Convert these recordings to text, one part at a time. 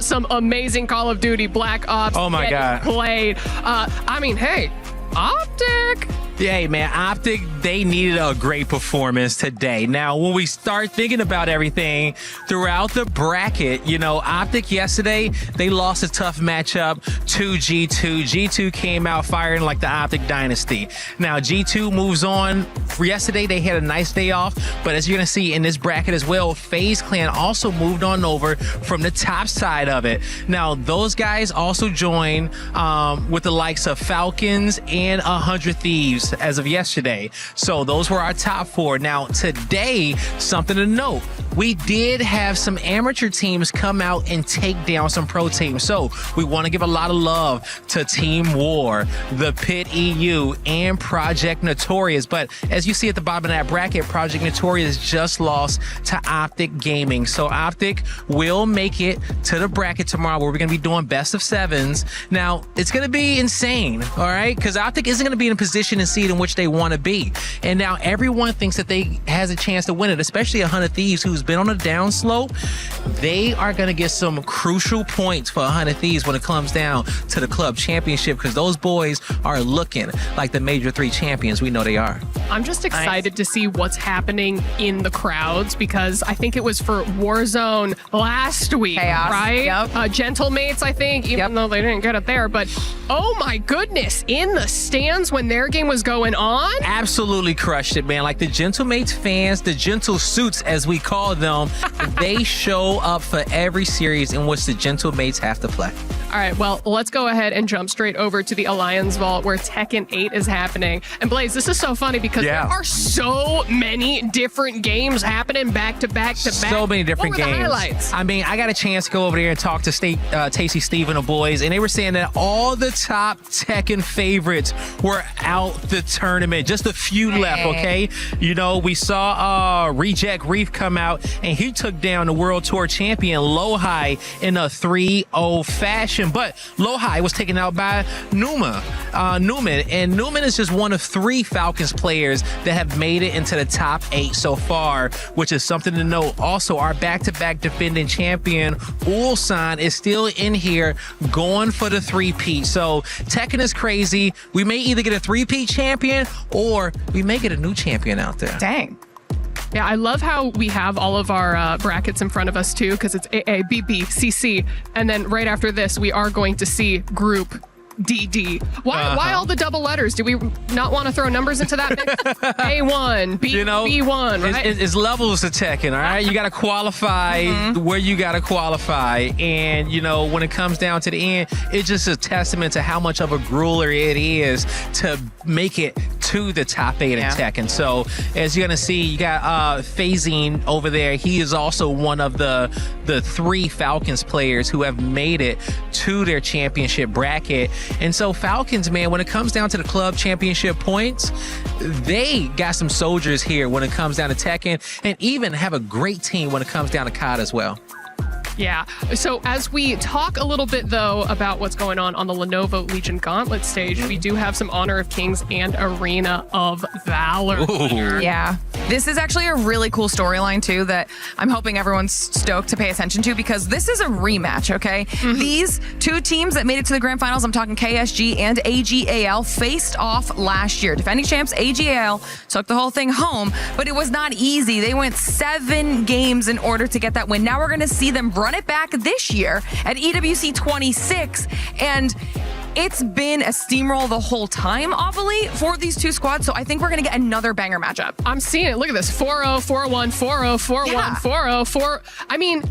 some amazing Call of Duty Black Ops. Oh my God. Played. I mean, hey, Optic. Hey, man, Optic, they needed a great performance today. Now, when we start thinking about everything throughout the bracket, you know, Optic yesterday, they lost a tough matchup to G2. G2 came out firing like the Optic Dynasty. Now, G2 moves on. Yesterday, they had a nice day off, but as you're going to see in this bracket as well, FaZe Clan also moved on over from the top side of it. Now, those guys also joined with the likes of Falcons and 100 Thieves as of yesterday. So those were our top four. Now today, something to note, we did have some amateur teams come out and take down some pro teams. So we want to give a lot of love to Team War, the Pit EU, and Project Notorious. But as you see at the bottom of that bracket, Project Notorious just lost to Optic Gaming. So Optic will make it to the bracket tomorrow where we're going to be doing best of sevens. Now it's going to be insane, all right? Because Optic isn't going to be in a position and seed in which they want to be. And now everyone thinks that they has a chance to win it, especially 100 Thieves, who's been on a downslope. They are going to get some crucial points for 100 Thieves when it comes down to the club championship, because those boys are looking like the Major 3 champions. We know they are. I'm just excited to see what's happening in the crowds, because I think it was for Warzone last week, Chaos. right? Yep. Gentlemates, I think, even though they didn't get it there. But oh my goodness, in the stands when their game was going on, absolutely crushed it, man. Like the Gentlemates fans, the Gentle Suits as we call them, they show up for every series in which the Gentlemates have to play. All right, well, let's go ahead and jump straight over to the Alliance Vault where Tekken 8 is happening. And Blaze, this is so funny because there are so many different games happening back to back to back. So many different What were games. the highlights? I mean, I got a chance to go over there and talk to Tasty Steve and the boys, and they were saying that all the top Tekken favorites were out the tournament. Just a few left, okay? You know, we saw Reject Reef come out, and he took down the World Tour champion Lohai in a 3-0 fashion. But Lohai was taken out by Newman. And Newman is just one of 3 Falcons players that have made it into the top 8 so far, which is something to note. Also, our back-to-back defending champion, Ulsan, is still in here going for the 3-peat. So Tekken is crazy. We may either get a 3-peat champion or we may get a new champion out there. Dang. Yeah, I love how we have all of our brackets in front of us too, because it's AA, BB, CC, and then right after this, we are going to see Group DD. Why all the double letters? Do we not want to throw numbers into that mix? A1, B, B1, right? It's levels to Tekken, all right? You got to qualify where you got to qualify. And, you know, when it comes down to the end, it's just a testament to how much of a grueler it is to make it to the top 8 in Tekken. So, as you're going to see, you got Phasing over there. He is also one of the 3 Falcons players who have made it to their championship bracket. And so Falcons, man, when it comes down to the club championship points, they got some soldiers here when it comes down to Tekken, and even have a great team when it comes down to COD as well. Yeah. So as we talk a little bit, though, about what's going on the Lenovo Legion Gauntlet stage, we do have some Honor of Kings and Arena of Valor. Ooh. Yeah. This is actually a really cool storyline, too, that I'm hoping everyone's stoked to pay attention to, because this is a rematch, okay? These 2 teams that made it to the grand finals, I'm talking KSG and AGAL, faced off last year. Defending champs AGAL took the whole thing home, but it was not easy. They went 7 games in order to get that win. Now we're going to see them run it back this year at EWC 26, and it's been a steamroll the whole time, awfully, for these 2 squads. So I think we're going to get another banger matchup. I'm seeing it. Look at this. 4-0, 4-1, 4-0, 4-1, 4-0, 4. I mean,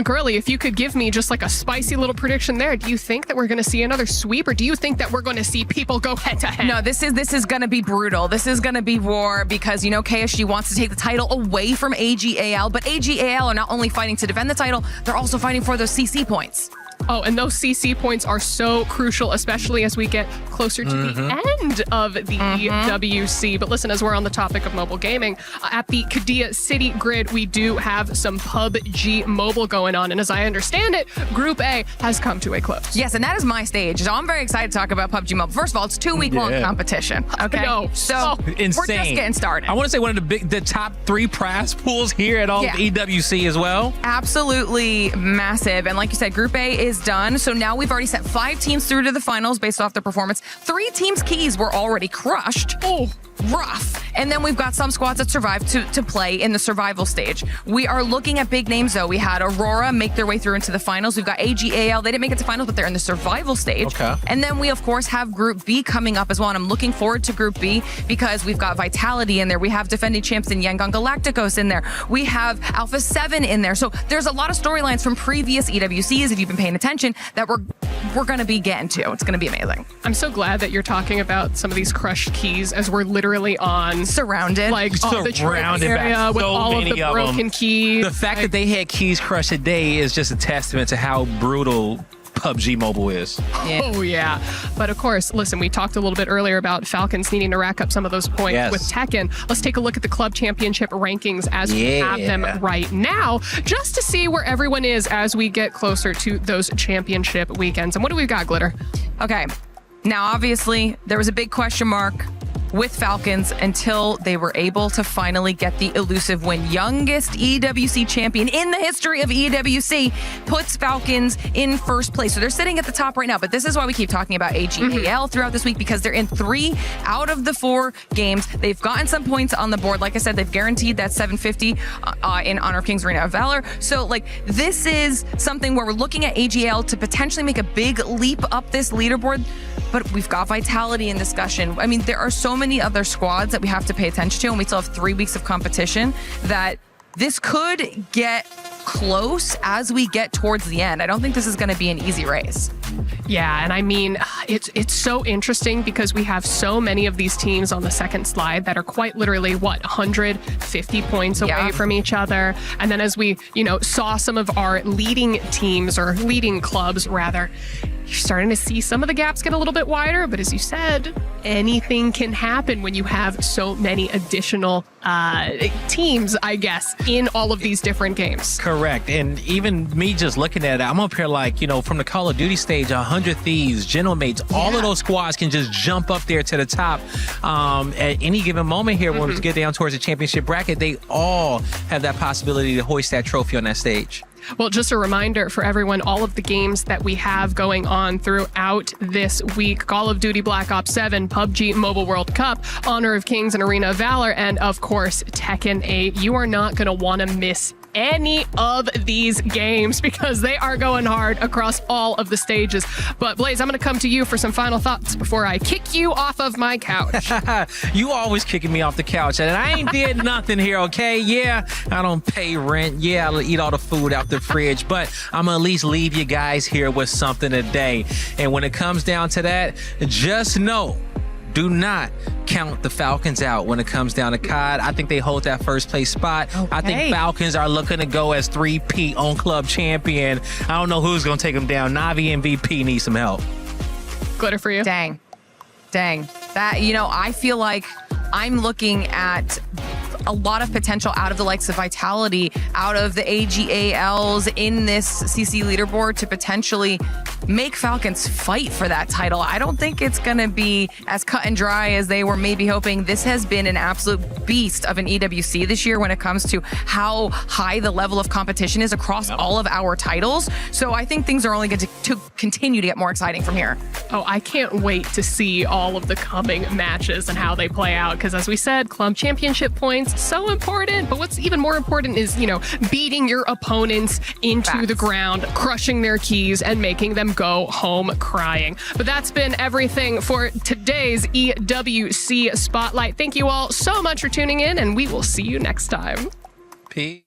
Girly, if you could give me just like a spicy little prediction there, do you think that we're going to see another sweep, or do you think that we're going to see people go head to head? No, this is going to be brutal. This is going to be war, because, you know, KSG wants to take the title away from AGAL, but AGAL are not only fighting to defend the title, they're also fighting for those CC points. Oh, and those CC points are so crucial, especially as we get closer to the end of the EWC. But listen, as we're on the topic of mobile gaming, at the Qiddiya City Grid, we do have some PUBG Mobile going on. And as I understand it, Group A has come to a close. Yes, and that is my stage. So I'm very excited to talk about PUBG Mobile. First of all, it's 2-week-long competition. Okay, so insane. We're just getting started. I want to say one of the top 3 prize pools here at all of EWC as well. Absolutely massive. And like you said, Group A is done. So now we've already sent 5 teams through to the finals based off their performance. 3 teams' keys were already crushed. Oh, rough. And then we've got some squads that survived to play in the survival stage. We are looking at big names, though. We had Aurora make their way through into the finals. We've got AGAL. They didn't make it to finals, but they're in the survival stage. Okay. And then we, of course, have Group B coming up as well. And I'm looking forward to Group B because we've got Vitality in there. We have defending champs in Yangon Galacticos in there. We have Alpha 7 in there. So there's a lot of storylines from previous EWCs, if you've been paying attention, that we're going to be getting to. It's going to be amazing. I'm so glad that you're talking about some of these crushed keys as we're literally on surrounded, like on the surrounded area with so all of many the of broken them. keys. The fact that they had keys crushed today is just a testament to how brutal PUBG Mobile is. Oh, yeah. But of course, listen, we talked a little bit earlier about Falcons needing to rack up some of those points with Tekken. Let's take a look at the Club Championship rankings as we have them right now, just to see where everyone is as we get closer to those championship weekends. And what do we got, Glitter? Okay. Now, obviously, there was a big question mark with Falcons until they were able to finally get the elusive win. Youngest EWC champion in the history of EWC puts Falcons in first place. So they're sitting at the top right now. But this is why we keep talking about AGAL throughout this week, because they're in 3 out of the 4 games. They've gotten some points on the board. Like I said, they've guaranteed that 750 in Honor of Kings Arena of Valor. So like this is something where we're looking at AGAL to potentially make a big leap up this leaderboard. But we've got Vitality in discussion. I mean, there are so many other squads that we have to pay attention to, and we still have 3 weeks of competition that this could get close as we get towards the end. I don't think this is going to be an easy race. Yeah, and I mean, it's so interesting because we have so many of these teams on the second slide that are quite literally, 150 points away from each other. And then as we, saw some of our leading teams, or leading clubs rather, you're starting to see some of the gaps get a little bit wider. But as you said, anything can happen when you have so many additional teams, I guess, in all of these different games. Correct. And even me just looking at it, I'm up here like, from the Call of Duty stage, 100 Thieves, Gentlemates, all of those squads can just jump up there to the top at any given moment here when we get down towards the championship bracket. They all have that possibility to hoist that trophy on that stage. Well, just a reminder for everyone, all of the games that we have going on throughout this week: Call of Duty Black Ops 7, PUBG Mobile World Cup, Honor of Kings and Arena of Valor, and of course, Tekken 8. You are not going to want to miss any of these games because they are going hard across all of the stages. But Blaze, I'm going to come to you for some final thoughts before I kick you off of my couch. You always kicking me off the couch, and I ain't did nothing here, okay? Yeah, I don't pay rent. Yeah, I'll eat all the food out the fridge, but I'm going to at least leave you guys here with something today. And when it comes down to that, just know, do not count the Falcons out when it comes down to COD. I think they hold that first place spot. Okay. I think Falcons are looking to go as 3-peat on club champion. I don't know who's going to take them down. Navi MVP needs some help. Glitter for you. Dang. That, I feel like I'm looking at a lot of potential out of the likes of Vitality, out of the AGALs in this CC leaderboard to potentially make Falcons fight for that title. I don't think it's going to be as cut and dry as they were maybe hoping. This has been an absolute beast of an EWC this year when it comes to how high the level of competition is across all of our titles. So I think things are only going to continue to get more exciting from here. Oh, I can't wait to see all of the coming matches and how they play out, because as we said, club championship points, so important. But what's even more important is, beating your opponents into the ground, crushing their keys, and making them go home crying. But that's been everything for today's EWC Spotlight. Thank you all so much for tuning in, and we will see you next time. Peace.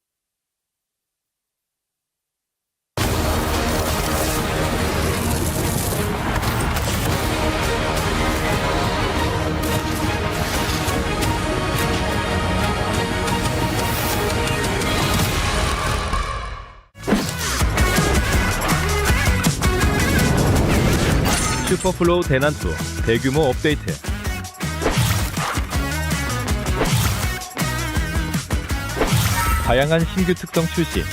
슈퍼플로우 대난투 대규모 업데이트. 다양한 신규 특성 출시.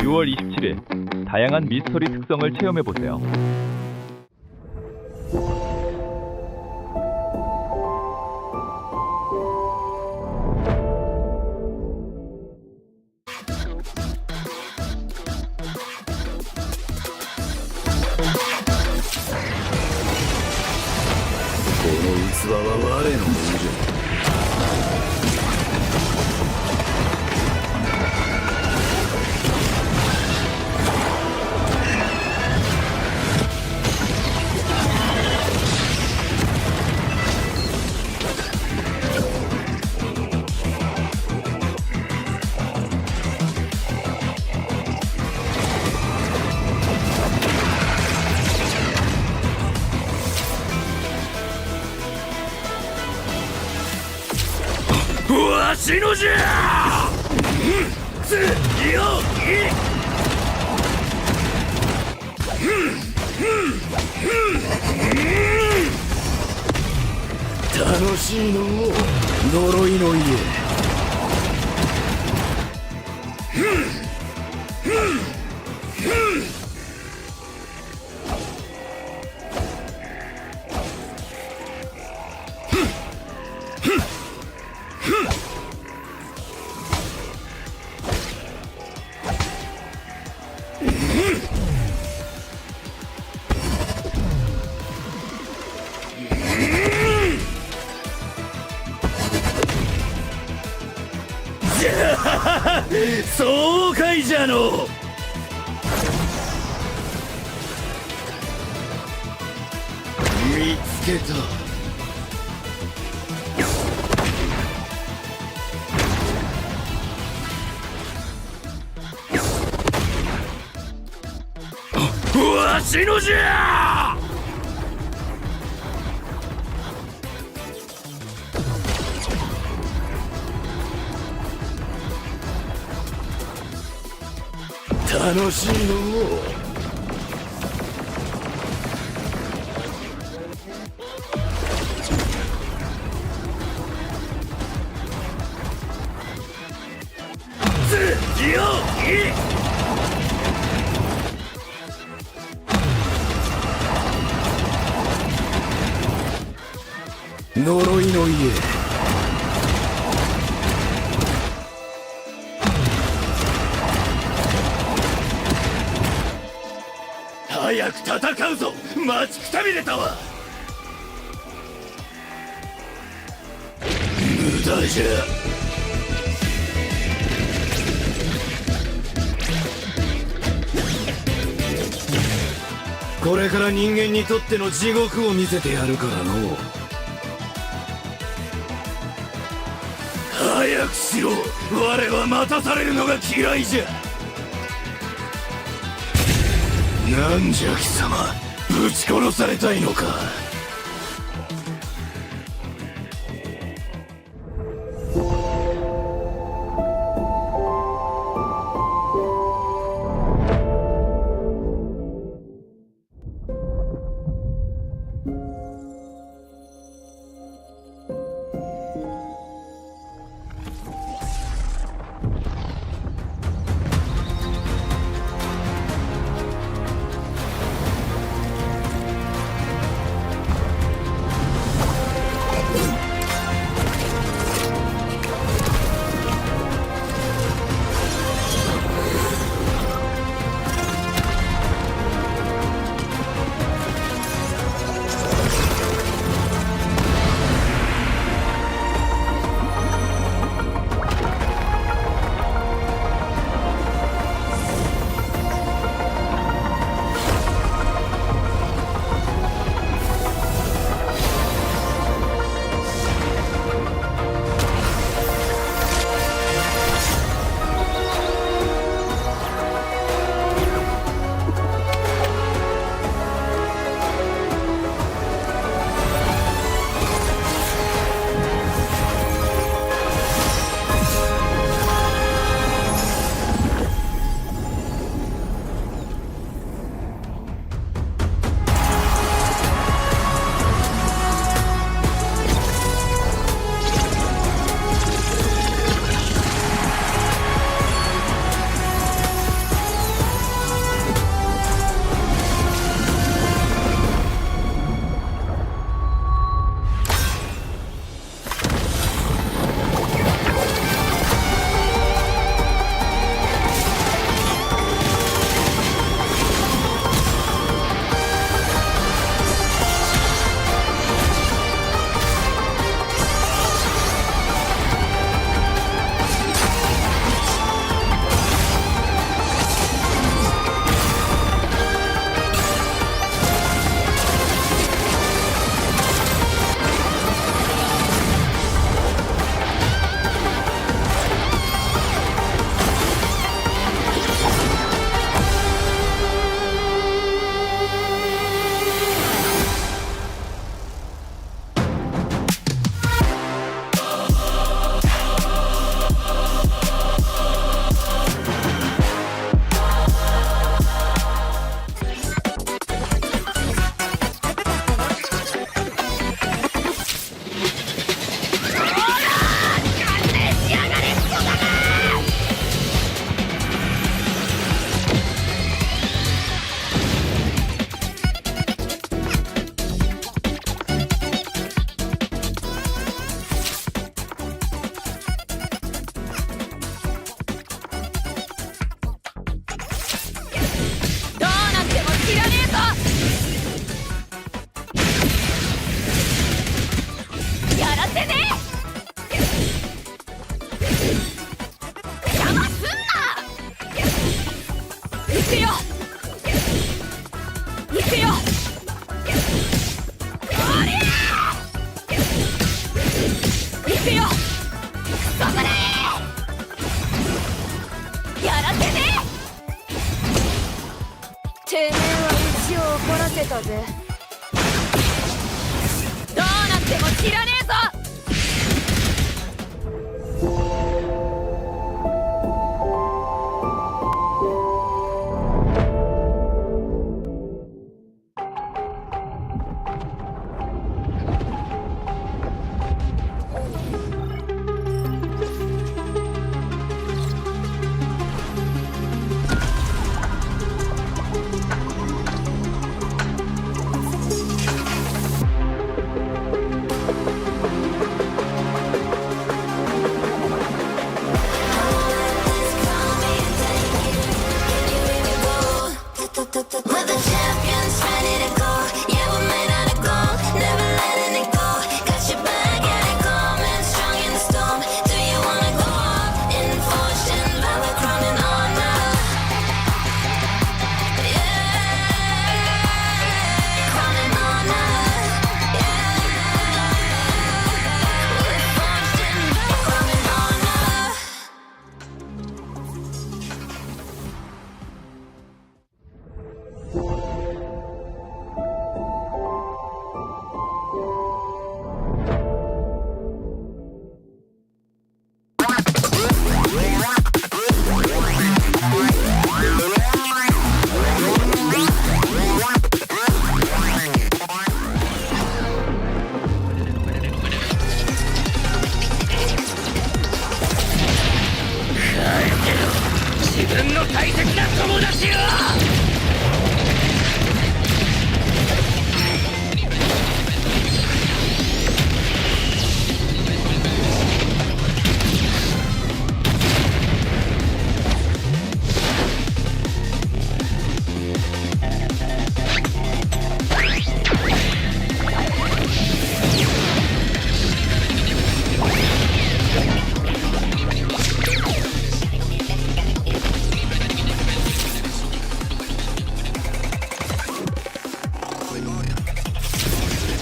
유 6월 27일 다양한 미스터리 특성을 체험해보세요. これから人間にとっての地獄を見せてやるからの。早くしろ。我は待たされるのが嫌いじゃ。なんじゃ貴様、ぶち殺されたいのか。てめえはうちを怒らせたぜ。どうなっても知らねえぞ。We're the champions, ready to go. Yeah, we're made out of gold, never letting it go. Got your back, yeah, they coming strong in the storm. Do you wanna go up in fortune, valor crowning honor? Yeah,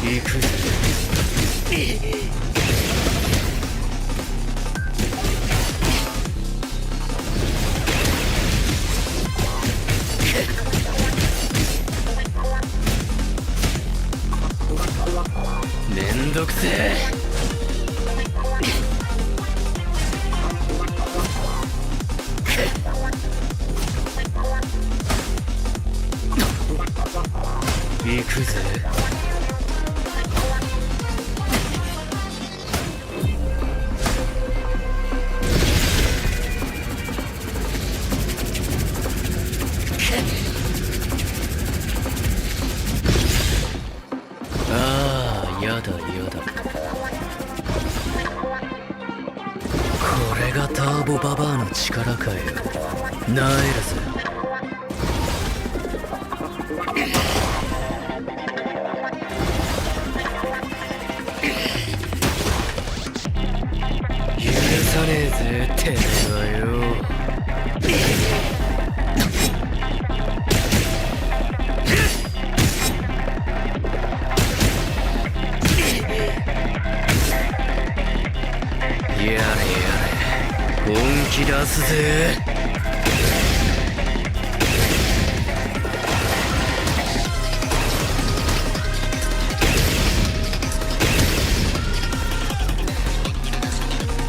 行くぜ。めんどくせえ。行くぜ。ああ、やだやだ。これがターボババアの力かよ。なえるぜ。許さねえぜ、てめえはよ。やれやれ、本気出すぜ。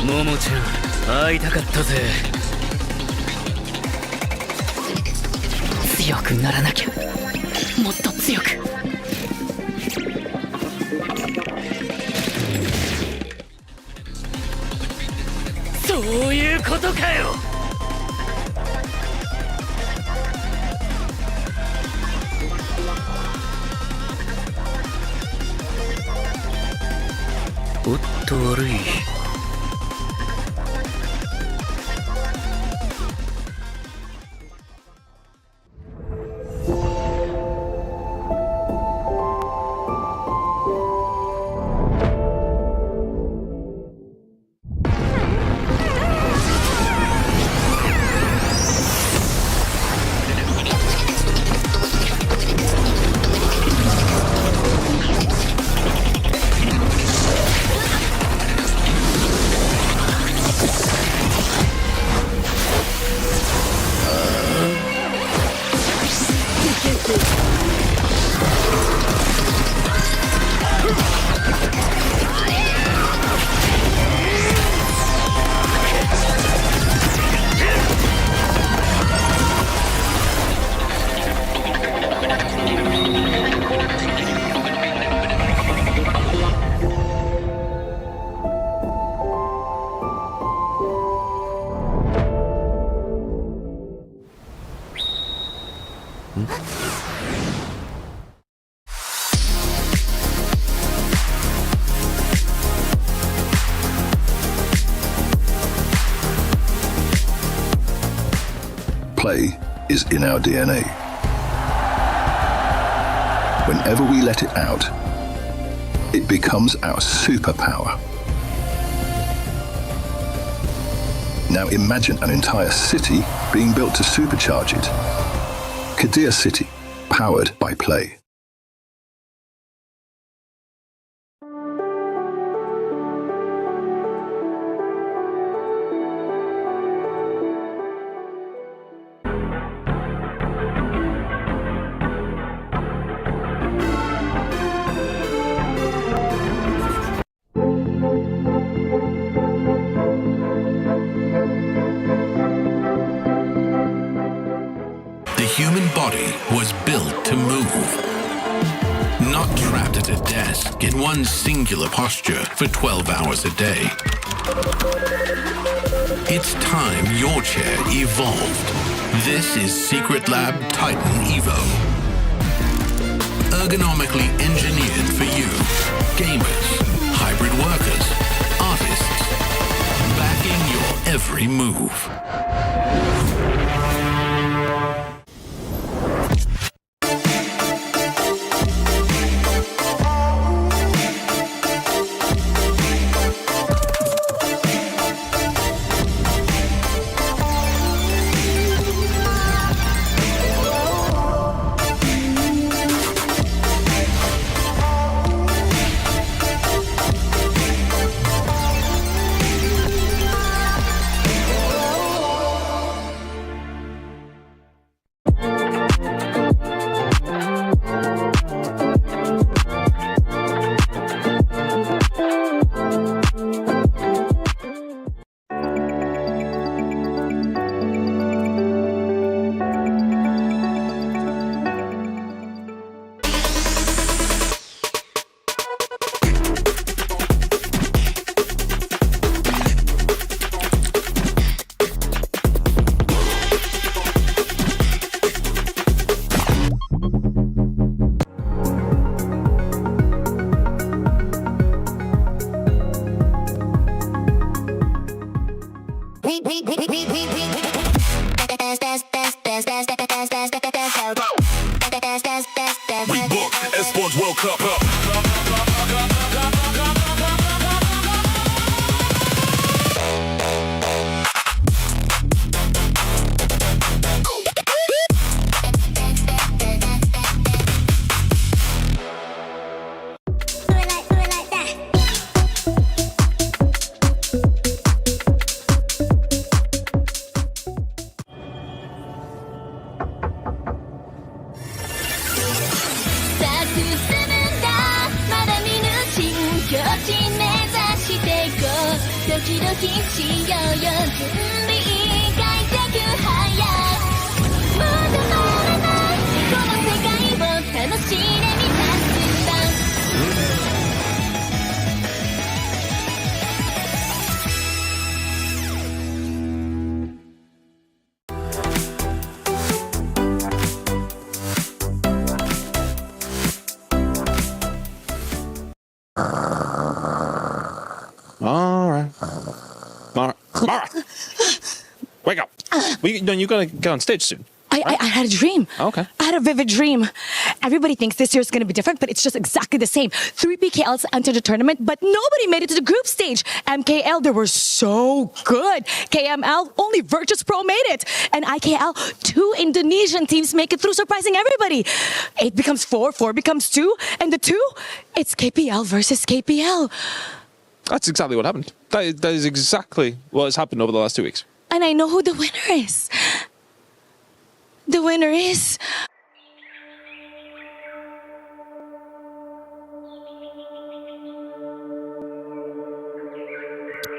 ももちゃん、会いたかったぜ。強くならなきゃ、もっと強く。そういうことかよ。おっと悪い。Play is in our DNA. Whenever we let it out, it becomes our superpower. Now imagine an entire city being built to supercharge it. Kadir City, powered by Play. The human body was built to move, not trapped at a desk in one singular posture for 12 hours a day. It's time your chair evolved. This is Secret Lab Titan Evo. Ergonomically engineered for you, gamers, hybrid workers, artists, backing your every move. We booked Esports World Cup. Mara, wake up. You gotta get on stage soon. I had a dream. Okay. I had a vivid dream. Everybody thinks this year is going to be different, but it's just exactly the same. 3 PKLs entered the tournament, but nobody made it to the group stage. MKL, they were so good. KML, only Virtus Pro made it. And IKL, 2 Indonesian teams make it through, surprising everybody. 8 becomes 4, 4 becomes 2, and the 2, it's KPL versus KPL. That's exactly what happened. That is exactly what has happened over the last 2 weeks. And I know who the winner is. The winner is...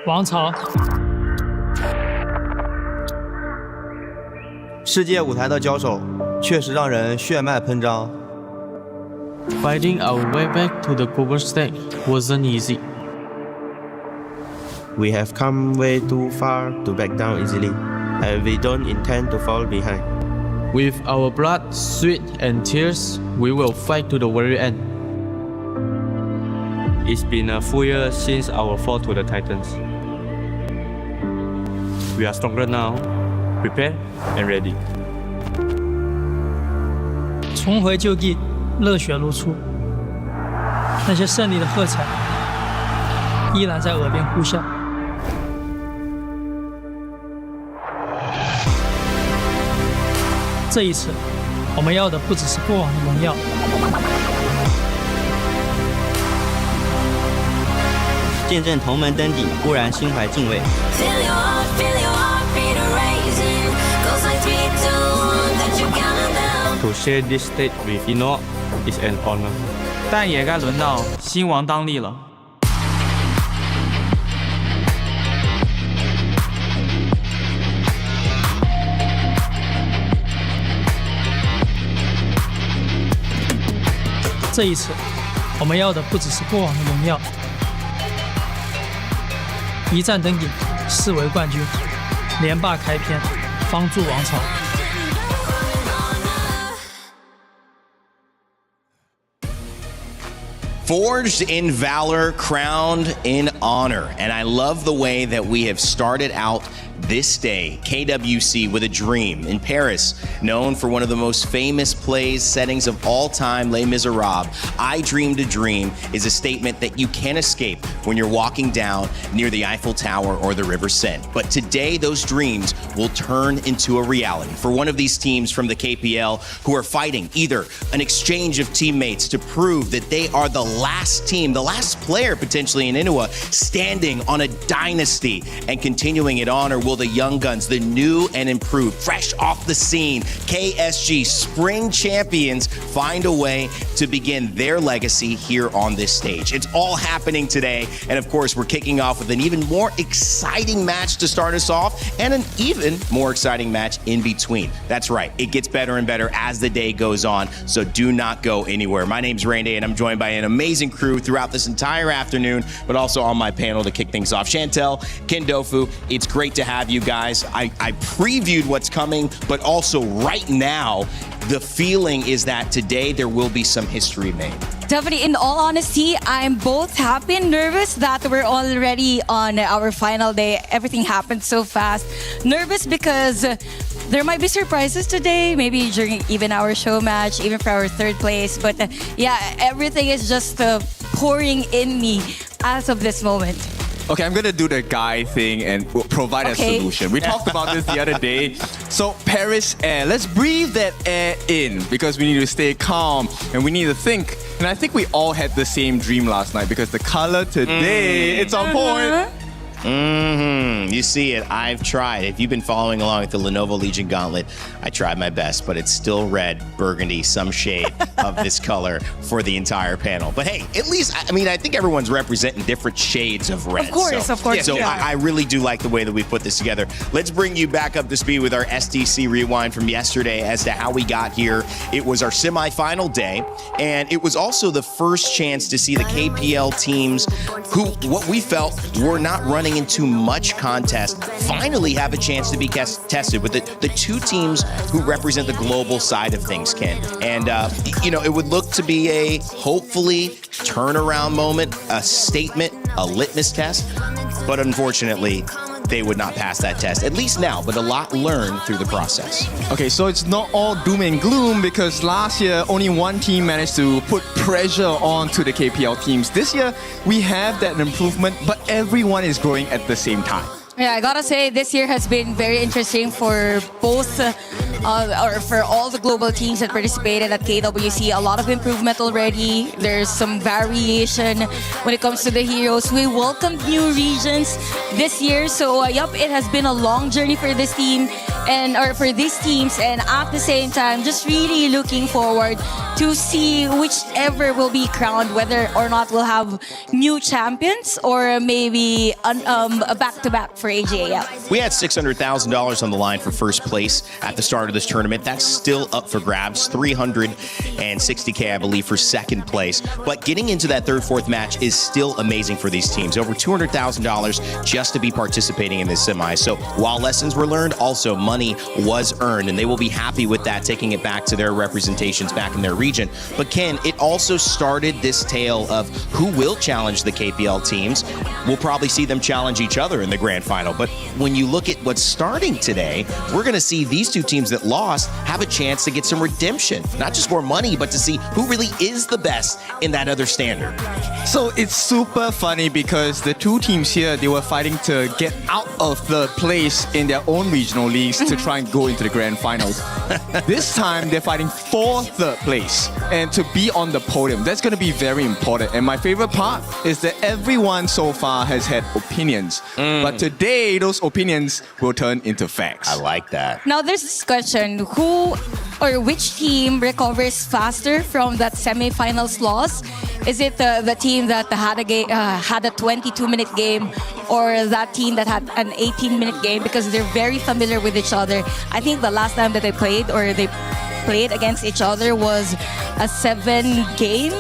王朝。世界舞台的交手确实让人血脉喷张。Fighting our way back to the global stage wasn't easy. We have come way too far to back down easily, and we don't intend to fall behind. With our blood, sweat, and tears, we will fight to the very end. It's been a full year since our fall to the Titans. We are stronger now, prepared and ready. 重回旧地，热血如初。那些胜利的喝彩依然在耳边呼啸。这一次，我们要的不只是过往的荣耀。见证同门登顶，固然心怀敬畏。To share this stage with Eno is an honor. 但也该轮到新王当立了。这一次，我们要的不只是过往的荣耀，一战登顶，视为冠军，连霸开篇，方筑王朝。Forged in valor, crowned in honor. And I love the way that we have started out this day, KWC with a dream in Paris, known for one of the most famous plays settings of all time, Les Miserables. I Dreamed a Dream is a statement that you can't escape when you're walking down near the Eiffel Tower or the River Seine. But today, those dreams will turn into a reality for one of these teams from the KPL who are fighting either an exchange of teammates to prove that they are the last team, the last player potentially in Inua, standing on a dynasty and continuing it on, or will the young guns, the new and improved, fresh off the scene, KSG spring champions, find a way to begin their legacy here on this stage? It's all happening today. And of course, we're kicking off with an even more exciting match to start us off and an even more exciting match in between. That's right. It gets better and better as the day goes on. So do not go anywhere. My name's Randy and I'm joined by an amazing crew throughout this entire afternoon, but also on my panel to kick things off. Chantel, Ken Dofu, it's great to have you guys. I previewed what's coming, but also right now, the feeling is that today there will be some history made. Definitely, in all honesty, I'm both happy and nervous that we're already on our final day. Everything happened so fast. Nervous because there might be surprises today, maybe during even our show match, even for our third place. But yeah, everything is just pouring in me as of this moment. Okay, I'm gonna do the guy thing and provide a solution. We talked about this the other day. So Paris air, let's breathe that air in because we need to stay calm and we need to think. And I think we all had the same dream last night because the color today, it's on point. You see it. I've tried. If you've been following along at the Lenovo Legion Gauntlet, I tried my best, but it's still red, burgundy, some shade of this color for the entire panel. But hey, at least, I mean, I think everyone's representing different shades of red. Of course. So I really do like the way that we put this together. Let's bring you back up to speed with our SDC rewind from yesterday as to how we got here. It was our semifinal day, and it was also the first chance to see the KPL teams who, what we felt, were not running into much contest, finally have a chance to be tested with the two teams who represent the global side of things, Ken. And, it would look to be a hopefully turnaround moment, a statement, a litmus test. But unfortunately, they would not pass that test, at least now, but a lot learned through the process. Okay, so it's not all doom and gloom because last year only one team managed to put pressure onto the KPL teams. This year we have that improvement, but everyone is growing at the same time. Yeah, I gotta say this year has been very interesting for both, or for all the global teams that participated at KWC. A lot of improvement already. There's some variation when it comes to the heroes. We welcomed new regions this year, so it has been a long journey for this team or for these teams, and at the same time, just really looking forward to see whichever will be crowned, whether or not we'll have new champions or maybe a back-to-back for AGAL. We had $600,000 on the line for first place at the start of this tournament. That's still up for grabs. $360K, I believe, for second place. But getting into that third, fourth match is still amazing for these teams. Over $200,000 just to be participating in this semi. So while lessons were learned, also money was earned, and they will be happy with that, taking it back to their representations back in their region. But Ken, it also started this tale of who will challenge the KPL teams. We'll probably see them challenge each other in the grand final. But when you look at what's starting today, we're going to see these two teams that lost have a chance to get some redemption. Not just more money, but to see who really is the best in that other standard. So it's super funny because the two teams here, they were fighting to get out of the place in their own regional leagues to try and go into the grand finals. This time, they're fighting for third place and to be on the podium. That's going to be very important. And my favorite part is that everyone so far has had opinions. But today, those opinions will turn into facts. I like that. Now, there's this question. Who or which team recovers faster from that semifinals loss? Is it the team that had a 22-minute game, or that team that had an 18-minute game? Because they're very familiar with each other. I think the last time that they played against each other was a 7-game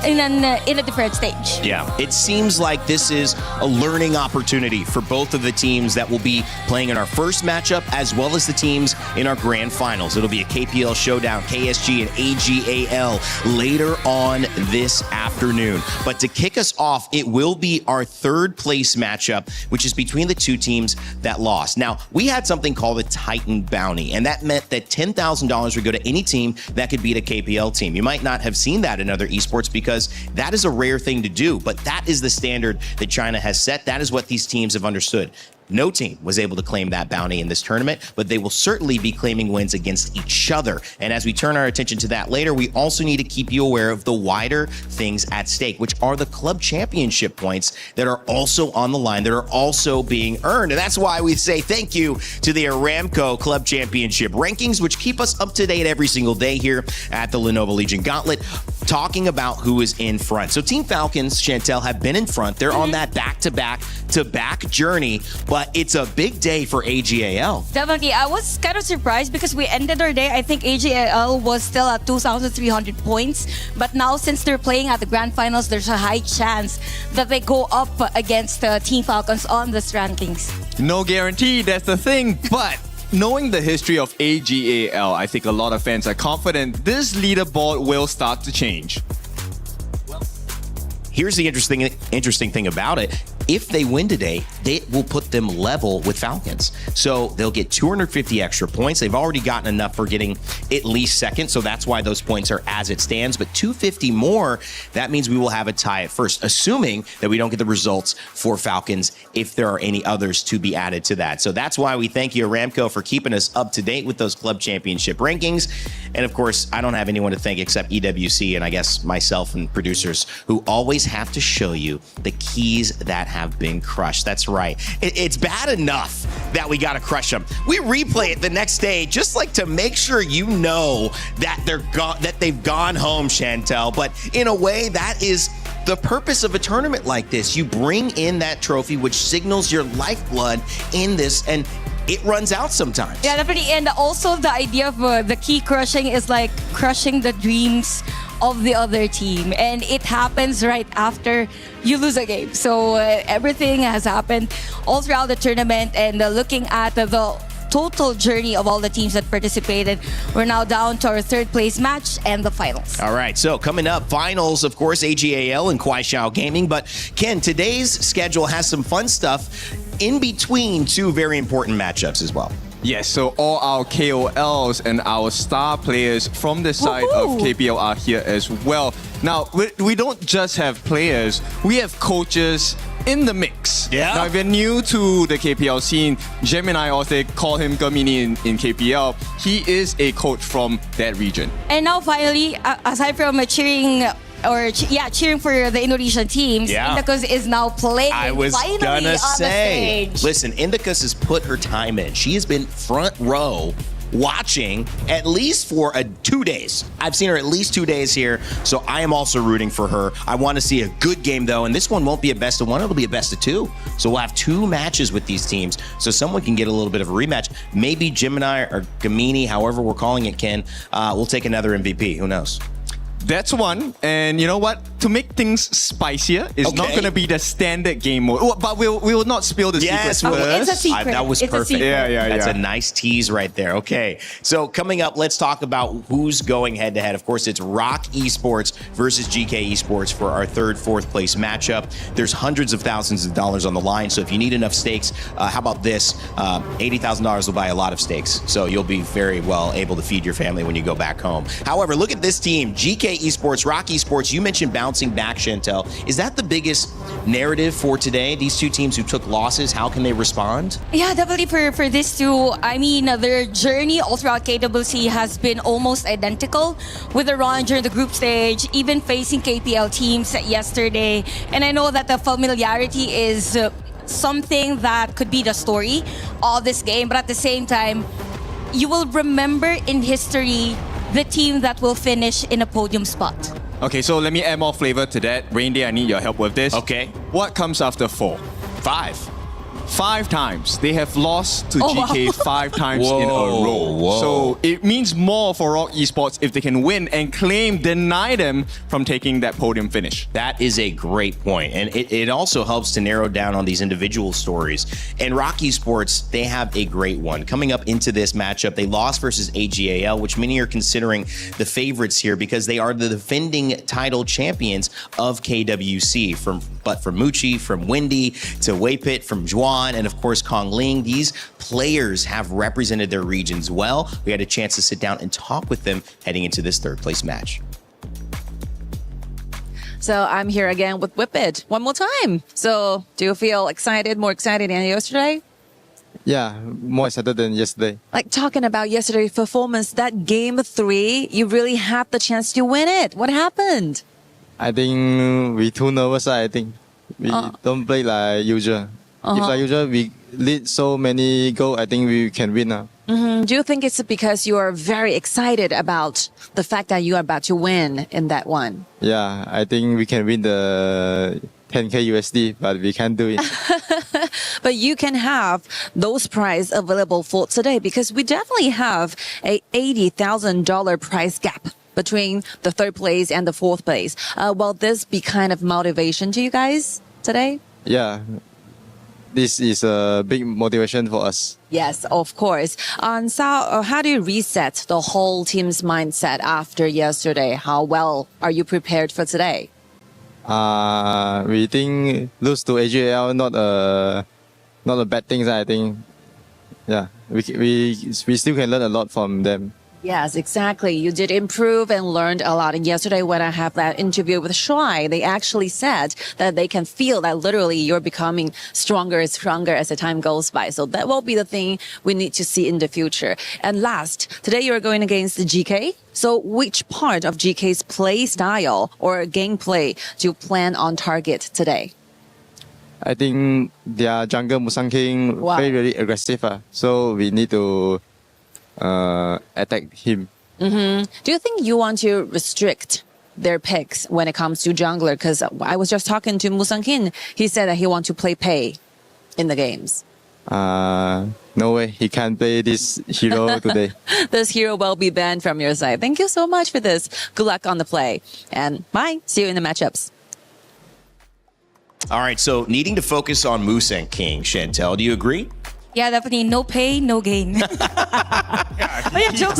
in a different stage. Yeah, it seems like this is a learning opportunity for both of the teams that will be playing in our first matchup, as well as the teams in our grand finals. It'll be a KPL showdown, KSG and AGAL later on this afternoon. But to kick us off, it will be our third place matchup, which is between the two teams that lost. Now, we had something called a Titan Bounty, and that meant that $10,000 would go to any team that could beat a KPL team. You might not have seen that in other esports because that is a rare thing to do, but that is the standard that China has set. That is what these teams have understood. No team was able to claim that bounty in this tournament, but they will certainly be claiming wins against each other. And as we turn our attention to that later, we also need to keep you aware of the wider things at stake, which are the club championship points that are also on the line, that are also being earned. And that's why we say thank you to the Aramco Club Championship rankings, which keep us up to date every single day here at the Lenovo Legion Gauntlet, talking about who is in front. So Team Falcons, Chantel, have been in front. They're on that back-to-back journey, but it's a big day for AGAL. Definitely. I was kind of surprised because we ended our day, I think AGAL was still at 2,300 points. But now, since they're playing at the grand finals, there's a high chance that they go up against Team Falcons on this rankings. No guarantee, that's the thing. But knowing the history of AGAL, I think a lot of fans are confident this leaderboard will start to change. Here's the interesting thing about it. If they win today, they will put them level with Falcons. So they'll get 250 extra points. They've already gotten enough for getting at least second, so that's why those points are as it stands. But 250 more, that means we will have a tie at first, assuming that we don't get the results for Falcons if there are any others to be added to that. So that's why we thank you, Aramco, for keeping us up to date with those club championship rankings. And of course, I don't have anyone to thank except EWC and I guess myself and producers who always have to show you the keys that have been crushed. That's right. It's bad enough that we got to crush them. We replay it the next day just like to make sure you know that they've gone home, Chantel. But in a way, that is the purpose of a tournament like this. You bring in that trophy, which signals your lifeblood in this, and it runs out sometimes. Yeah, definitely. And also the idea of the key crushing is like crushing the dreams of the other team. And it happens right after you lose a game. So everything has happened all throughout the tournament. And looking at the total journey of all the teams that participated, we're now down to our third place match and the finals. All right, so coming up, finals, of course, AGAL and Kuaishao Gaming. But Ken, today's schedule has some fun stuff in between two very important matchups as well. Yes, so all our KOLs and our star players from the side of KPL are here as well. Now, we don't just have players, we have coaches in the mix. Yeah. Now, if you're new to the KPL scene, Gemini, or they call him Gemini in KPL, he is a coach from that region. And now finally, aside from cheering for the Indonesian teams, Indicus is now playing I was finally gonna on the say, stage. listen, Indicus has put her time in. She has been front row watching at least for 2 days. I've seen her at least 2 days here, so I am also rooting for her. I want to see a good game though, and this one won't be a best of one, it'll be a best of two. So we'll have 2 matches with these teams, so someone can get a little bit of a rematch. Maybe Gemini or Gamini, however we're calling it, Ken, will take another MVP. Who knows? That's one. And you know what? To make things spicier, it's not going to be the standard game mode. But we will not spill the secrets first. It's a secret. That was It's perfect. Yeah. That's a nice tease right there. Okay. So coming up, let's talk about who's going head to head. Of course, it's Rock Esports versus GK Esports for our third, fourth place matchup. There's hundreds of thousands of dollars on the line. So if you need enough stakes, how about this? $80,000 will buy a lot of stakes. So you'll be very well able to feed your family when you go back home. However, look at this team. GK Esports, Rock Esports, you mentioned bouncing back, Chantel. Is that the biggest narrative for today? These two teams who took losses, how can they respond? Yeah, definitely for this two. I mean, their journey all throughout KWC has been almost identical with the run during the group stage, even facing KPL teams yesterday. And I know that the familiarity is something that could be the story of this game, but at the same time, you will remember in history the team that will finish in a podium spot. Okay, so let me add more flavor to that. Reindeer, I need your help with this. Okay. What comes after 4? 5. 5 times. They have lost to GK wow. 5 times in a row. So it means more for Rock Esports if they can win and deny them from taking that podium finish. That is a great point. And it also helps to narrow down on these individual stories. And Rock Esports, they have a great one. Coming up into this matchup, they lost versus AGAL, which many are considering the favorites here because they are the defending title champions of KWC. From Muchi, from Wendy to Weipit, from Juan, and of course Kong Ling. These players have represented their regions well. We had a chance to sit down and talk with them heading into this third place match. So I'm here again with Whippet one more time. So do you feel excited, more excited than yesterday? Yeah, more excited than yesterday. Like talking about yesterday's performance, that game 3, you really had the chance to win it. What happened? I think we too nervous. I think we don't play like usual. If like usual we lead so many goals, I think we can win now. Do you think it's because you are very excited about the fact that you are about to win in that one? Yeah, I think we can win the 10K USD, but we can't do it. But you can have those prize available for today because we definitely have a $80,000 prize gap between the third place and the fourth place. Will this be kind of motivation to you guys today? Yeah, this is a big motivation for us. Yes, of course. So how do you reset the whole team's mindset after yesterday? How well are you prepared for today? We think lose to AGL not a not a bad thing. I think, yeah, we still can learn a lot from them. Yes, exactly. You did improve and learned a lot. And yesterday when I had that interview with Shuai, they actually said that they can feel that literally you're becoming stronger and stronger as the time goes by. So that will be the thing we need to see in the future. And last, today you're going against the GK. So which part of GK's play style or gameplay do you plan on target today? I think their jungle Musang King very aggressive. So we need to attack him. Do you think you want to restrict their picks when it comes to jungler? Because I was just talking to Musang King. He said that he wants to play Pei in the games. No way. He can't play this hero today. This hero will be banned from your side. Thank you so much for this. Good luck on the play. And bye. See you in the matchups. All right, so needing to focus on Musang King, Chantel, do you agree? Yeah, definitely. No pay, no gain. Jokes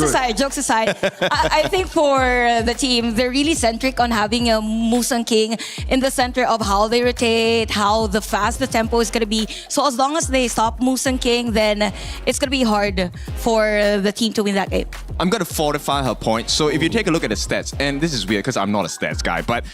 aside, I think for the team, they're really centric on having a Musang King in the center of how they rotate, how fast the tempo is going to be. So as long as they stop Musang King, then it's going to be hard for the team to win that game. I'm going to fortify her point. So if you take a look at the stats, and this is weird because I'm not a stats guy, but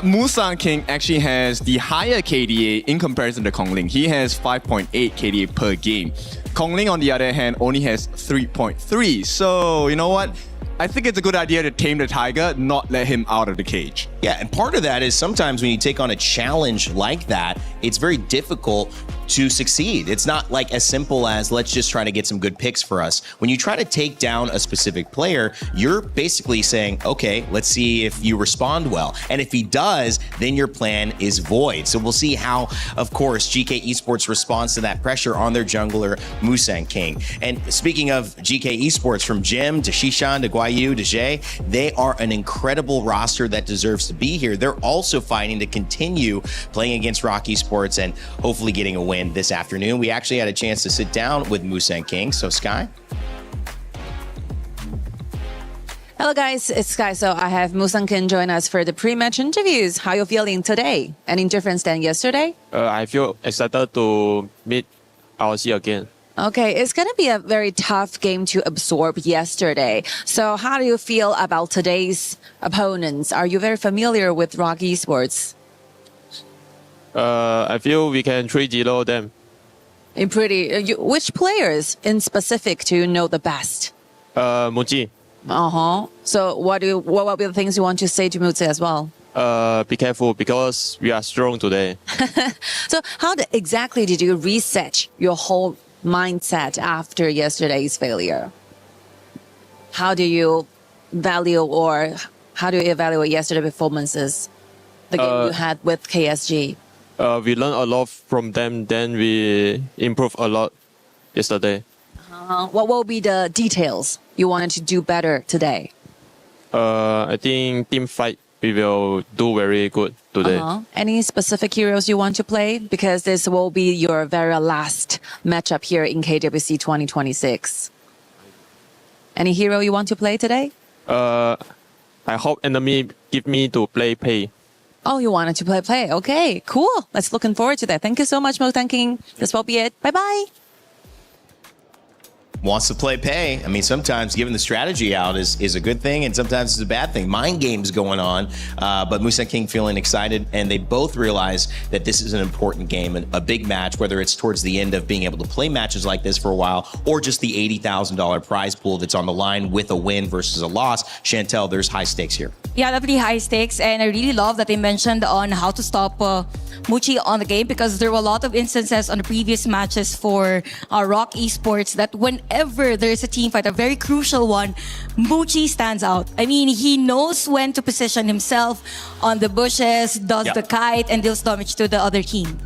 Musang King actually has the higher KDA in comparison to Kongling. He has 5.8 KDA per game. Kongling, on the other hand, only has 3.3. So, you know what? I think it's a good idea to tame the tiger, not let him out of the cage. Yeah, and part of that is sometimes when you take on a challenge like that, it's very difficult to succeed. It's not like as simple as let's just try to get some good picks for us. When you try to take down a specific player, you're basically saying, okay, let's see if you respond well. And if he does, then your plan is void. So we'll see how, of course, GK Esports responds to that pressure on their jungler, Musang King. And speaking of GK Esports, from Jim to Shishan to Guayu to Jay, they are an incredible roster that deserves to be here. They're also fighting to continue playing against Rock Esports and hopefully getting a win this afternoon. We actually had a chance to sit down with Musang King. So Sky? Hello guys, it's Sky. So I have Musang King join us for the pre-match interviews. How are you feeling today? Any difference than yesterday? I feel excited to meet RC again. Okay, it's going to be a very tough game to absorb yesterday. So how do you feel about today's opponents? Are you very familiar with Rock Esports? I feel we can 3-0 them. Which players in specific do you know the best? Muji. So what will be the things you want to say to Muji as well? Be careful because we are strong today. So how exactly did you reset your whole mindset after yesterday's failure? How do you value or how do you evaluate yesterday's performances, the game you had with KSG? We learned a lot from them, then we improved a lot yesterday. What will be the details you wanted to do better today? I think team fight we will do very good today. Any specific heroes you want to play? Because this will be your very last matchup here in KWC 2026. Any hero you want to play today? I hope enemy give me to play Pei. Oh, you wanted to play. Okay, cool. Let's looking forward to that. Thank you so much, Musang King. This will be it. Bye-bye. Wants to play Pei. I mean, sometimes giving the strategy out is a good thing, and sometimes it's a bad thing. Mind games going on, but Musang King feeling excited, and they both realize that this is an important game, and a big match, whether it's towards the end of being able to play matches like this for a while, or just the $80,000 prize pool that's on the line with a win versus a loss. Chantel, there's high stakes here. Yeah, definitely high stakes, and I really love that they mentioned on how to stop Muji on the game, because there were a lot of instances on the previous matches for Rock Esports that whenever there's a team fight, a very crucial one, Muji stands out. I mean, he knows when to position himself on the bushes, does the kite, and deals damage to the other team.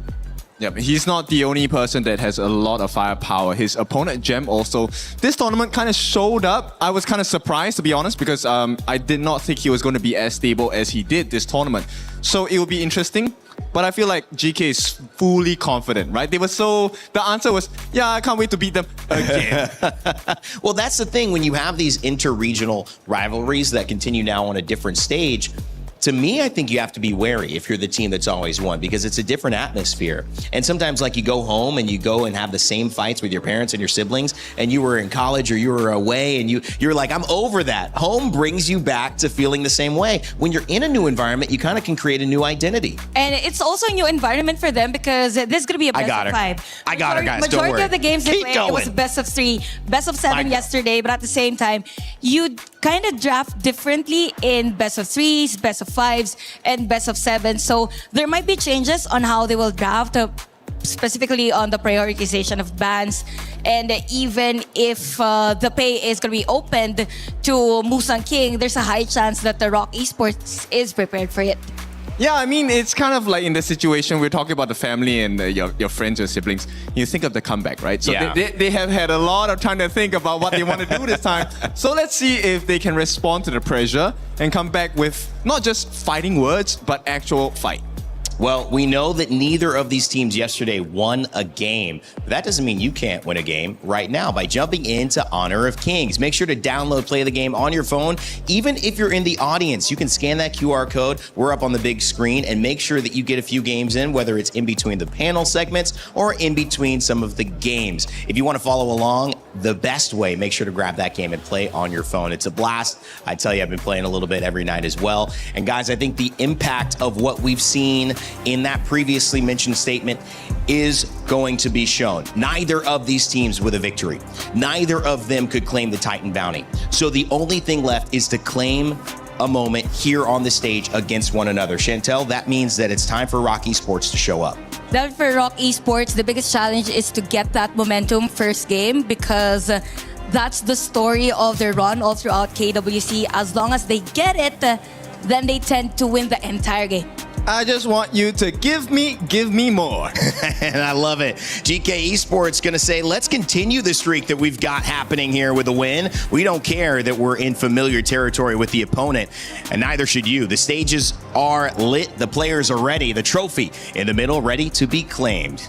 Yeah, he's not the only person that has a lot of firepower. His opponent, Gem, also. This tournament kind of showed up. I was kind of surprised, to be honest, because I did not think he was going to be as stable as he did this tournament. So it will be interesting. But I feel like GK is fully confident, right? The answer was, yeah, I can't wait to beat them again. Well, that's the thing. When you have these inter-regional rivalries that continue now on a different stage, it's To me, I think you have to be wary if you're the team that's always won, because it's a different atmosphere. And sometimes, like, you go home and you go and have the same fights with your parents and your siblings, and you were in college or you were away, and you're like, I'm over that. Home brings you back to feeling the same way. When you're in a new environment, you kind of can create a new identity. And it's also a new environment for them because this is going to be a best of 5. I got her, guys. Don't Majority worry. of the games they Keep played, going. it was best of 3, best of 7 yesterday, but at the same time, you kind of draft differently in best of 3s, best of 5s, and best of 7. So there might be changes on how they will draft, specifically on the prioritization of bans. And even if the pay is going to be opened to Musang King, there's a high chance that the Rock Esports is prepared for it. Yeah, I mean, it's kind of like in the situation we're talking about the family and your friends, your siblings. You think of the comeback, right? So Yeah. they have had a lot of time to think about what they want to do this time. So let's see if they can respond to the pressure and come back with not just fighting words, but actual fight. Well, we know that neither of these teams yesterday won a game. But that doesn't mean you can't win a game right now by jumping into Honor of Kings. Make sure to download Play the Game on your phone. Even if you're in the audience, you can scan that QR code. We're up on the big screen, and make sure that you get a few games in, whether it's in between the panel segments or in between some of the games. If you want to follow along, the best way, make sure to grab that game and play on your phone. It's a blast. I tell you, I've been playing a little bit every night as well. And guys, I think the impact of what we've seen in that previously mentioned statement is going to be shown. Neither of these teams with a victory. Neither of them could claim the Titan bounty. So the only thing left is to claim a moment here on the stage against one another. Chantel, that means that it's time for Rock Esports to show up. Then for Rock Esports, the biggest challenge is to get that momentum first game, because that's the story of their run all throughout KWC. As long as they get it, then they tend to win the entire game. I just want you to give me more. And I love it. GK Esports going to say, let's continue the streak that we've got happening here with a win. We don't care that we're in familiar territory with the opponent, and neither should you. The stages are lit. The players are ready. The trophy in the middle ready to be claimed.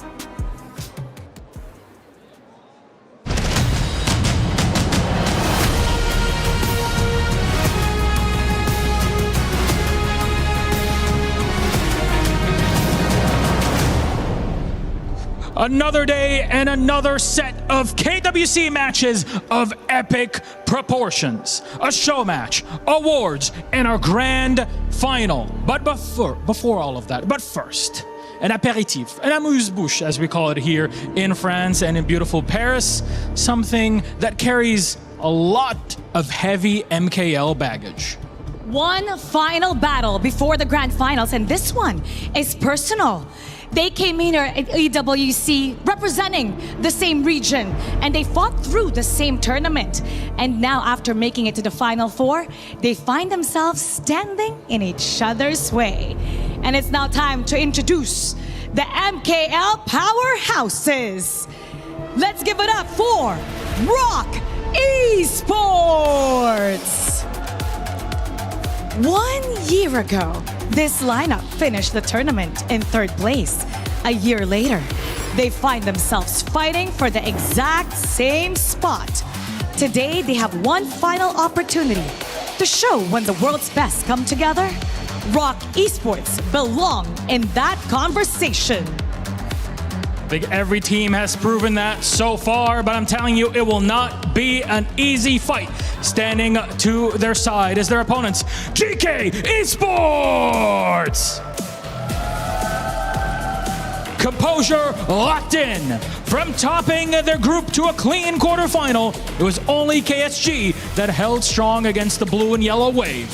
Another day and another set of KWC matches of epic proportions. A show match, awards, and our grand final. But before all of that, but first, an apéritif, an amuse-bouche, as we call it here in France and in beautiful Paris. Something that carries a lot of heavy MKL baggage. One final battle before the grand finals, and this one is personal. They came in here at EWC representing the same region, and they fought through the same tournament. And now, after making it to the Final Four, they find themselves standing in each other's way. And it's now time to introduce the MKL Powerhouses. Let's give it up for Rock Esports! 1 year ago, this lineup finished the tournament in 3rd place. A year later, they find themselves fighting for the exact same spot. Today, they have one final opportunity to show when the world's best come together. Rock Esports belong in that conversation. I think every team has proven that so far, but I'm telling you, it will not be an easy fight. Standing to their side is their opponents, GK Esports! Composure locked in. From topping their group to a clean quarterfinal, it was only KSG that held strong against the blue and yellow wave.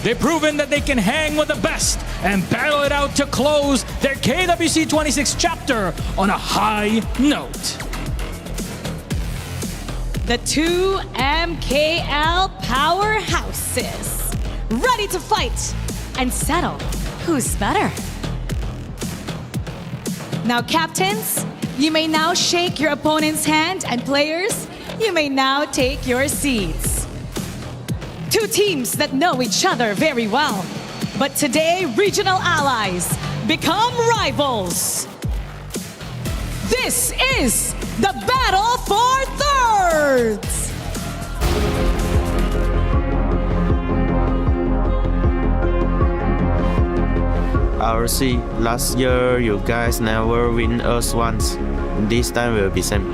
They've proven that they can hang with the best and battle it out to close their KWC 26 chapter on a high note. The two MKL powerhouses, ready to fight and settle who's better. Now, captains, you may now shake your opponent's hand, and players, you may now take your seats. Two teams that know each other very well, but today regional allies become rivals. This is the battle for thirds. I'll see. Last year, you guys never win us once. This time will be same.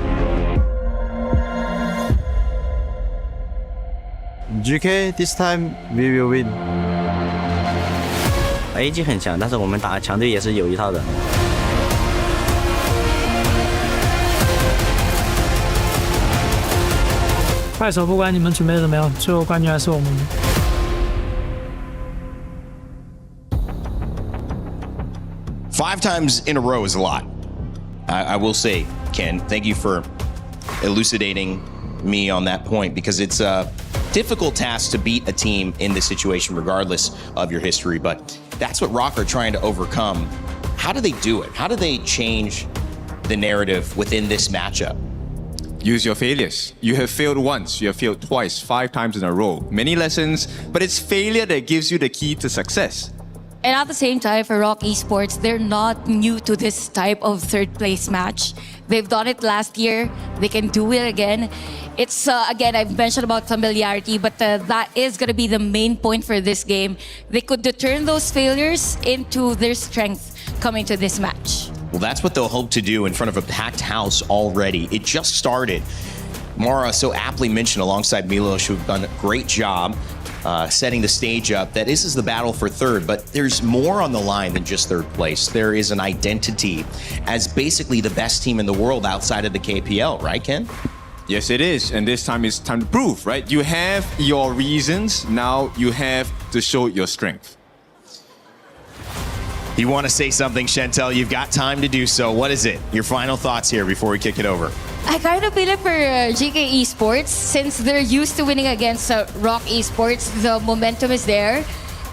GK, this time we will win. AG 很强，但是我们打强队也是有一套的。快手不管你们准备的怎么样，最后冠军还是我们的。5 times in a row is a lot. I will say, Ken, thank you for elucidating me on that point, because it's a difficult task to beat a team in this situation regardless of your history, but that's what ROC are trying to overcome. How do they do it? How do they change the narrative within this matchup? Use your failures. You have failed once, you have failed twice, 5 times in a row. Many lessons, but it's failure that gives you the key to success. And at the same time, for ROC Esports, they're not new to this type of third place match. They've done it last year. They can do it again. It's, again, I've mentioned about familiarity, but that is going to be the main point for this game. They could turn those failures into their strength coming to this match. Well, that's what they'll hope to do in front of a packed house already. It just started. Mara so aptly mentioned alongside Milos, who've done a great job setting the stage up, that this is the battle for third, but there's more on the line than just third place. There is an identity as basically the best team in the world outside of the KPL, right, Ken? Yes, it is. And this time it's time to prove, right? You have your reasons. Now you have to show your strength. You want to say something, Chantel? You've got time to do so. What is it? Your final thoughts here before we kick it over. I kind of feel it for GK Esports, since they're used to winning against ROC Esports. The momentum is there.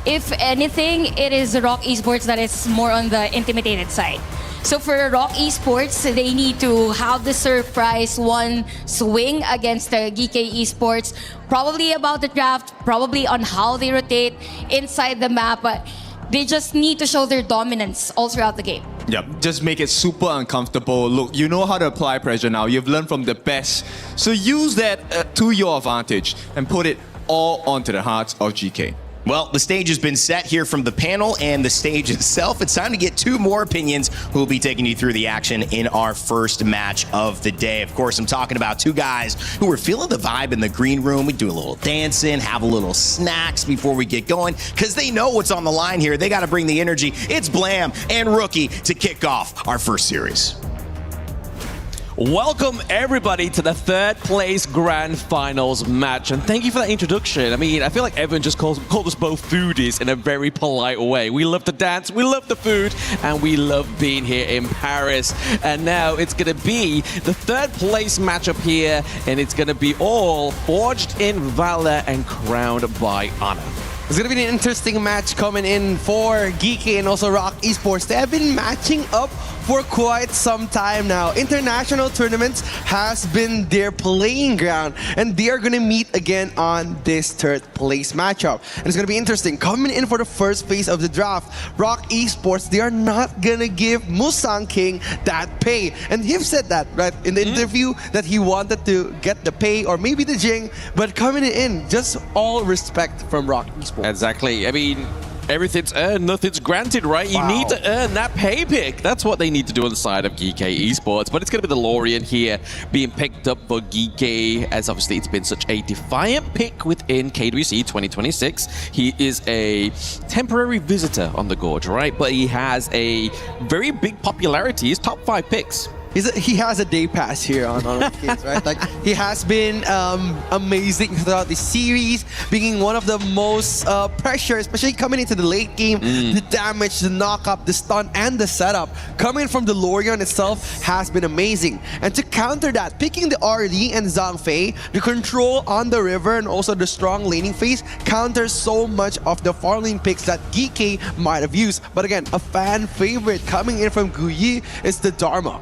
If anything, it is ROC Esports that is more on the intimidated side. So for ROC Esports, they need to have the surprise one swing against the GK Esports, probably about the draft, probably on how they rotate inside the map, but they just need to show their dominance all throughout the game. Yep, just make it super uncomfortable. Look, you know how to apply pressure now. You've learned from the best. So use that to your advantage and put it all onto the hearts of GK. Well, the stage has been set here from the panel and the stage itself. It's time to get 2 more opinions who will be taking you through the action in our first match of the day. Of course, I'm talking about 2 guys who were feeling the vibe in the green room. We do a little dancing, have a little snacks before we get going, because they know what's on the line here. They got to bring the energy. It's Blam and Rookie to kick off our first series. Welcome everybody to the third place grand finals match, and thank you for that introduction. I mean, I feel like Evan just called us both foodies in a very polite way. We love to dance, we love the food, and we love being here in Paris. And now it's gonna be the third place matchup here, and it's gonna be all forged in valor and crowned by honor. It's going to be an interesting match coming in for Geeky and also ROC Esports. They have been matching up for quite some time now. International tournaments has been their playing ground, and they are going to meet again on this third place matchup. And it's going to be interesting. Coming in for the first phase of the draft, ROC Esports, they are not going to give Musang King that pay. And he said that, right, in the interview, that he wanted to get the pay or maybe the Jing, but coming in, just all respect from ROC Esports. Exactly. I mean, everything's earned, nothing's granted, right? You need to earn that pay pick. That's what they need to do on the side of GK Esports. But it's going to be the Lorien here being picked up for GK, as obviously it's been such a defiant pick within KWC 2026. He is a temporary visitor on the Gorge, right? But he has a very big popularity. He's top 5 picks. He has a day pass here on kids, right? Like, he has been amazing throughout the series, being one of the most pressure, especially coming into the late game. The damage, the knock-up, the stun, and the setup coming from the Lorien itself has been amazing. And to counter that, picking the RD and Zhang Fei, the control on the river and also the strong laning phase counters so much of the far lane picks that GK might have used. But again, a fan favorite coming in from Guyi is the Dharma.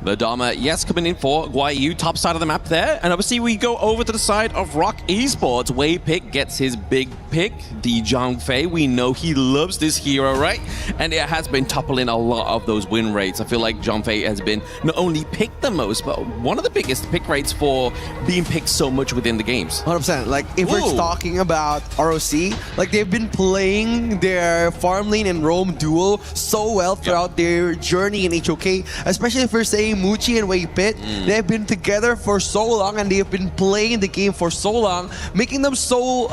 The Dharma, yes, coming in for Guayu, top side of the map there. And obviously we go over to the side of Rock Esports. Wei Pick gets his big pick, the Zhang Fei. We know he loves this hero, right? And it has been toppling a lot of those win rates. I feel like Zhang Fei has been not only picked the most, but one of the biggest pick rates for being picked so much within the games. 100%. Like, if we're talking about ROC, like, they've been playing their farm lane and roam duo so well throughout their journey in HOK, especially if we're saying Muchi and Wei Pit. They've been together for so long and they've been playing the game for so long, making them so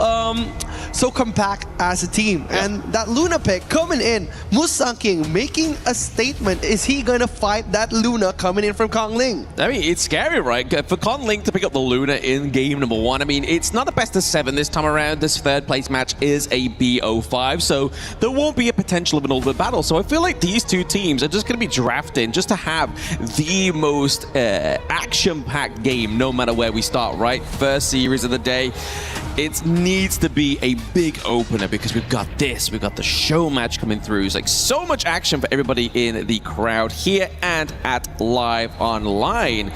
compact as a team. And that Luna pick coming in, Musang King making a statement. Is he gonna fight that Luna coming in from Kong Ling? I mean, it's scary, right? For Kong Ling to pick up the Luna in game number 1, I mean, it's not the best of 7 this time around. This third place match is a BO5, so there won't be a potential of an ultimate battle. So I feel like these two teams are just going to be drafting just to have the most action-packed game, no matter where we start, right? First series of the day. It needs to be a big opener because we've got the show match coming through. It's like so much action for everybody in the crowd here and at Live Online.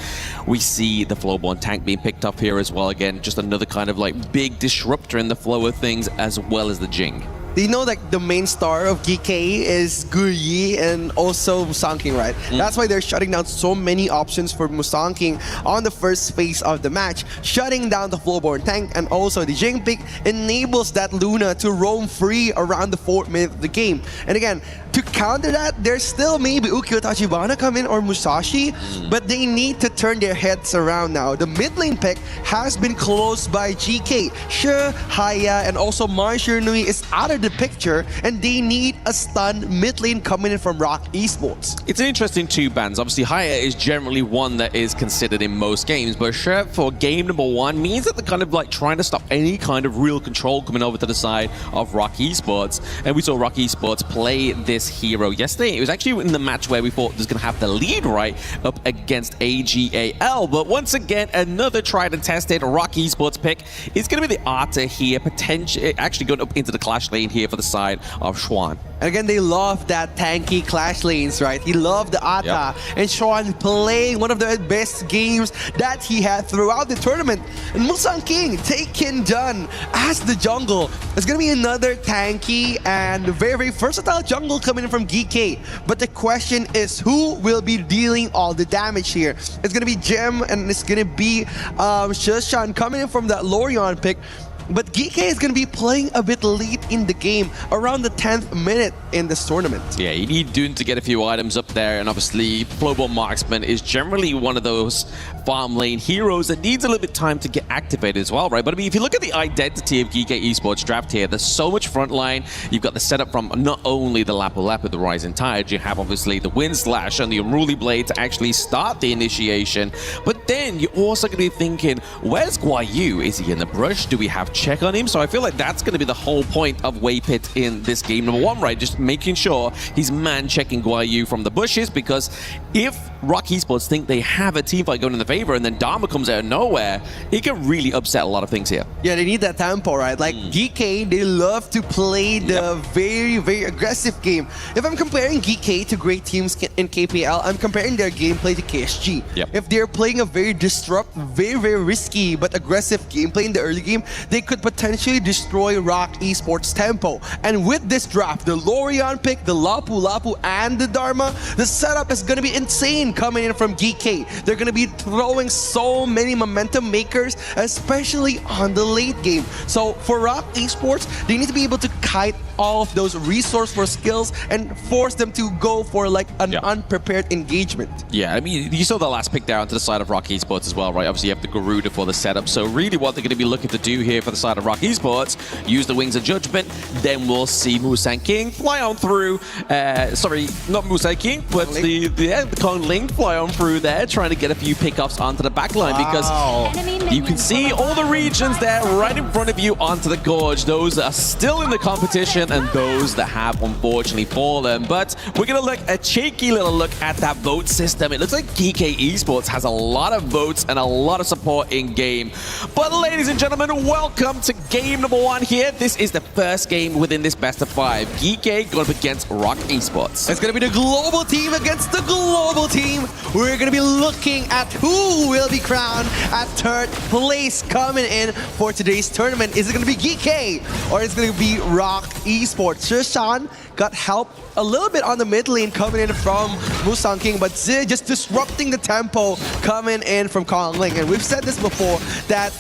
We see the Flowborn tank being picked up here as well. Again, just another kind of like big disruptor in the flow of things, as well as the Jing. Do you know like the main star of GK is Guyi and also Musang King, right? That's why they're shutting down so many options for Musang King on the first phase of the match. Shutting down the Flowborn tank and also the Jing pick enables that Luna to roam free around the 4th minute of the game. And again, to counter that, there's still maybe Ukyo Tachibana come in or Musashi, but they need to turn their heads around now. The mid lane pick has been closed by GK. Sure, Haya and also Marshall Nui is out of the picture, and they need a stun mid lane coming in from Rock Esports. It's an interesting two bans. Obviously, Haya is generally one that is considered in most games, but sure, for game number 1 means that they're kind of like trying to stop any kind of real control coming over to the side of Rock Esports. And we saw Rock Esports play this hero yesterday. It was actually in the match where we thought it was going to have the lead right up against AGAL, but once again, another tried and tested Rock Esports pick is going to be the Arta here, potentially actually going up into the clash lane here for the side of Xuan. And again, they love that tanky clash lanes, right? He loved the Ata and Xuan playing one of the best games that he had throughout the tournament. And Musang King taken done as the jungle. It's going to be another tanky and very, very versatile jungle coming in from GK. But the question is, who will be dealing all the damage here? It's going to be Gem and it's going to be Shushan coming in from that Lorion pick. But GK is going to be playing a bit late in the game, around the 10th minute in this tournament. Yeah, you need Dune to get a few items up there, and obviously Flowborn Marksman is generally one of those farm lane heroes that needs a little bit of time to get activated as well, right? But I mean, if you look at the identity of GK Esports draft here, there's so much frontline. You've got the setup from not only the Lapu Lapu, the Rising Tide, you have obviously the Wind Slash and the Unruly Blade to actually start the initiation, but then you're also going to be thinking, where's Guayu? Is he in the brush? Do we have check on him? So I feel like that's going to be the whole point of Wei Pit in this game number 1, right? Just making sure he's man-checking Guayu from the bushes, because if Rock Esports think they have a team fight going in the favor and then Dharma comes out of nowhere, it can really upset a lot of things here. Yeah, they need that tempo, right? Like GK, they love to play the very, very aggressive game. If I'm comparing GK to great teams in KPL, I'm comparing their gameplay to KSG. If they're playing a very very, very risky but aggressive gameplay in the early game, they could potentially destroy Rock Esports tempo. And with this draft, the Lorion pick, the Lapu Lapu, and the Dharma, the setup is going to be insane coming in from GK. They're going to be throwing so many momentum makers, especially on the late game. So for Rock Esports, they need to be able to kite all of those resourceful skills and force them to go for like an unprepared engagement. Yeah, I mean, you saw the last pick down to the side of Rock Esports as well, right? Obviously, you have the Garuda for the setup. So really what they're going to be looking to do here for the side of Rock Esports, use the Wings of Judgment, then we'll see Musang King fly on through, sorry, not Musang King, but the Kong Ling fly on through there, trying to get a few pickoffs onto the backline, because you can see all the regions there right in front of you onto the gorge. Those are still in the competition. risen and those that have unfortunately fallen. But we're going to look a cheeky little look at that vote system. It looks like GK Esports has a lot of votes and a lot of support in game. But ladies and gentlemen, welcome to game number 1 here. This is the first game within this best of 5. GK going up against Rock Esports. It's going to be the global team against the global team. We're going to be looking at who will be crowned at 3rd place coming in for today's tournament. Is it going to be GK or is it going to be Rock Esports? Shishan got help a little bit on the mid lane coming in from Musang King, but Zi just disrupting the tempo coming in from Kong Ling. And we've said this before that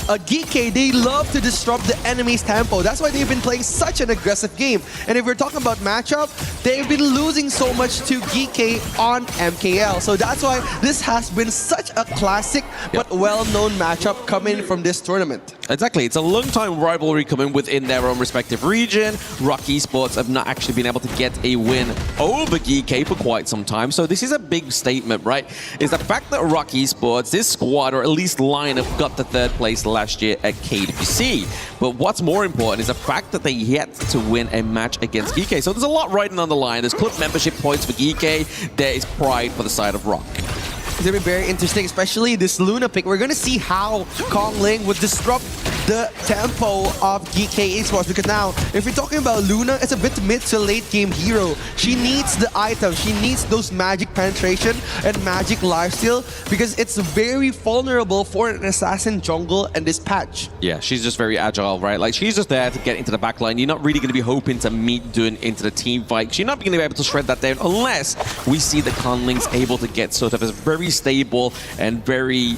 GK, they love to disrupt the enemy's tempo. That's why they've been playing such an aggressive game. And if we're talking about matchup, they've been losing so much to GK on MKL. So that's why this has been such a classic but well-known matchup coming from this tournament. Exactly. It's a long-time rivalry coming within their own respective region. Rock Esports have not actually been able to get a win over GK for quite some time. So this is a big statement, right? Is the fact that Rock Esports, this squad, or at least lineup, got the 3rd place last year at KWC. But what's more important is the fact that they yet to win a match against GK. So there's a lot riding on the line. There's club membership points for GK. There is pride for the side of Rock. It's going to be very interesting, especially this Luna pick. We're going to see how Kong Ling would disrupt the tempo of GK Esports, because now, if we're talking about Luna, it's a bit mid to late game hero. She needs the item, she needs those magic penetration and magic lifesteal, because it's very vulnerable for an assassin jungle and this patch. Yeah, she's just very agile, right? Like, she's just there to get into the back line. You're not really going to be hoping to meet Dun into the team fight. You're not going to be able to shred that down unless we see that Kong Ling's able to get sort of a very stable and very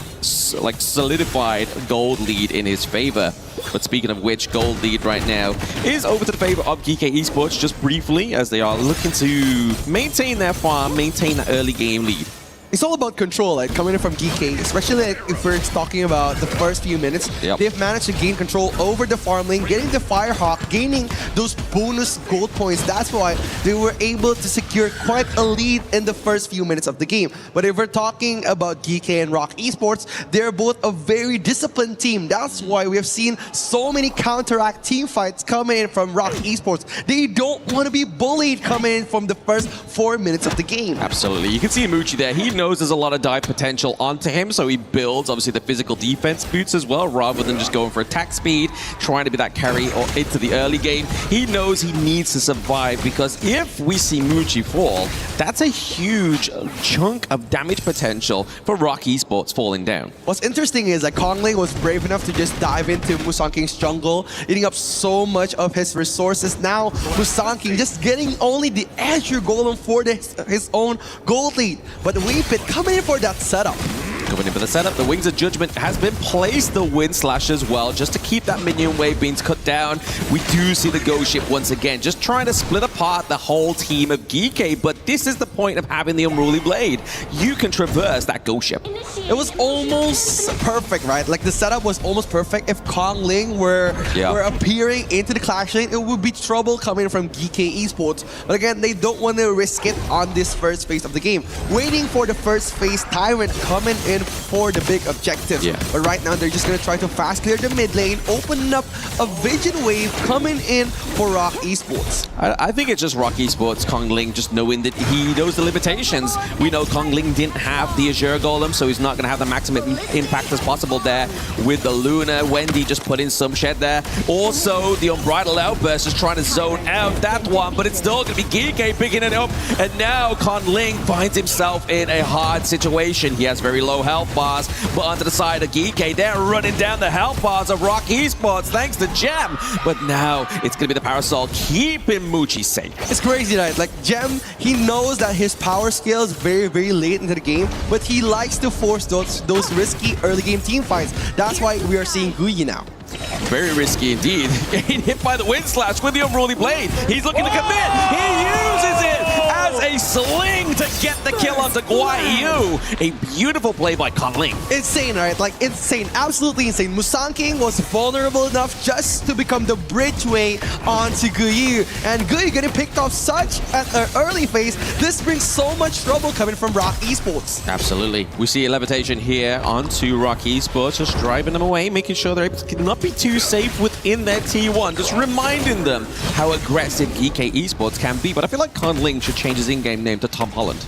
like solidified gold lead in his favor. But speaking of which, gold lead right now is over to the favor of GK Esports just briefly, as they are looking to maintain their farm, maintain the early game lead. It's all about control, like coming in from GK, especially like, if we're talking about the first few minutes. They've managed to gain control over the farm lane, getting the Firehawk, gaining those bonus gold points. That's why they were able to secure quite a lead in the first few minutes of the game. But if we're talking about GK and Rock Esports, they're both a very disciplined team. That's why we have seen so many counteract team fights coming in from Rock Esports. They don't want to be bullied coming in from the first 4 minutes of the game. Absolutely. You can see Moochie there. He knows there's a lot of dive potential onto him, so he builds obviously the physical defense boots as well, rather than just going for attack speed, trying to be that carry or into the early game. He knows he needs to survive, because if we see Moochie fall, that's a huge chunk of damage potential for Rock Esports falling down. What's interesting is that Kong Ling was brave enough to just dive into Musang King's jungle, eating up so much of his resources. Now Musang King just getting only the Azure Golem for his own gold lead. But we coming in for that setup. Coming in for the setup, the Wings of Judgment has been placed the Wind Slash as well, just to keep that minion wave being cut down. We do see the Ghost Ship once again, just trying to split apart the whole team of GK, but this is the point of having the Unruly Blade. You can traverse that Ghost Ship. It was almost perfect, right? Like, the setup was almost perfect. If Kong Ling were appearing into the clash lane, it would be trouble coming from GK Esports. But again, they don't want to risk it on this first phase of the game. Waiting for the first phase Tyrant coming in for the big objective. But right now, they're just going to try to fast clear the mid lane, open up a Vision Wave coming in for Rock Esports. I think it's just Rock Esports, Kong Ling, just knowing that he knows the limitations. We know Kong Ling didn't have the Azure Golem, so he's not going to have the maximum impact as possible there with the Luna. Wendy just put in some shed there. Also, the Unbridled Outburst is trying to zone out that one, but it's still going to be GK picking it up. And now Kong Ling finds himself in a hard situation. He has very low health bars, but onto the side of GK, they're running down the health bars of Rock Esports thanks to Gem. But now it's going to be the Parasol keeping Moochie safe. It's crazy, right? Like, Gem, he knows that his power scale is very, very late into the game, but he likes to force those risky early game team fights. That's why we are seeing Guyi now. Very risky indeed. Getting hit by the Wind Slash with the Unruly Blade. He's looking to commit. He uses it as a sling to get the kill onto Guayu. A beautiful play by Conling. Insane, right? Like insane, absolutely insane. Musang King was vulnerable enough just to become the bridgeway onto Guyu, and Guyu getting picked off such at an early phase. This brings so much trouble coming from Rock Esports. Absolutely. We see a levitation here onto Rock Esports, just driving them away, making sure they're able to not be too safe within their T1, just reminding them how aggressive EK Esports can be. But I feel like Conling should change his in-game name to Tom Holland.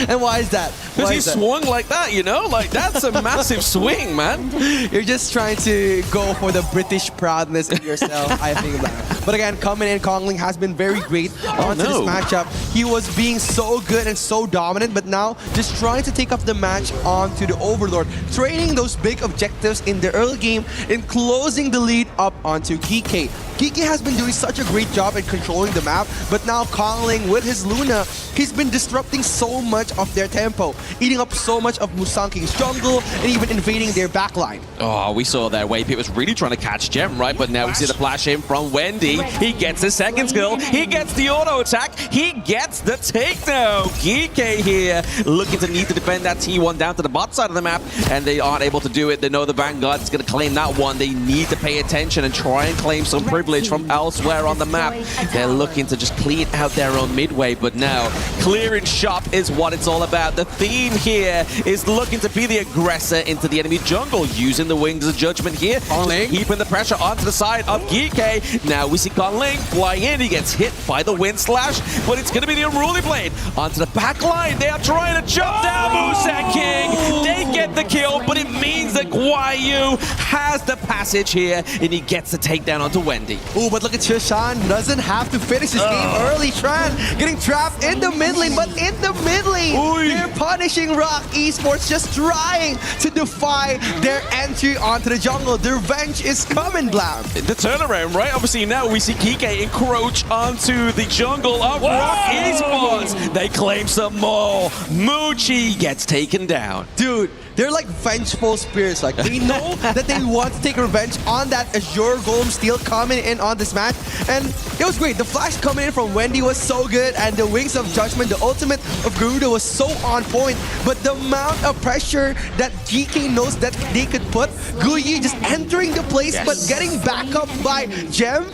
And why is that? Because he swung like that, you know? Like, that's a massive swing, man. You're just trying to go for the British proudness in yourself, I think that. But again, coming in, Conling has been very great onto this matchup. He was being so good and so dominant, but now just trying to take up the match onto the Overlord, trading those big objectives in the early game and closing the lead up onto Geeky. Geeky has been doing such a great job at controlling the map, but now Conling with his Luna, he's been disrupting so much of their tempo, eating up so much of Musang King's jungle, and even invading their backline. Oh, we saw there Waypit was really trying to catch Gem, right? But now we see the flash in from Wendy. He gets his second skill. He gets the auto attack. He gets the takedown. Geeky here looking to need to defend that T1 down to the bot side of the map, and they aren't able to do it. They know the Vanguard is going to claim that one. They need to pay attention and try and claim some privilege from elsewhere on the map. They're looking to just clean out their own midway, but now clearing shop is what it's all about. The theme here is looking to be the aggressor into the enemy jungle, using the Wings of Judgment here, keeping the pressure onto the side of Geeky. Now we see Conling flying in. He gets hit by the Wind Slash, but it's going to be the Unruly Blade onto the back line. They are trying to jump down Musang King. They get the kill, but it means that Guayu has the passage here, and he gets the takedown onto Wendy. Oh, but look at Shishan, doesn't have to finish his game early. Tran getting trapped in the mid lane, but in the mid lane, they're punishing Rock Esports, just trying to defy their entry onto the jungle. The revenge is coming, Blam. The turnaround, right? Obviously now we see Kike encroach onto the jungle of Rock Esports. They claim some more. Moochie gets taken down. Dude, they're like vengeful spirits. Like, they know that they want to take revenge on that Azure Golem steal coming in on this match. And it was great. The flash coming in from Wendy was so good, and the Wings of Judgment, the ultimate of Garuda, was so on point. But the amount of pressure that GK knows that they could put, Guyi just entering the place but getting back up by Gem.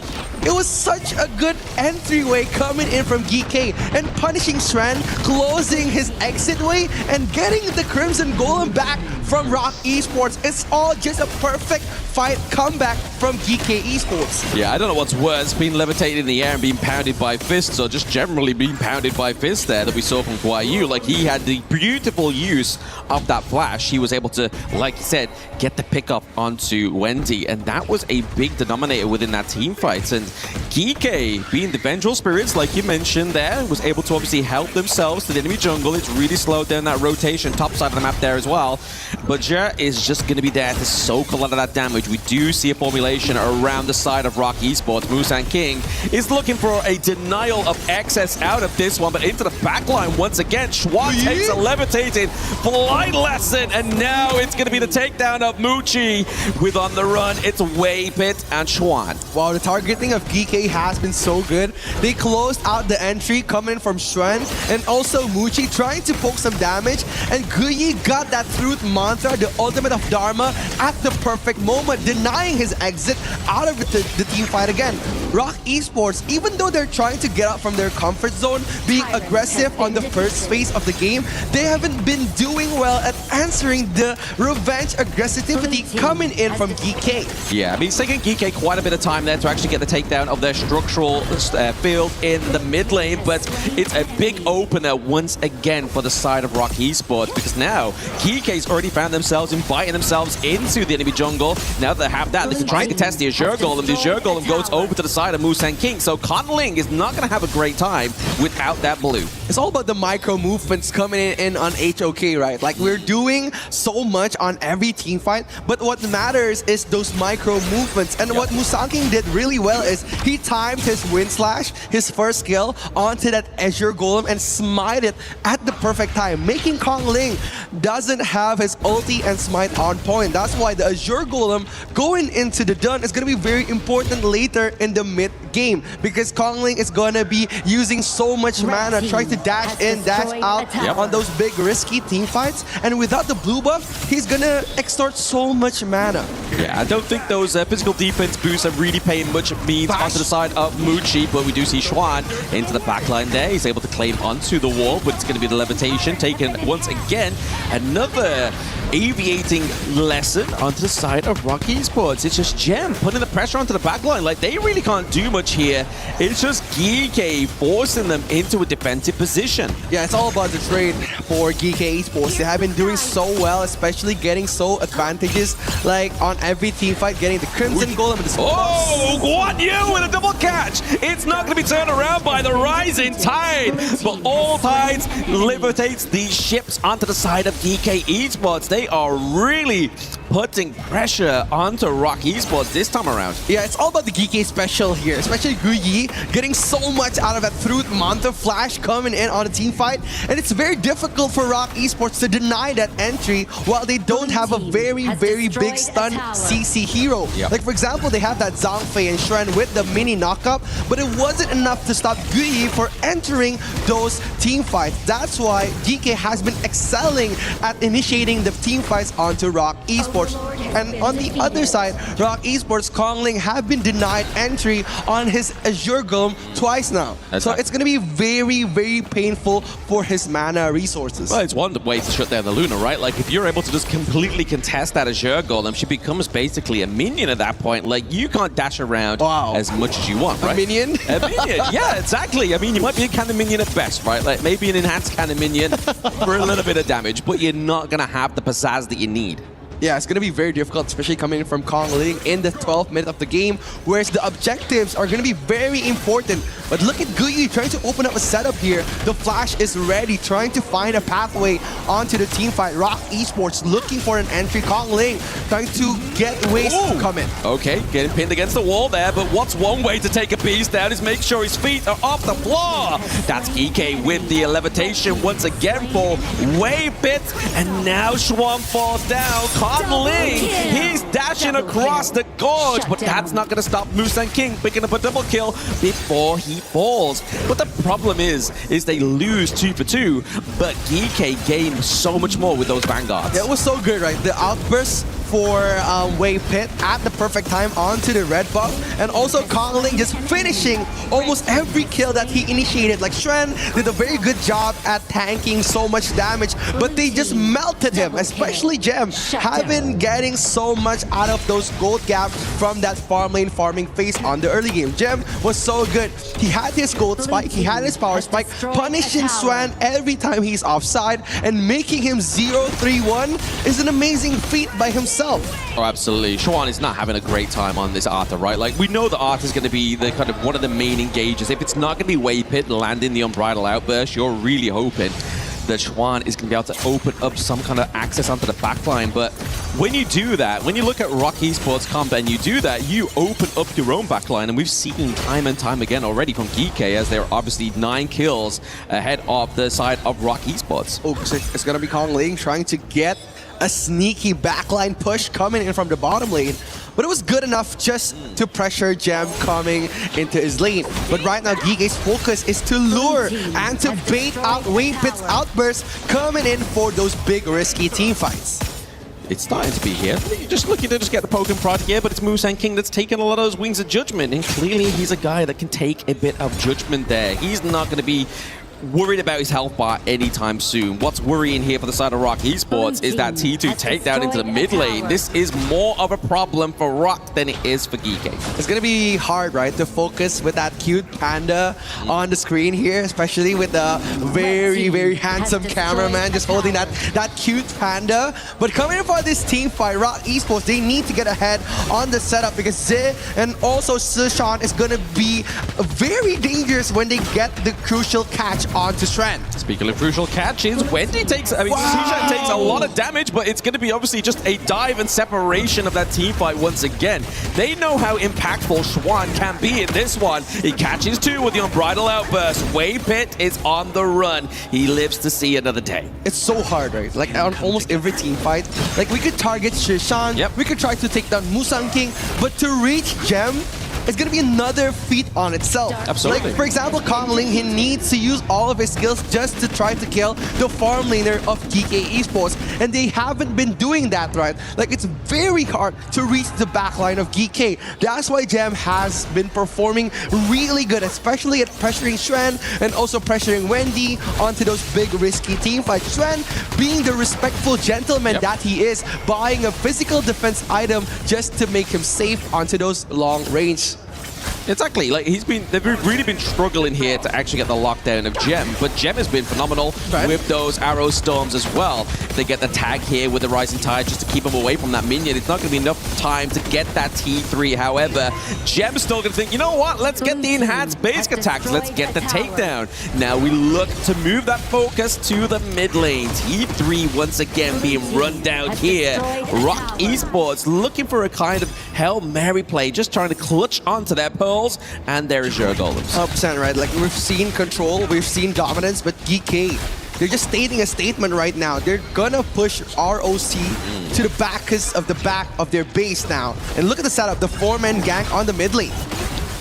It was such a good entryway coming in from GK and punishing Sren, closing his exit way and getting the Crimson Golem back from Rock Esports. It's all just a perfect fight comeback from GK Esports. Yeah, I don't know what's worse, being levitated in the air and being pounded by fists, or just generally being pounded by fists there that we saw from Guayu. Like, he had the beautiful use of that flash. He was able to, like you said, get the pickup onto Wendy, and that was a big denominator within that team fight. And Kike, being the vengeful spirits, like you mentioned there, was able to obviously help themselves to the enemy jungle. It's really slowed down that rotation, top side of the map there as well. But Jer is just going to be there to soak a lot of that damage. We do see a formulation around the side of Rock Esports. Musang King is looking for a denial of access out of this one, but into the backline once again. Schwan takes a levitating flight lesson, and now it's going to be the takedown of Moochie. With on the run, it's Waypit and Schwan. Wow, the targeting of GK has been so good. They closed out the entry coming from Shren and also Moochie trying to poke some damage, and Guyi got that Truth Mantra, the ultimate of Dharma, at the perfect moment, denying his exit out of the team fight again. Rock Esports, even though they're trying to get out from their comfort zone, being aggressive on the first phase of the game, they haven't been doing well at answering the revenge aggressivity coming in from GK. Yeah, I mean, it's taking GK quite a bit of time there to actually get the takedown of their structural field in the mid lane, but it's a big opener once again for the side of Rock Esports, because now GK's already found themselves inviting themselves into the enemy jungle. Now that they have that, they can try and contest the Azure Golem. The Azure Golem goes over to the side of Musang King, so Conling is not going to have a great time without that blue. It's all about the micro movements coming in on HOK, right? Like, we're doing so much on every team fight, but what matters is those micro movements. And what Musang King did really well is he timed his Wind Slash, his first skill, onto that Azure Golem and smite it at the perfect time, making Conling doesn't have his ulti and smite on point. That's why the Azure Golem going into the Dun is going to be very important later in the mid game, because Conling is going to be using so much mana trying to dash in, dash out on those big risky team fights. And without the blue buff, he's gonna extort so much mana. Yeah, I don't think those physical defense boosts are really paying much means onto the side of Muchi, but we do see Xuan into the backline there. He's able to claim onto the wall, but it's going to be the levitation taken once again. Another aviating lesson onto the side of Rock Esports. It's just Gem putting the pressure onto the backline. Like, they really can't do much here. It's just GK forcing them into a defensive position. Yeah, it's all about the trade for GK Esports. They have been doing so well, especially getting so advantages, like on every team fight, getting the Crimson Golem and the Oh, Guan Yu with a double catch! It's not going to be turned around by the rising tide, but all tides levitates these ships onto the side of GK Esports. They are really putting pressure onto Rock Esports this time around. Yeah, it's all about the GK special here, especially Guyi getting so much out of that through Manta Flash coming in on a team fight, and it's very difficult for Rock Esports to deny that entry while they don't have a very big stun CC hero. Like, for example, they have that Zhangfei and Shren with the mini knockup, but it wasn't enough to stop Guyi for entering those team fights. That's why GK has been excelling at initiating the team fights onto Rock Esports. And on the other side, Rock Esports Kongling have been denied entry on his Azure Golem twice now. So it's going to be very painful for his mana resources. Well, it's one way to shut down the Luna, right? Like, if you're able to just completely contest that Azure Golem, she becomes basically a minion at that point. Like, you can't dash around as much as you want, right? A minion? A minion, yeah, exactly. I mean, you might be a cannon minion at best, right? Like, maybe an enhanced cannon minion for a little bit of damage, but you're not going to have the pizzazz that you need. Yeah, it's going to be very difficult, especially coming from Kongling in the 12th minute of the game, whereas the objectives are going to be very important. But look at Guyi trying to open up a setup here. The Flash is ready, trying to find a pathway onto the team fight. Rock Esports looking for an entry. Kongling trying to get ways to come in. Okay, getting pinned against the wall there, but what's one way to take a beast down is make sure his feet are off the floor. That's EK with the levitation once again for Wave Pit, and now Xuan falls down. Kongling, he's dashing across the gorge, but that's not going to stop Musan King picking up a double kill before he falls. But the problem is they lose 2 for 2, but GK gained so much more with those Vanguards. Yeah, it was so good, right? The outburst for Wave Pit at the perfect time onto the red buff, and also Kongling just finishing almost every kill that he initiated. Like, Shren did a very good job at tanking so much damage, but they just melted him, especially Gem, have been getting so much out of those gold gaps from that farm lane farming phase on the early game. Gem was so good. He had his gold spike, he had his power spike, punishing Shren every time he's offside, and making him 0-3-1 is an amazing feat by himself. Oh, absolutely. Xuan is not having a great time on this Arthur, right? Like, we know that Arthur's going to be the kind of one of the main engagers. If it's not going to be Wave Pit landing the Unbridled Outburst, you're really hoping that Xuan is going to be able to open up some kind of access onto the backline. But when you do that, when you look at Rock Esports comp and you do that, you open up your own backline. And we've seen time and time again already from GK, as they're obviously 9 kills ahead of the side of Rock Esports. Oh, it's going to be Kongling trying to get a sneaky backline push coming in from the bottom lane. But it was good enough just to pressure Gem coming into his lane. But right now, GK's focus is to lure and to bait out Wave Pit's outburst coming in for those big risky team fights. It's starting to be here. You're just looking to just get the poke and prod here, but it's Musan King that's taking a lot of those Wings of Judgment, and clearly he's a guy that can take a bit of judgment there. He's not going to be worried about his health bar anytime soon. What's worrying here for the side of Rock Esports is that T2 takedown into the mid lane. This is more of a problem for Rock than it is for GK. It's gonna be hard, right, to focus with that cute panda on the screen here, especially with the very handsome cameraman just holding that cute panda. But coming in for this team fight, Rock Esports, they need to get ahead on the setup, because Zhe and also Sishan is gonna be very dangerous when they get the crucial catch onto Shren. Speaking of crucial catches, Wendy takes, Sishan takes a lot of damage, but it's going to be obviously just a dive and separation of that team fight once again. They know how impactful Xuan can be in this one. He catches 2 with the Unbridled Outburst. Wave Pit is on the run. He lives to see another day. It's so hard, right? Like, on almost every team fight, like, we could target Sishan, we could try to take down Musan King, but to reach Gem, it's going to be another feat on itself. Absolutely. Like, for example, Kong Ling, he needs to use all of his skills just to try to kill the farm laner of GK Esports, and they haven't been doing that, right? Like, it's very hard to reach the backline of GK. That's why Gem has been performing really good, especially at pressuring Xuan and also pressuring Wendy onto those big risky team fights. Xuan, being the respectful gentleman that he is, buying a physical defense item just to make him safe onto those long range. Exactly, like they've really been struggling here to actually get the lockdown of Gem, but Gem has been phenomenal with those arrow storms as well. They get the tag here with the Rising Tide just to keep him away from that minion. It's not going to be enough time to get that T3. However, Gem's still going to think, you know what, let's get the enhanced basic attacks, let's get the takedown. Now we look to move that focus to the mid lane. T3 once again being run down here. Rock Esports looking for a kind of Hail Mary play, just trying to clutch onto their pearls, and there is your golems. 100%, right? Like, we've seen control, we've seen dominance, but GK, they're just stating a statement right now. They're gonna push ROC to the back of their base now. And look at the setup, the 4-man gank on the mid lane.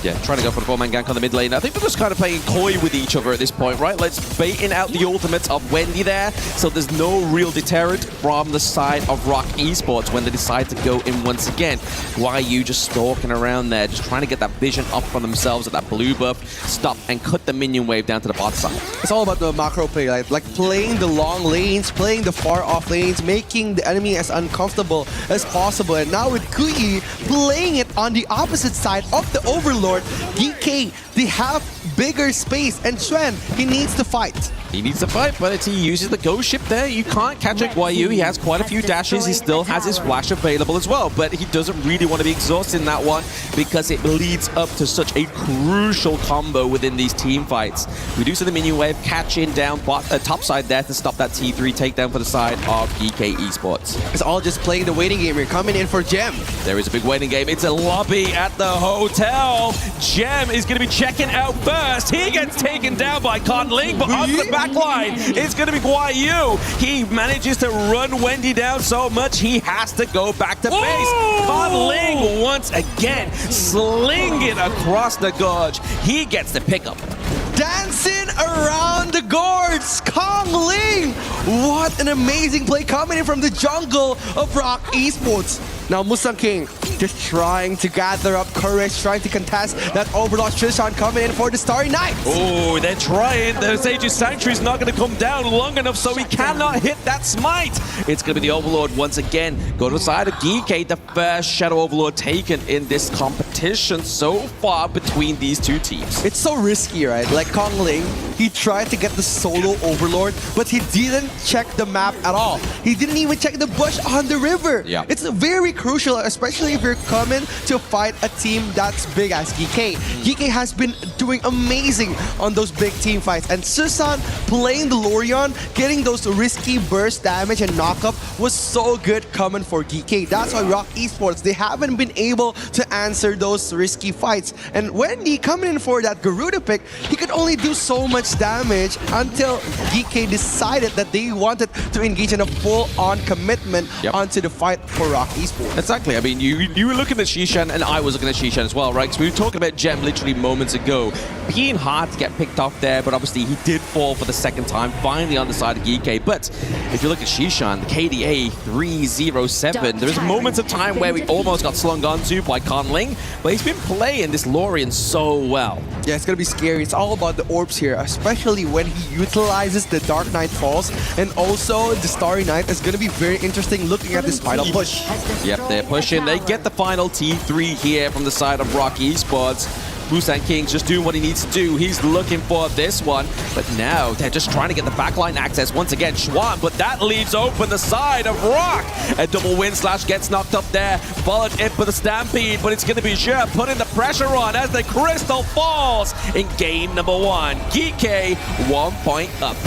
Yeah, trying to go for the 4-man gank on the mid lane. I think they're just kind of playing coy with each other at this point, right? Let's baiting out the ultimates of Wendy there, so there's no real deterrent from the side of Rock Esports when they decide to go in once again. Why are you just stalking around there, just trying to get that vision up for themselves at that blue buff, stop and cut the minion wave down to the bot side. It's all about the macro play, right? Like playing the long lanes, playing the far off lanes, making the enemy as uncomfortable as possible. And now with Kuyi playing it on the opposite side of the Overlord, GK, they have bigger space, and Xuan, he needs to fight. He needs to fight, but he uses the ghost ship there. You can't catch Guayu. He has quite a few dashes. He still has his flash available as well, but he doesn't really want to be exhausted in that one because it leads up to such a crucial combo within these team fights. We do see the minion wave catching down top side there to stop that T3 takedown for the side of GK Esports. It's all just playing the waiting game here, coming in for Gem. There is a big waiting game. It's a lobby at the hotel. Gem is going to be checking out first. He gets taken down by Kong Ling, but onto the back line, it's going to be Guayu. He manages to run Wendy down so much, he has to go back to base. Kong Ling once again slinging across the gorge. He gets the pickup. Dancing around the gourds, Kong Ling! What an amazing play coming in from the jungle of Rock Esports. Now Musang King just trying to gather up courage, trying to contest that Overlord Trishan coming in for the Starry Night. Oh, they're trying. The Sage's Sanctuary is not going to come down long enough, so he cannot hit that smite. It's going to be the Overlord once again. Go to the side of GK, the first Shadow Overlord taken in this competition so far between these two teams. It's so risky, right? Like Kong Ling, he tried to get the solo Overlord, but he didn't check the map at all. He didn't even check the bush on the river. Yeah. It's very crucial, especially if you're coming to fight a team that's big as GK. GK has been doing amazing on those big team fights, and Susan playing the Lorion, getting those risky burst damage and knockup was so good coming for GK. That's why Rock Esports, they haven't been able to answer those risky fights. And Wendy coming in for that Garuda pick, he could only do so much damage until GK decided that they wanted to engage in a full-on commitment onto the fight for Rock Esports. Exactly. I mean, you were looking at Shishan, and I was looking at Shishan as well, right? Because we were talking about Gem literally moments ago. Being hard to get picked off there, but obviously he did fall for the second time, finally on the side of GK. But if you look at Shishan, the KDA 307, there's moments of time where we almost got slung onto by Kong Ling, but he's been playing this Lorian so well. Yeah, it's gonna be scary. It's all about the orbs here, especially when he utilizes the Dark Knight Falls, and also the Starry Night is gonna be very interesting looking at this final push. Yep, they're pushing. They get the final T3 here from the side of Rock Esports. Busan King's just doing what he needs to do. He's looking for this one, but now they're just trying to get the backline access once again. Xuan, but that leaves open the side of Rock. A double wind slash gets knocked up there, followed in for the Stampede, but it's going to be Zhe putting the pressure on as the Crystal falls in game number 1. GK 1 point up.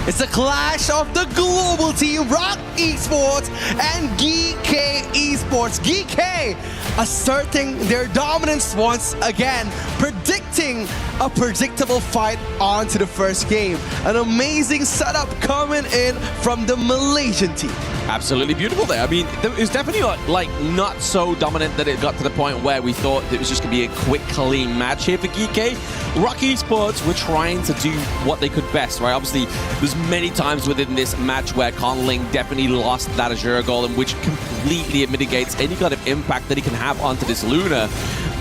It's a clash of the global team, Rock Esports and GK Esports. GK asserting their dominance once again, predicting pushing a predictable fight onto the first game. An amazing setup coming in from the Malaysian team. Absolutely beautiful there. I mean, it was definitely like not so dominant that it got to the point where we thought it was just going to be a quick, clean match here for GK. Rock Esports were trying to do what they could best, right? Obviously, there's many times within this match where Conling definitely lost that Azure golem, which completely mitigates any kind of impact that he can have onto this Luna.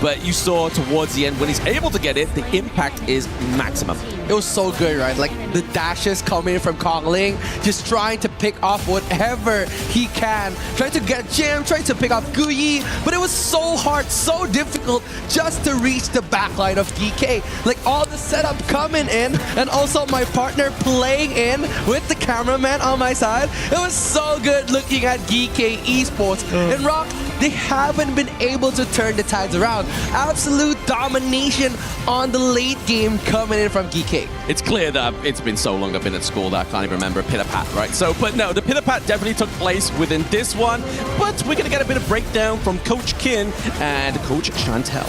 But you saw towards the end, when he's able to get it, the impact is maximum. It was so good, right? Like the dashes coming from Conling, just trying to pick off whatever he can. Trying to get Jim, trying to pick off Guyi, but it was so hard, so difficult just to reach the backline of DK. Like all the setup coming in, and also my partner playing in with the cameraman on my side. It was so good looking at GK Esports. And Rock, they haven't been able to turn the tides around. Absolute domination on the late game coming in from GK. It's clear that it's been so long I've been at school that I can't even remember a pitter-pat, right? So, but no, the pitter-pat definitely took place within this one, but we're going to get a bit of breakdown from Coach Kin and Coach Chantel.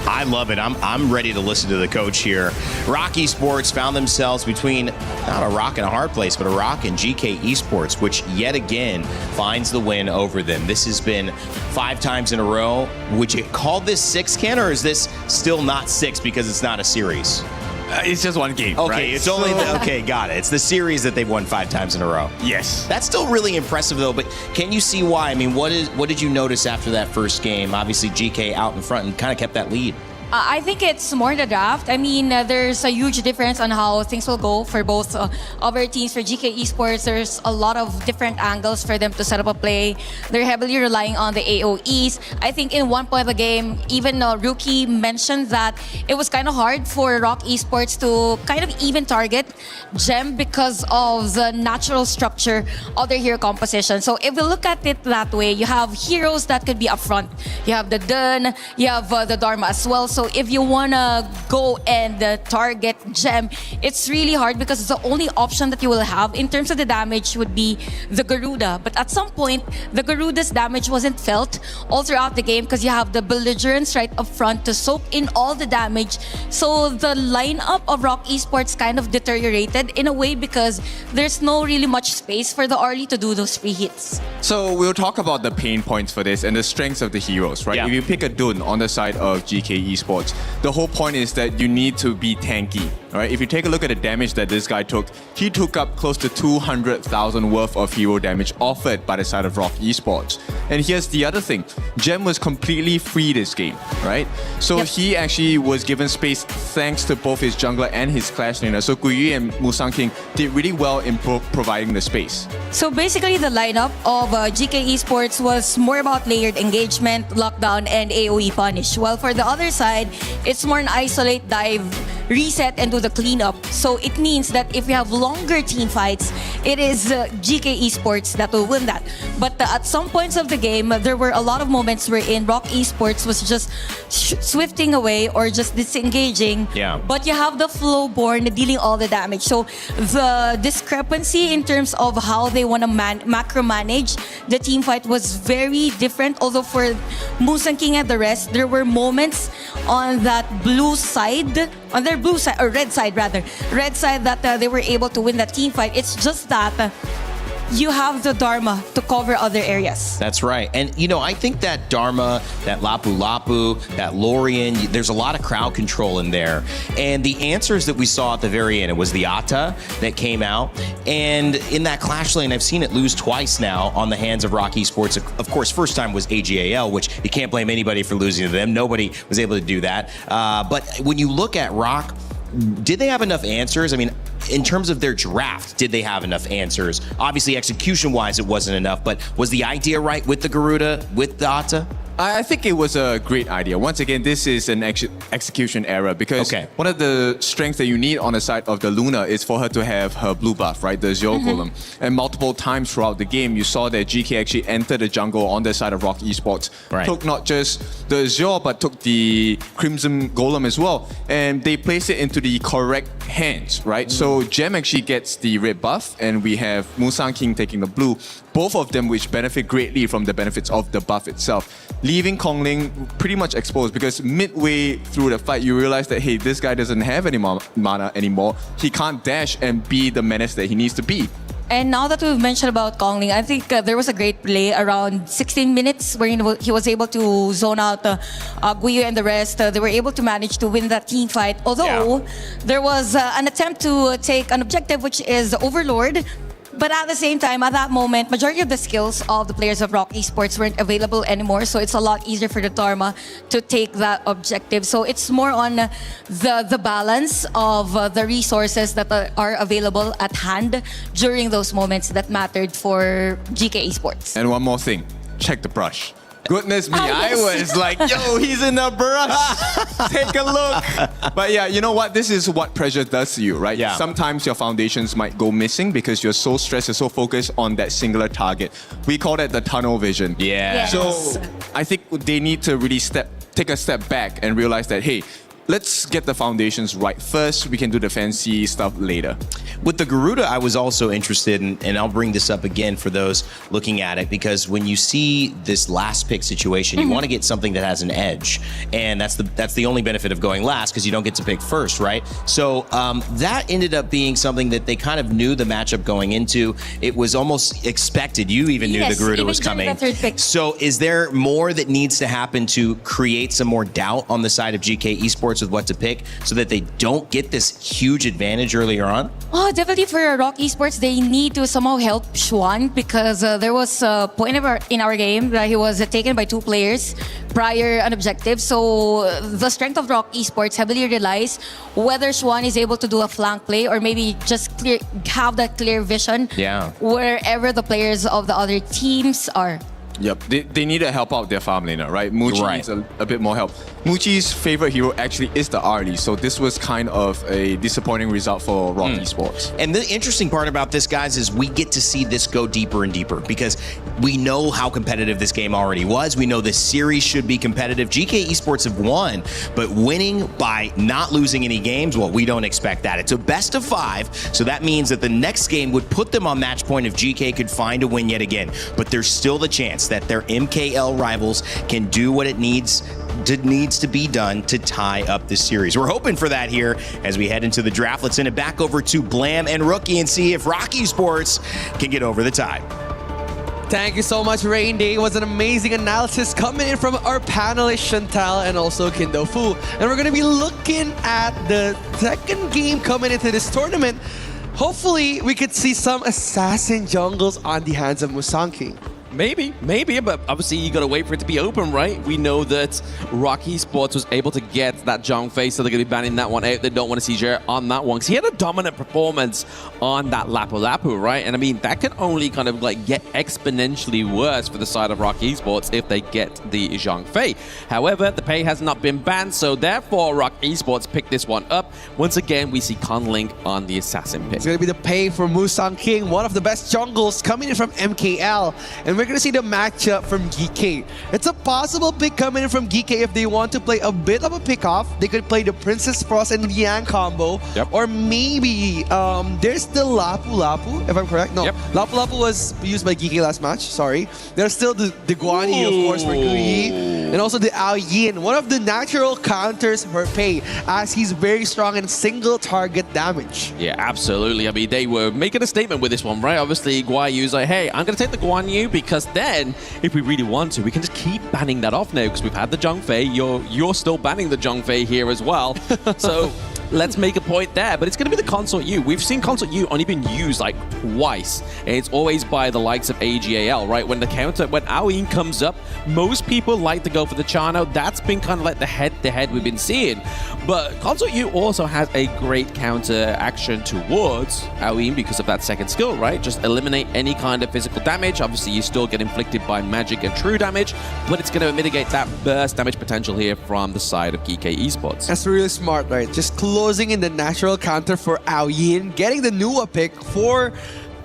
I love it. I'm ready to listen to the coach here. Rock Esports found themselves between not a rock and a hard place, but a rock and GK Esports, which yet again finds the win over them. This has been 5 times in a row. Would you call this 6, Ken, or is this still not 6 because it's not a series? It's just one game, okay, right? It's only okay, got it. It's the series that they've won 5 times in a row. Yes. That's still really impressive, though. But can you see why? I mean, what did you notice after that first game? Obviously, GK out in front and kind of kept that lead. I think it's more the draft. I mean, there's a huge difference on how things will go for both of our teams. For GK Esports, there's a lot of different angles for them to set up a play. They're heavily relying on the AOEs. I think in one point of the game, even Rookie mentioned that it was kind of hard for Rock Esports to kind of even target Gem because of the natural structure of their hero composition. So if we look at it that way, you have heroes that could be up front. You have the Dun, you have the Dharma as well. So if you want to go and target Gem, it's really hard because the only option that you will have in terms of the damage would be the Garuda. But at some point, the Garuda's damage wasn't felt all throughout the game because you have the Belligerents right up front to soak in all the damage. So the lineup of Rock Esports kind of deteriorated in a way because there's no really much space for the Arlie to do those free hits. So we'll talk about the pain points for this and the strengths of the heroes, right? Yeah. If you pick a Dun on the side of GK Esports, the whole point is that you need to be tanky, right? If you take a look at the damage that this guy took, he took up close to 200,000 worth of hero damage offered by the side of Rock Esports. And here's the other thing. Gem was completely free this game, right? So he actually was given space thanks to both his jungler and his clash laner. So Guyi and Musang King did really well in providing the space. So basically the lineup of GK Esports was more about layered engagement, lockdown, and AoE punish. While for the other side, it's more an isolate, dive, reset, and do the cleanup. So it means that if you have longer team fights, it is GK Esports that will win that. But at some points of the game, there were a lot of moments wherein Rock Esports was just swifting away or just disengaging. Yeah. But you have the Flowborn dealing all the damage. So the discrepancy in terms of how they want to macro manage the team fight was very different. Although for Musang King and the rest, there were moments on that blue side, on their blue side, or red side rather, red side that they were able to win that team fight. It's just that you have the Dharma to cover other areas. That's right. And, you know, I think that Dharma, that Lapu Lapu, that Lorien, there's a lot of crowd control in there. And the answers that we saw at the very end, it was the Atta that came out. And in that clash lane, I've seen it lose twice now on the hands of Rock Esports. Of course, first time was AGAL, which you can't blame anybody for losing to them. Nobody was able to do that. But when you look at Rock, did they have enough answers? I mean, in terms of their draft, did they have enough answers? Obviously, execution-wise, it wasn't enough, but was the idea right with the Garuda, with the Atta? I think it was a great idea. Once again, this is an execution error because one of the strengths that you need on the side of the Luna is for her to have her blue buff, right? The Azure Golem. And multiple times throughout the game, you saw that GK actually entered the jungle on the side of Rock Esports. Right. Took not just the Azure, but took the Crimson Golem as well. And they placed it into the correct hands, right? So Gem actually gets the red buff, and we have Musang King taking the blue. Both of them which benefit greatly from the benefits of the buff itself. leaving Kongling pretty much exposed because midway through the fight, you realize that, hey, this guy doesn't have any mana anymore. He can't dash and be the menace that he needs to be. And now that we've mentioned about Kongling, I think there was a great play around 16 minutes where he was able to zone out Guiyu and the rest. They were able to manage to win that team fight. Although there was an attempt to take an objective, which is Overlord. But at the same time, at that moment, majority of the skills of the players of Rock Esports weren't available anymore. So it's a lot easier for the Dharma to take that objective. So it's more on the balance of the resources that are available at hand during those moments that mattered for GK Esports. And one more thing, check the brush. Goodness me, I was like, yo, he's in the brush. Take a look. But yeah, you know what? This is what pressure does to you, right? Yeah. Sometimes your foundations might go missing because you're so stressed, you're so focused on that singular target. We call that the tunnel vision. Yeah. Yes. So I think they need to really take a step back and realize that, hey, let's get the foundations right first. We can do the fancy stuff later. With the Garuda, I was also interested in, and I'll bring this up again for those looking at it, because when you see this last pick situation, you want to get something that has an edge. And that's the only benefit of going last, because you don't get to pick first, right? So that ended up being something that they kind of knew the matchup going into. It was almost expected. You even knew the Garuda was coming. So is there more that needs to happen to create some more doubt on the side of GK Esports with what to pick so that they don't get this huge advantage earlier on? Oh, definitely for Rock Esports, they need to somehow help Xuan because there was a point in our game that he was taken by 2 players prior an objective. So the strength of Rock Esports heavily relies whether Xuan is able to do a flank play or maybe just have that clear vision wherever the players of the other teams are. Yep, they need to help out their farm laner, right? Muchi needs a bit more help. Muchi's favorite hero actually is the Arlie, so this was kind of a disappointing result for Rock Esports. And the interesting part about this, guys, is we get to see this go deeper and deeper because we know how competitive this game already was. We know this series should be competitive. GK Esports have won, but winning by not losing any games, well, we don't expect that. It's a best of 5, so that means that the next game would put them on match point if GK could find a win yet again. But there's still the chance that their MKL rivals can do what it needs to be done to tie up this series. We're hoping for that here as we head into the draft. Let's send it back over to Blam and Rookie and see if Rock Esports can get over the tide. Thank you so much, Rain Day. It was an amazing analysis coming in from our panelists, Chantal and also Kindo Fu. And we're going to be looking at the second game coming into this tournament. Hopefully, we could see some assassin jungles on the hands of Musang King. Maybe, but obviously you gotta wait for it to be open, right? We know that Rock Esports was able to get that Zhongfei, so they're gonna be banning that one out. They don't want to see Jer on that one, because he had a dominant performance on that Lapu Lapu, right? And I mean, that can only kind of like get exponentially worse for the side of Rock Esports if they get the Zhongfei. However, the pay has not been banned, so therefore Rock Esports picked this one up. Once again, we see Conling on the assassin pick. It's gonna be the pay for Musang King, one of the best jungles coming in from MKL. And we're going to see the matchup from GK. It's a possible pick coming in from GK if they want to play a bit of a pick-off. They could play the Princess Frost and Liang combo. Or maybe there's still Lapu Lapu, if I'm correct. No, Lapu Lapu was used by GK last match, sorry. There's still the Guan Yi, of course, for Guiyu. And also the Ao Yin, one of the natural counters for Pei, as he's very strong in single target damage. Yeah, absolutely. I mean, they were making a statement with this one, right? Obviously, Guayu's like, hey, I'm going to take the Guan Yu because then, if we really want to, we can just keep banning that off now because we've had the Zhongfei. You're still banning the Zhongfei here as well. So let's make a point there. But it's going to be the Consort U. We've seen Consort U only been used like twice. And it's always by the likes of AGAL, right? When Ao Yin comes up, most people like to go for the Chano. That's been kind of like the head-to-head we've been seeing. But Consort U also has a great counter action towards Ao Yin because of that second skill, right? Just eliminate any kind of physical damage. Obviously, you still get inflicted by magic and true damage, but it's going to mitigate that burst damage potential here from the side of GK Esports. That's really smart, right? Just closing in the natural counter for Ao Yin, getting the Nua pick for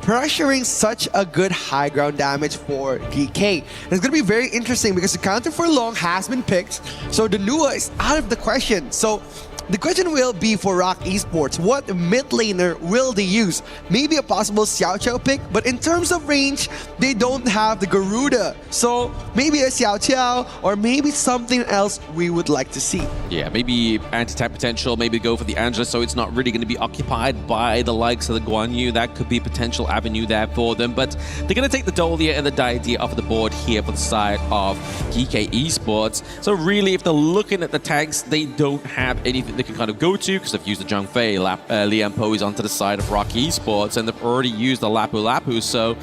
pressuring such a good high ground damage for GK. And it's going to be very interesting because the counter for long has been picked, so the Nua is out of the question. So the question will be for Rock Esports, what mid laner will they use? Maybe a possible Xiao Qiao pick, but in terms of range, they don't have the Garuda. So maybe a Xiao Qiao or maybe something else we would like to see. Yeah, maybe anti-tap potential, maybe go for the Angela so it's not really going to be occupied by the likes of the Guan Yu. That could be a potential avenue there for them, but they're going to take the Dolia and the Daidia off the board here for the side of GK Esports. So really, if they're looking at the tanks, they don't have anything they can kind of go to because they've used the Zhang Fei. Lian Po is onto the side of Rock Esports, and they've already used the Lapu Lapu. So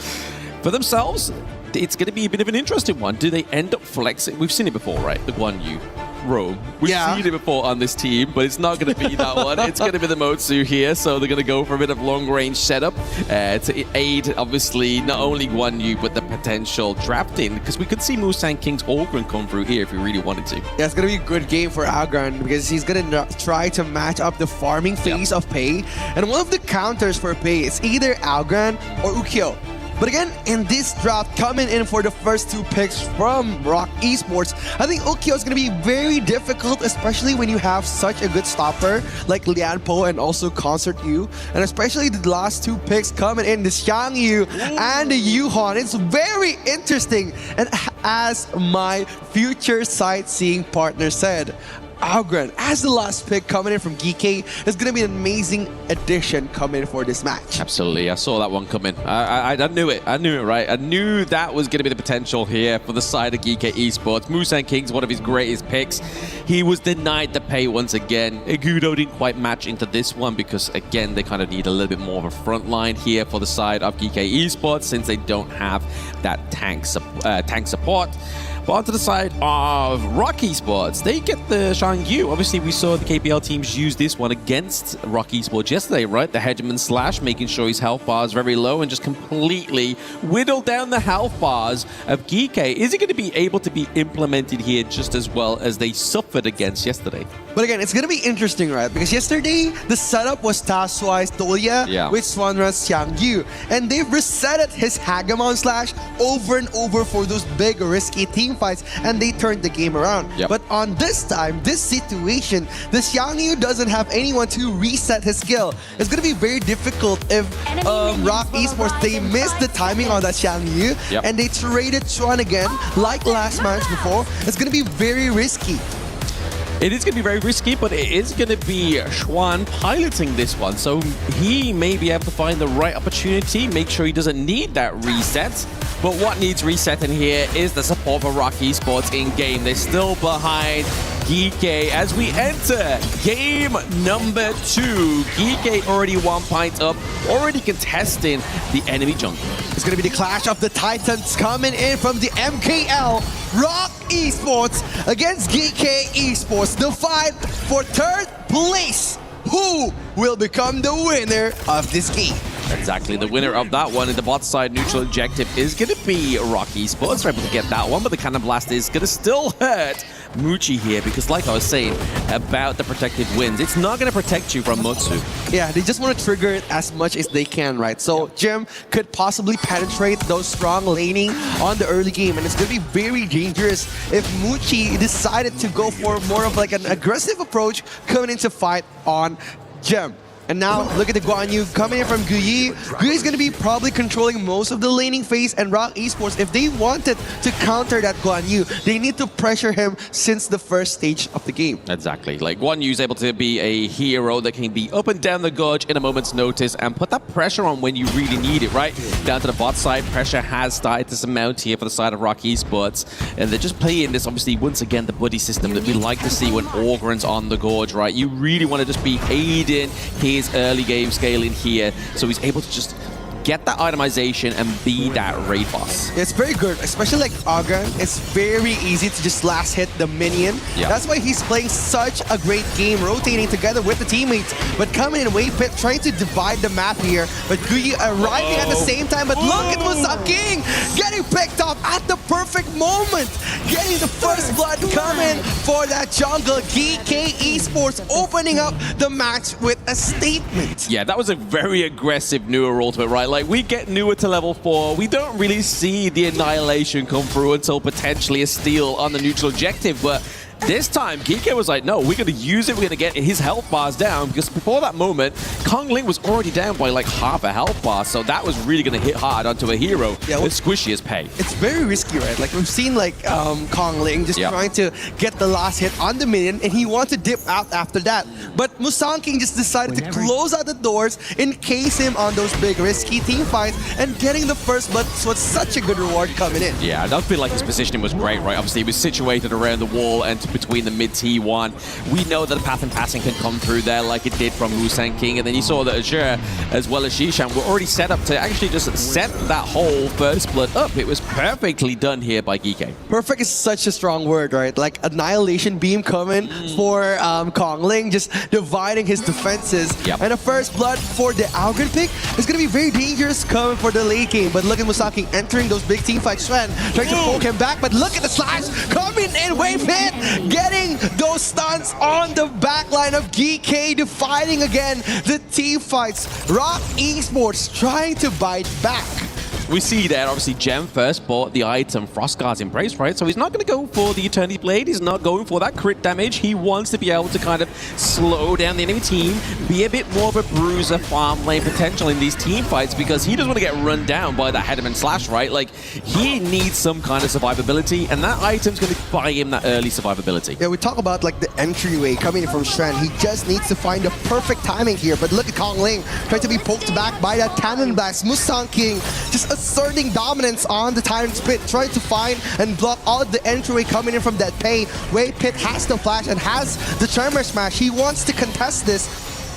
for themselves, it's going to be a bit of an interesting one. Do they end up flexing? We've seen it before, right? The Guan Yu. Roam. We've seen it before on this team, but it's not going to be that one. It's going to be the Motsu here, so they're going to go for a bit of long-range setup to aid, obviously, not only Guan Yu, but the potential drafting, because we could see Musang King's Ogren come through here if we really wanted to. Yeah, it's going to be a good game for Ogren because he's going to try to match up the farming phase of Pei, and one of the counters for Pei is either Ogren or Ukyo. But again, in this draft, coming in for the first two picks from Rock Esports, I think Ukyo is going to be very difficult, especially when you have such a good stopper like Lian Po and also Concert Yu. And especially the last two picks coming in, the Xiang Yu and the Yuhon. It's very interesting. And as my future sightseeing partner said, Ogren, as the last pick coming in from GK, is going to be an amazing addition coming in for this match. Absolutely. I saw that one coming. I knew it. I knew it, right? I knew that was going to be the potential here for the side of GK Esports. Musang King's one of his greatest picks. He was denied the pay once again. Igudo didn't quite match into this one because, again, they kind of need a little bit more of a front line here for the side of GK Esports since they don't have that tank support. But onto the side of Rock Esports, they get the Shang Yu. Obviously, we saw the KPL teams use this one against Rock Esports yesterday, right? The Hegemon Slash, making sure his health bar is very low and just completely whittle down the health bars of GK. Is it going to be able to be implemented here just as well as they suffered against yesterday? But again, it's going to be interesting, right? Because yesterday, the setup was Tasuai's Dolia with Swanra's Xiang Yu. And they've resetted his Hegemon Slash over and over for those big, risky team fights, and they turned the game around. But on this time, this situation, the Xiang Yu doesn't have anyone to reset his skill. It's going to be very difficult if Rock Esports, they missed the timing on that Xiang Yu, and they traded Chuan again, like last match before. It's going to be very risky. It is going to be very risky, but it is going to be Xuan piloting this one. So he may be able to find the right opportunity, make sure he doesn't need that reset. But what needs resetting here is the support for Rock Esports in-game. They're still behind GK as we enter game number 2. GK already 1 point up, already contesting the enemy jungle. It's going to be the clash of the Titans coming in from the MKL. Rock Esports against GK Esports. The fight for third place. Who will become the winner of this game? Exactly, the winner of that one in the bot side neutral objective is going to be Rock Esports. They're able to get that one, but the Cannon Blast is going to still hurt Muchi here because, like I was saying about the protective winds, it's not going to protect you from Motsu. Yeah, they just want to trigger it as much as they can, right? So Jim could possibly penetrate those strong laning on the early game, and it's going to be very dangerous if Muchi decided to go for more of like an aggressive approach coming into fight on Jim. And now, look at the Guan Yu coming in from Guyi. Guyi is going to be probably controlling most of the laning phase, and Rock Esports, if they wanted to counter that Guan Yu, they need to pressure him since the first stage of the game. Exactly. Like, Guan Yu is able to be a hero that can be up and down the gorge in a moment's notice and put that pressure on when you really need it, right? Down to the bot side, pressure has started to mount here for the side of Rock Esports, and they're just playing this, obviously, once again, the buddy system that we like to see when Ogren's on the gorge, right? You really want to just be aiding his early game scaling here, so he's able to just get that itemization and be that raid boss. It's very good, especially like Ogren. It's very easy to just last hit the minion. That's why he's playing such a great game, rotating together with the teammates, but coming in Wave Pit, trying to divide the map here, but Guyi arriving at the same time, but look at Musang King getting picked up at the perfect moment, getting the first blood coming for that jungle. GK Esports opening up the match with a statement. Yeah, that was a very aggressive newer ultimate, right? Like, we get newer to level 4. We don't really see the annihilation come through until potentially a steal on the neutral objective, but this time, Geeko was like, no, we're going to use it. We're going to get his health bars down, because before that moment, Kong Ling was already down by like half a health bar, so that was really going to hit hard onto a hero with squishy as pay. It's very risky, right? Like, we've seen like Kong Ling just trying to get the last hit on the minion, and he wants to dip out after that. But Musang King just decided to close out the doors, encase him on those big risky team fights, and getting the first blood was such a good reward coming in. Yeah, I don't feel like his positioning was great, right? Obviously, he was situated around the wall and between the mid T1. We know that a path and passing can come through there like it did from Musang King, and then you saw that Azure as well as Shishan were already set up to actually just set that whole first blood up. It was perfectly done here by Geeko. Perfect is such a strong word, right? Like annihilation beam coming for Kong Ling, just dividing his defenses. And a first blood for the Augen pick is going to be very dangerous coming for the late game. But look at Musang King entering those big team fights. Sven trying to poke him back, but look at the slash coming in, wave hit, getting those stuns on the back line of GK, defying again the team fights. Rock Esports trying to bite back. We see there, obviously, Gem first bought the item Frostguard's Embrace, right? So he's not going to go for the Eternity Blade. He's not going for that crit damage. He wants to be able to kind of slow down the enemy team, be a bit more of a bruiser farm lane potential in these team fights, because he doesn't want to get run down by that Headman Slash, right? Like, he needs some kind of survivability, and that item's going to buy him that early survivability. Yeah, we talk about like the entryway coming in from Shen. He just needs to find the perfect timing here. But look at Kong Ling trying to be poked back by that Cannon Blast. Musang King just asserting dominance on the Tyrant's Pit, trying to find and block all of the entryway coming in from that pay. Wei Pit has the flash and has the Tremor Smash. He wants to contest this,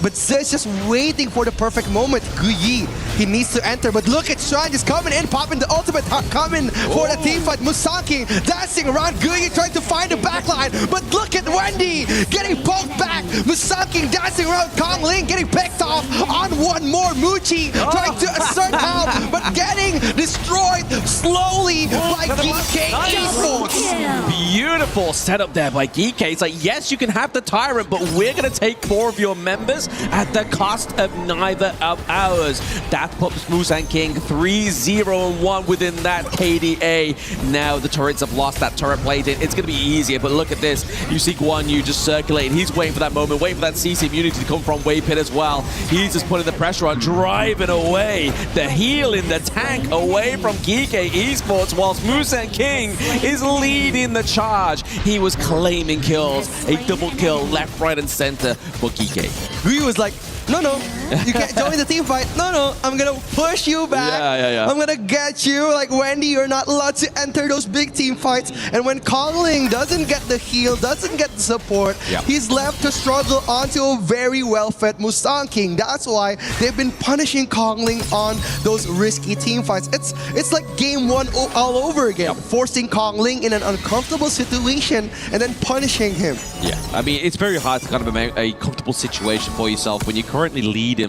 but Zed's just waiting for the perfect moment. Guyi, he needs to enter, but look at Shan just coming in, popping the ultimate, coming for the team fight. Musang King dancing around, Guyi trying to find the backline, but look at Wendy getting poked back. Musang King dancing around, Kong Ling getting picked off on one more. Muchi trying to assert help, but getting destroyed slowly by GK Esports. Beautiful setup there by Geeko. It's like, yes, you can have the Tyrant, but we're going to take 4 of your members at the cost of neither of ours. That puts Musang King 3-0-1 within that KDA. Now the turrets have lost that turret blade in. It's going to be easier, but look at this. You see Guan Yu just circulating. He's waiting for that moment, waiting for that CC immunity to come from Wei Pit as well. He's just putting the pressure on, driving away the heal in the tank away from GK Esports, whilst Musang King is leading the charge. He was claiming kills, a double kill left, right, and center for GK. He was like, no, you can't join the team fight. No, I'm gonna push you back. Yeah. I'm gonna get you. Like, Wendy, you're not allowed to enter those big team fights. And when Kong Ling doesn't get the heal, doesn't get the support, he's left to struggle onto a very well-fed Musang King. That's why they've been punishing Kong Ling on those risky team fights. It's like game 1 all over again, forcing Kong Ling in an uncomfortable situation and then punishing him. Yeah, I mean, it's very hard to kind of make a comfortable situation for yourself when you currently leading,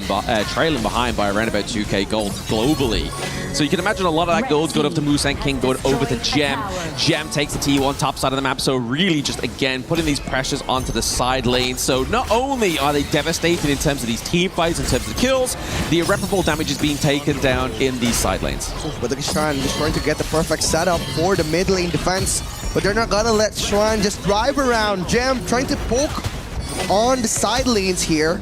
trailing behind by around about 2k gold globally. So you can imagine a lot of that gold's going up to Musang King, going over to Gem. Gem takes the T1 top side of the map, so really just, again, putting these pressures onto the side lane. So not only are they devastated in terms of these team fights, in terms of the kills, the irreparable damage is being taken down in these side lanes. But look at Shan just trying to get the perfect setup for the mid lane defense, but they're not gonna let Shan just drive around. Gem trying to poke on the side lanes here.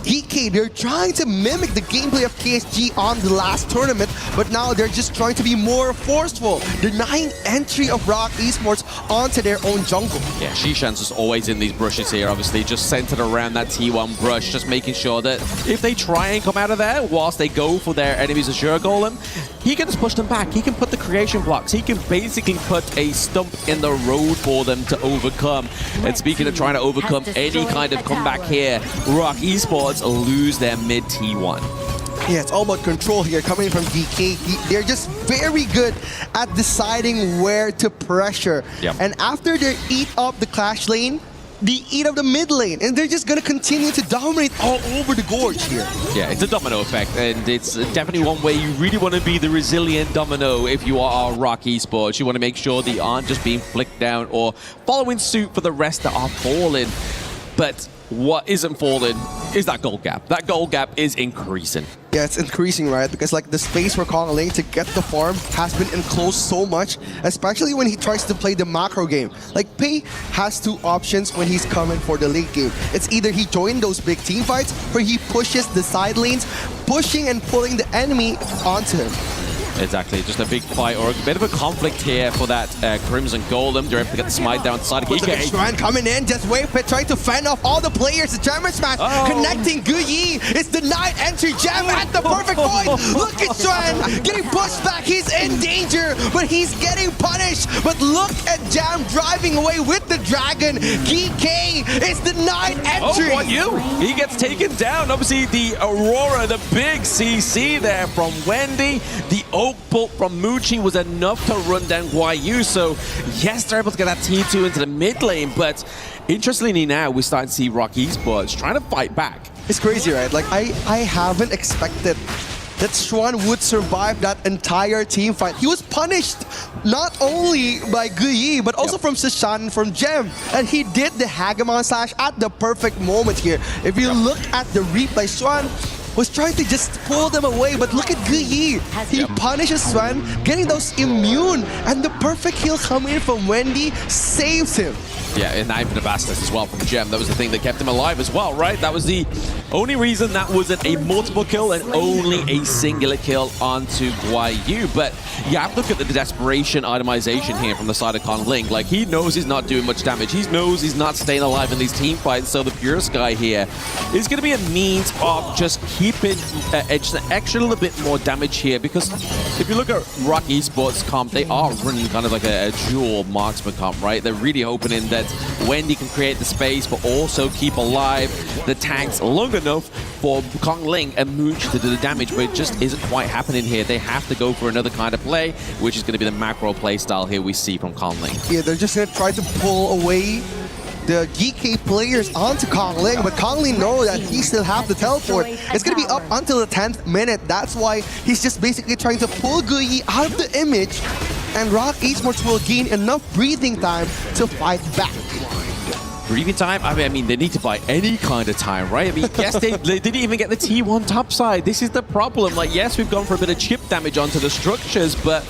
GK, they're trying to mimic the gameplay of KSG on the last tournament, but now they're just trying to be more forceful, denying entry of Rock Esports onto their own jungle. Yeah, Shishan's just always in these brushes here, obviously, just centered around that T1 brush, just making sure that if they try and come out of there whilst they go for their enemy's Azure Golem, he can just push them back. He can put the creation blocks. He can basically put a stump in the road for them to overcome. And speaking of trying to overcome any kind of comeback here, Rock Esports lose their mid T1. Yeah, it's all about control here coming from GK. They're just very good at deciding where to pressure. And after they eat up the Clash lane, they eat up the mid lane, and they're just going to continue to dominate all over the gorge here. Yeah, it's a domino effect, and it's definitely one way you really want to be the resilient domino if you are Rock Esports. You want to make sure that you aren't just being flicked down or following suit for the rest that are falling. But what isn't falling is that goal gap. That goal gap is increasing. Yeah, it's increasing, right? Because like the space for Kong Ling to get the farm has been enclosed so much, especially when he tries to play the macro game. Like Pei has two options when he's coming for the late game. It's either he joins those big team fights or he pushes the side lanes, pushing and pulling the enemy onto him. Exactly, just a big fight or a bit of a conflict here for that Crimson Golem. They're able to get the smite down side of Look at GK. Xuan coming in, just wait for trying to fend off all the players. The German smash connecting Guyi. It's denied entry. Gem at the perfect point. Look at Xuan getting pushed back. He's in danger, but he's getting punished. But look at Jam driving away with the dragon. GK is denied entry. Oh, you? He gets taken down. Obviously, the Aurora, the big CC there from Wendy. The Oak Bolt from Muchi was enough to run down Guayu. So, yes, they're able to get that T2 into the mid lane. But interestingly now, we're starting to see Rock Esports trying to fight back. It's crazy, right? Like, I haven't expected that Xuan would survive that entire team fight. He was punished not only by Guyi, but also from Sishan and from Gem. And he did the Hagamon slash at the perfect moment here. If you look at the replay, Xuan was trying to just pull them away, but look at Guyi. He punishes Xuan, getting those immune, and the perfect heal coming in from Wendy saves him. Yeah, and now the Bastards as well from Gem. That was the thing that kept him alive as well, right? That was the only reason that wasn't a multiple kill and only a singular kill onto Guayu. But you have to look at the desperation itemization here from the side of Kong Ling. Like, he knows he's not doing much damage. He knows he's not staying alive in these team fights. So the Pure Sky here is going to be a means of just keeping an extra little bit more damage here. Because if you look at Rock Esports comp, they are running kind of like a dual marksman comp, right? They're really hoping in that Wendy can create the space, but also keep alive the tanks long enough for Kong Ling and Mooch to do the damage, but it just isn't quite happening here. They have to go for another kind of play, which is going to be the macro play style here we see from Kong Ling. Yeah, they're just going to try to pull away the GK players onto Kong Ling, but Kong Ling knows that he still have the teleport. It's going to be up until the 10th minute. That's why he's just basically trying to pull Guyi out of the image, and Rock Esports will gain enough breathing time to fight back. Breathing time? I mean, they need to buy any kind of time, right? I mean, yes, they didn't even get the T1 topside. This is the problem. Like, yes, we've gone for a bit of chip damage onto the structures, but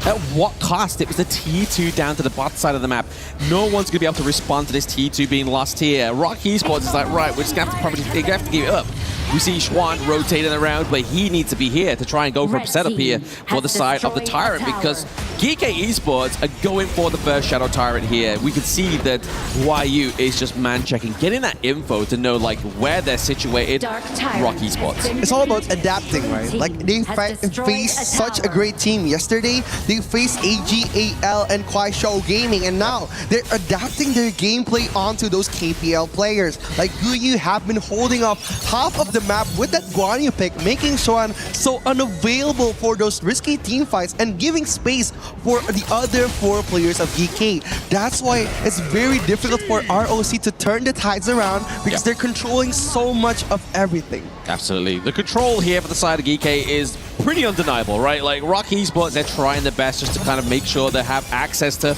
at what cost? It was the T2 down to the bot side of the map. No one's going to be able to respond to this T2 being lost here. Rock Esports is like, right, we're just going to have to give it up. We see Xuan rotating around, but he needs to be here to try and go for a setup here for the side of the Tyrant, because GK Esports are going for the first Shadow Tyrant here. We can see that Guayu is just man-checking, getting that info to know like where they're situated. Rock Esports. It's all about adapting, right? Like, they faced such a great team yesterday. They faced AGAL and Kwai Show Gaming, and now they're adapting their gameplay onto those KPL players. Like, Guyu have been holding up half of the map with that Guanyu pick, making Xuan so unavailable for those risky team fights and giving space for the other 4 players of GK. That's why it's very difficult for ROC to turn the tides around, because they're controlling so much of everything. Absolutely. The control here for the side of GK is pretty undeniable, right? Like, Rock Esports, they're trying their best just to kind of make sure they have access to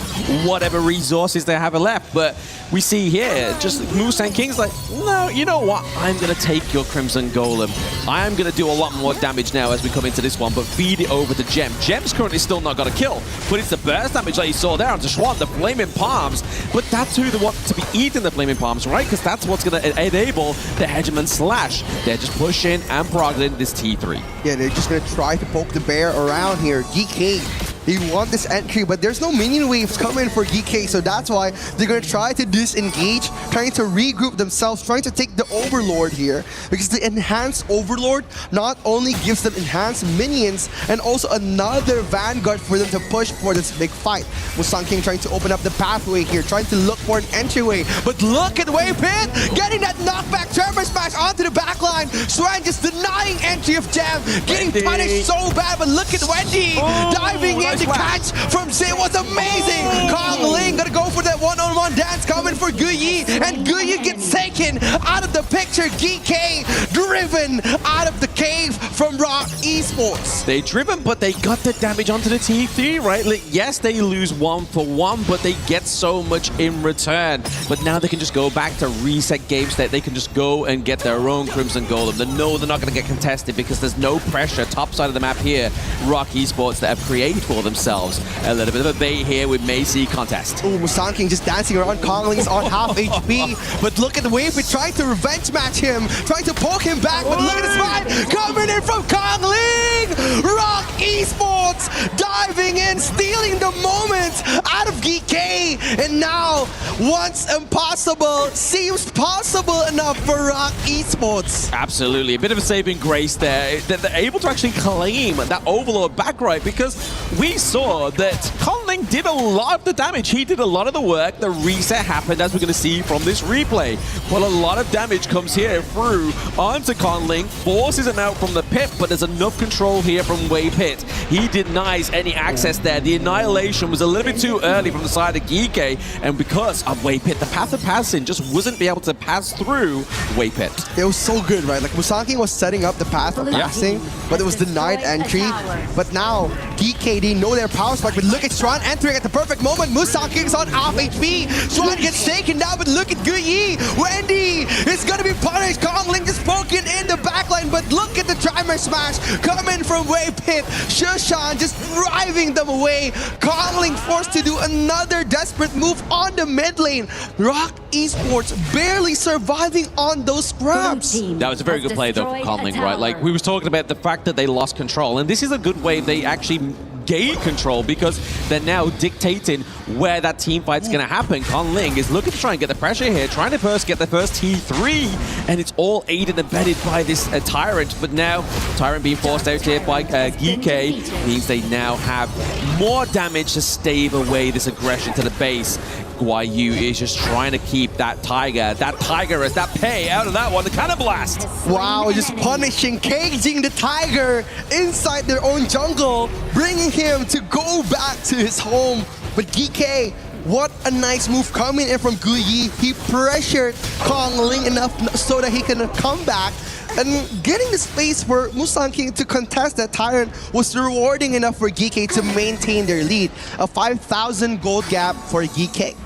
whatever resources they have left. But we see here, just Musan King's like, no, you know what? I'm going to take your Crimson Golem. I am going to do a lot more damage now as we come into this one, but feed it over to Gem. Gem's currently still not got a kill, but it's the burst damage that you saw there onto Xuan, the Flaming Palms. But that's who they want to be eating the Flaming Palms, right? Because that's what's going to enable the Hegemon Slash. They're just pushing and progging this T3. Yeah, they're just going to try to poke the bear around here. GK, they want this entry, but there's no minion waves coming for GK, so that's why they're going to try to disengage, trying to regroup themselves, trying to take the Overlord here, because the enhanced Overlord not only gives them enhanced minions and also another Vanguard for them to push for this big fight. Musang King trying to open up the pathway here, trying to look for an entryway, but look at Waypit getting that knockback Tremor Smash onto the backline. Xuan just denying entry of Gem, getting punished so bad, but look at Wendy diving in. The catch from Zay was amazing. Kong Ling gonna go for that one-on-one dance coming for Guyi, and Guyi gets taken out of the picture. GK driven out of the cave from Rock Esports. They driven, but they got the damage onto the T3, right? Like, yes, they lose 1-for-1, but they get so much in return. But now they can just go back to reset game state. They can just go and get their own Crimson Golem. They know they're not going to get contested because there's no pressure. Top side of the map here, Rock Esports that have created for themselves a little bit of a bait here with Macy contest. Ooh, Musang King just dancing around. Kongling's on half HP, but look at the wave. We're trying to revenge match him, trying to poke him back, but look at his fight coming in from Kongling! Rock Esports diving in, stealing the moment out of GK, and now once impossible seems possible enough for Rock Esports. Absolutely, a bit of a saving grace there. They're able to actually claim that Overlord back right, because we saw that Konling did a lot of the damage. He did a lot of the work. The reset happened, as we're going to see from this replay. But a lot of damage comes here through onto Konling, forces him out from the pit, but there's enough control here from Waypit. He denies any access there. The annihilation was a little bit too early from the side of Geeke, and because of Waypit, the path of passing just wasn't be able to pass through Waypit. It was so good, right? Like Musang King was setting up the path of passing, but it was denied entry. But now DKD know their power spike, but look at Struan entering at the perfect moment. Musang King's on half HP. Struan gets taken down, but look at Guyi. Wendy is gonna be punished. Kongling just poking in the backline, but look at the Trimer Smash coming from Waypit. Shushan just driving them away. Kongling forced to do another desperate move on the mid lane. Rock Esports barely surviving on those scraps. That was a very good play though from Konling, right? Like we was talking about the fact that they lost control, and this is a good way they actually gain control because they're now dictating where that team fight's going to happen. Konling is looking to try and get the pressure here, trying to first get the first T3, and it's all aided and abetted by this Tyrant. But now Tyrant being forced out here by Geeke means they now have more damage to stave away this aggression to the base. Guayu is just trying to keep that Tiger as that pay out of that one, the Cannon Blast. Wow, just punishing, caging the Tiger inside their own jungle, bringing him to go back to his home. But Geeke, what a nice move coming in from Guyi. He pressured Kongling enough so that he can come back, and getting the space for Musang King to contest that Tyrant was rewarding enough for Geeke to maintain their lead. A 5,000 gold gap for Geeke.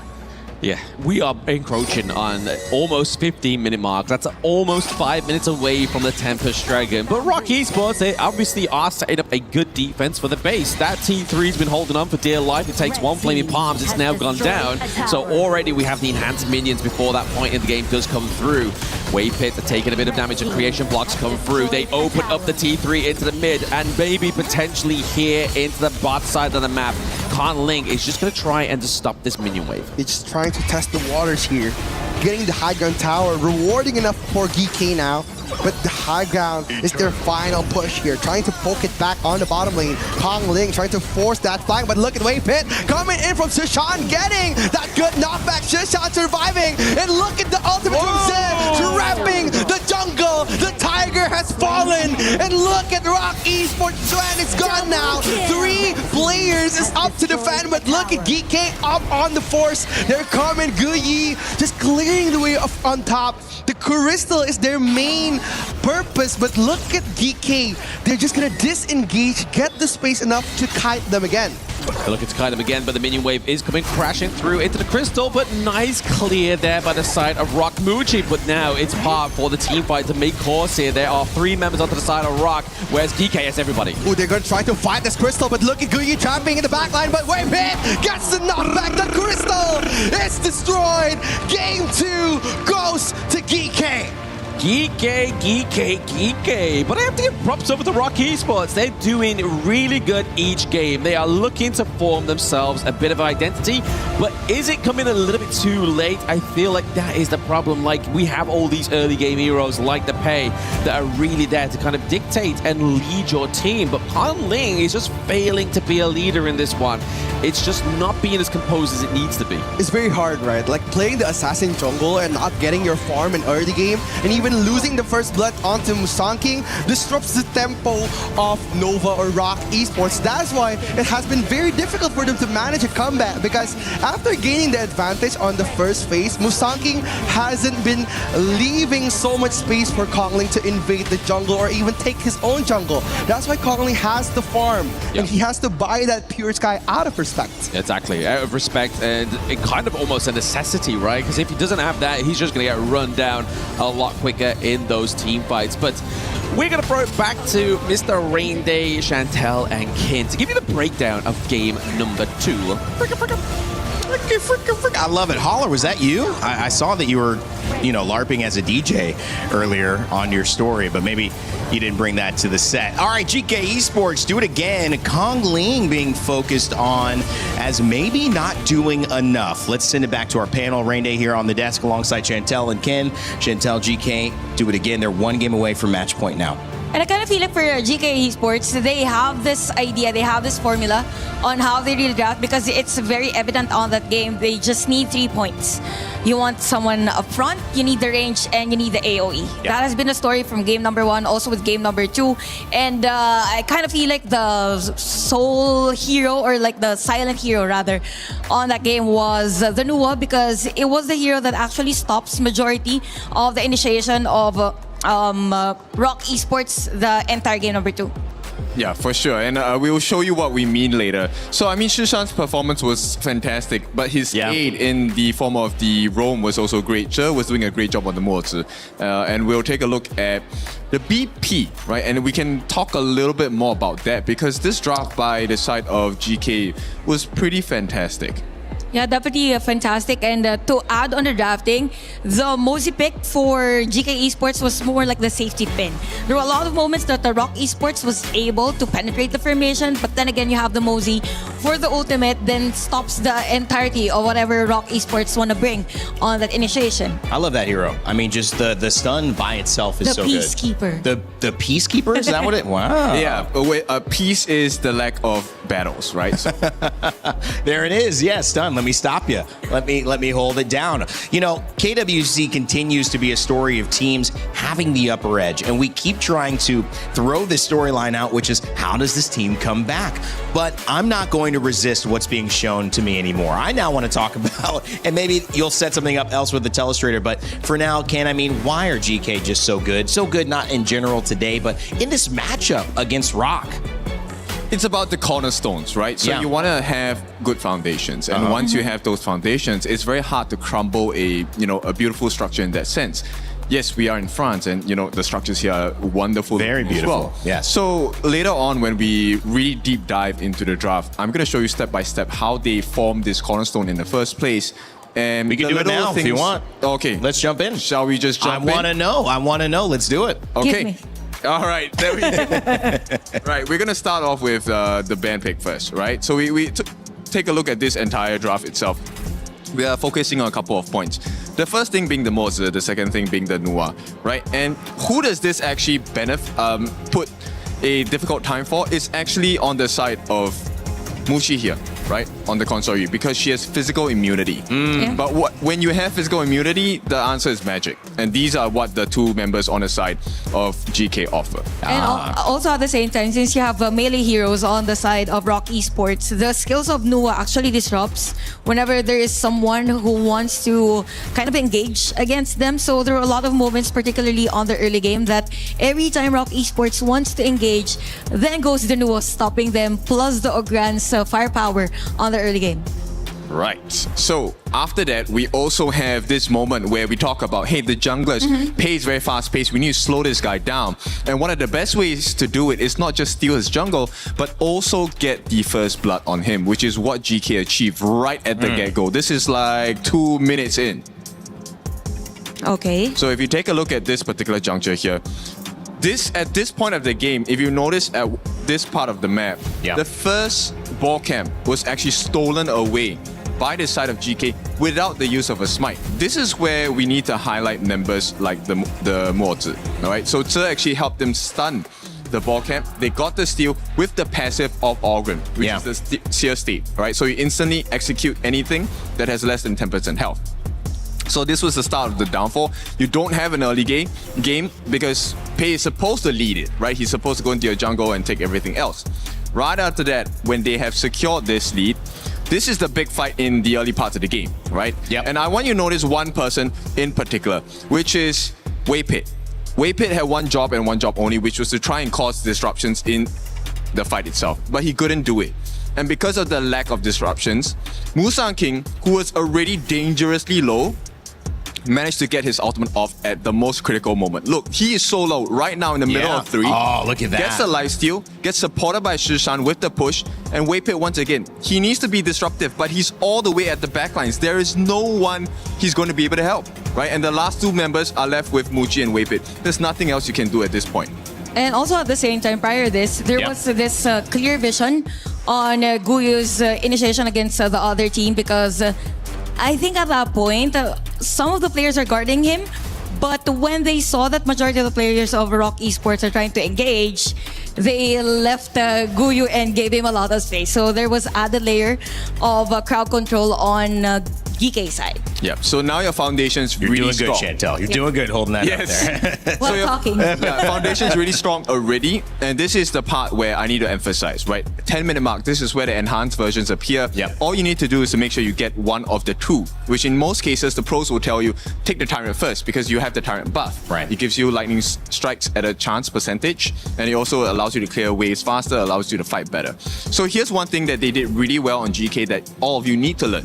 Yeah, we are encroaching on almost 15-minute mark. That's almost 5 minutes away from the Tempest Dragon. But Rock Esports, they obviously are setting up a good defense for the base. That T3's been holding on for dear life. It takes one Flaming Palms. It's now gone down. So already we have the enhanced minions before that point in the game does come through. Waypit are taking a bit of damage and creation blocks come through. They open up the T3 into the mid and maybe potentially here into the bot side of the map. Konling is just going to try and just stop this minion wave. He's just trying to test the waters here. Getting the high ground tower, rewarding enough for Geeke now. But the high ground is their final push here, trying to poke it back on the bottom lane. Kongling trying to force that flank, but look at Waypit coming in from Shushan, getting that good knockback. Shushan surviving, and look at the ultimate from Zed, trapping the jungle. The Tiger has fallen, and look at Rock Esports. Swan is gone now. 3 players is up to defend, but look at Geeke up on the force. They're coming. Guyi just clearing the way up on top. The Crystal is their main purpose, but look at Geeke. They're just gonna disengage, get the space enough to kite them again. They're looking to kite them again, but the minion wave is coming crashing through into the Crystal, but nice clear there by the side of Rock Muji. But now it's hard for the team fight to make course here. There are 3 members onto the side of Rock, whereas Geeke has everybody. Oh, they're gonna try to fight this Crystal, but look at Guyi trapping in the backline, but Waypit gets the knockback. The Crystal is destroyed. Game 2 goes to Geeke. Geeke. But I have to give props over to Rock Esports. They're doing really good each game. They are looking to form themselves a bit of identity, but is it coming a little bit too late? I feel like that is the problem. Like, we have all these early game heroes like the Pei that are really there to kind of dictate and lead your team, but Konling is just failing to be a leader in this one. It's just not being as composed as it needs to be. It's very hard, right? Like playing the assassin jungle and not getting your farm in early game, and even even losing the first blood onto Musang King disrupts the tempo of Nova or Rock Esports. That's why it has been very difficult for them to manage a comeback, because after gaining the advantage on the first phase, Musang King hasn't been leaving so much space for Kongling to invade the jungle or even take his own jungle. That's why Kongling has to farm, and he has to buy that Pure Sky out of respect. Exactly, out of respect, and it kind of almost a necessity, right? Because if he doesn't have that, he's just going to get run down a lot quicker in those team fights. But we're going to throw it back to Mr. Rain Day, Chantel, and Kin to give you the breakdown of game number 2. I love it. Holler, was that you? I saw that you were, LARPing as a DJ earlier on your story, but maybe you didn't bring that to the set. All right, GK Esports, do it again. Kongling being focused on as maybe not doing enough. Let's send it back to our panel. Rain Day here on the desk alongside Chantel and Ken. Chantel, GK, do it again. They're one game away from match point now. And I kind of feel like for GK Esports, they have this idea, they have this formula on how they really draft, because it's very evident on that game. They just need 3 points. You want someone up front, you need the range, and you need the AoE. That has been the story from game number 1, also with game number 2. And I kind of feel like the sole hero, or like the silent hero rather, on that game was the Nua, because it was the hero that actually stops majority of the initiation of Rock Esports the entire game number 2. Yeah, for sure. And we will show you what we mean later. So, I mean, Shishan's performance was fantastic, but his aid in the form of the roam was also great. Zhe was doing a great job on the Mozi. And we'll take a look at the BP, right? And we can talk a little bit more about that, because this draft by the side of GK was pretty fantastic. Yeah, definitely fantastic. And to add on the drafting, the Mozi pick for GK Esports was more like the safety pin. There were a lot of moments that the Rock Esports was able to penetrate the formation, but then again, you have the Mozi for the ultimate, then stops the entirety of whatever Rock Esports want to bring on that initiation. I love that hero. I mean, just the stun by itself is so good. The Peacekeeper. The Peacekeeper? Is that what it? Wow. Yeah, peace is the lack of battles, right? So. There it is. Yeah, stun. Let me stop you. Let me hold it down. KWC continues to be a story of teams having the upper edge, and we keep trying to throw this storyline out, which is, how does this team come back? But I'm not going to resist what's being shown to me anymore. I now want to talk about, and maybe you'll set something up else with the telestrator, but for now, why are GK just so good? So good, not in general today, but in this matchup against Rock. It's about the cornerstones, right? So you want to have good foundations, and once you have those foundations, it's very hard to crumble a beautiful structure in that sense. Yes, we are in France, and the structures here are wonderful. Very beautiful. Yes. So later on, when we really deep dive into the draft, I'm going to show you step by step how they formed this cornerstone in the first place. And we can do it now if you want. Okay, let's jump in. Shall we just jump in? I want to know. Let's do it. Okay. All right, there we go. Right, we're gonna start off with the band pick first, right? So we take a look at this entire draft itself. We are focusing on a couple of points. The first thing being the Mozi, the second thing being the Nua, right? And who does this actually put a difficult time for? It's actually on the side of Mushi here, right? On the console, because she has physical immunity. But when you have physical immunity, the answer is magic. And these are what the two members on the side of GK offer. And also at the same time, since you have melee heroes on the side of Rock Esports, the skills of Nua actually disrupts whenever there is someone who wants to kind of engage against them. So there are a lot of moments, particularly on the early game, that every time Rock Esports wants to engage, then goes the Nua stopping them, plus the Ogran's firepower on the early game. Right. So after that, we also have this moment where we talk about, hey, the junglers pace very fast paced. We need to slow this guy down. And one of the best ways to do it is not just steal his jungle, but also get the first blood on him, which is what GK achieved right at the get-go. This is like 2 minutes in. Okay. So if you take a look at this particular juncture here, at this point of the game, if you notice at this part of the map, the first ball camp was actually stolen away by the side of GK without the use of a smite. This is where we need to highlight members like the Mozi, all right? So Zhe actually helped them stun the ball camp. They got the steal with the passive of Organ, which is the Seer State, right? So you instantly execute anything that has less than 10% health. So this was the start of the downfall. You don't have an early game because Pei is supposed to lead it, right? He's supposed to go into your jungle and take everything else. Right after that, when they have secured this lead, this is the big fight in the early parts of the game, right? Yep. And I want you to notice one person in particular, which is Wei Pit. Wei Pit had one job and one job only, which was to try and cause disruptions in the fight itself. But he couldn't do it. And because of the lack of disruptions, Musang King, who was already dangerously low, managed to get his ultimate off at the most critical moment. Look, he is so low right now in the middle of 3. Oh, look at that. Gets the lifesteal, gets supported by Shishan with the push, and Wei Pit once again, he needs to be disruptive, but he's all the way at the backlines. There is no one he's going to be able to help, right? And the last 2 members are left with Muji and Wei Pit. There's nothing else you can do at this point. And also at the same time, prior to this, there was this clear vision on Guyu's initiation against the other team because I think at that point, some of the players are guarding him, but when they saw that majority of the players of Rock Esports are trying to engage, they left Guyu and gave him a lot of space. So there was added layer of crowd control on GK side. Yeah, so now your foundation's You're really doing strong. good, Chantel. You're doing good holding that up there. While talking. Yeah, foundation's really strong already, and this is the part where I need to emphasize, right? 10-minute mark, this is where the enhanced versions appear. Yep. All you need to do is to make sure you get one of the 2, which in most cases, the pros will tell you, take the tyrant first because you have the tyrant buff. Right. It gives you lightning strikes at a chance percentage, and it also allows you to clear waves faster, allows you to fight better. So here's one thing that they did really well on GK that all of you need to learn,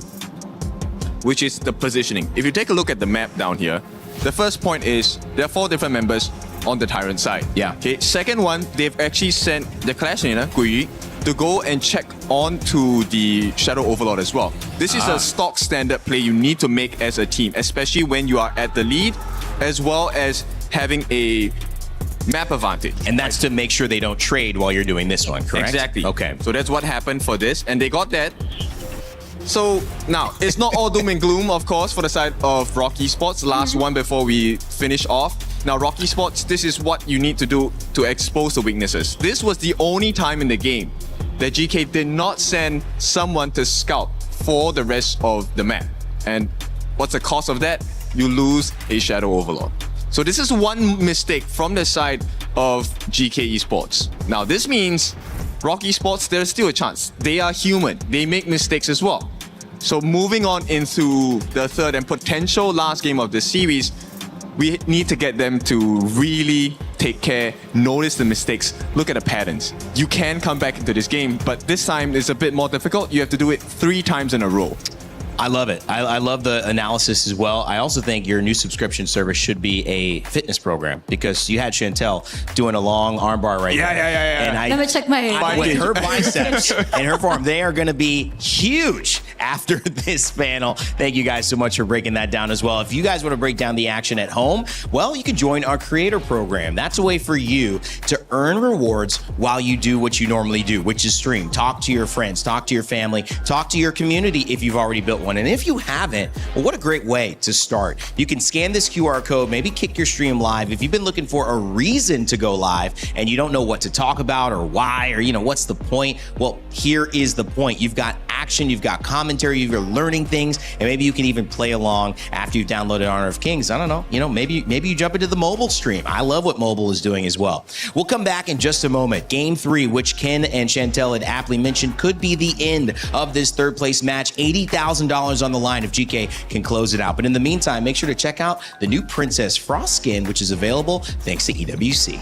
which is the positioning. If you take a look at the map down here, the first point is there are 4 different members on the Tyrant side. Yeah. Okay. Second one, they've actually sent the Clash leader, Guyi, to go and check onto the Shadow Overlord as well. This is a stock standard play you need to make as a team, especially when you are at the lead, as well as having a map advantage. And that's to make sure they don't trade while you're doing this one, correct? Exactly. Okay. So that's what happened for this, and they got that. So now, it's not all doom and gloom, of course, for the side of Rock Esports. Last one before we finish off. Now, Rock Esports, this is what you need to do to expose the weaknesses. This was the only time in the game that GK did not send someone to scout for the rest of the map. And what's the cost of that? You lose a Shadow Overlord. So this is one mistake from the side of GK Esports. Now, this means Rock Esports, there's still a chance. They are human. They make mistakes as well. So moving on into the third and potential last game of the series, we need to get them to really take care, notice the mistakes, look at the patterns. You can come back into this game, but this time it's a bit more difficult. You have to do it 3 times in a row. I love it. I love the analysis as well. I also think your new subscription service should be a fitness program because you had Chantel doing a long armbar right there. Yeah. And Let me check my her biceps and her form, they are going to be huge after this panel. Thank you guys so much for breaking that down as well. If you guys want to break down the action at home, well, you can join our creator program. That's a way for you to earn rewards while you do what you normally do, which is stream. Talk to your friends, talk to your family, talk to your community if you've already built one. And if you haven't, well, what a great way to start. You can scan this QR code, maybe kick your stream live. If you've been looking for a reason to go live and you don't know what to talk about or why, or, what's the point? Well, here is the point. You've got action, you've got commentary, you're learning things, and maybe you can even play along after you've downloaded Honor of Kings. I don't know, maybe you jump into the mobile stream. I love what mobile is doing as well. We'll come back in just a moment. Game 3, which Ken and Chantel had aptly mentioned, could be the end of this third place match. $80,000 on the line if GK can close it out. But in the meantime, make sure to check out the new Princess Frost skin, which is available thanks to EWC.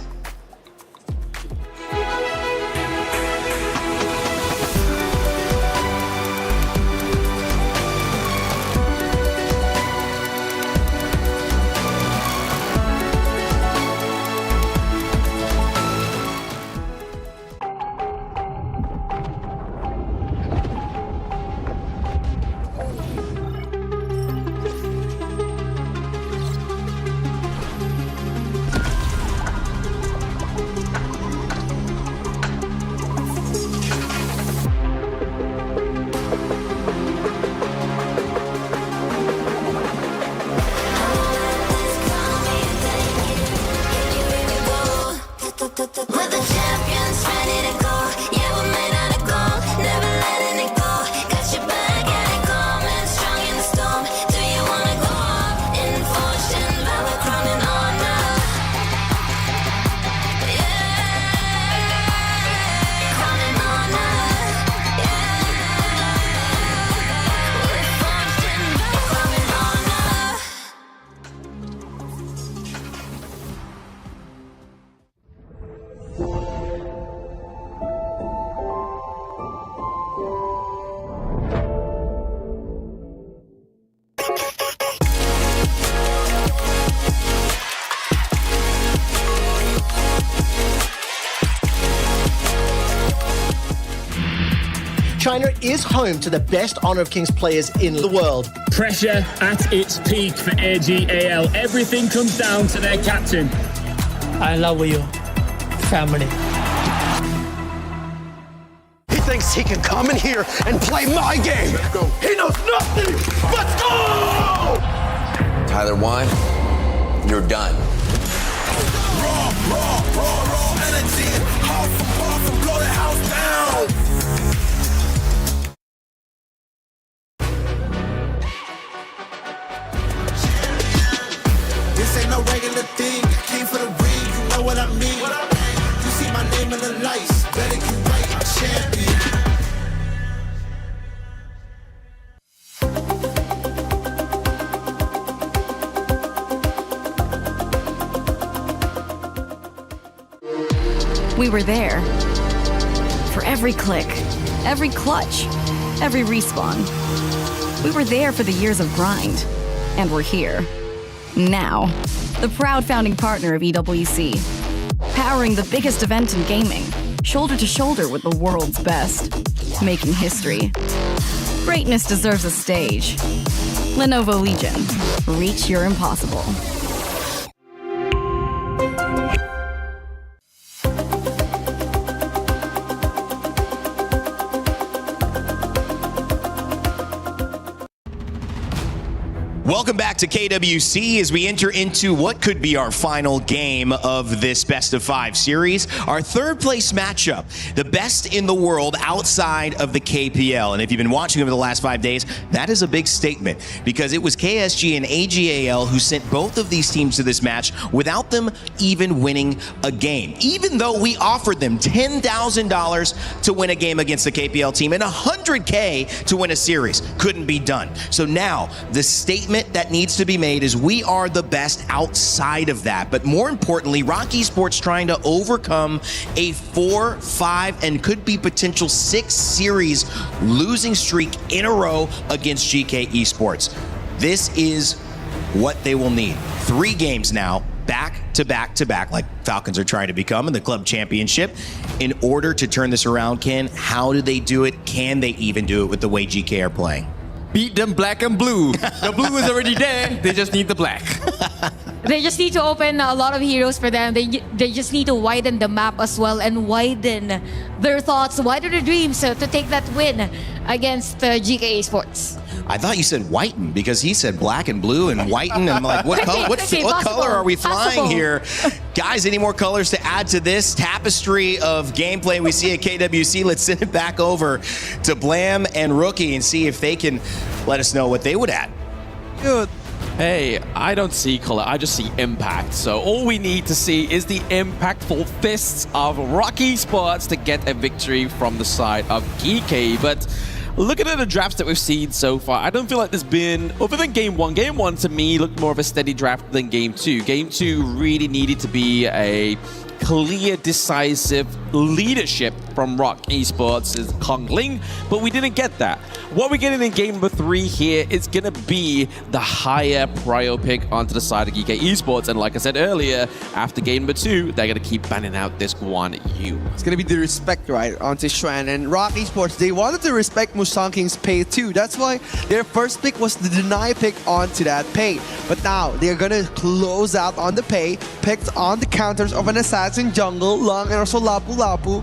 China is home to the best Honor of Kings players in the world. Pressure at its peak for AGAL. Everything comes down to their captain. I love you, family. He thinks he can come in here and play my game. He knows nothing. Let's go! Tyler Wine, you're done. Raw energy. Half from blow the house down. This ain't no regular thing. I came for the ring, you know what I mean. You see my name in the lights, better get right, I'm champion. We were there. For every click, every clutch, every respawn. We were there for the years of grind. And we're here. Now. The proud founding partner of EWC. Powering the biggest event in gaming. Shoulder to shoulder with the world's best. Making history. Greatness deserves a stage. Lenovo Legion. Reach your impossible. Welcome back to KWC as we enter into what could be our final game of this best of 5 series. Our third place matchup, the best in the world outside of the KPL. And if you've been watching over the last 5 days, that is a big statement because it was KSG and AGAL who sent both of these teams to this match without them even winning a game. Even though we offered them $10,000 to win a game against the KPL team and $100K to win a series. Couldn't be done. So now the statement that needs to be made is we are the best outside of that. But more importantly, Rock Esports trying to overcome a 4, 5, and could be potential 6 series losing streak in a row against GK Esports. This is what they will need. 3 games now, back to back to back, like Falcons are trying to become in the club championship. In order to turn this around, Ken, how do they do it? Can they even do it with the way GK are playing? Beat them black and blue. The blue is already there. They just need the black. They just need to open a lot of heroes for them. They just need to widen the map as well and widen their thoughts, widen their dreams to take that win against GK Esports. I thought you said whiten because he said black and blue and whiten. I'm like, what color are we flying here? Guys, any more colors to add to this tapestry of gameplay we see at KWC? Let's send it back over to Blam and Rookie and see if they can let us know what they would add. Good. Hey, I don't see color, I just see impact. So all we need to see is the impactful fists of Rock Esports to get a victory from the side of GK. But looking at the drafts that we've seen so far, I don't feel like there's been, other than Game 1 to me looked more of a steady draft than Game 2. Game 2 really needed to be a clear, decisive leadership from Rock Esports' Kong Ling, but we didn't get that. What we're getting in game number 3 here is going to be the higher prio pick onto the side of GK Esports, and like I said earlier, after game number 2, they're going to keep banning out this Guan Yu. It's going to be the respect, right, onto Xuan. And Rock Esports, they wanted to respect Musang King's pay too. That's why their first pick was the deny pick onto that pay. But now, they're going to close out on the pay, picked on the counters of an Assassin Jungle, Long, and also Lapu Lapu.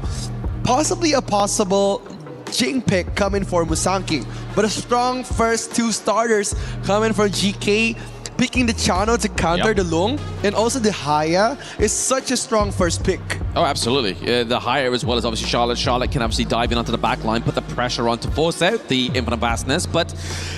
Possibly a possible Jing pick coming for Musang King. But a strong first 2 starters coming for GK, picking the Chano to counter the Lung, and also the Haya is such a strong first pick. Oh, absolutely. The higher as well as obviously Charlotte. Charlotte can obviously dive in onto the back line, put the pressure on to force out the infinite vastness, but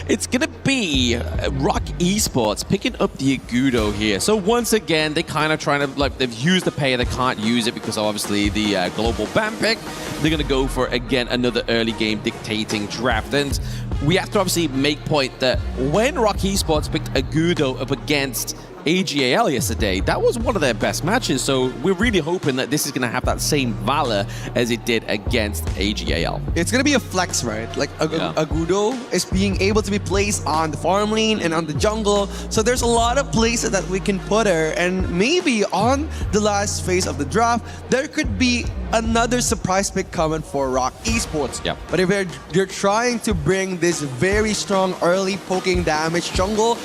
it's going to be Rock Esports picking up the Agudo here. So once again, they kind of trying to, like, they've used the pay, they can't use it because obviously the global ban pick. They're going to go for, again, another early game dictating draft. And we have to obviously make point that when Rock Esports picked Agudo up against AGAL yesterday, that was one of their best matches. So we're really hoping that this is going to have that same valor as it did against AGAL. It's going to be a flex, right? Like Agudo is being able to be placed on the farm lane and on the jungle. So there's a lot of places that we can put her. And maybe on the last phase of the draft, there could be another surprise pick coming for Rock Esports. Yep. But if they're trying to bring this very strong early poking damage jungle,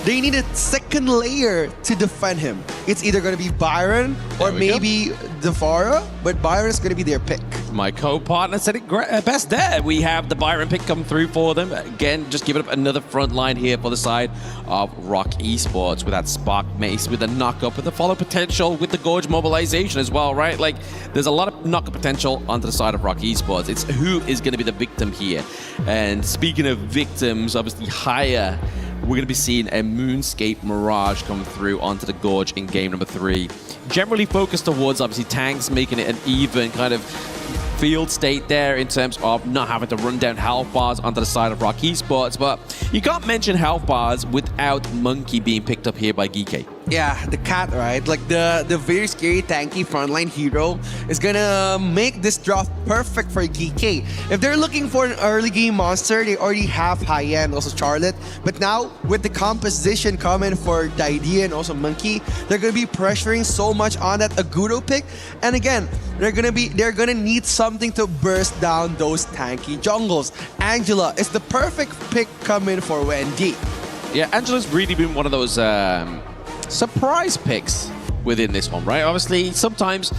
they need a second layer to defend him. It's either going to be Byron or maybe Defara, but Byron is going to be their pick. My co-partner said it best there. We have the Byron pick come through for them. Again, just giving up another front line here for the side of Rock Esports with that Spark Mace, with the knock-up, with the follow potential, with the Gorge mobilization as well, right? Like, there's a lot of knock-up potential onto the side of Rock Esports. It's who is going to be the victim here. And speaking of victims, obviously higher, we're going to be seeing a Moonscape Mirage come through onto the Gorge in game number 3. Generally focused towards, obviously, tanks, making it an even kind of field state there in terms of not having to run down health bars onto the side of Rock Esports. But you can't mention health bars without Monkey being picked up here by GK. Yeah, the cat, right? Like the very scary tanky frontline hero is gonna make this draft perfect for GK. If they're looking for an early game monster, they already have high-end, also Charlotte. But now, with the composition coming for Daidia and also Monkey, they're gonna be pressuring so much on that Agudo pick. And again, they're gonna need something to burst down those tanky jungles. Angela is the perfect pick coming for Wendy. Yeah, Angela's really been one of those surprise picks within this one, right? Obviously, sometimes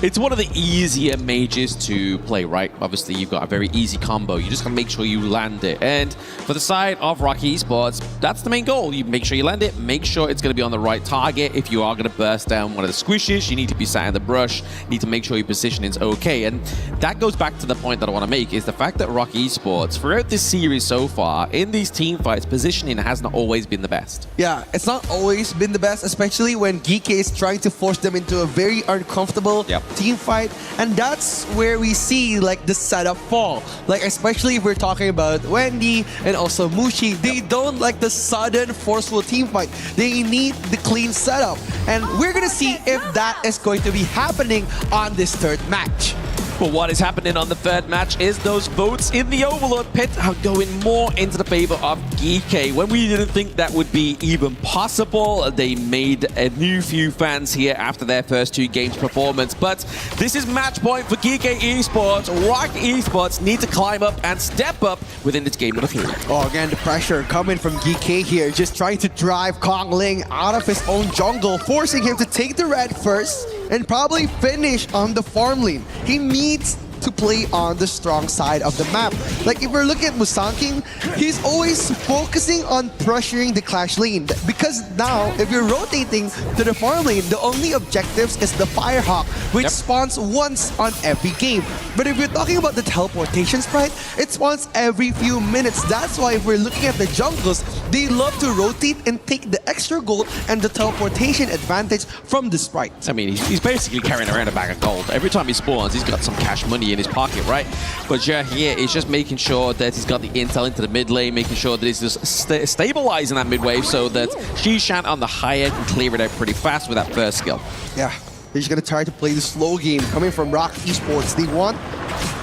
it's one of the easier mages to play, right? Obviously, you've got a very easy combo. You just gotta make sure you land it. And for the side of Rock Esports, that's the main goal. You make sure you land it, make sure it's gonna be on the right target. If you are gonna burst down one of the squishes, you need to be sat in the brush, you need to make sure your positioning's okay. And that goes back to the point that I wanna make, is the fact that Rock Esports, throughout this series so far, in these team fights, positioning has not always been the best. Yeah, it's not always been the best, especially when GK is trying to force them into a very uncomfortable team fight, and that's where we see like the setup fall. Like, especially if we're talking about Wendy and also Mushi, they don't like the sudden forceful team fight. They need the clean setup, and we're gonna see if that is going to be happening on this third match. But what is happening on the third match is those votes in the Overlord pit are going more into the favor of GK. When we didn't think that would be even possible, they made a new few fans here after their first 2 games performance. But this is match point for GK Esports. Rock Esports need to climb up and step up within this game number 3. Oh, again, the pressure coming from GK here, just trying to drive Kong Ling out of his own jungle, forcing him to take the red first and probably finish on the farm lane. He needs to play on the strong side of the map. Like, if we're looking at Musanking, he's always focusing on pressuring the clash lane, because now if you're rotating to the farm lane, the only objectives is the Firehawk, which spawns once on every game. But if you're talking about the teleportation sprite, it spawns every few minutes. That's why if we're looking at the jungles, they love to rotate and take the extra gold and the teleportation advantage from the sprite. I mean, he's basically carrying around a bag of gold. Every time he spawns, he's got some cash money in his pocket, right? But yeah, here he's just making sure that he's got the intel into the mid lane, making sure that he's just stabilizing that mid wave so that Shishan on the high end can clear it out pretty fast with that first skill. Yeah, they're just gonna try to play the slow game coming from Rock Esports. They want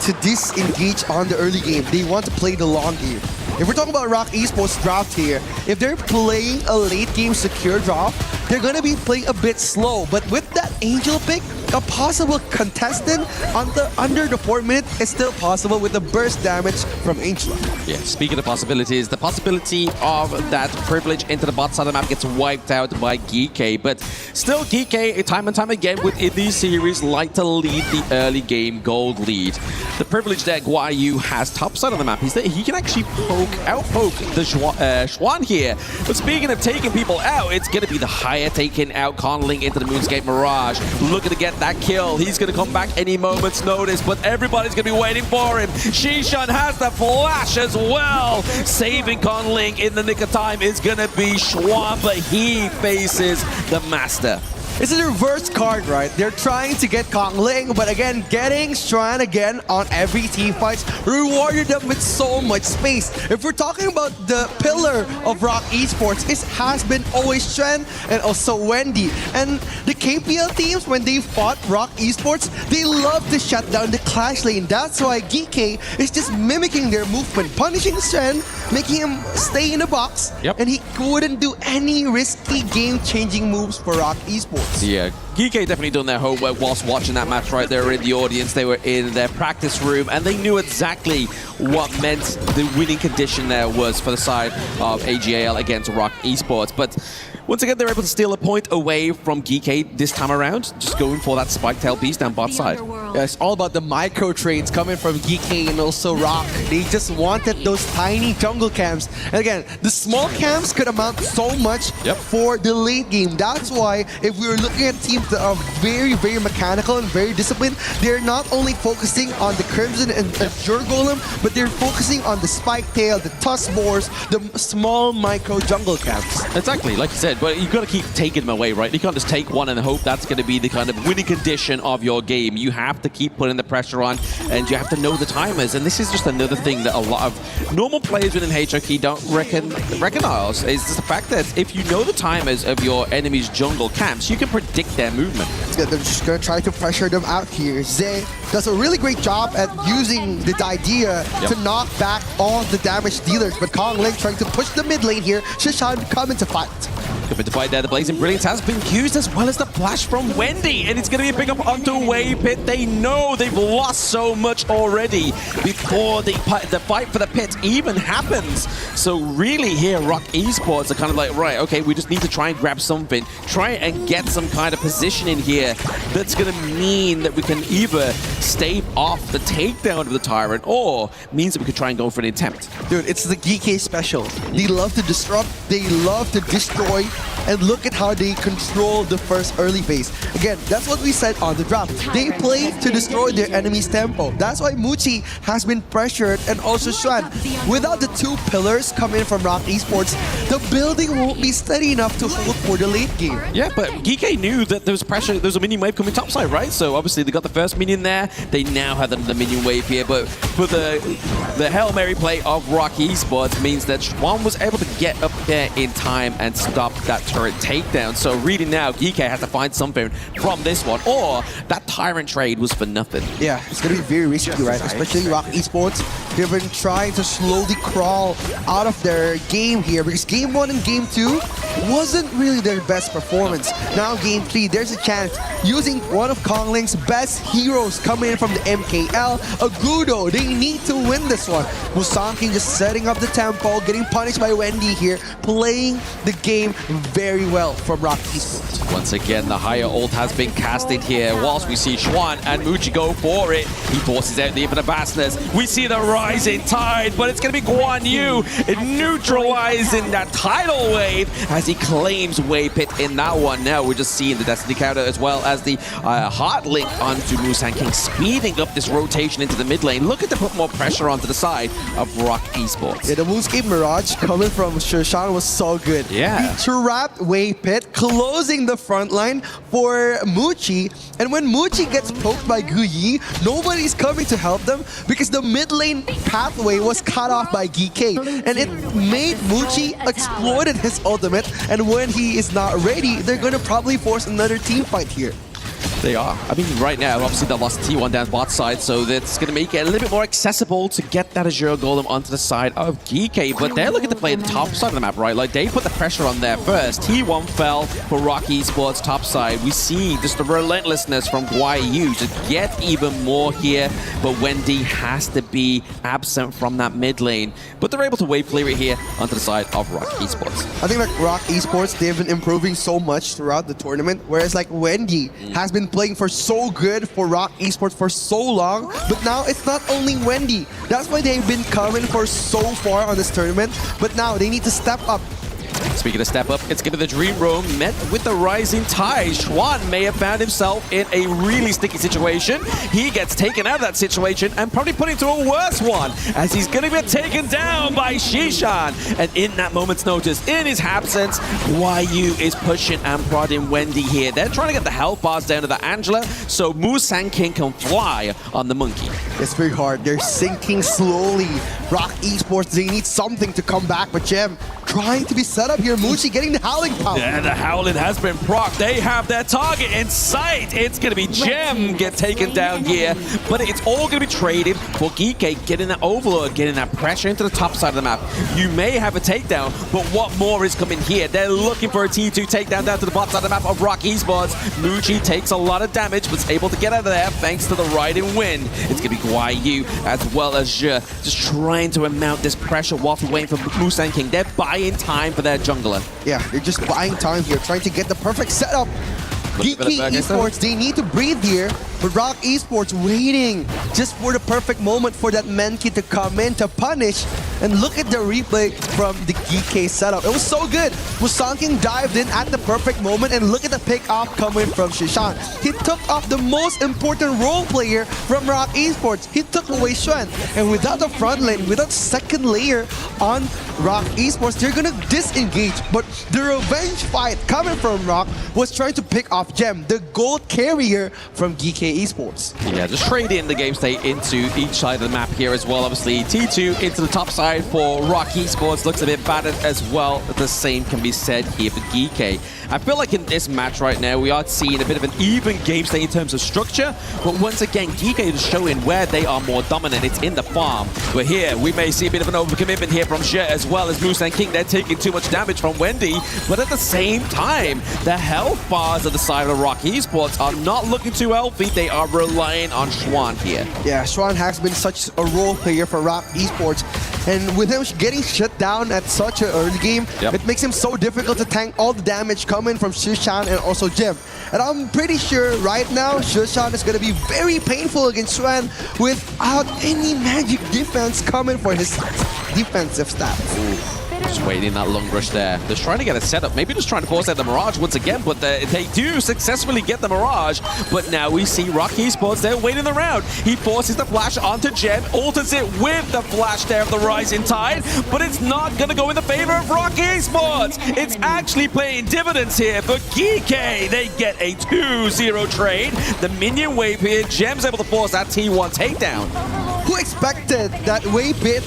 to disengage on the early game. They want to play the long game. If we're talking about Rock Esports draft here, if they're playing a late game secure draft, they're gonna be playing a bit slow. But with that Angel pick, a possible contestant under the 4 minutes is still possible with the burst damage from Angela. Yeah, speaking of possibilities, the possibility of that privilege into the bot side of the map gets wiped out by GK, but still GK, time and time again within these series, like to lead the early game gold lead. The privilege that Guayu has top side of the map is that he can actually outpoke the Xuan here. But speaking of taking people out, it's going to be the higher taking out Conling into the Moonscape Mirage. Looking to get that kill. He's going to come back any moment's notice, but everybody's going to be waiting for him. Shishan has the flash as well. Saving Conling in the nick of time is going to be Xuan, but he faces the Master. It's a reverse card, right? They're trying to get Kong Ling, but again, getting Xuan again on every team fights rewarded them with so much space. If we're talking about the pillar of Rock Esports, it has been always Xuan and also Wendy. And the KPL teams, when they fought Rock Esports, they love to shut down the clash lane. That's why GK is just mimicking their movement, punishing Xuan, making him stay in the box, and he wouldn't do any risky game-changing moves for Rock Esports. Yeah, GK definitely done their homework whilst watching that match right there in the audience. They were in their practice room and they knew exactly what meant the winning condition there was for the side of AGAL against Rock Esports. But once again, they're able to steal a point away from GK this time around, just going for that spike tail piece down bot side. Yeah, it's all about the micro trades coming from GK and also Rock. They just wanted those tiny jungle camps. And again, the small camps could amount so much for the late game. That's why if we were looking at teams that are very, very mechanical and very disciplined, they're not only focusing on the Crimson and Azure Golem, but they're focusing on the spike tail, the tusk boars, the small micro jungle camps. Exactly, like you said, but you've got to keep taking them away, right? You can't just take one and hope that's going to be the kind of winning condition of your game. You have to keep putting the pressure on, and you have to know the timers. And this is just another thing that a lot of normal players within HOK don't recognize, is just the fact that if you know the timers of your enemy's jungle camps, you can predict their movement. They're just going to try to pressure them out here. Zay does a really great job at using the idea to knock back all the damage dealers, but Kong Ling trying to push the mid lane here. Shishan coming to fight. Coming to fight there, the Blazing Brilliance has been used as well as the flash from Wendy, and it's going to be a pick up onto Waypit. They know they've lost so much already before the fight for the pit even happens. So really here, Rock Esports are kind of like, right, okay, we just need to try and grab something, try and get some kind of position in here that's going to mean that we can either stave off the takedown of the Tyrant, or means that we could try and go for an attempt. Dude, it's the GK special. They love to disrupt, they love to destroy, and look at how they control the first early phase. Again, that's what we said on the draft. They play to destroy their enemy's tempo. That's why Muchi has been pressured, and also Xuan. Without the two pillars coming from Rock Esports, the building won't be steady enough to hold for the late game. Yeah, but GK knew that there was pressure, there was a minion wave coming topside, right? So obviously they got the first minion there. They now have the minion wave here, but for the Hail Mary play of Rock Esports means that Xuan was able to get up there in time and stop that turret takedown. So really now, GK has to find something from this one, or that Tyrant trade was for nothing. Yeah, it's going to be very risky, right? Especially Rock Esports. They've been trying to slowly crawl out of their game here, because Game 1 and Game 2 wasn't really their best performance. Now Game 3, there's a chance using one of Kong Ling's best heroes coming in from the MKL, Agudo. They need to win this one. Musanking just setting up the tempo, getting punished by Wendy here, playing the game very well from Rock Esports. Once again, the higher ult has been casted here, whilst we see Xuan and Muchi go for it. He forces out the Infinite Vastness. We see the rising tide, but it's going to be Guan Yu neutralizing that tidal wave as he claims Waypit in that one. Now we're just seeing the Destiny counter as well as the hard link onto Musanking, speeding up this rotation into the mid lane, looking to put more pressure onto the side of Rock Esports. Yeah, the Moonscape Mirage coming from Shishan was so good. Yeah. He trapped Waypit, closing the front line for Muchi. And when Muchi gets poked by Guyi, nobody's coming to help them because the mid lane pathway was cut off by GK. And it made Muchi exploited his ultimate. And when he is not ready, they're going to probably force another team fight here. They are. I mean, right now, obviously, they lost T1 down bot side, so that's going to make it a little bit more accessible to get that Azure Golem onto the side of GK, but they're looking to play the top side of the map, right? Like, they put the pressure on there first. T1 fell for Rock Esports top side. We see just the relentlessness from Guayu to get even more here, but Wendy has to be absent from that mid lane. But they're able to wave clear it here onto the side of Rock Esports. I think like Rock Esports, they've been improving so much throughout the tournament, whereas like Wendy has been playing for so good for Rock Esports for so long, but now it's not only Wendy. That's why they've been coming for so far on this tournament, but now they need to step up Speaking of step up, it's going to be the Dream Roam met with the Rising Tide. Schwan may have found himself in a really sticky situation. He gets taken out of that situation and probably put into a worse one as he's going to get taken down by Shishan. And in that moment's notice, in his absence, YU is pushing and prodding Wendy here. They're trying to get the health bars down to the Angela so Musan King can fly on the monkey. It's very hard. They're sinking slowly. Rock Esports, they need something to come back, but Gem trying to be set up here. Mushi getting the Howling Power. Yeah, the Howling has been procced. They have their target in sight. It's going to be Gem get taken down here, but it's all going to be traded for Geeke getting that overload, getting that pressure into the top side of the map. You may have a takedown, but what more is coming here? They're looking for a T2 takedown down to the bottom side of the map of Rock Esports. Mushi takes a lot of damage, but is able to get out of there thanks to the riding wind. It's going to be YU as well as Je, just trying to amount this pressure whilst we're waiting for Musan King. They're buying time for their jungler. Yeah, they're just buying time here, trying to get the perfect setup. Geeke Esports, they need to breathe here, but Rock Esports waiting just for the perfect moment for that Menki to come in to punish. And look at the replay from the Geeke setup. It was so good. Musan King dived in at the perfect moment, and look at the pick off coming from Shishan. He took off the most important role player from Rock Esports. He took away Xuan. And without the front lane, without second layer on Rock Esports, they're gonna disengage. But the revenge fight coming from Rock was trying to pick off Gem, the gold carrier from Geeke Esports. Yeah, just trade in the game state into each side of the map here as well. Obviously, T2 into the top side for Rock Esports looks a bit battered as well. The same can be said here for Geeke. I feel like in this match right now, we are seeing a bit of an even game state in terms of structure, but once again, Geeke is showing where they are more dominant. It's in the farm. But here, we may see a bit of an overcommitment here from She as well as Musan King. They're taking too much damage from Wendy, but at the same time, the health bars of the side of Rock Esports are not looking too healthy. They are relying on Schwan here. Yeah, Schwan has been such a role player for Rock Esports, and with him getting shut down at such an early game, it makes him so difficult to tank all the damage coming from Shishan and also Gem. And I'm pretty sure right now Shishan is going to be very painful against Xuan without any magic defense coming for his defensive stats. Ooh. Just waiting that long rush there. They're trying to get a setup, maybe just trying to force out the Mirage once again, but they do successfully get the Mirage. But now we see Rock Esports, they're waiting around. He forces the flash onto Gem, alters it with the flash there of the Rising Tide, but it's not going to go in the favor of Rock Esports. It's actually playing dividends here for Geeke. They get a 2-0 trade. The minion wave here, Gem's able to force that T1 takedown. Who expected that wave bit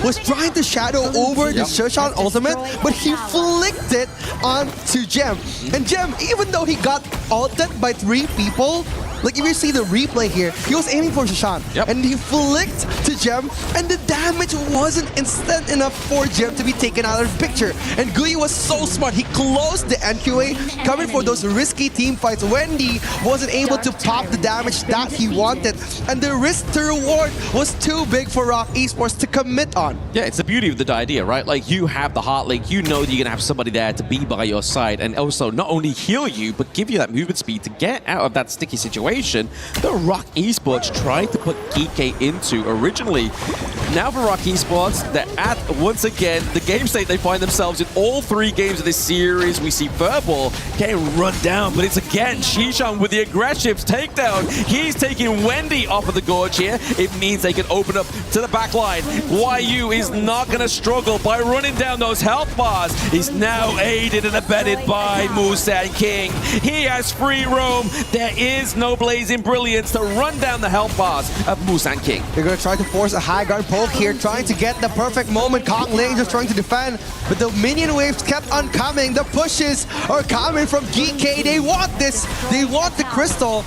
was trying to shadow over the Shishan ultimate, but he flicked it onto Gem. And Gem, even though he got ulted by 3 people, like if you see the replay here, he was aiming for Shishan, and he flicked to Gem, and the damage wasn't instant enough for Gem to be taken out of the picture. And Gui was so smart, he closed the NQA, coming for those risky team fights. Wendy wasn't able to pop the damage that he wanted, and the risk to reward was too big for Rock Esports to commit on. Yeah, it's the beauty of the idea, right? Like, you have the heart link, you know that you're going to have somebody there to be by your side, and also not only heal you, but give you that movement speed to get out of that sticky situation the Rock Esports tried to put Geeke into originally. Now for Rock Esports, they're at, once again, the game state they find themselves in all 3 games of this series. We see Furball getting run down, but it's again Shishan with the aggressive takedown. He's taking Wendy off of the gorge here. It means they can open up to the back line. YU is not going to struggle by running down those health bars. He's now aided and abetted by Musan King. He has free roam. There is no blazing brilliance to run down the health bars of Musan King. They're going to try to force a high guard poke here, trying to get the perfect moment. Kong Lane just trying to defend, but the minion waves kept on coming. The pushes are coming from Geeke. They want this. They want the crystal.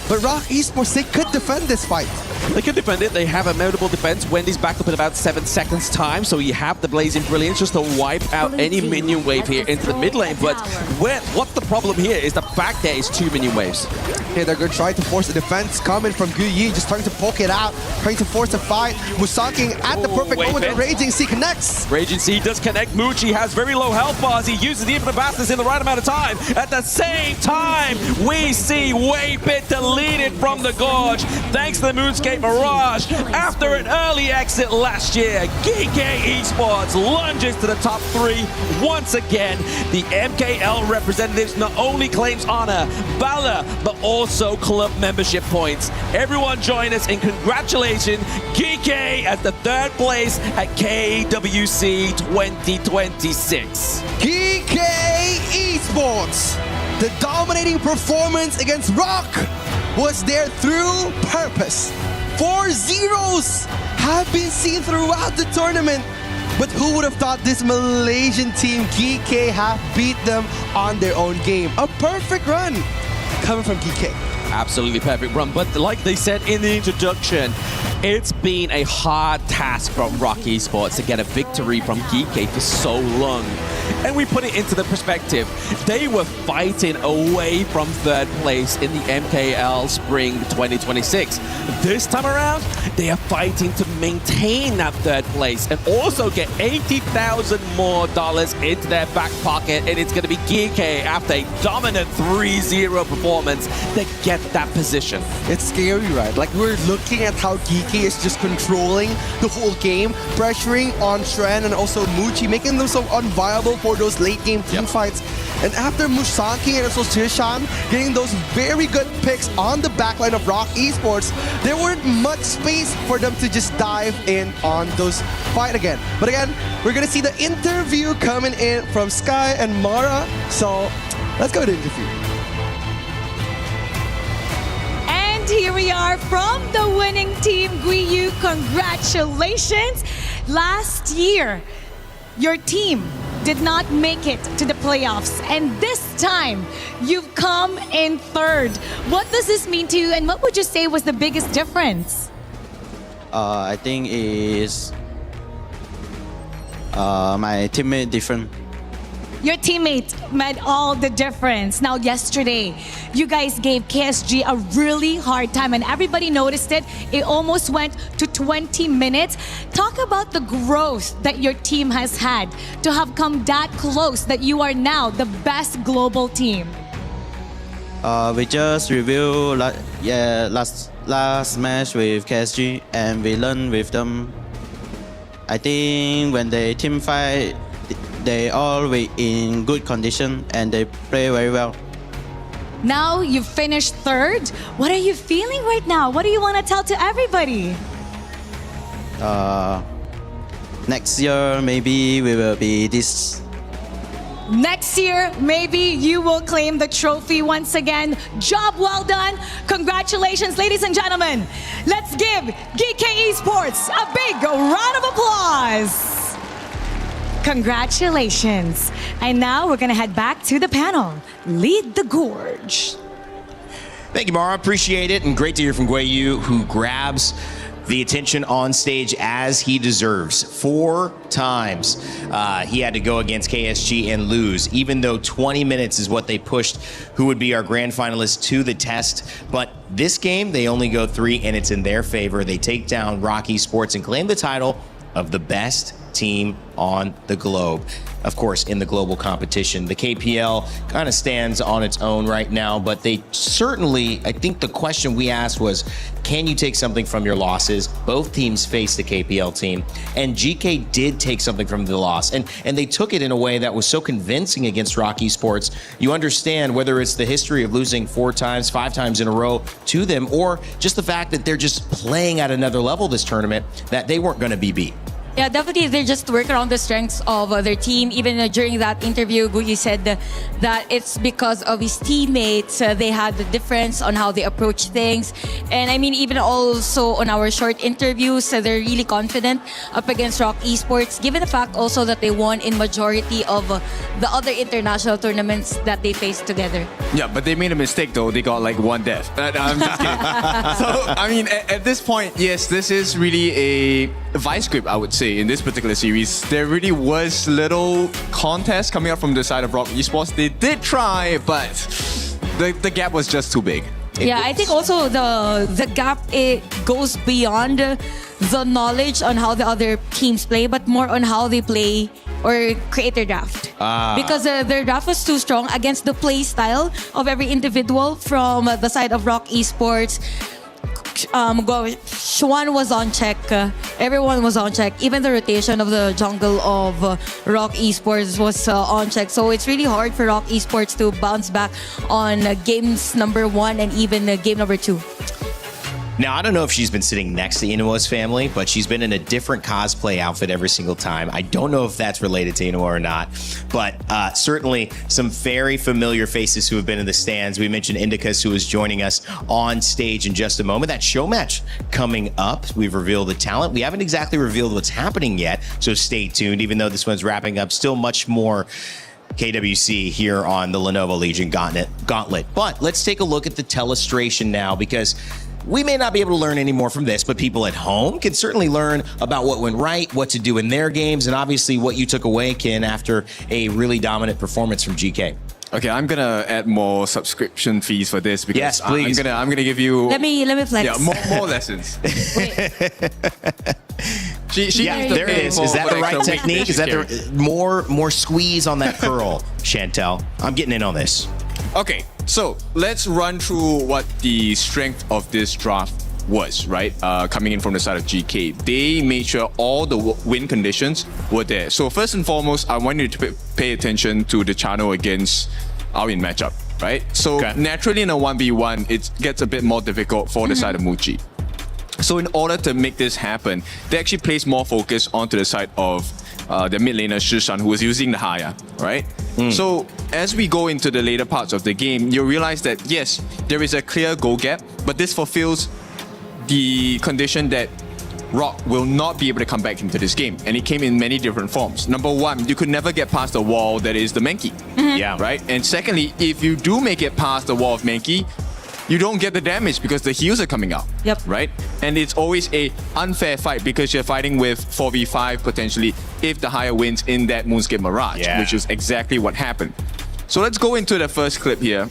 But Rock Esports, they could defend this fight. They can defend it. They have a mountable defense. Wendy's back up in about 7 seconds time, so you have the Blazing Brilliance just to wipe out any minion wave here into the mid lane. But what's the problem here is the fact there is 2 minion waves. Okay, they're going to try to force the defense coming from Guyi, just trying to poke it out, trying to force the fight. Musan King at the perfect moment, the Raging Sea connects. Raging Sea does connect. Muchi has very low health bars. He uses the Infinite Bastards in the right amount of time. At the same time, we see Waybit deleted from the gorge. Thanks to the Moonscape Geekay barrage. After an early exit last year, Geekay Esports lunges to the top 3 once again. The MKL representatives not only claims honor, valor, but also club membership points. Everyone join us in congratulating Geekay as the 3rd place at KWC 2026. GK Esports, the dominating performance against Rock was there through purpose. 4 zeros have been seen throughout the tournament. But who would have thought this Malaysian team, GK, have beat them on their own game? A perfect run coming from GK. Absolutely perfect run, but like they said in the introduction, it's been a hard task from Rock Esports to get a victory from GK for so long. And we put it into the perspective, they were fighting away from 3rd place in the MKL Spring 2026. This time around, they are fighting to maintain that 3rd place and also get $80,000 more into their back pocket, and it's going to be GK after a dominant 3-0 performance to get that position. It's scary, right? Like, we're looking at how GK is just controlling the whole game, pressuring on Shren and also Muchi, making them so unviable for those late game team fights. And after Musaki and also Tirshan getting those very good picks on the backline of Rock Esports, there weren't much space for them to just dive in on those fight again. But again, we're gonna see the interview coming in from Sky and Mara. So let's go to the interview. And here we are from the winning team, Guiyu. Congratulations. Last year, your team did not make it to the playoffs, and this time you've come in 3rd. What does this mean to you, and what would you say was the biggest difference? I think is my teammate different. Your teammate made all the difference. Now, yesterday, you guys gave KSG a really hard time, and everybody noticed it. It almost went to 20 minutes. Talk about the growth that your team has had to have come that close that you are now the best global team. We just reviewed last match with KSG, and we learned with them. I think when they team fight, they always in good condition and they play very well. Now you've finished 3rd. What are you feeling right now? What do you want to tell to everybody? Next year, maybe we will be this. Next year, maybe you will claim the trophy once again. Job well done. Congratulations, ladies and gentlemen. Let's give GK Esports a big round of applause. Congratulations. And now we're going to head back to the panel. Lead the Gorge. Thank you, Mara. Appreciate it. And great to hear from Guiyu, who grabs the attention on stage as he deserves. 4 times he had to go against KSG and lose, even though 20 minutes is what they pushed who would be our grand finalists to the test. But this game, they only go 3, and it's in their favor. They take down Rock Esports and claim the title of the best team on the globe. Of course, in the global competition, the KPL kind of stands on its own right now, but they certainly, I think the question we asked was, can you take something from your losses? Both teams faced the KPL team, and GK did take something from the loss, and they took it in a way that was so convincing against Rock Esports. You understand whether it's the history of losing 4 times, 5 times in a row to them, or just the fact that they're just playing at another level this tournament, that they weren't going to be beat. Yeah, definitely. They just work around the strengths of their team. Even during that interview, Guiyu said that it's because of his teammates. They had the difference on how they approach things. And I mean, even also on our short interviews, they're really confident up against Rock Esports, given the fact also that they won in majority of the other international tournaments that they faced together. Yeah, but they made a mistake though. They got like 1 death. I'm just kidding. So, I mean, at this point, yes, this is really a vice grip, I would say, in this particular series. There really was little contest coming up from the side of Rock Esports. They did try, but the gap was just too big. Yeah, I think also the gap, it goes beyond the knowledge on how the other teams play, but more on how they play or create their draft. Because their draft was too strong against the play style of every individual from the side of Rock Esports. Schwan was on check. Everyone was on check. Even the rotation of the jungle of Rock Esports was on check. So it's really hard for Rock Esports to bounce back on games number 1 and even game number 2. Now, I don't know if she's been sitting next to Inua's family, but she's been in a different cosplay outfit every single time. I don't know if that's related to Inua or not, but certainly some very familiar faces who have been in the stands. We mentioned Indicus, who is joining us on stage in just a moment. That show match coming up. We've revealed the talent. We haven't exactly revealed what's happening yet, so stay tuned. Even though this one's wrapping up, still much more KWC here on the Lenovo Legion Gauntlet. But let's take a look at the telestration now, because we may not be able to learn any more from this, but people at home can certainly learn about what went right, what to do in their games, and obviously what you took away, Ken, after a really dominant performance from GK. Okay, I'm gonna add more subscription fees for this because yes, please. I'm gonna give you. Let me flex. Yeah, more lessons. There it is. Is that the right technique? Is that the more squeeze on that curl, Chantel? I'm getting in on this. Okay, so let's run through what the strength of this draft was, right? Coming in from the side of GK. They made sure all the win conditions were there. So first and foremost, I want you to pay attention to the channel against our in matchup, right? So naturally in a 1v1, it gets a bit more difficult for the side of Muji. So in order to make this happen, they actually placed more focus onto the side of the mid laner Shishan, who was using the Haya, right? So as we go into the later parts of the game, you'll realize that yes, there is a clear goal gap, but this fulfills the condition that Rock will not be able to come back into this game. And it came in many different forms. Number one, you could never get past the wall that is the Mankey. Yeah. Right? And secondly, if you do make it past the wall of Mankey, you don't get the damage because the heals are coming out. Yep. Right? And it's always a unfair fight because you're fighting with 4v5 potentially if the higher wins in that Moonscape Mirage, which is exactly what happened. So let's go into the first clip here.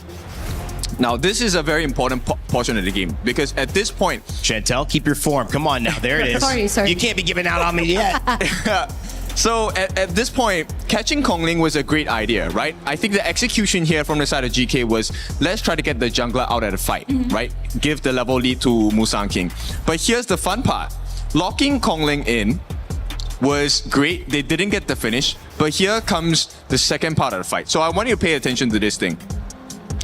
Now, this is a very important portion of the game because at this point... Chantel, keep your form. Come on now. There it is. Sorry. You can't be giving out on me yet. So at this point, catching Kongling was a great idea, right? I think the execution here from the side of GK was, let's try to get the jungler out of the fight, right? Give the level lead to Musang King. But here's the fun part. Locking Kongling in was great. They didn't get the finish, but here comes the second part of the fight. So I want you to pay attention to this thing.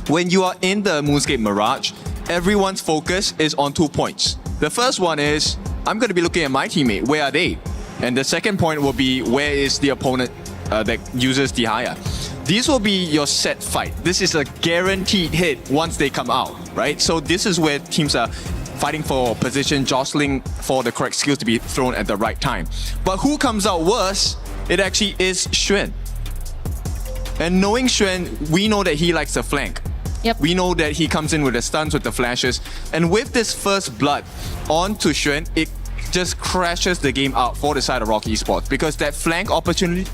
When you are in the Moonscape Mirage, everyone's focus is on 2 points. The first one is, I'm going to be looking at my teammate. Where are they? And the second point will be, where is the opponent that uses the Haya? These will be your set fight. This is a guaranteed hit once they come out, right? So this is where teams are fighting for position, jostling for the correct skills to be thrown at the right time. But who comes out worse? It actually is Xuan. And knowing Xuan, we know that he likes to flank. Yep. We know that he comes in with the stuns, with the flashes. And with this first blood onto Xuan, it just crashes the game out for the side of Rock Esports because that flank opportunity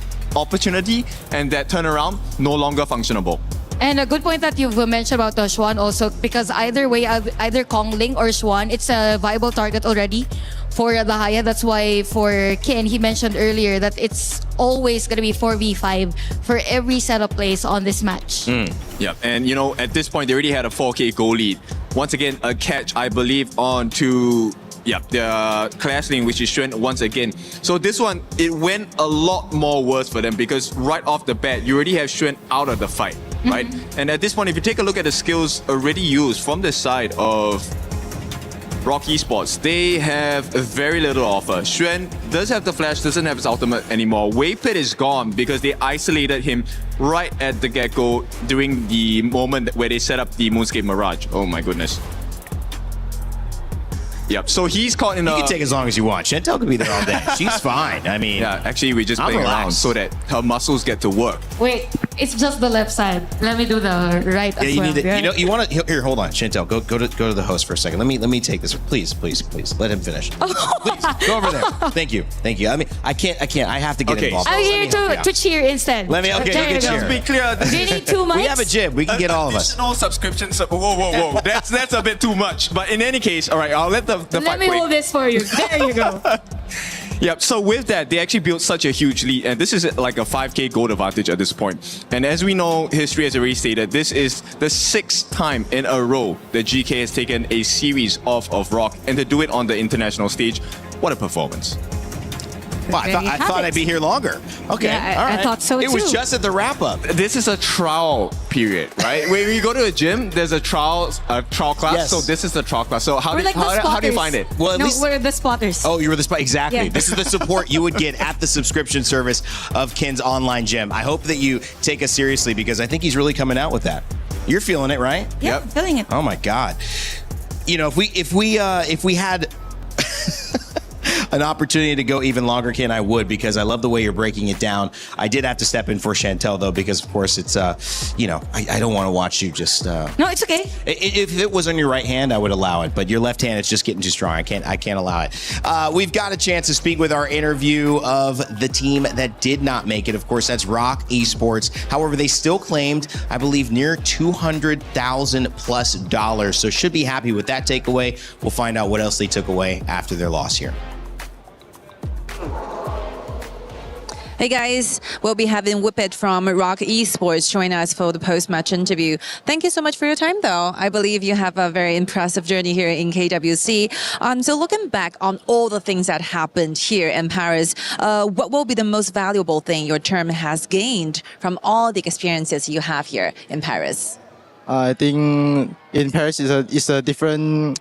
and that turnaround no longer functionable. And a good point that you've mentioned about Xuan also, because either way, either Kongling or Xuan, it's a viable target already for the Haya. That's why for Ken, he mentioned earlier that it's always going to be 4v5 for every set of plays on this match. Yeah, and you know, at this point, they already had a 4K goal lead. Once again, a catch, I believe, on to the class lane, which is Xuan once again. So this one, it went a lot more worse for them because right off the bat, you already have Xuan out of the fight, right? And at this point, if you take a look at the skills already used from the side of Rock Esports, they have very little offer. Xuan does have the flash, doesn't have his ultimate anymore. Wave Pit is gone because they isolated him right at the get-go during the moment where they set up the Moonscape Mirage. Oh my goodness. Yep, so he's caught in a... You can take as long as you want. Chantel could be there all day. She's fine. I mean... Yeah, actually, we just playing around so that her muscles get to work. Wait, it's just the left side. Let me do the right as well. You know, you want to... Here, hold on. Chantel, go to the host for a second. Let me take this. Please. Let him finish. Please, go over there. Thank you. I mean, I can't. I have to get involved. I'm here to cheer instead. Let me... Okay, you can cheer. Let's be clear. Do you need 2 mics? We have a jib. We can get all of us. Additional subscriptions. Whoa. That's a bit too much. But in any case, all right, I'll let the Let me hold this for you. There you go. Yep. So with that, they actually built such a huge lead, and this is like a 5K gold advantage at this point. And as we know, history has already stated, this is the 6th time in a row that GK has taken a series off of Rock, and to do it on the international stage, what a performance. Well, I thought I'd be here longer. Okay, Yeah, all right. I thought so It was too. just at the wrap-up. This is a trial period, right? When you go to a gym, there's a trial class. Yes. So this is the trial class. So how We're do like the how do you spotters. find it? Well, at No, least. we're the spotters. Oh, you were the spot. Exactly. Yeah. This is the support you would get at the subscription service of Ken's online gym. I hope that you take us seriously because I think he's really coming out with that. You're feeling it, right? Yeah, Yep. feeling it. Oh my God. You know, if we had an opportunity to go even longer, Ken, I would, because I love the way you're breaking it down. I did have to step in for Chantel though, because of course it's I don't want to watch you just No, it's okay. if it was on your right hand, I would allow it, but your left hand, it's just getting too strong. I can't allow it. We've got a chance to speak with our interview of the team that did not make it. Of course, that's Rock Esports. However, they still claimed, I believe, near $200,000+. So should be happy with that takeaway. We'll find out what else they took away after their loss here. Hey guys, we'll be having Whippet from Rock Esports join us for the post-match interview. Thank you so much for your time though. I believe you have a very impressive journey here in KWC. So looking back on all the things that happened here in Paris, what will be the most valuable thing your term has gained from all the experiences you have here in Paris? I think in Paris is a different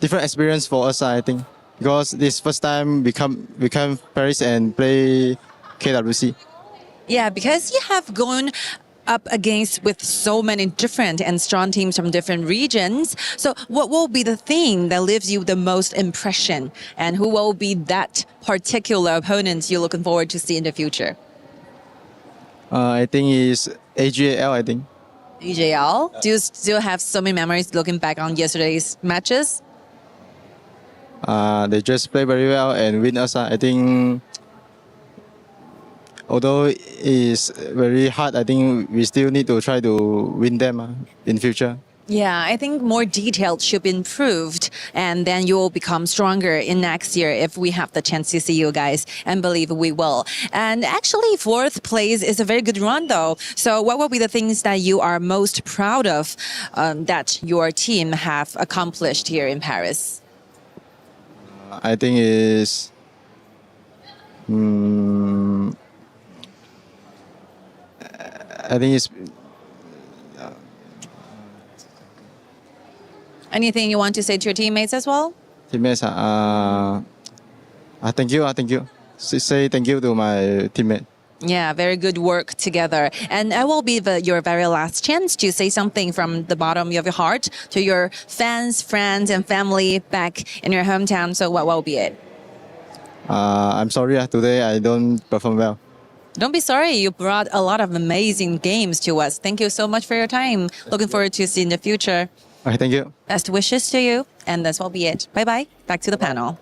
experience for us, I think. Because this first time we come Paris and play KWC. Yeah, because you have gone up against with so many different and strong teams from different regions. So what will be the thing that leaves you the most impression? And who will be that particular opponent you're looking forward to see in the future? I think it's AGAL, I think. EJL? Do you still have so many memories looking back on yesterday's matches? They just play very well and win us. I think, although it's very hard, I think we still need to try to win them in future. Yeah, I think more detailed should be improved, and then you will become stronger in next year if we have the chance to see you guys, and believe we will. And actually, 4th place is a very good run, though. So what will be the things that you are most proud of that your team have accomplished here in Paris? I think it's Anything you want to say to your teammates as well? teammates. Thank you. Say thank you to my teammate. Yeah, very good work together. And I will be your very last chance to say something from the bottom of your heart to your fans, friends, and family back in your hometown. So what will be it? I'm sorry, today I don't perform well. Don't be sorry. You brought a lot of amazing games to us. Thank you so much for your time. Looking forward to seeing the future. Okay, thank you. Best wishes to you. And this will be it. Bye-bye. Back to the panel.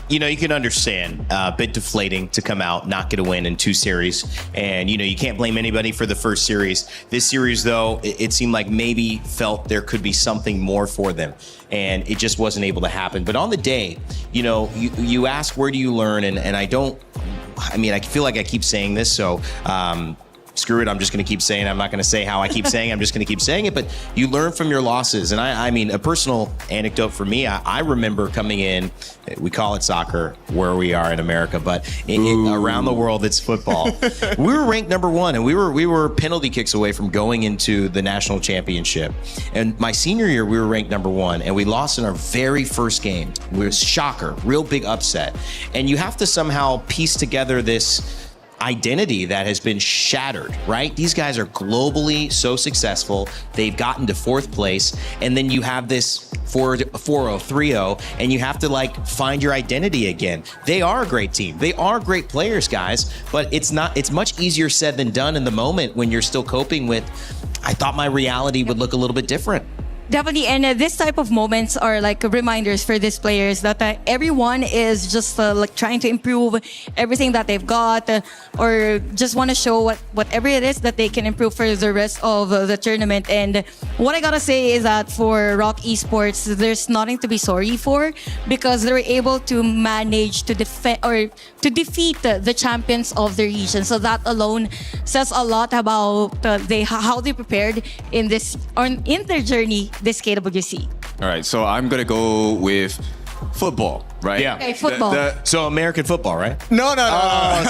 You know, you can understand a bit deflating to come out, not get a win in 2 series. And, you know, you can't blame anybody for the first series. This series, though, it seemed like maybe felt there could be something more for them. And it just wasn't able to happen. But on the day, you know, you ask, where do you learn? And I feel like I keep saying this. So, screw it, I'm just going to keep saying it. I'm not going to say how I keep saying it. I'm just going to keep saying it. But you learn from your losses. And I mean, a personal anecdote for me, I remember coming in, we call it soccer where we are in America, but around the world, it's football. We were ranked number 1, and we were penalty kicks away from going into the national championship. And my senior year, we were ranked number 1, and we lost in our very first game. We were shocker, real big upset. And you have to somehow piece together this identity that has been shattered, right? These guys are globally so successful. They've gotten to 4th place, and then you have this 4-0, 3-0, and you have to find your identity again. They are a great team. They are great players, guys, but it's much easier said than done in the moment when you're still coping with, I thought my reality would look a little bit different. Definitely, and this type of moments are like reminders for these players that everyone is just like trying to improve everything that they've got, or just want to show whatever it is that they can improve for the rest of the tournament. And what I gotta say is that for Rock Esports, there's nothing to be sorry for, because they were able to manage to defend or to defeat the champions of the region. So that alone says a lot about how they prepared in this or in their journey this KWC. All right, so I'm gonna go with football, right? Yeah. Okay, football. So American football, right? No.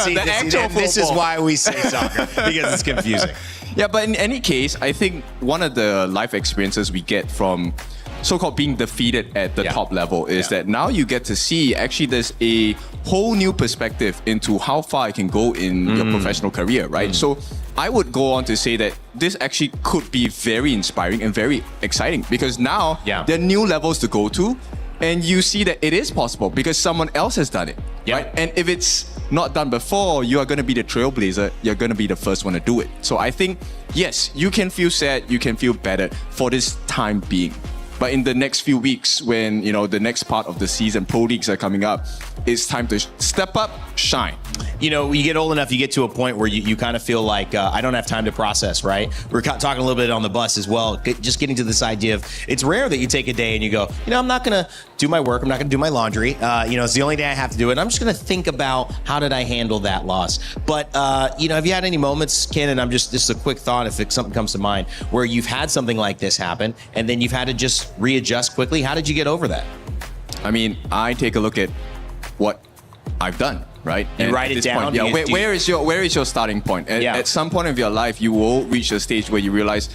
See, the actual football. This is why we say soccer, because it's confusing. Yeah, but in any case, I think one of the life experiences we get from so-called being defeated at the top level is that now you get to see actually there's a whole new perspective into how far I can go in your professional career, right? So I would go on to say that this actually could be very inspiring and very exciting, because now there are new levels to go to, and you see that it is possible because someone else has done it, right? And if it's not done before, you are going to be the trailblazer, you're going to be the first one to do it. So I think, yes, you can feel sad, you can feel better for this time being. But in the next few weeks, when the next part of the season, pro leagues are coming up, it's time to step up, shine. You get old enough, you get to a point where you kind of feel like I don't have time to process, right? We're talking a little bit on the bus as well, just getting to this idea of it's rare that you take a day and you go, I'm not going to do my work, I'm not going to do my laundry. It's the only day I have to do it. And I'm just going to think about how did I handle that loss. But, have you had any moments, Ken, and this is a quick thought if something comes to mind, where you've had something like this happen and then you've had to just readjust quickly? How did you get over that? I mean, I take a look at what I've done, right? You write it down? Point, where is your starting point? At some point of your life, you will reach a stage where you realize,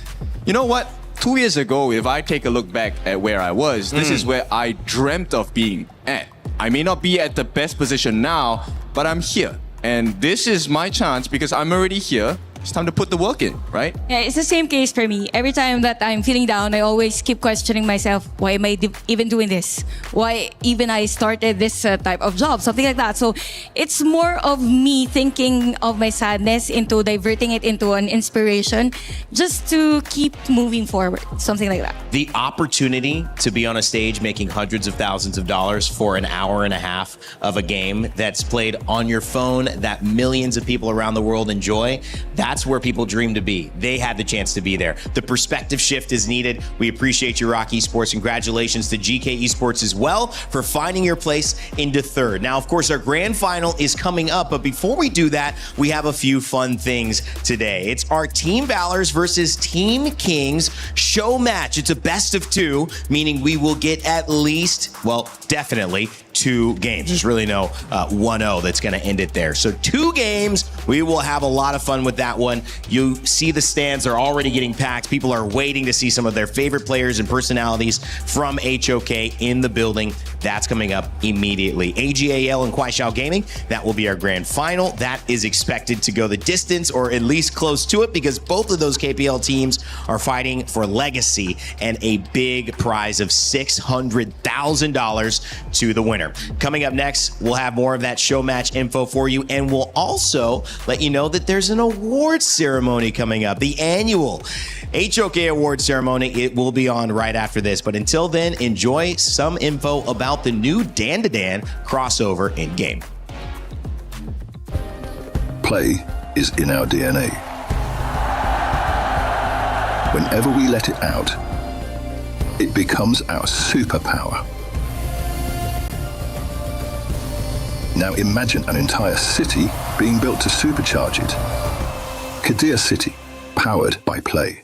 you know what? 2 years ago, if I take a look back at where I was, this is where I dreamt of being at. I may not be at the best position now, but I'm here. And this is my chance because I'm already here. It's time to put the work in, right? Yeah, it's the same case for me. Every time that I'm feeling down, I always keep questioning myself, why am I even doing this? Why even I started this type of job? Something like that. So it's more of me thinking of my sadness into diverting it into an inspiration just to keep moving forward. Something like that. The opportunity to be on a stage making hundreds of thousands of dollars for an hour and a half of a game that's played on your phone that millions of people around the world enjoy, that's where people dream to be. They had the chance to be there. The perspective shift is needed. We appreciate you, Rock Esports. Congratulations to GK Esports as well for finding your place into third. Now, of course, our grand final is coming up, but before we do that, we have a few fun things today. It's our Team Valors versus Team Kings show match. It's a best of two, meaning we will get at least, definitely 2 games. There's really no 1-0 that's going to end it there. So 2 games. We will have a lot of fun with that one. You see the stands are already getting packed. People are waiting to see some of their favorite players and personalities from HOK in the building. That's coming up immediately. AGAL and Kuaishao Gaming, that will be our grand final. That is expected to go the distance or at least close to it because both of those KPL teams are fighting for legacy and a big prize of $600,000 to the winner. Coming up next, we'll have more of that show match info for you, and we'll also let you know that there's an awards ceremony coming up, the annual HOK Award Ceremony. It will be on right after this, but until then, enjoy some info about the new Dan to Dan crossover in game. Play is in our DNA. Whenever we let it out, it becomes our superpower. Now imagine an entire city being built to supercharge it. Kadir City, powered by play.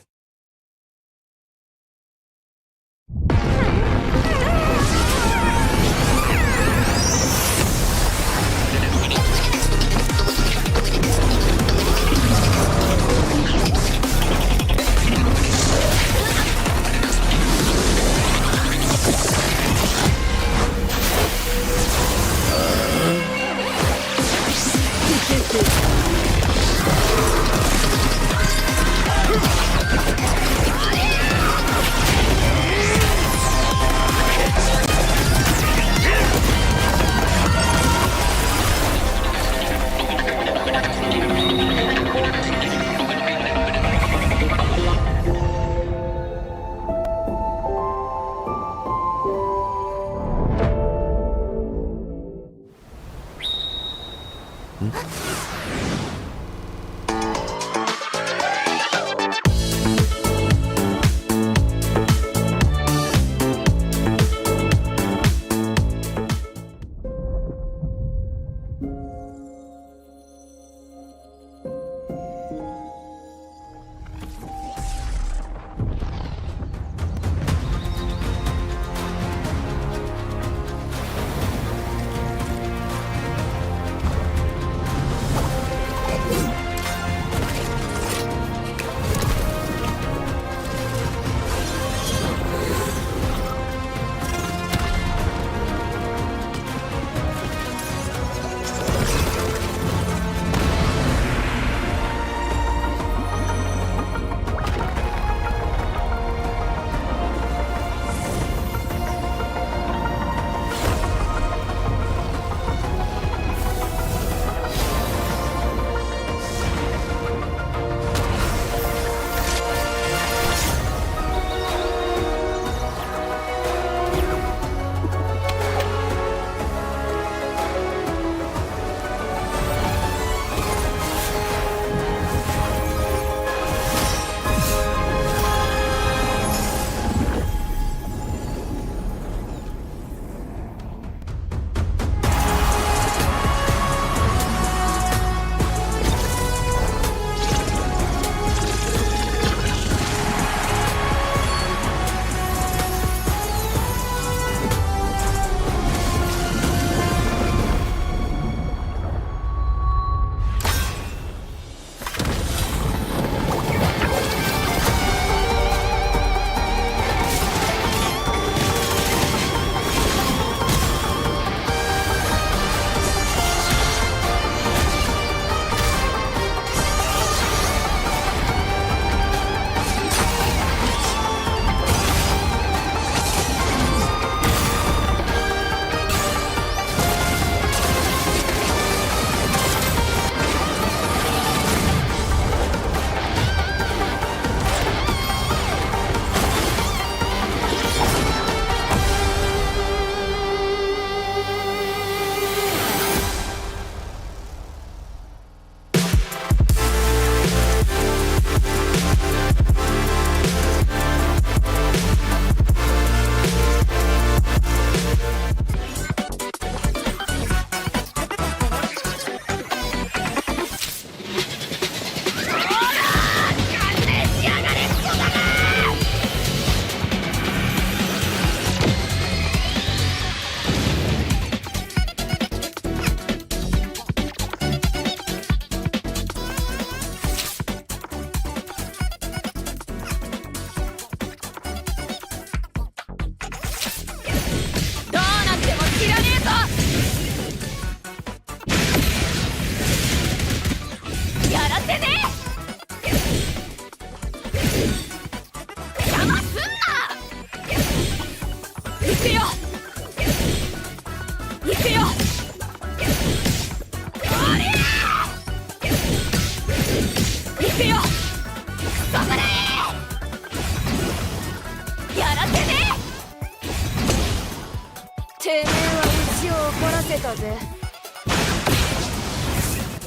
てめえはうちを怒らせたぜ。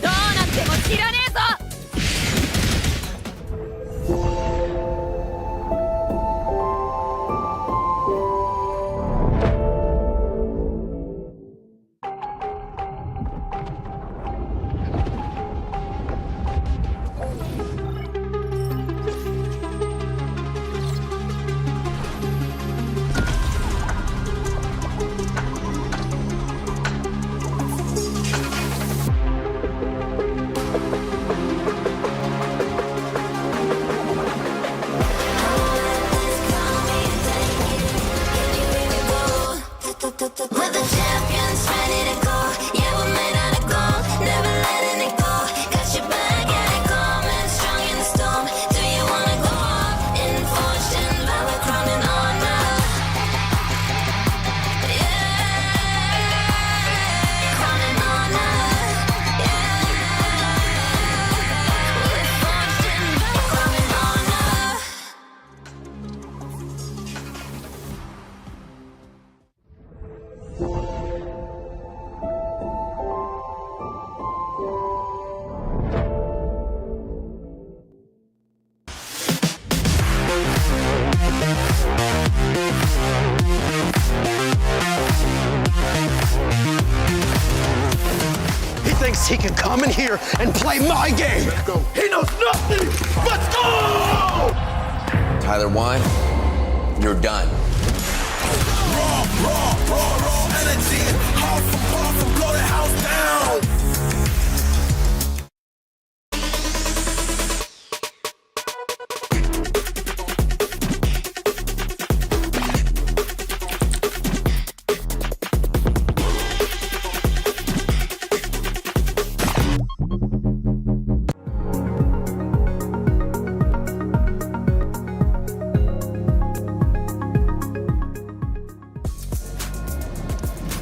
どうなっても知らねえぞ。We're the champions, ready to go. Yeah, we're made out of gold, never letting it go. Got your back, yeah, it coming, strong in the storm. Do you wanna go up in fortune, valor, crown and honor? Yeah, crown and honor. Yeah, with fortune, valor, crown and honor. thinks he can come in here and play my game. He knows nothing. Let's go! Tyler Wine, you're done. Raw energy. Half for blow the house down.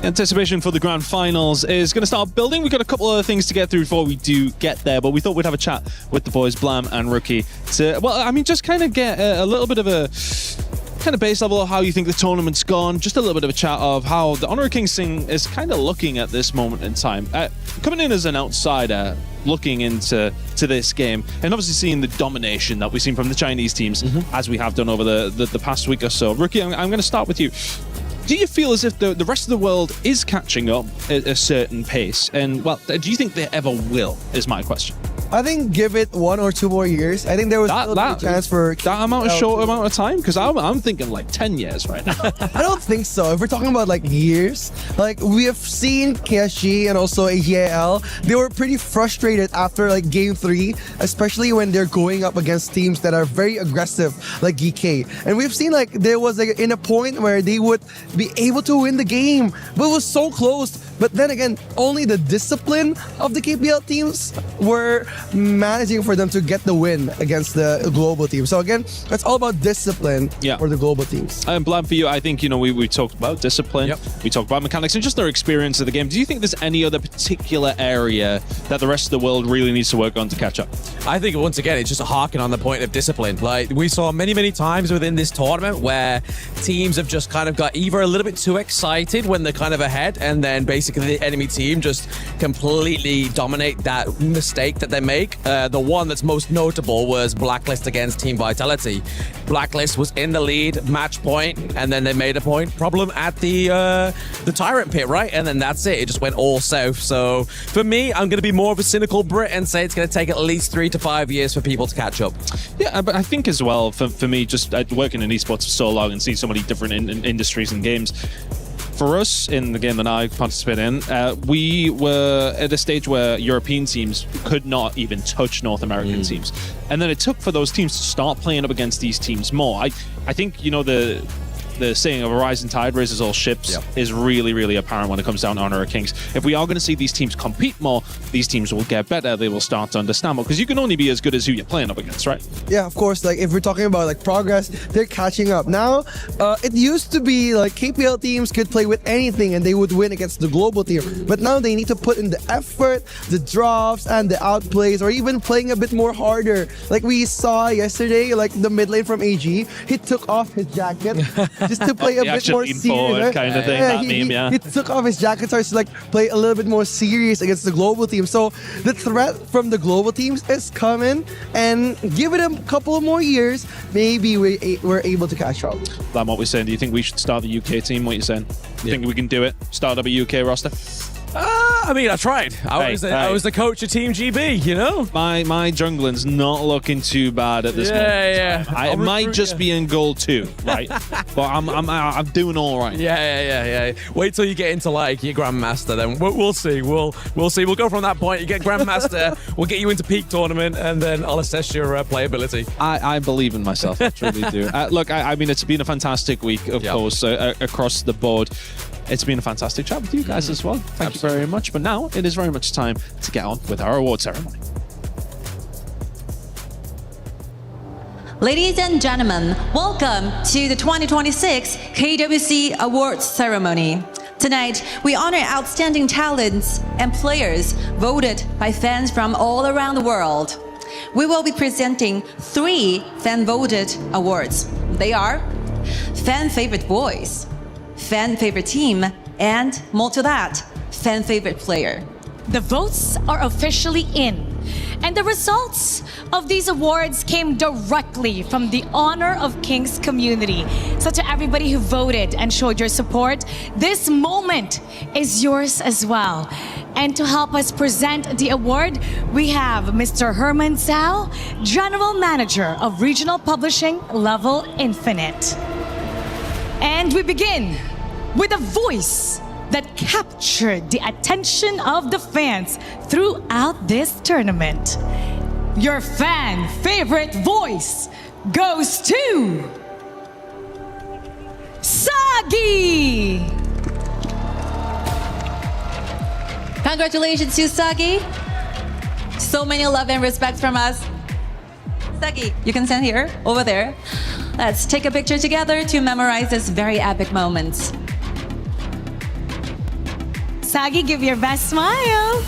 Anticipation for the grand finals is going to start building. We've got a couple other things to get through before we do get there, but we thought we'd have a chat with the boys, Blam and Rookie, to, well, I mean, just kind of get a little bit of a kind of base level of how you think the tournament's gone, just a little bit of a chat of how the Honor of Kings thing is kind of looking at this moment in time. Coming in as an outsider, looking into this game, and obviously seeing the domination that we've seen from the Chinese teams, as we have done over the past week or so. Rookie, I'm going to start with you. Do you feel as if the rest of the world is catching up at a certain pace? And, well, do you think they ever will, is my question. I think give it 1 or 2 more years. I think there was still a chance for that short amount of time, because I'm thinking like 10 years right now. I don't think so. If we're talking about like years, like we have seen KSG and also AGAL, they were pretty frustrated after like game 3, especially when they're going up against teams that are very aggressive like GK. And we've seen like there was like in a point where they would be able to win the game, but it was so close. But then again, only the discipline of the KPL teams were managing for them to get the win against the global team. So again, it's all about discipline for the global teams. And Blam, for you, I think, you know, we talked about discipline, we talked about mechanics, and just their experience of the game. Do you think there's any other particular area that the rest of the world really needs to work on to catch up? I think, once again, it's just a harken on the point of discipline. Like, we saw many times within this tournament where teams have just kind of got either a little bit too excited when they're kind of ahead, and then basically the enemy team just completely dominate that mistake that they make. The one that's most notable was Blacklist against Team Vitality. Blacklist was in the lead, match point, and then they made a point problem at the Tyrant pit, right? And then that's it. It just went all south. So for me, I'm going to be more of a cynical Brit and say it's going to take at least 3 to 5 years for people to catch up. Yeah, but I think as well, for me, just working in esports for so long and seeing so many different industries and games, for us, in the game that I participated in, we were at a stage where European teams could not even touch North American teams. And then it took for those teams to start playing up against these teams more. I think, you know, the saying of a rising tide raises all ships is really apparent when it comes down to Honor of Kings. If we are going to see these teams compete more, these teams will get better. They will start to understand more, because you can only be as good as who you're playing up against, right? Yeah, of course. Like, if we're talking about like progress, they're catching up. Now, it used to be like KPL teams could play with anything and they would win against the global team. But now they need to put in the effort, the drops, and the outplays, or even playing a bit more harder. Like we saw yesterday, like the mid lane from AG, he took off his jacket just to play a bit more serious kind of thing. He took off his jacket, starts to like play a little bit more serious against the global team. So the threat from the global teams is coming, and give it a couple of more years, maybe we're able to catch up. Blam, what we're saying, do you think we should start the UK team? What you're saying? You think we can do it? Start up a UK roster? I mean, I tried. I was the coach of Team GB, you know? My jungling's not looking too bad at this moment. Yeah. It might just be in goal 2, right? But I'm doing all right. Yeah. Wait till you get into like your Grandmaster, then we'll see. We'll see. We'll go from that point. You get Grandmaster, we'll get you into peak tournament, and then I'll assess your playability. I believe in myself. I truly do. Look, I mean, it's been a fantastic week, of course, across the board. It's been a fantastic chat with you guys as well. Thank you very much. But now it is very much time to get on with our award ceremony. Ladies and gentlemen, welcome to the 2026 KWC Awards ceremony. Tonight, we honor outstanding talents and players voted by fans from all around the world. We will be presenting 3 fan-voted awards. They are Fan Favorite Voice, Fan Favorite Team, and more to that, Fan Favorite Player. The votes are officially in, and the results of these awards came directly from the Honor of Kings community. So to everybody who voted and showed your support, this moment is yours as well. And to help us present the award, we have Mr. Herman Zhao, General Manager of Regional Publishing, Level Infinite. And we begin with a voice that captured the attention of the fans throughout this tournament. Your fan favorite voice goes to Sagi! Congratulations to Sagi. So many love and respect from us. Sagi, you can stand here, over there. Let's take a picture together to memorize this very epic moment. Sagi, give your best smile.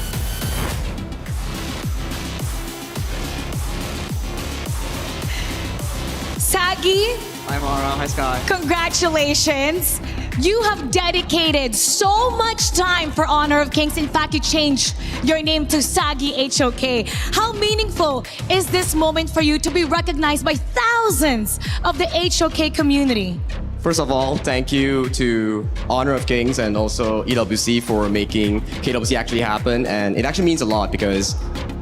Sagi. Hi, Mara. Hi, Sky. Congratulations. You have dedicated so much time for Honor of Kings. In fact, you changed your name to Sagi HOK. How meaningful is this moment for you to be recognized by thousands of the HOK community? First of all, thank you to Honor of Kings and also EWC for making KWC actually happen. And it actually means a lot because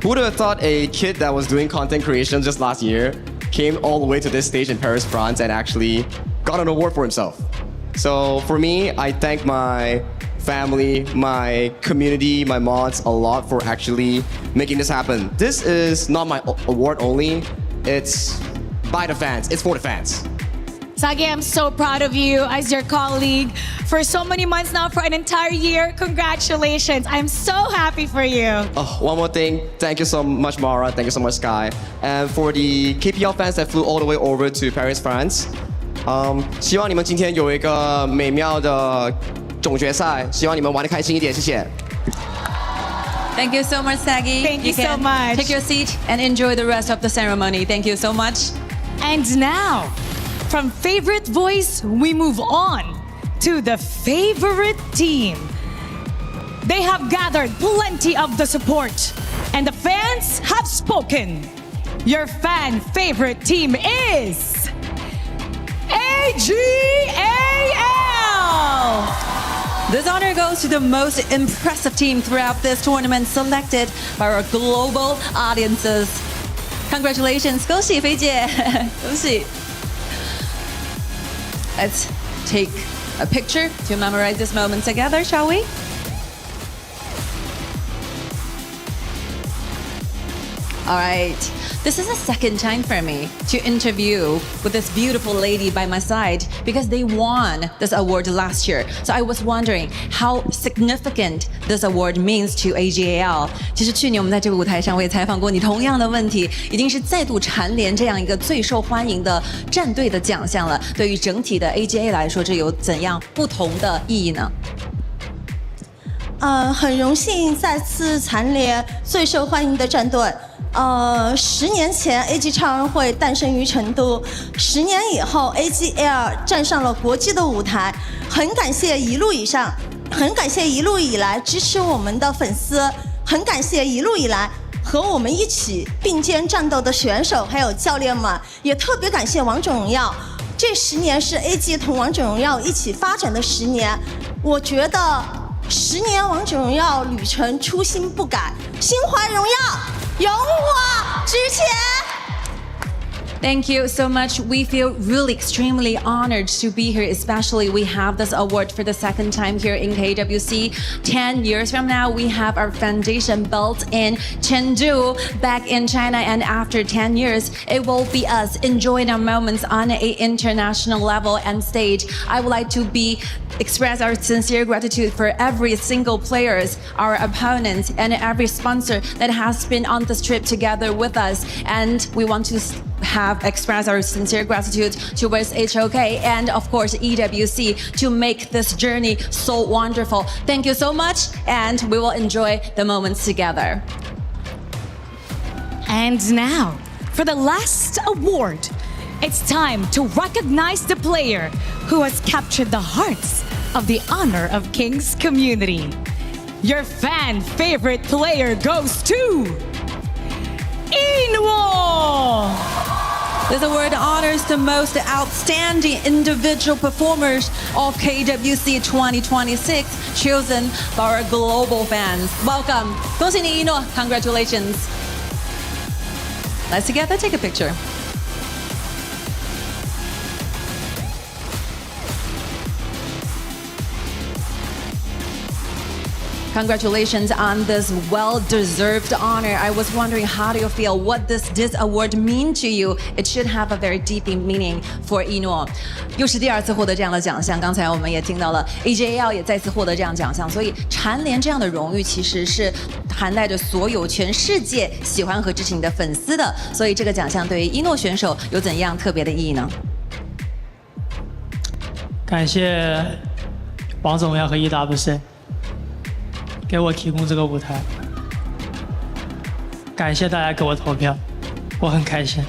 who would have thought a kid that was doing content creation just last year came all the way to this stage in Paris, France, and actually got an award for himself. So for me, I thank my family, my community, my mods a lot for actually making this happen. This is not my award only, it's by the fans, it's for the fans. Sagi, I'm so proud of you as your colleague for so many months now, for an entire year. Congratulations. I'm so happy for you. Oh, one more thing. Thank you so much, Mara. Thank you so much, Sky. And for the KPL fans that flew all the way over to Paris, France, 希望你们今天有一个美妙的总决赛，希望你们玩得开心一点，谢谢。Thank you so much, Sagi. Thank you so much. Take your seat and enjoy the rest of the ceremony. Thank you so much. And now, from favorite voice, we move on to the favorite team. They have gathered plenty of the support, and the fans have spoken. Your fan favorite team is AGAL! This honor goes to the most impressive team throughout this tournament, selected by our global audiences. Congratulations, 恭喜菲姐，恭喜。Let's take a picture to memorize this moment together, shall we? All right. This is the second time for me to interview with this beautiful lady by my side because they won this award last year. So I was wondering how significant this award means to AGAL. 其实去年我们在这个舞台上我也采访过你同样的问题，已经是再度蝉联这样一个最受欢迎的战队的奖项了。对于整体的 AGA 来说，这有怎样不同的意义呢？很荣幸再次蝉联最受欢迎的战队。10年前 AG 超人会诞生于成都，10年以后 AGL 站上了国际的舞台。很感谢一路以来支持我们的粉丝，很感谢一路以来和我们一起并肩战斗的选手还有教练们，也特别感谢王者荣耀。这10年是 AG 同王者荣耀一起发展的10年，我觉得10年王者荣耀旅程初心不改，心怀荣耀。永我之前。Thank you so much. We feel really extremely honored to be here, especially we have this award for the second time here in KWC. 10 years from now, we have our foundation built in Chengdu back in China. And after 10 years, it will be us enjoying our moments on an international level and stage. I would like to express our sincere gratitude for every single players, our opponents, and every sponsor that has been on this trip together with us. And we want to express our sincere gratitude towards HOK and of course EWC to make this journey so wonderful. Thank you so much, and we will enjoy the moments together. And now, for the last award, it's time to recognize the player who has captured the hearts of the Honor of Kings community. Your fan favorite player goes to Inwo! This award honors the most outstanding individual performers of KWC 2026, chosen by our global fans. Welcome. 恭喜你一诺 Congratulations. Let's together take a picture. Congratulations on this well-deserved honor. I was wondering, how do you feel? What does this award mean to you? It should have a very deep meaning for 一诺。又是第2次获得这样的奖项，刚才我们也听到了 AJL 也再次获得这样奖项，所以蝉联这样的荣誉其实是涵盖着所有全世界喜欢和支持你的粉丝的，所以这个奖项对于一诺选手有怎样特别的意义呢？感谢王总要和 EWC 给我提供这个舞台，感谢大家给我投票，我很开心。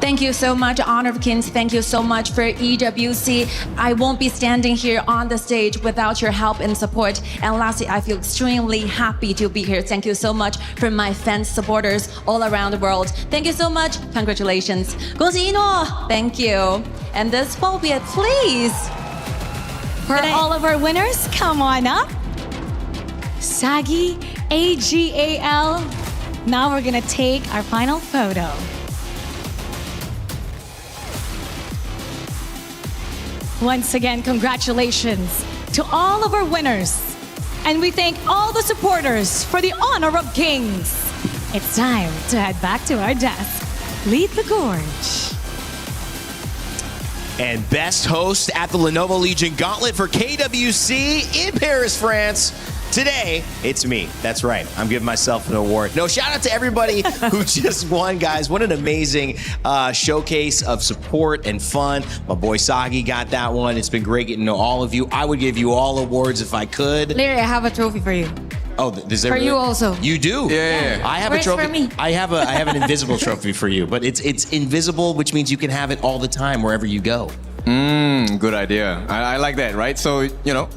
Thank you so much, Honor of Kings. Thank you so much for EWC. I won't be standing here on the stage without your help and support. And lastly, I feel extremely happy to be here. Thank you so much for my fans, supporters all around the world. Thank you so much. Congratulations. 恭喜一诺 Thank you. And this phobiat, please. For all of our winners, come on up. Sagi, AGAL. Now we're gonna take our final photo. Once again, congratulations to all of our winners. And we thank all the supporters for the honor of Kings. It's time to head back to our desk. Lead the gorge. And best host at the Lenovo Legion Gauntlet for KWC in Paris, France. Today, it's me. That's right. I'm giving myself an award. No, shout out to everybody who just won, guys. What an amazing showcase of support and fun. My boy Sagi got that one. It's been great getting to know all of you. I would give you all awards if I could. Larry, I have a trophy for you. Oh, does there For you also. You do? Yeah. I have Where's a trophy. for me? I have an invisible trophy for you, but it's invisible, which means you can have it all the time wherever you go. Good idea. I like that, right? So, you know,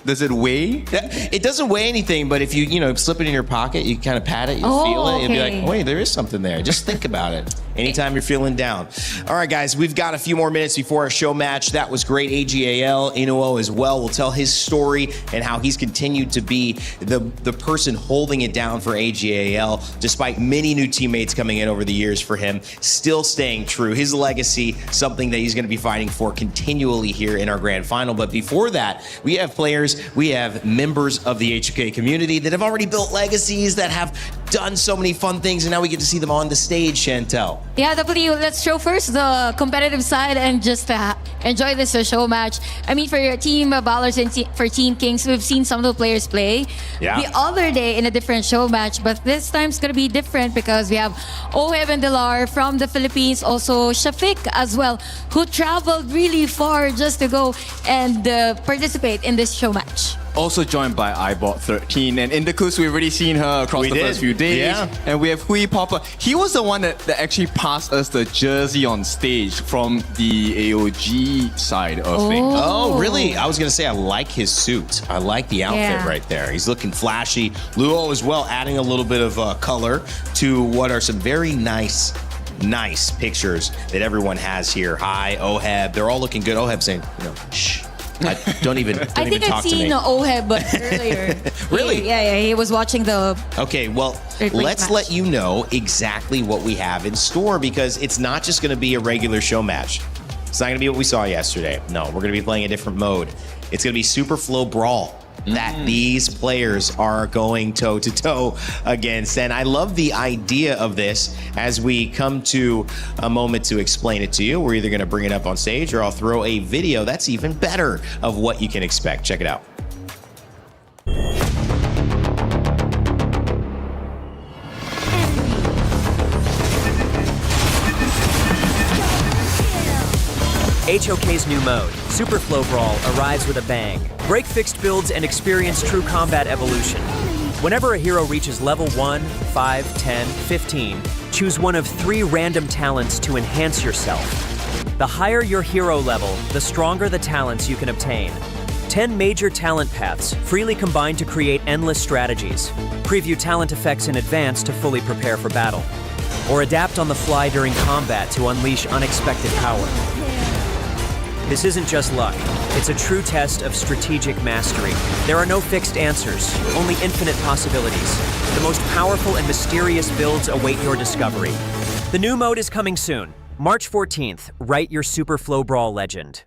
does it weigh? It doesn't weigh anything, but if you slip it in your pocket, you kind of pat it, you feel it, you'll be like, wait, there is something there. Just think about it. Anytime you're feeling down. All right, guys, we've got a few more minutes before our show match. That was great. AGAL, Inuo as well, will tell his story and how he's continued to be the person holding it down for AGAL, despite many new teammates coming in over the years for him, still staying true. His legacy, something that he's going to be fighting for continually here in our grand final. But before that, we have players, we have members of the HOK community that have already built legacies, that have done so many fun things, and now we get to see them on the stage, Chantel. Yeah, W, let's show first the competitive side and just enjoy this show match. I mean, for your team Valors and for Team Kings, we've seen some of the players play the other day in a different show match, but this time it's going to be different because we have Oheb and Delar from the Philippines, also Shafiq as well, who traveled really far just to go and participate in this show match. Also joined by iBot13. And Indicus, we've already seen her across the first few days. Yeah. And we have Hui Popper. He was the one that actually passed us the jersey on stage from the AOG side of things. Oh, really? I was going to say, I like his suit. I like the outfit right there. He's looking flashy. Luo as well, adding a little bit of color to what are some very nice pictures that everyone has here. Hi, Oheb. They're all looking good. Oheb saying, shh. Don't even talk to me. I think I've seen Oheb earlier. Really? Yeah, he was watching the... Okay, well, let's let you know exactly what we have in store, because it's not just going to be a regular show match. It's not going to be what we saw yesterday. No, we're going to be playing a different mode. It's going to be Super Flow Brawl that these players are going toe-to-toe against. And I love the idea of this. As we come to a moment to explain it to you, we're either going to bring it up on stage or I'll throw a video that's even better of what you can expect. Check it out. HOK's new mode, Super Flow Brawl, arrives with a bang. Break fixed builds and experience true combat evolution. Whenever a hero reaches level 1, 5, 10, 15, choose one of 3 random talents to enhance yourself. The higher your hero level, the stronger the talents you can obtain. 10 major talent paths, freely combined to create endless strategies. Preview talent effects in advance to fully prepare for battle. or adapt on the fly during combat to unleash unexpected power. This isn't just luck. It's a true test of strategic mastery. There are no fixed answers, only infinite possibilities. The most powerful and mysterious builds await your discovery. The new mode is coming soon. March 14th, write your Super Flow Brawl legend.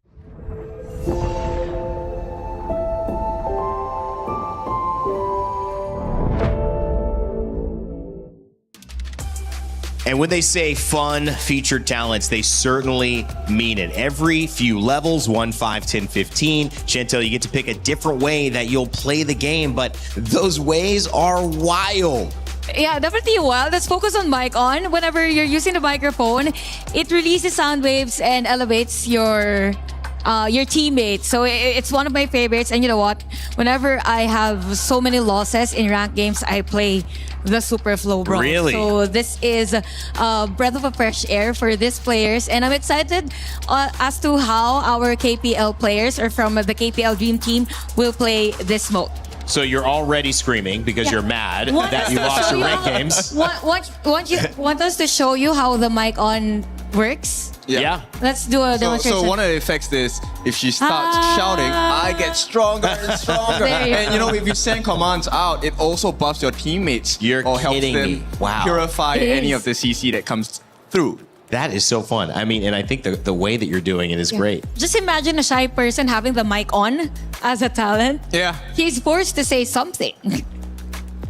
And when they say fun, featured talents, they certainly mean it. Every few levels, 1, 5, 10, 15, Chantel, you get to pick a different way that you'll play the game, but those ways are wild. Yeah, definitely wild. Let's focus on mic on. Whenever you're using the microphone, it releases sound waves and elevates your teammates. So it's one of my favorites. And you know what? Whenever I have so many losses in ranked games, I play the Super Flow Brawl. Really? So this is a breath of a fresh air for these players. And I'm excited as to how our KPL players or from the KPL Dream Team will play this mode. So you're already screaming because you're mad that you lost your ranked games. Want us to show you how the mic on works? Yeah. Let's do a demonstration. So one of the effects is if she starts shouting, I get stronger and stronger. And you know, if you send commands out, it also buffs your teammates. Or helps them purify any of the CC that comes through. That is so fun. I mean, and I think the way that you're doing it is great. Just imagine a shy person having the mic on as a talent. Yeah. He's forced to say something.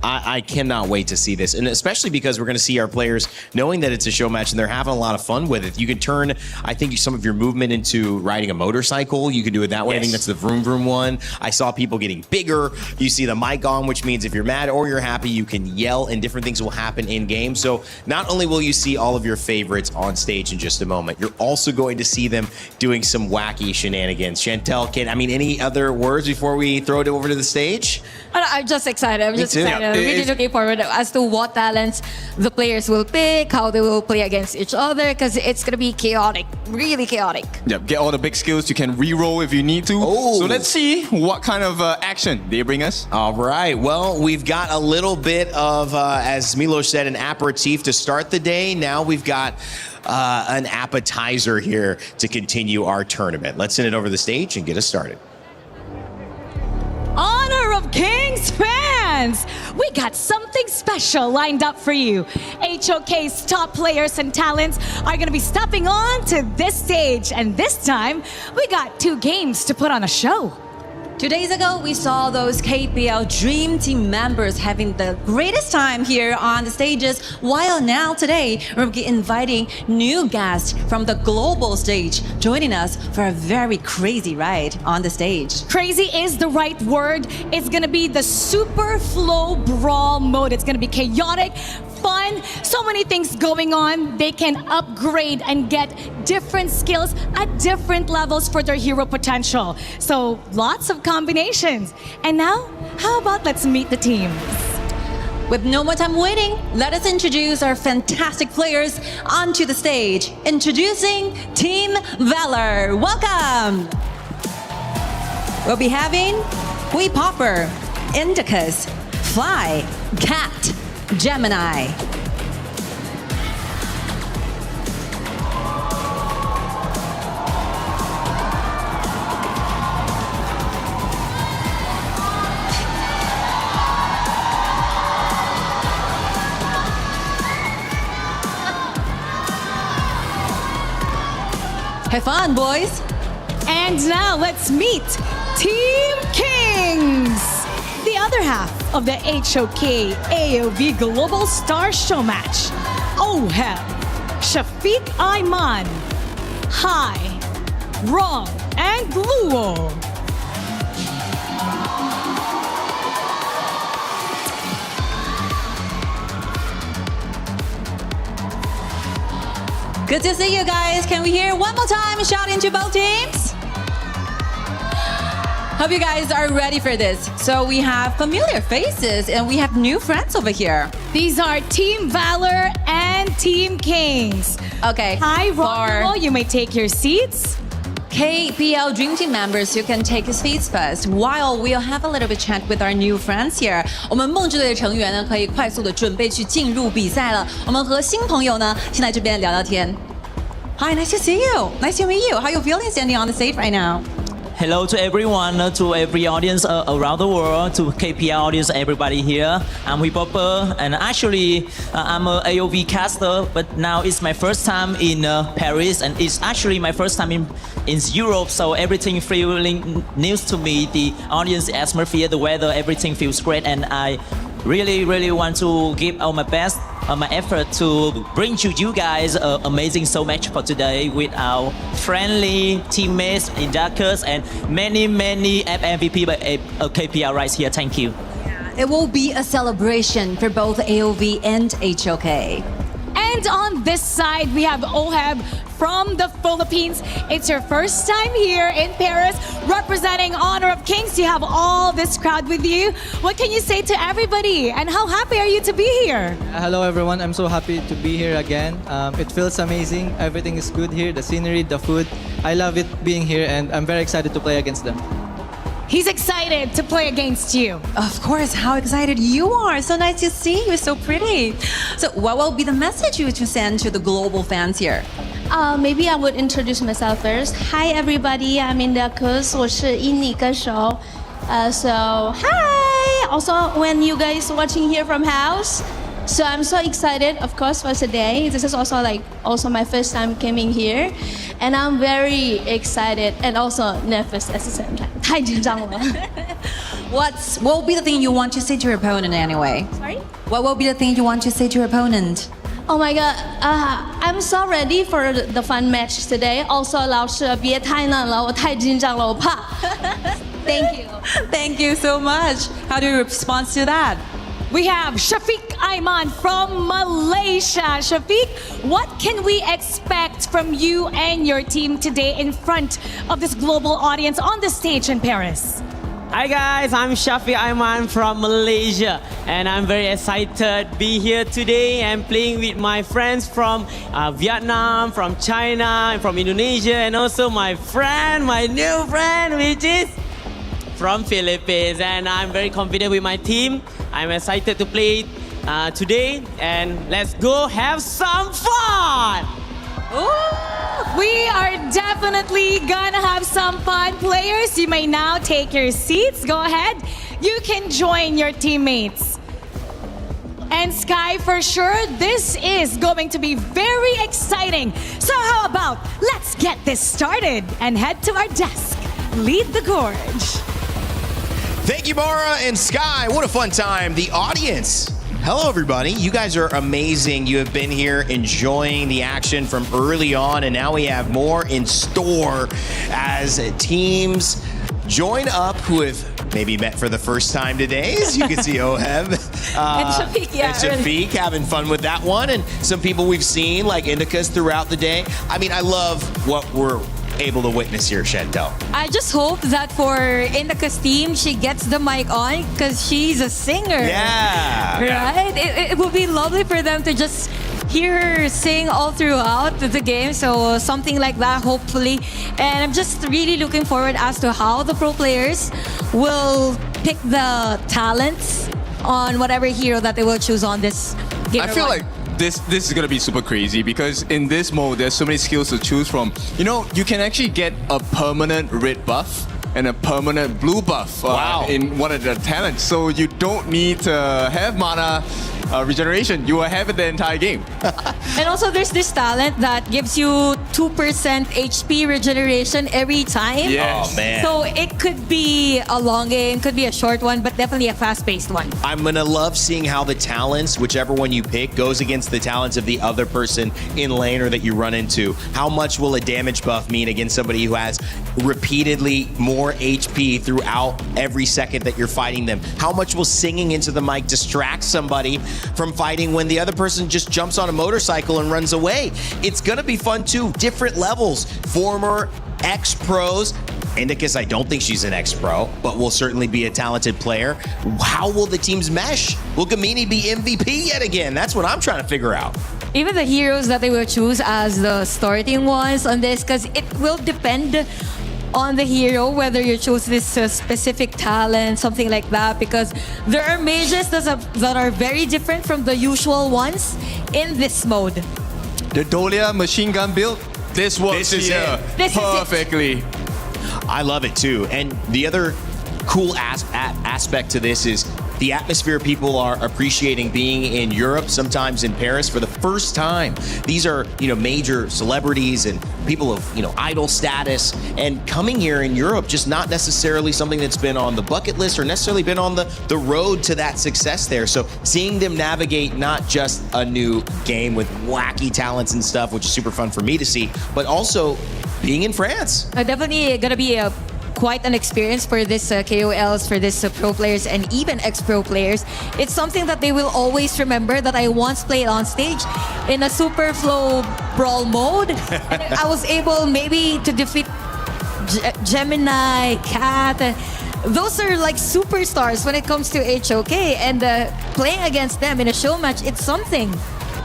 I cannot wait to see this, and especially because we're going to see our players knowing that it's a show match and they're having a lot of fun with it. You can turn, I think, some of your movement into riding a motorcycle. You can do it that way. I think that's the vroom vroom one. I saw people getting bigger. You see the mic on, which means if you're mad or you're happy, you can yell and different things will happen in game. So not only will you see all of your favorites on stage in just a moment, you're also going to see them doing some wacky shenanigans. Chantel, any other words before we throw it over to the stage? I'm just excited. I'm just excited. I'm really looking forward as to what talents the players will pick, how they will play against each other, because it's going to be chaotic, really chaotic. Yep, get all the big skills. You can re-roll if you need to. So let's see what kind of action they bring us. All right. Well, we've got a little bit of, as Milos said, an aperitif to start the day. Now we've got an appetizer here to continue our tournament. Let's send it over the stage and get us started. Honor of Kings fans! We got something special lined up for you. HOK's top players and talents are going to be stepping on to this stage. And this time, we got 2 games to put on a show. 2 days ago, we saw those KPL Dream Team members having the greatest time here on the stages, while now today, we're inviting new guests from the global stage, joining us for a very crazy ride on the stage. Crazy is the right word. It's gonna be the Super Flow Brawl mode. It's gonna be chaotic, fun, so many things going on. They can upgrade and get different skills at different levels for their hero potential. So lots of combinations. And now, how about let's meet the teams? With no more time waiting, let us introduce our fantastic players onto the stage. Introducing Team Valor. Welcome! We'll be having Hui Popper, Indicus, Fly, Cat, Gemini. Have fun, boys. And now let's meet Team Kings, the other half of the HOK AOV Global Star Show match. Ohel, Shafiq Ayman, Hai, Rong, and Luo. Good to see you guys. Can we hear one more time shouting to both teams? Hope you guys are ready for this. So we have familiar faces and we have new friends over here. These are Team Valor and Team Kings. Okay. Hi, Ronald. You may take your seats. KPL Dream Team members, you can take seats first while we'll have a little bit chat with our new friends here. 我们梦之队的成员呢，可以快速的准备去进入比赛了。我们和新朋友呢，先来这边聊聊天。Hi, nice to see you. Nice to meet you. How you feeling standing on the stage right now? Hello to everyone, to every audience around the world, to KPL audience, everybody here. I'm Hippoper, and actually I'm a AOV caster, but now it's my first time in Paris, and it's actually my first time in Europe, so everything feeling new to me. The audience atmosphere, the weather, everything feels great, and I really want to give all my best, my effort to bring to you guys an amazing show match for today with our friendly teammates, inductors, and many MVP by KPL right here. Thank you. It will be a celebration for both AOV and HOK. And on this side, we have Oheb from the Philippines. It's your first time here in Paris, representing Honor of Kings. You have all this crowd with you. What can you say to everybody? And how happy are you to be here? Hello everyone, I'm so happy to be here again. It feels amazing. Everything is good here, the scenery, the food. I love it being here, and I'm very excited to play against them. He's excited to play against you. Of course, how excited you are. So nice to see you, so pretty. So what will be the message you to send to the global fans here? Maybe I would introduce myself first. Hi everybody, I'm Indacus. 我是印尼歌手. So hi. Also, when you guys watching here from house, so I'm so excited, of course, for today. This is also my first time coming here, and I'm very excited and also nervous at the same time. 太紧张了. What will be the thing you want to say to your opponent anyway? Sorry? What will be the thing you want to say to your opponent? Oh my god, I'm so ready for the fun match today. Also, 老师别太难了，我太紧张了，我怕. Thank you. Thank you so much. How do you respond to that? We have Shafiq Aiman from Malaysia. Shafiq, what can we expect from you and your team today in front of this global audience on the stage in Paris? Hi guys, I'm Shafiq Aiman from Malaysia, and I'm very excited to be here today and playing with my friends from Vietnam, from China, and from Indonesia, and also my new friend, which is from Philippines. And I'm very confident with my team. I'm excited to play today, and let's go have some fun! Ooh, we are definitely gonna have some fun. Players, you may now take your seats. Go ahead. You can join your teammates. And Sky, for sure, this is going to be very exciting. So how about let's get this started and head to our desk. Lead the gorge. Thank you, Mara and Sky. What a fun time. The audience. Hello, everybody. You guys are amazing. You have been here enjoying the action from early on, and now we have more in store as teams join up who have maybe met for the first time today. As you can see, Oheb and Shafiq having fun with that one, and some people we've seen like Indicus throughout the day. I mean, I love what we're able to witness here, Chantel. I just hope that for Indica's team, she gets the mic on because she's a singer. Yeah. Right? It would be lovely for them to just hear her sing all throughout the game. So something like that, hopefully. And I'm just really looking forward as to how the pro players will pick the talents on whatever hero that they will choose on this game. I feel like this is gonna be super crazy because in this mode there's so many skills to choose from. You know, you can actually get a permanent red buff and a permanent blue buff in one of the talents. So you don't need to have mana regeneration. You will have it the entire game. And also there's this talent that gives you 2% HP regeneration every time. Yes. Oh, man. So it could be a long game, could be a short one, but definitely a fast-paced one. I'm gonna love seeing how the talents, whichever one you pick, goes against the talents of the other person in lane or that you run into. How much will a damage buff mean against somebody who has repeatedly more HP throughout every second that you're fighting them? How much will singing into the mic distract somebody from fighting when the other person just jumps on a motorcycle and runs away? It's gonna be fun too. Different levels. Former ex-pros. Indicus, I don't think she's an ex-pro, but will certainly be a talented player. How will the teams mesh? Will Gamini be MVP yet again? That's what I'm trying to figure out. even the heroes that they will choose as the starting ones on this, because it will depend on the hero whether you choose this specific talent, something like that, because there are mages that are very different from the usual ones in this mode. The Dolia machine gun build, this works here perfectly. I love it too. And the other cool aspect to this is the atmosphere. People are appreciating being in Europe, sometimes in Paris for the first time. These are, major celebrities and people of, idol status, and coming here in Europe, just not necessarily something that's been on the bucket list or necessarily been on the road to that success there. So seeing them navigate not just a new game with wacky talents and stuff, which is super fun for me to see, but also being in France. Definitely gonna be quite an experience for this KOLs, for this pro players, and even ex-pro players. It's something that they will always remember, that I once played on stage in a super flow brawl mode. And I was able maybe to defeat Gemini, Cat. Those are like superstars when it comes to HOK, and playing against them in a show match, it's something.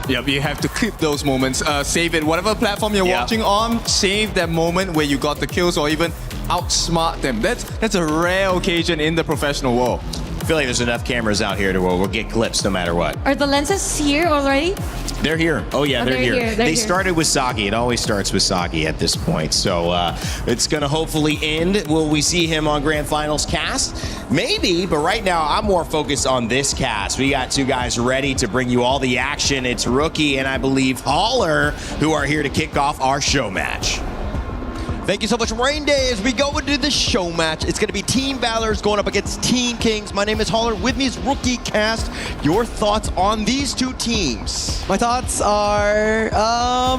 Yeah, you have to clip those moments. Save it. Whatever platform you're watching on, save that moment where you got the kills or even outsmart them. That's a rare occasion in the professional world. I feel like there's enough cameras out here to where we'll get clips no matter what. Are the lenses here already? They're here. Oh yeah, they're here. They're here. Started with Sagi. It always starts with Sagi at this point. So it's going to hopefully end. Will we see him on Grand Finals cast? Maybe, but right now I'm more focused on this cast. We got two guys ready to bring you all the action. It's Rookie and I believe Holler who are here to kick off our show match. Thank you so much, Rain Day. As we go into the show match, it's going to be Team Valors going up against Team Kings. My name is Holler. With me is Rookie Cast. Your thoughts on these two teams? My thoughts are,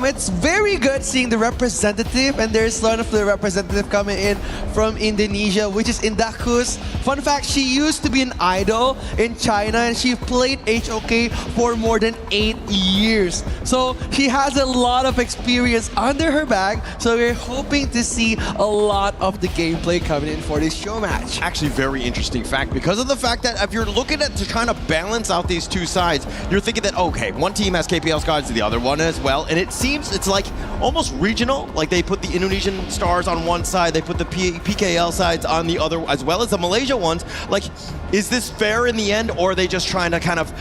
it's very good seeing the representative, and there's one of the representative coming in from Indonesia, which is Indakus. Fun fact, she used to be an idol in China, and she played HOK for more than 8 years. So she has a lot of experience under her bag. So we're hoping to see a lot of the gameplay coming in for this show match. Actually, very interesting fact, because of the fact that if you're looking at to trying to balance out these two sides, you're thinking that, okay, one team has KPL cards, the other one as well, and it seems it's like almost regional. Like they put the Indonesian stars on one side, they put the PKL sides on the other, as well as the Malaysia ones. Like, is this fair in the end, or are they just trying to kind of,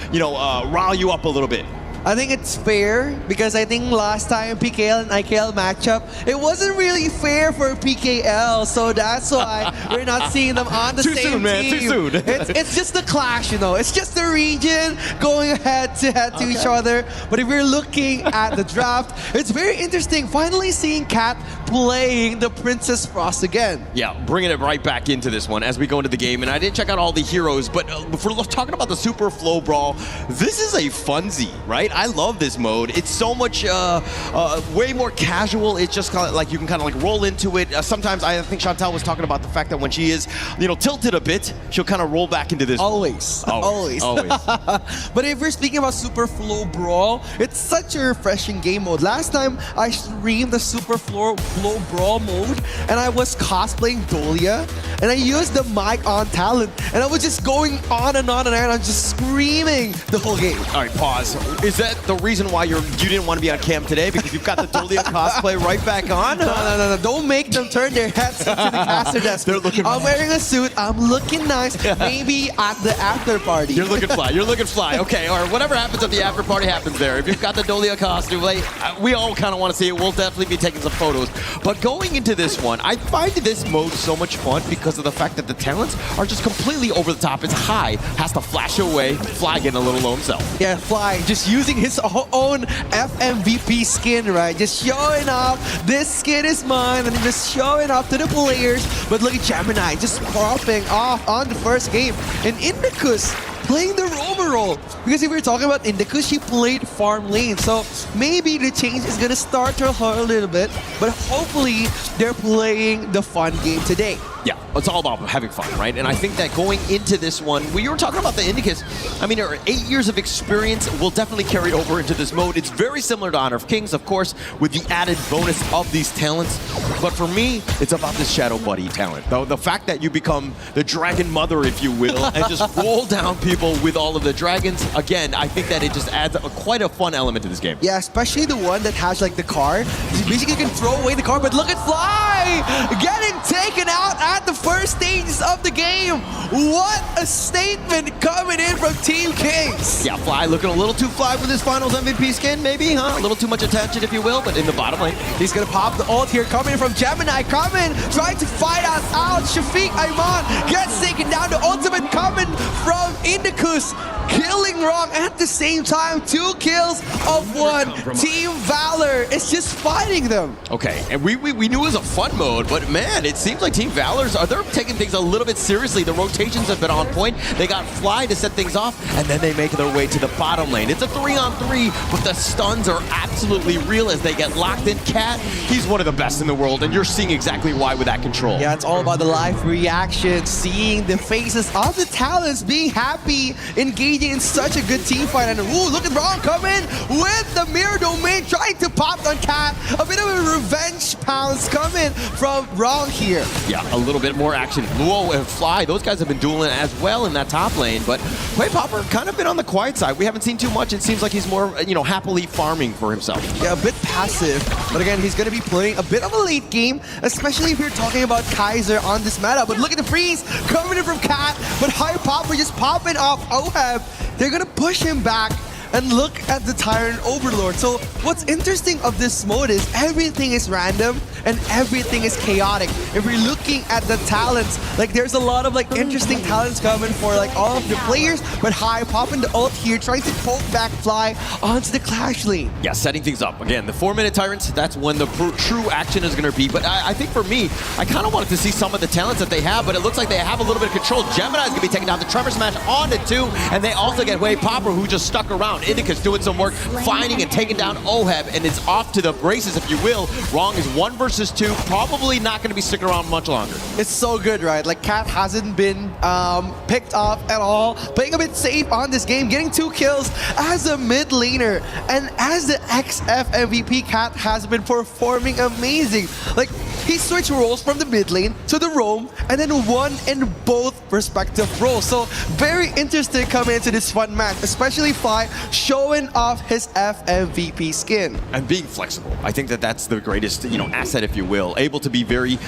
rile you up a little bit? I think it's fair because I think last time PKL and IKL matchup, it wasn't really fair for PKL, so that's why we're not seeing them on the same team. Too soon. It's just the clash, It's just the region going head to head to each other. But if we're looking at the draft, it's very interesting. Finally seeing Kat playing the Princess Frost again. Yeah, bringing it right back into this one as we go into the game. And I didn't check out all the heroes, but if we're talking about the Super Flow Brawl, this is a funsy, right? I love this mode. It's so much, way more casual. It's just kind of like you can kind of like roll into it. Sometimes I think Chantal was talking about the fact that when she is, tilted a bit, she'll kind of roll back into this. Always. But if we're speaking about Super Flow Brawl, it's such a refreshing game mode. Last time I streamed the Super Flow Brawl mode, and I was cosplaying Dolia, and I used the mic on talent, and I was just going on and on and on, and just screaming the whole game. All right, pause. Is that the reason why you didn't want to be on cam today? Because you've got the Dolia cosplay right back on? No. Don't make them turn their heads into the caster desk. I'm wearing a suit. I'm looking nice. Maybe at the after party. You're looking fly. Okay, or whatever happens at the after party happens there. If you've got the Dolia costume, we all kind of want to see it. We'll definitely be taking some photos. But going into this one, I find this mode so much fun because of the fact that the talents are just completely over the top. It's high, has to flash away, Fly getting a little low himself. Yeah, Fly just using his own FMVP skin, right? Just showing off, this skin is mine, and just showing off to the players. But look at Gemini just popping off on the first game. And Indicus playing the roamer role. Because if we're talking about Indicus, she played farm lane. So maybe the change is going to start to her a little bit. But hopefully, they're playing the fun game today. Yeah, it's all about having fun, right? And I think that going into this one, we were talking about the Indicus. I mean, her 8 years of experience will definitely carry over into this mode. It's very similar to Honor of Kings, of course, with the added bonus of these talents. But for me, it's about this Shadow Buddy talent. The fact that you become the Dragon Mother, if you will, and just roll down people people with all of the dragons. Again, I think that it just adds quite a fun element to this game. Yeah, especially the one that has like the car. Basically, you can throw away the car, but look at Fly getting taken out at the first stages of the game. What a statement coming in from Team Kings. Yeah, Fly looking a little too fly with his finals MVP skin, maybe, huh? A little too much attention, if you will, but in the bottom lane. He's gonna pop the ult here, coming from Gemini, coming, trying to fight us out. Shafiq Ayman gets taken down. The ultimate coming from Indicus, killing Wrong at the same time. 2 kills of 1. Team Valor is just fighting them. Okay, and we knew it was a fun mode, but man, it seems like Team Valor's they're taking things a little bit seriously. The rotations have been on point. They got Fly to set things off, and then they make their way to the bottom lane. It's a 3-on-3, but the stuns are absolutely real as they get locked in. Cat, he's one of the best in the world, and you're seeing exactly why with that control. Yeah, it's all about the live reaction, seeing the faces of the talents being happy, engaging in such a good team fight. And ooh, look at Ron coming with the mirror domain, trying to pop on Cat. A bit of a revenge pounce coming from Ron here. Yeah, a little bit more action. Luo and Fly, those guys have been dueling as well in that top lane, but Quay Popper kind of been on the quiet side. We haven't seen too much. It seems like he's more, happily farming for himself. Yeah, a bit passive, but again, he's going to be playing a bit of a late game, especially if you're talking about Kaiser on this meta. But look at the freeze coming in from Cat, but High Popper just popping off Oheb. They're going to push him back. And look at the Tyrant Overlord. So what's interesting of this mode is everything is random and everything is chaotic. If we're looking at the talents, like there's a lot of like interesting talents coming for like all of the players, but High popping the ult here, trying to poke back Fly onto the Clash lane. Yeah, setting things up. Again, the 4-minute Tyrants, that's when the true action is going to be. But I think for me, I kind of wanted to see some of the talents that they have, but it looks like they have a little bit of control. Gemini's going to be taking down the Tremor Smash onto 2, and they also get Quay Popper, who just stuck around. Indicus doing some work, finding and taking down Oheb, and it's off to the races, if you will. Wrong is 1 versus 2, probably not going to be sticking around much longer. It's so good, right? Like, Cat hasn't been picked off at all, playing a bit safe on this game, getting 2 kills as a mid laner, and as the XF MVP, Cat has been performing amazing. Like, he switched roles from the mid lane to the roam, and then won in both respective roles. So very interesting coming into this fun match, especially Fly showing off his FMVP skin. And being flexible. I think that that's the greatest, asset, if you will. Able to be very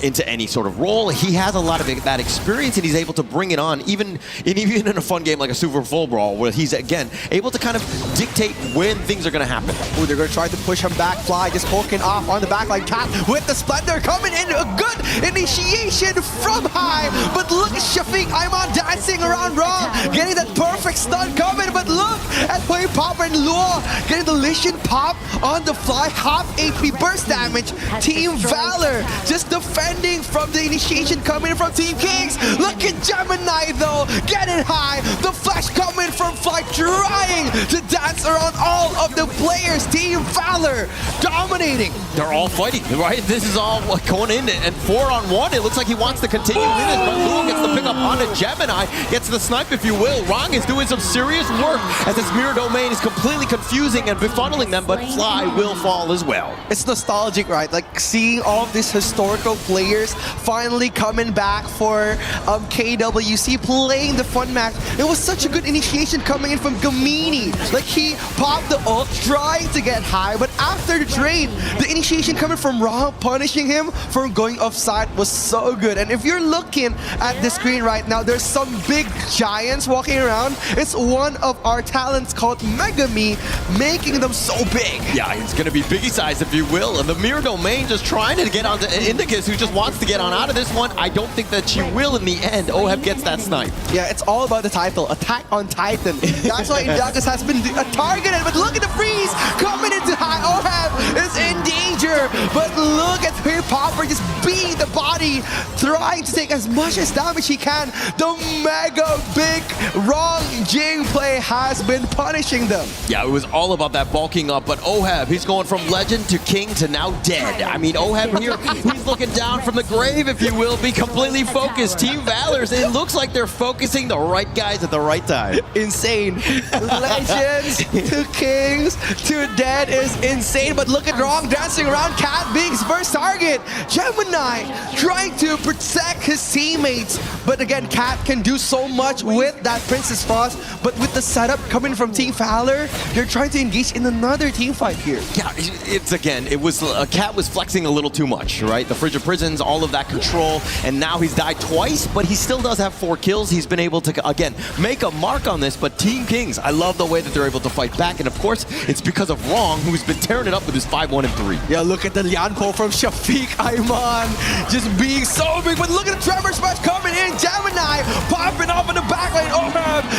into any sort of role. He has a lot of that experience, and he's able to bring it on, even in a fun game like a Super Full Brawl, where he's, again, able to kind of dictate when things are going to happen. Ooh, they're going to try to push him back. Fly just poking off on the backline. Cat with the Splendor coming in. A good initiation from High. But look at Shafiq Ayman dancing around Raw, getting that perfect stun coming. But look at Quay Popper and Luo getting the Lishan pop on the Fly. Half HP burst damage. Team Valor just defending from the initiation coming from Team Kings. Look at Gemini though, getting High. The flash coming from Fly, trying to dance around all of the players. Team Valor dominating. They're all fighting, right? This is all going in, and 4-on-1. It looks like he wants to continue with it, but Luo gets the pick up onto Gemini, gets the snipe, if you will. Rong is doing some serious work as this mirror domain is completely confusing and befunneling them, but Fly will fall as well. It's nostalgic, right? Like seeing all of these historical players finally coming back for KWC, playing the fun match. It was such a good initiation coming in from Gamini. Like he popped the ult, trying to get High, but after the trade, the initiation coming from Raw, punishing him from going offside was so good. And if you're looking at the screen right now, there's some big giants walking around. It's one of our talents called Megami, making them so big. Yeah, it's going to be biggie size, if you will. And the mirror domain just trying to get onto Indicus, who just wants to get on out of this one. I don't think that she will in the end. Oheb gets that snipe. Yeah, it's all about the title, Attack on Titan. That's why Indicus has been targeted, but look at the freeze coming into High. Oheb is in danger, but look at Quay Popper just beating the body, trying to take as much as damage he can. The mega big Wrong Jing play has been punishing them. Yeah, it was all about that bulking up, but Oheb, he's going from legend to king to now dead. I mean, Oheb here, he's looking down from the grave, if you will, be completely focused. Team Valor's, it looks like they're focusing the right guys at the right time. Insane. Legends to kings to dead is insane, but look at Wrong dancing around around Cat being his first target. Gemini trying to protect his teammates. But again, Cat can do so much with that Princess Foss. But with the setup coming from Team Valor, they're trying to engage in another team fight here. Yeah, it was Cat was flexing a little too much, right? The Frigid Prisons, all of that control, and now he's died twice, but he still does have 4 kills. He's been able to, again, make a mark on this, but Team Kings, I love the way that they're able to fight back, and of course, it's because of Wrong, who's been tearing it up with his 5-1-3. Yeah, look at the Lianpo from Shafiq Ayman, just being so big, but look at the Tremor Smash coming in, Gemini popping off in the back lane,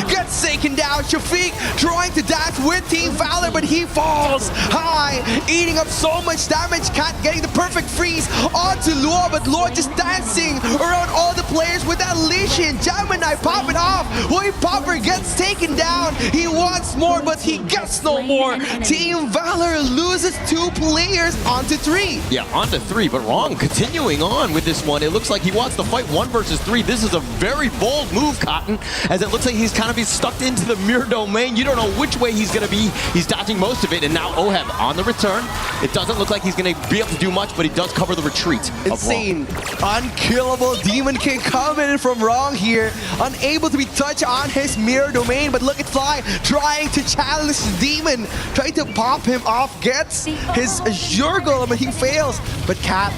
gets taken down, Shafiq trying to dance with Team Valor, but he falls high, eating up so much damage. Cat getting the perfect freeze onto Luo, but Luo just dancing around all the players with that lesion. Gemini popping off, Hui Popper gets taken down, he wants more, but he gets no more. Team Valor loses 2 players onto 3. Yeah, onto 3, but Wrong continuing on with this one. It looks like he wants to fight 1 versus 3. This is a very bold move, Cotton, as it looks like he's kind of stuck into the mirror domain. You don't know which way he's going to be. He's dodging most of it, and now Oheb on the return. It doesn't look like he's going to be able to do much, but he does cover the retreat. Insane. Unkillable Demon King coming in from Wrong here. Unable to be touched on his mirror domain, but look at Fly trying to challenge the Demon. Trying to pop him off. Gets his Azure Golem, but he fails. But Cat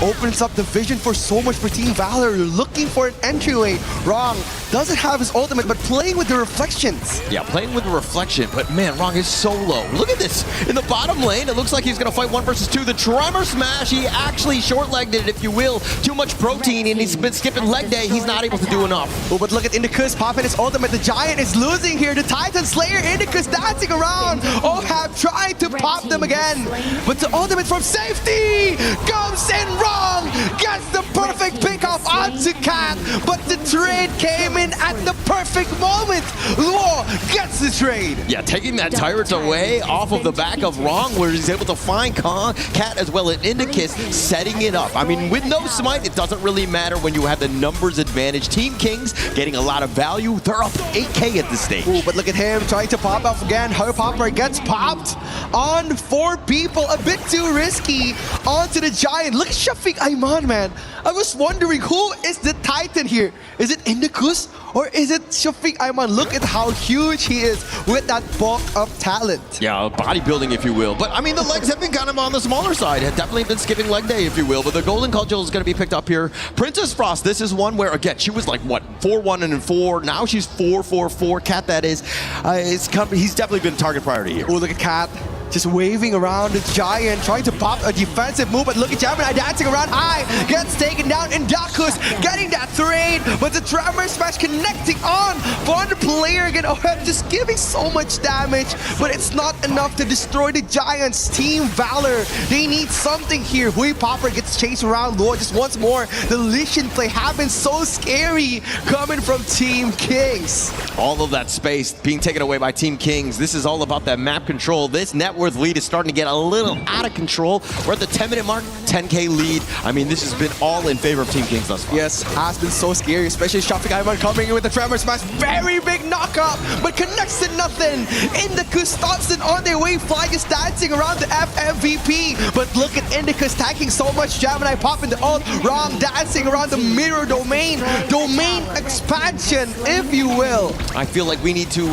opens up the vision for so much for Team Valor. Looking for an entryway. Wrong doesn't have his ultimate, but playing with the reflections. Yeah, playing with the reflection, but man, Wrong is so low. Look at this. In the bottom lane, it looks like he's going to fight 1 versus 2. The Tremor Smash, he actually short-legged it, if you will. Too much protein, and he's been skipping leg day. He's not able to do enough. Oh, but look at Indicus popping his ultimate. The Giant is losing here. The Titan Slayer, Indicus dancing around. Ohab trying to pop them again. But the ultimate from safety comes in. Wrong gets the perfect pick off onto Cat, but the trade came in at the perfect moment. Luo gets the trade. Yeah, taking that Tyrants away off of the back of Wrong, where he's able to find Cat as well as Indicus, setting it up. I mean, with no smite, it doesn't really matter when you have the numbers advantage. Team Kings getting a lot of value. They're up 8K at this stage. Ooh, but look at him trying to pop off again. Hui Popper gets popped on 4 people. A bit too risky onto the Giant. Look at Shafiq Ayman, man. I was wondering, who is the Titan here? Is it Indicus or is it Shafiq Ayman? Look at how huge he is with that bulk of talent. Yeah, bodybuilding, if you will. But I mean, the legs have been kind of on the smaller side. Have definitely been skipping leg day, if you will. But the Golden Cudgel is going to be picked up here. Princess Frost, this is one where, again, she was like, what, 4-1-4. Now she's 4-4-4. Cat, that is. He's definitely been target priority here. Oh, look at Cat. Just waving around the Giant, trying to pop a defensive move, but look at Gemini dancing around high, gets taken down, and Dakus getting that trade, but the Tremor Smash connecting on for the player again. Oheb just giving so much damage, but it's not enough to destroy the Giants. Team Valor, they need something here. Hui Popper gets chased around Luo just once more. The Lichen play happens so scary coming from Team Kings. All of that space being taken away by Team Kings. This is all about that map control. This net worth lead is starting to get a little out of control. We're at the 10-minute mark, 10K lead. I mean, this has been all in favor of Team Kings thus far. Yes, has been so scary, especially Shafiq Ayman coming in with the Tremor Smash. Very big knockup, but connects to nothing. Indicus Thompson on their way, Fly is dancing around the FMVP. But look at Indicus stacking so much. Gemini popping the ult. Wrong dancing around the mirror domain. Domain expansion, if you will. I feel like we need to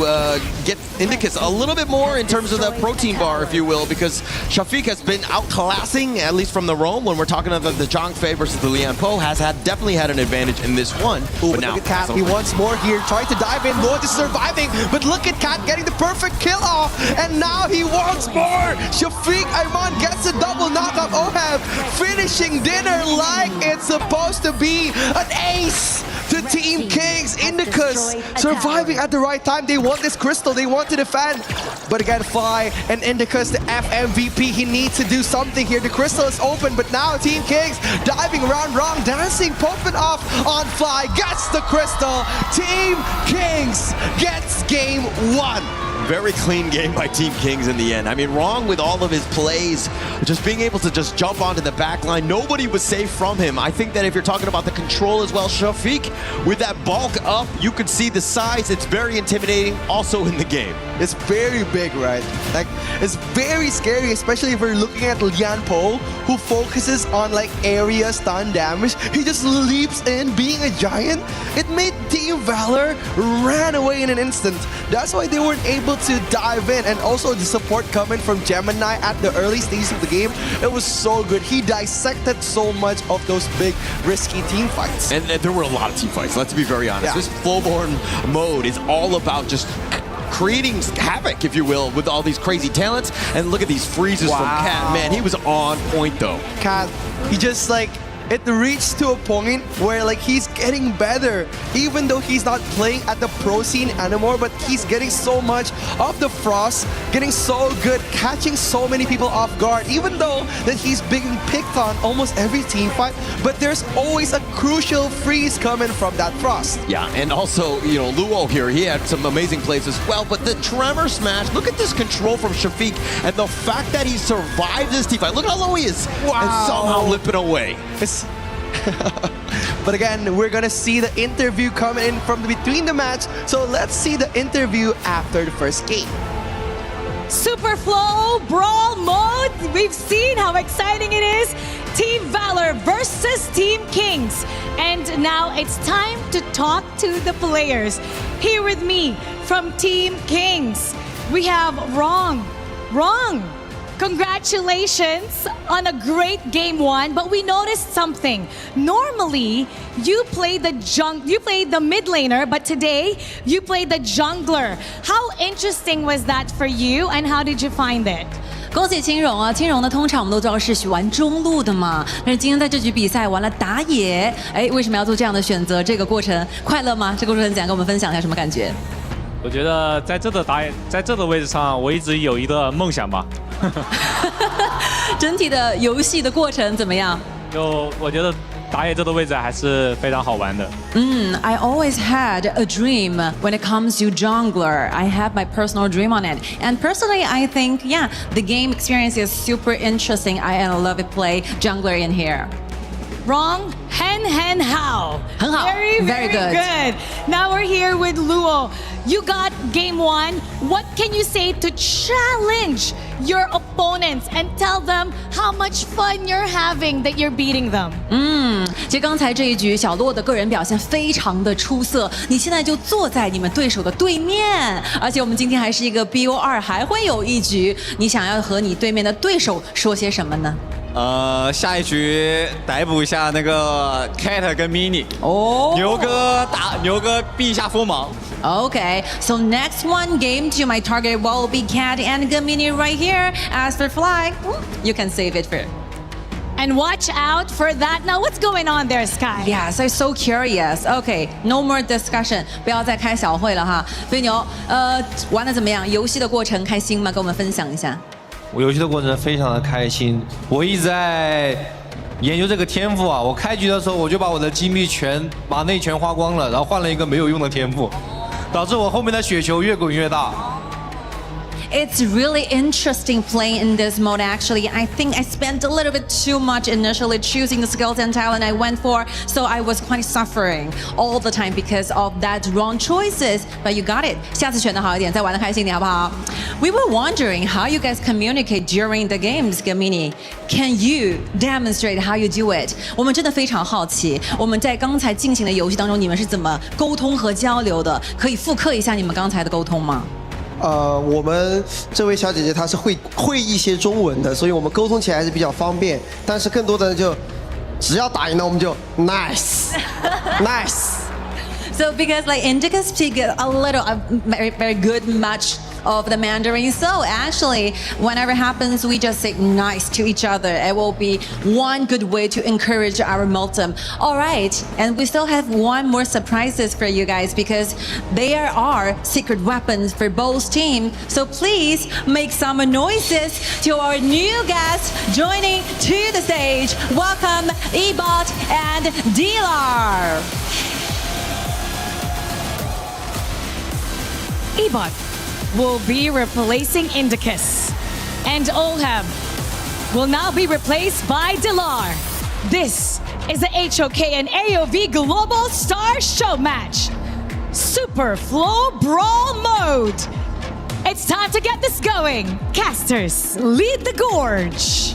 get Indicus a little bit more in terms of the protein bar, if you will, because Shafiq has been outclassing, at least from the roam, when we're talking about the Zhang Fei versus the Lian Po, has definitely had an advantage in this one. Ooh, but now look at Cat, he wants more here, trying to dive in, Lord is surviving, but look at Cat getting the perfect kill off, and now he wants more! Shafiq Ayman gets a double knockoff. Oheb finishing dinner like it's supposed to be an ace to Team Kings. Indicus surviving at the right time. They want this crystal, they want to defend, but again, Fly and Indicus, the FMVP, he needs to do something here. The crystal is open, but now Team Kings diving around Wrong, dancing, popping off on Fly, gets the crystal. Team Kings gets game 1. Very clean game by Team Kings in the end. I mean, wrong with all of his plays, just being able to just jump onto the back line. Nobody was safe from him. I think that if you're talking about the control as well, Shafiq, with that bulk up, you could see the size. It's very intimidating also in the game. It's very big, right? Like, it's very scary, especially if we're looking at Lian Po, who focuses on like area stun damage. He just leaps in, being a giant. It made Team Valor ran away in an instant. That's why they weren't able to dive in. And also the support coming from Gemini at the early stages of the game, it was so good. He dissected so much of those big, risky team fights. And there were a lot of team fights, let's be very honest. This Flowborn mode is all about just creating havoc, if you will, with all these crazy talents. And look at these freezes from Cat. Man, he was on point though. Cat, he just like, it reached to a point where like he's getting better, even though he's not playing at the pro scene anymore, but he's getting so much of the frost, getting so good, catching so many people off guard, even though that he's being picked on almost every team fight, but there's always a crucial freeze coming from that frost. Yeah, and also, you know, Luo here, he had some amazing plays as well, but the Tremor Smash, look at this control from Shafiq, and the fact that he survived this team fight, look how low he is, and somehow limping away. But again, we're gonna see the interview coming in from between the match, so let's see the interview after the first game. Super Flow Brawl mode. We've seen how exciting it is. Team Valor versus Team Kings. And now it's time to talk to the players. Here with me from Team Kings, we have Wrong. Congratulations on a great game one, but we noticed something. Normally, you play the mid laner, but today you played the jungler. How interesting was that for you, and how did you find it? 恭喜青荣啊！青荣呢，通常我们都知道是玩中路的嘛，但是今天在这局比赛玩了打野，为什么要做这样的选择？这个过程快乐吗？这个过程怎样？跟我们分享一下什么感觉？我觉得在这的打野，在这的位置上，我一直有一个梦想吧。整体的游戏的过程怎么样？我觉得打野这个位置还是非常好玩的。I always had a dream when it comes to jungler. I have my personal dream on it. And personally, I think, yeah, the game experience is super interesting. I love to play jungler in here. Wrong, Hen Hao. 很好 Very good. Now we're here with Luo. You got game one. What can you say to challenge your opponents and tell them how much fun you're having that you're beating them? 其实刚才这一局小洛的个人表现非常的出色，你现在就坐在你们对手的对面，而且我们今天还是一个 BO2，还会有一局，你想要和你对面的对手说些什么呢？下一局逮捕一下那个 Cat 跟 Mini。牛哥避一下锋芒。Okay, so next one game to my target will be Cat and Gamini right here. As for Fly, you can save it for. And watch out for that. Now, what's going on there, Sky? Yes, I'm so curious. Okay, no more discussion. 不要再开小会了哈。飞牛，玩得怎么样？游戏的过程开心吗？跟我们分享一下。我游戏的过程非常的开心，我一直在研究这个天赋啊。我开局的时候我就把我的金币把内全花光了，然后换了一个没有用的天赋，导致我后面的雪球越滚越大。It's really interesting playing in this mode actually. I think I spent a little bit too much initially choosing the skills and talent I went for, so I was quite suffering all the time because of that wrong choices. But you got it. 下次选得好一点，再玩得开心一点，好不好？ We were wondering how you guys communicate during the games, Gamini. Can you demonstrate how you do it? 我们真的非常好奇，我们在刚才进行的游戏当中，你们是怎么沟通和交流的？可以复刻一下你们刚才的沟通吗？我们这位小姐姐她是会一些中文的，所以我们沟通起来还是比较方便。但是更多的人就只要打赢了，我们就 nice。So because like Indica speak a very good much of the Mandarin, so actually whenever happens we just say nice to each other. It will be one good way to encourage our Multum. All right, and we still have one more surprises for you guys because there are secret weapons for both teams. So please make some noises to our new guests joining to the stage. Welcome Ebot and Dilar. Ebot, will be replacing Indicus. And Olhem will now be replaced by Dilar. This is the HOK and AOV Global Star Show match. Super Flow Brawl mode. It's time to get this going. Casters, lead the gorge.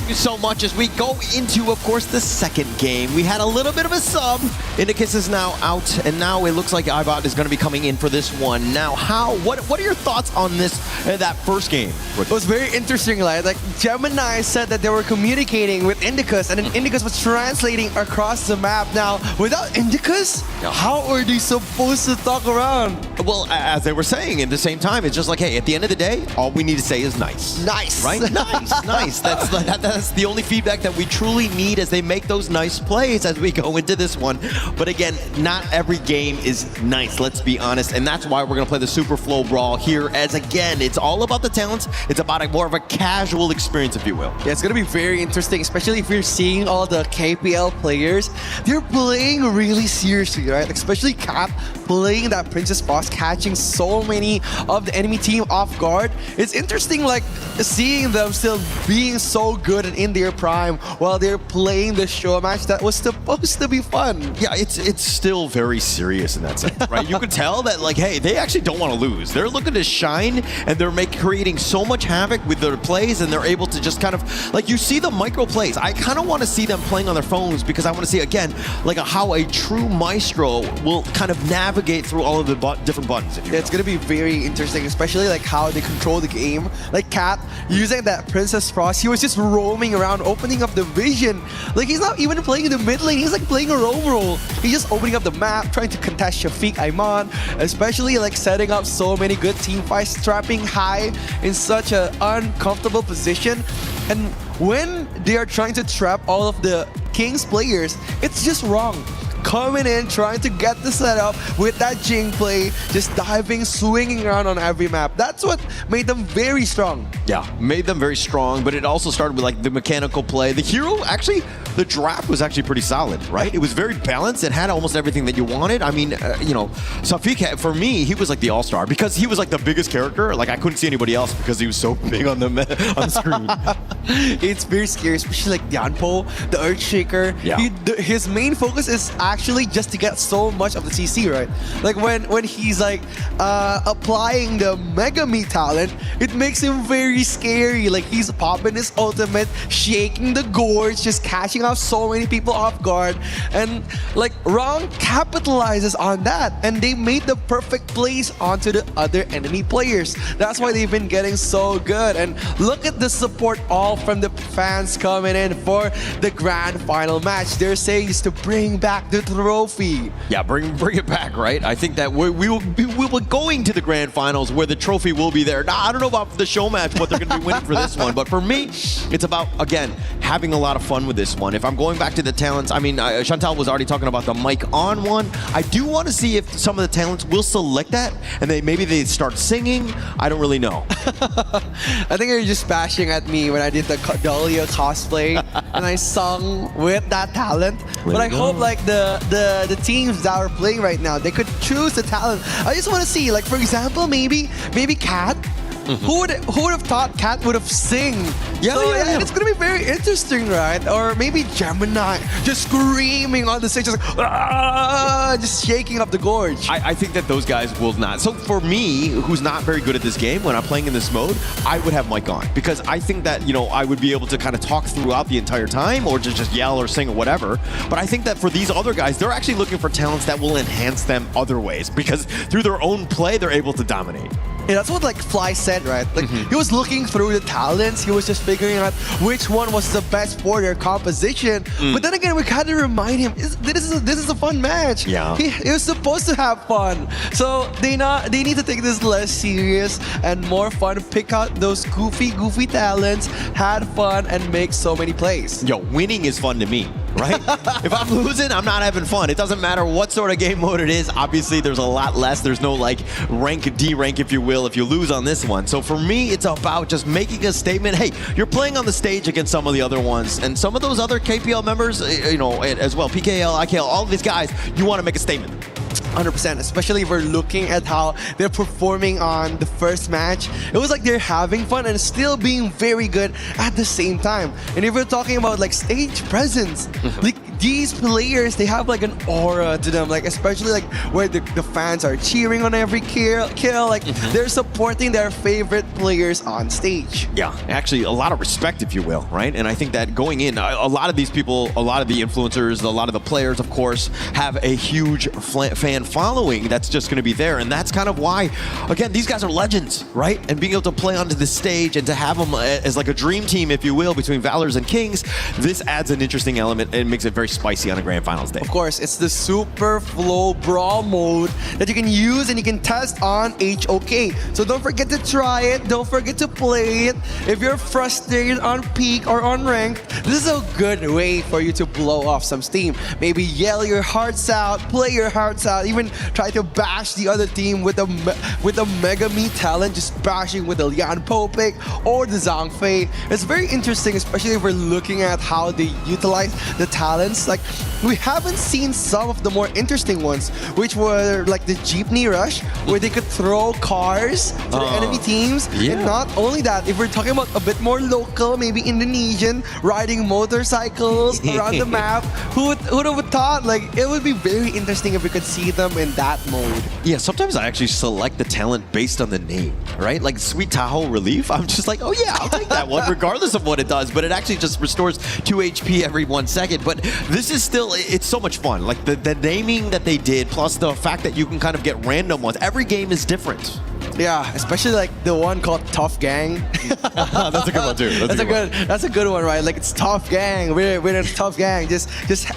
Thank you so much as we go into, of course, the second game. We had a little bit of a sub. Indicus is now out, and now it looks like Ibot is going to be coming in for this one. Now, what are your thoughts on this, that first game? It was very interesting, like Gemini said that they were communicating with Indicus, and then Indicus was translating across the map. Now, without Indicus, how are they supposed to talk around? Well, as they were saying at the same time, it's just like, hey, at the end of the day, all we need to say is nice. Nice. Right? Nice, nice. That's the only feedback that we truly need as they make those nice plays as we go into this one. But again, not every game is nice, let's be honest. And that's why we're going to play the Super Flow Brawl here, as again, it's all about the talents. It's about more of a casual experience, if you will. Yeah, it's going to be very interesting, especially if you're seeing all the KPL players. They're playing really seriously, right? Especially Cat playing that Princess boss, catching so many of the enemy team off guard. It's interesting, like, seeing them still being so good and in their prime while they're playing the show match that was supposed to be fun. Yeah, it's still very serious in that sense, right? You can tell that, like, hey, they actually don't want to lose. They're looking to shine, and they're creating so much havoc with their plays, and they're able to just kind of, like, you see the micro plays. I kind of want to see them playing on their phones because I want to see, again, like how a true maestro will kind of navigate through all of the different buttons. Yeah, it's going to be very interesting, especially like how they control the game. Like Cat, using that Princess Frost, he was just roaming around, opening up the vision. Like, he's not even playing in the mid lane, he's like playing a roam role. He's just opening up the map, trying to contest Shafiq Aiman, especially like setting up so many good team fights, trapping high in such an uncomfortable position. And when they are trying to trap all of the King's players, it's just wrong. Coming in, trying to get the setup with that Jing play, just diving, swinging around on every map. That's what made them very strong. Yeah, made them very strong, but it also started with like the mechanical play. The hero, actually, the draft was actually pretty solid, right? It was very balanced. It had almost everything that you wanted. I mean, you know, Shafiq, for me, he was like the all-star because he was like the biggest character. Like, I couldn't see anybody else because he was so big on the screen. It's very scary, especially like Dianpo, the Earthshaker. Yeah. His main focus is actually just to get so much of the CC, right? Like when he's like applying the Mega Me talent, it makes him very scary. Like, he's popping his ultimate, shaking the gorge, just catching out so many people off guard. And like, Wrong capitalizes on that, and they made the perfect plays onto the other enemy players. That's why they've been getting so good. And look at the support all from the fans coming in for the grand final match. They're saying is to bring back the trophy. Yeah, bring it back, right? I think that we will be going to the grand finals where the trophy will be there. Now, I don't know about the show match, what they're going to be winning for this one, but for me, it's about, again, having a lot of fun with this one. If I'm going back to the talents, I mean, Chantal was already talking about the mic on one. I do want to see if some of the talents will select that, and maybe they start singing. I don't really know. I think you're just bashing at me when I did the Dahlia cosplay and I sung with that talent. But I hope like the teams that are playing right now, they could choose the talent. I just want to see, like, for example, maybe Cat. Who would have thought Cat would have sing? Yeah. It's gonna be very interesting, right? Or maybe Gemini just screaming on the stage, just shaking up the gorge. I think that those guys will not. So for me, who's not very good at this game, when I'm playing in this mode, I would have mic on because I think that, you know, I would be able to kind of talk throughout the entire time or just yell or sing or whatever. But I think that for these other guys, they're actually looking for talents that will enhance them other ways because through their own play, they're able to dominate. Yeah, that's what like Fly said, right? Like, he was looking through the talents, he was just figuring out which one was the best for their composition. But then again, we kind of remind him, this is a fun match. Yeah. He was supposed to have fun. So they need to take this less serious and more fun, pick out those goofy talents, had fun, and make so many plays. Yo, winning is fun to me, right? If I'm losing, I'm not having fun. It doesn't matter what sort of game mode it is. Obviously, there's a lot less. There's no like rank, D rank, if you will, if you lose on this one. So for me, it's about just making a statement. Hey, you're playing on the stage against some of the other ones, and some of those other KPL members, you know, as well, PKL, IKL, all of these guys, you want to make a statement. 100%, especially if we're looking at how they're performing on the first match. It was like they're having fun and still being very good at the same time. And if we're talking about like stage presence, like these players, they have like an aura to them, like especially like where the fans are cheering on every kill, like they're supporting their favorite players on stage. Yeah, actually a lot of respect, if you will, right? And I think that going in, a lot of these people, a lot of the influencers, a lot of the players, of course, have a huge fan following that's just going to be there. And that's kind of why, again, these guys are legends, right? And being able to play onto the stage and to have them as like a dream team, if you will, between Valors and Kings, this adds an interesting element and makes it very spicy on a grand finals day. Of course, it's the Super Flow Brawl mode that you can use and you can test on HOK. So don't forget to try it. Don't forget to play it. If you're frustrated on peak or on ranked, this is a good way for you to blow off some steam. Maybe yell your hearts out, play your hearts out, even try to bash the other team with a Mega Me talent, just bashing with the Lian Popik or the Zhang Fei. It's very interesting, especially if we're looking at how they utilize the talents. Like, we haven't seen some of the more interesting ones, which were like the Jeepney Rush, where they could throw cars to the enemy teams. Yeah. And not only that, if we're talking about a bit more local, maybe Indonesian, riding motorcycles around the map, who would have thought? Like, it would be very interesting if we could see them in that mode. Yeah, sometimes I actually select the talent based on the name, right? Like Sweet Tahoe Relief, I'm just like, oh yeah, I'll take that one, regardless of what it does. But it actually just restores 2 HP every 1 second. But this is still, it's so much fun. Like the naming that they did, plus the fact that you can kind of get random ones. Every game is different. Yeah, especially like the one called Tough Gang. That's a good one too. That's a good one, right? Like, it's Tough Gang. We're a Tough Gang. Just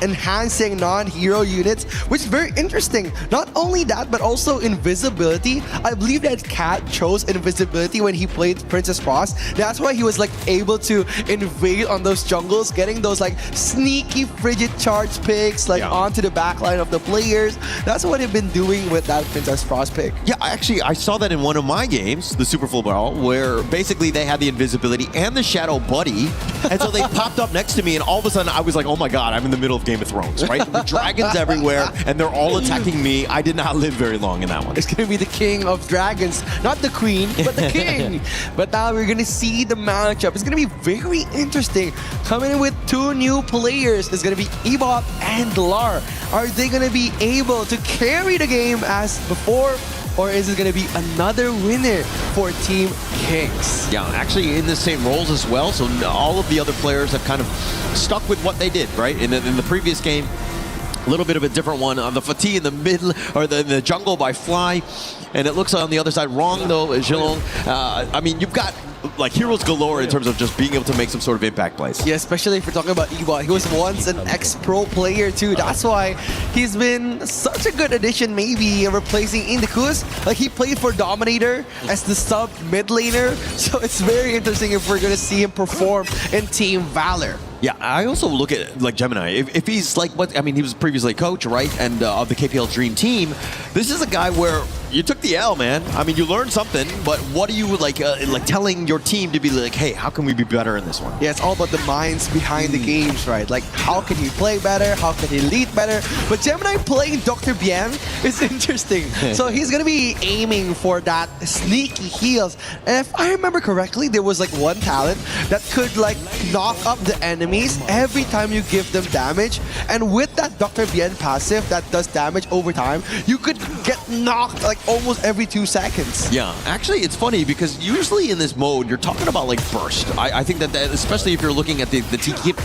enhancing non-hero units, which is very interesting. Not only that, but also invisibility. I believe that Cat chose invisibility when he played Princess Frost. That's why he was like able to invade on those jungles, getting those like sneaky frigid charge picks like onto the backline of the players. That's what they've been doing with that Princess Frost pick. Yeah, actually, I saw that in one of my games, the Super Full Brawl, where basically they had the invisibility and the Shadow Buddy, and so they popped up next to me, and all of a sudden I was like, oh my god, I'm in the middle of Game of Thrones, right? The dragons everywhere, and they're all attacking me. I did not live very long in that one. It's gonna be the king of dragons, not the queen, but the king. But now we're gonna see the matchup. It's gonna be very interesting. Coming in with 2 new players. It's gonna be Ebot and Lar. Are they gonna be able to carry the game as before? Or is it going to be another winner for Team Kings? Yeah, actually in the same roles as well. So all of the other players have kind of stuck with what they did, right? In the previous game, a little bit of a different one. On the Fatih in the middle, or the jungle by Fly. And it looks on the other side wrong, though, Zhilong. I mean, you've got like heroes galore in terms of just being able to make some sort of impact plays. Yeah, especially if we're talking about Ebot. He was once an ex-pro player too. That's why he's been such a good addition, maybe replacing Indicus. Like, he played for Dominator as the sub mid laner. So it's very interesting if we're going to see him perform in Team Valor. Yeah, I also look at like Gemini. If he's like what I mean, he was previously coach, right, and of the KPL Dream Team. This is a guy where you took the L, man. I mean, you learned something, but what are you like telling your team to be like, hey, how can we be better in this one? Yeah, it's all about the minds behind the games, right? Like, how can he play better? How can he lead better? But Gemini playing Dr. Bien is interesting. So he's gonna be aiming for that sneaky heals. And if I remember correctly, there was like one talent that could like knock up the enemies every time you give them damage. And with that Dr. Bien passive that does damage over time, you could get knocked like almost every 2 seconds. Yeah, actually it's funny because usually in this mode you're talking about like burst. I think that especially if you're looking at the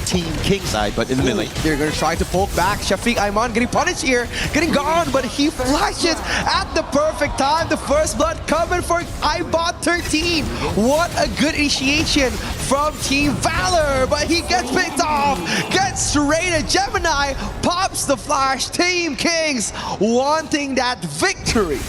Team King side, but in the mid lane. They're gonna try to poke back. Shafiq Ayman getting punished here, getting gone, but he flashes at the perfect time. The first blood coming for Ibot 13. What a good initiation from Team Valor, but he gets picked off, gets raided. Gemini pops the flash. Team Kings wanting that victory.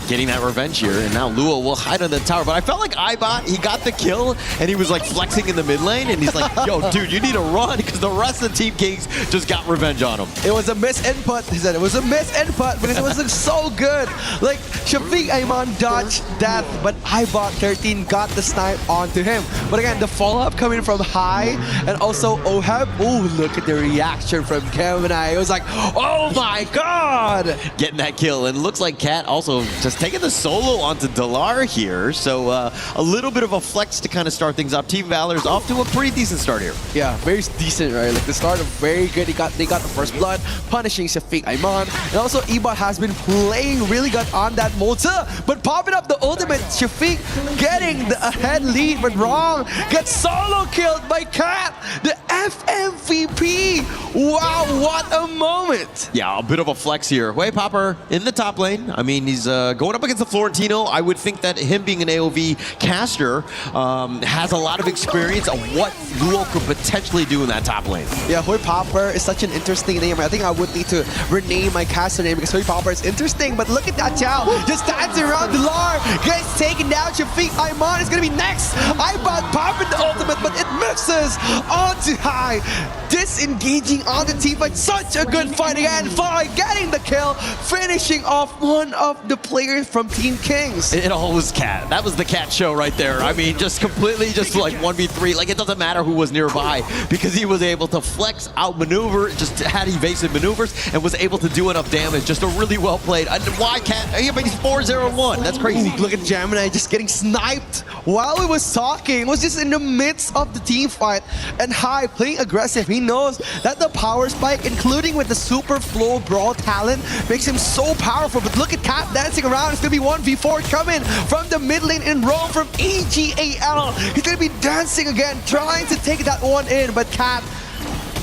getting that revenge here, and now Lua will hide on the tower. But I felt like Ibot, he got the kill, and he was like flexing in the mid lane, and he's like, yo, dude, you need to run, because the rest of the Team Kings just got revenge on him. It was a misinput. He said it was a misinput because it was so good. Like, Shafiq Ayman dodged that, but Ibot 13 got the snipe onto him. But again, the follow-up coming from High and also Oheb. Oh, look at the reaction from Gemini. It was like, oh my god! Getting that kill, and looks like Cat also just taking the solo onto Dalar here. So a little bit of a flex to kind of start things up. Team Valor's off to a pretty decent start here. Yeah, very decent, right? Like the start of very good. They got the first blood, punishing Shafiq Ayman. And also Ebot has been playing really good on that Molta, but popping up the ultimate. Shafiq getting the ahead lead, but wrong. Gets solo killed by Cat, the FMVP. Wow, what a moment. Yeah, a bit of a flex here. Way Popper in the top lane. I mean, he's going up against the Florentino. I would think that him being an AOV caster has a lot of experience of what Luo could potentially do in that top lane. Yeah, Hui Popper is such an interesting name. I think I would need to rename my caster name because Hui Popper is interesting. But look at that Chow, just dancing around the Lar, gets taken down. Shafiq Ayman is gonna be next. Ibot popping the ultimate, but it misses onto High. Disengaging on the team, but such a good fight again. Fly getting the kill, finishing off one of the players from Team Kings. It all was Cat. That was the Cat show right there. I mean, just completely just like 1v3. Like, it doesn't matter who was nearby because he was able to flex, outmaneuver, just had evasive maneuvers, and was able to do enough damage. Just a really well played. And why Cat? Yeah, but he's 4-0-1. That's crazy. Ooh, look at Gemini just getting sniped while he was talking. It was just in the midst of the team fight. And High playing aggressive. He knows that the power spike, including with the super flow brawl talent, makes him so powerful. But look at Cat dancing around. It's gonna be 1v4 coming from the mid lane in Rome from EGAL. He's gonna be dancing again, trying to take that one in, but Cat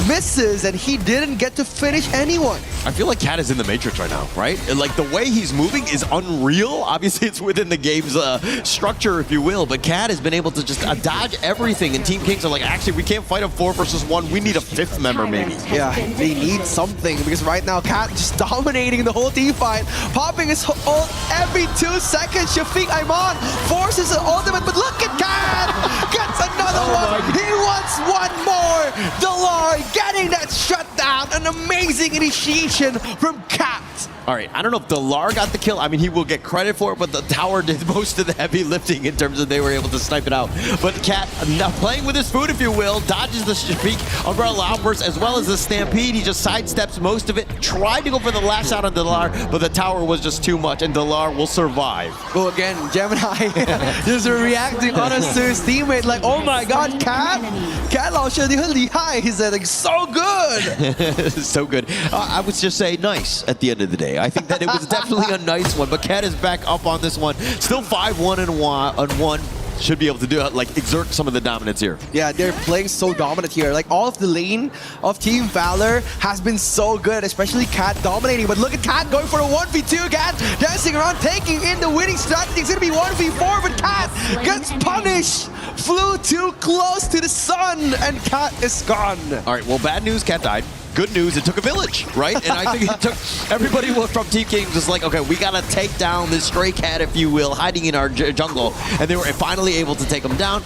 misses, and he didn't get to finish anyone. I feel like Cat is in the Matrix right now, right? And like the way he's moving is unreal. Obviously, it's within the game's structure, if you will, but Cat has been able to just dodge everything, and Team Kings are like, actually, we can't fight a 4 versus 1. We need a 5th member, maybe. Yeah, they need something, because right now, Cat just dominating the whole team fight, popping his ult every 2 seconds. Shafiq Ayman forces an ultimate, but look at Cat! Gets another one! He wants one more! Dalar getting that shutdown, an amazing initiation from Cat. All right, I don't know if Dalar got the kill. I mean, he will get credit for it, but the tower did most of the heavy lifting in terms of they were able to snipe it out. But Cat, now playing with his food, if you will, dodges the Shafiq umbrella outburst as well as the Stampede. He just sidesteps most of it, tried to go for the lash out on Dalar, but the tower was just too much, and Dalar will survive. Well, again, Gemini just reacting honest to his teammate, like, oh my god, Cat 老师你很厉害. He said, like, so good. So good. I would just say nice at the end of the day. I think that it was definitely a nice one, but Cat is back up on this one. Still 5-1-1. Should be able to do it, like exert some of the dominance here. Yeah, they're playing so dominant here. Like all of the lane of Team Valor has been so good, especially Cat dominating. But look at Cat going for a 1v2 again, dancing around, taking in the winning strategy. It's gonna be 1v4, but Cat gets punished. Flew too close to the sun, and Cat is gone. All right, well, bad news, Cat died. Good news, it took a village, right? And I think it took everybody from Team Kings was like, okay, we gotta take down this stray cat, if you will, hiding in our jungle. And they were finally able to take him down.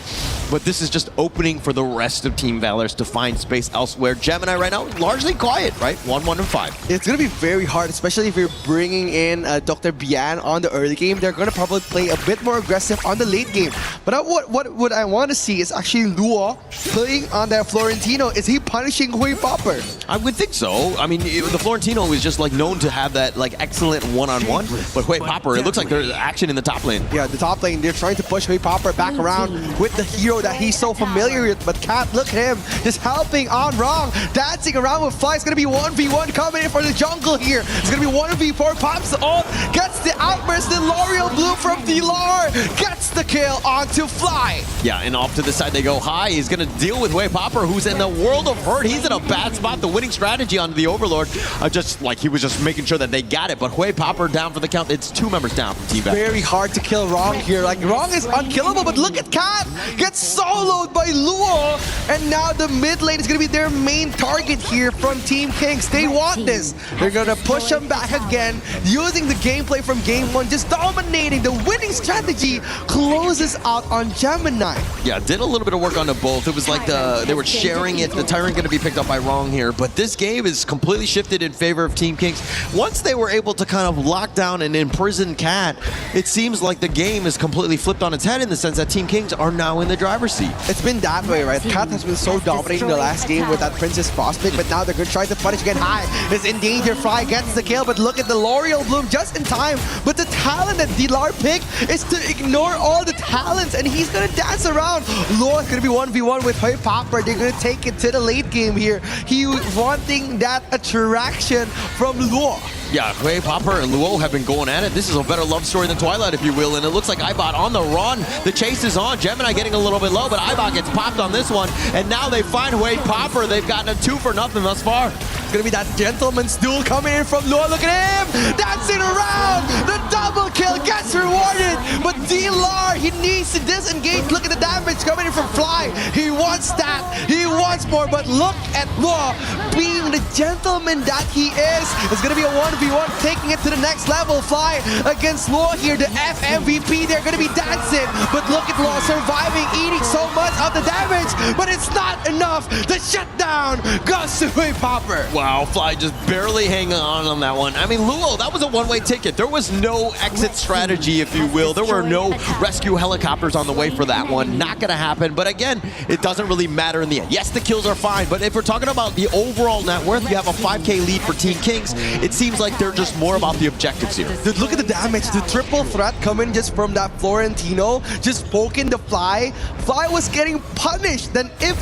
But this is just opening for the rest of Team Valor's to find space elsewhere. Gemini right now, largely quiet, right? 1-1-5. It's gonna be very hard, especially if you're bringing in Dr. Bian on the early game. They're gonna probably play a bit more aggressive on the late game. But what I want to see is actually Luo playing on that Florentino. Is he punishing Hui Popper? I would think so. I mean, the Florentino is just like known to have that like excellent one-on-one, but Hui Popper, it looks like there's action in the top lane. Yeah, the top lane, they're trying to push Hui Popper back around with the hero that he's so familiar with, but Cat, look at him, just helping on wrong, dancing around with Fly. It's gonna be 1v1 coming in for the jungle here. It's gonna be 1v4, pops the ult, gets the outburst, the L'Oreal Blue from Dilar, gets the kill onto Fly. Yeah, and off to the side they go. High is gonna deal with Hui Popper, who's in the world of hurt. He's in a bad spot. The winning winning strategy on the Overlord. Just like he was just making sure that they got it. But Hui Popper down for the count. It's 2 members down from Team Back. Very hard to kill Wrong here. Like, Wrong is unkillable, but look at Cat gets soloed by Luo. And now the mid lane is going to be their main target here from Team Kings. They want this. They're going to push them back again, using the gameplay from game 1, just dominating. The winning strategy closes out on Gemini. Yeah, did a little bit of work on the both. It was like they were sharing it. The Tyrant going to be picked up by Wrong here. But this game is completely shifted in favor of Team Kings. Once they were able to kind of lock down and imprison Cat, it seems like the game is completely flipped on its head in the sense that Team Kings are now in the driver's seat. It's been that way, right? Cat has been so dominating the last game with that Princess Prospect, but now they're going to try to punish again. High is in danger. Fry gets the kill, but look at the L'Oreal Bloom just in time. But the talent that Dilar picked is to ignore all the talents, and he's going to dance around. Luo is going to be 1v1 with Hui Popper. They're going to take it to the late game here. He wanting that attraction from Luo. Yeah, Hui Popper and Luo have been going at it. This is a better love story than Twilight, if you will, and it looks like Ibot on the run. The chase is on. Gemini getting a little bit low, but Ibot gets popped on this one, and now they find Hui Popper. They've gotten a 2-0 thus far. It's going to be that gentleman's duel coming in from Luo. Look at him! Dancing around! The double kill gets rewarded, but Dilar, he needs to disengage. Look at the damage coming in from Fly. He wants that. He wants more, but look at Luo being the gentleman that he is. It's going to be a 1v1, taking it to the next level. Fly against Luo here, the FMVP. They're going to be dancing, but look at Luo surviving, eating so much of the damage, but it's not enough. The shutdown goes to Hui Popper. Wow, Fly just barely hanging on that one. I mean, Luo, that was a one-way ticket. There was no exit strategy, if you will. There were no rescue helicopters on the way for that one. Not going to happen. But again, it doesn't really matter in the end. Yes, the kills are fine, but if we're talking about the overall net worth, you have a 5K lead for Team Kings. It seems like they're just more about the objectives here. Dude, look at the damage. The triple threat coming just from that Florentino, just poking the Fly. Fly was getting punished. Then if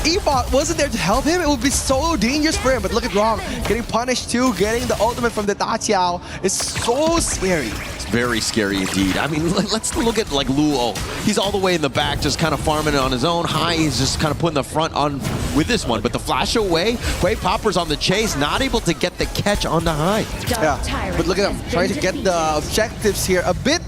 Ebot wasn't there to help him, it would be so dangerous for him. But look at Wrong, getting punished too, getting the ultimate from the Da Qiao is so scary. It's very scary indeed. I mean, let's look at like Luo. He's all the way in the back, just kind of farming it on his own. High is just kind of putting the front on with this one. But the flash away, Hui Popper's on the chase, not able to get the catch on the High. Yeah, but look at him, trying to get the objectives here. A bit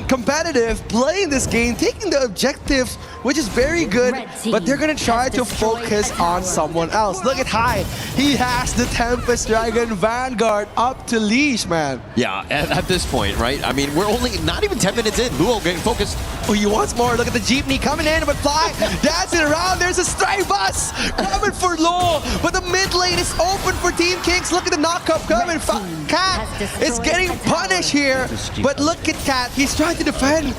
competitive, playing this game, taking the objectives, which is very good, but they're going to try to focus on someone else. Look at High. He has the Tempest Dragon Vanguard up to leash, man. Yeah, at this point, right? I mean, we're only not even 10 minutes in. Luo getting focused. Oh, he wants more. Look at the Jeepney coming in, but Fly dancing around. There's a stray bus coming for Luo, but the mid lane is open for Team Kings. Look at the knockup coming. Cat is getting punished here, but look at Cat. He's trying to defend.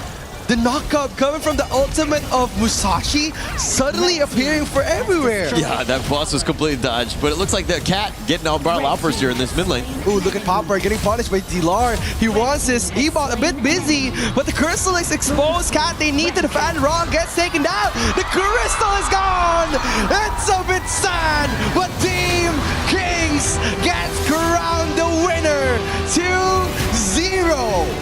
The knockup coming from the ultimate of Musashi suddenly appearing for everywhere. Yeah, that boss was completely dodged, but it looks like the Cat getting all barrel outburst here in this mid lane. Ooh, look at Popper getting punished by Dilar. He wants his Ebot a bit busy, but the Crystal is exposed. Cat, they need to defend. Wrong gets taken down. The Crystal is gone. It's a bit sad, but Team Kings gets crowned the winner 2-0.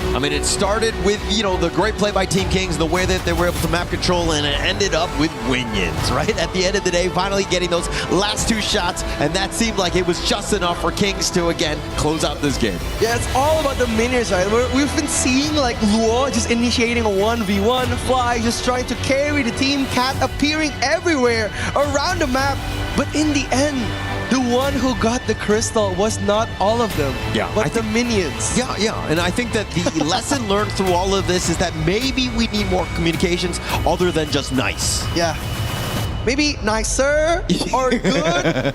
I mean, it started with, you know, the great play by Team Kings, the way that they were able to map control, and it ended up with winions, right? At the end of the day, finally getting those last 2 shots, and that seemed like it was just enough for Kings to, again, close out this game. Yeah, it's all about the minions, right? We've been seeing, like, Luo just initiating a 1v1, Fly just trying to carry the team, Cat appearing everywhere around the map, but in the end, the one who got the crystal was not all of them, but the minions. Yeah, and I think that the lesson learned through all of this is that maybe we need more communications other than just nice. Yeah. Maybe nicer or good,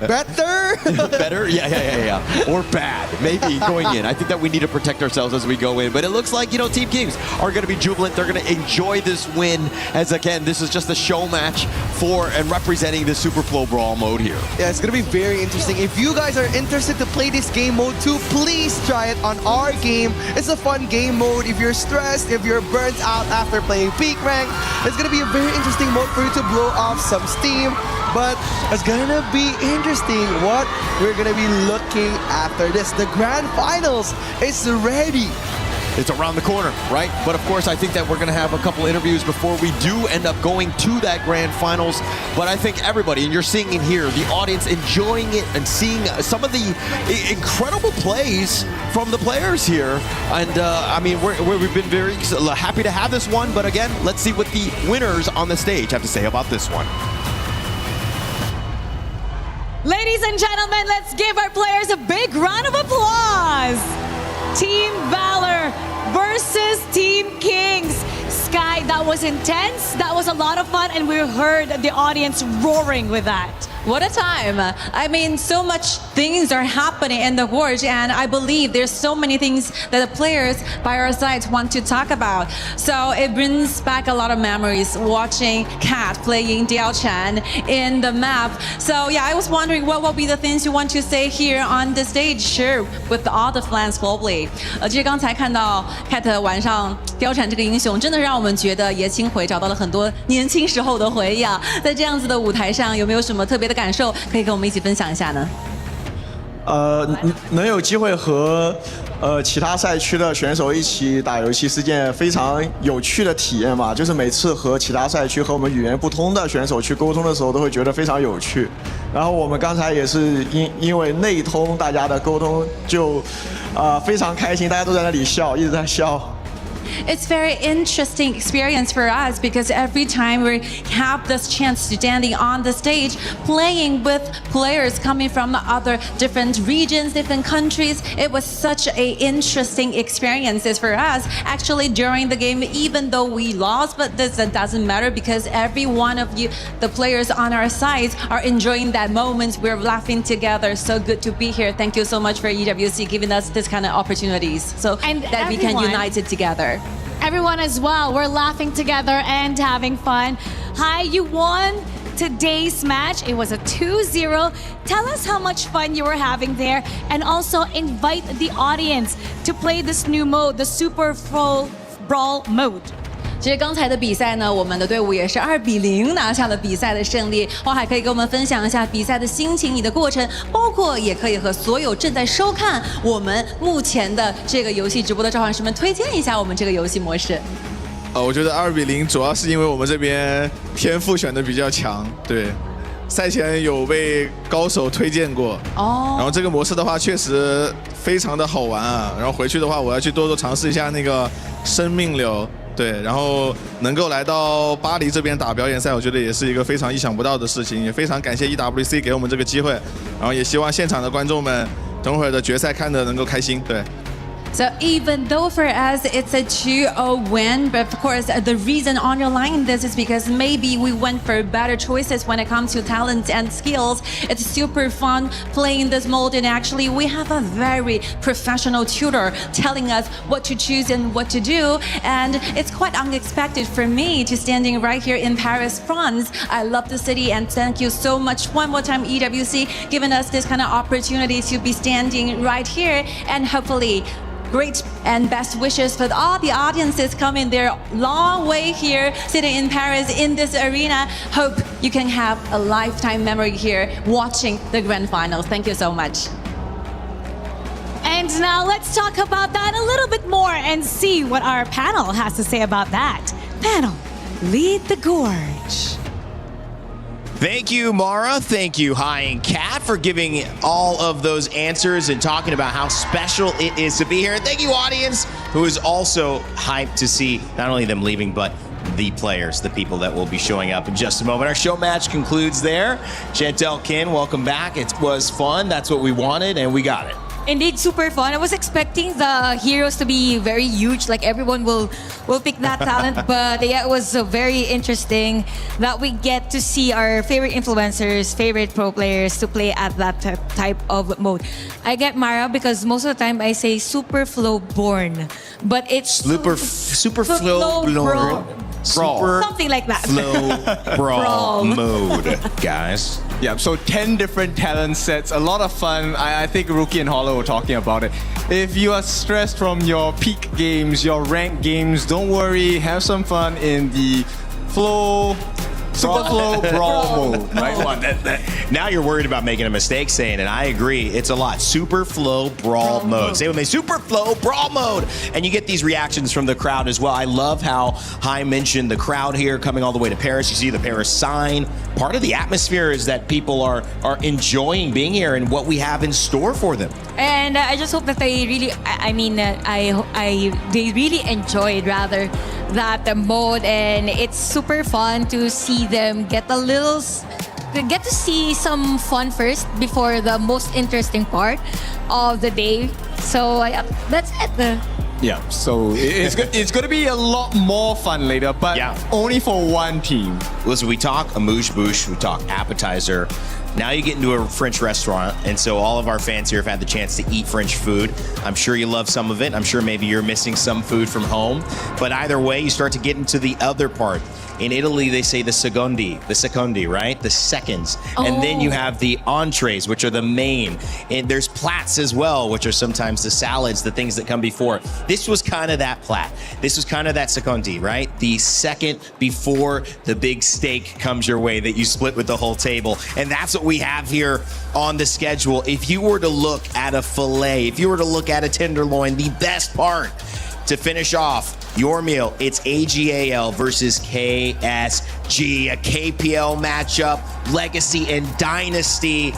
better. Better? Yeah. Or bad, maybe going in. I think that we need to protect ourselves as we go in. But it looks like, you know, Team Kings are going to be jubilant. They're going to enjoy this win as, again, this is just a show match for and representing the Super Flow Brawl mode here. Yeah, it's going to be very interesting. If you guys are interested to play this game mode too, please try it on our game. It's a fun game mode. If you're stressed, if you're burnt out after playing peak rank, it's going to be a very interesting mode for you to blow off some steam, but it's gonna be interesting what we're gonna be looking after this. The grand finals is ready. it's around the corner, right? But of course, I think that we're going to have a couple interviews before we do end up going to that grand finals. But I think everybody, and you're seeing in here, the audience enjoying it and seeing some of the incredible plays from the players here. And I mean, we've been very happy to have this one. But again, let's see what the winners on the stage have to say about this one. Ladies and gentlemen, let's give our players a big round of applause. Team Valor versus Team Kings. Sky, that was intense. That was a lot of fun, and we heard the audience roaring with that. What a time. I mean, so much things are happening in the Gorge, and I believe there's so many things that the players by our side want to talk about. So it brings back a lot of memories watching Kat playing Diao Chen in the map. So yeah, I was wondering what will be the things you want to say here on the stage, share with all the fans globally. 其实刚才看到 Kat 晚上貂蝉这个英雄，真的让我们觉得爷青回，找到了很多年轻时候的回忆啊。在这样子的舞台上，有没有什么特别的感受可以跟我们一起分享一下呢？能有机会和其他赛区的选手一起打游戏是件非常有趣的体验吧。就是每次和其他赛区和我们语言不通的选手去沟通的时候，都会觉得非常有趣。然后我们刚才也是因为内通，大家的沟通就非常开心，大家都在那里笑，一直在笑。It's very interesting experience for us because every time we have this chance standing on the stage, playing with players coming from other different regions, different countries, it was such a interesting experiences for us. Actually, during the game, even though we lost, but this doesn't matter because every one of you, the players on our side, are enjoying that moment. We're laughing together. So good to be here. Thank you so much for EWC giving us this kind of opportunities so that we can unite it together. Everyone as well, we're laughing together and having fun. Hi, you won today's match. It was a 2-0. Tell us how much fun you were having there, and also invite the audience to play this new mode, the Super Flow Brawl mode. 其实刚才的比赛呢，我们的队伍也是2-0拿下了比赛的胜利。花海可以跟我们分享一下比赛的心情、你的过程，包括也可以和所有正在收看我们目前的这个游戏直播的召唤师们推荐一下我们这个游戏模式。我觉得2-0主要是因为我们这边天赋选的比较强，对，赛前有被高手推荐过，然后这个模式的话确实非常的好玩啊，然后回去的话我要去多多尝试一下那个生命流。对，然后能够来到巴黎这边打表演赛，我觉得也是一个非常意想不到的事情，也非常感谢 EWC 给我们这个机会，然后也希望现场的观众们等会儿的决赛看得能够开心。对。So even though for us it's a 2-0 win, but of course the reason underlying this is because maybe we went for better choices when it comes to talents and skills. It's super fun playing this mode, and actually we have a very professional tutor telling us what to choose and what to do, and it's quite unexpected for me to standing right here in Paris, France. I love the city, and thank you so much one more time EWC giving us this kind of opportunity to be standing right here, and hopefully great and best wishes for all the audiences coming their long way here, sitting in Paris in this arena. Hope you can have a lifetime memory here watching the grand finals. Thank you so much. And now let's talk about that a little bit more and see what our panel has to say about that. Panel, lead the gorge. Thank you, Mara. Thank you, Hai and Kat, for giving all of those answers and talking about how special it is to be here. And thank you, audience, who is also hyped to see not only them leaving, but the players, the people that will be showing up in just a moment. Our show match concludes there. Chantel, Kin, welcome back. It was fun. That's what we wanted, and we got it. Indeed, super fun. I was expecting the heroes to be very huge, like everyone will pick that talent. But yeah, it was very interesting that we get to see our favorite influencers, favorite pro players to play at that type of mode. I get Mara because most of the time I say super flow born, but it's super flow born. Brawl. Something like that. Flow brawl mode, guys. Yeah, so 10 different talent sets, a lot of fun. I think Rookie and Hollow were talking about it. If you are stressed from your peak games, your ranked games, don't worry, have some fun in the flow Super Flow Brawl mode. Right? Well, now you're worried about making a mistake saying it. I agree. It's a lot. Super Flow Brawl mode. Say with me, Super Flow Brawl mode. And you get these reactions from the crowd as well. I love how Hai mentioned the crowd here coming all the way to Paris. You see the Paris sign. Part of the atmosphere is that people are enjoying being here and what we have in store for them. And I just hope that they really, they really enjoyed rather that mode, and it's super fun to see them get to see some fun first before the most interesting part of the day. So that's it. Yeah, so it's going to be a lot more fun later, but only for one team. Listen, we talk amuse-bouche, we talk appetizer. Now you get into a French restaurant, and so all of our fans here have had the chance to eat French food. I'm sure you love some of it. I'm sure maybe you're missing some food from home. But either way, you start to get into the other part. In Italy, they say the secondi, right? The seconds. And then you have the entrees, which are the main. And there's plats as well, which are sometimes the salads, the things that come before. This was kind of that plat. This was kind of that secondi, right? The second before the big steak comes your way that you split with the whole table. And that's what we have here on the schedule. If you were to look at a filet, if you were to look at a tenderloin, the best part to finish off your meal, it's AGAL versus KSG, a KPL matchup, legacy and dynasty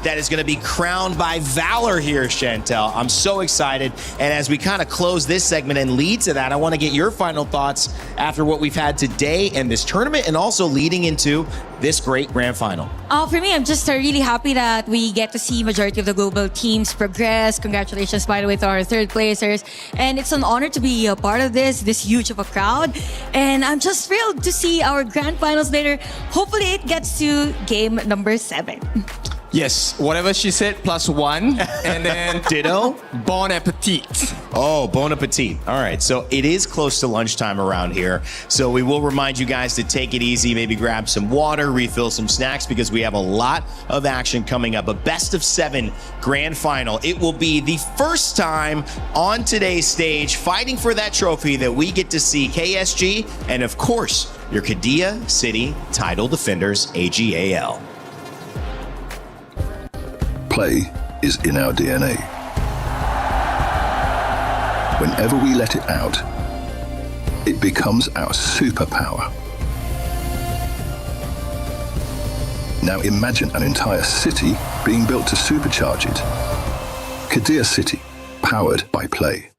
that is going to be crowned by Valor here, Chantel. I'm so excited. And as we kind of close this segment and lead to that, I want to get your final thoughts after what we've had today and this tournament, and also leading into this great grand final. For me, I'm just really happy that we get to see majority of the global teams progress. Congratulations, by the way, to our third placers. And it's an honor to be a part of this huge of a crowd. And I'm just thrilled to see our grand finals later. Hopefully it gets to game number 7. Yes, whatever she said, +1. And then ditto. Bon appetit. Oh, bon appetit. All right, so it is close to lunchtime around here. So we will remind you guys to take it easy, maybe grab some water, refill some snacks, because we have a lot of action coming up. A best of 7 grand final. It will be the first time on today's stage fighting for that trophy that we get to see KSG and, of course, your Qiddiya City title defenders, AGAL. Play is in our DNA. Whenever we let it out, it becomes our superpower. Now imagine an entire city being built to supercharge it. Qiddiya City, powered by play.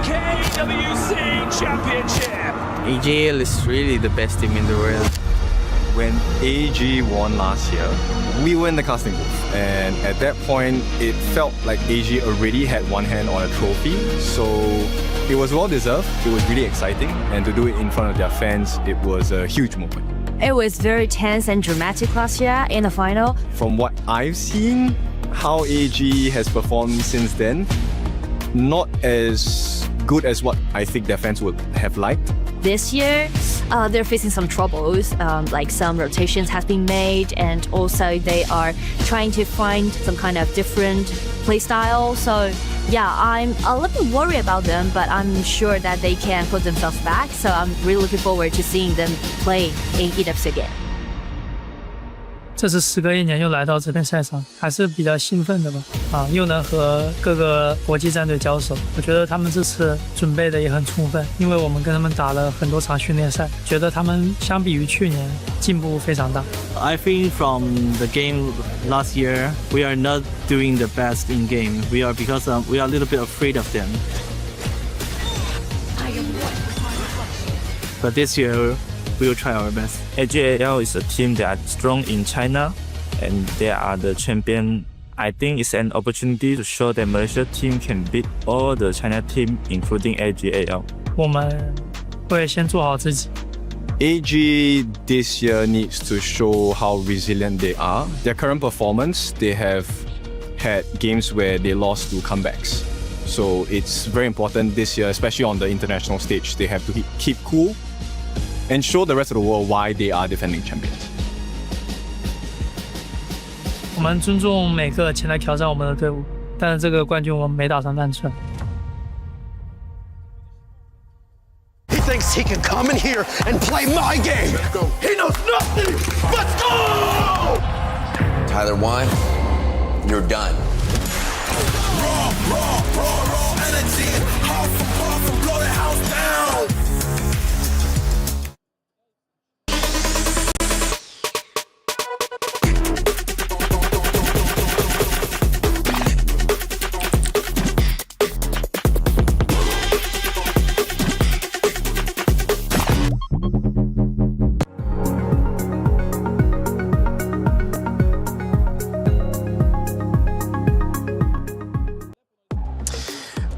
KWC Championship. AGL is really the best team in the world. When AG won last year, we were in the casting booth, and at that point, it felt like AG already had one hand on a trophy, so it was well deserved. It was really exciting, and to do it in front of their fans, it was a huge moment. It was very tense and dramatic last year in the final. From what I've seen, how AG has performed since then, not as good as what I think their fans would have liked. This year, they're facing some troubles, like some rotations have been made, and also they are trying to find some kind of different play style. So yeah, I'm a little bit worried about them, but I'm sure that they can put themselves back. So I'm really looking forward to seeing them play in EWC again. 这次时隔1年又来到这边赛场，还是比较兴奋的吧。又能和各个国际战队交手，我觉得他们这次准备的也很充分，因为我们跟他们打了很多场训练赛，觉得他们相比于去年进步非常大。I think from the game last year, we are not doing the best in game. We are because we are a little bit afraid of them. But this year, we will try our best. AGAL is a team that is strong in China, and they are the champion. I think it's an opportunity to show that Malaysia team can beat all the China team, including AGAL. 我们会先做好自己。AG this year needs to show how resilient they are. Their current performance, they have had games where they lost to comebacks. So it's very important this year, especially on the international stage, they have to keep cool and show the rest of the world why they are defending champions. 我们尊重每个前来挑战我们的队伍，但是这个冠军我们没打算单纯。He thinks he can come in here and play my game. He knows nothing. Let's go! Tyler Wine, you're done. Raw energy. Half for puff and blow the house down.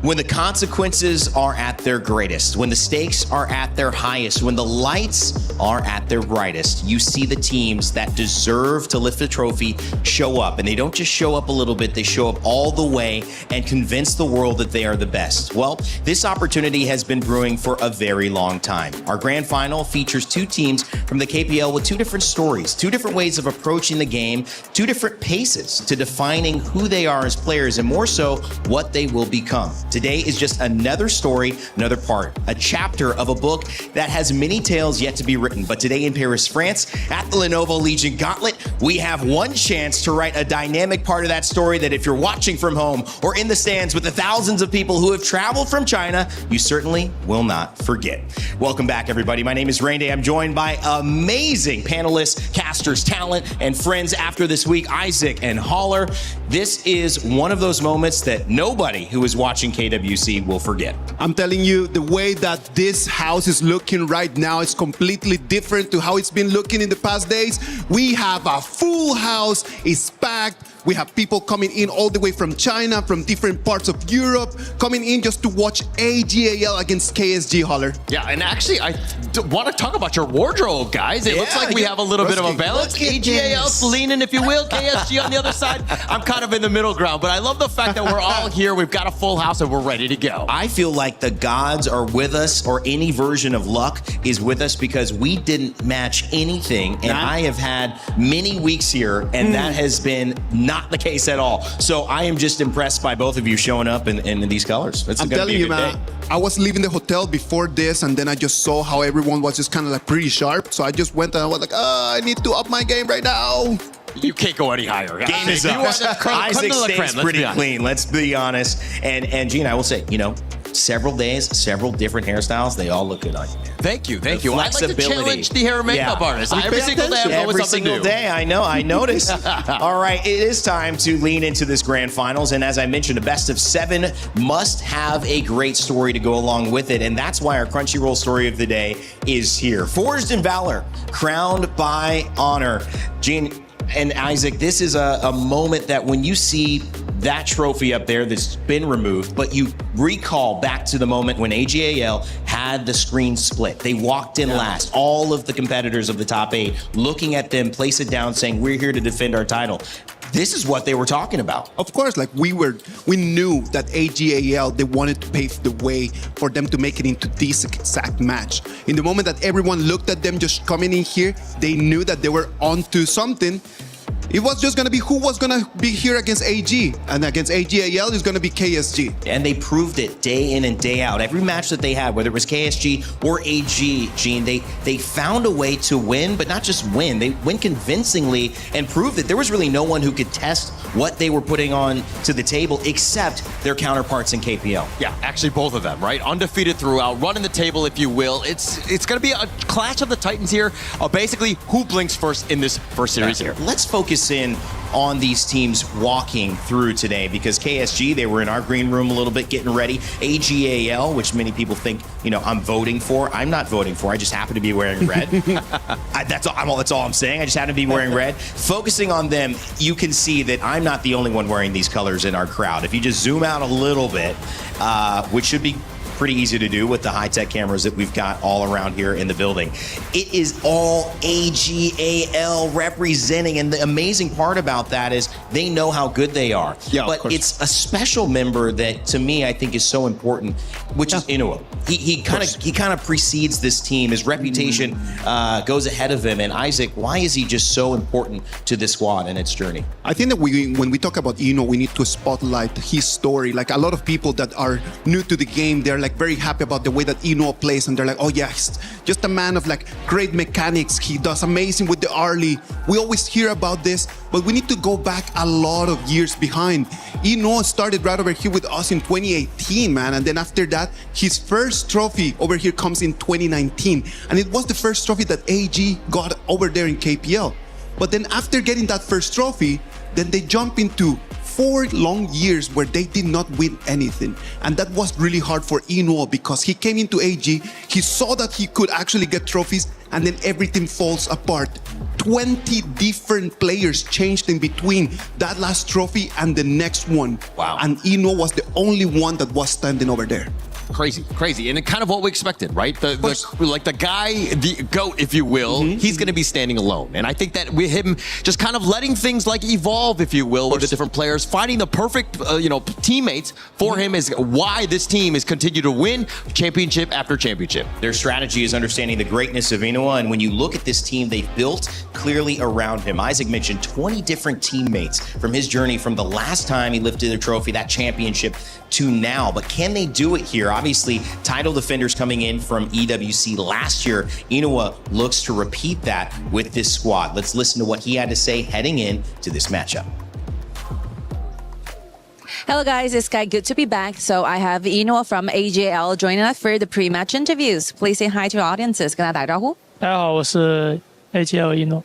When the consequences are at their greatest, when the stakes are at their highest, when the lights are at their brightest, you see the teams that deserve to lift the trophy show up. And they don't just show up a little bit, they show up all the way and convince the world that they are the best. Well, this opportunity has been brewing for a very long time. Our grand final features two teams from the KPL with two different stories, two different ways of approaching the game, two different paces to defining who they are as players, and more so, what they will become. Today is just another story, another part, a chapter of a book that has many tales yet to be written. But today in Paris, France, at the Lenovo Legion Gauntlet, we have one chance to write a dynamic part of that story that if you're watching from home or in the stands with the thousands of people who have traveled from China, you certainly will not forget. Welcome back, everybody. My name is Rainday. I'm joined by amazing panelists, casters, talent, and friends after this week, Isaac and Haller. This is one of those moments that nobody who is watching KWC will forget. I'm telling you, the way that this house is looking right now is completely different to how it's been looking in the past days. We have a full house, it's packed. We have people coming in all the way from China, from different parts of Europe, coming in just to watch AGAL against KSG, Haller. Yeah, and actually, I want to talk about your wardrobe, guys. It looks like we have a little bit of a balance. AGAL's leaning, if you will, KSG on the other side. I'm kind of in the middle ground, but I love the fact that we're all here. We've got a full house and we're ready to go. I feel like the gods are with us, or any version of luck is with us, because we didn't match anything. And I have had many weeks here, and that has been not the case at all. So I am just impressed by both of you showing up in these colors. I'm telling you, man, I was leaving the hotel before this, and then I just saw how everyone was just kind of like pretty sharp. So I just went and I was like, I need to up my game right now. You can't go any higher. Game is up. Isaac stays pretty clean, let's be honest. And Gene, I will say, you know, several days, several different hairstyles, they all look good on you. Thank you. I'd like to challenge the hair and makeup artist. Every single day I'm going with something new. Every single day, I know, I noticed. All right, it is time to lean into this grand finals. And as I mentioned, a best of 7 must have a great story to go along with it. And that's why our Crunchyroll story of the day is here. Forged in Valor, crowned by honor. Gene and Isaac, this is a moment that when you see that trophy up there that's been removed, but you recall back to the moment when AGAL had the screen split. They walked in last. All of the competitors of the top 8 looking at them, place it down, saying, we're here to defend our title. This is what they were talking about. Of course, like we knew that AGAL, they wanted to pave the way for them to make it into this exact match. In the moment that everyone looked at them just coming in here, they knew that they were onto something. It was just going to be who was going to be here against AG. And against AGAL is going to be KSG. And they proved it day in and day out. Every match that they had, whether it was KSG or AG, Gene, they found a way to win, but not just win. They win convincingly and proved that there was really no one who could test what they were putting on to the table except their counterparts in KPL. Yeah, actually both of them, right? Undefeated throughout, running the table, if you will. It's going to be a clash of the Titans here. Basically, who blinks first in this first series here? Let's focus in on these teams walking through today, because KSG, they were in our green room a little bit getting ready. AGAL, which many people think, you know, I'm voting for. I'm not voting for. I just happen to be wearing red. That's all I'm saying. I just happen to be wearing red. Focusing on them, you can see that I'm not the only one wearing these colors in our crowd. If you just zoom out a little bit, which should be pretty easy to do with the high-tech cameras that we've got all around here in the building. It is all AGAL representing, and the amazing part about that is they know how good they are. Yeah, but it's a special member that, to me, I think is so important, which is Inoue. He kind of precedes this team. His reputation goes ahead of him. And Isaac, why is he just so important to this squad and its journey? I think that when we talk about Inoue, we need to spotlight his story. Like a lot of people that are new to the game, they're like very happy about the way that Inoue plays, and they're like, oh yeah, he's just a man of like great mechanics. He does amazing with the early. We always hear about this, but we need to go back a lot of years behind. Inoue started right over here with us in 2018, man, and then after that, his first trophy over here comes in 2019, and it was the first trophy that AG got over there in KPL. But then after getting that first trophy, then they jump into 4 long years where they did not win anything. And that was really hard for Inoue because he came into AG, he saw that he could actually get trophies, and then everything falls apart. 20 different players changed in between that last trophy and the next one. Wow. And Inoue was the only one that was standing over there. Crazy, and kind of what we expected, right? The guy, the GOAT, if you will, he's going to be standing alone, and I think that with him just kind of letting things like evolve, if you will, with the different players, finding the perfect, teammates for him is why this team is continued to win championship after championship. Their strategy is understanding the greatness of Inoue, and when you look at this team they've built clearly around him. Isaac mentioned 20 different teammates from his journey from the last time he lifted a trophy, that championship, to now. But can they do it here? Obviously, title defenders coming in from EWC last year. Inoue looks to repeat that with this squad. Let's listen to what he had to say heading in to this matchup. Hello guys, it's Sky. Good to be back. So I have Inoue from AGL joining us for the pre-match interviews. Please say hi to your audiences. 跟大家打个招呼。大家好，我是 AGL Inoue.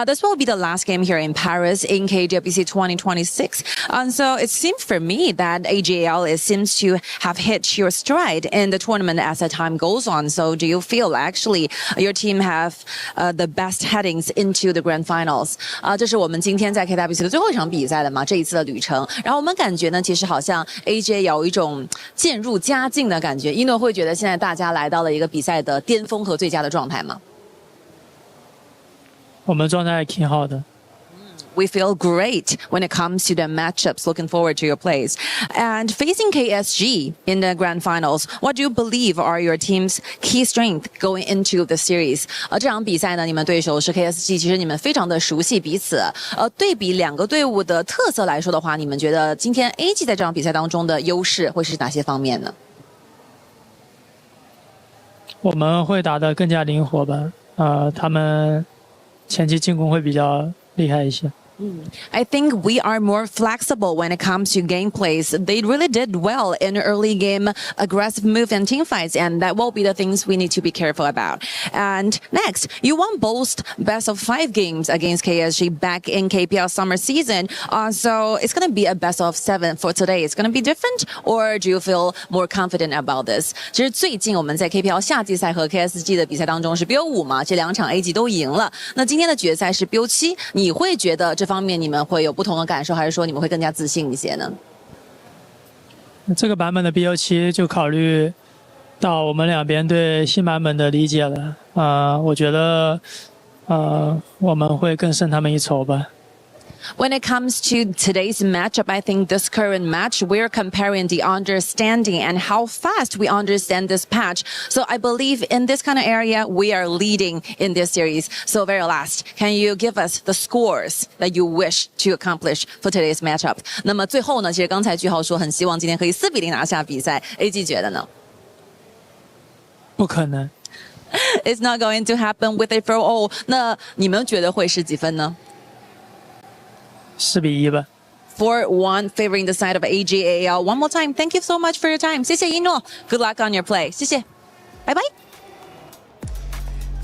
This will be the last game here in Paris in KWC 2026. And so it seems for me that AGL seems to have hit your stride in the tournament as the time goes on. So do you feel actually your team have the best headings into the grand finals? 这是我们今天在 KWC 的最后一场比赛了嘛，这一次的旅程。然后我们感觉呢，其实好像 AJ 有一种渐入佳境的感觉。Inoue会觉得现在大家来到了一个比赛的巅峰和最佳的状态吗？我们状态挺好的。We feel great when it comes to the matchups. Looking forward to your plays. And facing KSG in the grand finals, what do you believe are your team's key strength going into the series? 这场比赛呢，你们对手是 KSG， 其实你们非常的熟悉彼此。对比两个队伍的特色来说的话，你们觉得今天 AG 在这场比赛当中的优势会是哪些方面呢？我们会打得更加灵活吧。他们前期进攻会比较厉害一些。I think we are more flexible when it comes to gameplays. They really did well in early game, aggressive move and team fights, and that will be the things we need to be careful about. And next, you won both best of 5 games against KSG back in KPL summer season. So it's going to be a best of 7 for today. It's going to be different, or do you feel more confident about this? 其实最近我们在 KPL 夏季赛和 KSG 的比赛当中是 BO5 嘛，这2场 AG 都赢了。那今天的决赛是 BO7， 你会觉得这方面你们会有不同的感受，还是说你们会更加自信一些呢？这个版本的 BO7 就考虑到我们两边对新版本的理解了。我觉得我们会更胜他们一筹吧。When it comes to today's matchup, I think this current match, we're comparing the understanding and how fast we understand this patch. So I believe in this kind of area, we are leading in this series. So very last, can you give us the scores that you wish to accomplish for today's matchup? 那么最后呢，其实刚才句号说很希望今天可以4-0拿下比赛 ，AG 觉得呢？不可能。It's not going to happen with a for all. 那你们觉得会是几分呢？4-1吧。4-1 favoring the side of AGAL. One more time, thank you so much for your time. 谢谢Inoue. Good luck on your play. 谢谢。拜拜。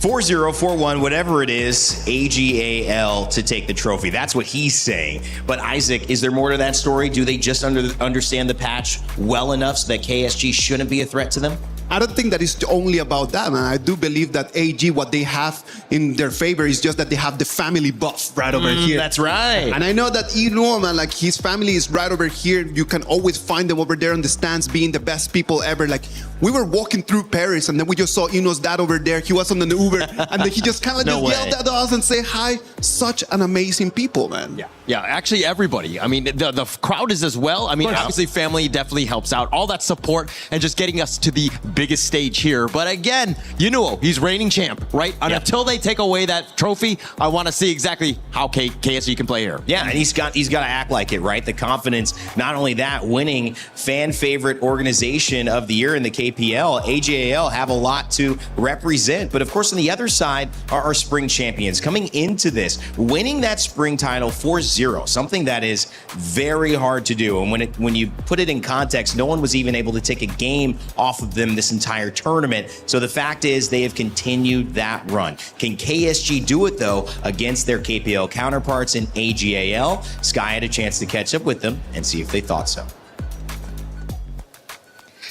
4-0, 4-1, whatever it is, AGAL to take the trophy. That's what he's saying. But Isaac, is there more to that story? Do they just understand the patch well enough so that KSG shouldn't be a threat to them? I don't think that it's only about that, man. I do believe that AG, what they have in their favor is just that they have the family buff right over here. That's right. And I know that man, like his family is right over here. You can always find them over there in the stands being the best people ever. Like we were walking through Paris and then we just saw Ino's dad over there. He was on an Uber and then he just kind of yelled at us and say hi. Such an amazing people, man. Yeah, actually everybody. I mean, the crowd is as well. I mean, obviously family definitely helps out. All that support and just getting us to the biggest stage here. But again, he's reigning champ, right? And until they take away that trophy, I want to see exactly how KSG can play here. Yeah, and he's got to act like it, right? The confidence. Not only that, winning fan favorite organization of the year in the KPL, AJAL have a lot to represent. But of course, on the other side are our spring champions coming into this, winning that spring title 4-0, something that is very hard to do. And when you put it in context, no one was even able to take a game off of them this entire tournament. So the fact is they have continued that run. Can KSG do it though against their KPL counterparts in AGAL? Sky had a chance to catch up with them and see if they thought so.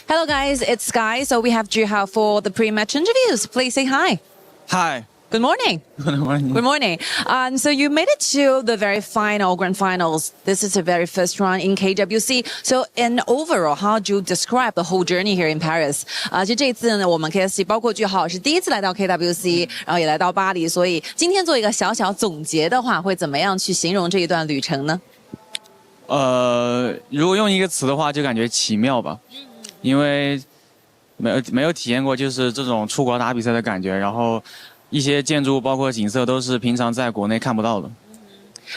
Hello guys, it's Sky. So we have Juhao for the pre-match interviews. Please say hi. Hi. Good morning. Good morning. Good morning. So you made it to the very grand finals. This is the very first round in KWC. So in overall, how do you describe the whole journey here in Paris? 就这一次呢，我们 KSG 包括Juhao是第一次来到 KWC， 然后也来到巴黎，所以今天做一个小小总结的话，会怎么样去形容这一段旅程呢？如果用一个词的话，就感觉奇妙吧，因为没有体验过就是这种出国打比赛的感觉，然后。一些建筑包括景色都是平常在国内看不到的。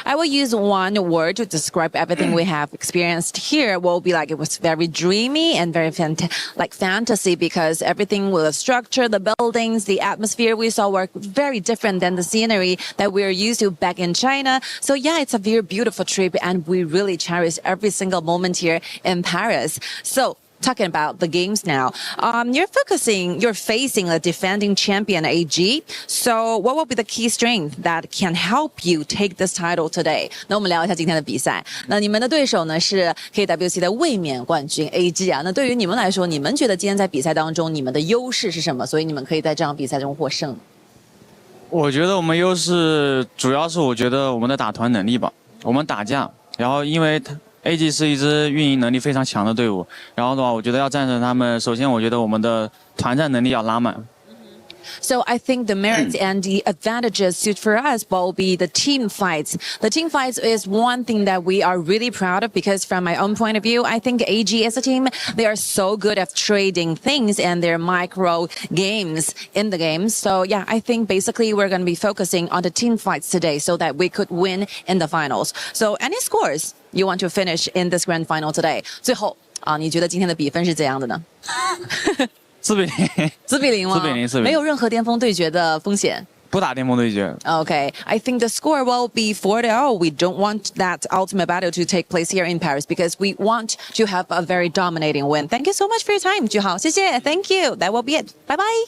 I will use one word to describe everything we have experienced here. Will be like it was very dreamy and very fantasy because everything with the structure, the buildings, the atmosphere we saw were very different than the scenery that we're used to back in China. So yeah, it's a very beautiful trip and we really cherish every single moment here in Paris. So talking about the games now, you're facing a defending champion AG. So what will be the key strength that can help you take this title today? 那我们聊一下今天的比赛。那你们的对手呢是 KWC 的卫冕冠军 AG 啊。那对于你们来说，你们觉得今天在比赛当中你们的优势是什么？所以你们可以在这场比赛中获胜。我觉得我们优势主要是我觉得我们的打团能力吧，我们打架，然后因为AG 是一支运营能力非常强的队伍，然后的话，我觉得要战胜他们，首先我觉得我们的团战能力要拉满。So I think the merits and the advantages suit for us will be the team fights. The team fights is one thing that we are really proud of because from my own point of view, I think AG as a team, they are so good at trading things and their micro games in the games. So yeah, I think basically we're going to be focusing on the team fights today so that we could win in the finals. So any scores you want to finish in this grand final today? 最后你觉得今天的比分是怎样的呢4比0。4比0吗？4比0，没有任何巅峰对决的风险。不打巅峰对决。Okay, I think the score will be 4-0. We don't want that ultimate battle to take place here in Paris because we want to have a very dominating win. Thank you so much for your time, Juhao. 谢谢 Thank you. That will be it. Bye bye.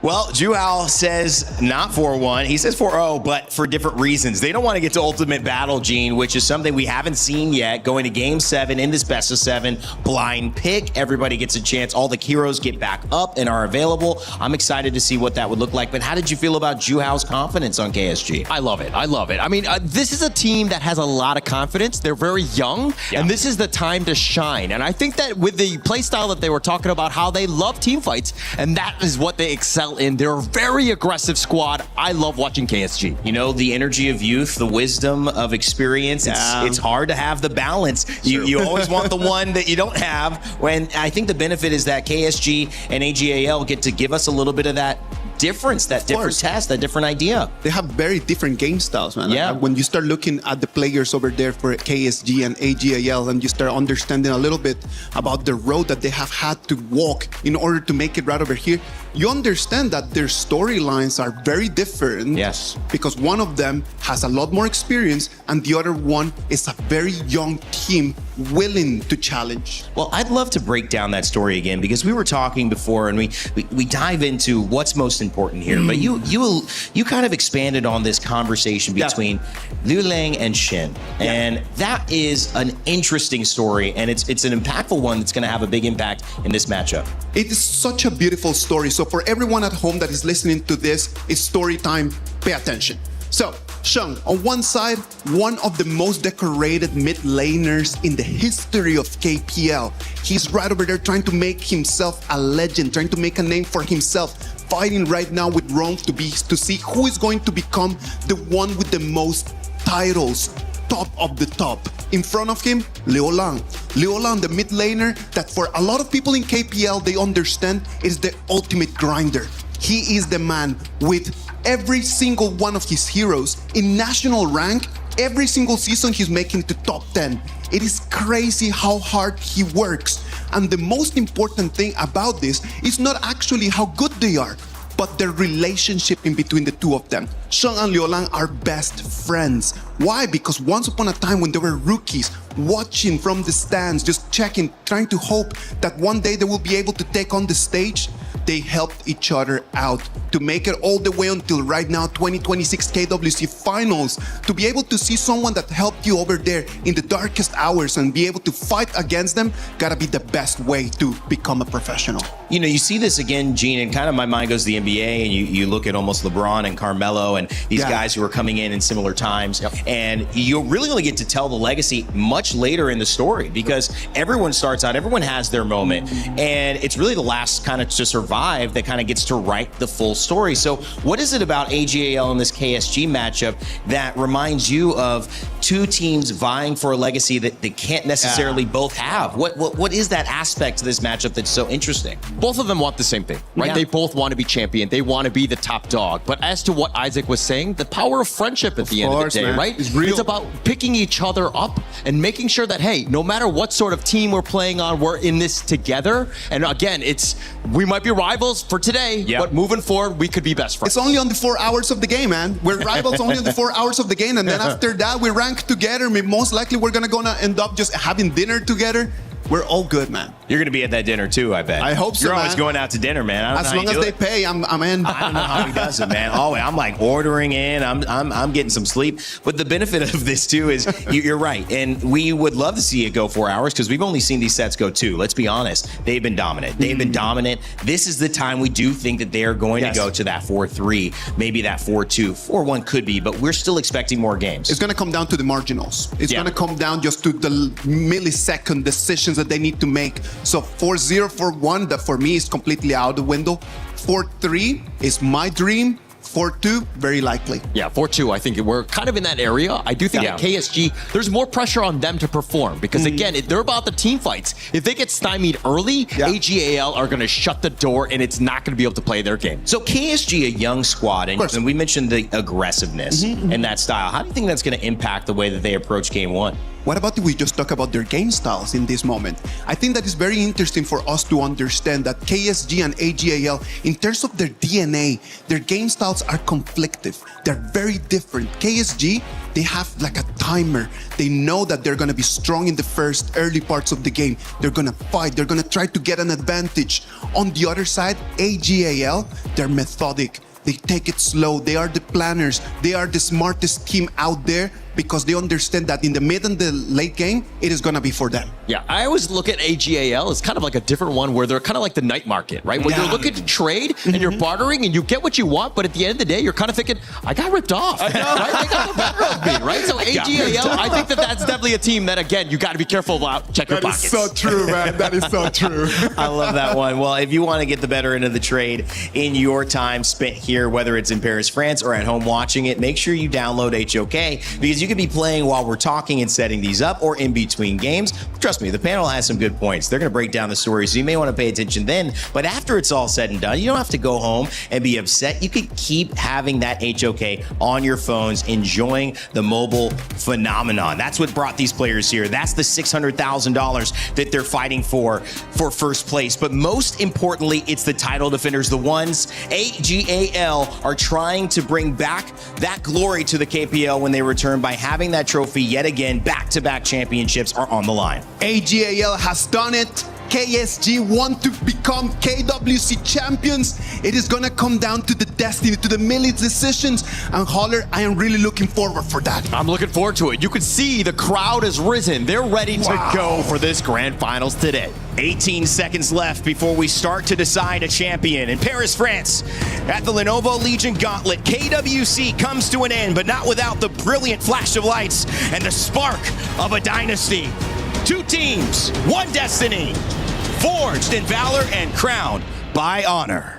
Well, Juhao says not 4-1. He says 4-0, but for different reasons. They don't want to get to ultimate battle, Gene, which is something we haven't seen yet. Going to Game 7 in this best of 7, blind pick. Everybody gets a chance. All the heroes get back up and are available. I'm excited to see what that would look like. But how did you feel about Juhao's confidence on KSG? I love it. I love it. I mean, this is a team that has a lot of confidence. They're very young, and this is the time to shine. And I think that with the play style that they were talking about, how they love team fights, and that is what they excel in. They're a very aggressive squad. I love watching KSG. You know, the energy of youth, the wisdom of experience. It's hard to have the balance. You always want the one that you don't have. When I think the benefit is that KSG and AGAL get to give us a little bit of that difference, that different test, that different idea. They have very different game styles, man. Yeah. When you start looking at the players over there for KSG and AGAL and you start understanding a little bit about the road that they have had to walk in order to make it right over here, you understand that their storylines are very different. Yes. Because one of them has a lot more experience and the other one is a very young team willing to challenge. Well, I'd love to break down that story again because we were talking before and we dive into what's most important here. But you kind of expanded on this conversation between Liu Lang and Shin. And that is an interesting story, and it's an impactful one that's going to have a big impact in this matchup. It is such a beautiful story. So for everyone at home that is listening to this, it's story time. Pay attention. So, Sheng, on one side, one of the most decorated mid laners in the history of KPL. He's right over there trying to make himself a legend, trying to make a name for himself, fighting right now with Rome to see who is going to become the one with the most titles, top of the top. In front of him, Liu Lang. Liu Lang, the mid laner that for a lot of people in KPL, they understand is the ultimate grinder. He is the man with every single one of his heroes in national rank. Every single season he's making the top 10. It is crazy how hard he works. And the most important thing about this is not actually how good they are, but the relationship in between the two of them. Sheng and Liu Lang are best friends. Why? Because once upon a time when they were rookies, watching from the stands, just checking, trying to hope that one day they will be able to take on the stage, they helped each other out to make it all the way until right now, 2026 KWC finals, to be able to see someone that helped you over there in the darkest hours and be able to fight against them, gotta be the best way to become a professional. You know, you see this again, Gene, and kind of my mind goes to the NBA, and you look at almost LeBron and Carmelo and these guys who are coming in similar times, and you really only get to tell the legacy much later in the story because everyone starts out, everyone has their moment, and it's really the last kind of to survive that kind of gets to write the full story. So what is it about AGAL in this KSG matchup that reminds you of two teams vying for a legacy that they can't necessarily both have? What is that aspect to this matchup that's so interesting? Both of them want the same thing, right? Yeah. They both want to be champion. They want to be the top dog. But as to what Isaac was saying, the power of friendship at the end of the day, man. right? It's about picking each other up and making sure that, hey, no matter what sort of team we're playing on, we're in this together. And again, we might be rivals for today, but moving forward, we could be best friends. It's only on the 4 hours of the game, man. We're rivals only on the 4 hours of the game, and then after that, we rank together. Most likely, we're gonna end up just having dinner together. We're all good, man. You're going to be at that dinner too, I bet. I hope so, You're always man. going out to dinner, man. I don't As know how long you as do they it. pay, I'm in. I don't know how he does it, man. Oh, I'm like ordering in. I'm getting some sleep. But the benefit of this too is you're right, and we would love to see it go 4 hours because we've only seen these sets go 2. Let's be honest. They've been dominant. They've been dominant. This is the time we do think that they are going to go to that 4-3, maybe that 4-2, 4-1 could be, but we're still expecting more games. It's going to come down to the marginals. It's going to come down just to the millisecond decisions that they need to make. So 4-0, 4-1, that for me is completely out the window. 4-3 is my dream. 4-2, very likely. Yeah, 4-2, I think we're kind of in that area. I do think at KSG, there's more pressure on them to perform because, again, they're about the team fights. If they get stymied early, AGAL are going to shut the door and it's not going to be able to play their game. So KSG, a young squad, and we mentioned the aggressiveness and that style. How do you think that's going to impact the way that they approach game one? What about if we just talk about their game styles in this moment? I think that is very interesting for us to understand that KSG and AGAL, in terms of their DNA, their game styles are conflictive. They're very different. KSG, they have like a timer. They know that they're going to be strong in the first early parts of the game. They're going to fight. They're going to try to get an advantage. On the other side, AGAL, they're methodic. They take it slow. They are the planners. They are the smartest team out there because they understand that in the mid and the late game, it is going to be for them. Yeah, I always look at AGAL as kind of like a different one where they're kind of like the night market, right? Where you're looking to trade and you're bartering and you get what you want, but at the end of the day, you're kind of thinking, I got ripped off, right? They got the better of me, right? So AGAL, I think that's definitely a team that, again, you got to be careful about. Check your pockets. That is so true, man. That is so true. I love that one. Well, if you want to get the better end of the trade in your time spent here, whether it's in Paris, France, or at home watching it, make sure you download HOK because you you could be playing while we're talking and setting these up or in between games. Trust me, the panel has some good points. They're going to break down the story, so you may want to pay attention then. But after it's all said and done, you don't have to go home and be upset. You could keep having that HOK on your phones, enjoying the mobile phenomenon. That's what brought these players here. That's the $600,000 that they're fighting for first place. But most importantly, it's the title defenders, the ones AGAL are trying to bring back that glory to the KPL when they return by having that trophy yet again. Back-to-back championships are on the line. AGAL has done it. KSG want to become KWC champions. It is gonna come down to the destiny, to the millie decisions. And Holler, I am really looking forward for that. I'm looking forward to it. You can see the crowd has risen. They're ready to go for this grand finals today. 18 seconds left before we start to decide a champion. In Paris, France, at the Lenovo Legion Gauntlet, KWC comes to an end, but not without the brilliant flash of lights and the spark of a dynasty. 2 teams, 1 destiny, forged in valor and crowned by honor.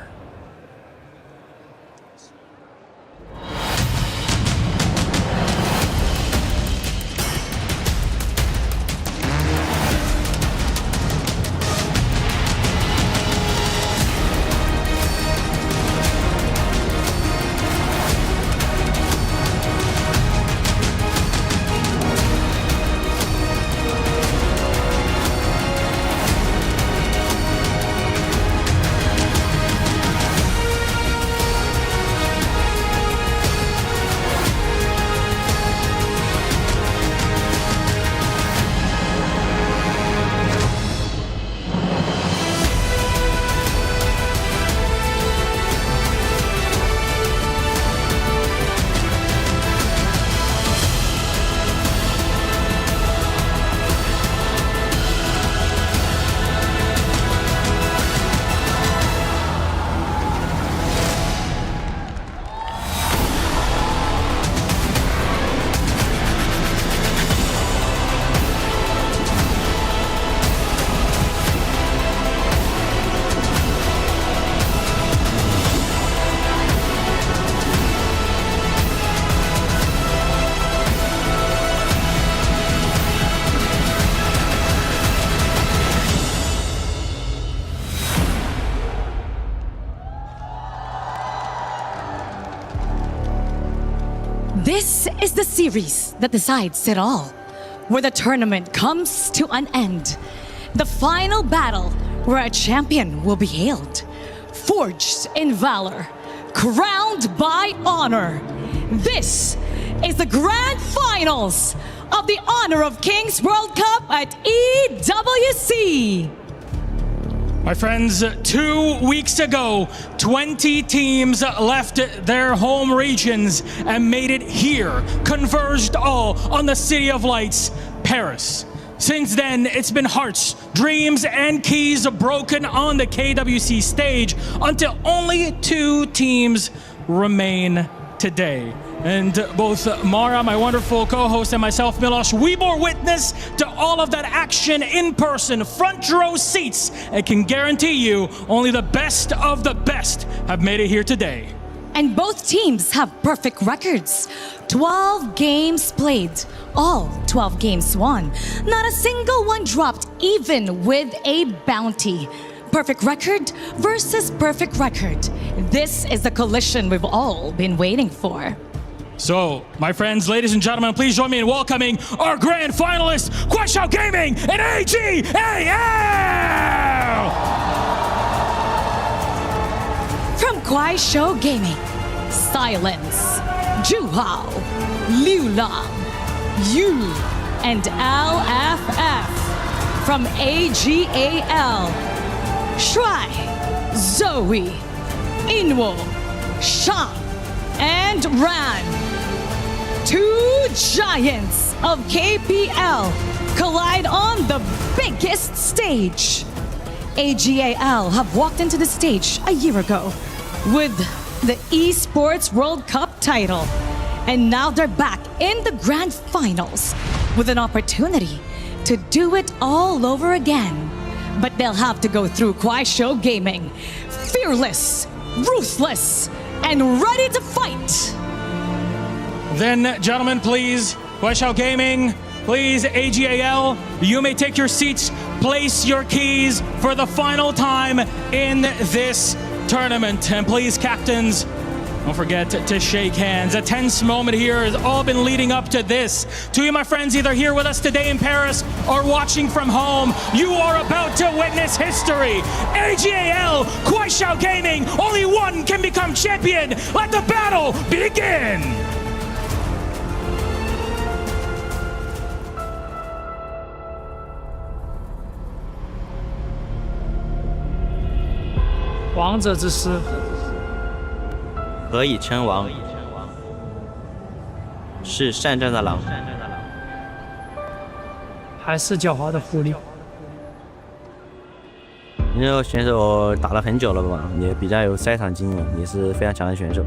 This is the series that decides it all, where the tournament comes to an end. The final battle where a champion will be hailed, forged in valor, crowned by honor. This is the grand finals of the Honor of Kings World Cup at EWC. My friends, 2 weeks ago, 20 teams left their home regions and made it here, converged all on the City of Lights, Paris. Since then, it's been hearts, dreams, and keys broken on the KWC stage until only 2 teams remain today. And both Mara, my wonderful co-host, and myself, Milos, we bore witness to all of that action in person, front row seats, and can guarantee you only the best of the best have made it here today. And both teams have perfect records. 12 games played, all 12 games won. Not a single one dropped, even with a bounty. Perfect record versus perfect record. This is the collision we've all been waiting for. So, my friends, ladies and gentlemen, please join me in welcoming our grand finalists, Kuaishou Gaming and AGAL! From Kuaishou Gaming, Silence, Juhao, Liulang, Yu, and LFF. From AGAL, Shuai, Zoe, Inwo, Shang, and Ran. 2 giants of KPL collide on the biggest stage. AGAL have walked into the stage a year ago with the Esports World Cup title. And now they're back in the grand finals with an opportunity to do it all over again. But they'll have to go through Kuaishou Gaming, fearless, ruthless, and ready to fight. Then, gentlemen, please Guaishao Gaming, please, AGAL, you may take your seats. Place your keys for the final time in this tournament. And please, captains, don't forget to shake hands. A tense moment here has all been leading up to this. To you, my friends, either here with us today in Paris or watching from home, you are about to witness history. AGAL, Guaishao Gaming, only one can become champion. Let the battle begin. "王者之师，何以称王？是善战的狼，还是狡猾的狐狸？因为选手打了很久了吧，也比较有赛场经验，也是非常强的选手。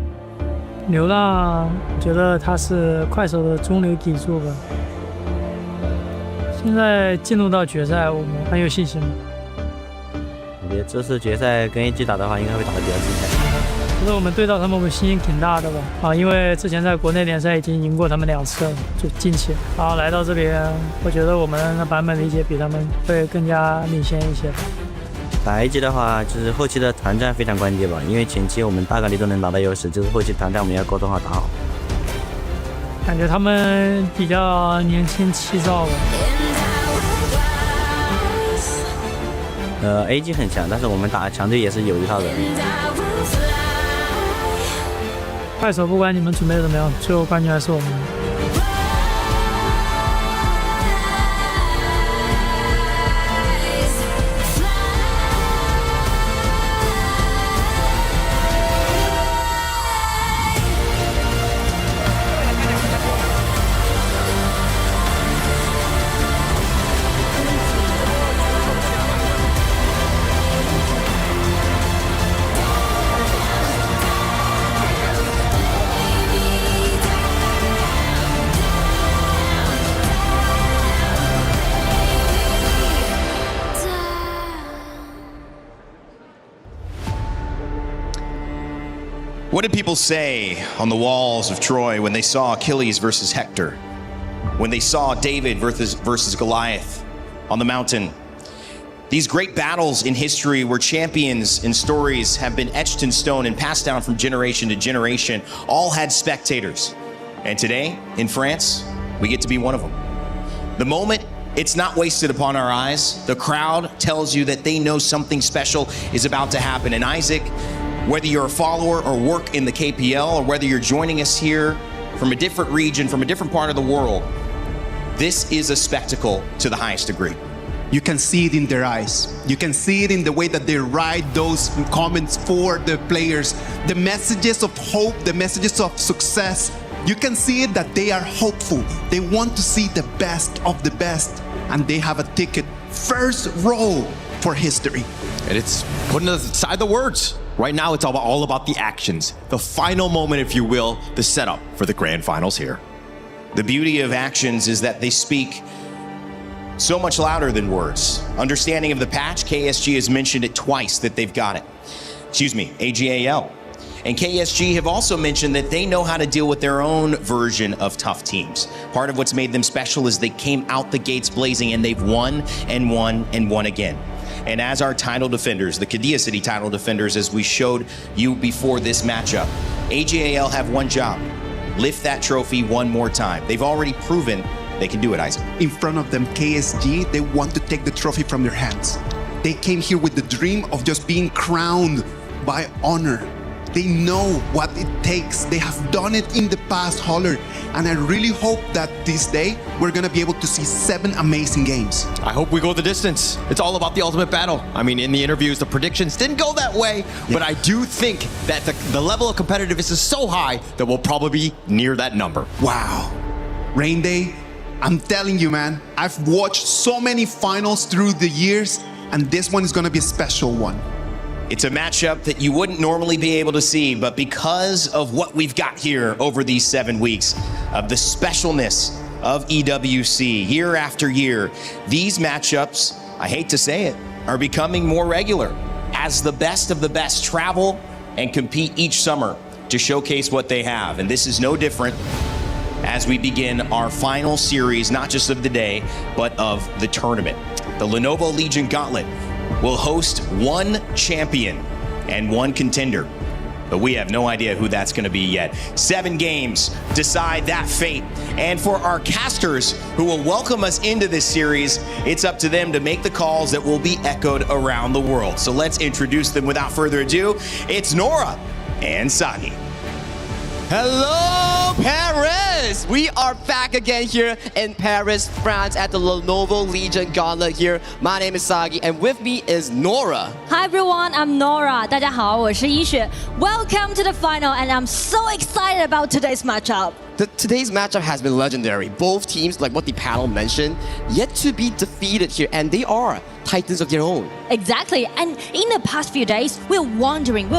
流浪，我觉得他是快手的中流砥柱吧。现在进入到决赛，我们很有信心。我觉得这次决赛跟 AG 打的话，应该会打得比较精彩。其实我们对到他们，我们信心挺大的吧。因为之前在国内联赛已经赢过他们2次了，就近期。然后来到这边，我觉得我们的版本理解比他们会更加领先一些。打 AG 的话，就是后期的团战非常关键吧，因为前期我们大概率都能拿到优势，就是后期团战我们要沟通好打好。感觉他们比较年轻气躁吧。AG 很强，但是我们打强队也是有一套的。快手不管你们准备怎么样，最后冠军还是我们。What did people say on the walls of Troy when they saw Achilles versus Hector? When they saw David versus Goliath on the mountain? These great battles in history where champions and stories have been etched in stone and passed down from generation to generation, all had spectators. And today, in France, we get to be one of them. The moment, it's not wasted upon our eyes. The crowd tells you that they know something special is about to happen. And Isaac, whether you're a follower or work in the KPL, or whether you're joining us here from a different region, from a different part of the world, this is a spectacle to the highest degree. You can see it in their eyes. You can see it in the way that they write those comments for the players. The messages of hope, the messages of success. You can see it that they are hopeful. They want to see the best of the best. And they have a ticket, first row for history. And it's putting aside the words. Right now, it's all about the actions. The final moment, if you will, the setup for the grand finals here. The beauty of actions is that they speak so much louder than words. Understanding of the patch, KSG has mentioned it twice that they've got it. Excuse me, AGAL. And KSG have also mentioned that they know how to deal with their own version of tough teams. Part of what's made them special is they came out the gates blazing and they've won and won and won again. And as our title defenders, the KWC title defenders, as we showed you before this matchup, AGAL have one job: lift that trophy one more time. They've already proven they can do it, Isaac. In front of them, KSG, they want to take the trophy from their hands. They came here with the dream of just being crowned by honor. They know what it takes. They have done it in the past, Holler. And I really hope that this day, we're going to be able to see 7 amazing games. I hope we go the distance. It's all about the ultimate battle. I mean, in the interviews, the predictions didn't go that way, but I do think that the level of competitiveness is so high that we'll probably be near that number. Wow. Rain Day, I'm telling you, man, I've watched so many finals through the years, and this one is going to be a special one. It's a matchup that you wouldn't normally be able to see, but because of what we've got here over these 7 weeks, of the specialness of EWC year after year, these matchups, I hate to say it, are becoming more regular as the best of the best travel and compete each summer to showcase what they have. And this is no different as we begin our final series, not just of the day, but of the tournament. The Lenovo Legion Gauntlet will host one champion and one contender, but we have no idea who that's going to be yet. 7 games decide that fate. And for our casters who will welcome us into this series, it's up to them to make the calls that will be echoed around the world. So let's introduce them without further ado. It's Nora and Sagi. Hello, Paris! We are back again here in Paris, France at the Lenovo Legion Gauntlet here. My name is Sagi, and with me is Nora. Hi everyone, I'm Nora. 大家好，我是一雪. Welcome to the final, and I'm so excited about today's matchup. Today's matchup has been legendary. Both teams, like what the panel mentioned, yet to be defeated here, and they are titans of their own. Exactly, and in the past few days, we're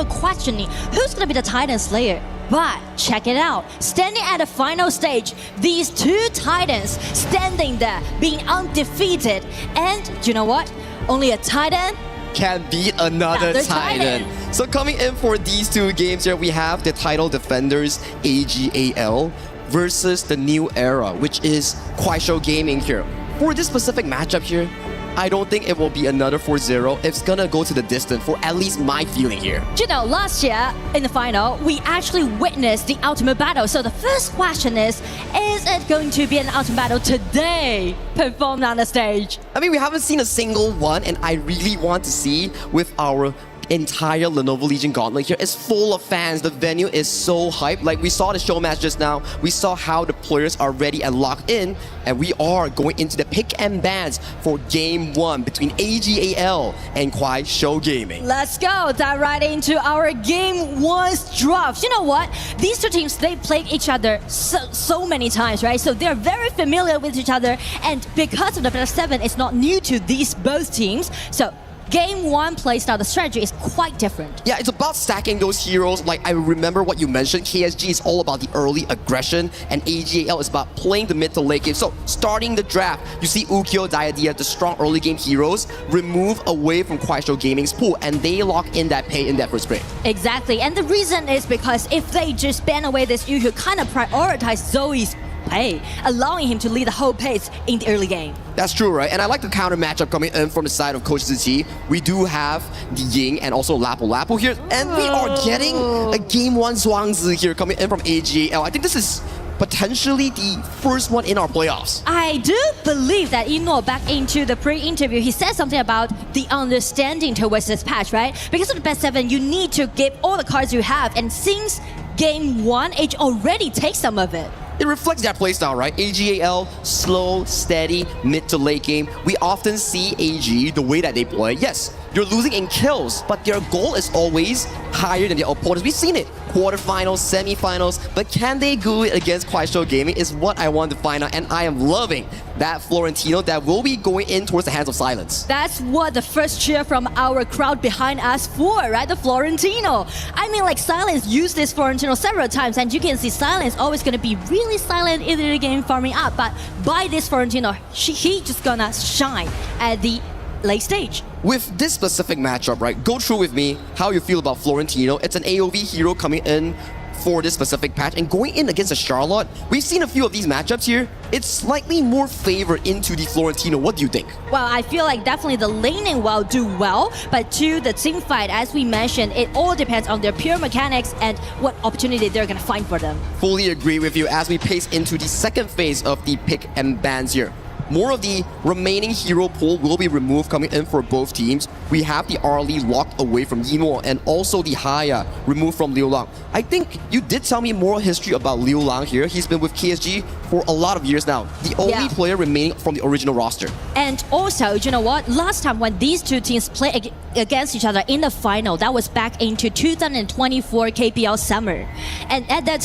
questioning who's gonna be the Titan Slayer. But check it out, standing at the final stage, these two titans standing there, being undefeated. And you know what? Only a titan can beat another titan. So coming in for these two games here, we have the title defenders AGAL versus the new era, which is Kuaishou Gaming here. For this specific matchup here, I don't think it will be another 4-0. It's gonna go to the distance for at least my feeling here. You know, last year in the final, we actually witnessed the ultimate battle. So the first question is it going to be an ultimate battle today performed on the stage? I mean, we haven't seen a single one, and I really want to see with our entire Lenovo Legion Gauntlet here. It's full of fans. The venue is so hyped. Like we saw the show match just now. We saw how the players are ready and locked in. And we are going into the pick and bans for game 1 between AGAL and Kuaishou Gaming. Let's go. Dive right into our game 1's draft. You know what? These two teams, they played each other so many times, right? So they're very familiar with each other. And because of the best 7, it's not new to these both teams. So Game 1 playstyle, the strategy is quite different. Yeah, it's about stacking those heroes. Like, I remember what you mentioned. KSG is all about the early aggression, and AGAL is about playing the mid to late game. So, starting the draft, you see Ukyo, Diadia, the strong early game heroes, remove away from Kuaishou Gaming's pool, and they lock in that pay in that first pick. Exactly, and the reason is because if they just ban away this Ukyo, kind of prioritize Zoe's play, allowing him to lead the whole pace in the early game. That's true, right? And I like the counter matchup coming in from the side of Coach Ziqi. We do have the Ying and also Lapu Lapu here, and we are getting a game 1 Zhuangzi here coming in from AGAL. I think this is potentially the first one in our playoffs. I do believe that Ino, back into the pre-interview, he said something about the understanding towards this patch, right? Because of the best 7, you need to give all the cards you have, and since game 1, Age already takes some of it. It reflects that playstyle, right? AGAL, slow, steady, mid to late game. We often see AG, the way that they play. Yes, you're losing in kills, but their goal is always higher than their opponents. We've seen it. Quarterfinals, semifinals, but can they do it against Kuaishou Gaming is what I want to find out, and I am loving that Florentino that will be going in towards the hands of Silence. That's what the first cheer from our crowd behind us for, right? The Florentino. I mean, like, Silence used this Florentino several times, and you can see Silence always gonna be really silent in the game, farming up, but by this Florentino, he just gonna shine at the late stage. With this specific matchup, right, go through with me how you feel about Florentino. It's an AoV hero coming in for this specific patch, and going in against a Charlotte, we've seen a few of these matchups here. It's slightly more favored into the Florentino. What do you think? Well, I feel like definitely the laning will do well, but to the team fight, as we mentioned, it all depends on their pure mechanics and what opportunity they're gonna find for them. Fully agree with you as we pace into the second phase of the pick and bans here. More of the remaining hero pool will be removed coming in for both teams. We have the Arlie locked away from Yimo and also the Haya removed from Liu Lang. I think you did tell me more history about Liu Lang here. He's been with KSG for a lot of years now. The only player remaining from the original roster. And also, you know what? Last time when these two teams played against each other in the final, that was back into 2024 KPL summer. And at that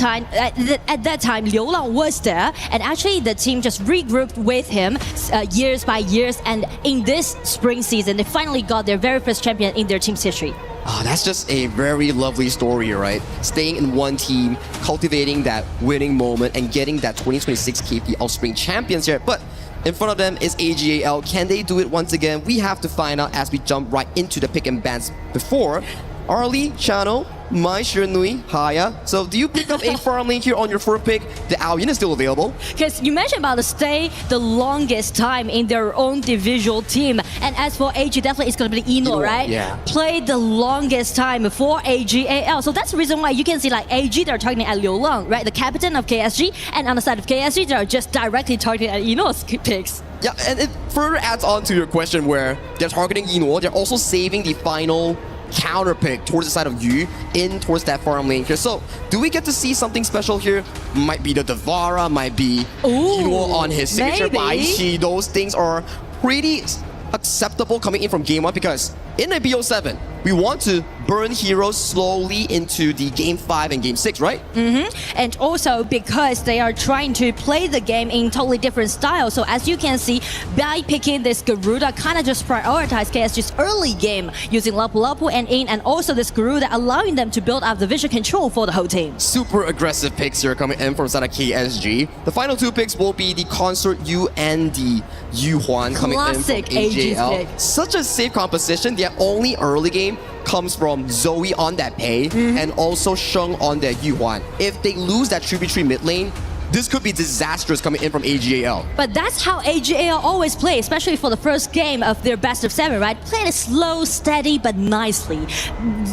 time, Liu Lang was there, and actually the team just regrouped with him years by years, and in this spring season, they finally got their very first champion in their team's history. Oh, that's just a very lovely story, right? Staying in one team, cultivating that winning moment, and getting that 2026 KPL Spring Champions here. But in front of them is AGAL. Can they do it once again? We have to find out as we jump right into the pick and bans before. Arlie, Chano, Mai Nui, Haya. So do you pick up a farm lane here on your fourth pick? The Aoyin is still available. Because you mentioned about the stay the longest time in their own divisional team. And as for AG, definitely it's going to be Ino, right? Yeah. Played the longest time for AGAL. So that's the reason why you can see like AG, they're targeting at Liu Lang, right? The captain of KSG. And on the side of KSG, they're just directly targeting at Ino's picks. Yeah, and it further adds on to your question where they're targeting Ino. They're also saving the final counter pick towards the side of Yu in towards that farm lane here. So do we get to see something special here? Might be the Devara, might be Ino on his signature Baishi. Those things are pretty acceptable coming in from game 1 because in a BO7, we want to burn heroes slowly into the game 5 and game 6, right? And also because they are trying to play the game in totally different style. So as you can see, by picking this Garuda, kind of just prioritize KSG's early game using Lapu Lapu and In, and also this Garuda allowing them to build up the vision control for the whole team. Super aggressive picks here coming in from side of KSG. The final 2 picks will be the Consort Yu and the Yu Huan coming in from AJL. Such a safe composition. Their only early game comes from Zoe on that Pei and also Sheng on that Yu Huan. If they lose that 3v3 mid lane, this could be disastrous coming in from AGAL. But that's how AGAL always play, especially for the first game of their best of 7, right? Playing it slow, steady, but nicely.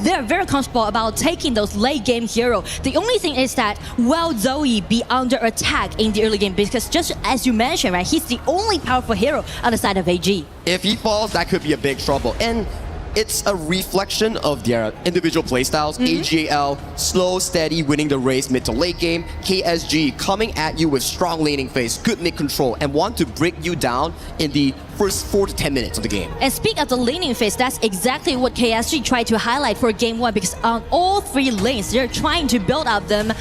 They're very comfortable about taking those late game hero. The only thing is that will Zoe be under attack in the early game? Because just as you mentioned, right, he's the only powerful hero on the side of AG. If he falls, that could be a big trouble. And it's a reflection of their individual playstyles. AGAL, slow, steady, winning the race mid to late game. KSG coming at you with strong laning phase, good mid control, and want to break you down in the first 4 to 10 minutes of the game. And speak of the laning phase, that's exactly what KSG tried to highlight for game 1, because on all 3 lanes, they're trying to build up the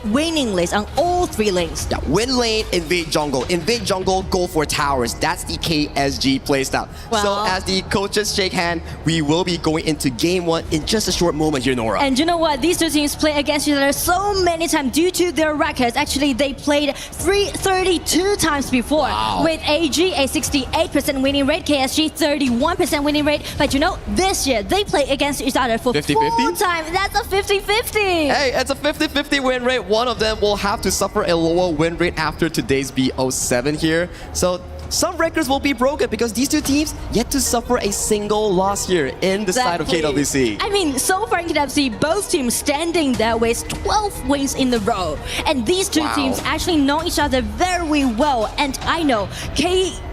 winning lanes on all 3 lanes. Yeah, win lane, invade jungle, go for towers. That's the KSG playstyle. So as the coaches shake hand, we will be going into game 1 in just a short moment here, Nora. And you know what? These 2 teams play against each other so many times due to their records. Actually, they played 32 times before, with AG a 68% winning rate, KSG 31% winning rate. But you know, this year they play against each other for 50-50? 4 times. That's a 50-50. Hey, it's a 50-50 win rate. One of them will have to suffer a lower win rate after today's BO7 here. So some records will be broken because these 2 teams yet to suffer a single loss here in the side of KWC. I mean, so far in KWC, both teams standing there with 12 wins in a row. And these 2 teams actually know each other very well. And I know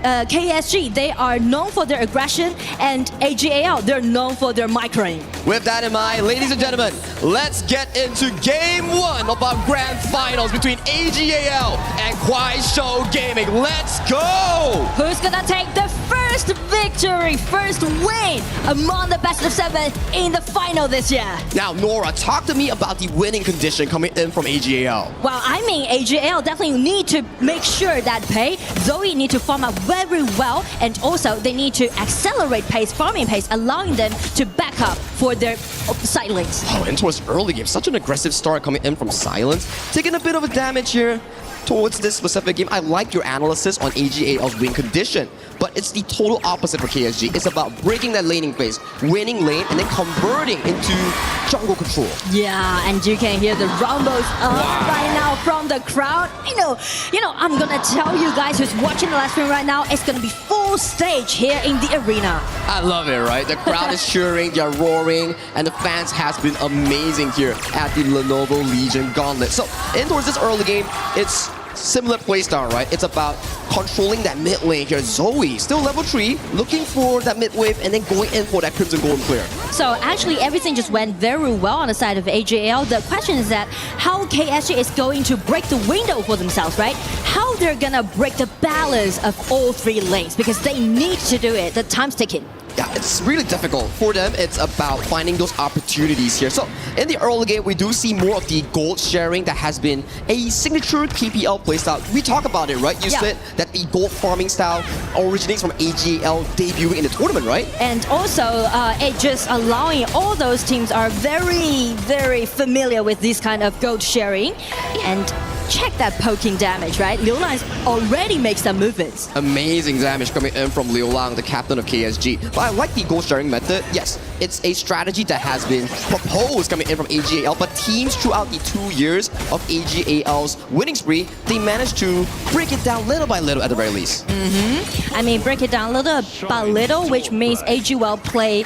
KSG, they are known for their aggression, and AGAL, they're known for their microing. With that in mind, ladies and gentlemen, let's get into game 1 of our grand finals between AGAL and Kwai Show Gaming. Let's go! Who's gonna take the first victory, first win among the best of 7 in the final this year? Now, Nora, talk to me about the winning condition coming in from AGAL. Well, I mean, AGAL definitely need to make sure that Pei, Zoe need to farm up very well, and also they need to accelerate pace, farming pace, allowing them to back up for their side lanes. Oh, and towards early game, such an aggressive start coming in from Silence. Taking a bit of a damage here towards this specific game. I like your analysis on AGAL's win condition, but it's the total opposite for KSG. It's about breaking that laning phase, winning lane, and then converting into jungle control. Yeah, and you can hear the rumbles right now from the crowd. You know, I'm gonna tell you guys who's watching the live stream right now, it's gonna be full stage here in the arena. I love it, right? The crowd is cheering, they're roaring, and the fans has been amazing here at the Lenovo Legion Gauntlet. So, in towards this early game, it's similar playstyle, right? It's about controlling that mid lane here. Zoe, still level 3, looking for that mid wave and then going in for that Crimson Golden clear. So actually everything just went very well on the side of AGAL. The question is that how KSG is going to break the window for themselves, right? How they're gonna break the balance of all 3 lanes, because they need to do it. The time's ticking. Yeah, it's really difficult. For them, it's about finding those opportunities here. So, in the early game, we do see more of the gold sharing that has been a signature KPL playstyle. We talk about it, right? You said that the gold farming style originates from AGAL debuting in the tournament, right? And also, it just allowing all those teams are very, very familiar with this kind of gold sharing. And check that poking damage, right? Liu Lang already makes some movements. Amazing damage coming in from Liu Lang, the captain of KSG. But I like the gold sharing method. Yes, it's a strategy that has been proposed coming in from AGAL, but teams throughout the 2 years of AGAL's winning spree, they managed to break it down little by little at the very least. I mean, break it down little by little, which means AG will play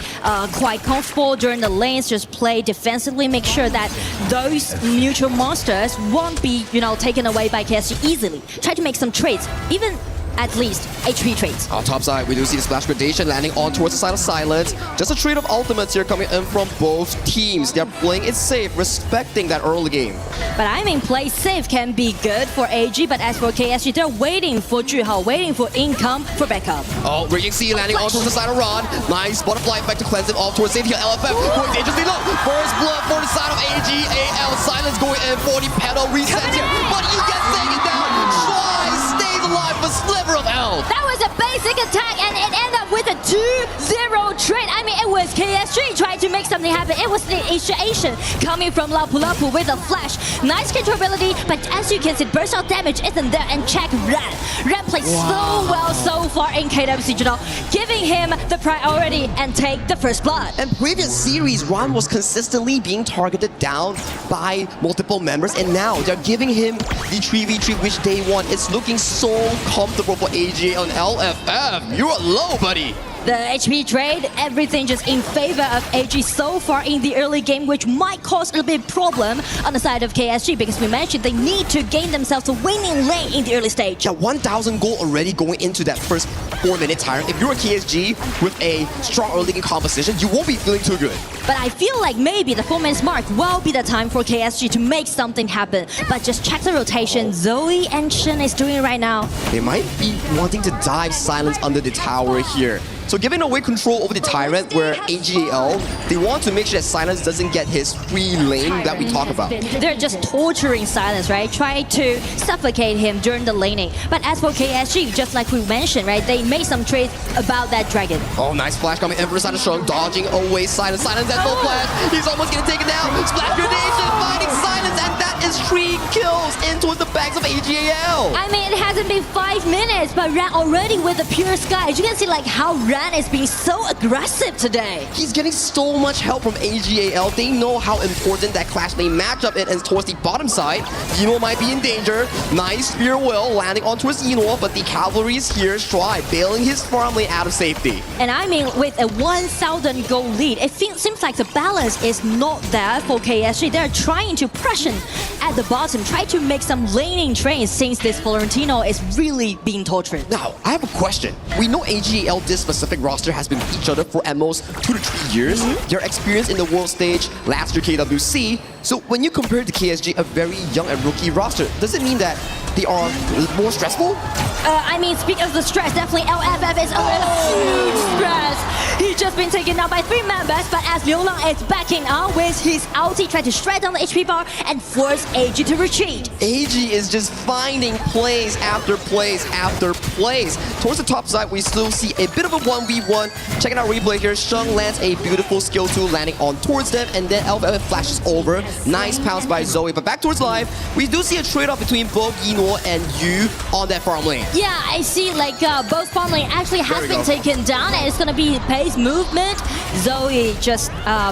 quite comfortable during the lanes, just play defensively, make sure that those mutual monsters won't be, taken away by KSG easily. Try to make some trades, even at least HP trades. On top side, we do see the splash gradation landing on towards the side of Silence. Just a trade of ultimates here coming in from both teams. They're playing it safe, respecting that early game. But I mean, play safe can be good for AG, but as for KSG, they're waiting for Juhao, waiting for income for backup. Oh, Raging Sea landing on towards the side of Ron. Nice butterfly effect to cleanse it off towards safety here. LFF going dangerously low. First blood for the side of AGAL. Silence going in for the pedal reset here. But he gets taken down. Try stays alive for sliver of health. That was a basic attack and it ended up with a 2-0 trade. I mean, it was KSG trying to make something happen. It was the initiation coming from Lapu Lapu with a flash. Nice controllability, but as you can see, burst out damage isn't there. And check Ran. Ran plays so well so far in KWC, giving him the priority and take the first blood. And previous series, Ron was consistently being targeted down by multiple members, and now they're giving him the 3v3 which they want. It's looking so comfortable for AGA and LFF. You're low, buddy. The HP trade, everything just in favor of AG so far in the early game, which might cause a little bit of problem on the side of KSG, because we mentioned they need to gain themselves a winning lane in the early stage. Yeah, 1,000 gold already going into that first 4-minute tire. If you're a KSG with a strong early game composition, you won't be feeling too good. But I feel like maybe the 4-minute mark will be the time for KSG to make something happen. But just check the rotation Zoe and Shen is doing right now. They might be wanting to dive Silence under the tower here. So giving away control over the Tyrant, where AGAL, they want to make sure that Silence doesn't get his free lane that we talk about. They're just torturing Silence, right? Trying to suffocate him during the laning. But as for KSG, just like we mentioned, right? They made some trades about that dragon. Oh, nice flash coming in for the side of Sheng, dodging away Silence. Silence has no flash. He's almost getting taken down. Splash grenation, finding Silence, and that is 3 kills in towards the backs of AGAL. I mean, it hasn't been 5 minutes, but Ran already with the pure sky. You can see like how Ran is being so aggressive today. He's getting so much help from AGAL. They know how important that clash lane matchup is, and towards the bottom side, Yinhuo might be in danger. Nice spear will landing on towards Yinhuo, but the cavalry is here, Stry bailing his farm lane out of safety. And I mean, with a 1,000 gold lead, it seems like the balance is not there for KSG. They're trying to pressure at the bottom, try to make some laning trains since this Florentino is really being tortured. Now, I have a question. We know AGAL, this specific roster, has been with each other for at most 2 to 3 years. Their experience in the world stage, last year KWC. So when you compare to KSG, a very young and rookie roster, does it mean that they are more stressful? I mean, speaking of the stress, definitely LFF is under huge stress. He's just been taken down by 3 members, but as Liu Lang is backing out with his ulti, trying to shred down the HP bar and force AG to retreat. AG is just finding plays after plays after plays. Towards the top side, we still see a bit of a 1v1. Checking out replay here, Sheng lands a beautiful skill 2 landing on towards them, and then LFF flashes over. Nice pounce by Zoe, but back towards live, we do see a trade-off between both Yinhuo and Yu on that farm lane. Yeah, I see like both farm lane actually has been taken down, and it's gonna be pace movement. Zoe just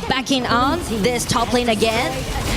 backing on this top lane again.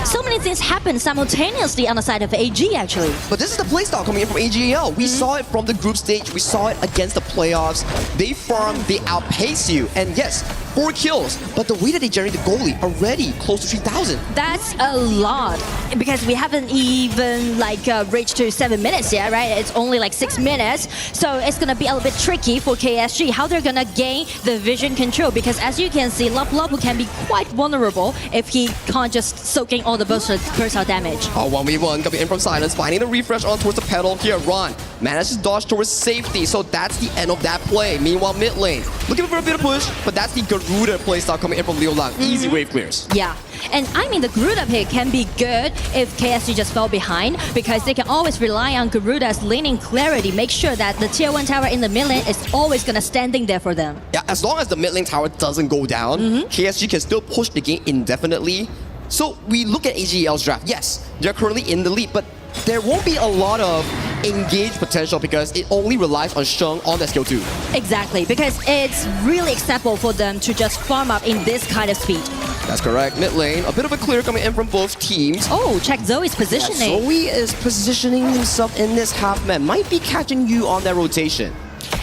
So many things happen simultaneously on the side of AG actually. But this is the playstyle coming in from AGAL. We saw it from the group stage, we saw it against the playoffs. They farm, they outpace you, and yes, 4 kills, but the way that they generate the goalie already close to 3,000. That's a lot, because we haven't even like reached to 7 minutes yet, right? It's only like 6 minutes, so it's gonna be a little bit tricky for KSG how they're gonna gain the vision control, because as you can see, Lapu Lapu can be quite vulnerable if he can't just soak in all the burst out damage. Oh, 1v1 coming in from Silence, finding the refresh on towards the pedal here. Ron manages to dodge towards safety, so that's the end of that play. Meanwhile, mid lane looking for a bit of push, but that's the Garuda playstyle coming in from Liu Lang. Easy wave clears. Yeah, and I mean the Garuda pick can be good if KSG just fell behind, because they can always rely on Garuda's laning clarity, make sure that the tier 1 tower in the mid lane is always gonna standing there for them. Yeah, as long as the mid lane tower doesn't go down, KSG can still push the game indefinitely. So we look at AGAL's draft. Yes, they're currently in the lead, but there won't be a lot of engage potential because it only relies on Sheng on that skill 2. Exactly, because it's really acceptable for them to just farm up in this kind of speed. That's correct. Mid lane, a bit of a clear coming in from both teams. Oh, check Zoe's positioning. Yeah, Zoe is positioning himself in this half man. Might be catching you on that rotation.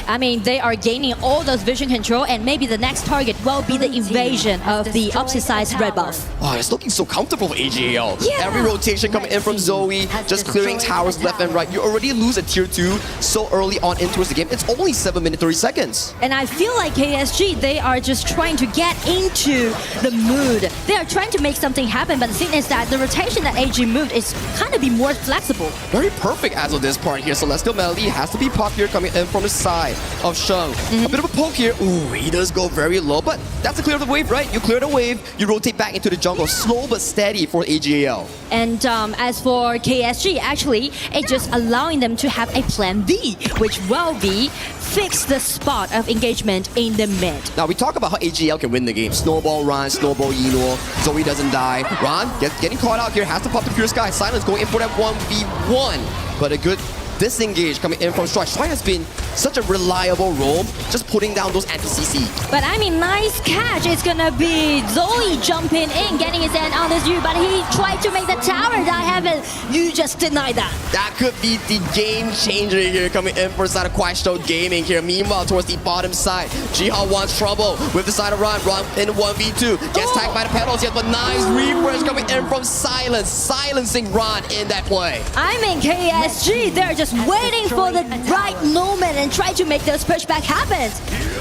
I mean, they are gaining all those vision control, and maybe the next target will be the invasion of the opposite side's red buff. Oh, it's looking so comfortable for AGL. Yeah. Every rotation coming in from Zoe, just clearing towers left and right. You already lose a tier 2 so early on into the game. It's only 7 minutes 30 seconds. And I feel like KSG, they are just trying to get into the mood. They are trying to make something happen, but the thing is that the rotation that AG moved is kind of be more flexible. Very perfect as of this part here. Celestial Melody has to be popped here coming in from the side of Sheng. A bit of a poke here. Ooh, he does go very low, but that's the clear of the wave, right? You clear the wave, you rotate back into the jungle. Slow but steady for AGL. And as for KSG, actually, it's just allowing them to have a plan B, which will be fix the spot of engagement in the mid. Now, we talk about how AGL can win the game. Snowball Ran, Snowball Yinor, Zoe doesn't die. Ran getting caught out here, has to pop the Pure Sky. Silence going in for that 1v1. But a good disengage coming in from Strike. Strike has been such a reliable role, just putting down those anti-CC. But I mean, nice catch. It's gonna be Zoe jumping in, getting his hand on this Yu, but he tried to make the tower die happen. You just denied that. That could be the game changer here coming in for the side of Quackshot Gaming here. Meanwhile, towards the bottom side, Jihao wants trouble with the side of Ran. Ran in 1v2. Gets tagged by the pedals yet, but nice refresh coming in from Silence. Silencing Ran in that play. I mean, KSG, they're just waiting for the right moment and try to make this pushback happen.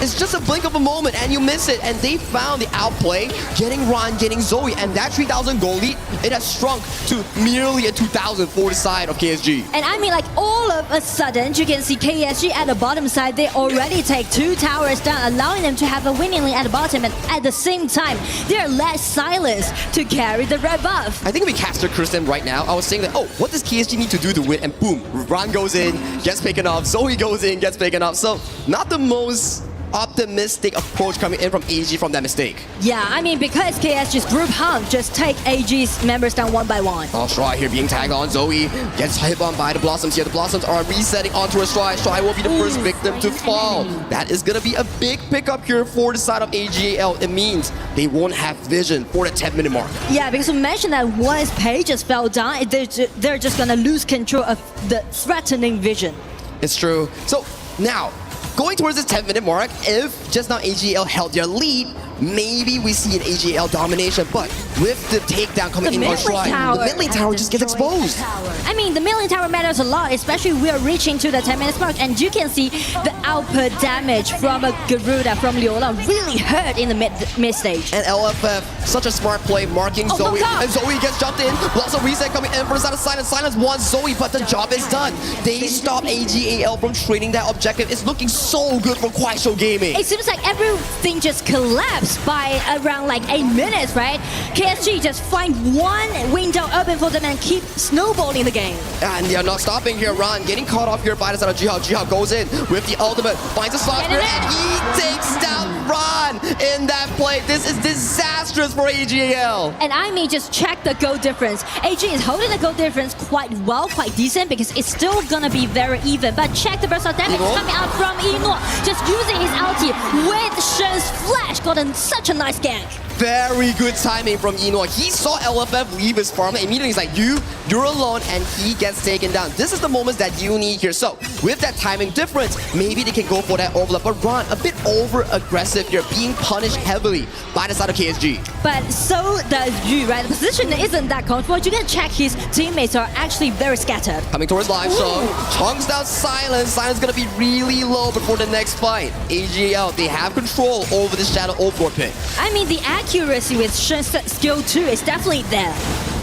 It's just a blink of a moment and you miss it, and they found the outplay, getting Ran, getting Zoe, and that 3,000 gold lead, it has shrunk to merely a 2,000 for the side of KSG. And I mean, like, all of a sudden, you can see KSG at the bottom side, they already take 2 towers down, allowing them to have a winning lead at the bottom, and at the same time, they're less Silence to carry the red buff. I think if we caster Kristen right now, I was saying that, oh, what does KSG need to do to win? And boom, Ran goes in, gets taken off, Zoe goes in, gets taken off. So, not the most optimistic approach coming in from AG from that mistake. Yeah, I mean, because KSG's group hunt just take AG's members down one by one. Oh, Stry here being tagged on. Zoe gets hit on by the Blossoms here. The Blossoms are resetting onto a Stry. Stry will be the first victim to fall. That is going to be a big pickup here for the side of AGL. It means they won't have vision for the 10-minute mark. Yeah, because we mentioned that once Pages fell down, they're just going to lose control of the threatening vision. It's true. So, now, going towards this 10-minute mark, if just now AGL held their lead, maybe we see an AGL domination, but with the takedown coming in on Shrine, the mid lane tower just gets exposed. I mean, the mid lane tower matters a lot, especially we are reaching to the 10-minute mark, and you can see the output damage from a Garuda, from Liulang, really hurt in the mid stage. And LFF, such a smart play, marking Zoe, and Zoe gets jumped in. Blossom reset coming in for the side of Silence. Silence wants Zoe, but the job is done. They stop AGAL from trading that objective. It's looking so good for Quackshot Gaming. It seems like everything just collapsed by around like 8 minutes, right? KSG just find one window open for them and keep snowballing the game. And they're not stopping here. Ran getting caught off here by the side of Jihao. Jihao goes in with the ultimate, finds a slot here, and he takes down Ran in that play. This is disastrous for AGAL. And I mean, just check the goal difference. AG is holding the goal difference quite well, quite decent, because it's still gonna be very even. But check the versatile damage coming out from Yinor, just using his ulti with Shen's flash, got such a nice gank. Very good timing from Yinor. He saw LFF leave his farm, and immediately he's like, you're alone, and he gets taken down. This is the moments that you need here. So, with that timing difference, maybe they can go for that overlap. But Ran, a bit over-aggressive here, being punished heavily by the side of KSG. But so does Yu, right? The position isn't that comfortable. You can check his teammates are actually very scattered. Coming towards live Sheng, chunks down Silence. Silence gonna be really low before the next fight. AGL, they have control over the Shadow Overlord pick. I mean, the accuracy with Shen's skill 2 is definitely there.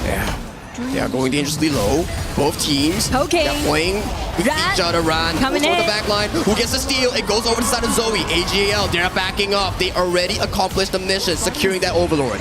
Yeah. They are going dangerously low. Both teams. Okay. They're playing with each other. Ran coming goes in. over the back line. Who gets the steal? It goes over the side of Zoe. AGL, they're backing up. They already accomplished the mission, securing that Overlord.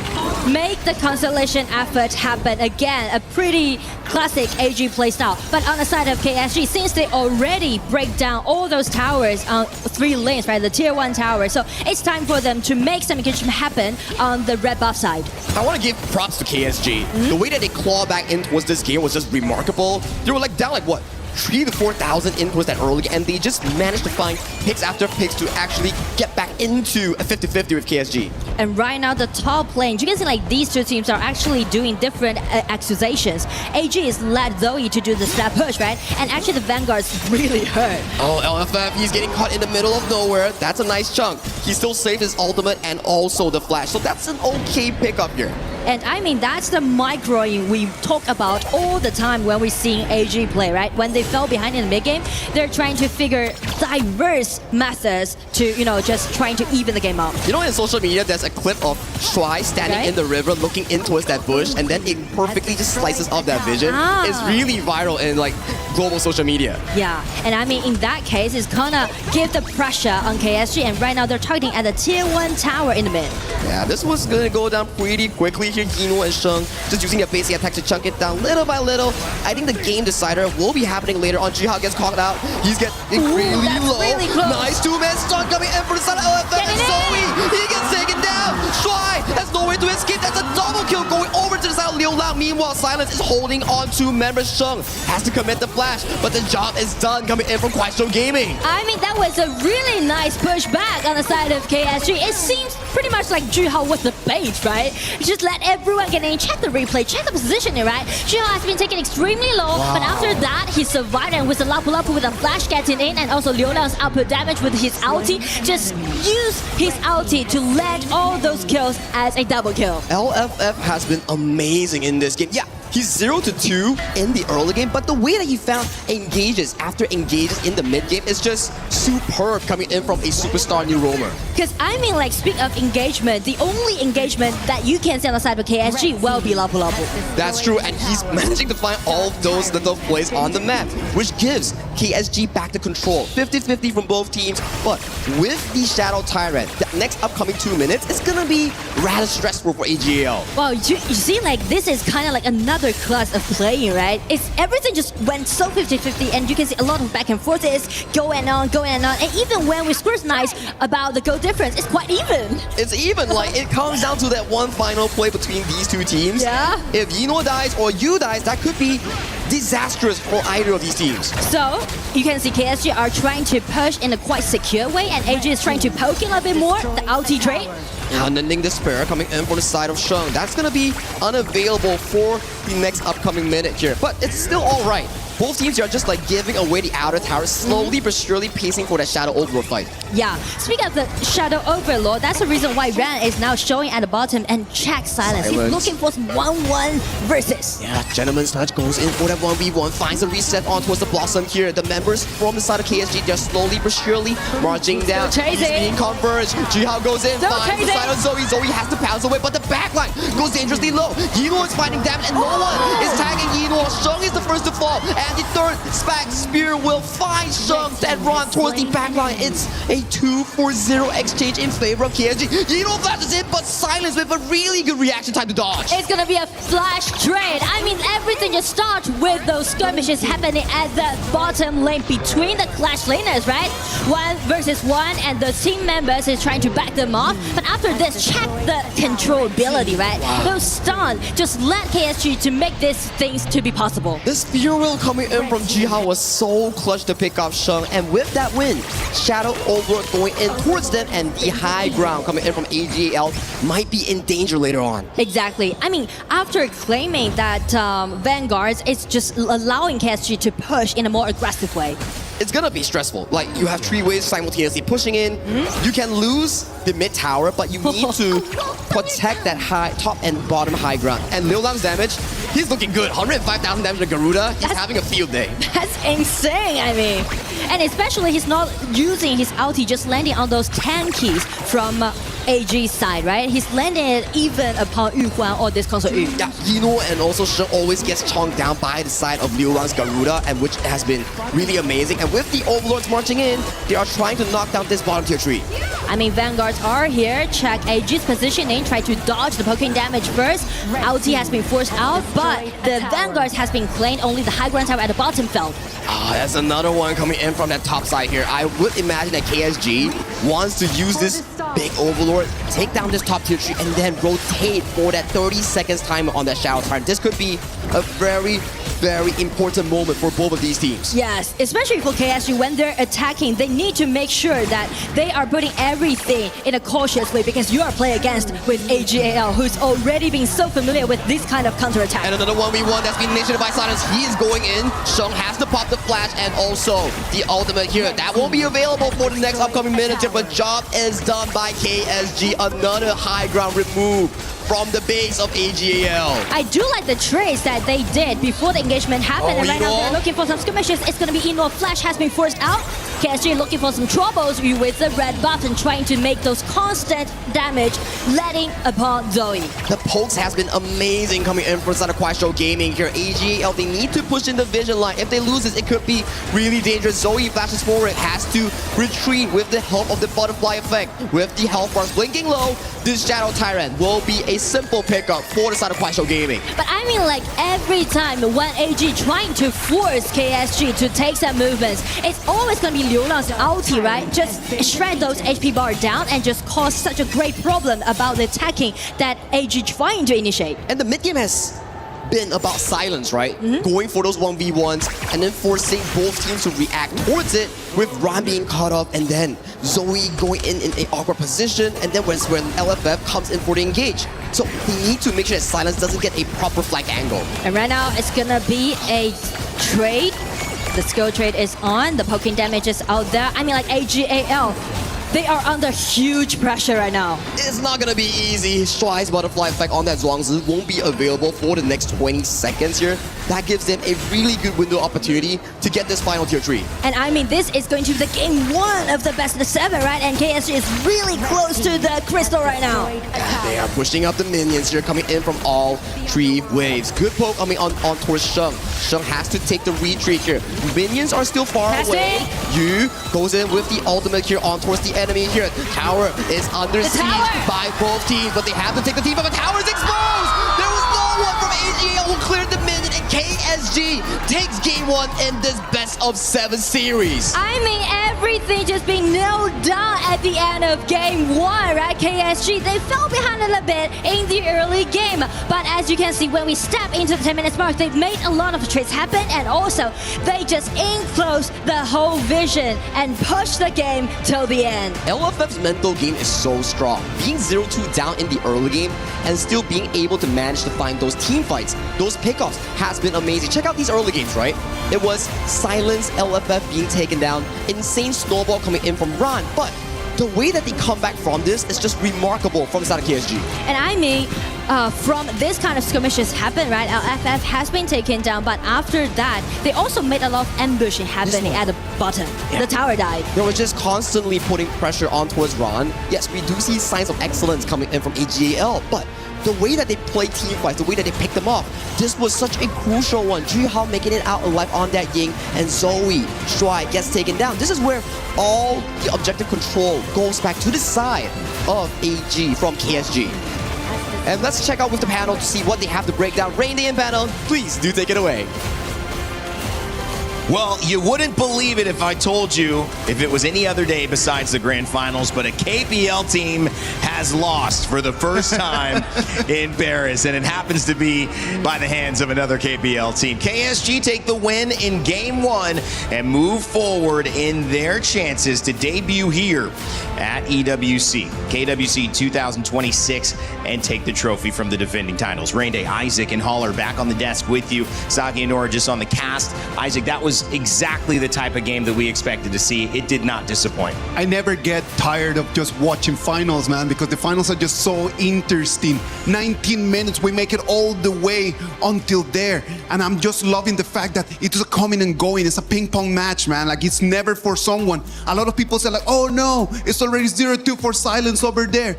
Make the constellation effort happen again. A pretty classic AG playstyle. But on the side of KSG, since they already break down all those towers on 3 lanes, right? The tier 1 tower. So it's time for them to make some engagement happen on the red buff side. I want to give props to KSG. The way that they claw back in towards this game was just remarkable. They were like down like what? 3,000 to 4,000 in towards that early, and they just managed to find picks after picks to actually get back into a 50-50 with KSG. And right now, the top lane, you can see like these two teams are actually doing different accusations. AG is led Zoe to do the step push, right? And actually the Vanguard's really hurt. Oh, LFF, he's getting caught in the middle of nowhere. That's a nice chunk. He still saved his ultimate and also the flash. So that's an okay pickup here. And I mean, that's the microing we talk about all the time when we're seeing AG play, right? When they fell behind in the mid-game, they're trying to figure diverse methods to, just trying to even the game out. In social media, there's a clip of Shuai standing in the river looking in towards that bush, and then it perfectly just slices off that vision. It's really viral in like global social media. Yeah, and I mean, in that case, it's gonna give the pressure on KSG, and right now they're targeting at the tier 1 tower in the mid. Yeah, this was gonna go down pretty quickly here. Hino and Sheng just using their basic attack to chunk it down little by little. I think the game decider will be happening later on. Jihao gets caught out. He's getting really low. Really close. Nice two-man stun coming in for the side of LFF. And Zoe, he gets taken down. Shuai has no way to escape. That's a double kill going over to the side of Liu Lang. Meanwhile, Silence is holding on to member Sheng. Has to commit the flash, but the job is done coming in from Kuaishou Gaming. I mean, that was a really nice push back on the side of KSG. It seems pretty much like Jihao was the bait, right? Just let everyone get in, check the replay, check the positioning, right? Jihao has been taken extremely low, but after that, he survived, and with the Lapu Lapu with a flash getting in, and also Liu Lang's output damage with his ulti, just use his ulti to land all those kills as a double kill. LFF has been amazing in this game. Yeah, he's 0-2 in the early game, but the way that he found engages after engages in the mid game is just superb coming in from a superstar new roamer. Because I mean, like, speak of engagement, the only engagement that you can see on the side of KSG will be Lapu Lapu. That's true, and he's managing to find all of those little plays on the map, which gives KSG back to control. 50-50 from both teams, but with the Shadow Tyrant, the next upcoming 2 minutes, it's gonna be rather stressful for AGL. Well, you see, like, this is kind of like another class of playing, right? It's everything just went so 50-50, and you can see a lot of back and forth is going on, and even when we scrutinize about the goal difference, it's quite even. It's even, like, it comes down to that one final play between these two teams. Yeah. If Yino dies or you dies, that could be disastrous for either of these teams. So, you can see KSG are trying to push in a quite secure way, and AG is trying to poke in a bit more, the ulti trade. Unending Despair coming in for the side of Sheng. That's going to be unavailable for the next upcoming minute here, but it's still all right. Both teams are just like giving away the outer tower, slowly but surely pacing for that Shadow Overlord fight. Yeah, speaking of the Shadow Overlord, that's the reason why Ran is now showing at the bottom and check Silence. He's looking for 1-1 versus. Yeah, Gentleman's Touch goes in for that 1v1, finds a reset on towards the Blossom here. The members from the side of KSG, they're slowly but surely marching down. He's being converged. Jihao goes in, finds the side of Zoe. Zoe has to pounce away, but the backline goes dangerously low. Yino is finding damage, and no one is tagging Yino. Sheng is the first to fall, and the third Spag Spear will find Sheng that run towards the backline. It's a 2-4-0 exchange in favor of KSG. Yino flashes in, but Silence with a really good reaction time to dodge. It's gonna be a flash trade. I mean, everything just starts with those skirmishes happening at the bottom lane between the Clash laners, right? 1 versus 1, and the team members is trying to back them off. But after this, check the controllability, right? Those stun just let KSG to make these things to be possible. This Fear Will coming in from Jihao was so clutch to pick up Sheng, and with that win, Shadow Overlord going in towards them, and the high ground coming in from AGL might be in danger later on. Exactly. I mean, after claiming that Vanguards, it's just allowing KSG to push in a more aggressive way. It's gonna be stressful. Like, you have 3 waves simultaneously pushing in. You can lose the mid tower, but you need to protect that top and bottom high ground. And Liu Lang's damage, he's looking good. 105,000 damage to Garuda. He's having a field day. That's insane, I mean. And especially he's not using his ulti, just landing on those 10 keys from AG's side, right? He's landing it even upon Yu Huan or this console Yu. Yeah, Yino and also Sheng always gets chonked down by the side of Liu Lang's Garuda, and which has been really amazing. And with the Overlords marching in, they are trying to knock down this bottom tier tree. I mean, Vanguards are here. Check AG's positioning, try to dodge the poking damage first. Ulti has been forced out, but the Vanguards has been claimed. Only the high ground tower at the bottom fell. That's another one coming in from that top side here. I would imagine that KSG wants to use this big Overlord, take down this top tier tree, and then rotate for that 30 seconds time on that Shadow Tyrant. This could be a very very important moment for both of these teams. Yes, especially for KSG, when they're attacking, they need to make sure that they are putting everything in a cautious way because you are playing against with AGAL, who's already been so familiar with this kind of counter-attack. And another 1v1 that's been initiated by Silence. He is going in. Sheng has to pop the flash and also the ultimate here. That won't be available for the next upcoming minute, but job is done by KSG. Another high ground remove from the base of AGAL. I do like the trades that they did before the engagement happened, and right now they're looking for some skirmishes. It's going to be Eno. Flash has been forced out. KSG looking for some troubles with the red button, trying to make those constant damage, letting upon Zoe. The pokes has been amazing coming in from Side Show Gaming here. AGAL, they need to push in the vision line. If they lose this, it could be really dangerous. Zoe flashes forward, has to retreat with the help of the butterfly effect. With the health bars blinking low, this Shadow Tyrant will be a simple pickup for the Side Show Gaming. But I mean, like, every time when AG trying to force KSG to take some movements, it's always going to be Liu Lang's ulti, right? Just shred those HP bar down and just cause such a great problem about the attacking that AG trying to initiate. And the mid game has been about Silence, right? Going for those 1v1s and then forcing both teams to react towards it, with Ron being caught off and then Zoe going in an awkward position, and then when LFF comes in for the engage. So they need to make sure that Silence doesn't get a proper flank angle. And right now it's gonna be a trade. The skill trade is on, the poking damage is out there. I mean, like, AGAL, they are under huge pressure right now. It's not gonna be easy. Stride's butterfly effect on that Zhuangzi won't be available for the next 20 seconds here. That gives them a really good window opportunity to get this final tier 3. And I mean, this is going to be the game 1 of the best of 7, right? And KSG is really close to the crystal right now. They are pushing out the minions here, coming in from all 3 waves. Good poke coming on towards Sheng. Sheng has to take the retreat here. Minions are still far away. Yu goes in with the ultimate here on towards the enemy here. The tower is under siege by both teams, but they have to take the team, but the tower is exposed! There was no one from AGAL who cleared the minion, and KSG takes game 1 in this best of 7 series. I mean, everything just being nailed down at the end of game 1, right? KSG, they fell behind a little bit in the early game, but as you can see, when we step into the 10 minutes mark, they've made a lot of trades happen, and also they just enclose the whole vision and push the game till the end. LFF's mental game is so strong. Being 0-2 down in the early game and still being able to manage to find those team fights, those pickoffs has been amazing. Check out these early games, right? It was Silence, LFF being taken down, insane snowball coming in from Ron, but the way that they come back from this is just remarkable from the side of KSG. And I mean, from this kind of skirmishes happen, right? LFF has been taken down, but after that, they also made a lot of ambushing happening at the bottom. Yeah. The tower died. They were just constantly putting pressure on towards Ron. Yes, we do see signs of excellence coming in from AGAL, but the way that they play team fights, the way that they pick them off, this was such a crucial one. Juhao making it out alive on that Ying, and Zoe, Stride gets taken down. This is where all the objective control goes back to the side of AG from KSG. And let's check out with the panel to see what they have to break down. Rain Day and panel, please do take it away. Well, you wouldn't believe it if I told you if it was any other day besides the grand finals, but a KPL team has lost for the first time in Paris, and it happens to be by the hands of another KPL team. KSG take the win in game 1 and move forward in their chances to debut here at EWC, KWC 2026, and take the trophy from the defending titles. Rain Day, Isaac, and Haller back on the desk with you. Saki and Nora just on the cast. Isaac, that was exactly the type of game that we expected to see. It did not disappoint. I never get tired of just watching finals, man, because the finals are just so interesting. 19 minutes, we make it all the way until there. And I'm just loving the fact that it's a coming and going. It's a ping pong match, man. Like, it's never for someone. A lot of people say like, oh no, it's already 0-2 for Silence over there.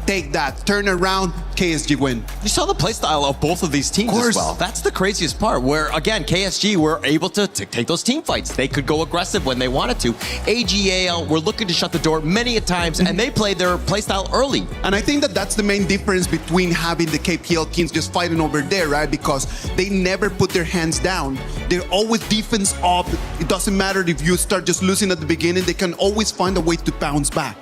Take that, turn around, KSG win. You saw the playstyle of both of these teams as well. That's the craziest part, where again, KSG were able to take those team fights. They could go aggressive when they wanted to. AGAL were looking to shut the door many a times, and they played their playstyle early. And I think that that's the main difference between having the KPL teams just fighting over there, right? Because they never put their hands down. They're always defense up. It doesn't matter if you start just losing at the beginning, they can always find a way to bounce back.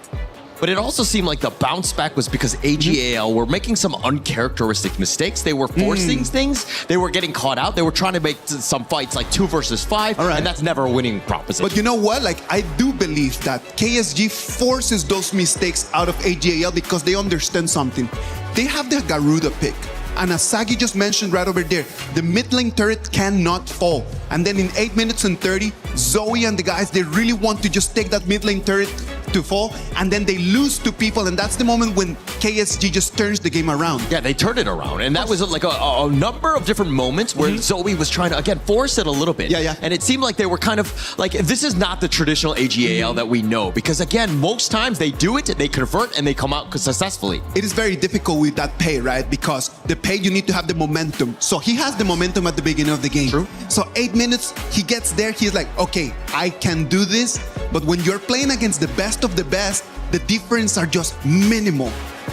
but it also seemed like the bounce back was because AGAL were making some uncharacteristic mistakes. They were forcing things. They were getting caught out. They were trying to make some fights like 2 versus 5, and that's never a winning proposition. But you know what? Like, I do believe that KSG forces those mistakes out of AGAL because they understand something. They have the Garuda pick. And as Sagi just mentioned right over there, the mid lane turret cannot fall. And then in 8 minutes and 30, Zoe and the guys, they really want to just take that mid lane turret to fall, and then they lose to people, and that's the moment when KSG just turns the game around. Yeah, they turned it around, and that was like a number of different moments where Zoe was trying to, again, force it a little bit. Yeah. And it seemed like they were kind of like, this is not the traditional AGAL that we know, because again, most times they do it, they convert, and they come out successfully. It is very difficult with that pay, right? Because the pay, you need to have the momentum. So he has the momentum at the beginning of the game. True. So 8 minutes, he gets there, he's like, okay, I can do this. But when you're playing against the best of the best, the difference are just minimal.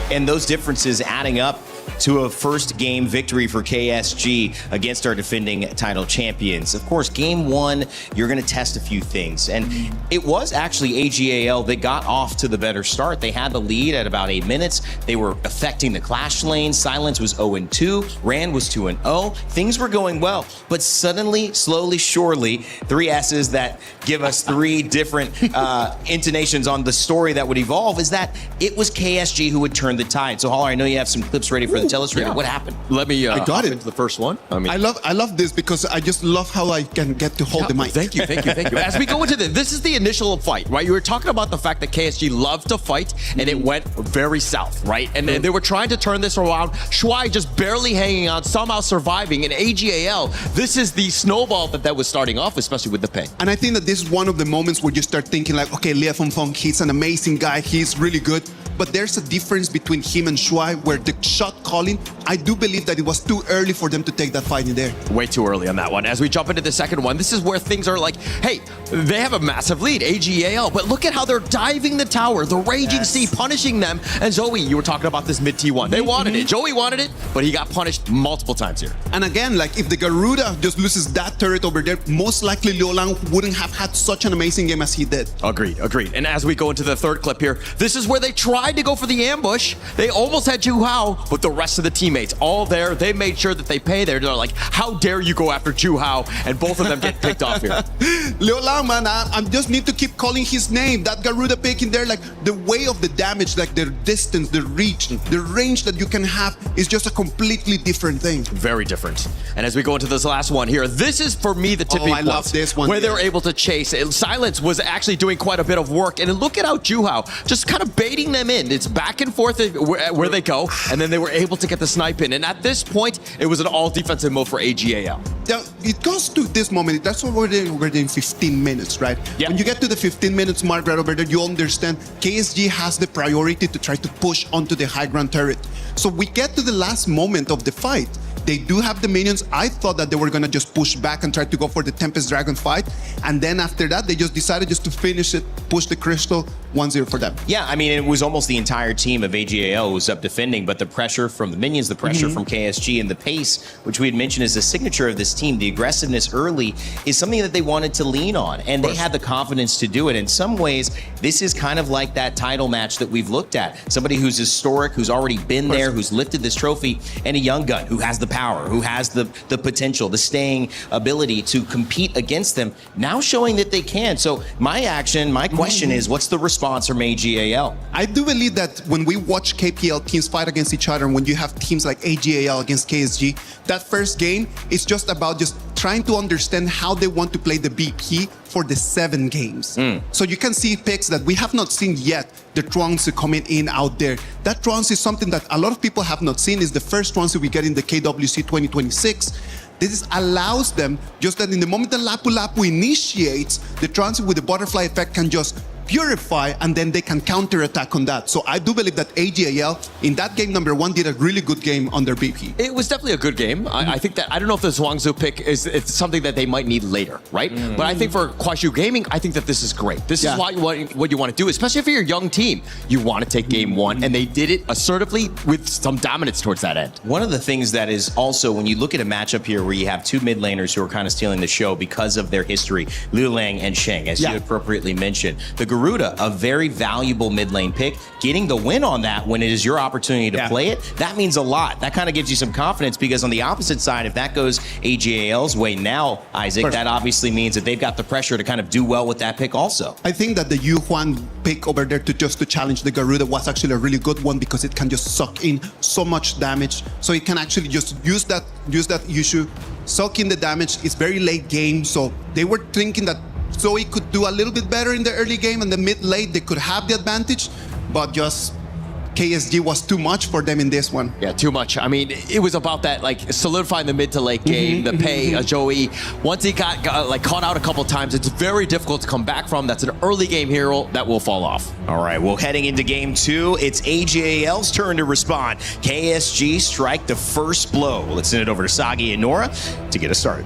And those differences adding up to a first game victory for KSG against our defending title champions. Of course, game 1, you're going to test a few things. And it was actually AGAL that got off to the better start. They had the lead at about 8 minutes. They were affecting the clash lane. Silence was 0-2. Rand was 2-0. Things were going well. But suddenly, slowly, surely, 3 S's that give us 3 different intonations on the story that would evolve is that it was KSG who would turn the tide. So, Holler, I know you have some clips ready for the Telestrator. What happened? Let me I got it. into the first one. I love this because I just love how I can get to hold the mic. Thank you. As we go into this is the initial fight, right? You were talking about the fact that KSG loved to fight, and it went very south, right? And they were trying to turn this around. Shuai just barely hanging on, somehow surviving. And AGAL, this is the snowball that was starting off, especially with the pay. And I think that this is one of the moments where you start thinking like, okay, Lia Feng, he's an amazing guy. He's really good. But there's a difference between him and Shuai where the shot calling, I do believe that it was too early for them to take that fight in there. Way too early on that one. As we jump into the second one, this is where things are like, hey, they have a massive lead, AGAL, but look at how they're diving the tower, the Raging Sea punishing them. And Zoe, you were talking about this mid T1. They wanted it. Joey wanted it, but he got punished multiple times here. And again, like if the Garuda just loses that turret over there, most likely Liu Lang wouldn't have had such an amazing game as he did. Agreed. And as we go into the third clip here, this is where they tried to go for the ambush. They almost had Ju Hao, but the rest of the teammates all there, they made sure that they pay there. They're like, how dare you go after Ju Hao? And both of them get picked off here. Liu Lang, man, I just need to keep calling his name. That Garuda pick in there, like the way of the damage, like the distance, the reach, the range that you can have is just a completely different thing. Very different. And as we go into this last one here, this is for me the tipping point. I love this one. Where they're able to chase. Silence was actually doing quite a bit of work. And look at how Ju Hao just kind of baiting them in. It's back and forth where they go. And then they were able to get the snipe in. And at this point, it was an all defensive mode for AGAL. Yeah, it goes to this moment. That's what we're in 15 minutes, right? Yeah. When you get to the 15 minutes mark right over there, you understand KSG has the priority to try to push onto the high ground turret. So we get to the last moment of the fight. They do have the minions. I thought that they were gonna just push back and try to go for the Tempest Dragon fight. And then after that, they just decided just to finish it, push the crystal 1-0 for them. Yeah, I mean, it was almost the entire team of AGAL was up defending, but the pressure from the minions, the pressure from KSG, and the pace, which we had mentioned is a signature of this team, the aggressiveness early, is something that they wanted to lean on. And they had the confidence to do it. In some ways, this is kind of like that title match that we've looked at. Somebody who's historic, who's already been there, who's lifted this trophy, and a young gun who has the power, who has the potential, the staying ability to compete against them, now showing that they can. So my question is, what's the response from AGAL? I do believe that when we watch KPL teams fight against each other, and when you have teams like AGAL against KSG, that first game is just about just trying to understand how they want to play the BP for the 7 games. So you can see picks that we have not seen yet, the Truancy coming in out there. That Truancy is something that a lot of people have not seen. Is the first Truancy we get in the KWC 2026. This allows them, just that in the moment the Lapu Lapu initiates, the Truancy with the butterfly effect can just purify, and then they can counterattack on that. So I do believe that AGAL in that game number 1 did a really good game on their BP. It was definitely a good game. I think that, I don't know if the Zhuangzi pick it's something that they might need later, right? But I think for Kuaishu Gaming, I think that this is great. This is what you want to do, especially if you're a young team. You want to take game 1, and they did it assertively with some dominance towards that end. One of the things that is also, when you look at a matchup here where you have 2 mid laners who are kind of stealing the show because of their history, Liu Lang and Sheng, as you appropriately mentioned. The Garuda, a very valuable mid lane pick. Getting the win on that when it is your opportunity to play it, that means a lot. That kind of gives you some confidence because on the opposite side, if that goes AGAL's way now, Isaac, that obviously means that they've got the pressure to kind of do well with that pick also. I think that the Yu Huan pick over there to challenge the Garuda was actually a really good one because it can just suck in so much damage. So it can actually just use that issue, suck in the damage. It's very late game, so they were thinking that Zoe could do a little bit better in the early game and the mid-late they could have the advantage, but just KSG was too much for them in this one. Yeah, too much. I mean, it was about that, like, solidifying the mid to late game, the pay. Joey, once he got like caught out a couple times, it's very difficult to come back from. That's an early game hero that will fall off. All right, well, heading into game 2, it's AGAL's turn to respond. KSG strike the first blow. Let's send it over to Sagi and Nora to get us started.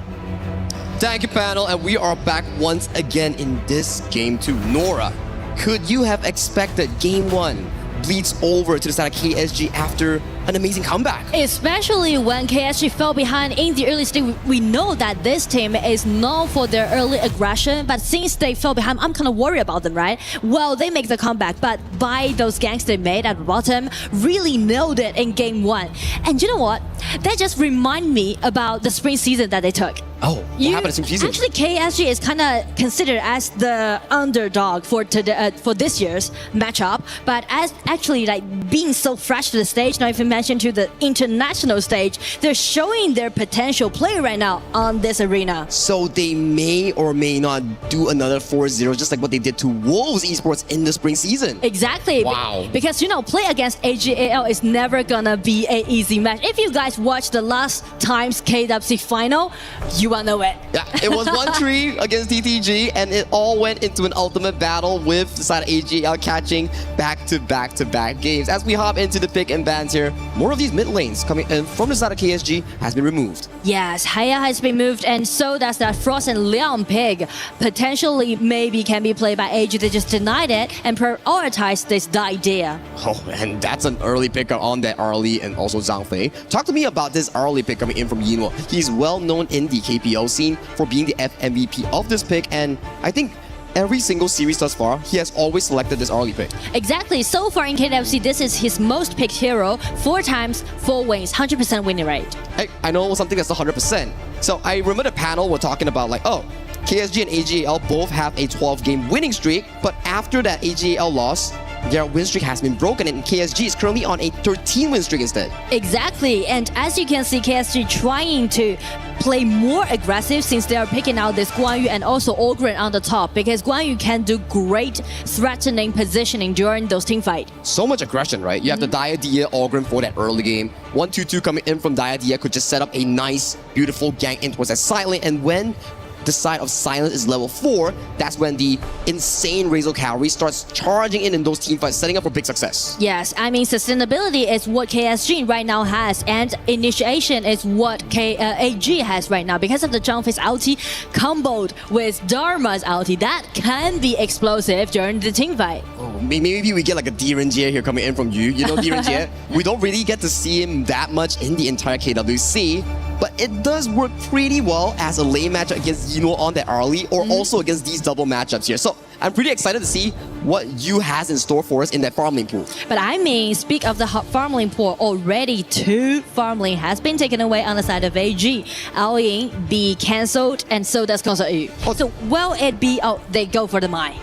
Thank you, panel, and we are back once again in this game 2. Nora, could you have expected game 1 bleeds over to the side of KSG after an amazing comeback? Especially when KSG fell behind in the early stage. We know that this team is known for their early aggression, but since they fell behind, I'm kind of worried about them, right? Well, they make the comeback, but by those ganks they made at the bottom, really nailed it in game 1. And you know what? That just remind me about the spring season that they took. Oh, what happened in spring season? Actually, KSG is kind of considered as the underdog for this year's matchup, but as actually like being so fresh to the stage, not even mentioned to the international stage, they're showing their potential play right now on this arena. So they may or may not do another 4-0, just like what they did to Wolves Esports in the spring season. Exactly. Wow. Because, you know, play against AGAL is never gonna be an easy match. If you guys watched the last time's KWC final, you will know it. Yeah, it was 1-3 against TTG, and it all went into an ultimate battle with the side of AGL catching back-to-back games. As we hop into the pick and bans here, more of these mid lanes coming in from the side of KSG has been removed. Yes, Haya has been moved, and so does that Frost and Leon pick. Potentially, maybe can be played by AG. They just denied it and prioritized this idea. Oh, and that's an early pick on that Arlie and also Zhang Fei. Talk to me about this early pick coming in from Yinwo. He's well known in the KPL scene for being the FMVP of this pick, and I think every single series thus far, he has always selected this early pick. Exactly. So far in KWC, this is his most picked hero. 4 times, 4 wins, 100% winning rate. I know something that's 100%. So I remember the panel were talking about like, oh, KSG and AGAL both have a 12-game winning streak, but after that AGAL loss, their win streak has been broken, and KSG is currently on a 13-win streak instead. Exactly, and as you can see, KSG trying to play more aggressive since they are picking out this Guan Yu and also Ogren on the top, because Guan Yu can do great threatening positioning during those team fights. So much aggression, right? You have the Diadia Ogren for that early game. 1-2-2 coming in from Diadia could just set up a nice, beautiful gank in towards that silent, and when the side of silence is level 4, that's when the insane Razor cavalry starts charging in those team fights, setting up for big success. Yes, I mean, sustainability is what KSG right now has, and initiation is what AG has right now. Because of the Zhang Fei's ulti comboed with Dharma's ulti, that can be explosive during the team fight. Oh, maybe we get like a Direnjie here coming in from you. You know Direnjie? We don't really get to see him that much in the entire KWC, but it does work pretty well as a lane matchup against Yinwo on that early, or also against these double matchups here. So I'm pretty excited to see what Yu has in store for us in that farm lane pool. But I mean, speak of the farm lane pool, already 2 farm lane has been taken away on the side of AG. Ao Ying be cancelled, and so does Concert Yu. So will it be, they go for the Mai?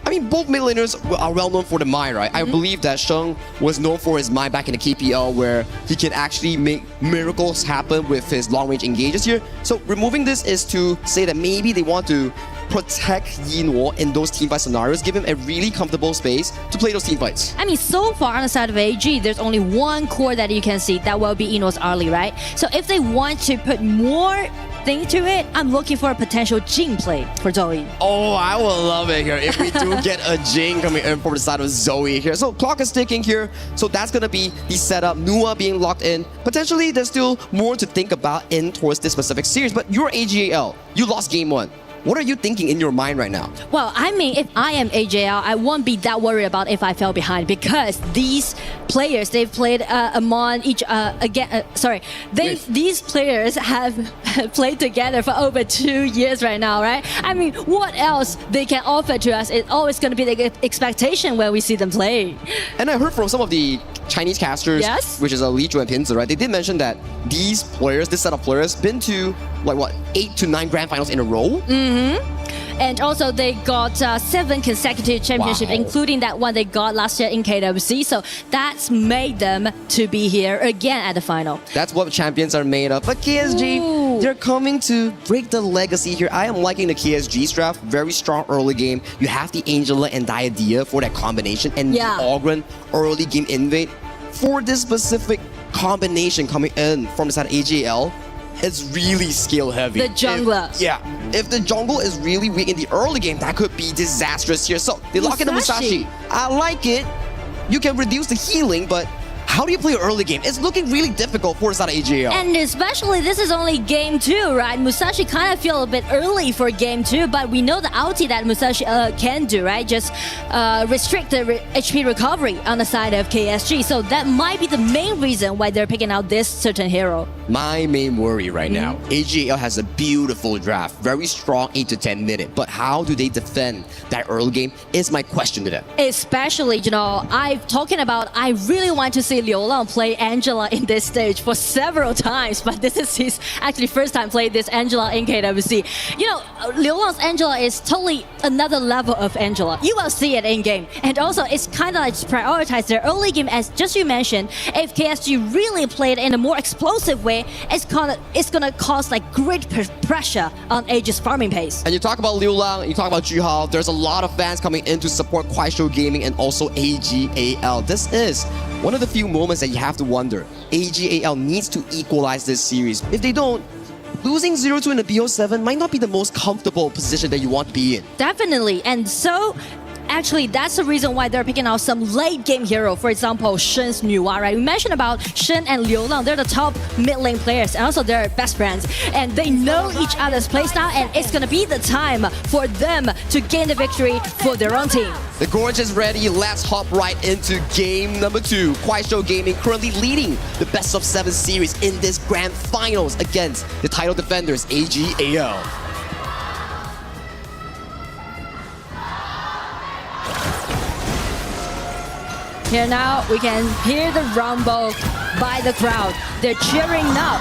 I mean, both mid laners are well known for the Mai, right? I believe that Sheng was known for his Mai back in the KPL, where he can actually make miracles happen with his long-range engages here. So removing this is to say that maybe they want to protect Yinwo in those teamfight scenarios, give him a really comfortable space to play those teamfights. I mean, so far on the side of AG, there's only one core that you can see, that will be Yinwo's early, right? So if they want to put more thing to it, I'm looking for a potential Jing play for Zoe. Oh, I will love it here if we do get a Jing coming in from the side of Zoe here. So clock is ticking here. So that's going to be the setup. Nua being locked in. Potentially, there's still more to think about in towards this specific series. But you're AGAL. You lost game 1. What are you thinking in your mind right now? Well, I mean, if I am AJL, I won't be that worried about if I fell behind because these players, they've played among each these players have played together for over 2 years right now, right? I mean, what else they can offer to us? It's always going to be the expectation when we see them play. And I heard from some of the Chinese casters, which is Li Zhu and Pinzi, right? They did mention that these players, this set of players, been to like what 8 to 9 grand finals in a row. And also they got 7 consecutive championships, including that one they got last year in KWC. So that's made them to be here again at the final. That's what champions are made of. But KSG, they're coming to break the legacy here. I am liking the KSG's draft. Very strong early game. You have the Angela and Diadea for that combination, and the Ogren early game invade. For this specific combination coming in from the side of AJL, it's really skill heavy. The jungler. If the jungle is really weak in the early game, that could be disastrous here. So they lock in the Musashi. I like it. You can reduce the healing, but how do you play an early game? It's looking really difficult for the side of AJL. And especially this is only game 2, right? Musashi kind of feel a bit early for game 2, but we know the ulti that Musashi can do, right? Just restrict the HP recovery on the side of KSG. So that might be the main reason why they're picking out this certain hero. My main worry right now, AJL has a beautiful draft, very strong 8 to 10 minute, but how do they defend that early game is my question to them. Especially, you know, I really want to see Liu Lang play Angela in this stage for several times, but this is his actually first time playing this Angela in KWC. You know, Liu Lang's Angela is totally another level of Angela. You will see it in game, and also it's kind of like prioritize their early game, as just you mentioned. If KSG really played in a more explosive way, it's gonna cause like great pressure on Age's farming pace. And you talk about Liu Lang, you talk about Juhao, there's a lot of fans coming in to support Kuaishou Gaming and also AGAL. This is one of the few moments that you have to wonder. AGAL needs to equalize this series. If they don't, losing 0-2 in the BO7 might not be the most comfortable position that you want to be in. Definitely, and so actually, that's the reason why they're picking out some late game hero. For example, Shen's Nuwa, right? We mentioned about Shen and Liu Lang. They're the top mid lane players, and also they're best friends. And they know each other's playstyle, and it's gonna be the time for them to gain the victory for their own team. The Gorge is ready. Let's hop right into game number 2. Kuaishou Gaming currently leading the best of 7 series in this grand finals against the title defenders, AGAL. Here now, we can hear the rumble by the crowd. They're cheering now.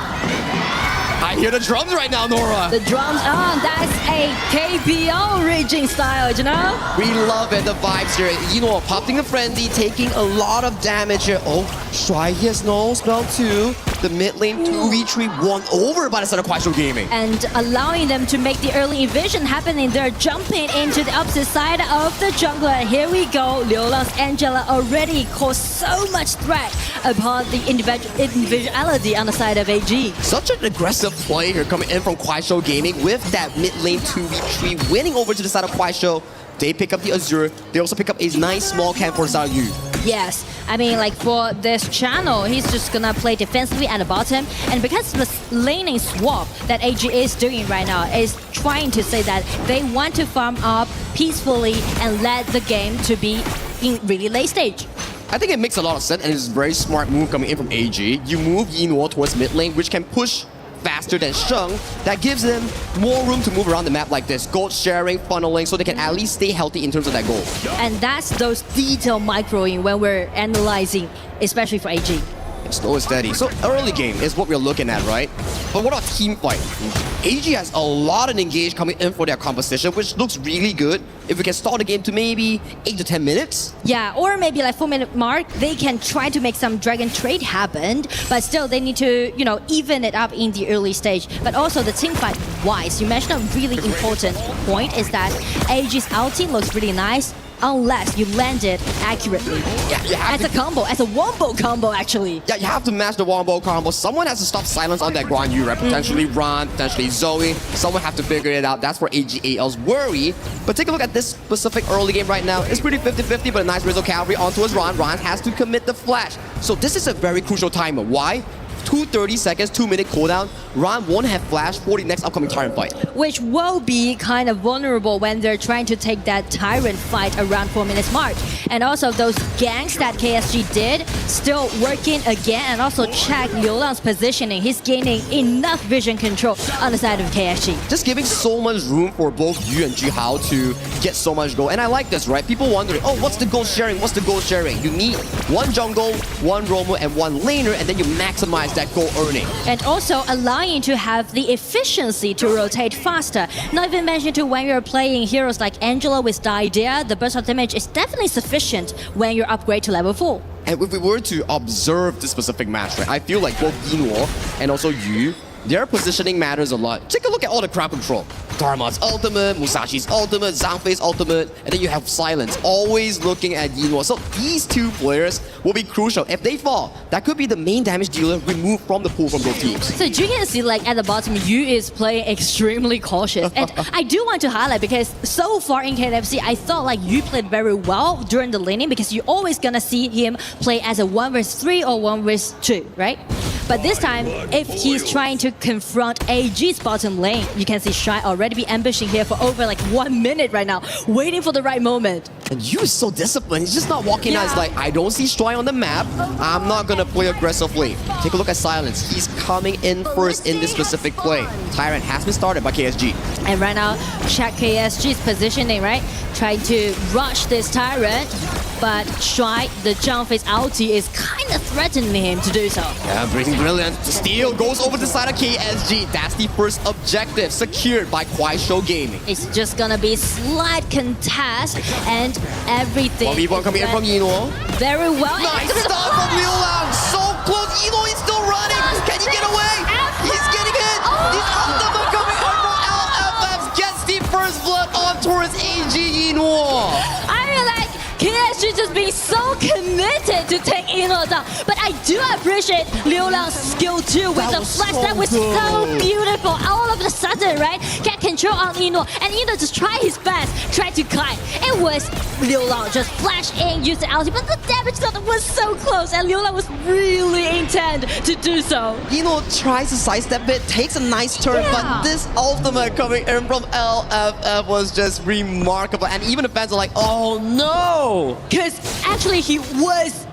I hear the drums right now, Nora. The drums on. That's a KPO raging style, you know? We love it, the vibes here. You know, popping a frenzy, taking a lot of damage here. Oh, Shuai his nose, round 2. The mid lane 2v3 won over by the side of Kuaishou Gaming. And allowing them to make the early evasion happening. They're jumping into the opposite side of the jungle. And here we go. Liu Lang's Angela already caused so much threat upon the individuality on the side of AG. Such an aggressive play here coming in from Kuaishou Gaming with that mid lane 2v3 winning over to the side of Kuaishou. They pick up the Azure. They also pick up a nice small camp for Yu. Yes, I mean, like for this channel, he's just gonna play defensively at the bottom, and because the laning swap that AG is doing right now is trying to say that they want to farm up peacefully and let the game to be in really late stage. I think it makes a lot of sense, and it's a very smart move coming in from AG. You move Yinhuo towards mid lane, which can push faster than Sheng. That gives them more room to move around the map like this. Gold sharing, funneling, so they can at least stay healthy in terms of that goal. And that's those detailed microing when we're analyzing, especially for AG. Slow and steady. So early game is what we're looking at, right? But what about team fight? AG has a lot of engage coming in for their composition, which looks really good. If we can stall the game to maybe 8 to 10 minutes. Yeah, or maybe like 4-minute mark, they can try to make some dragon trade happen, but still they need to, you know, even it up in the early stage. But also the team fight wise, you mentioned a really important point is that AG's ulti looks really nice, unless you land it accurately. Yeah, you have as a combo, as a wombo combo actually. Yeah, you have to match the wombo combo. Someone has to stop silence on that Guan Yu, right? Potentially Ron, potentially Zoe. Someone have to figure it out. That's where AGAL's worry. But take a look at this specific early game right now. It's pretty 50-50, but a nice Rizzo Cavalry onto his Ron. Ron has to commit the flash. So this is a very crucial timer. Why? 2:30 seconds, 2-minute cooldown. Ran won't have flash for the next upcoming Tyrant fight. Which will be kind of vulnerable when they're trying to take that Tyrant fight around 4 minutes mark. And also those ganks that KSG did, still working again, and also check Liu Lang's positioning. He's gaining enough vision control on the side of KSG. Just giving so much room for both Yu and Jihao to get so much gold. And I like this, right? People wondering, oh, what's the gold sharing? What's the gold sharing? You need one jungle, one roamer, and one laner, and then you maximize that gold earning. And also allowing to have the efficiency to rotate faster. Not even mentioned to when you're playing heroes like Angela with the idea, the burst of damage is definitely sufficient when you upgrade to level 4. And if we were to observe this specific match, right, I feel like both Yinluo and also Yu, their positioning matters a lot. Take a look at all the crowd control. Dharma's ultimate, Musashi's ultimate, Zhang Fei's ultimate, and then you have Silence, always looking at Yinluo. So these two players will be crucial. If they fall, that could be the main damage dealer removed from the pool from both teams. So you can see like at the bottom, Yu is playing extremely cautious. And I do want to highlight because so far in KWC, I thought like Yu played very well during the laning because you're always gonna see him play as a 1 vs 3 or 1 vs 2, right? But this time, if he's trying to confront AG's bottom lane, you can see Shy already be ambushing here for over like 1 minute right now, waiting for the right moment. And Yu is so disciplined. He's just not walking out. He's like, I don't see Shy on the map. I'm not gonna play aggressively. Take a look at Silence. He's coming in first in this specific play. Tyrant has been started by KSG. And right now, check KSG's positioning, right? Trying to rush this Tyrant, but Shy, the Zhang Fei's ulti, is kind of threatening him to do so. Yeah, breaking brilliant. Steal goes over to the side of KSG. That's the first objective secured by Kuaishou Gaming. It's just gonna be slight contest and everything. 1v1 coming in from Yinluo. Very well. Nice stop from Liu Lang. So close. Yinluo is still running. Can he get away? He's getting hit. His ultimate coming in from LFF gets the first blood on towards AG Yinluo. I mean, like, KSG just being so committed to take Yinluo down. But I do appreciate Liu Lang's skill too with the flash. That was so beautiful. All of a sudden, right? Get control on Yinluo. And Yinluo just try his best, try to kite. It was Liu Lang just flash in, use the ulti, but the damage zone was so close. And Liu Lang was really intent to do so. Yinluo tries to sidestep it, takes a nice turn, but this ultimate coming in from LFF was just remarkable. And even the fans are like, oh no! Because actually he was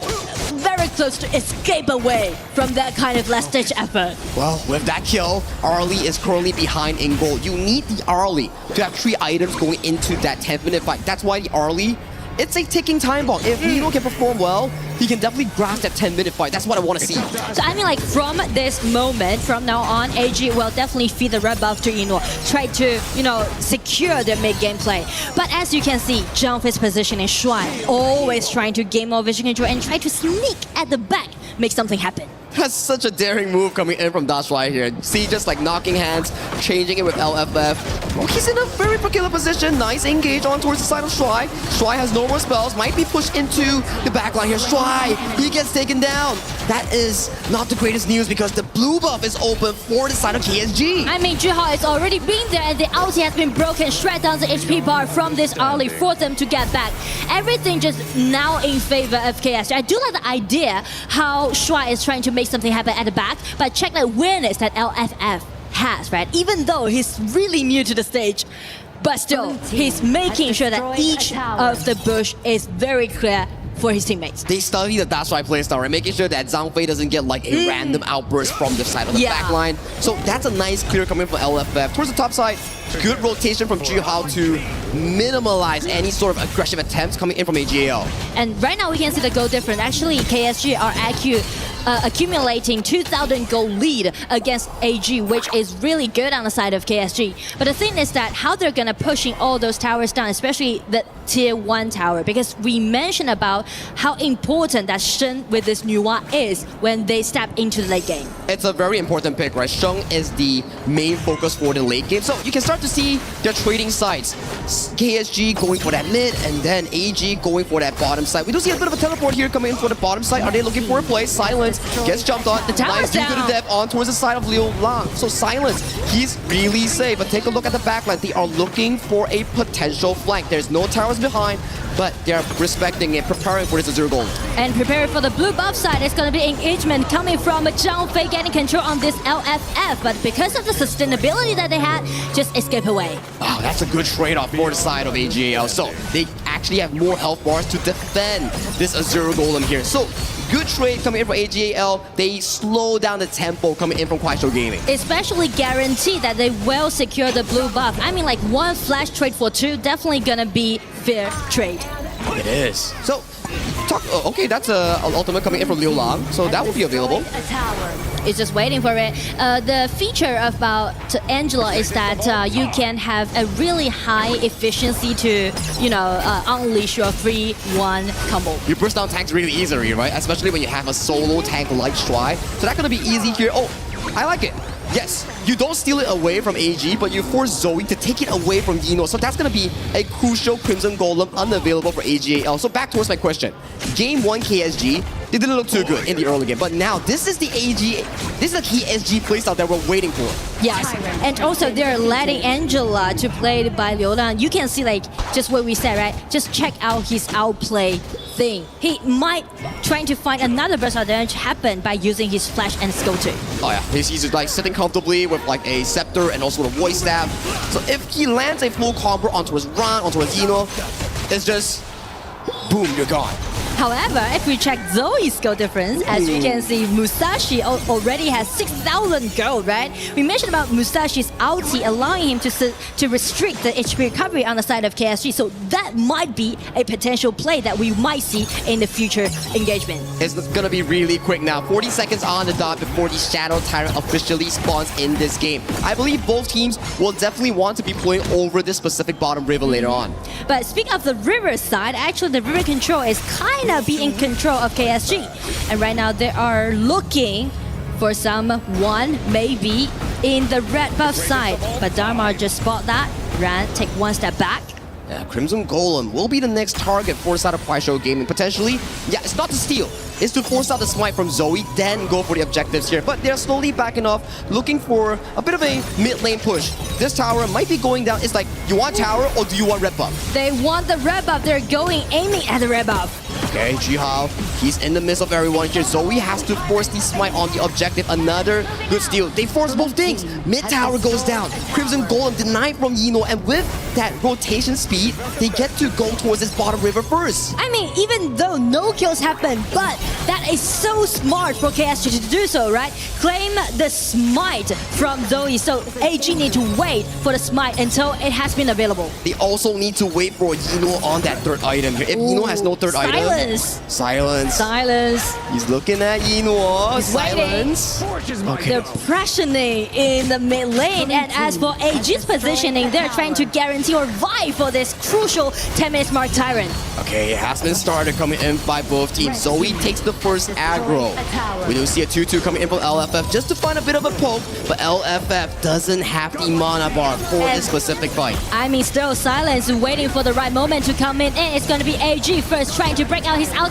very close to escape away from that kind of last-ditch effort. Well, with that kill, Arlie is currently behind in gold. You need the Arlie to have 3 items going into that 10-minute fight. That's why the Arlie, it's a ticking time bomb. If Nino can perform well, he can definitely grasp that 10-minute fight. That's what I want to see. So I mean, like, from this moment, from now on, AG will definitely feed the red buff to Yinluo. Try to, you know, secure their mid-game play. But as you can see, Zhang Fei's position is Shuai, always trying to gain more vision control and try to sneak at the back, make something happen. That's such a daring move coming in from Dashwai here. See, just like knocking hands, changing it with LFF. Oh, he's in a very peculiar position. Nice engage on towards the side of Shuai. Shuai has no more spells, might be pushed into the backline here. Shuai, he gets taken down. That is not the greatest news because the blue buff is open for the side of KSG. I mean, Jihao has already been there and the ulti has been broken. Shred down the HP bar from this early for them to get back. Everything just now in favor of KSG. I do like the idea how Shuai is trying to make something happen at the back, but check the awareness that LFF has, right? Even though he's really new to the stage, but still, he's making sure that each of the bush is very clear for his teammates. They study the Dashwai playstyle, right? Making sure that Zhang Fei doesn't get like a random outburst from the side of the backline. So that's a nice clear coming from LFF. Towards the top side, good rotation from Jihao to minimize any sort of aggressive attempts coming in from AGL. And right now we can see the goal difference. Actually, KSG are accumulating 2,000 gold lead against AG, which is really good on the side of KSG. But the thing is that how they're gonna pushing all those towers down, especially the tier 1 tower, because we mentioned about how important that Shen with this Nuwa is when they step into the late game. It's a very important pick, right? Sheng is the main focus for the late game. So you can start to see their trading sides. KSG going for that mid, and then AG going for that bottom side. We do see a bit of a teleport here coming in for the bottom side. Are they looking for a play? Silence gets jumped on. The tower's nice to the depth on towards the side of Liu Lang. So Silence, he's really safe. But take a look at the backline. They are looking for a potential flank. There's no towers behind. but they're respecting and preparing for this Azure Gold. And preparing for the blue buff side, it's going to be engagement coming from Zhang Fei getting control on this LFF, but because of the sustainability that they had, just escape away. Oh, that's a good trade-off for the side of AGAL. So they actually have more health bars to defend this Azure Golem here. So good trade coming in from AGAL. They slow down the tempo coming in from Kuaishou Gaming. Especially guarantee that they will secure the blue buff. I mean, like one flash trade for two, definitely gonna be fair trade. It is. So, okay, that's an ultimate coming in from Liu Lang, so that will be available. It's just waiting for it. The feature about Angela is that you can have a really high efficiency to, unleash your 3-1 combo. You burst down tanks really easily, right? Especially when you have a solo tank like Shuai. So that's gonna be easy here. Oh, I like it. Yes, you don't steal it away from AG, but you force Zoe to take it away from Yino. So that's going to be a crucial Crimson Golem unavailable for AGAL. So back towards my question. Game 1 KSG, they didn't look too good in the early game. But now, this is the KSG playstyle that we're waiting for. Yes, and also they're letting Angela to play by Liu Lang. You can see, like, just what we said, right? Just check out his outplay thing. He might trying to find another burst advantage happen by using his flash and skill 2. Oh yeah, he's like sitting comfortably with like a scepter and also the voice staff. So if he lands a full combo onto his Ran, onto his Yino, it's just boom, you're gone. However, if we check Zoe's skill difference, as you can see, Musashi already has 6,000 gold, right? We mentioned about Musashi's ulti allowing him to restrict the HP recovery on the side of KSG, so that might be a potential play that we might see in the future engagement. It's gonna be really quick now. 40 seconds on the dot before the Shadow Tyrant officially spawns in this game. I believe both teams will definitely want to be playing over this specific bottom river later on. But speaking of the river side, actually the river control is kind of be in control of KSG. And right now they are looking for someone maybe in the red buff side. But Dharma just spot that, Ran take one step back. Yeah, Crimson Golem will be the next target for the side of Kuaishou Gaming, potentially. Yeah, it's not to steal. It's to force out the smite from Zoe, then go for the objectives here. But they're slowly backing off, looking for a bit of a mid-lane push. This tower might be going down. It's like, you want tower or do you want red buff? They want the red buff. They're aiming at the red buff. Okay, Jihao, he's in the midst of everyone here. Zoe has to force the smite on the objective. Another good steal. They force both things. Mid tower goes down. Crimson Golem denied from Yino, and with that rotation speed, they get to go towards this bottom river first. I mean, even though no kills happen, but that is so smart for KSG to do so, right? Claim the smite from Zoe, so AG need to wait for the smite until it has been available. They also need to wait for Yino on that third item here. If Yino has no third item, Silence. He's looking at Yino. He's Silence. Okay. They're pressuring in the mid lane, and as for AG's positioning, they're trying to guarantee or vie for this crucial 10-minute mark Tyrant. Okay, it has been started coming in by both teams. Zoe takes the first aggro. We do see a 2-2 coming in from LFF just to find a bit of a poke, but LFF doesn't have the mana bar for this specific fight. I mean, still Silence waiting for the right moment to come in, and it's going to be AG first trying to break out his ulti.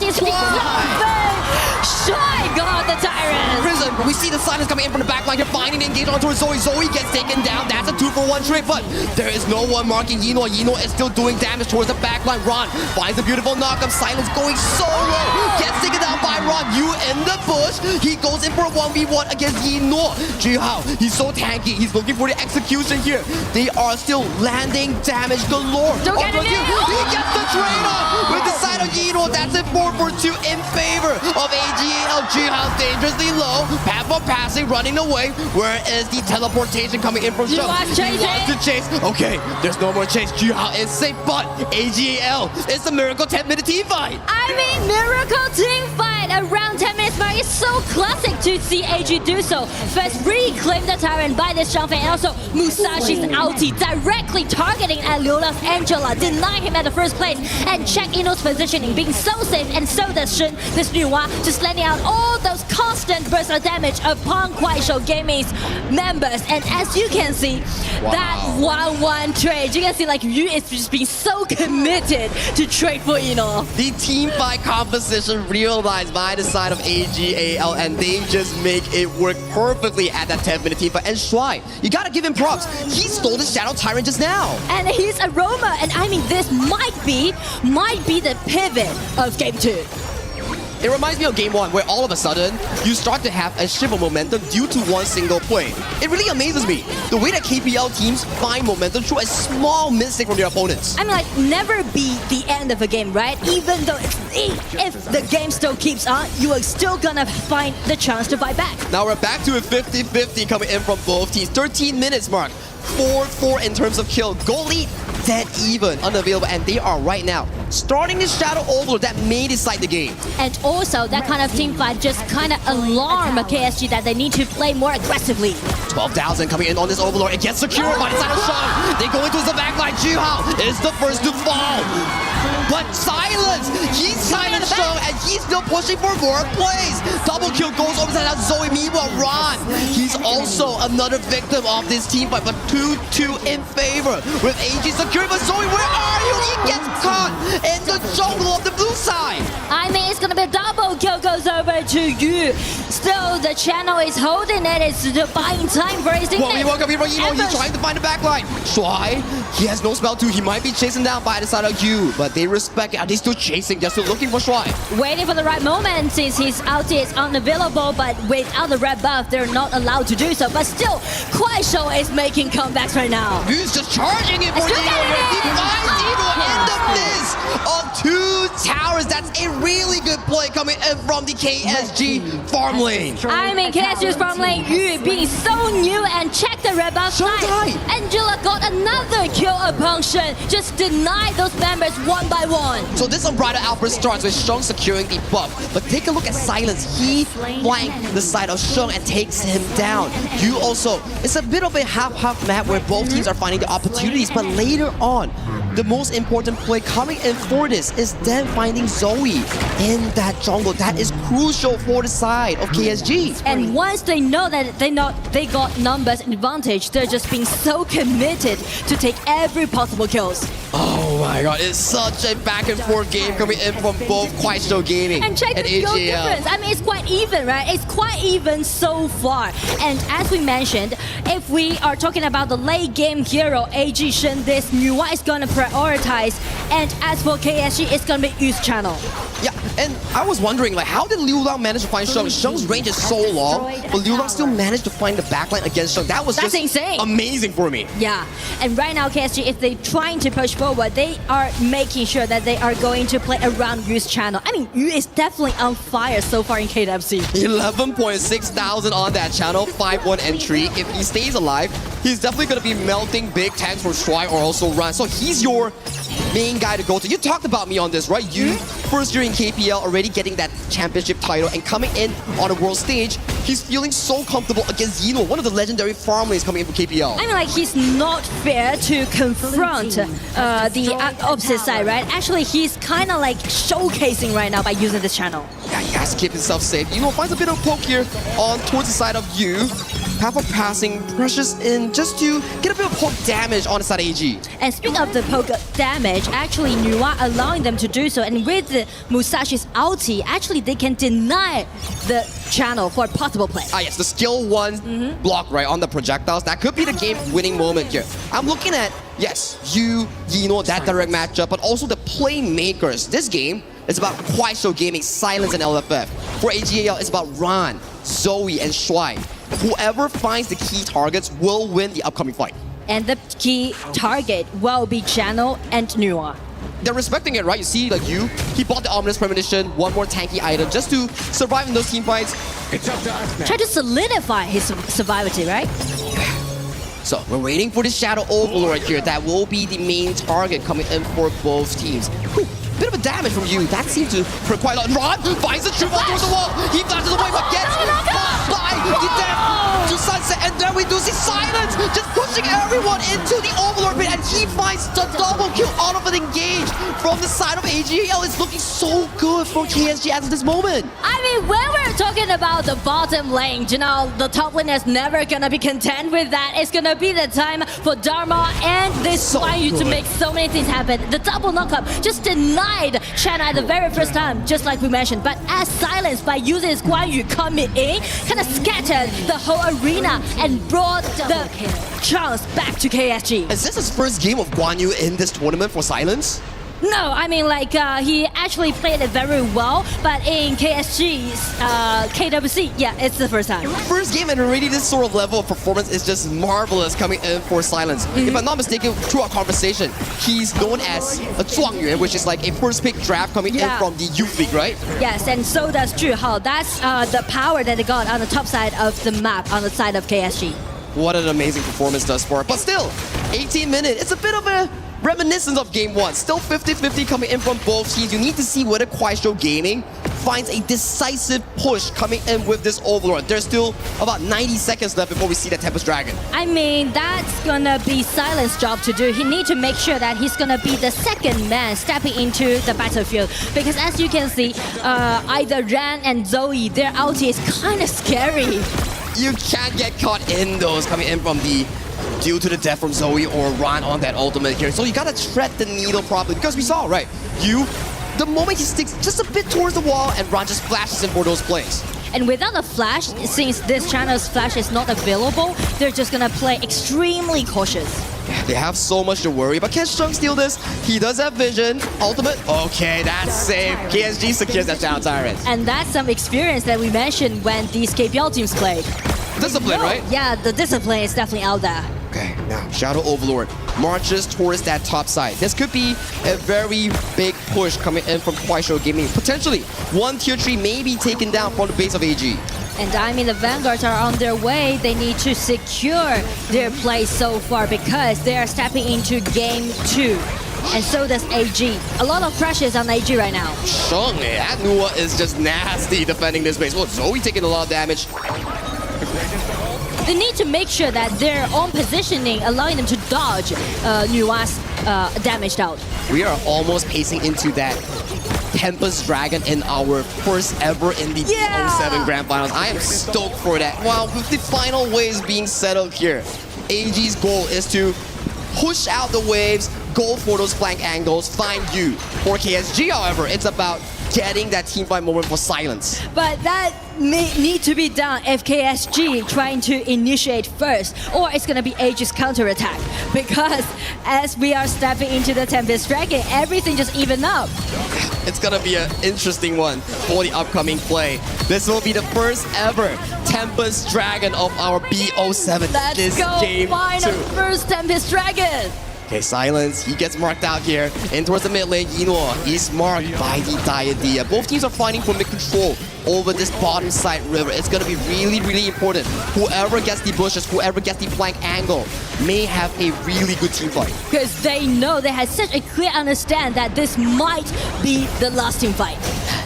Shy got the Tyrant. Prison, we see the Silence coming in from the backline. You're finding the engage onto Zoe. Zoe gets taken down. That's a 2-for-1 trade, but there is no one marking Yino. Yino is still doing damage towards the backline. Ron finds a beautiful knockup. Silence going solo. Gets taken down by Ron. You in the bush. He goes in for a 1v1 against Yino. Jihao, he's so tanky. He's looking for the execution here. They are still landing damage galore. Don't get it in. He gets the trade off with the side of Yino. That's a 4-for-2 in favor of AGAL. Jihao dangerously low. Path for passing, running away. Where is the teleportation coming in from Shove? He wants to chase. Okay, there's no more chase. Jihao is safe, but AGAL is the miracle 10-minute team fight. I mean, miracle team fight around 10 minutes mark is so classic to see AG do so. First, reclaim the Tyrant by this Zhang Fei, and also Musashi's ulti directly targeting at Liu Lang's Angela, deny him at the first place, and check Ino's positioning, being so safe, and so does Shen, this Nuwa, just letting out all those constant bursts of damage upon Kuaishou Gaming's members. And as you can see, that 1-1 trade, you can see like Yu is just being so committed to trade for Ino. The team fight composition realized by the side of AG AGAL, and they just make it work perfectly at that 10-minute team fight. And Shuai, you gotta give him props. He stole the Shadow Tyrant just now. And his aroma, and I mean this might be the pivot of game 2. It reminds me of game 1, where all of a sudden, you start to have a shift of momentum due to one single play. It really amazes me, the way that KPL teams find momentum through a small mistake from their opponents. I mean, like, never be the end of a game, right? Even though if the game still keeps on, you are still gonna find the chance to fight back. Now we're back to a 50-50 coming in from both teams. 13 minutes mark. 4-4 in terms of kill. Goal lead, dead even, unavailable, and they are right now starting the Shadow Overlord that may decide the game. And also, that kind of team fight just kind of alarm KSG that they need to play more aggressively. 12,000 coming in on this Overlord. It gets secured by the side of Shang. They go into the backline. Juhao is the first to fall. But Silence! He's Silence Shang, and he's still pushing for more plays. Double kill goes over to Zoe. Meanwhile, Ron, he's also another victim of this team fight, but 2-2 in favor with AG secured. But Zoe, where are you? He gets caught in the jungle of the blue side. I mean, it's gonna be a double kill goes over to you. Still, the channel is holding it. It's buying time for his teammates. Well, we welcome here for Eno. He's trying to find the backline. Shuai, he has no spell too. He might be chasing down by the side of you, but they respect it. Are they still chasing? They're still looking for Shuai. Waiting for the right moment since his ulti is unavailable, but without the red buff, they're not allowed to do so. But still, Kuaishou is making comebacks right now. He's just charging it for Eno. He finds Eno in the midst of 2 towers. That's a really good play coming in from the KSG farm lane. I mean, KSG's farm lane, Yu being so new, and check the red buff side. Angela got another kill upon Shen. Just deny those members one by one. So this Unbridled Alpha starts with Sheng securing the buff. But take a look at Silence. He flanked the side of Sheng and takes him down. You also, it's a bit of a half-half map where both teams are finding the opportunities. But later on, the most important play coming in for this is them finding Zoe in that jungle. That is crucial for the side of KSG. And once they know that they got numbers advantage, they're just being so committed to take every possible kills. Oh my god, it's such a back and forth game coming in from both Kuaishou Gaming and check the skill difference. I mean, it's quite even, right? It's quite even so far. And as we mentioned, if we are talking about the late game hero, AG Shen, this Nuwa is gonna prioritize. And as for KSG, it's gonna be Yu's channel. Yeah, and I was wondering, like, how did Liu Lang manage to find Sheng? Sheng's range is so long, but Liu Lang still managed to find the backline against Sheng. That was just insane. Amazing for me. Yeah, and right now KSG, if they're trying to push forward, they are making sure that they are going to play around Yu's channel. I mean, Yu is definitely on fire so far in KWC. 11.6 thousand on that channel, 5-1 entry. If he stays alive, he's definitely going to be melting big tanks for Shuai or also Run. So he's your main guy to go to. You talked about me on this, right? You, first year in KPL, already getting that championship title and coming in on a world stage, he's feeling so comfortable against Zeno, one of the legendary farm lanes coming in from KPL. I mean, like, he's not fair to confront the opposite side, right? Actually, he's kind of like showcasing right now by using this channel. Yeah, he has to keep himself safe. You know, finds a bit of poke here on towards the side of you. Half of passing, Precious in just to get a bit of poke damage on the side of AG. And speaking of the poke damage, actually Nuwa allowing them to do so, and with the Musashi's ulti, actually they can deny the channel for a possible play. Ah yes, the skill 1 block right on the projectiles. That could be the game-winning moment here. I'm looking at, yes, you know, that direct matchup, but also the playmakers. This game is about Kuaishou Gaming, Silence, and LFF. For AGAL, it's about Ran, Zoe, and Shuai. Whoever finds the key targets will win the upcoming fight. And the key target will be Channel and Nuwa. They're respecting it, right? You see, like he bought the Ominous Premonition, one more tanky item, just to survive in those team fights. Try to solidify his survivability, right? So we're waiting for the Shadow Overlord here. That will be the main target coming in for both teams. Whew. Bit of a damage from you. That seems to hurt quite a lot. Ron finds the true towards the wall. He flashes away, but gets caught by the death to Sunset. And then we do see Silence just pushing everyone into the Overlord pit. And he finds the double kill out of an engage from the side of AGL. It's looking so good for KSG at this moment. I mean, when we're talking about the bottom lane, you know, the top lane is never gonna be content with that. It's gonna be the time for Dharma and this Yu to make so many things happen. The double knockup just denied denied China at the very first time, just like we mentioned. But as Silence, by using his Guan Yu coming in, kind of scattered the whole arena and brought the chance back to KSG. Is this his first game of Guan Yu in this tournament for Silence? No, I mean he actually played it very well, but in KSG's KWC, yeah, it's the first time. First game and already this sort of level of performance is just marvelous coming in for Silence. If I'm not mistaken, through our conversation, he's known as a 状元, which is like a first pick draft coming in from the youth league, right? Yes, and so does Zhu Hao. That's the power that they got on the top side of the map, on the side of KSG. What an amazing performance thus far. But still, 18 minutes, it's a bit of a reminiscence of game one. Still 50-50 coming in from both teams. You need to see whether Kuaishou Gaming finds a decisive push coming in with this Overlord. There's still about 90 seconds left before we see the Tempest Dragon. I mean, that's gonna be Silence's job to do. He needs to make sure that he's gonna be the second man stepping into the battlefield. Because as you can see, either Ran and Zoe, their ulti is kind of scary. You can't get caught in those coming in from the due to the death from Zoe or Ran on that ultimate here. So you gotta tread the needle properly because we saw, right? The moment he sticks just a bit towards the wall and Ran just flashes in for those plays. And without a flash, since this channel's flash is not available, they're just gonna play extremely cautious. They have so much to worry, but can Sheng steal this? He does have vision. Ultimate, okay, that's safe. KSG secures that Shadow Tyrant. And that's some experience that we mentioned when these KPL teams played. Discipline, right? Yeah, the discipline is definitely out there. Okay, now Shadow Overlord marches towards that top side. This could be a very big push coming in from Kuaishou Gaming. Potentially, one tier 3 may be taken down from the base of AG. And I mean, the Vanguards are on their way. They need to secure their place so far because they are stepping into game 2. And so does AG. A lot of pressure is on AG right now. Sheng, that Nua is just nasty defending this base. Well, Zoe taking a lot of damage. They need to make sure that their own positioning allowing them to dodge Nua's damaged out. We are almost pacing into that Tempest Dragon in our first ever in the BO7 Grand Finals. I am stoked for that. Wow, with the final waves being settled here, AG's goal is to push out the waves, go for those flank angles, find you. For KSG, however, it's about getting that teamfight moment for Silence. But that may need to be done if KSG trying to initiate first, or it's gonna be AG's counterattack. Because as we are stepping into the Tempest Dragon, everything just even up. It's gonna be an interesting one for the upcoming play. This will be the first ever Tempest Dragon of our BO7. Let's go find our first Tempest Dragon. Okay, Silence, he gets marked out here. In towards the mid lane, Yinhuo is marked by the Diadea. Both teams are fighting for mid-control over this bottom side river. It's going to be really, really important. Whoever gets the bushes, whoever gets the flank angle may have a really good team fight. Because they know they have such a clear understand that this might be the last team fight.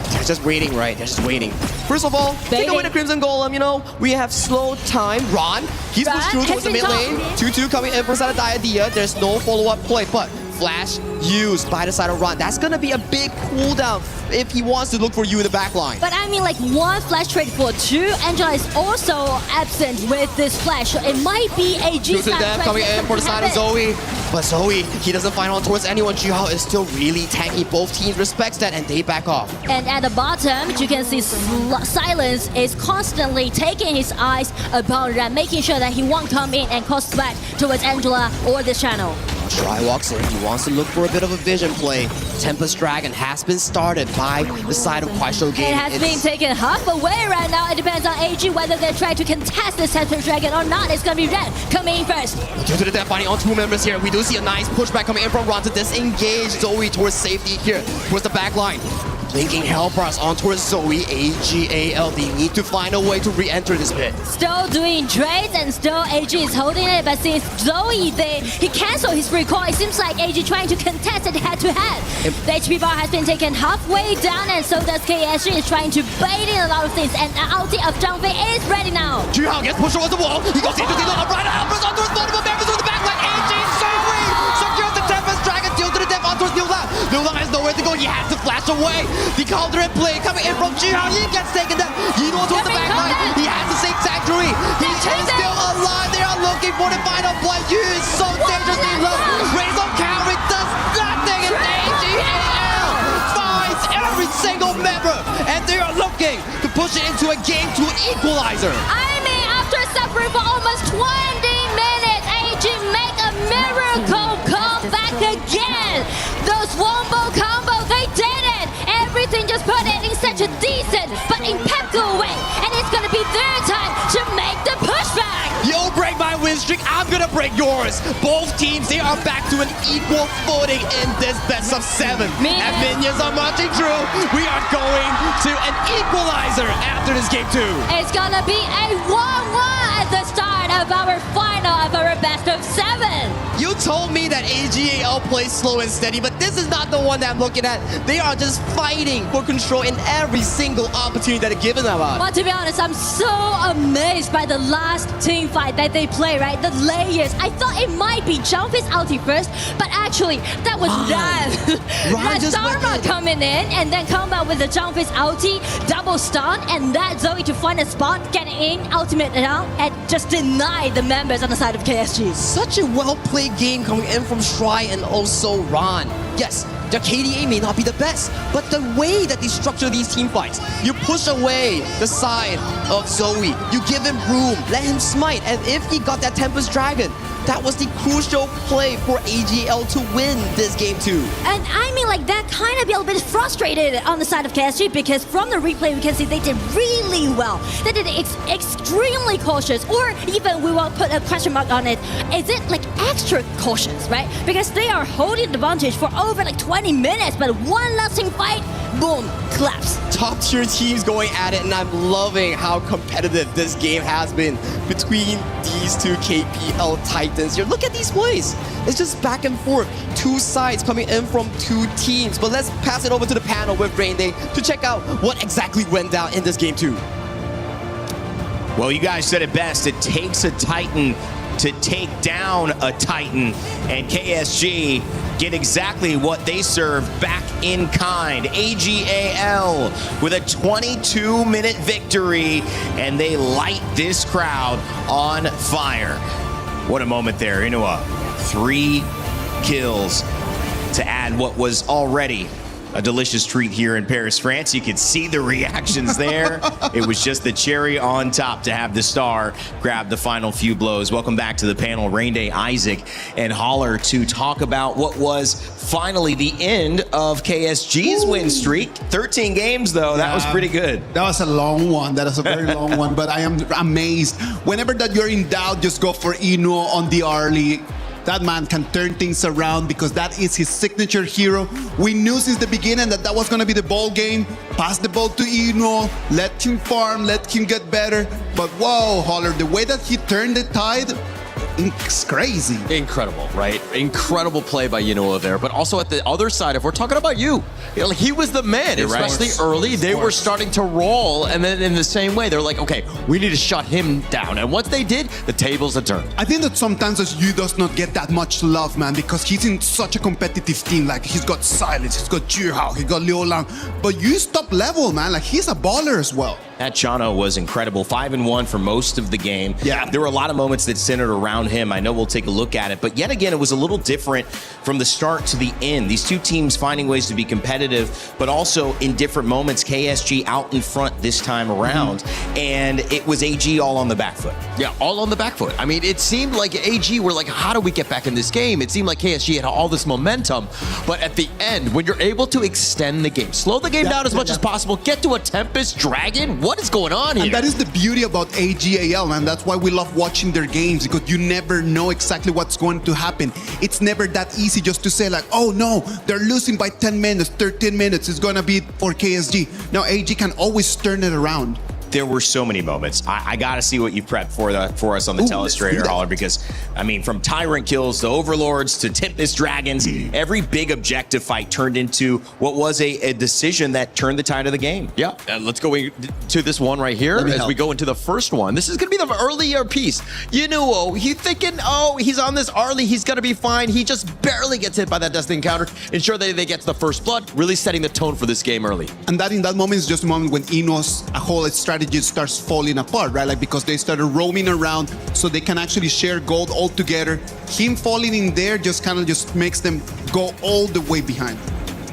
They're just waiting, right? They're just waiting. First of all, take away the Crimson Golem, you know. We have slow time. Ron, he's pushed through towards the mid lane. 2-2 coming in for side of Diadea. There's no follow-up play, but flash used by the side of Ron. That's going to be a big cooldown if he wants to look for you in the back line. But I mean, like, one flash trade for 2. Angela is also absent with this flash. It might be a G-Slam coming in for the side of Zoe. But Zoe, he doesn't find on towards anyone. Zhihao is still really tanky. Both teams respects that and they back off. And at the bottom, you can see Silence is constantly taking his eyes upon Ran, making sure that he won't come in and cause threat towards Angela or this channel. Try walks in. He wants to look for a bit of a vision play. Tempest Dragon has been started by the side of Kuaishou Gaming. It has been taken half away right now. It depends on AG whether they try to contest this Tempest Dragon or not. It's going to be Red coming in first. Due to the death finding on 2 members here, we do see a nice pushback coming in from Ron to disengage Zoe towards safety here, towards the back line. Linking Hellbars on towards Zoe, AGAL. They need to find a way to re-enter this pit. Still doing trades and still AG is holding it, but since Zoe, he canceled his recall, it seems like AG trying to contest it head-to-head. The HP bar has been taken halfway down, and so does KSG is trying to bait in a lot of things, and the ulti of Zhang Fei is ready now. Zhihao gets pushed towards the wall. He goes into the right Hellbars on towards multiple members with the back line. AG Zoe secures the Tempest Dragon, deal to the death on towards Liu Lang. Liu Lang has nowhere to go. He has to flash away. The Cauldron play coming in from Zhihao. He gets taken down. Yinhuo towards the back line. He has the same Sanctuary. He is still alive. They are looking for the final play. Yu is so dangerously low. Razor Counter does nothing in AGAL. push it into a game to an equalizer. I mean, after suffering for almost 20 minutes, AG make a miracle comeback again. Those wombo combo, they did it. Everything just put it in such a decent but impeccable way. And it's going to be their time to make the pushback. You'll break my win streak, I'm gonna break yours. Both teams, they are back to an equal footing in this best of 7. As minions are marching through, we are going to an equalizer after this game 2. It's going to be a 1-1 at the start of our final of our best of 7. You told me that AGAL plays slow and steady, but this is not the one that I'm looking at. They are just fighting for control in every single opportunity that are given them. But to be honest, I'm so amazed by the last team fight that they play, right? The layers. I thought it might be Jumpy's ulti first, but actually that was Ran. That Dharma coming in and then come out with the Jumpy's ulti, double stun, and that Zoe to find a spot, get in, ultimate down, and just deny the members on the side of KSG. Such a well-played game coming in from Shry and also Ron. Yes, their KDA may not be the best, but the way that they structure these team fights, you push away the side of Zoe, you give him room, let him smite, and if he got that Tempest Dragon, that was the crucial play for AGL to win this game 2. And I mean, like, that kind of be a little bit frustrated on the side of KSG because from the replay we can see they did really well. They did extremely cautious, or even we will put a question mark on it. Is it like extra cautious, right? Because they are holding the advantage for over like 20 minutes, but one lasting fight, boom, collapse. Top tier teams going at it, and I'm loving how competitive this game has been between these two KPL Titans. You look at these plays. It's just back and forth. Two sides coming in from two teams. But let's pass it over to the panel with Rain Day to check out what exactly went down in this game 2. Well, you guys said it best. It takes a Titan to take down a Titan, and KSG get exactly what they serve back in kind. AGAL with a 22-minute victory, and they light this crowd on fire. What a moment there. Inua, 3 kills to add what was already a delicious treat here in Paris, France. You could see the reactions there. It was just the cherry on top to have the star grab the final few blows. Welcome back to the panel, Rain Day, Isaac, and Holler, to talk about what was finally the end of KSG's win streak. 13 games, though. That was pretty good. That was a long one. That was a very long one, but I am amazed. Whenever that you're in doubt, just go for Ino on the early. That man can turn things around because that is his signature hero. We knew since the beginning that that was going to be the ball game. Pass the ball to Ino, let him farm, let him get better. But whoa, Holler, the way that he turned the tide, it's crazy. Incredible, right? Incredible play by Yanoa there. But also at the other side, if we're talking about you know, like he was the man, especially early. They were starting to roll, and then in the same way, they're like, okay, we need to shut him down. And once they did, the tables had turned. I think that sometimes Yu does not get that much love, man, because he's in such a competitive team. Like, he's got Silence, he's got Juhao, he's got Liu Lang. But Yu's top level, man. Like, he's a baller as well. That Chano was incredible. 5-1 for most of the game. Yeah. There were a lot of moments that centered around him. I know we'll take a look at it. But yet again, it was a little different from the start to the end. These two teams finding ways to be competitive, but also in different moments, KSG out in front this time around. And it was AG all on the back foot. Yeah, all on the back foot. I mean, it seemed like AG were like, how do we get back in this game? It seemed like KSG had all this momentum. But at the end, when you're able to extend the game, slow the game down as much as possible, get to a Tempest Dragon, what is going on here? And that is the beauty about AGAL, man. That's why we love watching their games, because you never know exactly what's going to happen. It's never that easy just to say like, oh no, they're losing by 10 minutes, 13 minutes. It's going to be for KSG. Now AG can always turn it around. There were so many moments. I got to see what you prepped for us on the Telestrator, Holler, because, I mean, from Tyrant kills to Overlords to Tempest Dragons, every big objective fight turned into what was a decision that turned the tide of the game. Yeah, and let's go to this one right here as we go into the first one. This is going to be the earlier piece. You know, he's thinking, oh, he's on this early, he's going to be fine. He just barely gets hit by that Destiny encounter. Ensure that they get to the first blood, really setting the tone for this game early. And that in that moment is just a moment when Ino's whole strategy starts falling apart, right? Like, because they started roaming around so they can actually share gold all together. Him falling in there just kind of just makes them go all the way behind.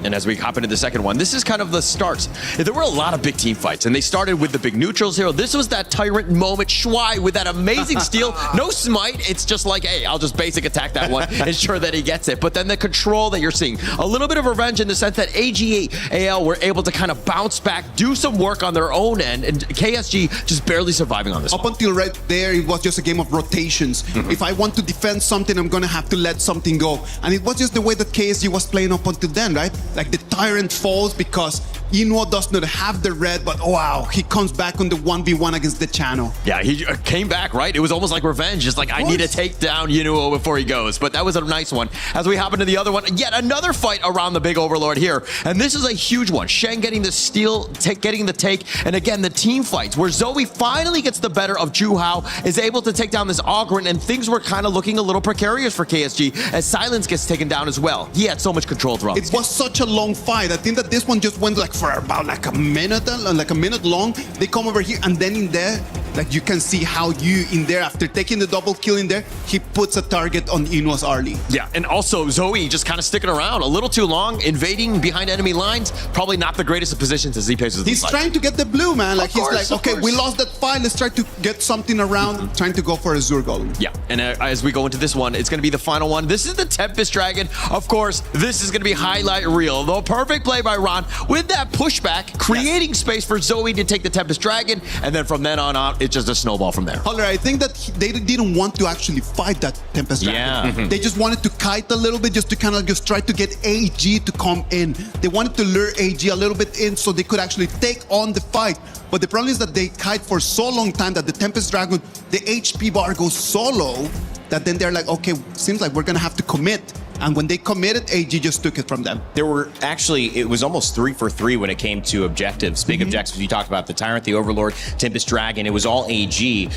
And as we hop into the second one, this is kind of the start. There were a lot of big team fights, and they started with the big neutrals here. This was that tyrant moment. Shuai with that amazing steal. No smite. It's just like, hey, I'll just basic attack that one, ensure that he gets it. But then the control that you're seeing, a little bit of revenge in the sense that AGAL were able to kind of bounce back, do some work on their own end, and KSG just barely surviving on this Up one. until right there, it was just a game of rotations. If I want to defend something, I'm going to have to let something go. And it was just the way that KSG was playing up until then, right? Like the tyrant falls because Inuo does not have the red, but wow, he comes back on the 1v1 against the channel. Yeah, he came back, right? It was almost like revenge. Just like, I need to take down Inuo before he goes. But that was a nice one. As we hop into the other one, yet another fight around the big overlord here. And this is a huge one. Shen getting the steal, getting the take. And again, the team fights where Zoe finally gets the better of Ju Hao, is able to take down this Ogryn, and things were kind of looking a little precarious for KSG as Silence gets taken down as well. He had so much control throughout. It was such a long fight. I think that this one just went like for about like a minute long. They come over here, and then in there, like you can see how in there, after taking the double kill in there, he puts a target on Inuo's Arlie. Yeah, and also Zoe just kind of sticking around a little too long, invading behind enemy lines. Probably not the greatest of positions as he paces. He's trying to get the blue, man. Like Of course, he's like, okay, we lost that fight. Let's try to get something around. Trying to go for a Zur Golem. Yeah, and as we go into this one, it's going to be the final one. This is the Tempest Dragon. Of course, this is going to be highlight reel. The perfect play by Ron with that pushback, creating space for Zoe to take the Tempest Dragon, and then from then on out, it's just a snowball from there. Holler, I think that they didn't want to actually fight that Tempest Dragon. Yeah. They just wanted to kite a little bit, just to kind of just try to get AG to come in. They wanted to lure AG a little bit in so they could actually take on the fight. But the problem is that they kite for so long time that the Tempest Dragon, the HP bar goes so low that then they're like, okay, seems like we're gonna have to commit. And when they committed, AG just took it from them. There were actually, it was almost 3 for 3 when it came to objectives. Big objectives. You talked about the Tyrant, the Overlord, Tempest Dragon. It was all AG.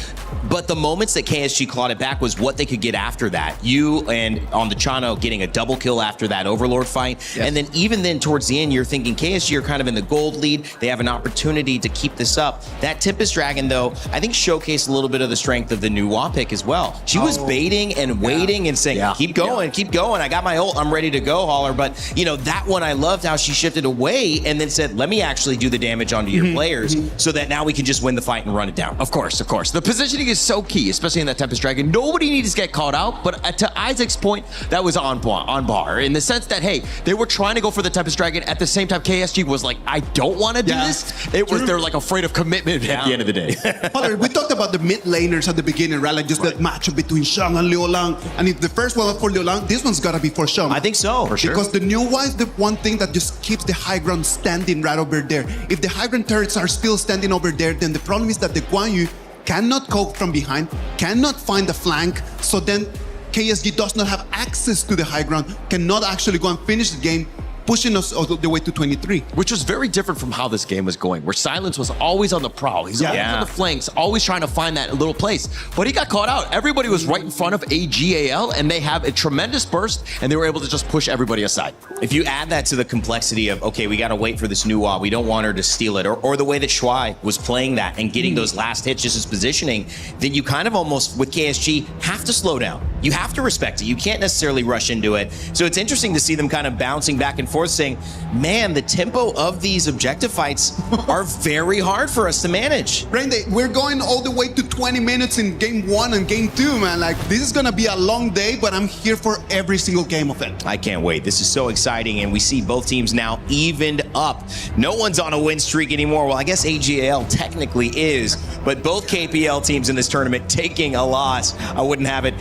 But the moments that KSG clawed it back was what they could get after that. You and on the Chano getting a double kill after that Overlord fight. Yes. And then even then towards the end, you're thinking KSG are kind of in the gold lead. They have an opportunity to keep this up. That Tempest Dragon, though, I think showcased a little bit of the strength of the new WA pick as well. She was baiting and waiting and saying, keep going, keep going. I got my ult, I'm ready to go, Holler. But, you know, that one I loved how she shifted away and then said, let me actually do the damage onto your players so that now we can just win the fight and run it down. Of course. The positioning is so key, especially in that Tempest Dragon. Nobody needs to get caught out, but to Isaac's point, that was on bar in the sense that, hey, they were trying to go for the Tempest Dragon. At the same time, KSG was like, I don't want to do this. They're like afraid of commitment at the end of the day. Holler, we talked about the mid laners at the beginning, right? Like just that matchup between Shang and Liu Lang. And if the first one was for Liu Lang, this one's gotta be for Shang. I think so, for sure. Because the new one is the one thing that just keeps the high ground standing right over there. If the high ground turrets are still standing over there, then the problem is that the Guan Yu cannot cope from behind, cannot find the flank, so then KSG does not have access to the high ground, cannot actually go and finish the game, pushing us all the way to 23. Which was very different from how this game was going, where Silence was always on the prowl. He's always on the flanks, always trying to find that little place. But he got caught out. Everybody was right in front of AGAL, and they have a tremendous burst, and they were able to just push everybody aside. If you add that to the complexity of, okay, we got to wait for this new WA, we don't want her to steal it, or the way that Shuai was playing that and getting those last hits, just his positioning, then you kind of almost, with KSG, have to slow down. You have to respect it. You can't necessarily rush into it. So it's interesting to see them kind of bouncing back and forth, saying, man, the tempo of these objective fights are very hard for us to manage. Randy, we're going all the way to 20 minutes in game 1 and game 2, man. Like, this is gonna be a long day, but I'm here for every single game of it. I can't wait. This is so exciting, and we see both teams now evened up. No one's on a win streak anymore. Well, I guess AGAL technically is, but both KPL teams in this tournament taking a loss. I wouldn't have it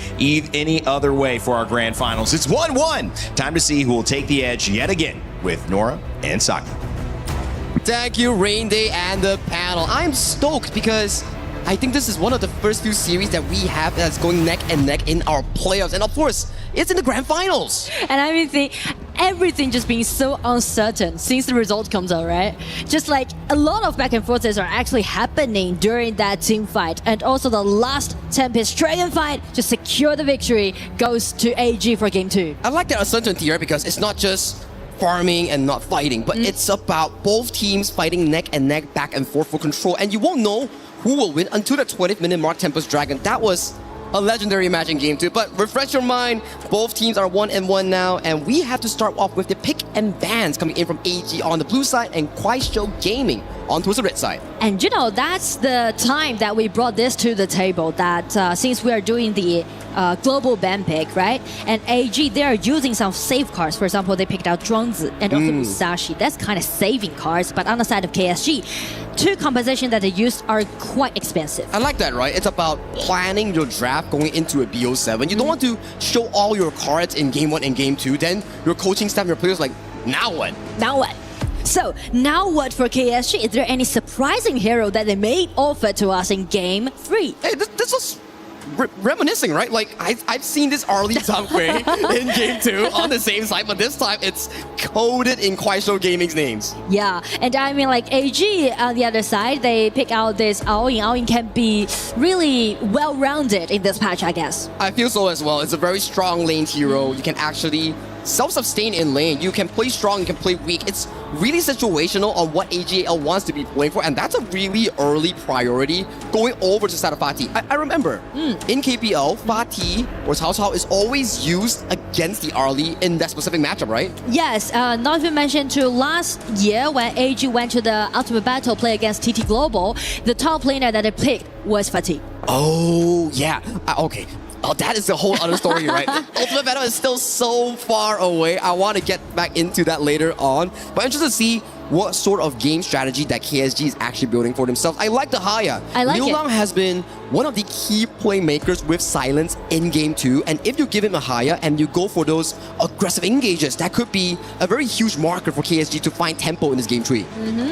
any other way for our grand finals. It's 1-1. Time to see who will take the edge yet again with Nora and Saki. Thank you, Rain Day and the panel. I'm stoked because I think this is one of the first few series that we have that's going neck and neck in our playoffs. And of course, it's in the grand finals. And I mean, everything just being so uncertain since the result comes out, right? Just like a lot of back and forths are actually happening during that team fight. And also the last Tempest Dragon fight to secure the victory goes to AG for game 2. I like that uncertainty here because it's not just farming and not fighting, but it's about both teams fighting neck and neck, back and forth for control. And you won't know who will win until the 20th minute mark. Tempest Dragon, that was a legendary match in Game 2. But refresh your mind, both teams are 1-1 now, and we have to start off with the pick and bans coming in from AG on the blue side and Kuaishou Gaming on towards the red side. And you know, that's the time that we brought this to the table, that since we are doing the global ban pick, right? And AG, they are using some safe cards. For example, they picked out Zhuangzi and also Musashi. That's kind of saving cards. But on the side of KSG, two compositions that they used are quite expensive. I like that, right? It's about planning your draft going into a BO7. You don't want to show all your cards in Game 1 and Game 2. Then your coaching staff, your players like, now what? Now what? So, now what for KSG? Is there any surprising hero that they may offer to us in Game 3? Hey, this was reminiscing, right? Like, I've seen this early Zhangwei in Game 2 on the same side, but this time it's coded in Kuaishou Gaming's names. Yeah, and I mean, like, AG on the other side, they pick out this Aoyin. Aoyin can be really well-rounded in this patch, I guess. I feel so as well. It's a very strong lane hero. You can actually self-sustain in lane. You can play strong, you can play weak. It's really situational on what AGL wants to be playing for, and that's a really early priority going over to side of Fatih. I remember in KPL, Fatih or Cao Cao is always used against the early in that specific matchup, right? Yes, not even mentioned to last year when AG went to the Ultimate Battle play against TT Global, the top laner that they picked was Fatih. Oh, yeah. Okay. Oh, that is a whole other story, right? Ultimate Battle is still so far away. I want to get back into that later on. But I'm interested to see what sort of game strategy that KSG is actually building for themselves. I like the Haya. I like Liu Lang it. has been one of the key playmakers with silence in Game 2. And if you give him a Haya and you go for those aggressive engages, that could be a very huge marker for KSG to find tempo in this Game 3.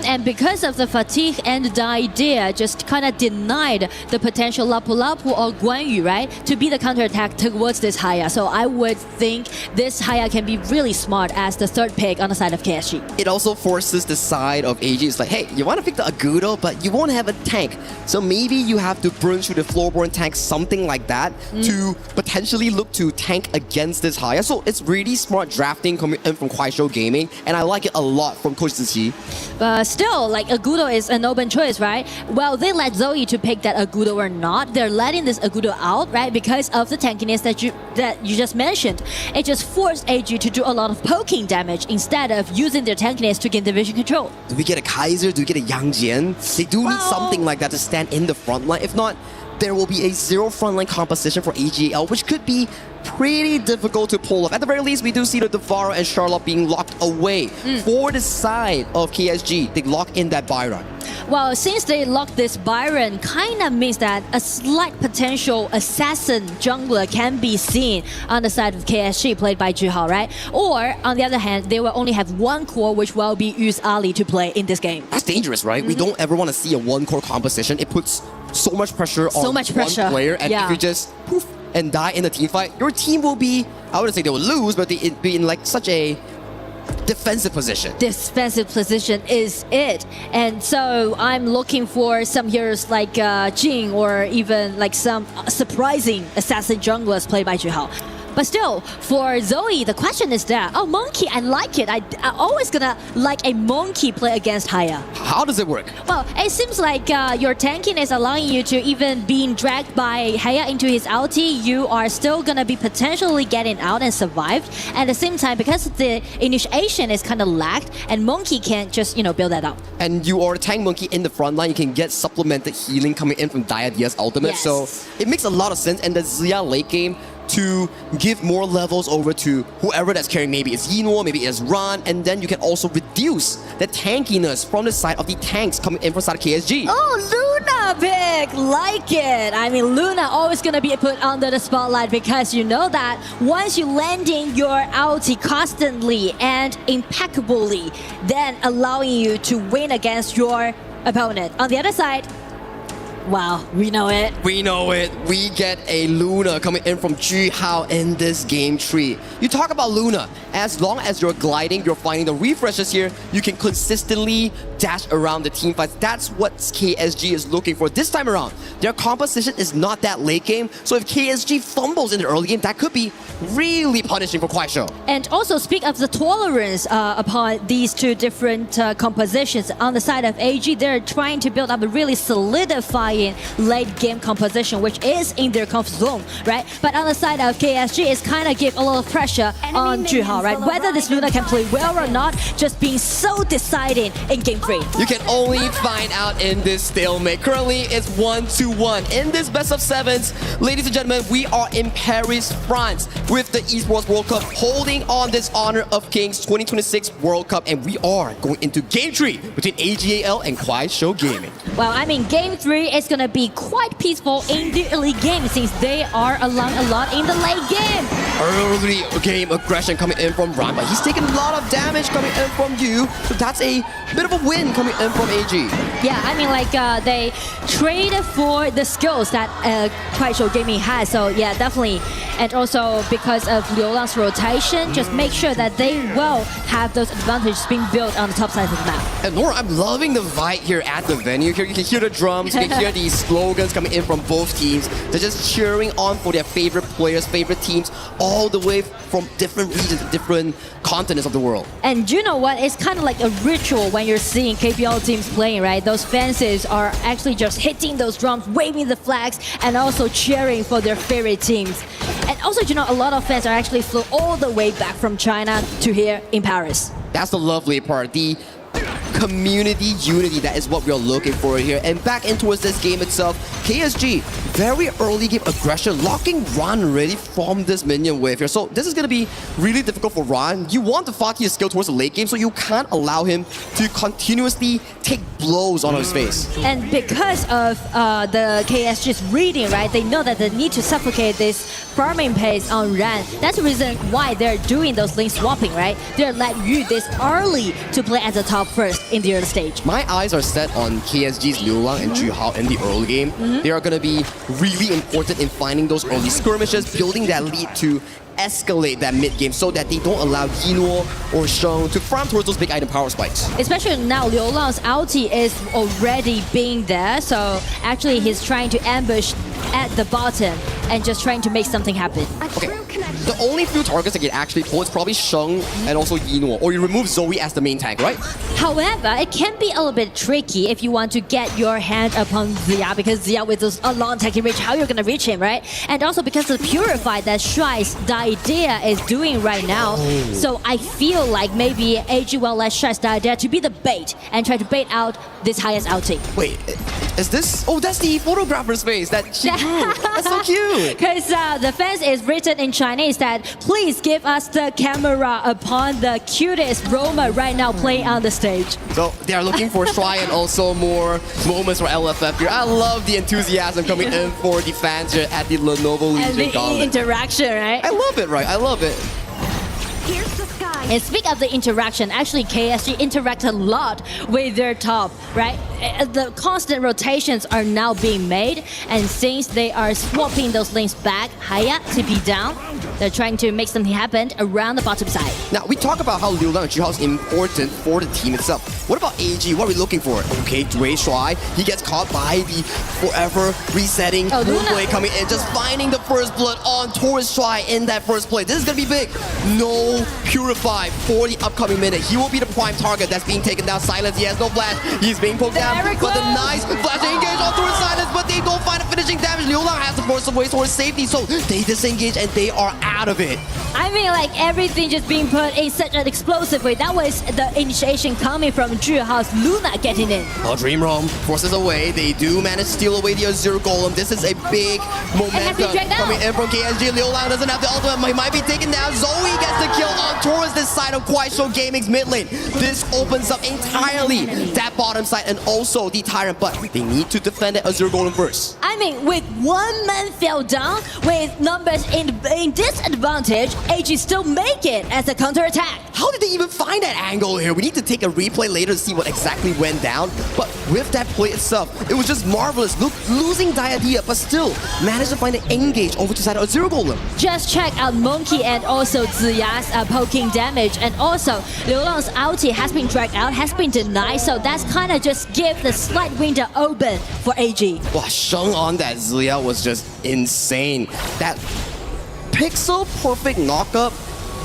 And because of the fatigue and the idea, just kind of denied the potential Lapu Lapu or Guan Yu, right, to be the counterattack towards this Haya. So I would think this Haya can be really smart as the third pick on the side of KSG. It also forces the side of AG. It's like, hey, you want to pick the Agudo, but you won't have a tank. So maybe you have to burn through the floorborne tank, something like that, to potentially look to tank against this Haya. So it's really smart drafting coming in from Kuaishou Gaming, and I like it a lot from Coach Ziqi. But still, like, Agudo is an open choice, right? Well, they let Zoe to pick that Agudo or not. They're letting this Agudo out, right? Because of the tankiness that you just mentioned. It just forced AG to do a lot of poking damage instead of using their tankiness to gain division control. Do we get a Kaiser? Do we get a Yang Jian? They do need something like that to stand in the front line. If not, there will be a zero frontline composition for AGL, which could be pretty difficult to pull off. At the very least, we do see the Devaro and Charlotte being locked away. For the side of KSG, they lock in that Byron. Well, since they locked this Byron, kind of means that a slight potential assassin jungler can be seen on the side of KSG, played by Zhihao, right? Or, on the other hand, they will only have one core, which will be Use Ali to play in this game. That's dangerous, right? We don't ever want to see a one-core composition. It puts so much pressure on one player, and if you just poof and die in the team fight, your team will be, I wouldn't say they will lose, but they'd be in like such a defensive position. Defensive position is it. And so I'm looking for some heroes like Jing, or even like some surprising assassin junglers played by Zhihao. But still, for Zoe, the question is that, oh, Monkey, I like it. I always gonna like a Monkey play against Haya. How does it work? Well, it seems like your tankiness allowing you to, even being dragged by Haya into his ulti, you are still gonna be potentially getting out and survived. At the same time, because the initiation is kind of lagged, and Monkey can't just, build that up. And you are a tank Monkey in the front line, you can get supplemented healing coming in from Diadia's ultimate. Yes. So it makes a lot of sense. And the Xia late game to give more levels over to whoever that's carrying. Maybe it's Yinwo, maybe it's Ran, and then you can also reduce the tankiness from the side of the tanks coming in from side of KSG. Oh, Luna pick! Like it! I mean, Luna always gonna be put under the spotlight, because you know that once you landing your ulti constantly and impeccably, then allowing you to win against your opponent. On the other side, wow, we know it. We know it. We get a Luna coming in from Zhihao in this game tree. You talk about Luna. As long as you're gliding, you're finding the refreshes here, you can consistently dash around the team fights. That's what KSG is looking for this time around. Their composition is not that late game, so if KSG fumbles in the early game, that could be really punishing for Kuaishou. And also, speak of the tolerance upon these two different compositions. On the side of AG, they're trying to build up a really solidified playing late game composition, which is in their comfort zone, right? But on the side of KSG, it's kind of give a lot of pressure on Zhihao, right? Whether this Luna can play well or not, just being so deciding in game 3. You can only find out in this stalemate. Currently, it's 1-1. In this best of 7s, ladies and gentlemen, we are in Paris, France, with the Esports World Cup, holding on this Honor of Kings 2026 World Cup, and we are going into game 3 between AGAL and Kuaishou Gaming. Well, I mean, game 3 is going to be quite peaceful in the early game since they are along a lot in the late game. Early game aggression coming in from Ran, but he's taking a lot of damage coming in from you, so that's a bit of a win coming in from AG. Yeah, I mean, like, they traded for the skills that Kuaishou Gaming has, so yeah, definitely. And also because of Liu Lang's rotation, just make sure that they will have those advantages being built on the top side of the map. And Nora, I'm loving the vibe here at the venue. Here you can hear the drums, you can hear these slogans coming in from both teams. They're just cheering on for their favorite players, favorite teams, all the way from different regions, different continents of the world. And you know what? It's kind of like a ritual when you're seeing KPL teams playing, right? Those fans are actually just hitting those drums, waving the flags, and also cheering for their favorite teams. And also, you know, a lot of fans are actually flew all the way back from China to here in Paris. That's the lovely part. The community unity, that is what we're looking for here. And back in towards this game itself, KSG, very early game aggression, locking Ran ready from this minion wave here. So this is going to be really difficult for Ran. You want to Faki his skill towards the late game, so you can't allow him to continuously take blows on his face. And because of the KSG's reading, right, they know that they need to suffocate this farming pace on Ran. That's the reason why they're doing those lane swapping, right? They're letting you this early to play at the top first in the early stage. My eyes are set on KSG's Liu Lang and Zhihao in the early game. They are going to be really important in finding those early skirmishes, building that lead to escalate that mid game so that they don't allow Yinluo or Sheng to farm towards those big item power spikes. Especially now, Liu Lang's ulti is already being there, so actually he's trying to ambush at the bottom and just trying to make something happen. Okay, the only few targets that can actually pull is probably Sheng and also Yinluo, or you remove Zoe as the main tank, right? However, it can be a little bit tricky if you want to get your hand upon Xia, because Xia with those a long attacking reach, how you're gonna reach him, right? And also because of the Purify that Shuai's idea is doing right now. So I feel like maybe AG will let Shuai's idea to be the bait and try to bait out this highest outing. Wait, is this? Oh, that's the photographer's face that she drew. That's so cute. Because the fans is written in Chinese that please give us the camera upon the cutest Roma right now playing on the stage. So they are looking for Shuai and also more moments for LFF here. I love the enthusiasm coming in for the fans here at the Lenovo Legion And the Gauntlet. interaction, right? I love it, right? I love it. And speaking of the interaction, actually KSG interact a lot with their top, right? The constant rotations are now being made, and since they are swapping those lanes back, Haya, TP down, they're trying to make something happen around the bottom side. Now, we talk about how Liu Lang and Zhihao is important for the team itself. What about AG? What are we looking for? Okay, Dway Shuai, he gets caught by the forever resetting Moonblade coming in, just finding the first blood on towards Shuai in that first play. This is going to be big. No Purify for the upcoming minute. He will be the prime target that's being taken down. Silence, he has no flash. He's being poked down. But the nice flash engage on towards Silence, but they don't find a finishing damage. Liu Lang has to force some way towards safety, so they disengage and they are out of it. I mean, like, everything just being put in such an explosive way. That was the initiation coming from Zhihao's Luna getting in. Oh, Dream Realm forces away. They do manage to steal away the Azure Golem. This is a big momentum coming in from KSG. Liu Lang doesn't have the ultimate. He might be taken down. Zoe gets the kill on towards this side of Kuaishou Gaming's mid lane. This opens up entirely that bottom side and also the Tyrant, but they need to defend the Azure Golem first. I mean, with one man fell down, with numbers in disadvantage, AG still make it as a counter-attack. How did they even find that angle here? We need to take a replay later to see what exactly went down. But with that play itself, it was just marvelous. Look, losing Diadea, but still managed to find an engage over to side of Azure Golem. Just check out Monkey and also Ziya's poking damage, and also Liu Lang's ulti has been dragged out, has been denied, so that's kind of just give the slight window open for AG. Wow, Sheng on that Ziya was just insane. That pixel perfect knockup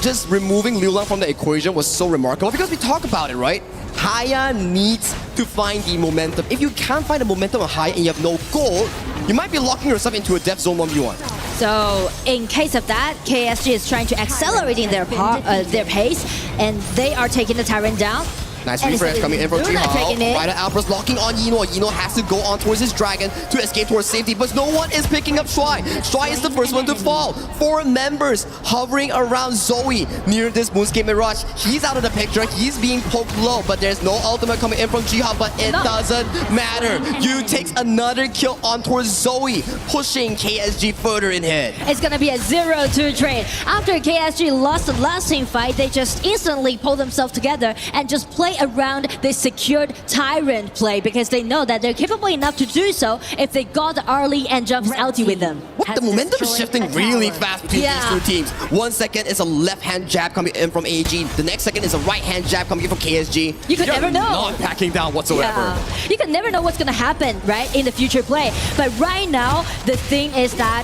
just removing Liu Lang from the equation was so remarkable because we talk about it, right? Haya needs to find the momentum. If you can't find the momentum on Haya and you have no goal, you might be locking yourself into a death zone 1v1. So in case of that, KSG is trying to accelerate in their pace, and they are taking the Tyrant down. Nice refresh coming in from Jihao. Rider Alpers locking on Yino. Yino has to go on towards his dragon to escape towards safety, but no one is picking up Shuai. Shuai is the first one to fall. 4 members hovering around Zoe near this Moonscape Mirage. He's out of the picture. He's being poked low, but there's no ultimate coming in from Jihao, but it doesn't matter. Yu takes another kill on towards Zoe, pushing KSG further in head. It's gonna be a 0-2 trade. After KSG lost the last team fight, they just instantly pull themselves together and just play around this secured Tyrant play because they know that they're capable enough to do so if they got early and jumps ulti with them. What? The momentum is shifting really fast between these two teams. 1 second is a left-hand jab coming in from AG. The next second is a right-hand jab coming in from KSG. You could never know. Not backing down whatsoever. Yeah. You could never know what's gonna happen, right, in the future play. But right now, the thing is that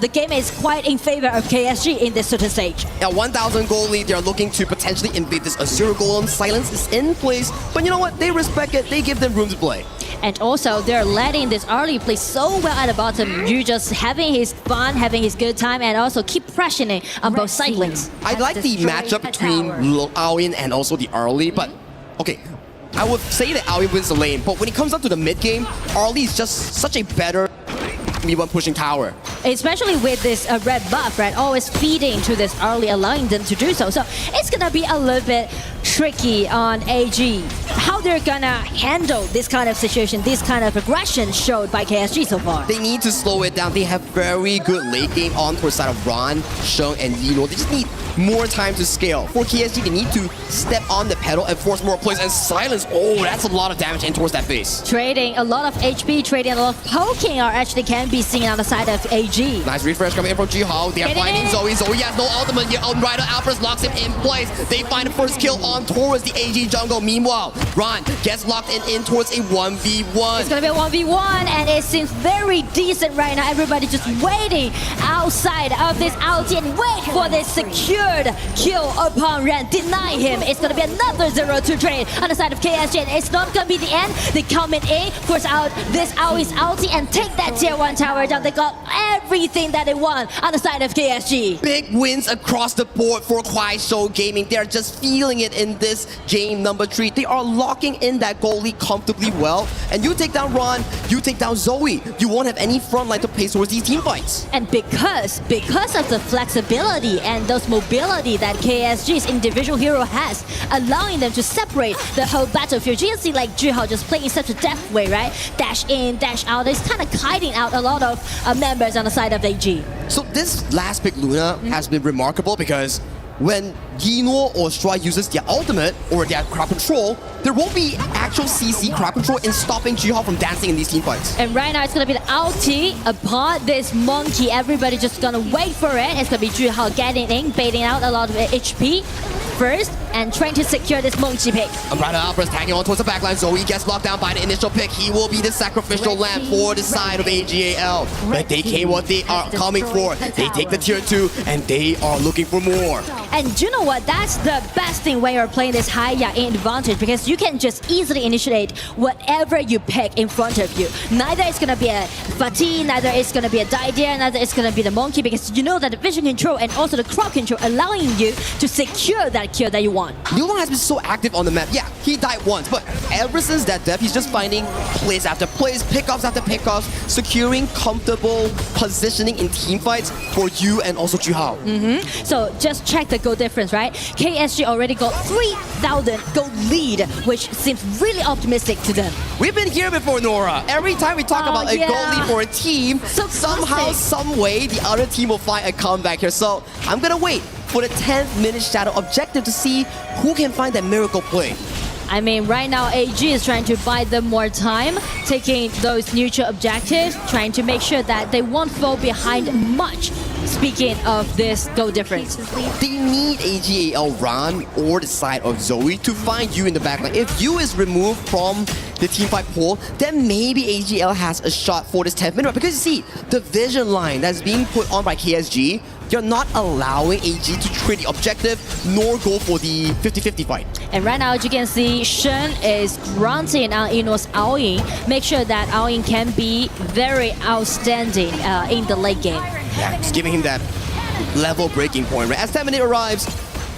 the game is quite in favor of KSG in this certain stage. At 1,000 goal lead, they're looking to potentially invade this Azure Golem. Silence is in place, but you know what? They respect it. They give them room to play. And also, they're letting this early play so well at the bottom. You just having his fun, having his good time, and also keep pressuring on both side lanes. I like the matchup between Aoyin and also the early, but okay. I would say that Aoyin wins the lane, but when it comes down to the mid game, Arlie is just such a better V1 pushing tower. Especially with this red buff, right? Always feeding to this early, allowing them to do so. So it's gonna be a little bit tricky on AG. How they're gonna handle this kind of situation, this kind of aggression showed by KSG so far. They need to slow it down. They have very good late game on towards side of Ron, Sheng, and Yino. They just need more time to scale. For KSG, they need to step on the pedal and force more plays and silence. Oh, that's a lot of damage in towards that base. Trading a lot of HP, trading a lot of poking are actually can be seen on the side of AG. Nice refresh coming in from Jihao. They are finding Zoe. Zoe has no ultimate yet. Rider Alphas locks him in place. They find the first kill on towards the AG jungle. Meanwhile, Ron gets locked in towards a 1v1. It's gonna be a 1v1 and it seems very decent right now. Everybody just waiting outside of this ulti and wait for this secured kill upon Ren. Deny him. It's gonna be another 0-2 trade on the side of KSG. And it's not gonna be the end. They come in A, force out this Aoi's ulti and take that tier 1 tower down. They got everything that they want on the side of KSG. Big wins across the board for Kuaishou Gaming. They're just feeling it in this game number 3. They are locking in that goal lead comfortably well. And you take down Ron, you take down Zoe. You won't have any front line to play towards these team fights. And because of the flexibility and those mobility that KSG's individual hero has, allowing them to separate the whole battlefield. You can see like Jihao just playing in such a deft way, right? Dash in, dash out. It's kind of kiting out a lot of members on the side of AG. So this last pick, Luna, has been remarkable because when Yino or Shuai uses their ultimate or their crowd control, there won't be actual CC crowd control in stopping Jihao from dancing in these team fights. And right now it's gonna be the ulti upon this monkey. Everybody just gonna wait for it. It's gonna be Jihao getting in, baiting out a lot of HP first and trying to secure this monkey pick. Rider Alphas tagging on towards the backline. Zoe gets locked down by the initial pick. He will be the sacrificial lamb for the side of AGAL. But they came what they are coming for. They take the tier 2 and they are looking for more. And you know what? That's the best thing when you're playing this Haya in advantage because you can just easily initiate whatever you pick in front of you. Neither it's gonna be a Fatih, neither it's gonna be a Didier, neither it's gonna be the monkey because you know that the vision control and also the crowd control allowing you to secure that kill that you want. Liu Lang has been so active on the map. Yeah, he died once, but ever since that death, he's just finding plays after plays, pickoffs after pickoffs, securing comfortable positioning in team fights for you and also Jihao. So just check the goal difference, right? KSG already got 3,000 goal lead, which seems really optimistic to them. We've been here before, Nora. Every time we talk about a goal lead for a team, somehow, some way, the other team will find a comeback here. So I'm gonna wait for the 10th minute shadow objective to see who can find that miracle play. I mean, right now AG is trying to buy them more time, taking those neutral objectives, trying to make sure that they won't fall behind much. Speaking of this goal difference. They need AGAL Ran or the side of Zoe to find you in the backline. If you is removed from the teamfight pool, then maybe AGL has a shot for this 10th minute. Because you see, the vision line that's being put on by KSG You're not allowing AG to trade the objective nor go for the 50-50 fight. And right now, as you can see, Shen is grunting on Ino's Aoying. Make sure that Aoying can be very outstanding in the late game. Yeah, just giving him that level breaking point. Right? As 10 minutes arrives,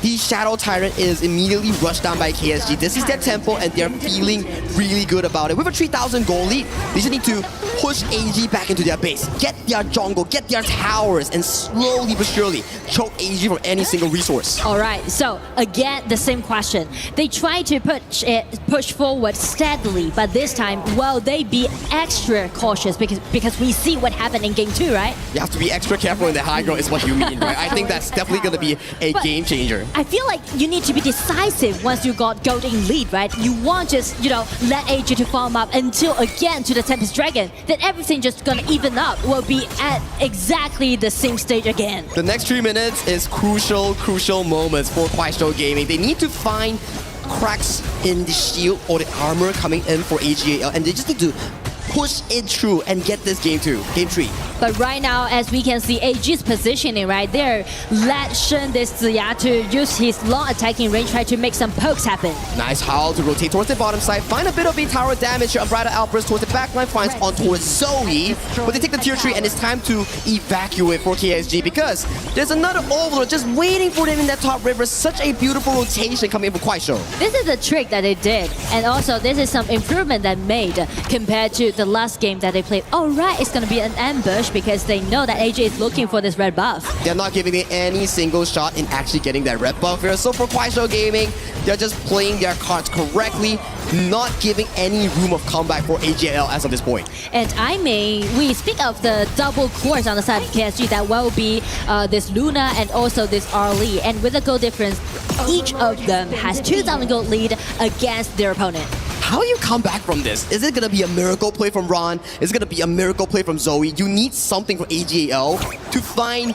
the Shadow Tyrant is immediately rushed down by KSG. This is their tempo and they're feeling really good about it. With a 3,000 gold lead, they just need to push AG back into their base, get their jungle, get their towers, and slowly but surely choke AG from any single resource. All right, so again, the same question. They try to push forward steadily, but this time, will they be extra cautious because we see what happened in game 2, right? You have to be extra careful in the high ground is what you mean, right? I think that's definitely going to be a game changer. I feel like you need to be decisive once you got gold in lead, right? You won't just, let AG to farm up until again to the Tempest Dragon. Then everything just gonna even up. Will be at exactly the same stage again. The next 3 minutes is crucial moments for Kuaishou Gaming. They need to find cracks in the shield or the armor coming in for AGAL, and they just need to push it through and get this game 3. But right now, as we can see, AG's positioning right there, let Shen this Ziya to use his long attacking range, try to make some pokes happen. Nice Howl to rotate towards the bottom side, find a bit of a tower damage here. Umbrella Outburst towards the backline, finds on towards Zoe. But they take the tier 3 and it's time to evacuate for KSG because there's another Overlord just waiting for them in that top river. Such a beautiful rotation coming in from Kuaishou. This is the trick that they did. And also, this is some improvement that made compared to the last game that they played. All right, it's going to be an ambush because they know that AJ is looking for this red buff. They're not giving it any single shot in actually getting that red buff here. So for Kuaishou Gaming, they're just playing their cards correctly, not giving any room of comeback for AGL as of this point. And I mean, we speak of the double cores on the side of KSG that will be this Luna and also this Arlie. And with a goal difference, each of them has 2,000 gold lead against their opponent. How do you come back from this? Is it going to be a miracle play from Ron? Is it going to be a miracle play from Zoe? You need something from AGAL to find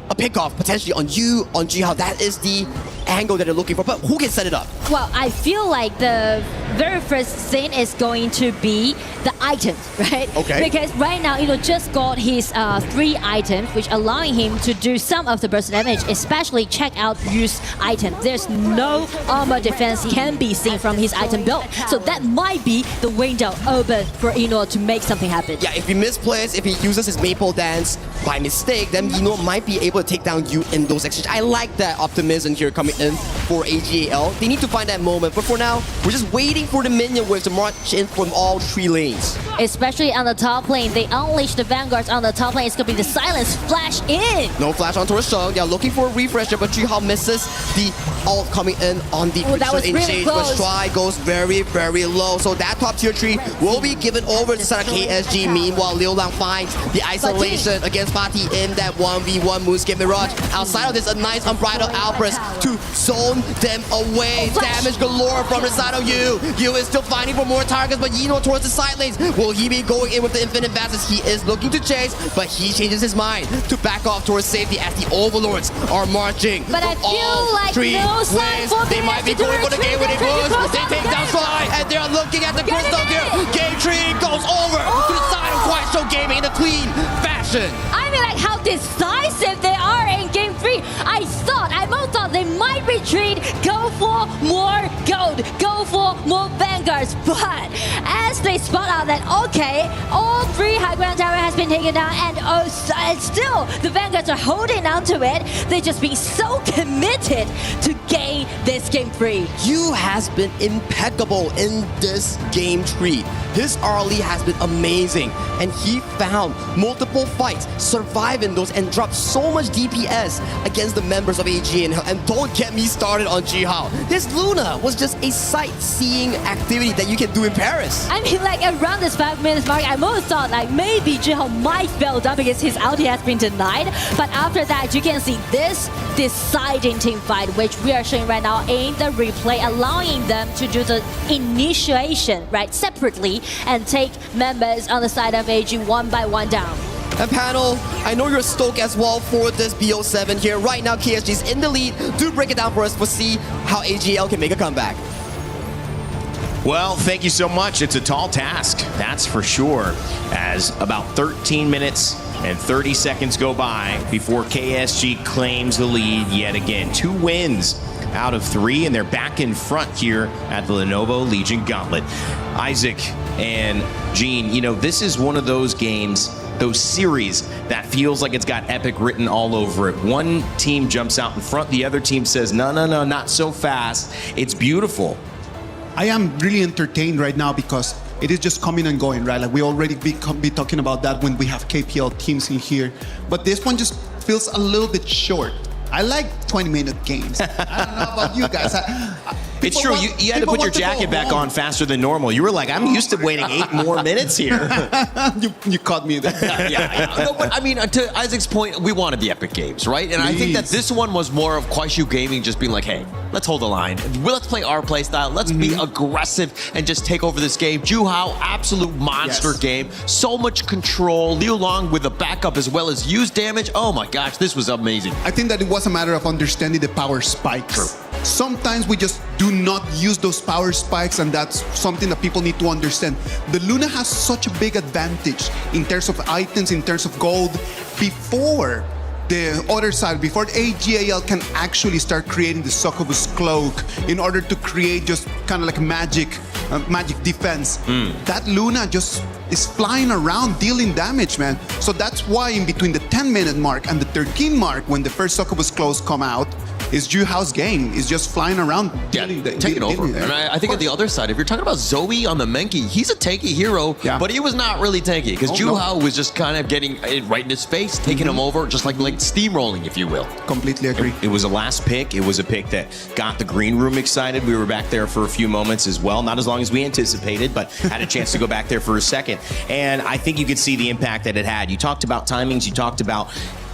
a pickoff potentially on you, on Jihao. That is the angle that they're looking for, but who can set it up? Well, I feel like the very first thing is going to be the items, right? Okay. Because right now, just got his 3 items, which allowing him to do some of the burst damage, especially check out use items. There's no armor defense can be seen from his item build, so that might be the window open for Ino to make something happen. Yeah, if he misplays, if he uses his Maple Dance by mistake, then Ino might be able to take down you in those exchanges. I like that optimism here coming in for AGAL. They need to find that moment, but for now, we're just waiting for the minion wave to march in from all 3 lanes. Especially on the top lane, they unleash the vanguards on the top lane. It's gonna be the silence flash in. No flash on towards Sheng. They're looking for a refresher, but Jihao misses the ult coming in on the friction exchange. But Stry goes very, very low. So that top tier 3 will be given over to side of KSG. Meanwhile, Liu Lang finds the isolation against Fatih in that 1v1 Moonscape Mirage. Outside of this, a nice Unbridled Outburst to zone them away. Damage galore from the side of Yu. Yu is still fighting for more targets, but Yino towards the side lanes. Will he be going in with the Infinite Bastards? He is looking to chase, but he changes his mind to back off towards safety as the Overlords are marching. But I feel like 3 no sign ways. for They might be going for the game winning push. They take down Sly, and they're looking at the crystal here. Game 3 goes over to the side of Kuaishou Gaming in a clean fashion. I mean, like how decisive they are in game 3. I most thought they might retreat, go for more gold, go for more vanguards. But as they spot out that, okay, all 3 high ground tower has been taken down, and still the vanguards are holding on to it. They're just being so committed to gain this game 3. Yu has been impeccable in this game 3. His Arlie has been amazing, and he found multiple fights, surviving those, and dropped so much DPS against the members of AG. And don't get me started on Jihao. His Luna was just a sightseeing activity that you can do in Paris. I mean, like around this 5 minutes mark, I most thought like maybe Jihao might fail down because his ulti has been denied. But after that, you can see this deciding team fight, which we are showing right now in the replay, allowing them to do the initiation, right, separately and take members on the side of AG one by one down. And panel, I know you're stoked as well for this BO7 here. Right now, KSG is in the lead. Do break it down for us to see how AGL can make a comeback. Well, thank you so much. It's a tall task, that's for sure, as about 13 minutes and 30 seconds go by before KSG claims the lead yet again. 2 wins out of 3, and they're back in front here at the Lenovo Legion Gauntlet. Isaac and Gene, you know, this is one of those games, those series that feels like it's got epic written all over it. One team jumps out in front, the other team says, no, not so fast. It's beautiful. I am really entertained right now because it is just coming and going, right? Like we already be talking about that when we have KPL teams in here. But this one just feels a little bit short. I like 20-minute games. I don't know about you guys. It's true. You had to put your jacket back on faster than normal. You were like, I'm used to waiting 8 more minutes here. you caught me there. Yeah. No, but I mean, to Isaac's point, we wanted the epic games, right? And I think that this one was more of Kwaishu Gaming just being like, hey, let's hold the line. Let's play our play style. Let's be aggressive and just take over this game. Juhao, absolute monster game. So much control. Liu Long with a backup as well as use damage. Oh my gosh, this was amazing. I think that it was a matter of understanding the power spikes. True. Sometimes we just do not use those power spikes, and that's something that people need to understand. The Luna has such a big advantage in terms of items, in terms of gold, before the other side, before AGAL can actually start creating the Succubus Cloak in order to create just kind of like magic defense. That Luna just is flying around dealing damage, man. So that's why in between the 10-minute mark and the 13 mark, when the first Succubus Cloaks come out, is Juhao's game. Is just flying around. Taking over. And I think on the other side, if you're talking about Zoe on the Menki, he's a tanky hero, but he was not really tanky because Juhao was just kind of getting it right in his face, taking him over, just like steamrolling, if you will. Completely agree. It was a last pick. It was a pick that got the green room excited. We were back there for a few moments as well. Not as long as we anticipated, but had a chance to go back there for a second. And I think you could see the impact that it had. You talked about timings. You talked about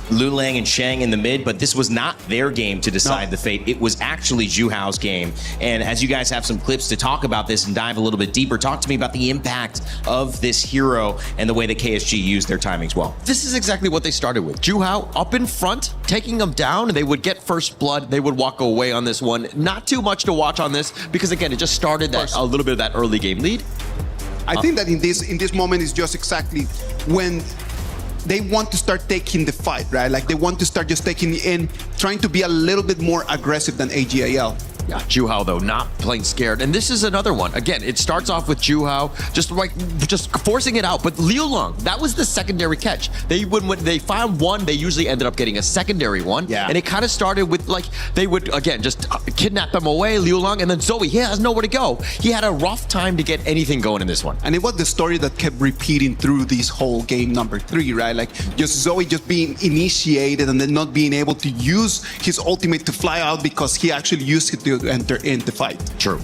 Lulang and Shang in the mid, but this was not their game to decide the fate. It was actually Juhao's game. And as you guys have some clips to talk about this and dive a little bit deeper, talk to me about the impact of this hero and the way that KSG used their timings well. This is exactly what they started with. Juhao up in front, taking them down, and they would get first blood. They would walk away on this one. Not too much to watch on this because, again, it just started that a little bit of that early game lead. I think that in this moment is just exactly when they want to start taking the fight, right? Like they want to start just taking in, trying to be a little bit more aggressive than AGAL. Yeah, Juhao though not playing scared, and this is another one. Again, it starts off with Juhao just forcing it out, but Liu Long, that was the secondary catch. When they found one, they usually ended up getting a secondary one, and it kind of started with like they would again just kidnap them away, Liu Long, and then Zoe. He has nowhere to go. He had a rough time to get anything going in this one, and it was the story that kept repeating through this whole game number 3, right? Like just Zoe just being initiated and then not being able to use his ultimate to fly out because he actually used it to enter in the fight. True.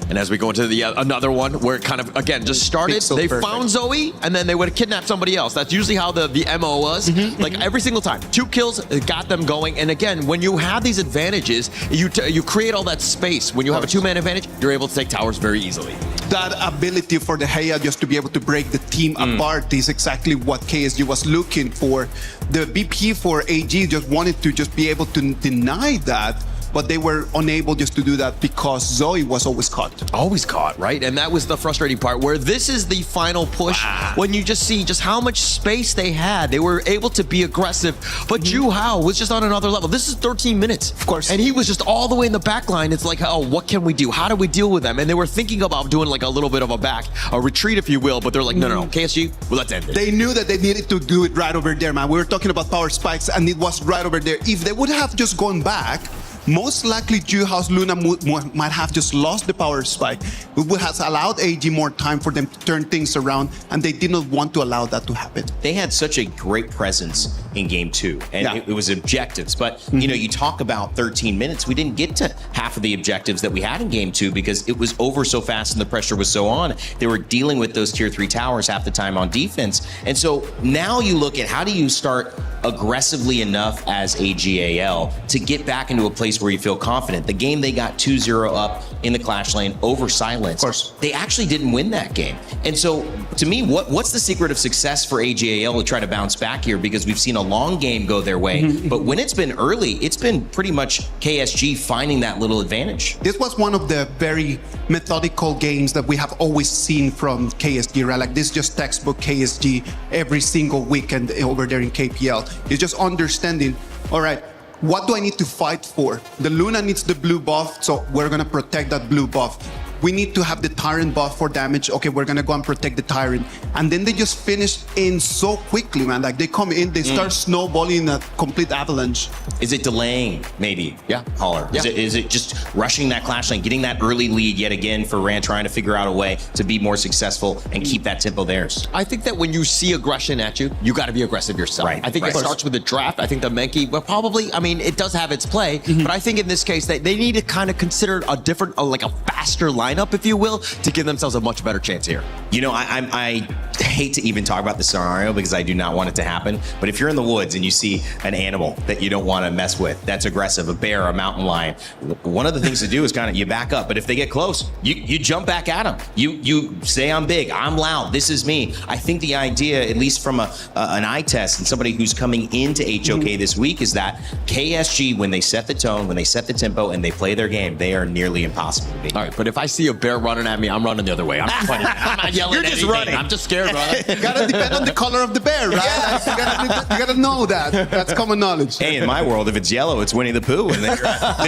And as we go into the another one where it kind of, again, just started, they found Zoe, and then they would kidnap somebody else. That's usually how the MO was. Like every single time. 2 kills got them going. And again, when you have these advantages, you create all that space. When you have a 2-man advantage, you're able to take towers very easily. That ability for the Heya just to be able to break the team apart is exactly what KSG was looking for. The BP for AG just wanted to just be able to deny that, but they were unable just to do that because Zoe was always caught. Always caught, right? And that was the frustrating part where this is the final push when you just see just how much space they had. They were able to be aggressive, but Juhao was just on another level. This is 13 minutes. Of course. And he was just all the way in the back line. It's like, oh, what can we do? How do we deal with them? And they were thinking about doing like a little bit of a retreat, if you will, but they're like, no, KSG, well, let's end it. They knew that they needed to do it right over there, man. We were talking about power spikes, and it was right over there. If they would have just gone back, most likely Juhao's Luna might have just lost the power spike. It would have allowed AG more time for them to turn things around, and they did not want to allow that to happen. They had such a great presence in game 2, and it was objectives. But, you know, you talk about 13 minutes. We didn't get to half of the objectives that we had in game 2 because it was over so fast and the pressure was so on. They were dealing with those tier 3 towers half the time on defense. And so now you look at how do you start aggressively enough as AGAL to get back into a place place where you feel confident. The game they got 2-0 up in the Clash lane over Silence, of course, they actually didn't win that game. And so, to me, what's the secret of success for AGAL to try to bounce back here? Because we've seen a long game go their way, but when it's been early, it's been pretty much KSG finding that little advantage. This was one of the very methodical games that we have always seen from KSG, right? Like this is just textbook KSG every single weekend over there in KPL. It's just understanding, all right, what do I need to fight for? The Luna needs the blue buff, so we're gonna protect that blue buff. We need to have the Tyrant buff for damage. Okay, we're gonna go and protect the Tyrant. And then they just finish in so quickly, man. Like they come in, they start snowballing a complete avalanche. Is it delaying, maybe? Yeah. Holler. Yeah. Is it just rushing that Clash lane, getting that early lead yet again for Rand, trying to figure out a way to be more successful and keep that tempo theirs? I think that when you see aggression at you, you got to be aggressive yourself. Right. I think it starts with the draft. I think the Menki, well, probably, I mean, it does have its play, but I think in this case, they need to kind of consider a different, like a faster lineup, if you will, to give themselves a much better chance here. You know, I hate to even talk about the scenario because I do not want it to happen, but if you're in the woods and you see an animal that you don't want to mess with, that's aggressive, a bear, a mountain lion, one of the things to do is kind of you back up, but if they get close, you jump back at them. You say, I'm big, I'm loud, this is me. I think the idea, at least from an eye test and somebody who's coming into HOK this week, is that KSG, when they set the tone, when they set the tempo and they play their game, they are nearly impossible to beat. All right, but if I see a bear running at me, I'm running the other way. I'm not fighting. I'm not yelling. You're at just anything. running. I'm just scared, brother. Gotta depend on the color of the bear, right? Yeah. You gotta know that. That's common knowledge. Hey, in my world, if it's yellow, it's Winnie the Pooh, and then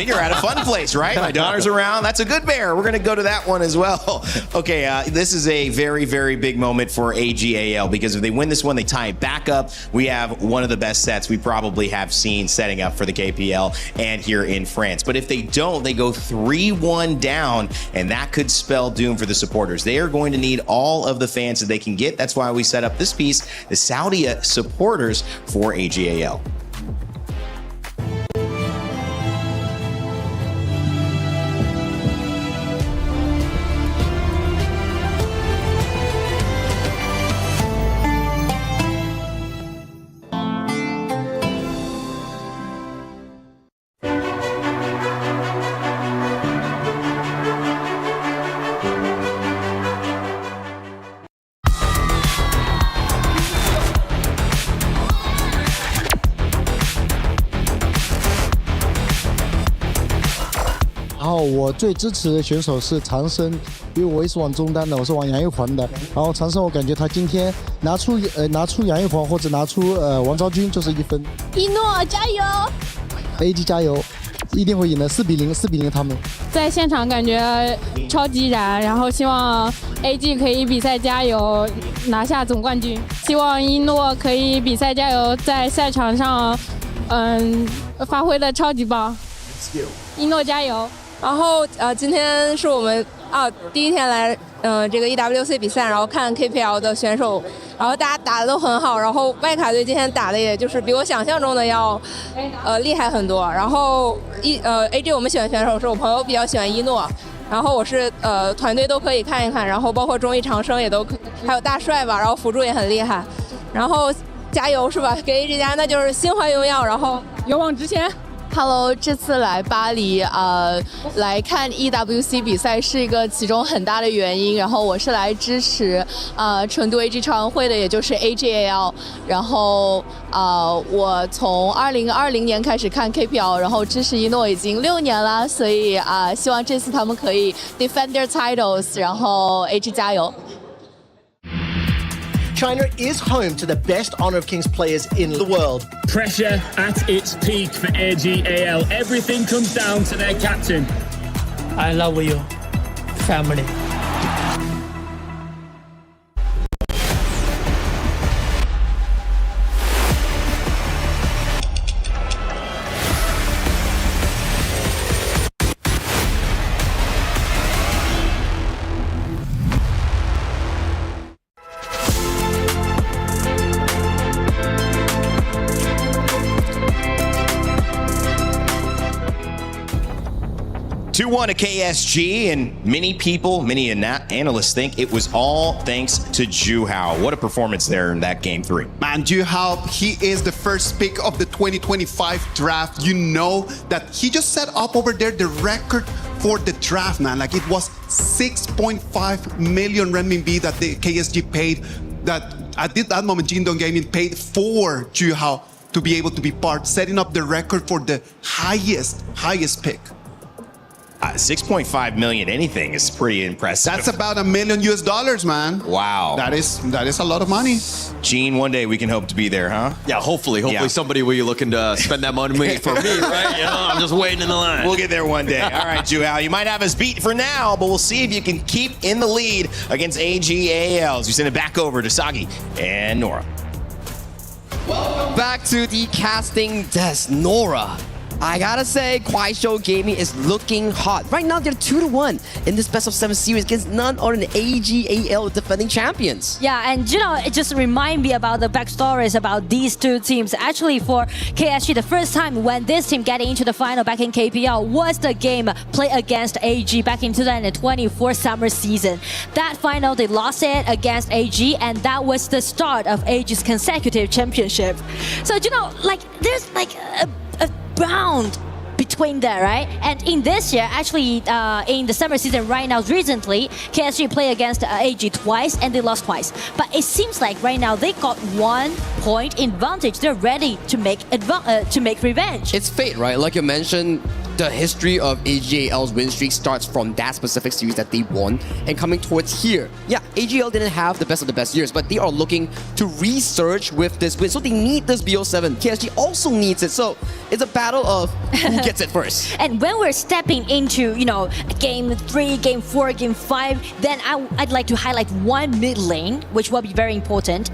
you're at a fun place, right? My daughter's around. That's a good bear. We're going to go to that one as well. Okay, this is a very, very big moment for AGAL because if they win this one, they tie it back up. We have one of the best sets we probably have seen setting up for the KPL and here in France. But if they don't, they go 3-1 down, and that could spell doom for the supporters. They are going to need all of the fans that they can get. That's why we set up this piece, the Saudi supporters for AGAL.然后我最支持的选手是长生，因为我也是玩中单的，我是玩杨玉环的。然后长生，我感觉他今天拿出杨玉环或者拿出王昭君就是1分。一诺加油 ！AG 加油，一定会赢的，4-0他们。在现场感觉超级燃，然后希望 AG 可以比赛加油，拿下总冠军。希望一诺可以比赛加油，在赛场上发挥的超级棒。一诺加油！然后今天是我们第一天来这个 EWC 比赛，然后看 KPL 的选手，然后大家打的都很好，然后外卡队今天打的也就是比我想象中的要厉害很多。然后AG 我们选选手是我朋友比较喜欢一诺，然后我是团队都可以看一看，然后包括中医长生也都还有大帅吧，然后辅助也很厉害，然后加油是吧？给 AG 加那就是心怀荣耀，然后勇往直前。Hello， 这次来巴黎来看 EWC 比赛是一个其中很大的原因，然后我是来支持成都 AG 超运会的，也就是 AGAL， 然后我从2020年开始看 KPL， 然后支持一诺已经6年了，所以希望这次他们可以 defend their titles， 然后 AG 加油。China is home to the best Honor of Kings players in the world. Pressure at its peak for AGAL. Everything comes down to their captain. I love you, family. 1 to KSG, and many people, many analysts think it was all thanks to Juhao. What a performance there in that game 3. Man, Juhao, he is the first pick of the 2025 draft. You know that he just set up over there the record for the draft, man. Like it was 6.5 million renminbi that the KSG paid. That at that moment, Jingdong Gaming paid for Juhao to be able to be part, setting up the record for the highest pick. 6.5 million anything is pretty impressive. That's about $1 million, man. Wow. That is a lot of money. Gene, one day we can hope to be there, huh? Yeah, hopefully somebody will be looking to spend that money for me, right? You know, I'm just waiting in the line. We'll get there one day. All right, Juhao, you might have us beat for now, but we'll see if you can keep in the lead against AGAL. As we send it back over to Sagi and Nora. Welcome back to the casting desk, Nora. I gotta say, Kuaishou Gaming is looking hot. Right now, they're 2-1 in this best of 7 series against none other than AGAL defending champions. Yeah, and you know, it just reminds me about the backstories about these two teams. Actually, for KSG, the first time when this team getting into the final back in KPL was the game played against AG back in 2024 summer season. That final, they lost it against AG, and that was the start of AG's consecutive championship. So, you know, like, there's like a bound between there, right? And in this year, actually, in the summer season right now, recently, KSG played against AG twice and they lost twice. But it seems like right now they got 1 point advantage. They're ready to make revenge. It's fate, right? Like you mentioned, the history of AGAL's win streak starts from that specific series that they won and coming towards here. Yeah, AGL didn't have the best of the best years, but they are looking to resurge with this win. So they need this BO7. KSG also needs it. So it's a battle of who gets it first. And when we're stepping into, you know, game 3, game 4, game 5, then I'd like to highlight one mid lane, which will be very important.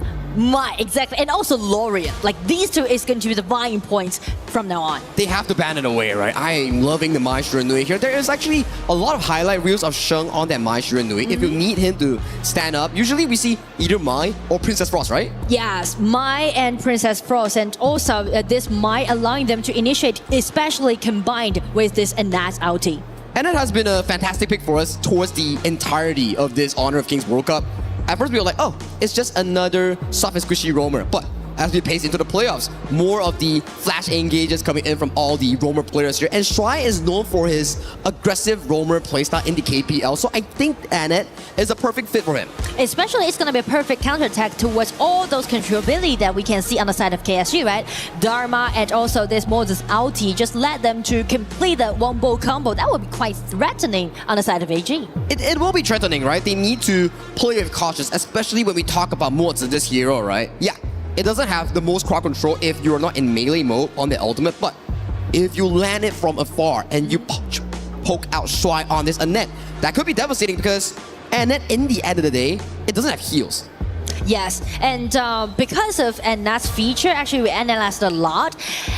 Exactly, and also Lorien. Like, these two is going to be the vying points from now on. They have to ban it away, right? I am loving the Mai Shiranui here. There is actually a lot of highlight reels of Sheng on that Mai Shiranui. If you need him to stand up, usually we see either Mai or Princess Frost, right? Yes, Mai and Princess Frost, and also this Mai allowing them to initiate, especially combined with this Anat ulti. And it has been a fantastic pick for us towards the entirety of this Honor of Kings World Cup. At first we were like, oh, it's just another soft and squishy roamer. But as we pace into the playoffs, more of the flash engages coming in from all the roamer players here. And Shuai is known for his aggressive roamer playstyle in the KPL. So I think Annette is a perfect fit for him. Especially, it's going to be a perfect counterattack towards all those controllability that we can see on the side of KSG, right? Dharma and also this Moses ulti just led them to complete the wombo combo. That would be quite threatening on the side of AG. It will be threatening, right? They need to play with caution, especially when we talk about Moses, this hero, right? Yeah. It doesn't have the most crowd control if you're not in melee mode on the ultimate, but if you land it from afar and you poke out Shuai on this Annette, that could be devastating because Annette, in the end of the day, it doesn't have heals. Yes, and because of Annat's feature, actually we analyzed a lot,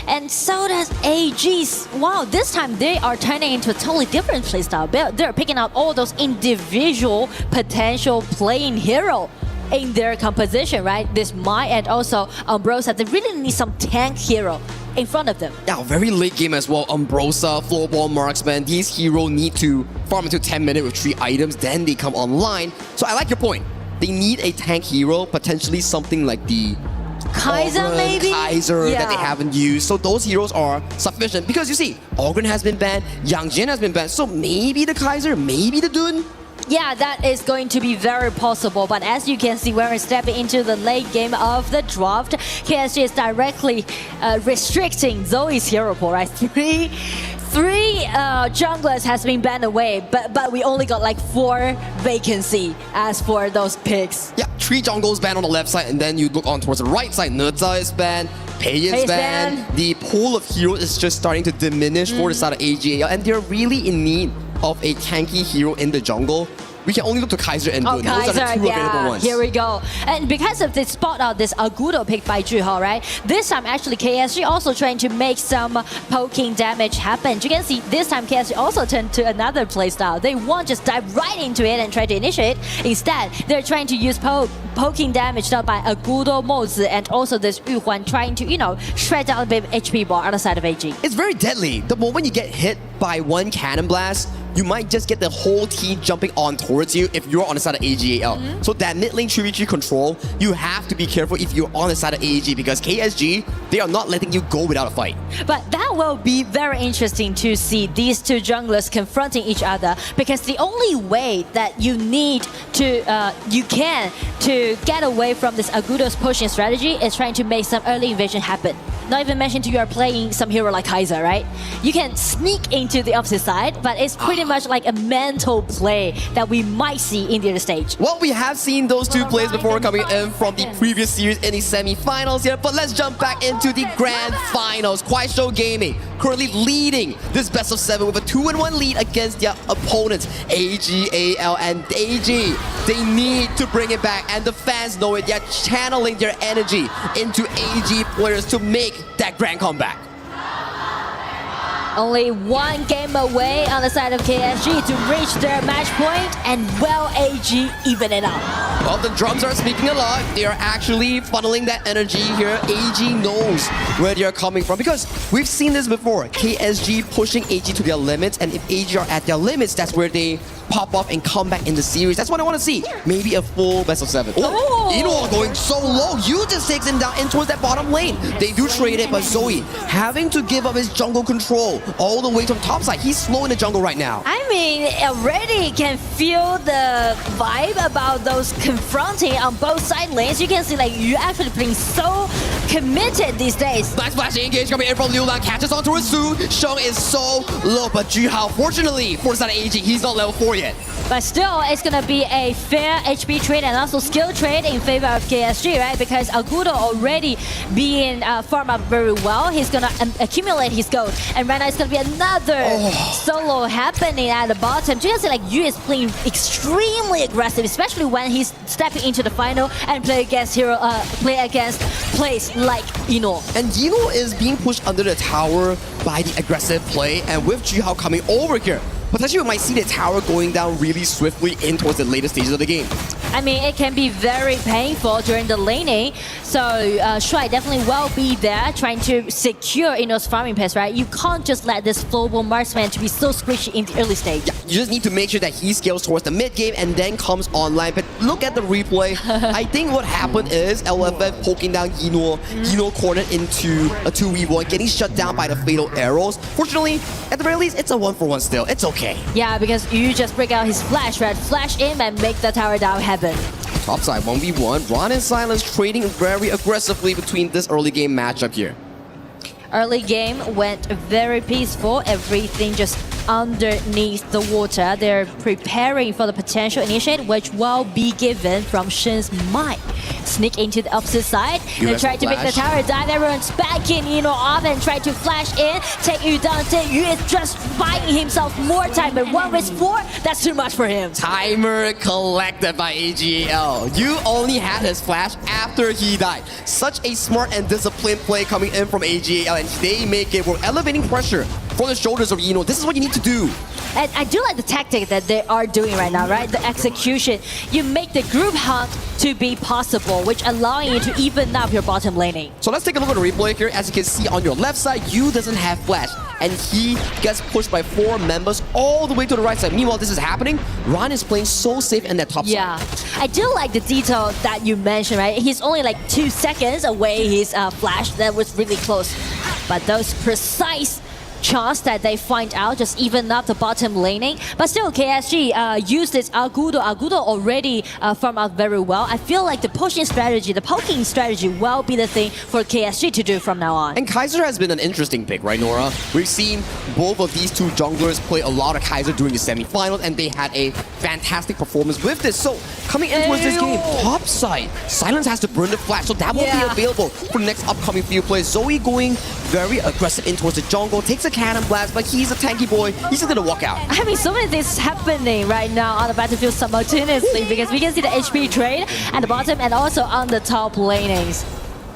and so does AG's. Wow, this time they are turning into a totally different playstyle. They're picking out all those individual potential playing hero in their composition, right? This Mai and also Umbrosa, they really need some tank hero in front of them. Yeah, very late game as well. Umbrosa, Floorball, Marksman, these heroes need to farm into 10 minutes with 3 items, then they come online. So I like your point. They need a tank hero, potentially something like the Kaiser, maybe? Kaiser that they haven't used. So those heroes are sufficient because you see, Ogren has been banned, Yang Jin has been banned, so maybe the Kaiser, maybe the Dun. Yeah, that is going to be very possible. But as you can see, when we're stepping into the late game of the draft, KSG is directly restricting Zoe's hero pool, right? Three junglers has been banned away, but we only got like 4 vacancy as for those picks. Yeah, 3 jungles banned on the left side, and then you look on towards the right side. Neza is banned, Pei is banned. The pool of heroes is just starting to diminish for the side of AGAL, and they're really in need of a tanky hero in the jungle. We can only look to Kaiser and Dun. Those are the 2 available ones. Here we go. And because of this spot out, this Agudo pick by Juhao, right? This time actually KSG also trying to make some poking damage happen. You can see this time KSG also turned to another playstyle. They won't just dive right into it and try to initiate. Instead, they're trying to use poking damage done by Agudo, Mozi, and also this Yuhuan trying to, you know, shred down a bit of HP bar on the side of AG. It's very deadly. The moment you get hit by 1 cannon blast you might just get the whole team jumping on towards you if you're on the side of AGAL. So that mid lane 3v3 control, you have to be careful if you're on the side of AG because KSG, they are not letting you go without a fight. But that will be very interesting to see these two junglers confronting each other, because the only way that you need to, to get away from this Agudo's pushing strategy is trying to make some early invasion happen. Not even mentioned you are playing some hero like Kaiser, right? You can sneak into the opposite side, but it's pretty much like a mental play that we might see in the other stage. Well, we have seen those two plays before coming in from the previous series in the semi-finals here, but let's jump back into the grand finals. Kuaishou Gaming currently leading this best of 7 with a 2-1 lead against their opponents, AGAL and AG. They need to bring it back, and the fans know it. They're channeling their energy into AG players to make that grand comeback. Only one game away on the side of KSG to reach their match point, and well, AG even it out. Well, the drums are speaking a lot. They are actually funneling that energy here. AG knows where they are coming from because we've seen this before. KSG pushing AG to their limits, and if AG are at their limits, that's where they pop off and come back in the series. That's what I want to see. Maybe a full best of 7. Oh, Ino going so low. You just takes him down in towards that bottom lane. They do trade it, but Zoe having to give up his jungle control all the way to the top side. He's slow in the jungle right now. I mean, already can feel the vibe about those confronting on both side lanes. You can see like you actually being so committed these days. Nice flash engage coming in from Liu Lang, catches onto his Su. Sheng is so low, but Juhao, fortunately, for the side of AG, he's not level 4 yet. But still, it's gonna be a fair HP trade and also skill trade in favor of KSG, right? Because Agudo already being farmed up very well. He's gonna accumulate his gold, and right now it's gonna be another solo happening at the bottom. You can see like Yu is playing extremely aggressive, especially when he's stepping into the final and play against plays like Ino. And Ino is being pushed under the tower by the aggressive play, and with Juhao coming over here, potentially we might see the tower going down really swiftly in towards the later stages of the game. I mean, it can be very painful during the laning. So Shuai definitely will be there trying to secure Ino's farming pace, right? You can't just let this global marksman to be so squishy in the early stage. Yeah, you just need to make sure that he scales towards the mid game and then comes online. But look at the replay. I think what happened is LFF poking down Ino. Ino cornered into a 2v1, getting shut down by the fatal arrows. Fortunately, at the very least, it's a 1-for-1 still. It's okay. Yeah, because you just break out his flash, right? Flash in and make the tower down happen. Topside 1v1. Ron and Silence trading very aggressively between this early game matchup here. Early game went very peaceful. Everything just underneath the water. They're preparing for the potential initiate, which will be given from Shen's might. Sneak into the opposite side. They try to make the tower dive. Everyone's backing Ino off and try to flash in. Take Yu down. Yu is just buying himself more time, but 1v4, that's too much for him. Timer collected by AGAL. Yu only had his flash after he died. Such a smart and disciplined play coming in from AGAL, and they make it. We're elevating pressure from the shoulders of Ino. This is what you need to do. And I do like the tactic that they are doing right now, right? The execution. You make the group hunt to be possible, which allowing you to even up your bottom laning. So let's take a look at the replay here. As you can see on your left side, Yu doesn't have flash, and he gets pushed by 4 members all the way to the right side. Meanwhile, this is happening. Ron is playing so safe in that top side. Yeah, I do like the detail that you mentioned, right? He's only like 2 seconds away his flash. That was really close. But those precise chance that they find out just even up the bottom laning. But still, KSG used this Agudo. Agudo already farmed out very well. I feel like the pushing strategy, the poking strategy will be the thing for KSG to do from now on. And Kaiser has been an interesting pick, right, Nora? We've seen both of these two junglers play a lot of Kaiser during the semi-finals, and they had a fantastic performance with this. So coming into this game, top side, Silence has to burn the flash, so that won't be available for the next upcoming few plays. Zoe going very aggressive in towards the jungle, takes a cannon blast, but he's a tanky boy. He's just gonna walk out. I mean, so many things happening right now on the battlefield simultaneously because we can see the HP trade at the bottom and also on the top lanings.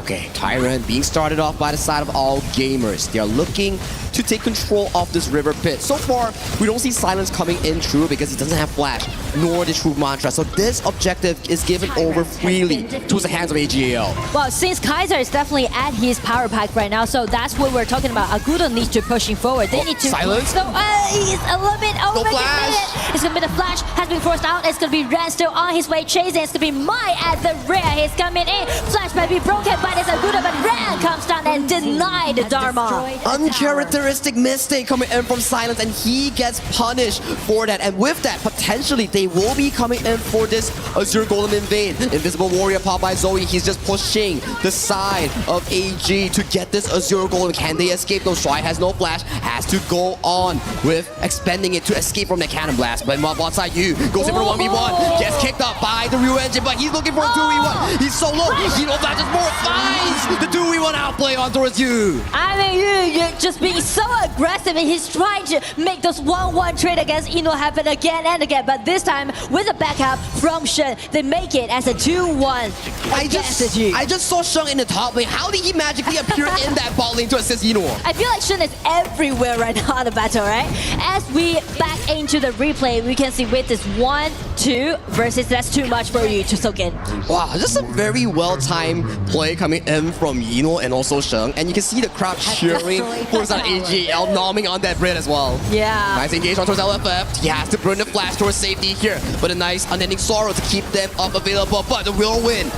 Okay, Tyrant being started off by the side of all gamers. They're looking to take control of this river pit. So far, we don't see Silence coming in true because he doesn't have flash, nor the true mantra. So this objective is given over freely towards the hands of AGAL. Well, since Kaiser is definitely at his power pack right now, so that's what we're talking about. Agudo needs to pushing forward. They need to... Silence? So, he's a little bit overcommitted. It's going to be the flash, has been forced out. It's going to be Ren still on his way chasing. It's going to be Mai at the rear. He's coming in. Flash might be broken, but it's Agudo, but Ren comes down and denied the Dharma. Uncharacteristic mistake coming in from Silence, and he gets punished for that. And with that, potentially they will be coming in for this Azure Golem invade. Invisible Warrior popped by Zoe. He's just pushing the side of AG to get this Azure Golem. Can they escape? No, Shrai has no flash. Has to go on with expending it to escape from the cannon blast. But bot side Yu goes in for 1v1. Gets kicked up by the Ryu engine, but he's looking for a 2v1. He's so low. He no flashes more. Finds the 2v1 outplay on towards Yu. I mean, you're just being so aggressive, and he's trying to make those 1-1 trade against Ino happen again and again. But this time, with a backup from Shen, they make it as a 2-1 against G. I just saw Sheng in the top lane. How did he magically appear in that bot lane to assist Ino? I feel like Shen is everywhere right now in the battle, right? As we back into the replay, we can see with this 1-2 versus that's too much for you to soak in. Wow, just a very well-timed play coming in from Yino and also Sheng. And you can see the crowd cheering for that AGL nomming on that red as well. Yeah. Nice engagement towards LFF. He has to burn the flash towards safety here. But a nice unending sorrow to keep them up available. But the will win.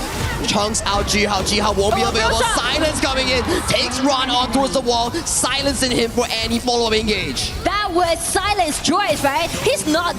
Chunks out Jihao won't be available. Silence coming in. Takes Ron on towards the wall. Silencing him for any follow-up engage. That was Silence choice, right? He's not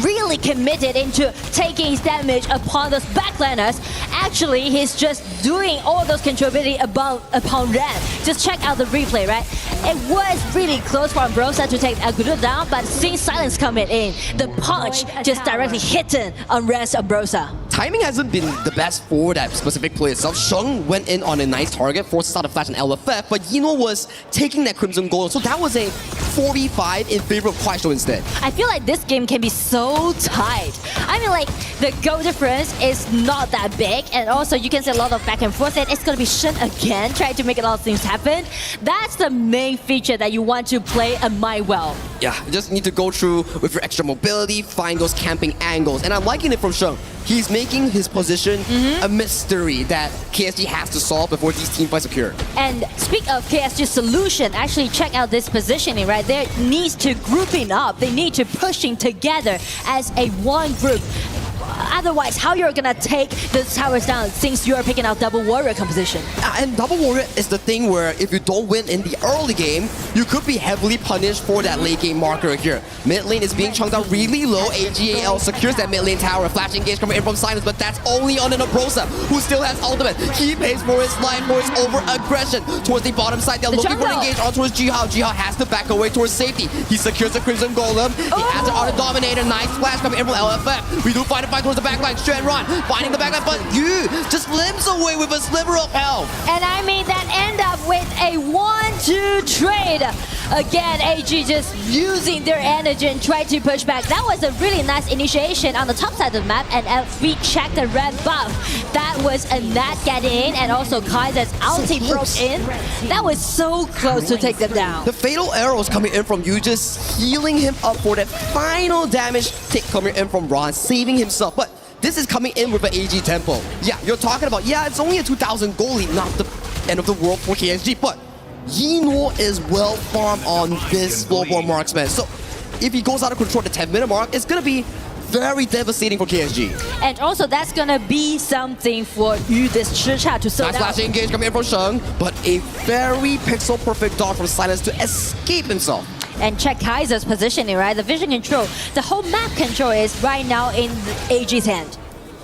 really committed into taking his damage upon those backliners. Actually, he's just doing all those control ability upon Ren. Just check out the replay, right? It was really close for Ambrosia to take Agudo down, but seeing Silence coming in, the punch just directly hitting on Ren's Ambrosia. Timing hasn't been the best for that specific play itself. Sheng went in on a nice target, forces out a flash and LFF, but Yino was taking that Crimson Gold, so that was a 4v5 in favor of Kwaisho instead. I feel like this game can be so tight. I mean, like, the goal difference is not that big, and also you can see a lot of back and forth, and it's gonna be Shen again trying to make a lot of things happen. That's the main feature that you want to play a Mai well. Yeah, you just need to go through with your extra mobility, find those camping angles, and I'm liking it from Sheng. He's making his position a mystery that KSG has to solve before these team fights occur. And speak of KSG's solution, actually check out this positioning, right? There needs to grouping up. They need to pushing together as a one group. Otherwise, how you're gonna take the towers down since you're picking out double warrior composition? And double warrior is the thing where if you don't win in the early game, you could be heavily punished for that late game marker here. Mid lane is being chunked out really low. AGAL secures that mid lane tower. Flash engage coming in from Silence, but that's only on an Ambrosia, who still has ultimate. He pays for his life, for his over-aggression. Towards the bottom side, they're looking for an engage on towards Jihao. Jihao has to back away towards safety. He secures the Crimson Golem. He has an Auto Dominator. Nice flash coming in from LFF. We do find a fight towards the backline. Shenron finding the backline, but Yu just limps away with a sliver of health. And I mean, that end up with a 1-2 trade. Again, AG just using their energy and trying to push back. That was a really nice initiation on the top side of the map, and if we check the red buff, that was a Nat getting in, and also Kaiser's ulti broke in. That was so close to take them down. The fatal arrows coming in from Yu, just healing him up for that final damage tick coming in from Ron, saving himself. But this is coming in with an AG tempo. Yeah, you're talking about, yeah, it's only a 2,000 goal lead, not the end of the world for KSG, but Yino is well farmed on this Slowborn marksman. So if he goes out of control at the 10-minute mark, it's going to be very devastating for KSG. And also, that's going to be something for Yu, this Chicha, to slow down. Nice flash engage coming in from Sheng, but a very pixel-perfect dodge from Silence to escape himself. And check Kaiser's positioning, right? The vision control, the whole map control is right now in AG's hand.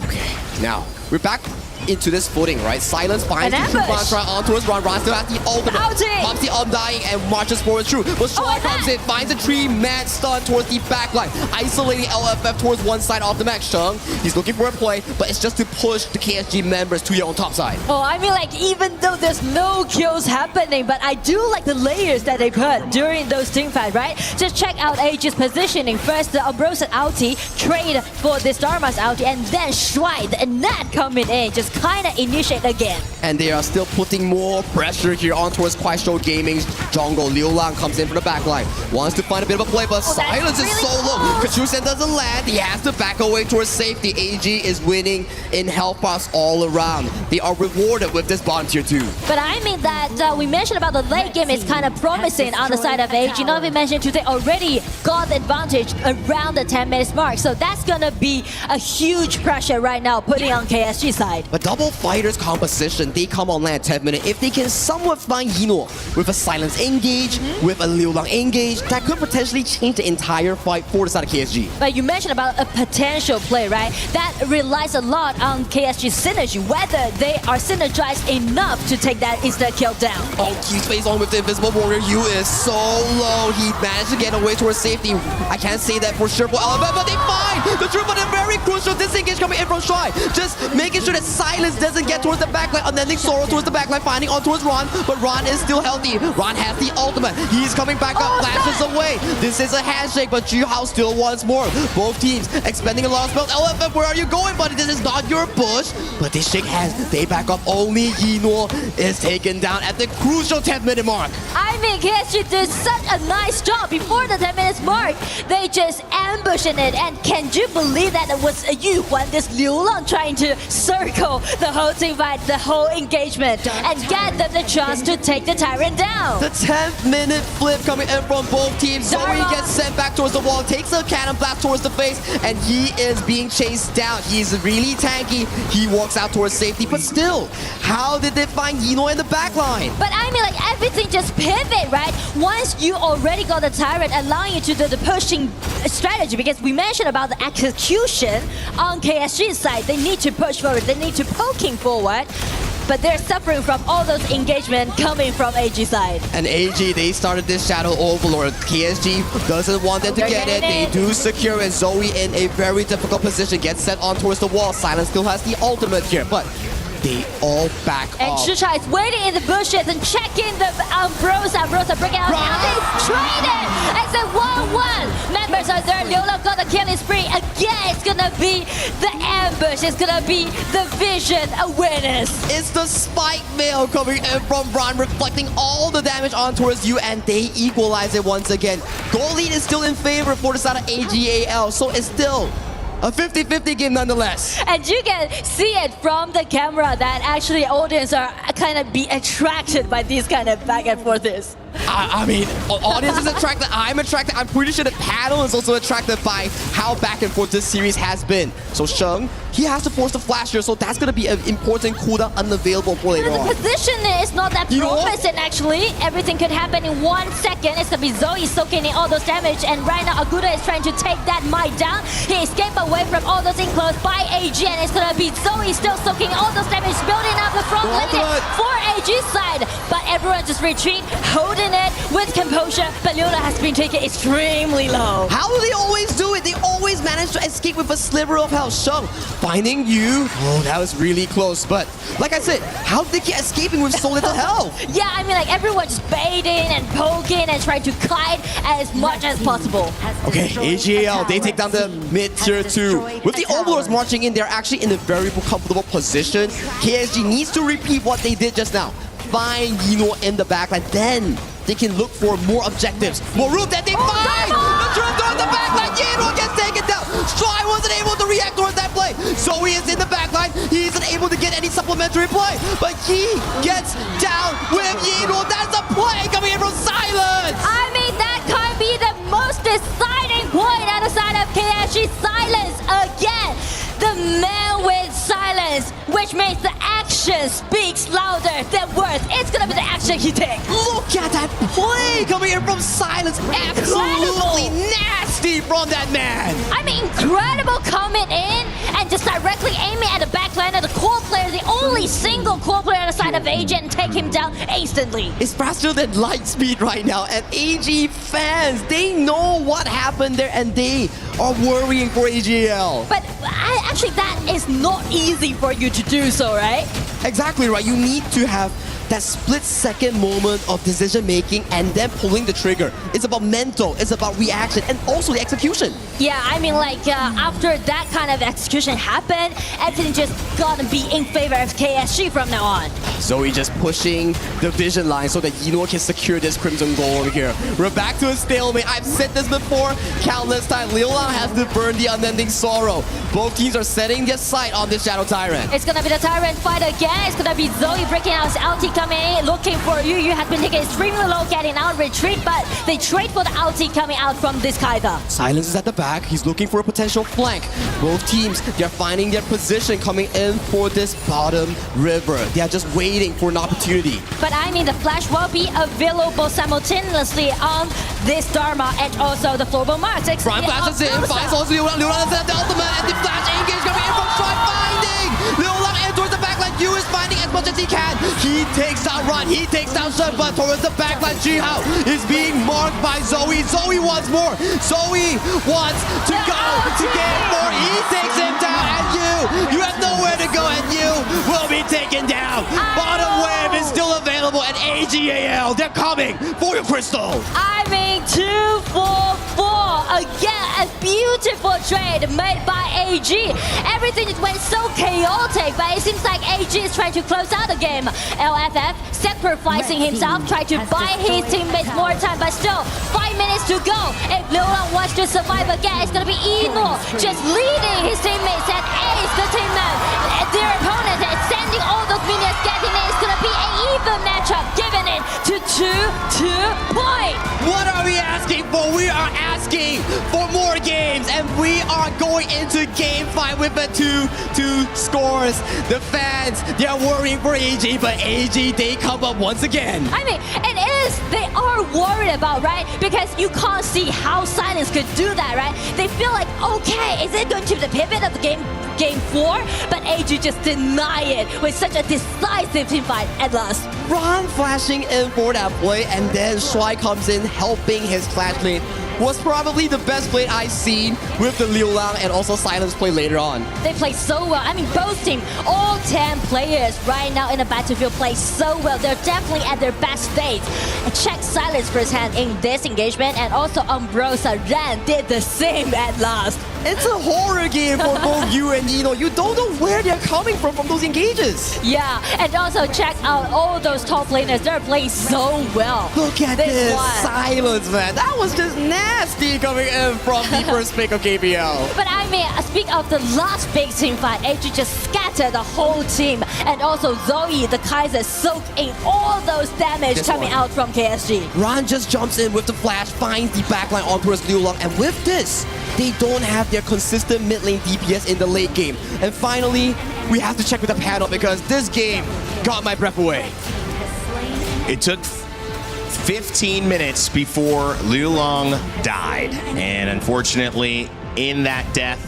Okay, now we're back into this footing, right? Silence finds the true mantra on towards Ron. Ron still has the ultimate. Pops the undying and marches forward through. But Shrai comes in, finds a 3-man stun towards the backline, isolating LFF towards one side off the map. Sheng, he's looking for a play, but it's just to push the KSG members to your own top side. Oh, I mean, like, even though there's no kills happening, but I do like the layers that they put during those team fights, right? Just check out AG's positioning. First, the Ambrosia ulti, trade for this Dharma's ulti, and then Shrai and Nat coming in, just kind of initiate again. And they are still putting more pressure here on towards Kuaishou Gaming's jungle. Liu Lang comes in from the back line. Wants to find a bit of a play, but Silence is so low. Kachusen doesn't land. He has to back away towards safety. AG is winning in health bars all around. They are rewarded with this bottom tier 2. But I mean that we mentioned about the late game is kind of promising on the side of AG. Not we mentioned they already got the advantage around the 10 minutes mark. So that's going to be a huge pressure right now putting on KSG side. But double fighters composition, they come on land 10 minutes. If they can somewhat find Yino with a Silence engage, with a Liu Lang engage, that could potentially change the entire fight for the side of KSG. But you mentioned about a potential play, right? That relies a lot on KSG's synergy, whether they are synergized enough to take that instant kill down. Oh, he's face on with the Invisible Warrior. Yu is so low. He managed to get away towards safety. I can't say that for sure for Element, but they find the triple and very crucial disengage coming in from Shy. Just making sure that Silence doesn't get towards the backline, unending Sorrow towards the backline, finding on towards Ron, but Ron is still healthy. Ron has the ultimate. He's coming back up, flashes away. This is a handshake, but Juhao still wants more. Both teams expending a lot of spells. LFF, where are you going, buddy? This is not your push. But they shake hands. They back up. Only Yino is taken down at the crucial 10-minute mark. I mean, KSG did such a nice job before the 10 minutes mark. They just ambushing it. And can you believe that it was Yu Huan, this Liu Lang, trying to circle the whole team fight, the whole engagement, and get them the chance to take the Tyrant down. The 10th minute flip coming in from both teams. Zoe gets sent back towards the wall, takes a cannon blast towards the face, and he is being chased down. He's really tanky. He walks out towards safety, but still, how did they find Yino in the backline? But I mean, like, everything just pivot, right? Once you already got the Tyrant, allowing you to do the pushing strategy, because we mentioned about the execution on KSG's side. They need to push forward. They need to poking forward. But they're suffering from all those engagement coming from AG side. And AG, they started this Shadow Overlord. KSG doesn't want them to get it. They do secure it. Zoe in a very difficult position. Gets set on towards the wall. Silence still has the ultimate here, but they all back and off. And Shucha is waiting in the bushes and checking the Ambrosa. Ambrosa breaking out. Now they traded. It's a 1-1. Members are there. Liu Lang got the killing spree. Again, it's gonna be the ambush. It's gonna be the vision awareness. It's the spike mail coming in from Ron, reflecting all the damage on towards you, and they equalize it once again. Goal lead is still in favor for the side of AGAL, so it's still a 50-50 game nonetheless. And you can see it from the camera that actually audience are kind of be attracted by these kind of back and forths. I mean, audience is attracted, I'm attracted. I'm pretty sure the panel is also attracted by how back and forth this series has been. So Sheng, he has to force the flash here, so that's going to be an important cooldown unavailable for later on. The position is not that promising actually. Everything could happen in 1 second. It's going to be Zoe soaking in all those damage, and right now Aguda is trying to take that Might down. He escaped away from all those enclosed by AG, and it's going to be Zoe still soaking all those damage, building up the front line for AG's side. But everyone just retreat, holding it with composure, but Liu Lang has been taken extremely low. How do they always do it? They always manage to escape with a sliver of health. Sheng, finding you. Oh, that was really close. But like I said, how did they keep escaping with so little health? Yeah, I mean, like, everyone's baiting and poking and trying to kite as much as possible. Okay, AGL, they take down the mid-tier 2. With the Overlords marching in, they're actually in a very comfortable position. KSG needs to repeat what they did just now. Find Yino in the backline, then they can look for more objectives. More room that they find! The drone through the backline, Yino gets taken down! Stry wasn't able to react towards that play. Zoe is in the backline, he isn't able to get any supplementary play, but he gets down with Yino. That's a play coming in from Silence! I mean, that can't be the most deciding point on the side of KSG. Silence again! The man with silence, which means the action speaks louder than words. It's gonna be the action he takes. Look at that play coming in from Silence. Absolutely nasty from that man. I mean, incredible coming in and just directly aiming at the backline of the core player, the only single core player on the side of AG, and take him down instantly. It's faster than light speed right now, and AG fans, they know what happened there, and they are worrying for AGL. But actually, that is not easy for you to do so, right? Exactly right. You need to have that split-second moment of decision making and then pulling the trigger. It's about mental, it's about reaction, and also the execution. Yeah, I mean, like, after that kind of execution happened, everything just gonna be in favor of KSG from now on. Zoe just pushing the vision line so that Yino can secure this Crimson goal over here. We're back to a stalemate. I've said this before countless times. Liulang has to burn the unending sorrow. Both teams are setting their sight on this Shadow Tyrant. It's gonna be the Tyrant fight again. It's gonna be Zoe breaking out his LT coming in, looking for Yu. Yu has been taking extremely low, getting out retreat, but they trade for the LT coming out from this Kaiser. Silence is at the back. He's looking for a potential flank. Both teams, they're finding their position coming in for this bottom river. They are just waiting for an opportunity. But I mean, the flash will be available simultaneously on this Dharma and also the Flowable Marks. Front flashes in, finds also Liulang. Liulang sets the ultimate, and the flash engage coming in from short finding. Liulang in towards the backline. Yu is finding as much as he can. He takes down Run, he takes down Shun, but towards the backline, Jihao is being marked by Zoe. Zoe wants more. Zoe wants to go to get more. He takes him down, and you have nowhere to go, and you will be taken down. Bottom wave is still available, and AGAL, they're coming for your crystal. I mean, 2-4-4. Again, a beautiful trade made by AG. Everything just went so chaotic, but it seems like AG is trying to close out the game. LFF sacrificing himself, trying to buy his teammates more time, but still, 5 minutes to go. If Liulang wants to survive again, it's gonna be Eno just leading his teammates and Ace, the teammate, their opponent, and sending all those minions getting in. It's gonna be an even matchup, giving it to 2-2 point. What are we asking for? We are asking for more games, and we are going into game 5 with a 2-2 scores. The fans, they're worrying for AG, but AG, they come up once again. I mean, they are worried about, right? Because you can't see how Silence could do that, right? They feel like, okay, is it going to be the pivot of the game 4? But AG just deny it with such a decisive team fight at last. Ron flashing in for that play, and then Shuai comes in helping his classmate. Was probably the best play I've seen with the Liulang and also Silence play later on. They play so well. I mean, both teams, all 10 players right now in the battlefield play so well. They're definitely at their best state. Check Silence firsthand in this engagement, and also Umbrosa Ren did the same at last. It's a horror game for both you and Eno. You don't know where they're coming from those engages. Yeah, and also check out all those top laners. They're playing so well. Look at this Silence, man. That was just nasty coming in from the first pick of KPL. But I mean, speak of the last big team fight, AG just scattered the whole team. And also Zoe, the Kaiser, soaked in all those damage coming out from KSG. Ran just jumps in with the flash, finds the backline on towards Liulang, and with this, they don't have their consistent mid lane DPS in the late game. And finally, we have to check with the panel because this game got my breath away. It took 15 minutes before Liulang died. And unfortunately, in that death,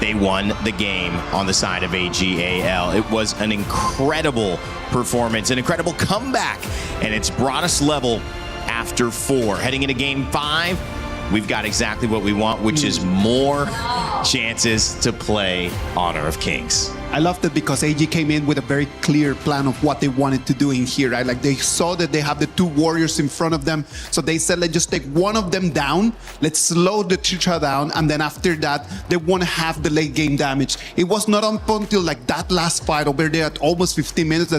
they won the game on the side of AGAL. It was an incredible performance, an incredible comeback, and it's brought us level after 4. Heading into game 5, we've got exactly what we want, which is more chances to play Honor of Kings. I loved it because AG came in with a very clear plan of what they wanted to do in here, right? Like they saw that they have the 2 warriors in front of them. So they said, let's just take one of them down. Let's slow the Chicha down. And then after that, they want to have the late game damage. It was not until like that last fight over there at almost 15 minutes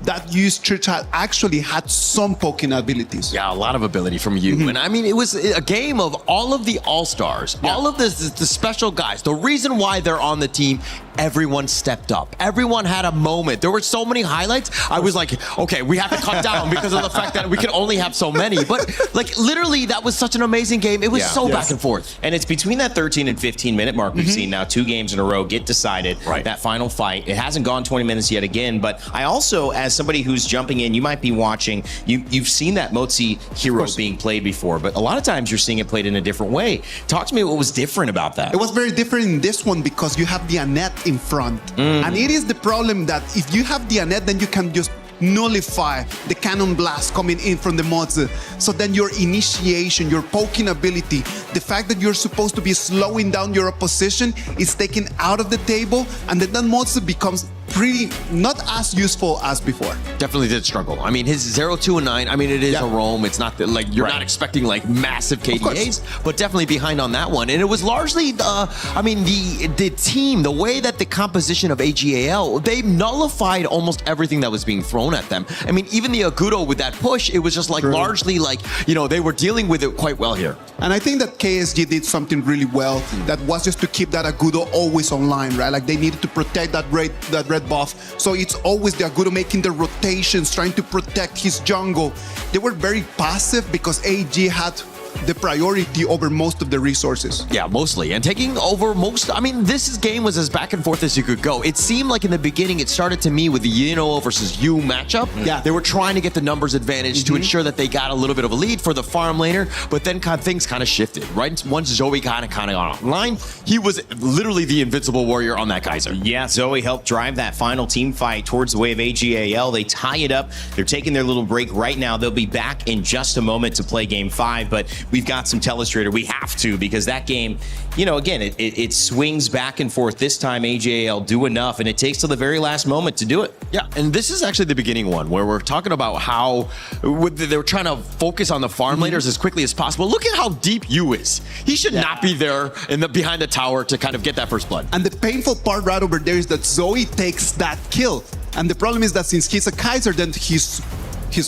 that used Chicha actually had some poking abilities. Yeah, a lot of ability from you. And I mean, it was a game of all of the all-stars, all of the special guys. The reason why they're on the team, everyone stepped up. Everyone had a moment. There were so many highlights. I was like, okay, we have to cut down because of the fact that we can only have so many. But like literally, that was such an amazing game. It was so back and forth. And it's between that 13 and 15 minute mark we've seen now 2 games in a row get decided. That final fight. It hasn't gone 20 minutes yet again. But I also, as somebody who's jumping in, you might be watching, you've seen that Motzi hero being played before, but a lot of times you're seeing it played in a different way. Talk to me what was different about that. It was very different in this one because you have the Annette in front. And it is the problem that if you have the Annette, then you can just nullify the cannon blast coming in from the Motzi. So then your initiation, your poking ability, the fact that you're supposed to be slowing down your opposition is taken out of the table, and then that Motzi becomes pretty not as useful as before. Definitely did struggle. I mean, his 0-2 and 9. I mean, it is a roam. It's not that, like, you're not expecting like massive KDAs, but definitely behind on that one. And it was largely, I mean, the team, the way that the composition of AGAL, they nullified almost everything that was being thrown at them. I mean, even the Agudo with that push, it was just like largely like, you know, they were dealing with it quite well here. And I think that KSG did something really well. That was just to keep that Agudo always online, right? Like they needed to protect that red buff. So it's always the Agudo making the rotations, trying to protect his jungle. They were very passive because AG had the priority over most of the resources. Yeah, mostly. And taking over most, I mean, this game was as back and forth as you could go. It seemed like in the beginning, it started to me with the Yino versus Yu matchup. Yeah. They were trying to get the numbers advantage to ensure that they got a little bit of a lead for the farm laner, but then things kind of shifted, right? Once Zoe kind of got online, he was literally the invincible warrior on that Kaiser. Yeah, Zoe helped drive that final team fight towards the way of AGAL. They tie it up. They're taking their little break right now. They'll be back in just a moment to play game 5, but we've got some telestrator. We have to, because that game, you know, again, it swings back and forth. This time AGAL do enough, and it takes till the very last moment to do it. Yeah, and this is actually the beginning one where we're talking about how they were trying to focus on the farm laners as quickly as possible. Look at how deep Yu is. He should not be there behind the tower to kind of get that first blood. And the painful part right over there is that Zoe takes that kill. And the problem is that since he's a Kaiser, then his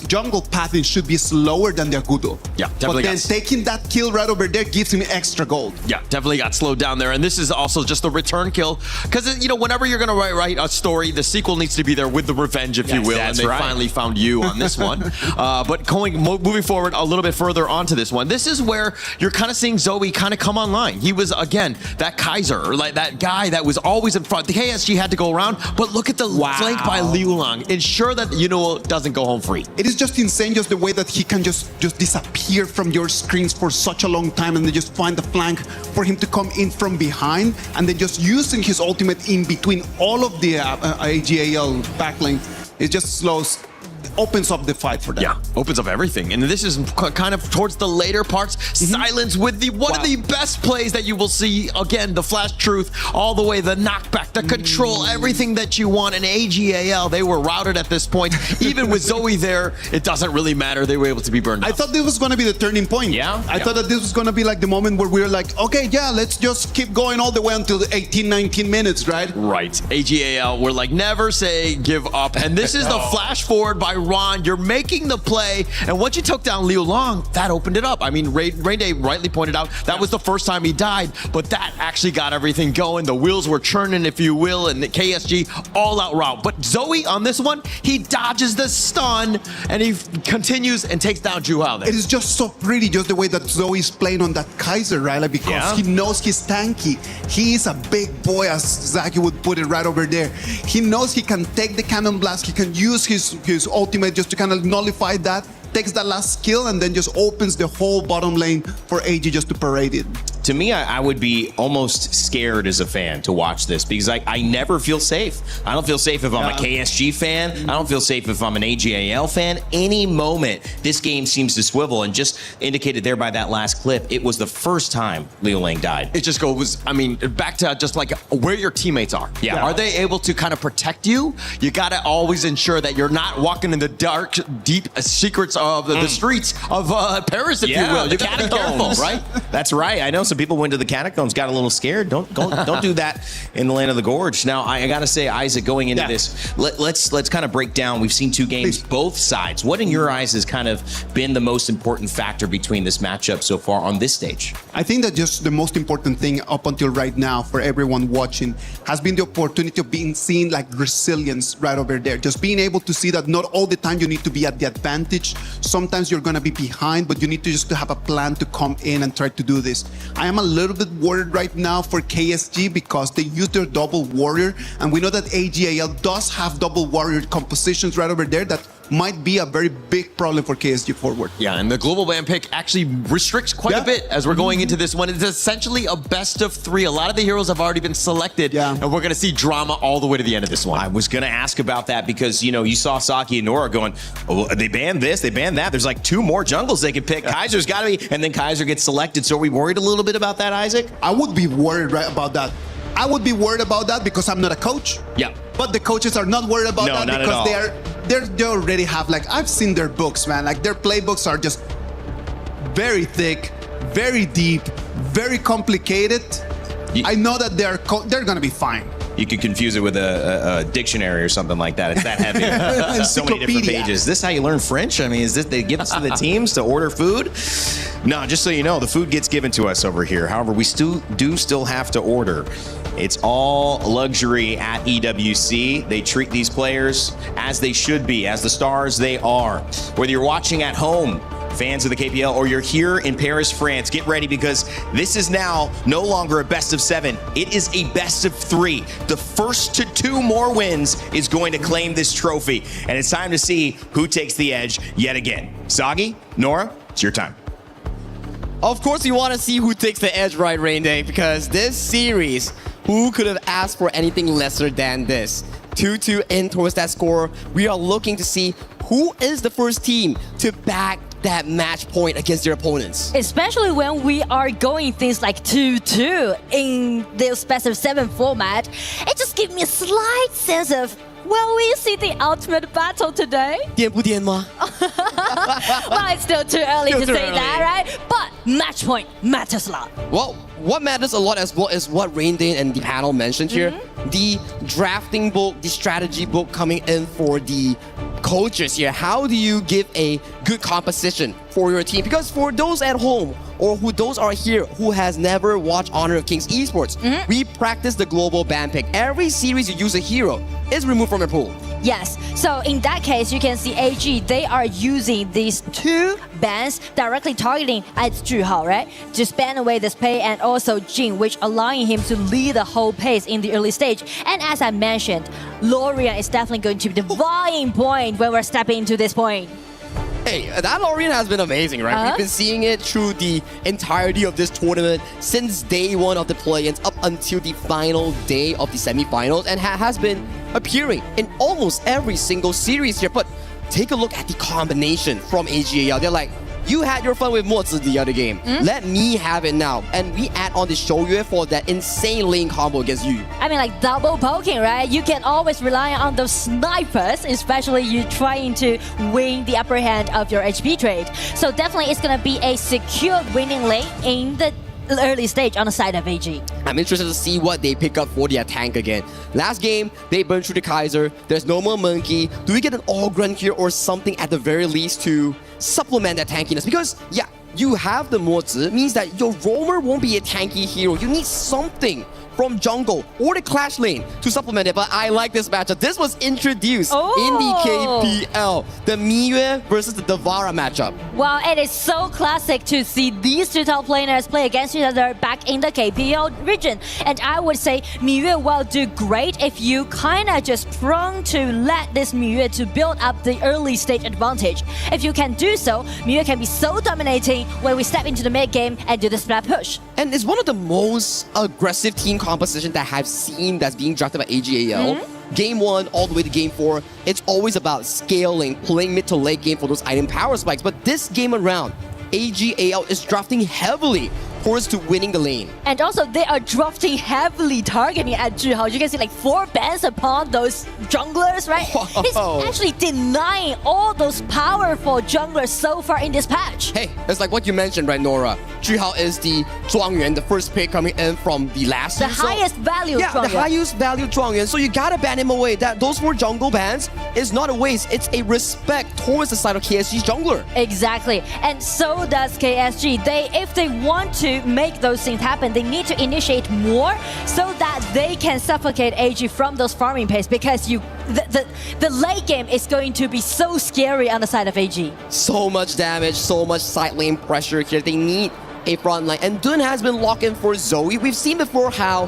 jungle pathing should be slower than the Agudo. Yeah, definitely. But then taking that kill right over there gives him extra gold. Yeah, definitely got slowed down there. And this is also just the return kill. Because, you know, whenever you're going to write a story, the sequel needs to be there with the revenge, if you will. And they finally found you on this one. But moving forward a little bit further onto this one, this is where you're kind of seeing Zoe kind of come online. He was, again, that Kaiser, or like that guy that was always in front. The KSG had to go around, but look at the flank by Liu Lang. Ensure that Yuno doesn't go home free. It is just insane, just the way that he can just disappear from your screens for such a long time and then just find the flank for him to come in from behind and then just using his ultimate in between all of the AGAL backlane. It just opens up the fight for them. Yeah, opens up everything. And this is kind of towards the later parts. Silence with one of the best plays that you will see. Again, the flash truth, all the way, the knockback, the control, everything that you want. And AGAL, they were routed at this point. Even with Zoe there, it doesn't really matter. They were able to be burned out. I thought this was going to be the turning point. Yeah. I thought that this was going to be like the moment where we were like, okay, yeah, let's just keep going all the way until the 18, 19 minutes, right? Right. AGAL, we're like, never say give up. And this is the flash forward by Ron. You're making the play, and once you took down Liu Lang, that opened it up. I mean, Rain Day rightly pointed out that was the first time he died, but that actually got everything going. The wheels were churning, if you will, and the KSG all out route. But Zoe on this one, he dodges the stun, and he continues and takes down Juhao there. It is just so pretty, just the way that Zoe's playing on that Kaiser, right? Like, because he knows he's tanky. He is a big boy, as Zaki would put it right over there. He knows he can take the cannon blast. He can use his ultimate just to kind of nullify that, takes that last skill, and then just opens the whole bottom lane for AG just to parade it. To me, I would be almost scared as a fan to watch this because I never feel safe. I don't feel safe if I'm a KSG fan. I don't feel safe if I'm an AGAL fan. Any moment, this game seems to swivel, and just indicated there by that last clip, it was the first time Liu Lang died. It just goes, I mean, back to just like where your teammates are. Yeah. Are they able to kind of protect you? You got to always ensure that you're not walking in the dark, deep secrets of the streets of Paris, if you will. You got to be careful, right? That's right. I know some people went to the catacombs, got a little scared. Don't do that in the land of the gorge. Now, I got to say, Isaac, going into this, let's kind of break down. We've seen two games, both sides. What in your eyes has kind of been the most important factor between this matchup so far on this stage? I think that just the most important thing up until right now for everyone watching has been the opportunity of being seen like resilience right over there. Just being able to see that not all the time you need to be at the advantage. Sometimes you're going to be behind, but you need to just to have a plan to come in and try to do this. I am a little bit worried right now for KSG because they use their double warrior, and we know that AGAL does have double warrior compositions right over there that might be a very big problem for KSG forward. Yeah, and the global ban pick actually restricts quite a bit as we're going into this one. It's essentially a best of 3. A lot of the heroes have already been selected, and we're going to see drama all the way to the end of this one. I was going to ask about that because, you know, you saw Saki and Nora going, oh, they banned this, they banned that. There's like 2 more jungles they can pick. Kaiser's got to be, and then Kaiser gets selected. So are we worried a little bit about that, Isaac? I would be worried right about that. I would be worried about that because I'm not a coach. Yeah. But the coaches are not worried about No, that not at because all. they already have, like, I've seen their books, man. Like, their playbooks are just very thick, very deep, very complicated. I know that they're gonna be fine. You could confuse it with a dictionary or something like that. It's that heavy. So many different Encyclopedia. pages. Is this how you learn French? I mean, is this they give this to the teams to order food? No, just so you know, the food gets given to us over here. However, we still have to order. It's all luxury at EWC. They treat these players as they should be, as the stars they are. Whether you're watching at home, fans of the KPL, or you're here in Paris, France, get ready because this is now no longer a best of 7. It is a best of 3. The first to 2 more wins is going to claim this trophy. And it's time to see who takes the edge yet again. Sagi, Nora, it's your time. Of course, you want to see who takes the edge, right, Rain Day? Because this series, who could have asked for anything lesser than this? 2-2 in towards that score. We are looking to see who is the first team to back that match point against their opponents. Especially when we are going things like 2-2 in this best of 7 format, it just gives me a slight sense of, will we see the ultimate battle today? 颠不颠吗? Well, it's still too early to say that, right? But match point matters a lot. Well, what matters a lot as well is what Rain Day and the panel mentioned here. The drafting book, the strategy book coming in for the coaches here. How do you give a good composition for your team? Because for those at home or those are here who has never watched Honor of Kings Esports, we practice the global ban pick. Every series you use a hero is removed from your pool. Yes, so in that case, you can see AG, they are using these 2 bans directly targeting at Zhuhao, right? Just ban away this pay and also Jin, which allowing him to lead the whole pace in the early stage. And as I mentioned, Lorian is definitely going to be the vying point when we're stepping into this point. Hey, that Lorian has been amazing, right? We've been seeing it through the entirety of this tournament since day 1 of the play-ins up until the final day of the semifinals and has been appearing in almost every single series here. But take a look at the combination from AGAL. They're like, you had your fun with Mozi the other game. Let me have it now. And we add on the Shouyue for that insane lane combo against you. I mean, like double poking, right? You can always rely on those snipers, especially you trying to win the upper hand of your HP trade. So definitely it's going to be a secure winning lane in the early stage on the side of AG. I'm interested to see what they pick up for their tank again. Last game, they burned through the Kaiser. There's no more Monkey. Do we get an All-Grunt here or something at the very least to supplement that tankiness? Because, yeah, you have the Mozi, means that your roamer won't be a tanky hero. You need something from jungle or the clash lane to supplement it. But I like this matchup. This was introduced in the KPL. The Miyue versus the Devara matchup. Well, it is so classic to see these 2 top laners play against each other back in the KPL region. And I would say Miyue will do great if you kind of just prone to let this Miyue to build up the early stage advantage. If you can do so, Miyue can be so dominating when we step into the mid game and do the splat push. And it's one of the most aggressive team composition that I've seen that's being drafted by AGAL. Game 1 all the way to game 4, it's always about scaling, playing mid to late game for those item power spikes. But this game around, AGAL is drafting heavily towards to winning the lane. And also they are drafting heavily targeting at Zhuhao. You can see like 4 bans upon those junglers, right? He's actually denying all those powerful junglers so far in this patch. Hey, it's like what you mentioned, right, Nora? Zhuhao is the Zhuangyuan, the first pick coming in from the last year. The highest value Zhuangyuan. The highest value Zhuangyuan. So you gotta ban him away. Those 4 jungle bans is not a waste. It's a respect towards the side of KSG's jungler. Exactly. And so does KSG. If they want to make those things happen, they need to initiate more so that they can suffocate AG from those farming pace, because the late game is going to be so scary on the side of AG. So much damage, so much side lane pressure here. They need a front line. And Dun has been locked in for Zoe. We've seen before how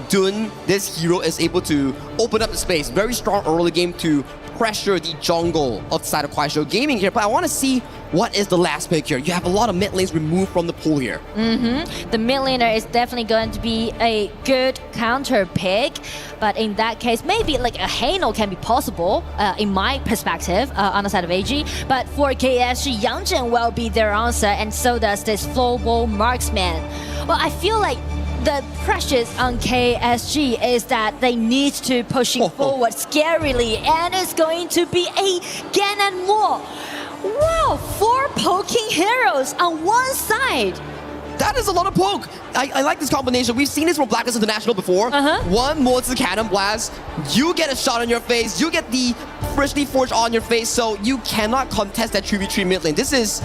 Dun, this hero, is able to open up the space. Very strong early game to pressure the jungle of the side of Kuaishou Gaming here. But I want to see what is the last pick here. You have a lot of mid lanes removed from the pool here. The mid laner is definitely going to be a good counter pick. But in that case, maybe like a Hano can be possible, in my perspective, on the side of AG. But for KSG, Yang Zhen will be their answer, and so does this Flowball Marksman. Well, I feel like the pressure on KSG is that they need to pushing forward scarily, and it's going to be a Ganon War. Wow, 4 poking heroes on one side. That is a lot of poke. I like this combination. We've seen this from Blacklist International before. One more cannon blast. You get a shot on your face. You get the freshly forged on your face. So you cannot contest that 3v3 mid lane. This is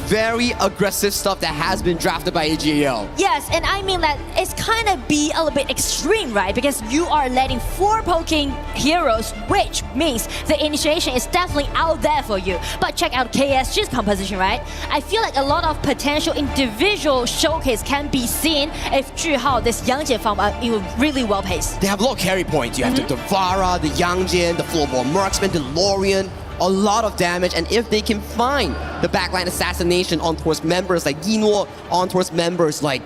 very aggressive stuff that has been drafted by AGAL. Yes, and I mean that it's kind of be a little bit extreme, right? Because you are letting 4 poking heroes, which means the initiation is definitely out there for you. But check out KSG's composition, right? I feel like a lot of potential individual showcase can be seen if Zhuhao, this Yangjie farm, are really well paced. They have a lot of carry points. You have the Devara, the Yangjie, the Floorball Marksman, the Lorien. A lot of damage, and if they can find the backline assassination on towards members like Yinor, on towards members like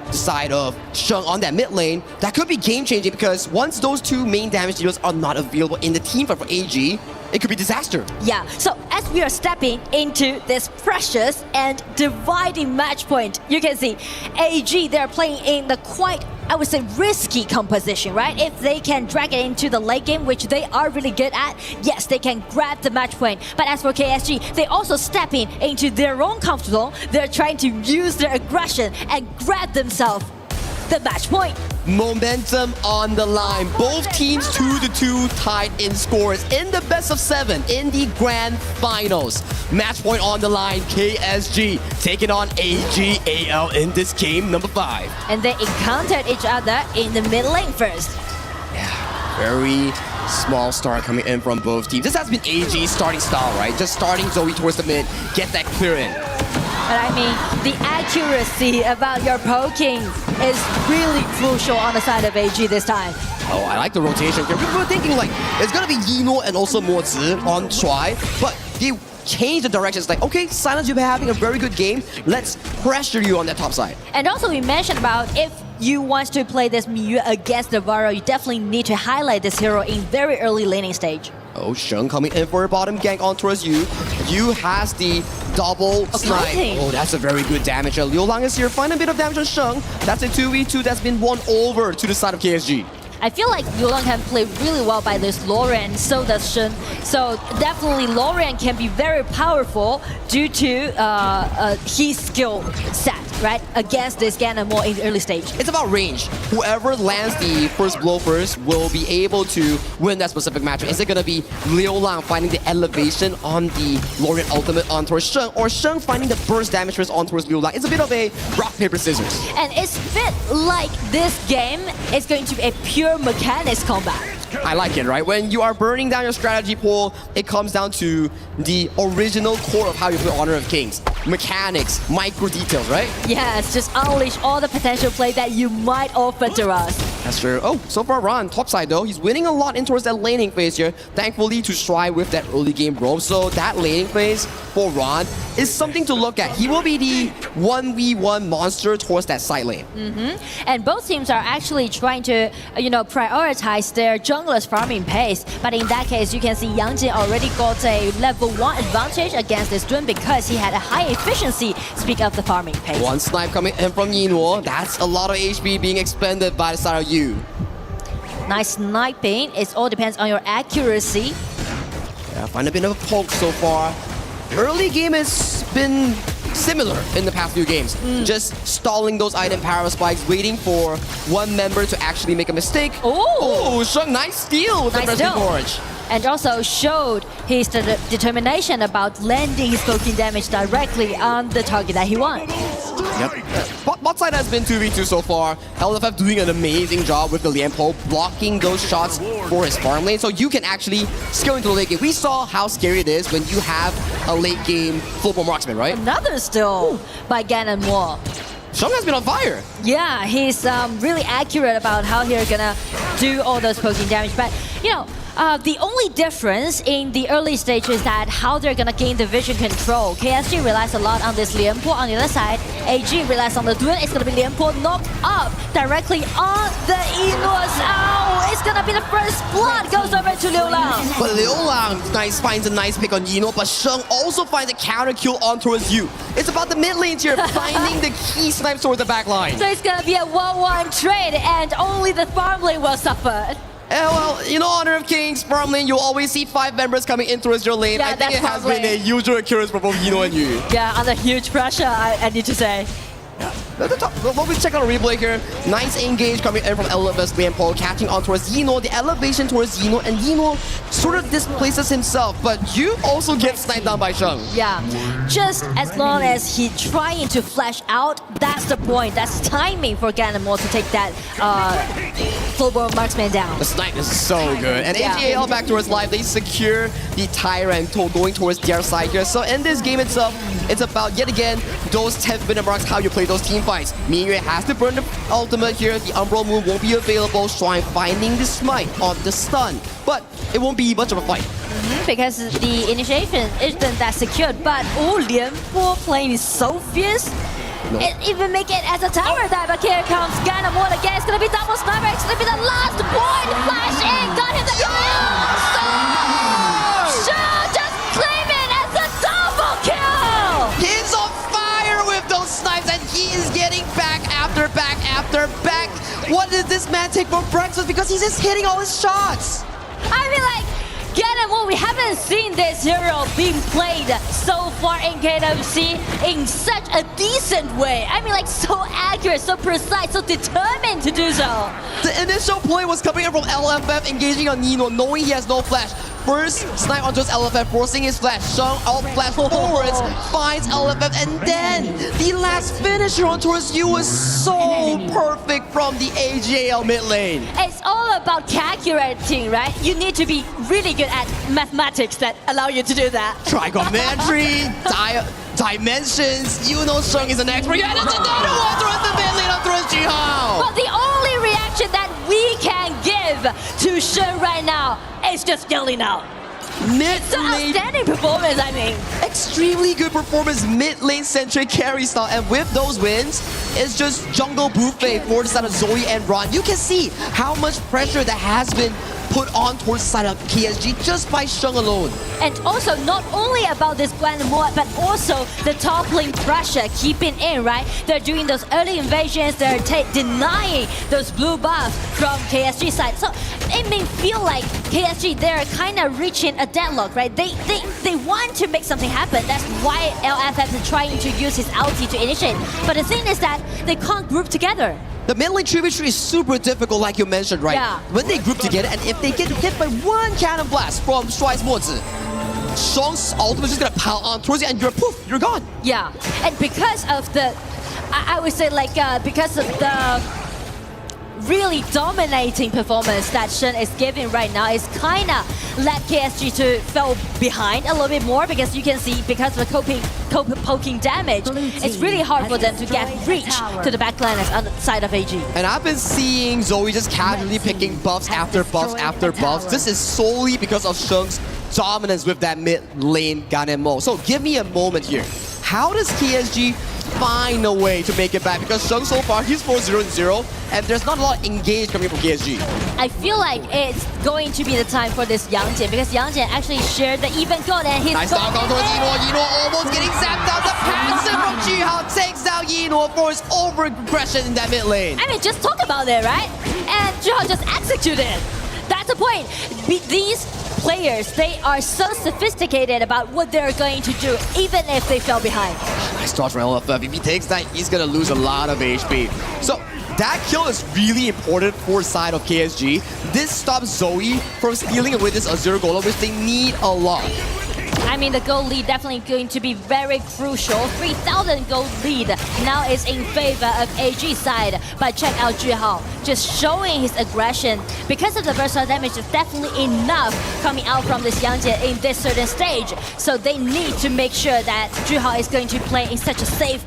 the side of Sheng on that mid lane, that could be game changing, because once those 2 main damage dealers are not available in the team for AG, it could be disaster. Yeah, so as we are stepping into this precious and dividing match point, you can see AG, they're playing in the quite, I would say, risky composition, right? If they can drag it into the late game, which they are really good at, yes, they can grab the match point. But as for KSG, they also stepping into their own comfort zone. They're trying to use their aggression and grab themselves the match point. Momentum on the line. Both teams 2-2 tied in scores in the best of 7 in the grand finals. Match point on the line. KSG taking on AGAL in this game number 5. And they encountered each other in the mid lane first. Yeah, very small start coming in from both teams. This has been AG's starting style, right? Just starting Zoe towards the mid, get that clear in. But I mean, the accuracy about your poking is really crucial on the side of AG this time. Oh, I like the rotation here. We were thinking like, it's gonna be Yinor and also Mo Zi on Shuai, but they changed the direction. It's like, okay, Silence, you've been having a very good game. Let's pressure you on that top side. And also we mentioned about if you want to play this Miyu against Navarro, you definitely need to highlight this hero in very early laning stage. Oh, Sheng coming in for a bottom gank on towards you. You has the double snipe. Oh, that's a very good damage. Liu Lang is here, find a bit of damage on Sheng. That's a 2v2 that's been won over to the side of KSG. I feel like Liu Lang can play really well by this Lorien, so does Shen. So definitely Lorien can be very powerful due to his skill set, right? Against this Ganon more in the early stage. It's about range. Whoever lands the first blow first will be able to win that specific matchup. Is it going to be Liu Lang finding the elevation on the Lorien ultimate on towards Sheng, or Sheng finding the burst damage first on towards Liu Lang? It's a bit of a rock, paper, scissors. And it's a bit like this game is going to be a pure mechanics combat. I like it, right? When you are burning down your strategy pool, it comes down to the original core of how you play Honor of Kings. Mechanics, micro details, right? Yes, just unleash all the potential play that you might offer to us. That's true. Oh, so far Ron, top side though, he's winning a lot in towards that laning phase here. Thankfully to Shuai with that early game roam. So that laning phase for Ron is something to look at. He will be the 1v1 monster towards that side lane. And both teams are actually trying to, prioritize their jungler's farming pace. But in that case, you can see Yangjie already got a level 1 advantage against this Dun because he had a high efficiency, speak of the farming pace. One snipe coming in from Yinor. That's a lot of HP being expended by the side of you. Nice sniping. It all depends on your accuracy. Yeah, find a bit of a poke so far. Early game has been similar in the past few games. Just stalling those item power spikes, waiting for one member to actually make a mistake. Oh, Sheng, nice steal with the Rescue Forge. And also showed his determination about landing his poking damage directly on the target that he wants. Yep. Bot side has been 2v2 so far. LFF doing an amazing job with the Lianpo, blocking those shots for his farm lane, so you can actually scale into the late game. We saw how scary it is when you have a late game Floorball Marksman, right? Another steal by Ganon Wall. Sheng has been on fire. Yeah, he's really accurate about how he's gonna do all those poking damage. But, The only difference in the early stage is that how they're gonna gain the vision control. KSG relies a lot on this Lianpo on the other side. AG relies on the Duen. It's gonna be Lianpo knocked up directly on the Enos. Ow! It's gonna be the first blood goes over to Liu Lang. But Liu Lang finds a nice pick on Yino, but Sheng also finds a counter kill on towards you. It's about the mid lanes here, finding the key snipes towards the back line. So it's gonna be a 1-1 trade, and only the farm lane will suffer. Well, in honor of Kings, farm lane, you'll always see 5 members coming in towards your lane. Yeah, I think it has probably been a usual occurrence for both Yino and Yu. Yeah, under huge pressure, I need to say. When we check out a replay here, nice engage coming in from LFS Lianpo, catching on towards Yino, the elevation towards Yino, and Yino sort of displaces himself, but you also get sniped down by Sheng. Yeah, just as long as he trying to flash out, that's the point. That's timing for Ganamore to take that full-blown marksman down. The snipe is so good. And Yeah. AGAL back towards live, they secure the Tyrant going towards their side here. So in this game itself, it's about, yet again, those 10th-minute marks, how you play those team fights. Miyue has to burn the ultimate here. The Umbral move won't be available. Shrine finding the smite on the stun. But it won't be much of a fight. Because the initiation isn't that secured, but Lianpo playing is so fierce. No. It even make it as a tower dive, but here comes Ganamore again. It's gonna be double sniper. It's gonna be the last point. Flash in, got him the Sure, just claim it as a double kill. He's on fire with those snipes, and he is getting back after back after back. What did this man take for breakfast? Because he's just hitting all his shots. I mean, like, Ganamore, we haven't seen this hero being played so far in KWC in such a decent way. I mean, like, so accurate, so precise, so determined to do so. The initial play was coming in from LFF, engaging on Nino, knowing he has no flash. First snipe onto his LFF, forcing his flash. Sheng out flash forwards, finds LFF, and then the last finisher on towards you was so perfect from the AGL mid lane. It's all about calculating, right? You need to be really good at mathematics that allow you to do that. Trigonometry, dimensions, you know Sheng is an expert. Yeah, that's another one towards the mid lane on towards Jihao. Well, the only reaction that we can give to Sheng right now is just yelling out. It's an outstanding performance, I mean. Extremely good performance, mid lane centric carry style, and with those wins, it's just jungle buffet for the side of Zoe and Ron. You can see how much pressure that has been put on towards the side of KSG just by Sheng alone. And also, not only about this Ganamore, but also the top lane pressure keeping in, right? They're doing those early invasions, they're denying those blue buffs from KSG side. So it may feel like KSG, they're kind of reaching a deadlock, right? They want to make something happen. That's why LFF is trying to use his ulti to initiate. But the thing is that they can't group together. The mid lane tributary is super difficult, like you mentioned, right? Yeah. When they group together, and if they get hit by one cannon blast from Stride's Mozi, Sheng's ultimate is just gonna pile on towards you, and you're poof, you're gone. Yeah, and because of the, I would say like because of the really dominating performance that Sheng is giving right now, is kind of led KSG to fall behind a little bit more, because you can see because of the poking damage, it's really hard for them to get reach to the backliners on the side of AG. And I've been seeing Zoe just casually picking buffs after buffs after buffs. This is solely because of Sheng's dominance with that mid lane Ganamore. So give me a moment here. How does KSG find a way to make it back? Because Sheng so far, he's 4-0-0, and there's not a lot engaged coming from KSG. I feel like it's going to be the time for this Yang, because Yang actually shared the even goal, and he's nice knock on towards Yino. Yino almost getting zapped out. The passive from Jihao takes down Yino for his over-aggression in that mid lane. I mean, just talk about it, right? And Jihao just executed. That's the point. These players, they are so sophisticated about what they're going to do, even if they fell behind. Nice dodge from LFF. If he takes that, he's gonna lose a lot of HP. So that kill is really important for side of KSG. This stops Zoe from stealing away this Azure Golem, which they need a lot. I mean, the gold lead definitely going to be very crucial. 3,000 gold lead now is in favor of AG side. But check out Jihao, just showing his aggression. Because of the versatile damage, it's definitely enough coming out from this Yangjie in this certain stage. So they need to make sure that Jihao is going to play in such a safe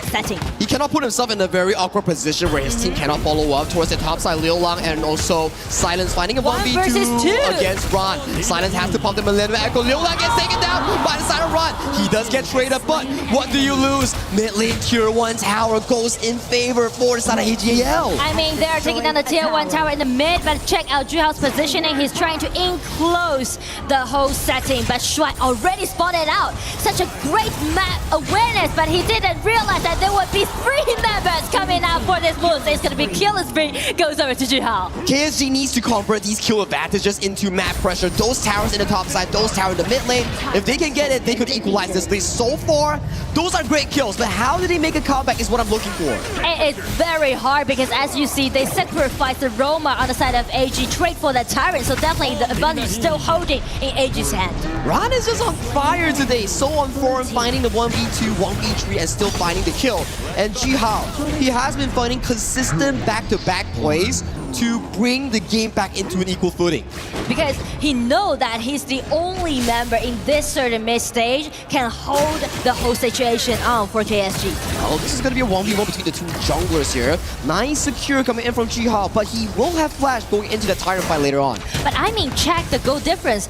setting. He cannot put himself in a very awkward position where his team cannot follow up towards the top side. Liu Lang and also Silence finding a 1v2 against Ron. Silence has to pump the Millennium Echo. Liu Lang gets taken down by the side of Ron. He does get traded, but what do you lose? Mid lane tier 1 tower goes in favor for the side of AGAL. I mean, they're taking down the tier 1 tower in the mid, but check out Juhao's positioning. He's trying to enclose the whole setting, but Shuai already spotted out. Such a great map awareness, but he didn't realize that there would be 3 members coming out for this move. So it's going to be kill spree, goes over to Juhao. KSG needs to convert these kill advantages into map pressure. Those towers in the top side, those towers in the mid lane. If they can get it, they could equalize this lead. So far, those are great kills, but how did they make a comeback is what I'm looking for. It's very hard because as you see, they sacrifice the Roma on the side of AG, trade for that Tyrant, so definitely the advantage is still holding in AG's hand. Ron is just on fire today, so on form, finding the 1v2, 1v3, and still finding the kill. And Jihao, he has been finding consistent back-to-back plays to bring the game back into an equal footing. Because he knows that he's the only member in this certain mid stage can hold the whole situation on for KSG. Oh, this is going to be a 1v1 between the two junglers here. Nice secure coming in from Jihao, but he will have flash going into the Tyrant fight later on. But I mean, check the goal difference.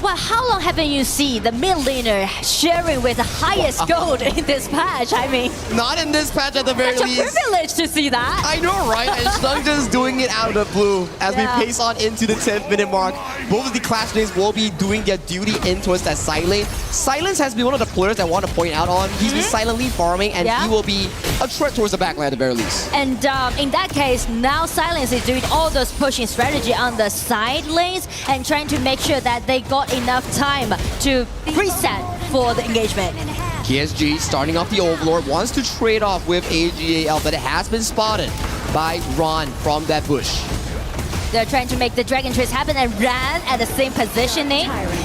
Well, how long haven't you seen the mid laner sharing with the highest gold in this patch? I mean, not in this patch at the very least. It's a privilege to see that. I know, right? And Sheng just doing it out of the blue as we pace on into the 10th minute mark. Both of the Clash names will be doing their duty in towards that side lane. Silence has been one of the players I want to point out on. He's been silently farming, and he will be a threat towards the backline at the very least. And in that case, now Silence is doing all those pushing strategy on the side lanes and trying to make sure that they got enough time to reset for the engagement. KSG starting off the Overlord, wants to trade off with AGAL, but it has been spotted by Ron from that bush. They're trying to make the Dragon Trace happen, and Ran at the same positioning,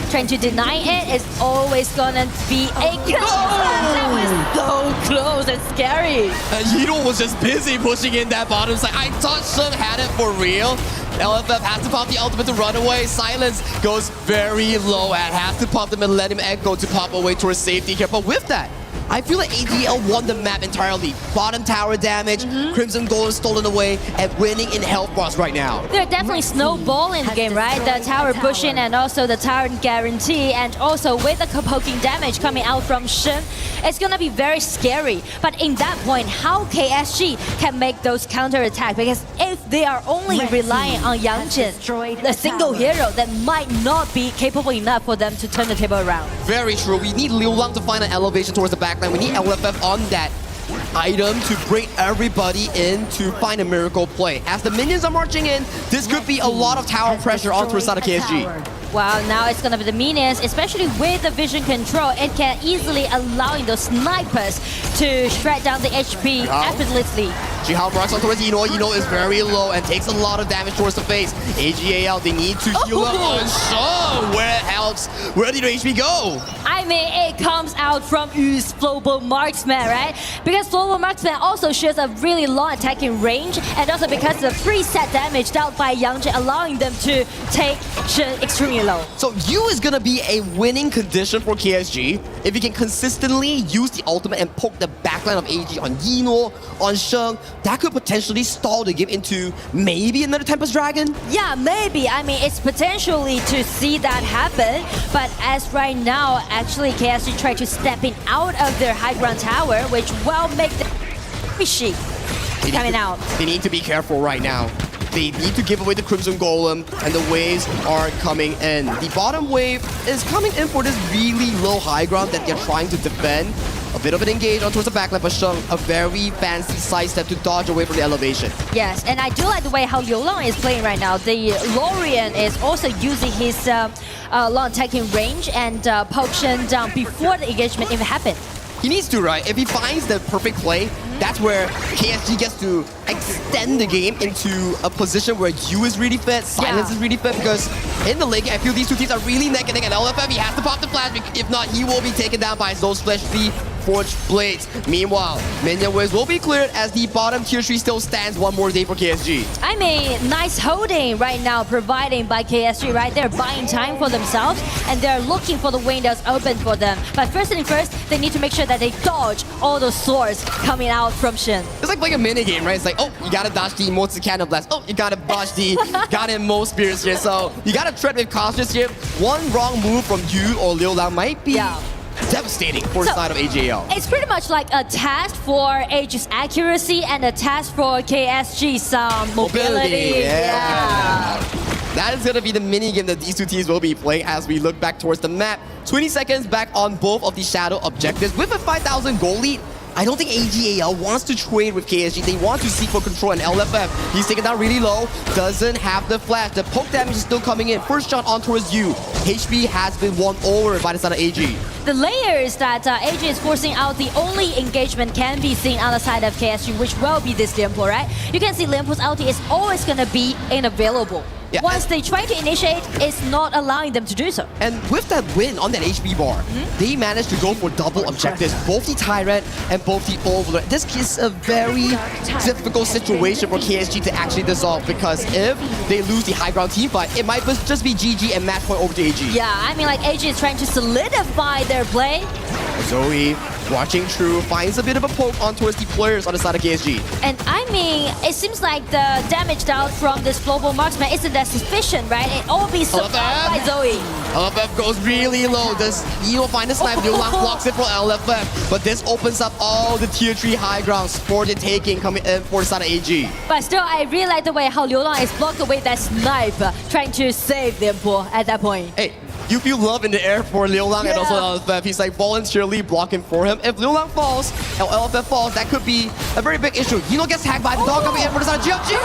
trying to deny it. It's always gonna be a kill. That was so close and scary. Yido was just busy pushing in that bottom side. I thought Sheng had it for real. LFF has to pop the ultimate to run away. Silence goes very low and has to pop the Millennium Echo to pop away towards safety here. But with that, I feel like AGL won the map entirely. Bottom tower damage, Crimson Gold stolen away, and winning in health bars right now. They're definitely snowballing the game, right? The tower pushing and also the tower guarantee, and also with the poking damage coming out from Sheng, it's gonna be very scary. But in that point, how KSG can make those counter attacks? Because if they are only relying on Yangjin, the single hero, that might not be capable enough for them to turn the table around. Very true. We need Liu Lang to find an elevation towards the backline. We need LFF on that item to bring everybody in to find a miracle play. As the minions are marching in, this could be a lot of tower pressure onto the side of KSG. Wow, now it's gonna be the minions, especially with the vision control. It can easily allowing those snipers to shred down the HP effortlessly. Jihao marks on towards Ino. Ino is very low and takes a lot of damage towards the face. AGAL, they need to heal up on Sheng. Where else? Where did the HP go? I mean, it comes out from Yu's Global Marksman, right? Because Global Marksman also shares a really long attacking range, and also because of the preset damage dealt by Yangjin, allowing them to take Sheng extremely low. So Yu is gonna be a winning condition for KSG if he can consistently use the ultimate and poke the backline of AG on Yino, on Sheng. That could potentially stall the game into maybe another Tempest Dragon? Yeah, maybe. I mean, it's potentially to see that happen, but as right now, actually KSG tried to step in out of their high ground tower, which will make the fishy coming out. They need to be careful right now. They need to give away the Crimson Golem, and the waves are coming in. The bottom wave is coming in for this really low high ground that they're trying to defend. A bit of an engage on towards the backline, but Sheng, a very fancy sidestep to dodge away from the elevation. Yes, and I do like the way how Liu Lang is playing right now. The Lorian is also using his long attacking range and poke Sheng down before the engagement even happened. He needs to, right? If he finds the perfect play, that's where KSG gets to extend the game into a position where you is really fit, Silence is really fit, because in the late game, I feel these two teams are really neck and neck, and LFF, he has to pop the flash, if not, he will be taken down by those fleshly Forged Blades. Meanwhile, Minion Waves will be cleared as the bottom tier 3 still stands one more day for KSG. I mean, nice holding right now, providing by KSG, right? They're buying time for themselves, and they're looking for the windows open for them. But first thing first, they need to make sure that they dodge all those swords coming out from Shin. It's like playing a mini game, right? It's like, oh, you gotta dodge the Multi Cannon Blast. Oh, you gotta dodge the goddamn Mo Spears here. So you gotta tread with caution here. One wrong move from you or Liu Lang might be devastating for the side of AJL. It's pretty much like a test for Age's accuracy and a test for KSG's mobility. Yeah. That is going to be the mini game that these two teams will be playing as we look back towards the map. 20 seconds back on both of the Shadow objectives with a 5,000 goal lead. I don't think AGAL wants to trade with KSG. They want to seek for control, and LFF, he's taken down really low, doesn't have the flash. The poke damage is still coming in. First shot on towards you. HP has been won over by the side of AG. The layers that AG is forcing out, the only engagement can be seen on the side of KSG, which will be this Limpo, right? You can see Limpo's ulti is always going to be unavailable. Yeah, once they try to initiate, it's not allowing them to do so. And with that win on that HP bar, they managed to go for double objectives, both the Tyrant and both the Overlord. This is a very difficult situation for KSG to actually dissolve, because if they lose the high ground team fight, it might just be GG and match point over to AG. Yeah, I mean, like, AG is trying to solidify their play. Zoe, watching True, finds a bit of a poke on towards the players on the side of KSG. And I mean, it seems like the damage dealt from this global marksman isn't that sufficient, right? It all be survived by Zoe. LFF goes really low. Does Eo find a snipe? Liu Lang blocks it for LFF. But this opens up all the tier 3 high grounds for the taking coming in for the side of AG. But still, I really like the way how Liu Lang is blocked away that snipe, trying to save Limpo at that point. Hey, you feel love in the air for Liu Lang and also LFF. He's like voluntarily blocking for him. If Liu Lang falls, or LFF falls, that could be a very big issue. Yino gets hacked by the dog coming in for the side of GFG.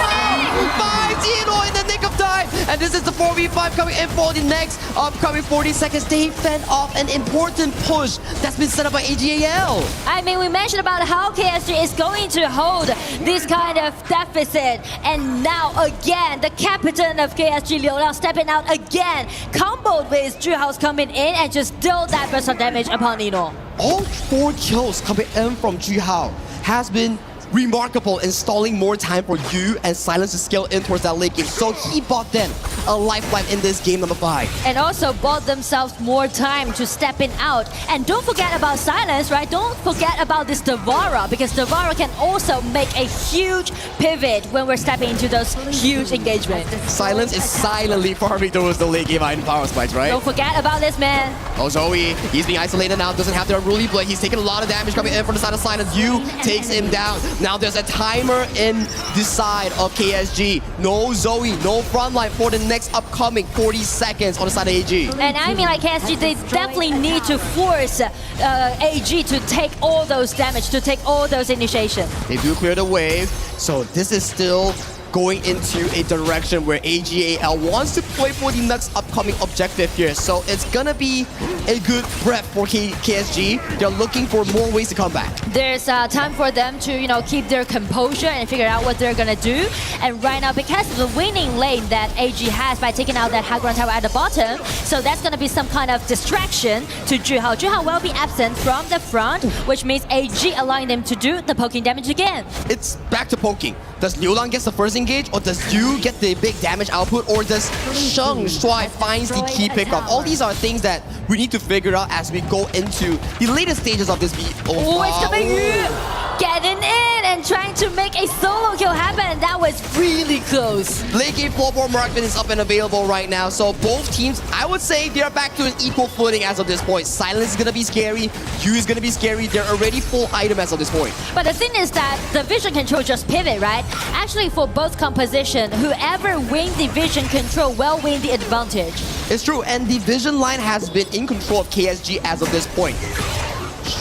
Finds Yino in the nick of time. And this is the 4v5 coming in for the next upcoming 40 seconds. They fend off an important push that's been set up by AGAL. I mean, we mentioned about how KSG is going to hold this kind of deficit. And now again, the captain of KSG, Liu Lang, stepping out again, comboed with Zhuhao's coming in and just deal that burst of damage upon Yino. All 4 kills coming in from Zhuhao has been remarkable, installing more time for you and Silence to scale in towards that late game. So he bought them a lifeline in this game number 5. And also bought themselves more time to stepping out. And don't forget about Silence, right? Don't forget about this Devara, because Devara can also make a huge pivot when we're stepping into those huge engagements. Silence is silently farming towards the late game item power spikes, right? Don't forget about this, man. Oh, Zoe, he's being isolated now, doesn't have the unruly blade. He's taking a lot of damage coming in from the side of Silence. You takes him down. Now there's a timer in the side of KSG. No Zoe, no frontline for the next upcoming 40 seconds on the side of AG. And I mean, like, KSG, they definitely need to force AG to take all those damage, to take all those initiation. They do clear the wave, so this is still going into a direction where AGAL wants to play for the next upcoming objective here. So it's gonna be a good prep for KSG. They're looking for more ways to come back. There's time for them to, you know, keep their composure and figure out what they're gonna do. And right now, because of the winning lane that AG has by taking out that high ground tower at the bottom, so that's gonna be some kind of distraction to Zhuhao. Zhuhao will be absent from the front, which means AG allowing them to do the poking damage again. It's back to poking. Does Liu Lang get the first engage, or does you get the big damage output, or does Sheng Shuai finds the key pickup? All these are things that we need to figure out as we go into the later stages of this beat. Oh, it's coming in! Getting in and trying to make a solo kill happen. That was really close. Late game floorboard marksman is up and available right now, so both teams, I would say they're back to an equal footing as of this point. Silence is gonna be scary, Yu is gonna be scary. They're already full item as of this point. But the thing is that the vision control just pivot, right? Actually, for both composition, whoever wins the vision control will win the advantage. It's true, and the vision line has been in control of KSG as of this point.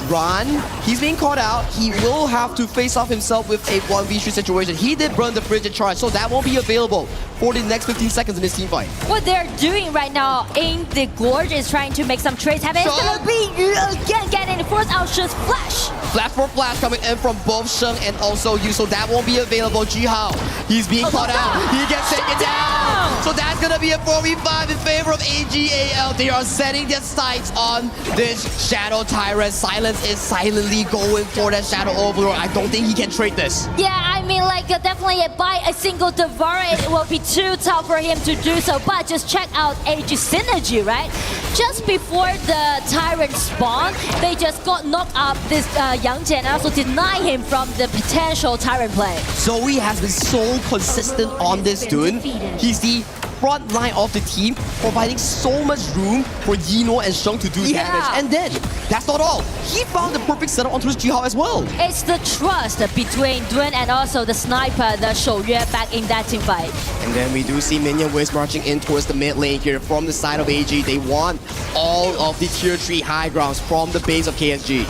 run. He's being caught out. He will have to face off himself with a 1v3 situation. He did burn the frigid charge, so that won't be available for the next 15 seconds in this team fight. What they're doing right now in the gorge is trying to make some trades happen. It's gonna be Yu again getting forced out Shen's flash. Flash for flash coming in from both Sheng and also Yu, so that won't be available. Jihao, he's being caught out. He gets taken down. So that's gonna be a 4v5 in favor of AGAL. They are setting their sights on this Shadow Tyrant. Silence is silently going for that Shadow Overlord. I don't think he can trade this. Yeah, I mean, like, definitely by a single Devourer, it will be too tough for him to do so. But just check out AG synergy, right? Just before the Tyrant spawn, they just got knocked up this Yang Jian and also deny him from the potential Tyrant play. Zoe has been so consistent on this Dune. He's the front line of the team, providing so much room for Yino and Sheng to do damage. And then, that's not all. He found the perfect setup onto his Jihao as well. It's the trust between Duen and also the sniper, the Shouyue, back in that team fight. And then we do see Minion Waves marching in towards the mid lane here from the side of AG. They want all of the tier 3 high grounds from the base of KSG.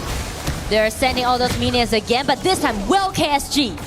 They're sending all those minions again, but this time, will KSG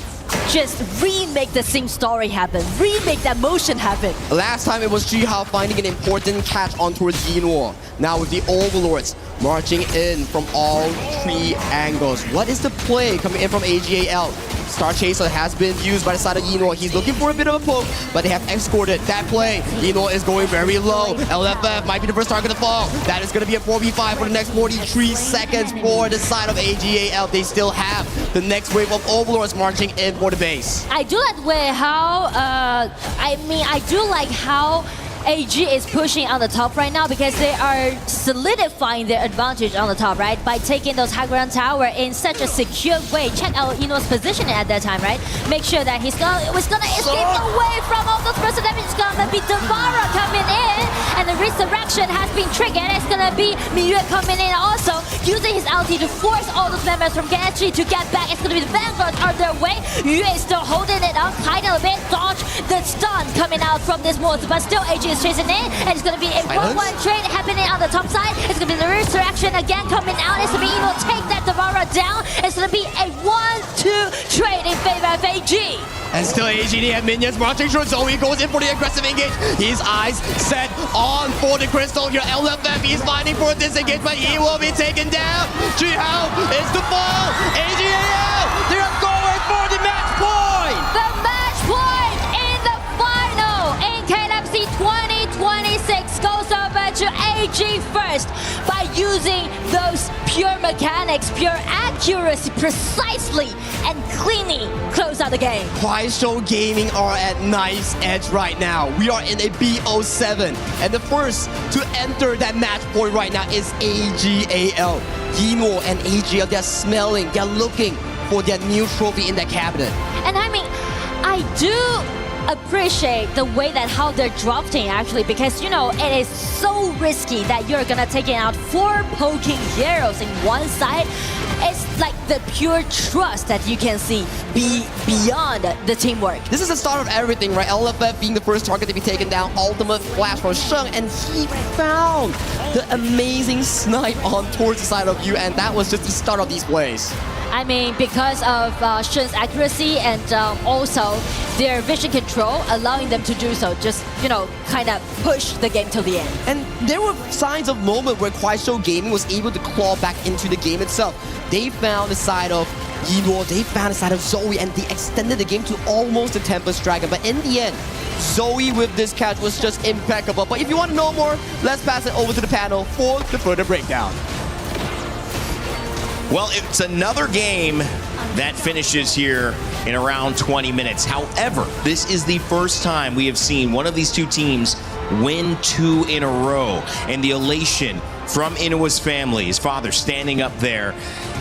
just remake the same story happen, remake that motion happen? Last time it was Jihao finding an important catch on towards Yinor. Now with the Overlords marching in from all 3 angles. What is the play coming in from AGAL? Star Chaser has been used by the side of Yinor. He's looking for a bit of a poke, but they have escorted that play. Yinor is going very low. LFF might be the first target to fall. That is going to be a 4v5 for the next 43 seconds for the side of AGAL. They still have the next wave of Overlords marching in for the base. I do like the way how, I do like how AG is pushing on the top right now because they are solidifying their advantage on the top, right? By taking those high ground tower in such a secure way. Check out Ino's positioning at that time, right? Make sure that he's gonna escape away from all those burst damage. It's gonna be Devourer coming in, and the resurrection has been triggered. It's gonna be Miyue coming in also, using his ulti to force all those members from KSG to get back. It's gonna be the Vanguards on their way. Yue is still holding it up, hiding a bit, dodge the stun coming out from this monster, but still AG is chasing in, and it's gonna be a 1-1 trade happening on the top side. It's gonna be the resurrection again coming out. It's gonna be able to take that Devourer down. It's gonna be a 1-2 trade in favor of AG. And still AGD and minions marching through. Zoe goes in for the aggressive engage. His eyes set on for the crystal here. LFF, he's fighting for this engage, but he will be taken down. Jihao is the fall. AGAL, they're going for the match point. The match point in the final in KWC 2026 goes over to AG first by using those pure mechanics, pure accuracy, precisely and cleanly close out the game. Kuaishou Gaming are at knife's edge right now. We are in a BO7, and the first to enter that match point right now is AGAL. Yino and AGAL, they're smelling, they're looking for their new trophy in their cabinet. And I mean, I do appreciate the way that how they're drafting actually, because you know it is so risky that you're gonna take out 4 poking heroes in one side. It's like the pure trust that you can see beyond the teamwork. This is the start of everything, right? LFF being the first target to be taken down, ultimate flash from Sheng, and he found the amazing snipe on towards the side of you, and that was just the start of these plays. I mean, because of Shen's accuracy and also their vision control, allowing them to do so, just, you know, kind of push the game till the end. And there were signs of moment where Kuaishou Gaming was able to claw back into the game itself. They found the side of Yino, they found the side of Zoe, and they extended the game to almost the Tempest Dragon. But in the end, Zoe with this catch was just impeccable. But if you want to know more, let's pass it over to the panel for the further breakdown. Well, it's another game that finishes here in around 20 minutes. However, this is the first time we have seen one of these two teams win 2 in a row. And the elation from Inua's family, his father standing up there,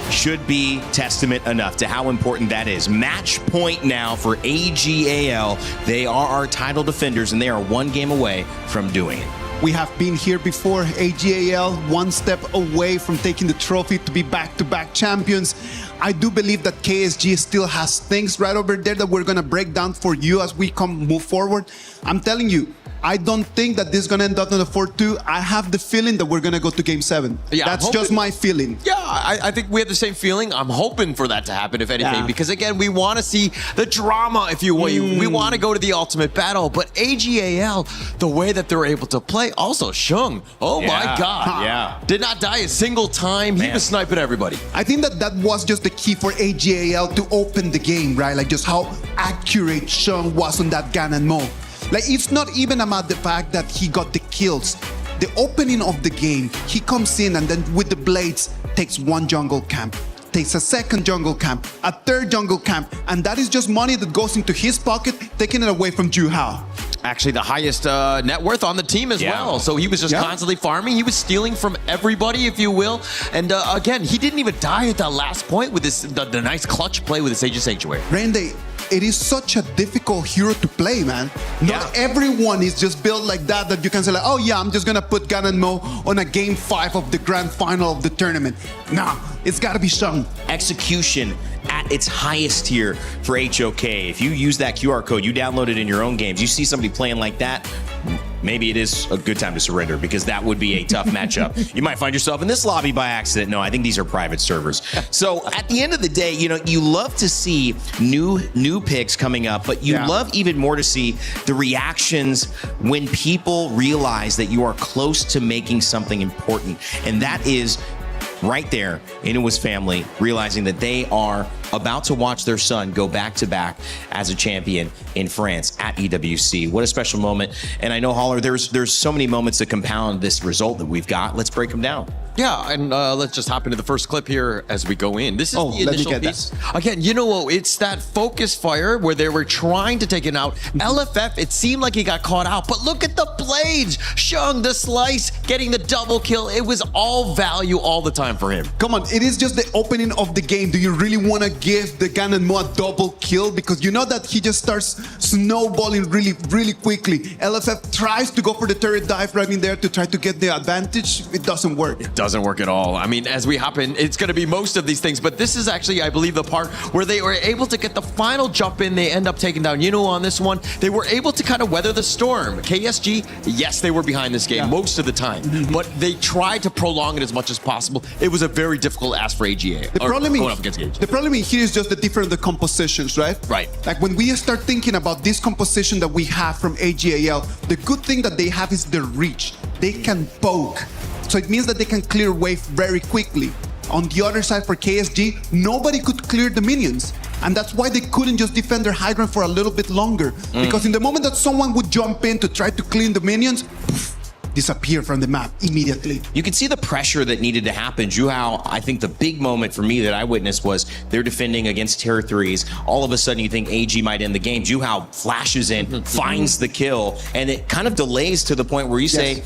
should be testament enough to how important that is. Match point now for AGAL. They are our title defenders, and they are 1 game away from doing it. We have been here before. AGAL 1 step away from taking the trophy to be back-to-back champions. I do believe that KSG still has things right over there that we're gonna break down for you as we move forward. I'm telling you, I don't think that this is going to end up on a 4-2. I have the feeling that we're going to go to game 7. Yeah, that's just my feeling. Yeah, I think we have the same feeling. I'm hoping for that to happen, if anything, because again, we want to see the drama, if you will. We want to go to the ultimate battle, but AGAL, the way that they're able to play, also Shung, oh my God. Yeah. Did not die a single time. He was sniping everybody. I think that was just the key for AGAL to open the game, right? Like just how accurate Shung was on that Gan and Mo. Like it's not even about the fact that he got the kills. The opening of the game, he comes in and then with the blades takes one jungle camp, takes a second jungle camp, a third jungle camp, and that is just money that goes into his pocket, taking it away from Ju Hao. Actually, the highest net worth on the team as well. So he was just constantly farming. He was stealing from everybody, if you will. And again, he didn't even die at that last point with this the nice clutch play with the Sage of Sanctuary. Randy, it is such a difficult hero to play, man. Not everyone is just built like that you can say like, oh yeah, I'm just gonna put Gan and Mo on a game 5 of the grand final of the tournament. Nah, it's gotta be Shung. Execution at its highest tier for HOK. If you use that QR code, you download it in your own games, you see somebody playing like that, maybe it is a good time to surrender, because that would be a tough matchup. You might find yourself in this lobby by accident. No, I think these are private servers. So at the end of the day, you know, you love to see new picks coming up, but you love even more to see the reactions when people realize that you are close to making something important. And that is right there in Inua's family, realizing that they are about to watch their son go back-to-back as a champion in France at EWC. What a special moment. And I know, Holler, there's so many moments that compound this result that we've got. Let's break them down. Yeah, and let's just hop into the first clip here as we go in. This is the initial piece. Again, you know, it's that focus fire where they were trying to take it out. LFF, it seemed like he got caught out, but look at the blades. Shung, the slice, getting the double kill. It was all value all the time for him. Come on, it is just the opening of the game. Do you really want to give the Gan and Mo a double kill? Because you know that he just starts snowballing really quickly. LFF tries to go for the turret dive right in there to try to get the advantage. It doesn't work. It doesn't work at all. I mean, as we hop in, it's going to be most of these things, but this is actually, I believe, the part where they were able to get the final jump in. They end up taking down Yuno on this one. They were able to kind of weather the storm. KSG, yes, they were behind this game most of the time, but they tried to prolong it as much as possible. It was a very difficult ask for AGA. The problem here is just the different compositions, right? Right. Like when we start thinking about this composition that we have from AGAL, the good thing that they have is the reach. They can poke. So it means that they can clear wave very quickly. On the other side for KSG, nobody could clear the minions. And that's why they couldn't just defend their high ground for a little bit longer. Because in the moment that someone would jump in to try to clean the minions, disappear from the map immediately. You can see the pressure that needed to happen. Ju Hao, I think the big moment for me that I witnessed was they're defending against tier 3s. All of a sudden you think AG might end the game. Ju Hao flashes in, finds the kill, and it kind of delays to the point where you say,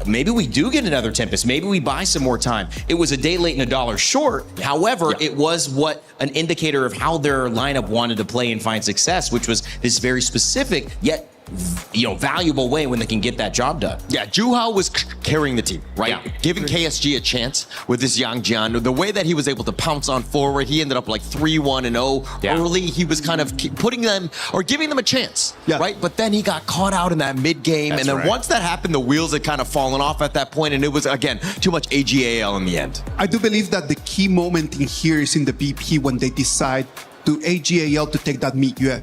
maybe we do get another Tempest. Maybe we buy some more time. It was a day late and $1 short. However, it was an indicator of how their lineup wanted to play and find success, which was this very specific yet valuable way when they can get that job done. Yeah, Ju Hao was carrying the team, right? Yeah. Giving KSG a chance with this Yang Jian. The way that he was able to pounce on forward, he ended up like 3-1-0 early. He was kind of putting them or giving them a chance, right? But then he got caught out in that mid game, and then once that happened, the wheels had kind of fallen off at that point, and it was again too much AGAL in the end. I do believe that the key moment in here is in the BP when they decide to AGAL to take that Miyue.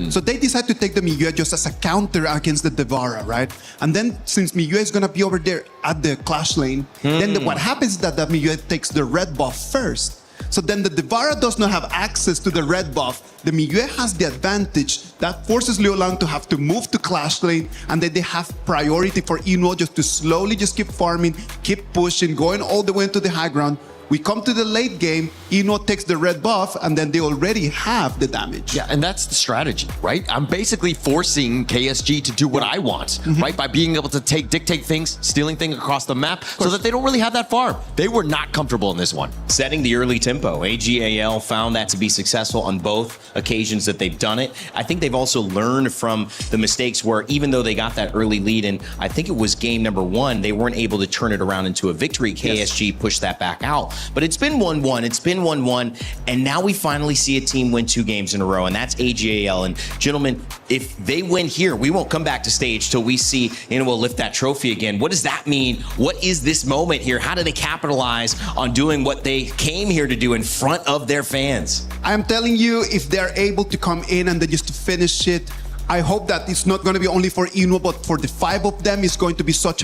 So they decide to take the Miyue just as a counter against the Devara, right? And then since Miyue is going to be over there at the clash lane, then what happens is that the Miyue takes the red buff first. So then the Devara does not have access to the red buff. The Miyue has the advantage. That forces Liulang to have to move to clash lane, and then they have priority for Inuo just to slowly just keep farming, keep pushing, going all the way into the high ground. We come to the late game, Inuo takes the red buff, and then they already have the damage. Yeah, and that's the strategy, right? I'm basically forcing KSG to do what I want, right? By being able to dictate things, stealing things across the map, so that they don't really have that farm. They were not comfortable in this one. Setting the early tempo. AGAL found that to be successful on both occasions that they've done it. I think they've also learned from the mistakes where even though they got that early lead, and I think it was game number 1, they weren't able to turn it around into a victory. KSG pushed that back out. But it's been 1-1. It's been 1-1. And now we finally see a team win 2 games in a row, and that's AGAL. And gentlemen, if they win here, we won't come back to stage till we see Inoue lift that trophy again. What does that mean? What is this moment here? How do they capitalize on doing what they came here to do in front of their fans? I'm telling you, if they're able to come in and then just to finish it, I hope that it's not going to be only for Inoue, but for the 5 of them, it's going to be such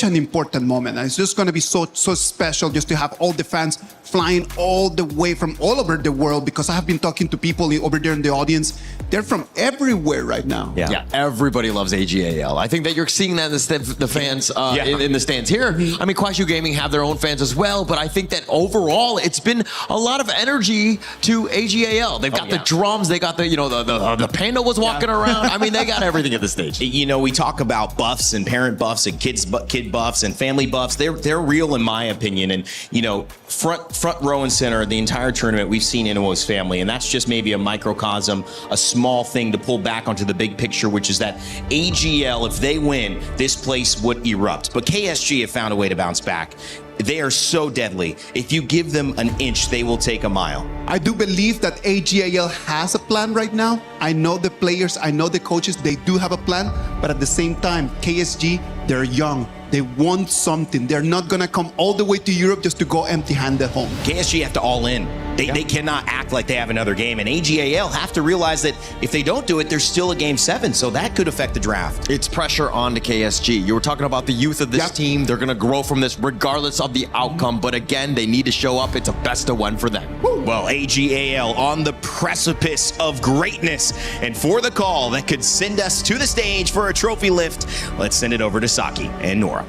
an important moment. And it's just going to be so special just to have all the fans flying all the way from all over the world, because I have been talking to people over there in the audience. They're from everywhere right now. Yeah, everybody loves AGAL. I think that you're seeing that in the fans in the stands here. I mean, Kwashu Gaming have their own fans as well, but I think that overall it's been a lot of energy to AGAL. They've got the drums, they got the panda was walking around. I mean, they got everything at this stage. You know, we talk about buffs and parent buffs and kid buffs and family buffs. They're real in my opinion. And you know, front row and center the entire tournament, we've seen Inoue's family, and that's just maybe a microcosm, a small thing to pull back onto the big picture, which is that AGL, if they win, this place would erupt. But KSG have found a way to bounce back. They are so deadly. If you give them an inch, they will take a mile. I do believe that AGAL has a plan right now. I know the players, I know the coaches, they do have a plan, but at the same time, KSG, they're young. They want something. They're not gonna come all the way to Europe just to go empty-handed home. KSG have to all in. They cannot act like they have another game. And AGAL have to realize that if they don't do it, there's still a game 7. So that could affect the draft. It's pressure on to KSG. You were talking about the youth of this team. They're going to grow from this regardless of the outcome. But again, they need to show up. It's a best of 1 for them. Well, AGAL on the precipice of greatness. And for the call that could send us to the stage for a trophy lift, let's send it over to Saki and Nora.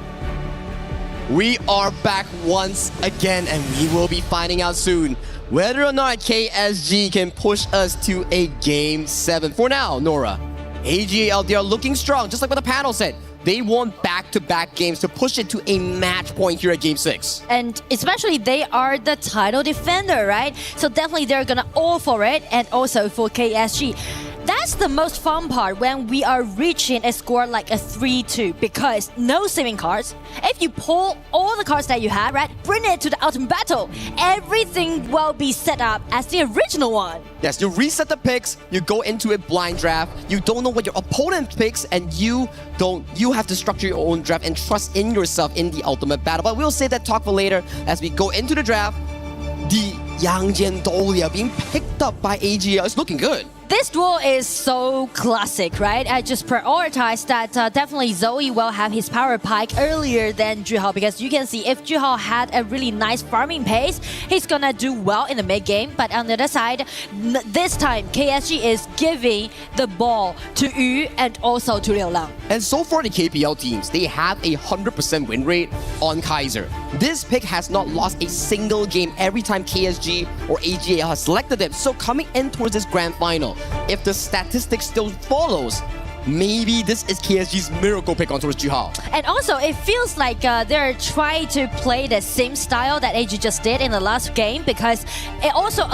We are back once again, and we will be finding out soon whether or not KSG can push us to a Game 7. For now, Nora, AGAL, they are looking strong, just like what the panel said. They want back-to-back games to push it to a match point here at Game 6. And especially they are the title defender, right? So definitely they're gonna all for it, and also for KSG. That's the most fun part when we are reaching a score like a 3-2, because no saving cards. If you pull all the cards that you have, right, bring it to the ultimate battle, everything will be set up as the original one. Yes, you reset the picks, you go into a blind draft, you don't know what your opponent picks, and you have to structure your own draft and trust in yourself in the ultimate battle. But we'll save that talk for later as we go into the draft. The Yang Jian being picked up by AGL. It's looking good. This duel is so classic, right? I just prioritize that definitely Zoe will have his power pike earlier than Juhao, because you can see if Juhao had a really nice farming pace, he's gonna do well in the mid game. But on the other side, this time KSG is giving the ball to Yu and also to Liu Lang. And so far the KPL teams, they have a 100% win rate on Kaiser. This pick has not lost a single game every time KSG or AGAL has selected them. So coming in towards this grand final, if the statistics still follows, maybe this is KSG's miracle pick on towards Juhao. And also, it feels like they're trying to play the same style that AG just did in the last game, because it also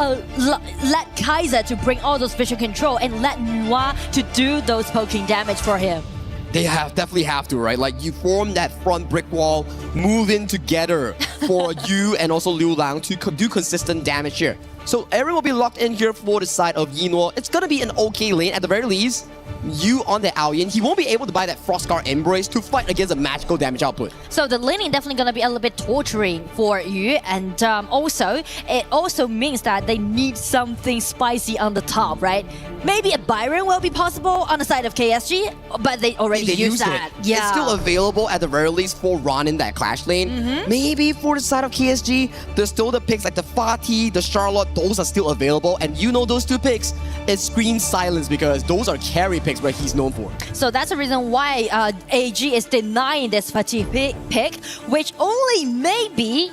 let Kaiser to bring all those vision control and let Noir to do those poking damage for him. They definitely have to, right? Like, you form that front brick wall, move in together for you and also Liu Lang to do consistent damage here. So everyone will be locked in here for the side of Yinhuo. It's gonna be an okay lane at the very least. You on the Aoyan, he won't be able to buy that Frostguard Embrace to fight against a magical damage output. So the laning definitely gonna be a little bit torturing for Yu, and also it also means that they need something spicy on the top, right? Maybe a Byron will be possible on the side of KSG, but they already used that. Yeah. It's still available at the very least for Ron in that Clash lane. Maybe for the side of KSG, there's still the picks like the Fatih, the Charlotte, those are still available. And you know those two picks, it screams silence because those are carry picks where he's known for. So that's the reason why AG is denying this Fatih pick, which only may be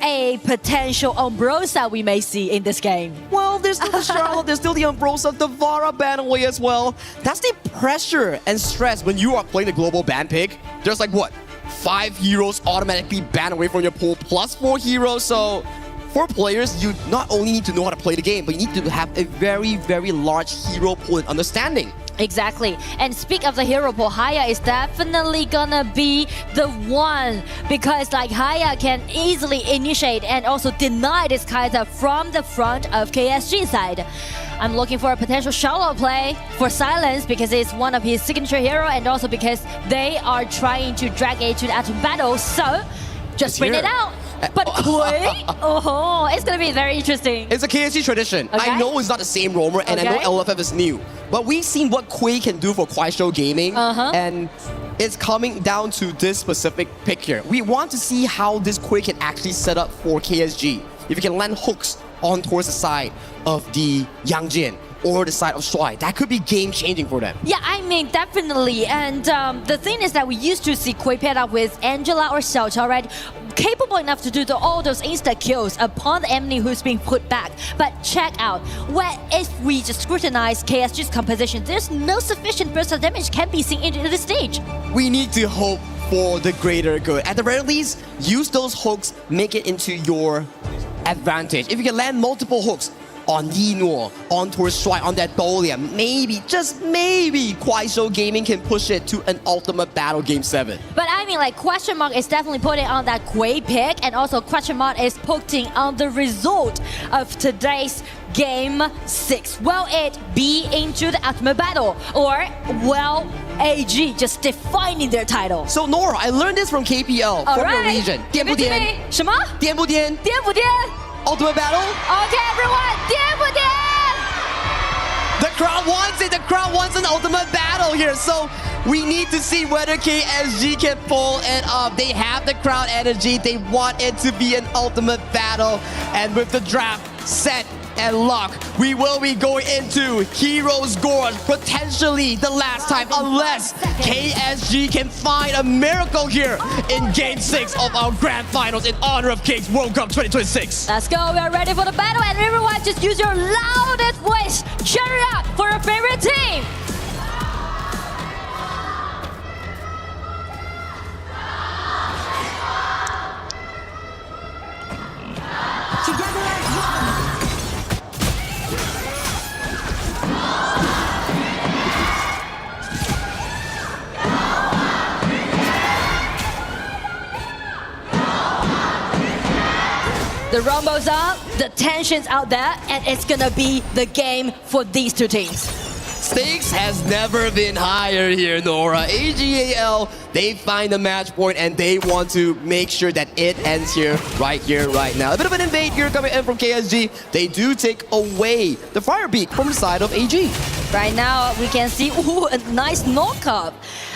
a potential Umbrosa we may see in this game. Well, there's still the Charlotte, there's still the Umbrosa, the Vara ban away as well. That's the pressure and stress when you are playing the global ban pick. There's like, what, 5 heroes automatically banned away from your pool plus 4 heroes. So for players, you not only need to know how to play the game, but you need to have a very, very large hero pool and understanding. Exactly. And speak of the hero pool, Haya is definitely gonna be the one, because like Haya can easily initiate and also deny this Kaiser from the front of KSG side. I'm looking for a potential shallow play for Silence because it's one of his signature hero, and also because they are trying to drag it to the atom battle. So just bring it out. But Quay, it's gonna be very interesting. It's a KSG tradition. Okay. I know it's not the same roamer, and I know LFF is new, but we've seen what Quay can do for Kuaishou Gaming, and it's coming down to this specific pick here. We want to see how this Quay can actually set up for KSG. If you can land hooks on towards the side of the Yangjin or the side of Shuai, that could be game-changing for them. Yeah, I mean, definitely. And the thing is that we used to see Quay paired up with Angela or Xiaoqiao, right? Capable enough to do all those insta kills upon the enemy who's being put back. But check out, if we just scrutinize KSG's composition, there's no sufficient burst of damage can be seen into the stage. We need to hope for the greater good. At the very least, use those hooks, make it into your advantage. If you can land multiple hooks on Yinor, on towards Shuai, on that Dolian, maybe, just maybe, Kuaishou Gaming can push it to an ultimate battle game 7. But I mean, like, question mark is definitely putting on that Quay pick, and also question mark is putting on the result of today's game 6. Will it be into the ultimate battle, or will AG just defining their title? So Nora, I learned this from KPL, from your region. 颠不颠？什么？颠不颠？颠不颠？ Ultimate battle? Okay, everyone, 颠不颠？ The crowd wants it. The crowd wants an ultimate battle here. So we need to see whether KSG can pull it off. They have the crowd energy. They want it to be an ultimate battle. And with the draft set and lock, we will be going into Heroes Gorge, potentially the last time, unless KSG can find a miracle here in Game 6 of our Grand Finals in honor of Kings World Cup 2026. Let's go, we are ready for the battle, and everyone just use your loudest voice, cheer it up for your favorite team. The rumble's up, the tension's out there, and it's gonna be the game for these two teams. Stakes has never been higher here, Nora. AGAL, they find the match point and they want to make sure that it ends here, right now. A bit of an invade here coming in from KSG. They do take away the fire beak from the side of AG. Right now, we can see a nice knock-up.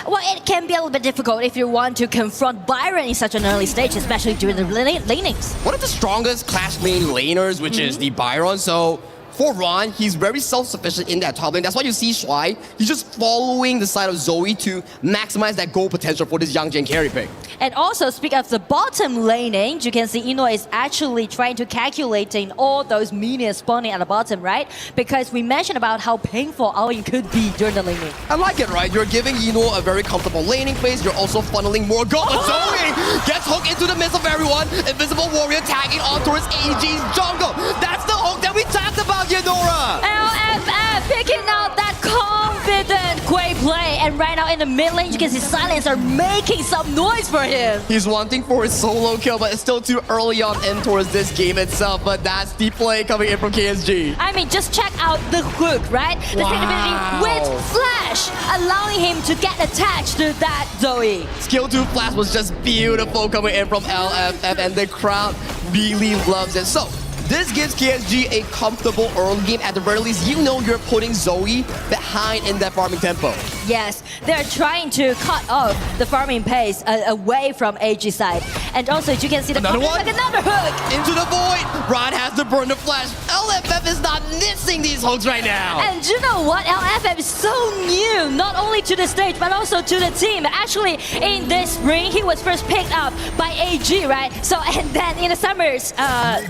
Well, it can be a little bit difficult if you want to confront Byron in such an early stage, especially during the lanings. One of the strongest Clash lane laners, which is the Byron, so for Ron, he's very self-sufficient in that top lane. That's why you see Shuai, he's just following the side of Zoe to maximize that goal potential for this Yang Jin carry pick. And also, speak of the bottom laning, you can see Ino is actually trying to calculating all those minions spawning at the bottom, right? Because we mentioned about how painful all-in could be during the laning. I like it, right? You're giving Ino a very comfortable laning phase. You're also funneling more gold. But Zoe gets hooked into the midst of everyone. Invisible Warrior tagging on towards AG's jungle. That's the hook that we talked about here, Nora. LFF picking out that confident Quay play. And right now in the mid lane, you can see Silence are making some noise for him. He's wanting for his solo kill, but it's still too early on in towards this game itself. But that's the play coming in from KSG. I mean, just check out the hook, right? The ability with Flash, allowing him to get attached to that Zoe. Skill 2 Flash was just beautiful coming in from LFF, and the crowd really loves it. So this gives KSG a comfortable early game. At the very least, you know you're putting Zoe behind in that farming tempo. Yes, they're trying to cut off the farming pace away from AG side. And also, you can see the another hook. Into the void. Rod has to burn the flash. LFF is not missing these hooks right now. And you know what? LFF is so new, not only to the stage, but also to the team. Actually, in this spring, he was first picked up by AG, right? So, and then in the summer's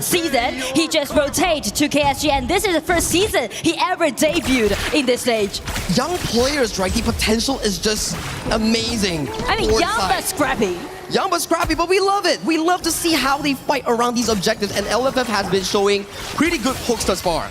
season, he just rotated to KSG, and this is the first season he ever debuted in this stage. Young players, right? The potential is just amazing. I mean, young but scrappy. Young but scrappy, but we love it. We love to see how they fight around these objectives, and LFF has been showing pretty good hooks thus far.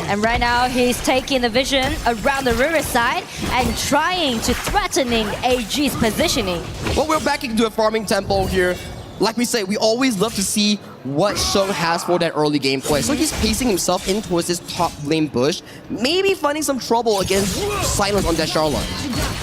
And right now, he's taking the vision around the riverside and trying to threatening AG's positioning. Well, we're back into a farming tempo here. Like we say, we always love to see what Sheng has for that early gameplay. So he's pacing himself in towards this top lane bush, maybe finding some trouble against Silence on that Charlotte.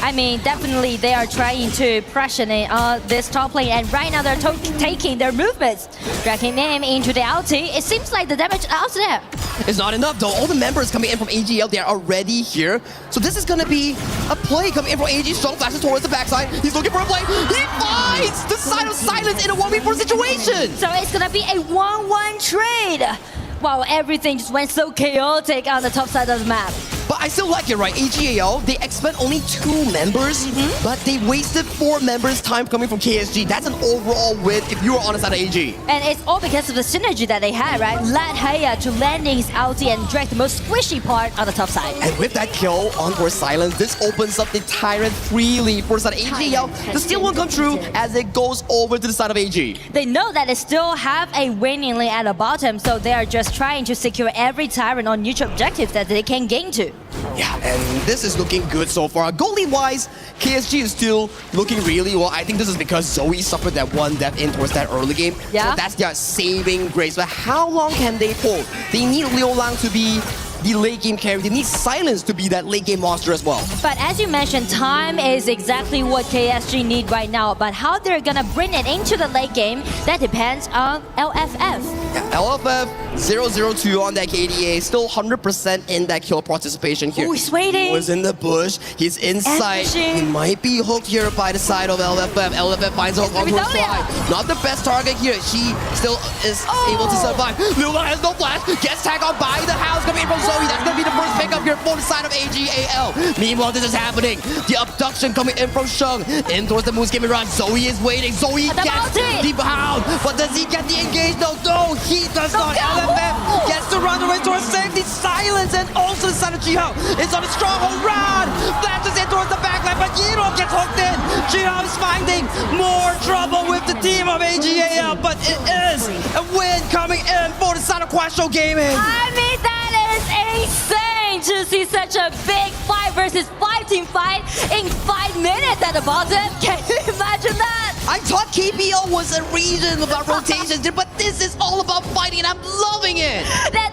I mean, definitely they are trying to pressure this top lane, and right now they're taking their movements, dragging them into the ulti. It seems like the damage out there. It's not enough though. All the members coming in from AGL, they are already here. So this is gonna be a play coming in from AG. Strong flashes towards the backside. He's looking for a play. He finds the side of Silence in a 1v4 situation. So it's gonna be a 1-1 trade. Wow, everything just went so chaotic on the top side of the map. But I still like it, right? AGAL, they expend only 2 members, but they wasted 4 members' time coming from KSG. That's an overall win if you were on the side of AG. And it's all because of the synergy that they had, right? Led Heya to landing his ulti and drag the most squishy part on the top side. And with that kill on for Silence, this opens up the Tyrant freely for the side of AGL. The steal won't come true as it goes over to the side of AG. They know that they still have a winning lane at the bottom, so they are just trying to secure every Tyrant on neutral objectives that they can gain to. Yeah, and this is looking good so far. Goal lead-wise, KSG is still looking really well. I think this is because Zoe suffered that 1 death in towards that early game. Yeah. So that's their saving grace. But how long can they hold? They need Liu Lang to be the late game carry. They need Silence to be that late game monster as well. But as you mentioned, time is exactly what KSG need right now. But how they're gonna bring it into the late game, that depends on LFF. Yeah, LFF 0-0-2 on that KDA, still 100% in that kill participation here. Oh, he's waiting. He was in the bush. He's inside. He might be hooked here by the side of LFF. LFF finds a hook onto her side. Not the best target here. She still is able to survive. Liu Lang has no flash. Gets tagged on by the house coming in from Zoe. That's going to be the first pickup here for the side of AGAL. Meanwhile, this is happening. The abduction coming in from Sheng. In towards the moose gaming run. Zoe is waiting. Zoe gets the bound. But does he get the engage? No, he does not. LFF gets to run away towards safety. Silence, and also the side of Jihao is on a stronghold run. Flashes in towards the backline, but Yiro gets hooked in. Jihao is finding more trouble with the team of AGAL, but it is a win coming in for the side of Quasho Gaming. I mean, that is insane to see such a big 5 versus 5 team fight in 5 minutes at the bottom. Can you imagine that? I thought KPL was a region about rotations, but this is all about fighting, and I'm loving it.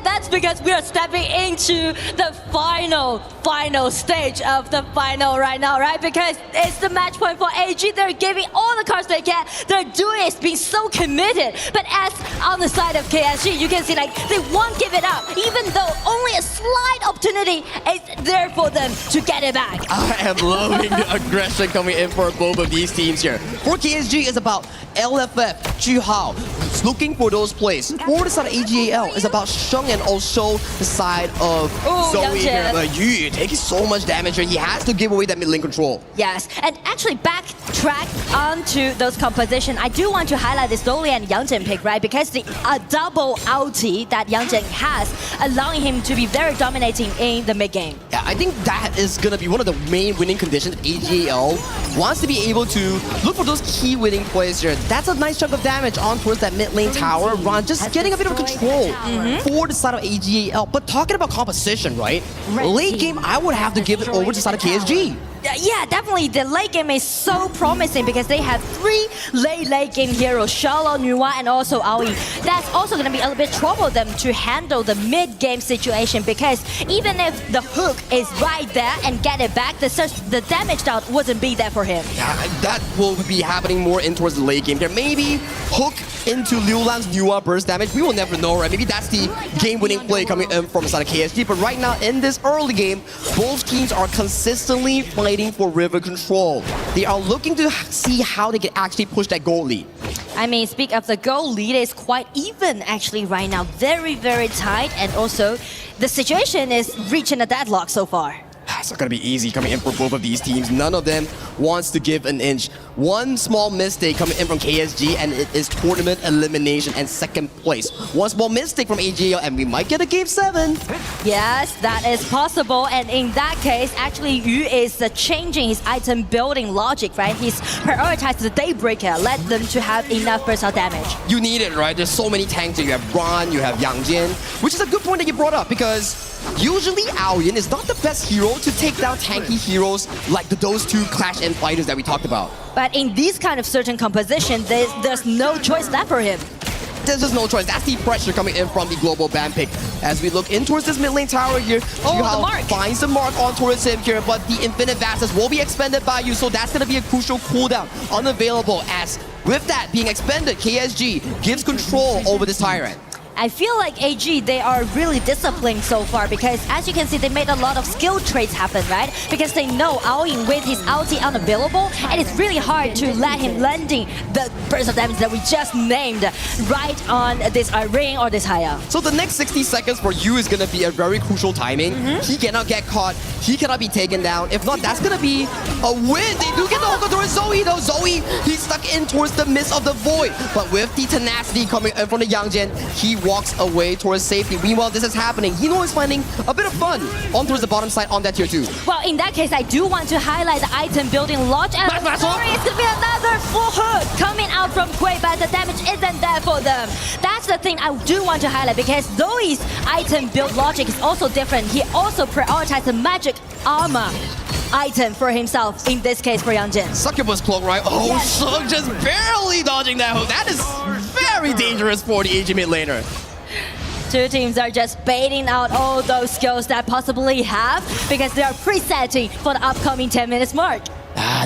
That's because we are stepping into the final stage of the final right now, right? Because it's the match point for AG. They're giving all the cards they can. They're doing it, being so committed. But as on the side of KSG, you can see like they won't give it up, even though only a slight opportunity is there for them to get it back. I am loving the aggression coming in for both of these teams here. For KSG, it's about LFF, Jihao, looking for those plays. For the side of AGAL, it's about Sheng and also the side of Zoe here. But Yu taking so much damage here. He has to give away that mid lane control. Yes, and actually backtrack onto those composition. I do want to highlight this Dolly and Yangzhen pick, right? Because the double ulti that Yangzhen has, allowing him to be very dominating in the mid game. Yeah, I think that is going to be one of the main winning conditions that AGAL wants to be able to look for those key winning plays here. That's a nice chunk of damage on towards that mid lane tower run, just getting a bit of control for the side of AGAL. But talking about composition, right? Late game, I would have to give it over to the side of KSG. Yeah, definitely. The late game is so promising because they have 3 late game heroes, Shallow, Nuwa, and also Aoi. That's also going to be a little bit trouble them to handle the mid-game situation because even if the hook is right there and get it back, the damage out wouldn't be there for him. Yeah, that will be happening more in towards the late game here. Maybe hook into Liu Lang's Nuwa burst damage. We will never know, right? Maybe that's the game-winning play coming in from the side of KSG. But right now, in this early game, both teams are consistently fighting for river control. They are looking to see how they can actually push that goal lead. I mean, speak of the goal lead, is quite even actually right now. Very, very tight. And also, the situation is reaching a deadlock so far. it's not going to be easy coming in for both of these teams. None of them wants to give an inch. One small mistake coming in from KSG, and it is tournament elimination and second place. One small mistake from AGL, and we might get a Game 7. Yes, that is possible. And in that case, actually, Yu is changing his item building logic, right? He's prioritized the Daybreaker, let them to have enough versatile damage. You need it, right? There's so many tanks. You have Ron, you have Yang Jin, which is a good point that you brought up, because usually Aoyan is not the best hero to take down tanky heroes like those two Clash End fighters that we talked about. But in this kind of certain composition, there's no choice left for him. There's just no choice. That's the pressure coming in from the global ban pick. As we look in towards this mid lane tower here, the mark finds the mark on towards him here, but the Infinite Vastus will be expended by you, so that's going to be a crucial cooldown unavailable. As with that being expended, KSG gives control over this Tyrant. I feel like AG, they are really disciplined so far, because as you can see, they made a lot of skill trades happen, right? Because they know Aoyan with his ulti unavailable, and it's really hard to let him landing the burst of damage that we just named right on this ring or this Haya. So the next 60 seconds for you is going to be a very crucial timing. He cannot get caught. He cannot be taken down. If not, that's going to be a win. They do get the hook towards Zoe, though. Zoe, he's stuck in towards the midst of the void. But with the tenacity coming in from the Yang Jin, he walks away towards safety. Meanwhile, this is happening. Hino is finding a bit of fun on towards the bottom side on that tier 2. Well, in that case, I do want to highlight the item building lodge, and sorry, it's gonna be another full hook coming out from Quay, but the damage isn't there for them. That's the thing I do want to highlight, because Zoe's item build logic is also different. He also prioritized the magic armor item for himself, in this case for Yang Jin. Succubus cloak, right? Oh, yes. Shug just barely dodging that hook. That is very dangerous for the AG mid laner. Two teams are just baiting out all those skills that possibly have, because they are presetting for the upcoming 10 minutes mark.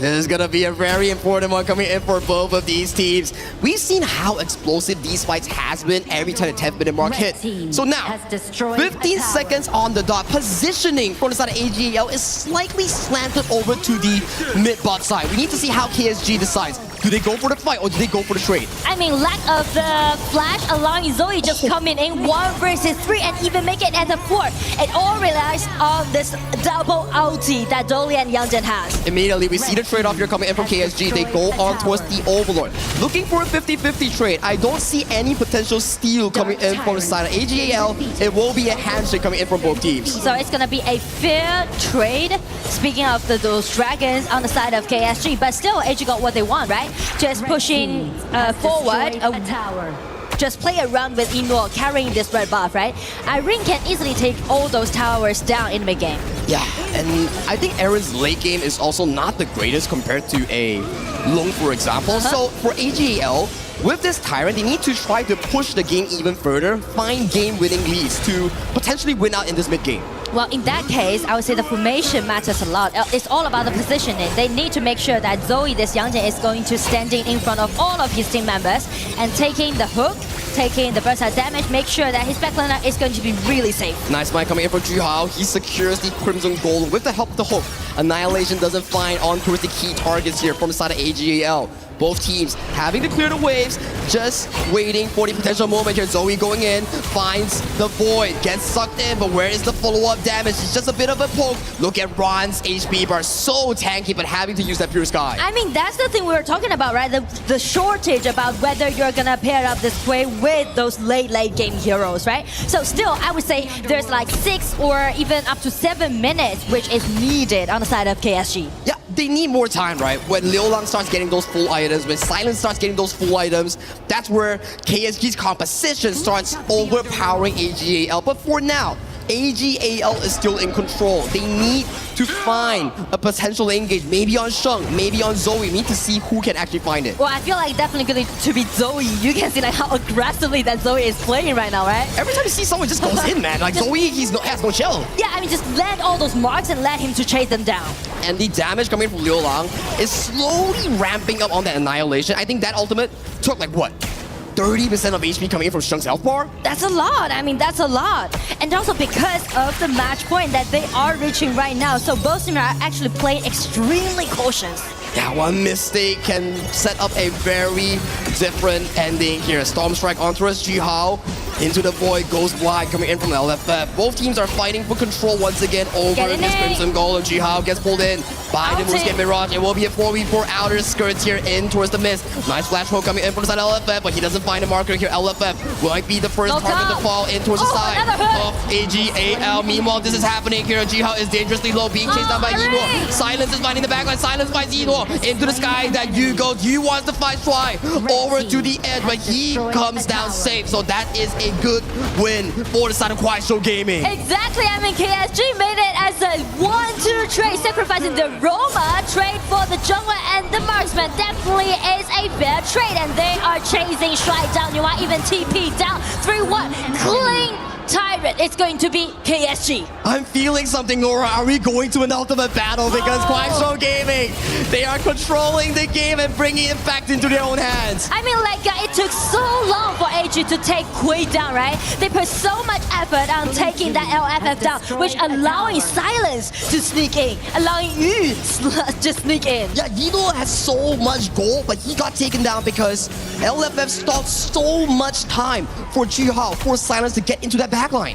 This is going to be a very important one coming in for both of these teams. We've seen how explosive these fights has been every time the 10th minute mark hit. So now, 15 seconds on the dot. Positioning from the side of AGL is slightly slanted over to the mid-bot side. We need to see how KSG decides. Do they go for the fight or do they go for the trade? I mean, lack of the flash allowing Zoe just coming in 1 versus 3 and even make it at a 4. It all relies on this double ulti that Dolly and Yang Jin has. Immediately, we see the trade-off here coming in from KSG. They go on towards the Overlord. Looking for a 50-50 trade. I don't see any potential steal coming in from the side of AGAL. It will be a handshake coming in from both teams. So it's going to be a fair trade. Speaking of those dragons on the side of KSG, but still, AG got what they want, right? Just pushing forward. Just play around with Inor carrying this red buff, right? Irene can easily take all those towers down in mid-game. Yeah, and I think Aaron's late game is also not the greatest compared to a Long, for example. So for AGL, with this Tyrant, they need to try to push the game even further, find game-winning leads to potentially win out in this mid-game. Well, in that case, I would say the formation matters a lot. It's all about the positioning. They need to make sure that Zoe, this Yang Jin, is going to standing in front of all of his team members and taking the hook, taking the burst damage, make sure that his backliner is going to be really safe. Nice fight coming in for Juhao. He secures the Crimson Golem with the help of the hook. Annihilation doesn't find on towards the key targets here from the side of AGAL. Both teams having to clear the waves, just waiting for the potential moment here. Zoe going in, finds the void, gets sucked in, but where is the follow-up damage? It's just a bit of a poke. Look at Ron's HP bar, so tanky, but having to use that Pure Sky. I mean, that's the thing we were talking about, right? The shortage about whether you're gonna pair up this Quay with those late game heroes, right? So still, I would say there's like 6 or even up to 7 minutes, which is needed on the side of KSG. Yeah, they need more time, right? When Liu Lang starts getting those full items, when Silence starts getting those full items, that's where KSG's composition starts overpowering AGAL. But for now, AGAL is still in control. They need to find a potential engage, maybe on Sheng, maybe on Zoe. We need to see who can actually find it. Well, I feel like definitely going to be Zoe. You can see like how aggressively that Zoe is playing right now, right? Every time you see someone just goes in, man. Like Zoe, has no chill. Yeah, I mean, just land all those marks and let him to chase them down. And the damage coming from Liu Lang is slowly ramping up on that Annihilation. I think that ultimate took like what? 30% of HP coming in from Sheng's health bar? That's a lot. I mean, that's a lot. And also because of the match point that they are reaching right now. So both teams are actually playing extremely cautious. Yeah, one mistake can set up a very different ending here. Storm Strike onto us, Jihao Into the void goes Blind coming in from LFF. Both teams are fighting for control once again over this Crimson Goal. And Jihao gets pulled in by the Moose Mirage. It will be a 4v4 outer skirts here in towards the mist. Nice flash hole coming in from the side of LFF, but he doesn't find a marker here. LFF might be the first target to fall in towards the side of AGAL. Meanwhile, this is happening here. Jihao is dangerously low, being chased down by Yino. Silence is finding the backline. Silence by Yino into the sky. That Yu goes. Yu wants to fight Try over to the edge, but he comes down safe. So that is a good win for the side of Kuaishou Gaming. Exactly. I mean, KSG made it as a 1-2 trade, sacrificing the Roma trade for the jungler and the marksman. Definitely is a fair trade, and they are chasing Shrine down. You want even TP down. 3-1. Clean Tyrant. It's going to be KSG. I'm feeling something, Laura. Are we going to an ultimate battle? Because Kuaishou Gaming, they are controlling the game and bringing it back into their own hands. I mean, like, it took so long for AG to take Kui down, right? They put so much effort on taking that LFF down, which allowing Silence to sneak in, allowing Yu to sneak in. Yeah, Yino has so much gold, but he got taken down because LFF stopped so much time for Jihao, for Silence to get into that backline.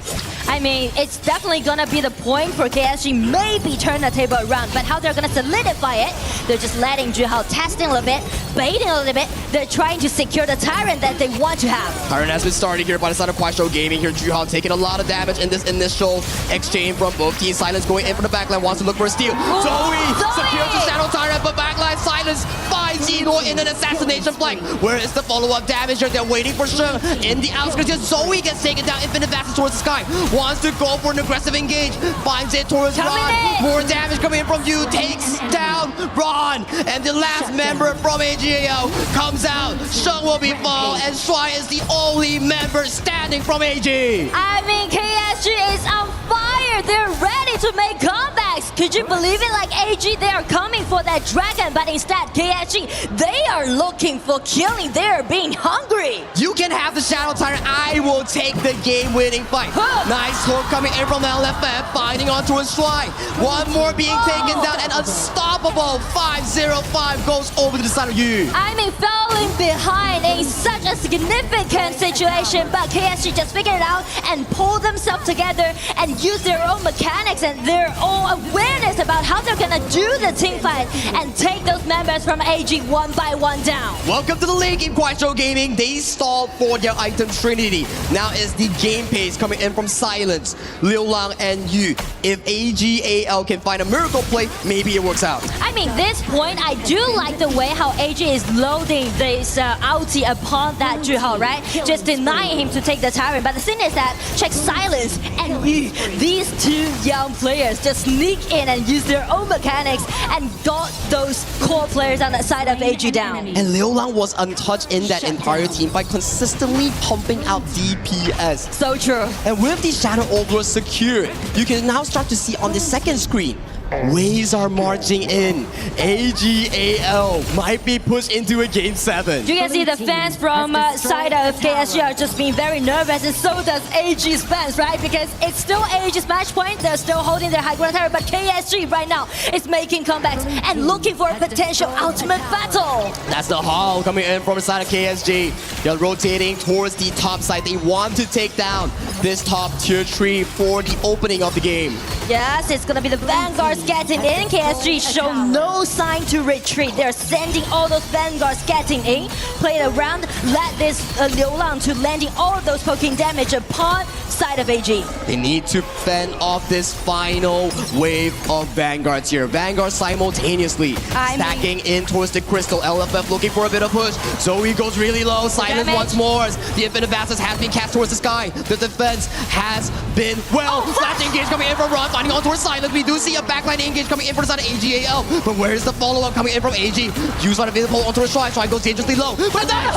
I mean, it's definitely gonna be the point for KSG, maybe turn the table around, but how they're gonna solidify it, they're just letting Jihao testing a little bit, baiting a little bit. They're trying to secure the Tyrant that they want to have. Tyrant has been started here by the side of Kuaishou Gaming. Here, Jihao taking a lot of damage in this initial exchange from both teams. Silence going in from the backline, wants to look for a steal. Zoe secures the Shadow Tyrant, but backline Silence finds Yino in an assassination flank. Where is the follow-up damage here? They're waiting for Sheng in the outskirts. Zoe gets taken down, infinite passes towards the sky. Wants to go for an aggressive engage. Finds it towards Ron. More damage coming in from Yu. Takes down Ron. And the last member from AGAL comes out. Sheng will be fall. And Shuai is the only member standing from AG. I mean, KSG is on fire. They're ready to make comebacks. Could you believe it? Like AG, they are coming for that dragon. But instead, KSG, they are looking for killing. They are being hungry. You can have the Shadow Tyrant. I will take the game-winning fight. Nice hook coming in from the LFF, fighting onto a Shuai. One more being taken down, and unstoppable 5-0-5 goes over to the side of Yu. I mean, falling behind in such a significant situation, but KSG just figured it out and pulled themselves together and used their own mechanics and their own awareness about how they're gonna do the team fight and take those members from AG one by one down. Welcome to the league in Kuaishou Gaming. They stalled for their item Trinity. Now is the game pace coming in from Silence, Liu Lang, and Yu. If AGAL can find a miracle play, maybe it works out. I mean, this point, I do like the way how AG is loading this ulti upon that Jihao, right? Just denying him to take the Tyrant. But the thing is that, check Silence and Yu. These two young players just sneak in and use their own mechanics and got those core players on the side of AG down. And Liu Lang was untouched in that entire team by consistently pumping out DPS. So true. And with the Shadow Overlord secured, you can now start to see on the second screen, waves are marching in. AGAL might be pushed into a Game 7. You can see the fans from side of KSG are just being very nervous, and so does AG's fans, right? Because it's still AG's match point. They're still holding their high ground terror, but KSG right now is making comebacks and looking for a potential ultimate battle. That's the haul coming in from the side of KSG. They're rotating towards the top side. They want to take down this top tier 3 for the opening of the game. Yes, it's gonna be the Vanguards getting in. KSG show no sign to retreat. They're sending all those Vanguards getting in. Play it around, let this Liu Lang to landing all of those poking damage upon side of AG. They need to fend off this final wave of Vanguards here. Vanguard simultaneously stacking in towards the crystal. LFF looking for a bit of push. Zoe goes really low. Silence once more. The Infinite Bastards has been cast towards the sky. The defense has been flash engage coming in from Ron, finding on towards Silence. We do see a backline engage coming in from the side of AGAL. But where's the follow-up coming in from AG? Use on invisible onto a Shrine. Shrine goes dangerously low. But that's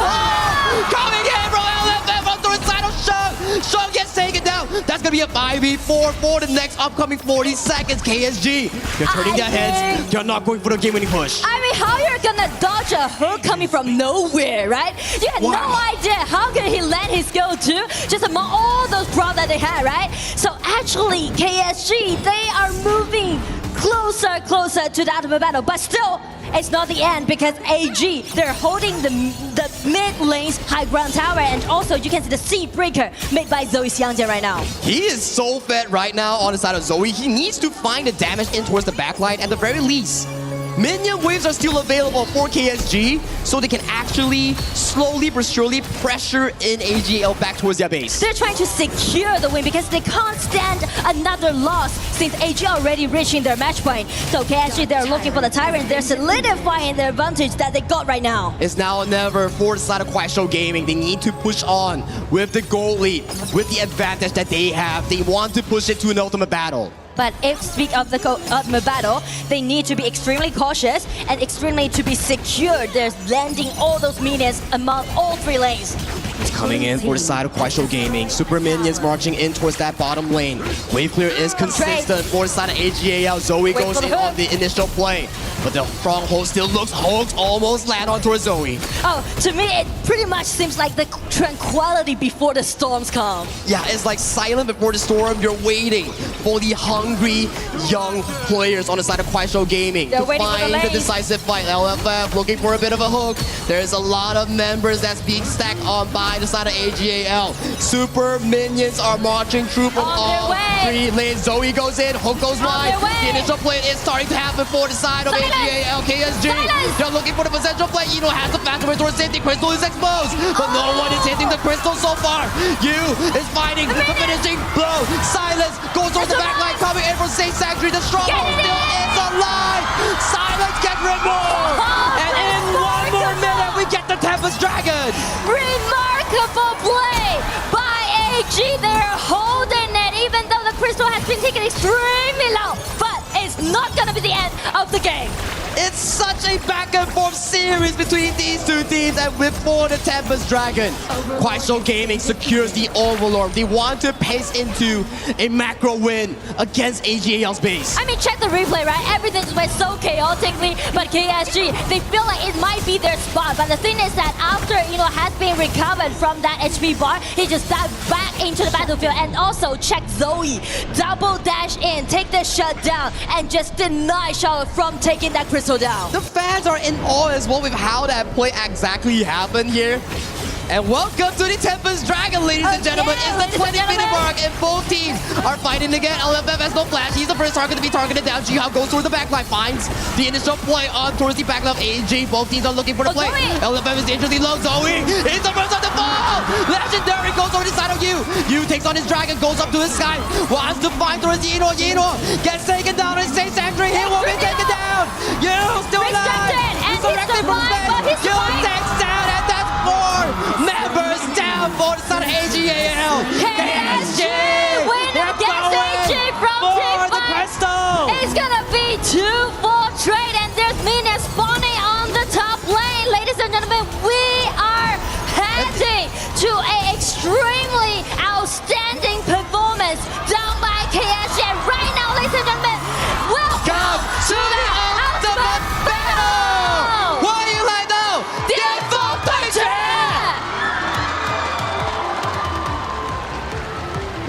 coming in from LFF onto the side of Sheng. Sheng gets taken down. That's gonna be a 5v4 for the next upcoming 40 seconds. KSG, they're turning their heads. They're not going for the game-winning push. I mean, how you're gonna dodge a hook coming from nowhere, right? You had no idea how could he land his skill too, just among all those props that they had, right? So actually, KSG, they are moving closer to the ultimate battle, but still, it's not the end because AG, they're holding the mid lane's high ground tower, and also you can see the seed breaker made by Zoe Xiangjian right now. He is so fed right now on the side of Zoe. He needs to find the damage in towards the backline at the very least. Minion waves are still available for KSG, so they can actually slowly but surely pressure in AGL back towards their base. They're trying to secure the win because they can't stand another loss since AG already reaching their match point. So KSG, they're looking for the Tyrant. They're solidifying the advantage that they got right now. It's now or never for the side of Kuaishou Gaming. They need to push on with the goal lead, with the advantage that they have. They want to push it to an ultimate battle. But if speak of the ultimate battle, they need to be extremely cautious and extremely to be secure. They're landing all those minions among all 3 lanes. It's coming in for the side of Kuaishou Gaming. Super minions marching in towards that bottom lane. Wave clear is consistent for the side of AGAL. Zoe goes in on the initial play, but the stronghold still looks almost land on towards Zoe. Oh, to me, it pretty much seems like the tranquility before the storms come. Yeah, it's like silent before the storm. You're waiting for the hungry young players on the side of Kuaishou Gaming to find the decisive fight. LFF looking for a bit of a hook. There's a lot of members that's being stacked on by the side of AGAL. Super minions are marching through from all 3 lanes. Zoe goes in, hook goes wide. The initial play is starting to happen for the side of AGAL. KSG, they're looking for the potential play. Eno has the fast way towards safety. Crystal is exposed, but no one is hitting the Crystal so far. Yu is fighting the finishing blow. Silence goes towards the backline, coming in from Saint Sanctuary. The stronghold still is alive. Silence gets removed. And in 1 more minute, we get the Tempest Dragon. Remarkable play by AG. They're holding it, even though the Crystal has been taken extremely low. But it's not going to be the end of the game. It's such a back and forth series between these 2 teams, and for the Tempest Dragon, Kuaishou Gaming secures the Overlord. They want to pace into a macro win against AGAL's base. I mean, check the replay, right? Everything went so chaotically, but KSG, they feel like it might be their spot. But the thing is that after has been recovered from that HP bar, he just dived back into the battlefield. And also check Zoe, double dash in, take the shutdown, and just deny Charlotte from taking that Crystal down. The fans are in awe as well with how that play exactly happened here. And welcome to the Tempest Dragon, ladies and gentlemen. It's the 20-minute mark, and both teams are fighting again. LFF has no flash. He's the first target to be targeted down. Jihao goes towards the backline, finds the initial play on towards the backline of AG. Both teams are looking for the play. LFF is dangerously low. Zoe is the first of the fall. Legendary goes over the side of Yu. Yu takes on his dragon, goes up to the sky, wants to find towards Eno. Eno gets taken down in Saint Sanctuary. He will be taken down. Yu still alive. Resurrected from space. Yu takes down, and that's 4 members down for the side of AGAL. KSG win against AG from Team the Crystal. It's gonna be 2-4 trade, and there's minions spawning on the top lane. Ladies and gentlemen, we are heading to an extremely outstanding performance done by KSG. And right now, ladies and gentlemen, welcome to the ultimate battle. What do you like now? The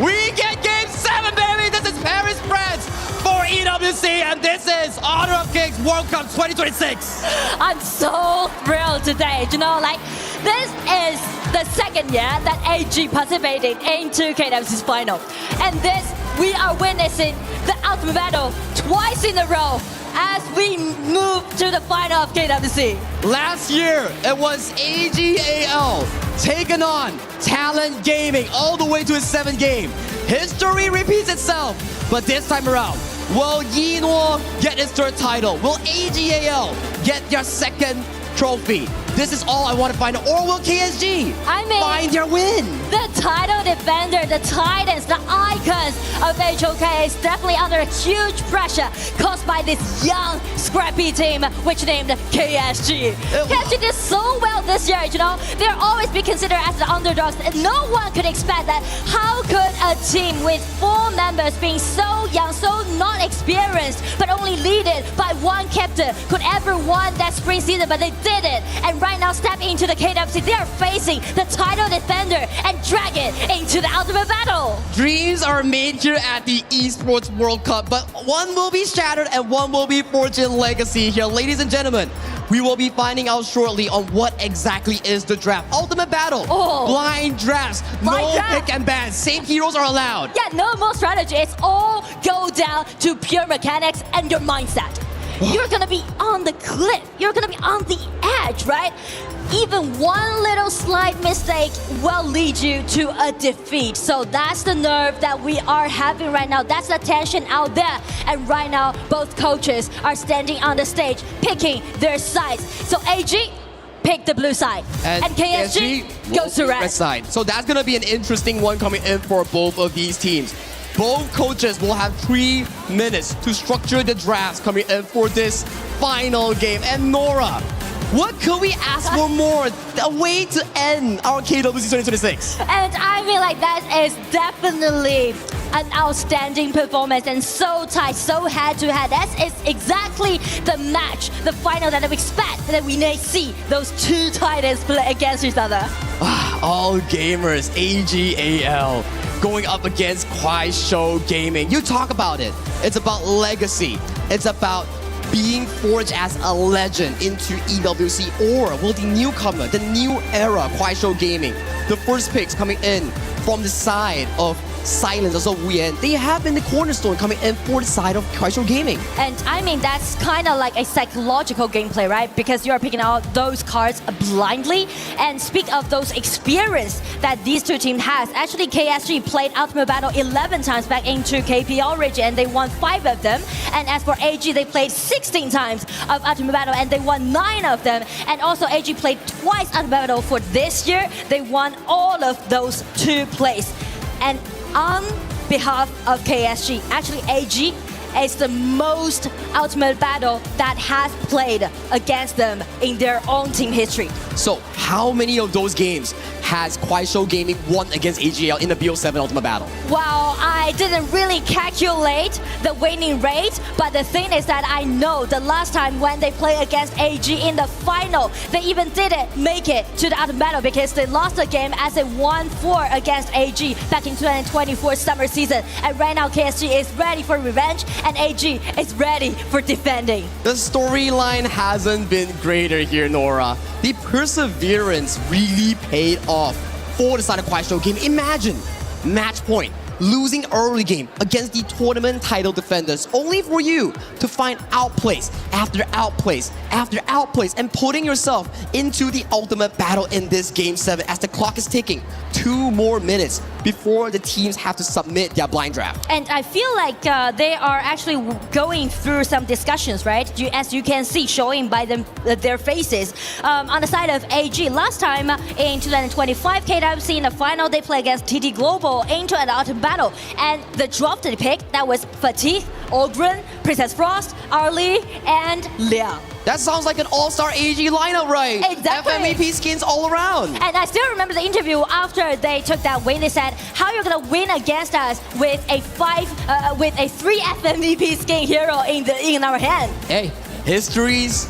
We get game 7, baby! This is Paris, France for EWC, and this is Honor of Kings World Cup 2026. I'm so thrilled today. This is the 2nd year that AG participated into KWC's final. And we are witnessing the ultimate battle twice in a row as we move to the final of KWC. Last year, it was AGAL taking on Talent Gaming all the way to its 7th game. History repeats itself, but this time around, will Yinhuo get its 3rd title? Will AGAL get their 2nd trophy? This is all I want to find out. Or will KSG find their win? The title defender, the titans, the icons of HOK is definitely under huge pressure caused by this young, scrappy team, which named KSG. KSG did so well this year, They'll always be considered as the underdogs. And no one could expect that. How could a team with 4 members being so young, so not experienced, but only led by 1 captain could ever won that spring season? But they did it. And right right now step into the KWC. They are facing the title defender and drag it into the ultimate battle. Dreams are made here at the Esports World Cup, but one will be shattered and one will be forged legacy here. Ladies and gentlemen, we will be finding out shortly on what exactly is the draft. Ultimate battle, blind drafts, pick and ban. Same heroes are allowed. Yeah, no more strategy. It's all go down to pure mechanics and your mindset. You're gonna be on the cliff. You're gonna be on the edge, right? Even one little slight mistake will lead you to a defeat. So that's the nerve that we are having right now. That's the tension out there. And right now, both coaches are standing on the stage, picking their sides. So AG, pick the blue side. And KSG goes to red side. So that's going to be an interesting one coming in for both of these teams. Both coaches will have 3 minutes to structure the drafts coming in for this final game. And Nora, what could we ask for more? A way to end our KWC 2026. And I mean, like, that is definitely an outstanding performance and so tight, so head-to-head. That is exactly the match, the final that we expect, that we may see those two titans play against each other. All gamers, AGAL, going up against Kuaishou Gaming. You talk about it. It's about legacy. It's about being forged as a legend into EWC, or will the newcomer, the new era Kuaishou Gaming, the first picks coming in from the side of Silence, also Wuyan, they have been the cornerstone coming in for the side of Kuaishou Gaming. And I mean, that's kind of like a psychological gameplay, right? Because you're picking out those cards blindly. And speak of those experience that these two teams has, actually KSG played Ultimate Battle 11 times back into KPL region and they won 5 of them. And as for AG, they played 16 times of Ultimate Battle and they won 9 of them. And also AG played twice Ultimate Battle for this year. They won all of those 2 plays. And on behalf of KSG, actually AG is the most Ultimate Battle that has played against them in their own team history. So how many of those games has Kuaishou Gaming won against AGL in the BO7 Ultimate Battle? Well, I didn't really calculate the winning rate, but the thing is that I know the last time when they played against AG in the final, they even didn't make it to the Ultimate Battle because they lost the game as a 1-4 against AG back in 2024 summer season. And right now KSG is ready for revenge and AG is ready for defending. The storyline hasn't been greater here, Nora. The perseverance really paid off for the side of Kuaishou Game. Imagine, match point, losing early game against the tournament title defenders, only for you to find outplays after outplays after outplays and putting yourself into the ultimate battle in this Game 7 as the clock is ticking. 2 more minutes before the teams have to submit their blind draft. And I feel like they are actually going through some discussions, right? As you can see, showing by them their faces. On the side of AG, last time in 2025 KWC in the final, they play against TT Global into an ultimate battle. And the drafted pick, that was Fatigue, Ogren, Princess Frost, Arlie, and Leah. That sounds like an all-star AG lineup, right? Exactly. FMVP skins all around. And I still remember the interview after they took that win. They said, "How you're gonna win against us with a 3 FMVP skin hero in our hand?" Hey, histories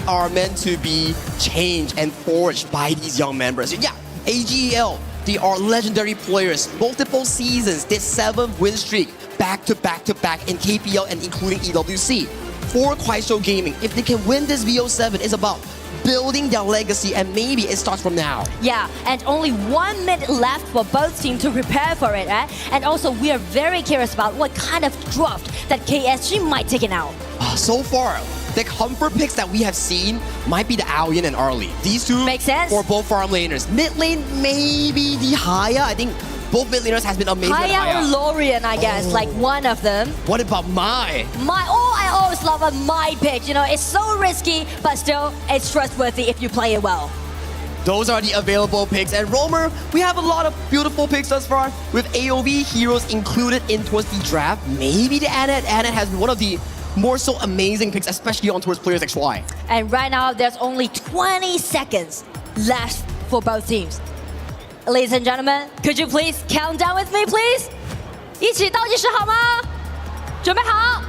are meant to be changed and forged by these young members. Yeah, AGL, they are legendary players. Multiple seasons, did 7 win streak back to back to back in KPL and including EWC. For Kuaishou Gaming, if they can win this VO7, it's about building their legacy, and maybe it starts from now. Yeah, and only 1 minute left for both teams to prepare for it, right? And also, we are very curious about what kind of draft that KSG might take it out. So far, the comfort picks that we have seen might be the Aoyan and Arlie. These two makes sense for both farm laners. Mid lane, maybe the Haya. I think both mid laners has been amazing. Haya or Lorian, I guess, like one of them. What about Mai? I always love a Mai pick. You know, it's so risky, but still, it's trustworthy if you play it well. Those are the available picks. And Romer, we have a lot of beautiful picks thus far, with AOV heroes included in towards the draft. Maybe the Anet. Anet has been one of the more so amazing picks, especially on towards players XY. And right now, there's only 20 seconds left for both teams. Ladies and gentlemen, could you please count down with me, please? 一起倒计时好吗？准备好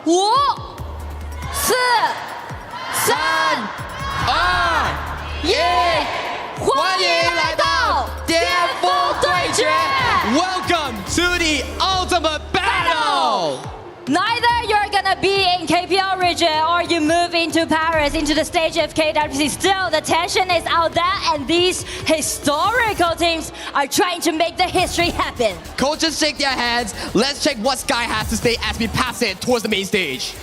！5、4、3、2、1、1，欢迎来到巅峰对决 ！Welcome to the ultimate battle. Neither you're gonna be in KPL region or you move into Paris into the stage of KWC. Still, the tension is out there, and these historical teams are trying to make the history happen. Coaches shake their heads. Let's check what Sky has to say as we pass it towards the main stage.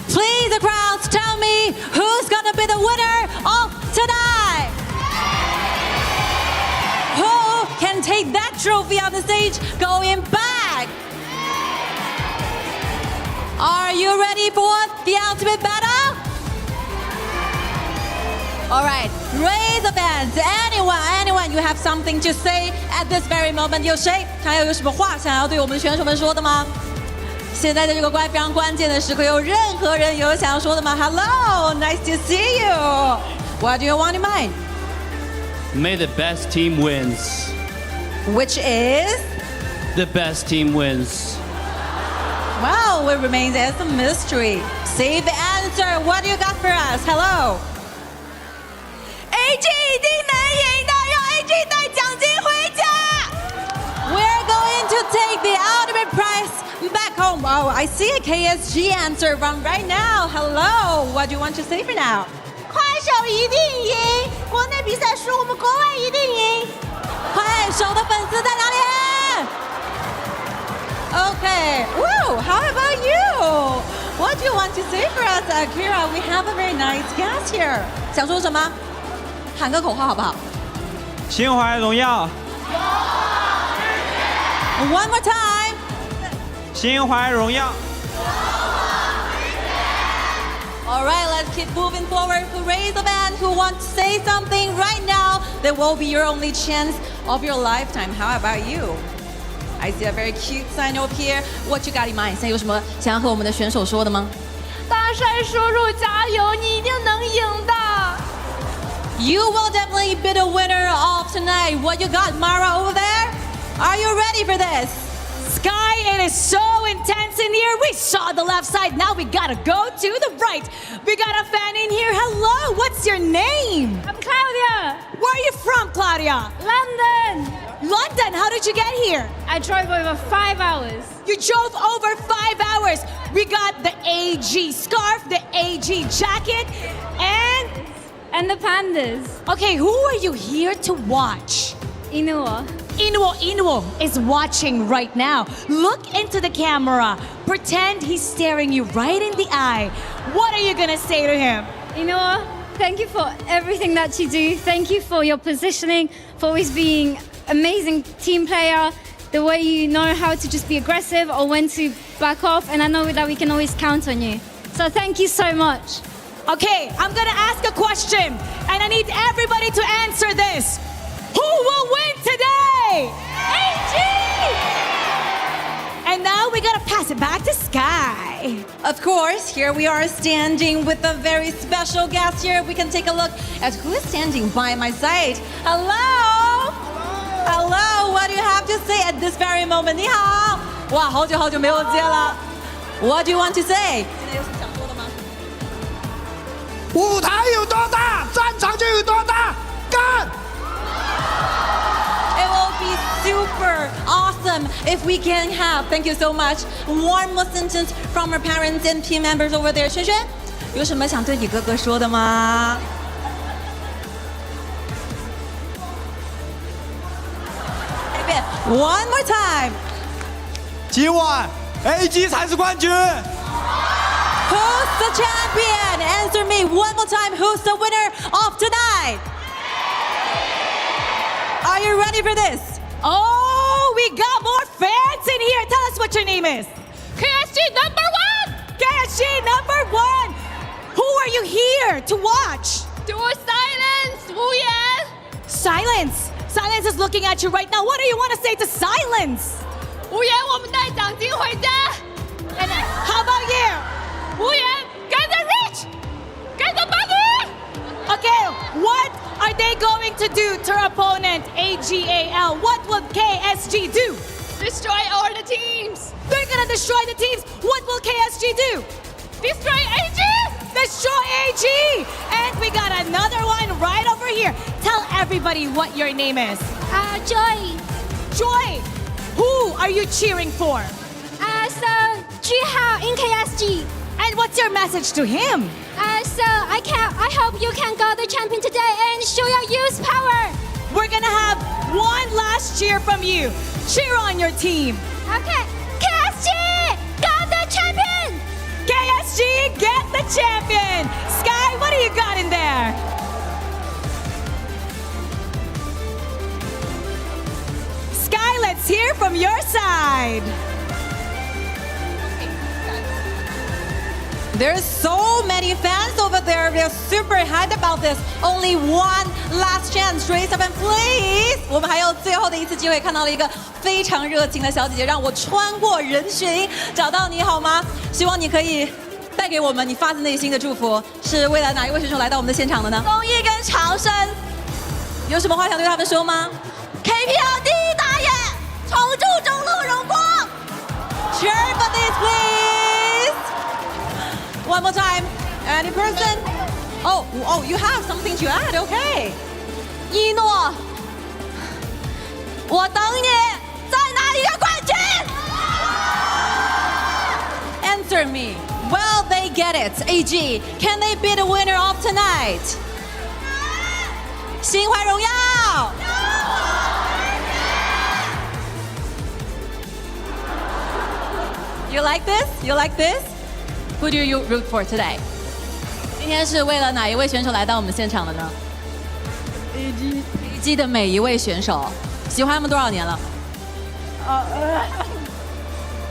Please, the crowds, tell me who's gonna be the winner of tonight. Who can take that trophy on the stage going back? Are you ready for the ultimate battle? All right, raise the hands. Anyone, you have something to say at this very moment? 有谁还有什么话想要对我们的选手们说的吗？现在的这个非常关键的时刻，有任何人有想要说的吗 ？Hello, nice to see you. What do you want in mind? May the best team wins. Which is? The best team wins. Well, it remains as a mystery. Save the answer. What do you got for us? Hello. AG 一定能赢的，让 AG 带奖金回家。We're going to take the ultimate prize back home. Oh, I see a KSG answer from right now. Hello. What do you want to say for now? 快手一定赢，国内比赛输，我们国外一定赢。快手的粉丝在哪里？ Okay. Woo! How about you? What do you want to say for us, Akira? We have a very nice guest here. 想说什么？喊个口号好不好？心怀荣耀。One more time. 心怀荣耀。 All right, let's keep moving forward. Who raise the band? Who wants to say something right now? That will be your only chance of your lifetime. How about you? I see a very cute sign up here. What you got in mind? 现在有什么想要和我们的选手说的吗？大帅叔叔加油，你一定能赢的。You will definitely be the winner of tonight. What you got, Mara, over there? Are you ready for this? Sky, it is so intense in here. We saw the left side. Now we gotta go to the right. We got a fan in here. Hello, what's your name? I'm Claudia. Where are you from, Claudia? London. London, how did you get here? I drove over 5 hours. You drove over 5 hours. We got the AG scarf, the AG jacket, and the pandas. Okay, who are you here to watch? Inuo. Inuo is watching right now. Look into the camera. Pretend he's staring you right in the eye. What are you gonna say to him? Inuo, thank you for everything that you do. Thank you for your positioning, for always being amazing team player, the way you know how to just be aggressive or when to back off, and I know that we can always count on you. So thank you so much. Okay, I'm gonna ask a question, and I need everybody to answer this. Who will win today? AG! And now we gotta pass it back to Sky. Of course, here we are standing with a very special guest here. We can take a look at who is standing by my side. Hello! Hello, what do you have to say at this very moment? 你好，哇，好久没有见了。What do you want to say? 现在有什么想说的吗？舞台有多大，战场就有多大，干！ It will be super awesome if we can have, thank you so much, warm sentences from our parents and team members over there. 萱萱，有什么想对你哥哥说的吗？ One more time. 今晚 AG 才是冠军。 Who's the champion? Answer me one more time. Who's the winner of tonight? Are you ready for this? Oh, we got more fans in here. Tell us what your name is. KSG number 1. KSG number 1. Who are you here to watch? Do silence, Wu Yan. Silence. Silence is looking at you right now. What do you want to say to Silence? 无言，我们带奖金回家。And how about you? 无言 get the rich, get the money. Okay, what are they going to do to our opponent, AGAL? What will KSG do? Destroy all the teams. They're gonna destroy the teams. What will KSG do? Destroy AG. destroy AG. And we got another one right over here. Tell everybody what your name is. Joy. Joy, who are you cheering for? So, Juhao in KSG. And what's your message to him? So, I hope you can go the champion today and show your youth power. We're gonna have one last cheer from you. Cheer on your team. Okay, KSG, got the champion. KSG, get the champion. Sky, what do you got in there? Sky, let's hear from your side. There's so many fans over there. They're super hyped about this. Only one last chance. Raise up and please. 我们还有最后的一次机会，看到了一个非常热情的小姐姐，让我穿过人群找到你好吗？希望你可以带给我们你发自内心的祝福。是为了哪一位选手来到我们的现场的呢？公益跟长生，有什么话想对他们说吗 ？KPL 第一大爷，重铸中路荣光。Cheer for this, please. One more time. Any person? Oh, you have something to add. Okay. 一诺，我等你，再拿一个冠军。Answer me. Well, they get it. AG, can they be the winner of tonight? 心怀荣耀。You like this? You like this? Who do you root for today? 今天是为了哪一位选手来到我们现场的呢 ？AG 的每一位选手，喜欢他们多少年了？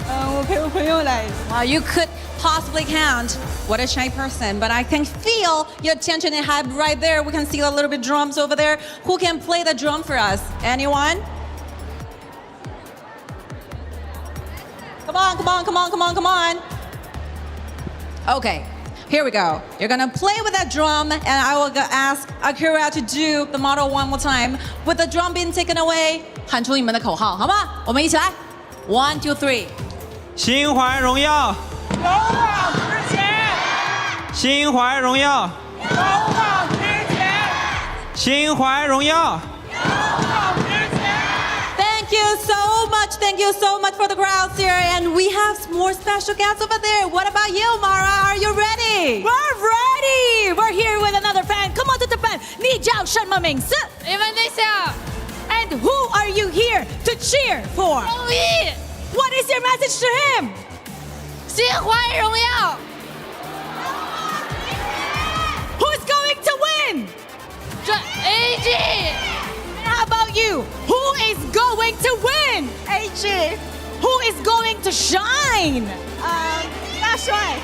我陪我朋友来。Wow, you could possibly count. What a shy person, but I can feel your tension and hype right there. We can see a little bit drums over there. Who can play the drum for us? Anyone? Come on, come on, come on, come on, come on. Okay, here we go. You're gonna play with that drum, and I will ask Akira to do the model one more time. With the drum being taken away, 喊出你们的口号，好吗？我们一起来 ，1, 2, 3。心怀荣耀，勇往直前，心怀荣耀，勇往直前，心怀荣耀。Thank you so much for the crowds here, and we have more special guests over there. What about you, Mara? Are you ready? We're ready. We're here with another fan. Come on to the fan. 你叫什么名字？李文内夏。 And who are you here to cheer for? 周毅。 What is your message to him? 心怀荣耀。 Who's going to win? AG. How about you? Who is going to win? AG. Who is going to shine? 大帅。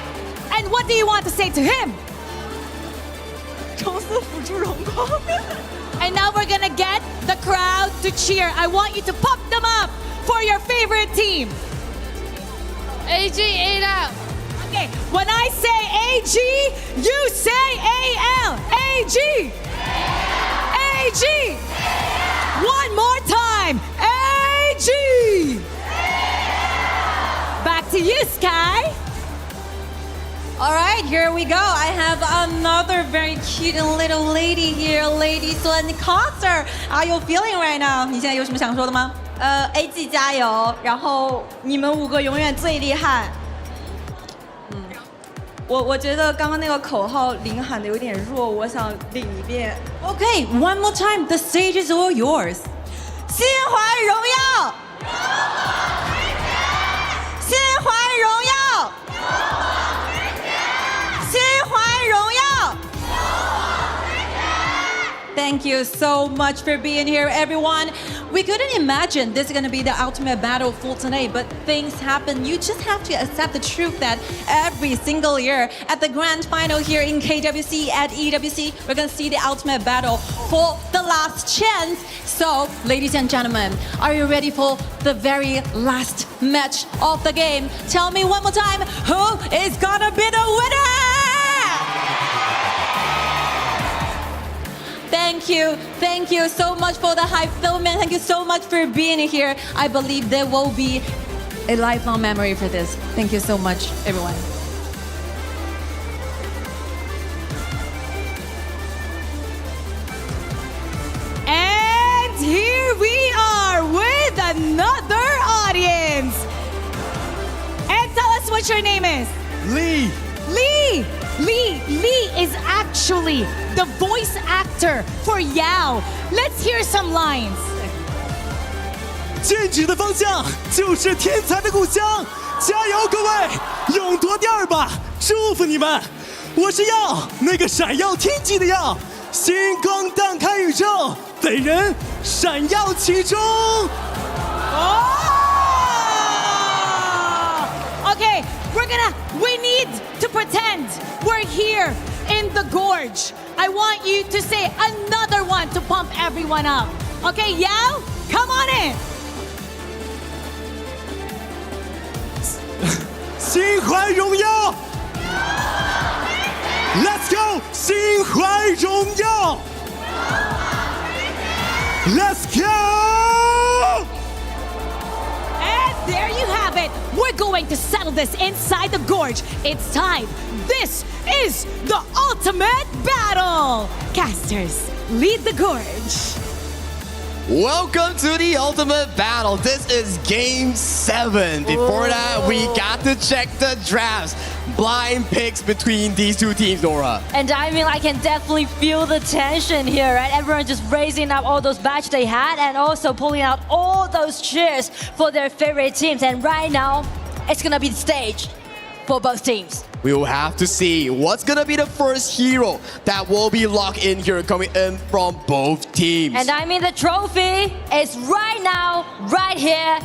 And what do you want to say to him? 抽丝辅助荣光。 And now we're gonna get the crowd to cheer. I want you to pop them up for your favorite team. AG AL. Okay, when I say AG, you say AL. AG. AG. One more time. AG. Back to you, Sky. All right, here we go. I have another very cute little lady here, Lady Sun Coster. How are you feeling right now? 你现在有什么想说的吗？AG 加油，然后你们5个永远最厉害。我觉得刚刚那个口号领喊的有点弱，我想领一遍。Okay, one more time. The stage is all yours. 心怀荣耀，心怀荣耀，心怀荣耀。Thank you so much for being here, everyone. We couldn't imagine this is going to be the ultimate battle for tonight, but things happen. You just have to accept the truth that every single year at the grand final here in KWC at EWC, we're going to see the ultimate battle for the last chance. So, ladies and gentlemen, are you ready for the very last match of the game? Tell me one more time, who is going to be the winner? Thank you so much for the hype, Philman. Thank you so much for being here. I believe there will be a lifelong memory for this. Thank you so much, everyone. what your name is? Lee. Lee! Lee is actually the voice actor for Yao. Let's hear some lines. 剑指的方向就是天才的故乡，加油各位，勇夺第2吧！祝福你们！我是耀，那个闪耀天际的耀，星光荡开宇宙，本人闪耀其中。Okay, we need to pretend we're here in the gorge. I want you to say another one to pump everyone up. Okay, Yao, come on in. 心怀荣耀 ，Let's go， 心怀荣耀 ，Let's go。 And there you have it. We're going to settle this inside the gorge. It's time. This is the ultimate battle. Casters, lead the gorge. Welcome to the ultimate battle. This is game 7. Before that, we got to check the drafts. Blind picks between these two teams, Nora. And I mean, I can definitely feel the tension here, right? Everyone just raising up all those badges they had and also pulling out all those cheers for their favorite teams. And right now, it's gonna be the stage for both teams. We will have to see what's gonna be the first hero that will be locked in here coming in from both teams. And I mean, the trophy is right now, right here,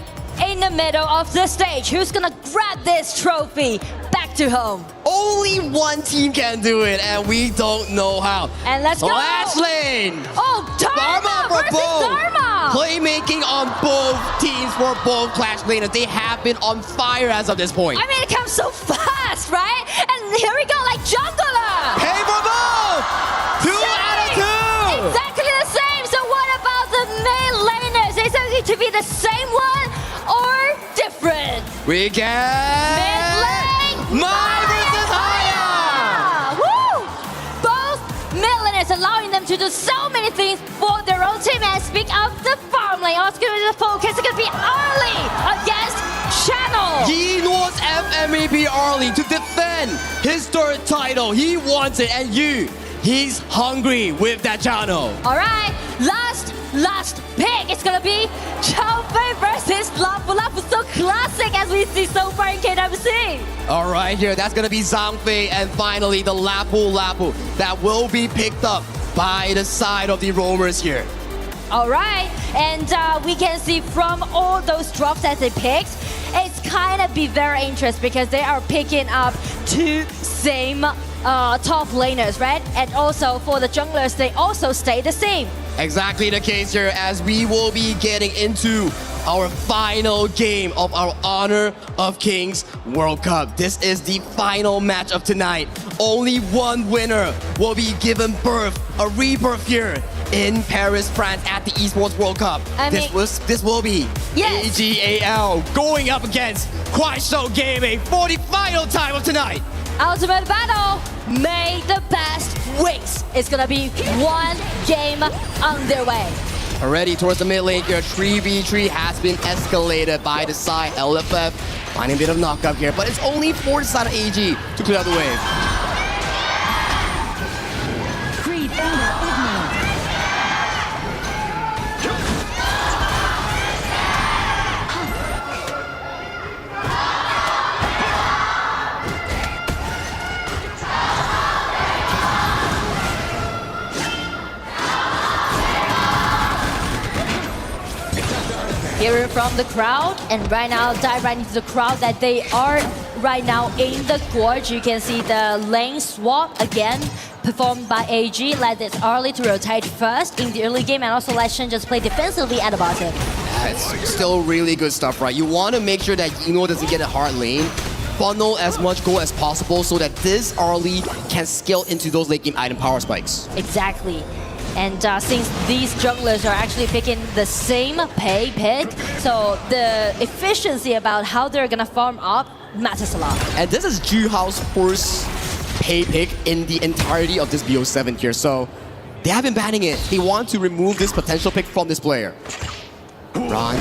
in the middle of the stage. Who's gonna grab this trophy back to home? Only one team can do it, and we don't know how. And let's go! Last lane! Oh, Dharma for versus both! Dharma! Playmaking on both teams for both Clash laners. They have been on fire as of this point. I mean, it comes so fast, right? And here we go, like Jungler! Hey for both! 2 out of 2! Exactly the same! So what about the main laners? Is it to be the same one or different? We get... Mid lane! Mai versus Haya! Woo! Both mid laners allowing them to do so many things for their own team. And speak of the farm lane, also going to be the focus. It's going to be early against Channel. He wants FMVP early to defend his 3rd title. He wants it, and he's hungry with that channel. All right, last pick. It's gonna be Xiaofei versus Lapu. Lapu, so classic as we see so far in KWC. All right, here, that's gonna be Zhangfei, and finally the Lapu that will be picked up by the side of the roamers here. All right, and we can see from all those drops that they picked, it's kind of be very interesting because they are picking up 2 same top laners, right? And also for the junglers, they also stay the same. Exactly the case here, as we will be getting into our final game of our Honor of Kings World Cup. This is the final match of tonight. Only one winner will be given birth, a rebirth here in Paris, France at the Esports World Cup. This will be AGAL going up against Kuaishou Gaming for the final time of tonight. Ultimate battle, may the best wins. It's gonna be one game underway. Already towards the mid lane here, 3v3 has been escalated by the side LFF. Finding a bit of knockup here, but it's only for the side of AG to clear out the wave. Creed ignorant. Hearing from the crowd, and right now dive right into the crowd that they are right now in the gorge. You can see the lane swap again performed by AG. Let it early to rotate first in the early game, and also let Shen just play defensively at the bottom. It's still really good stuff, right? You want to make sure that Ino doesn't get a hard lane. Funnel as much gold as possible so that this early can scale into those late game item power spikes. Exactly. And since these junglers are actually picking the same pay pick, so the efficiency about how they're gonna farm up matters a lot. And this is Juhao's first pay pick in the entirety of this BO7 here, so they have been banning it. They want to remove this potential pick from this player. Ron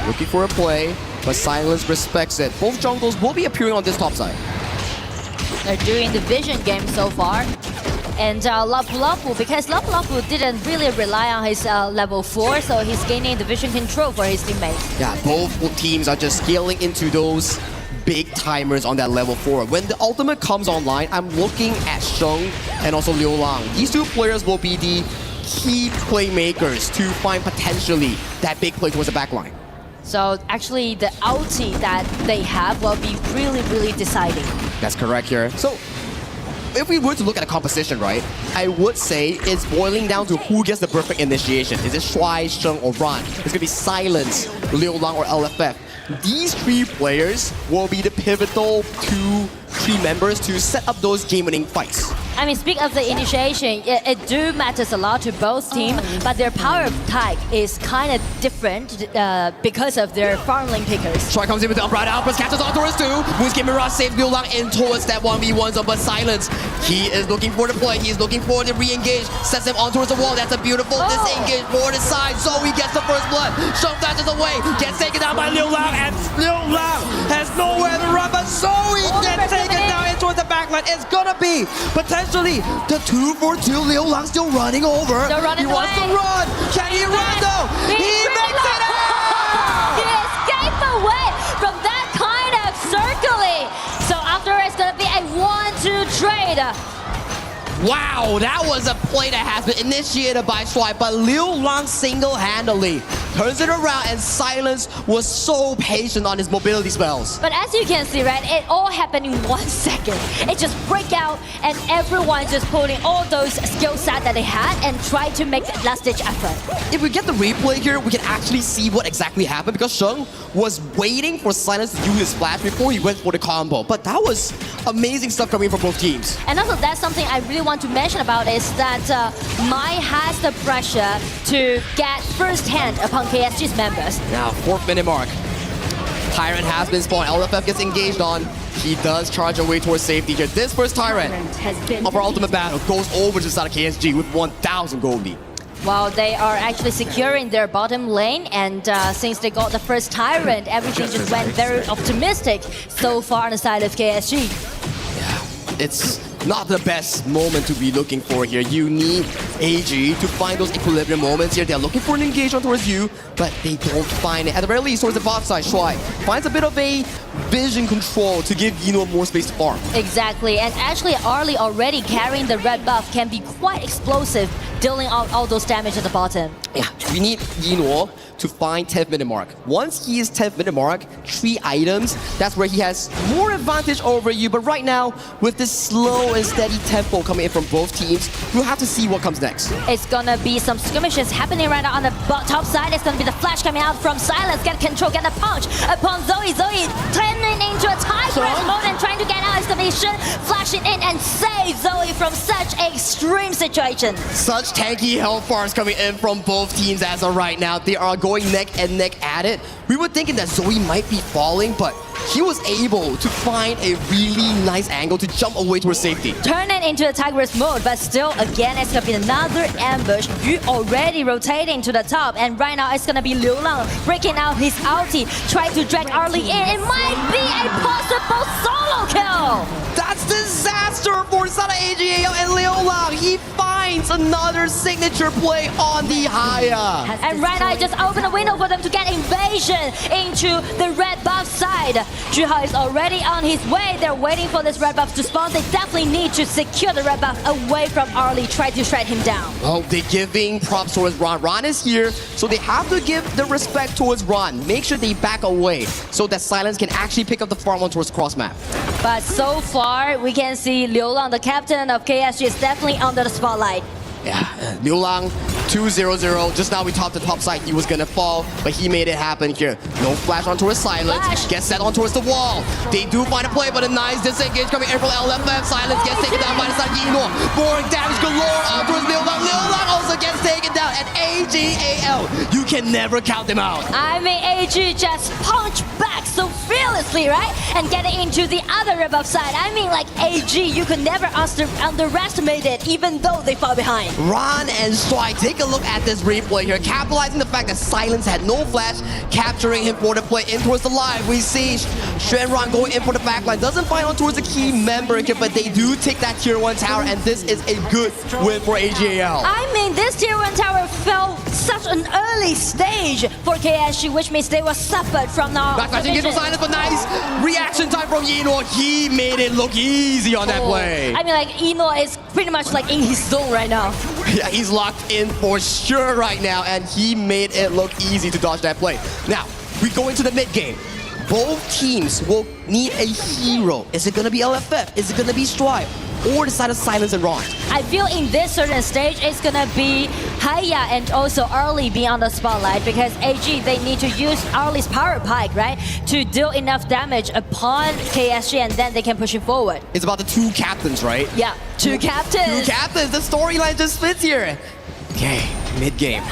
looking for a play. but Silence respects it. Both jungles will be appearing on this top side. They're doing the vision game so far. And Lapu, because Lapu didn't really rely on his level 4, so he's gaining the vision control for his teammates. Yeah, both teams are just scaling into those big timers on that level 4. When the ultimate comes online, I'm looking at Sheng and also Liu Lang. These two players will be the key playmakers to find potentially that big play towards the backline. So actually the ulti that they have will be really, really deciding. That's correct here. So if we were to look at the composition, right, I would say it's boiling down to who gets the perfect initiation. Is it Shuai, Sheng, or Ran? It's going to be Silence, Liu Lang, or LFF. These three players will be the pivotal 2-3 members to set up those game-winning fights. I mean, speak of the initiation, it do matters a lot to both teams, but their power type is kind of different because of their farm lane pickers. Shuai comes in with the upright outburst, catches on towards 2. Moon's Mirage saves Liu Lang in towards that 1v1 zone, but Silence, he is looking for the play, he's looking for the re-engage, sets him on towards the wall. That's a beautiful disengage for the side. Zoe gets the first blood, Sheng dashes away, gets taken down by Liu Lang, and Liu Lang has nowhere to run, but Zoe gets taken down in towards the backline. It's gonna be potentially the 2-for-2. Liu Lang still running over. He wants to run. Can he run though? He makes it out! He escaped away from that kind of circling. So after it's gonna be a 1-2 trade. Wow, that was a play that has been initiated by Shuai, but Liu Lang single-handedly turns it around, and Silence was so patient on his mobility spells. But as you can see, right, it all happened in 1 second. It just break out, and everyone just putting all those skill set that they had and try to make that last-ditch effort. If we get the replay here, we can actually see what exactly happened, because Sheng was waiting for Silence to use his flash before he went for the combo. But that was amazing stuff coming from both teams. And also, that's something I really want to mention about is that Mai has the pressure to get first hand upon KSG's members. Now, 4th minute mark. Tyrant has been spawned. LFF gets engaged on. He does charge away towards safety here. This first Tyrant of our ultimate battle goes over to the side of KSG with 1,000 gold lead. While they are actually securing their bottom lane, and since they got the first Tyrant, everything just went very optimistic so far on the side of KSG. Yeah, it's not the best moment to be looking for here. You need AG to find those equilibrium moments here. They're looking for an engagement towards you, but they don't find it. At the very least, towards the bot side, Shuai finds a bit of a vision control to give Yino more space to farm. Exactly, and actually Arlie already carrying the red buff can be quite explosive, dealing out all those damage at the bottom. Yeah, we need Yino to find 10th minute mark. Once he is 10th minute mark, 3 items, that's where he has more advantage over you. But right now, with this slow and steady tempo coming in from both teams, we'll have to see what comes next. It's gonna be some skirmishes happening right now on the top side. It's gonna be the flash coming out from Silence, get control, get a punch upon Zoe. Zoe turning into a tigress mode and trying to get out exclamation, flashing in and save Zoe from such a extreme situation. Such tanky health bars coming in from both teams as of right now. They are going neck and neck at it. We were thinking that Zoe might be falling, but he was able to find a really nice angle to jump away towards safety. Turn it into a tigress mode, but still, again, it's gonna be another ambush. You already rotating to the top, and right now it's gonna be Liu Lang breaking out his ulti, trying to drag Arlie in. It might be a possible solo kill. That's disaster for Sana AGAL and Liu Lang. He finds another signature play on the Haya. And right now, I just opened a window for them to get invasion into the red buff side. Juha is already on his way. They're waiting for this red buff to spawn. They definitely need to secure the red buff away from Arlie, try to shred him down. Oh, they're giving props towards Ron. Ron is here, so they have to give the respect towards Ron. Make sure they back away so that Silence can actually pick up the farm on towards cross map. But so far, we can see Liu Lang, the captain of KSG, is definitely under the spotlight. Yeah, Liu Lang, 2-0-0. Just now we topped the top side. He was gonna fall, but he made it happen here. No flash on towards Silence. Gets set on towards the wall. They do find a play, but a nice disengage coming in from LFF. Silence gets taken down by the side of Yino. More damage galore on towards Liu Lang. Liu Lang also gets taken down. And AGAL, you can never count them out. I mean, AG just punched back so fiercely. carelessly, right? And getting into the other rebuff side. I mean, like AG, you could never underestimate it, even though they fall behind. Ron and Strike, take a look at this replay here, capitalizing the fact that Silence had no flash, capturing him for the play in towards the line. We see Shenron going in for the backline, doesn't find on towards the key member here, but they do take that tier 1 tower, and this is a good win for AGAL. I mean, this tier 1 tower fell such an early stage for KSG, which means they were suffered from now. Backflashing into Silence, but nice reaction time from Yino. He made it look easy on that play. I mean, like, Eno is pretty much like in his zone right now. Yeah, he's locked in for sure right now, and he made it look easy to dodge that play. Now, we go into the mid game. Both teams will need a hero. Is it going to be LFF? Is it going to be Stripe? Or the side of Silence and Ron? I feel in this certain stage, it's going to be Haya and also Early being on the spotlight, because AG, they need to use Early's power pike, right? To deal enough damage upon KSG, and then they can push him forward. It's about the 2 captains, right? Yeah, 2 captains. 2 captains. The storyline just fits here. Okay, mid game.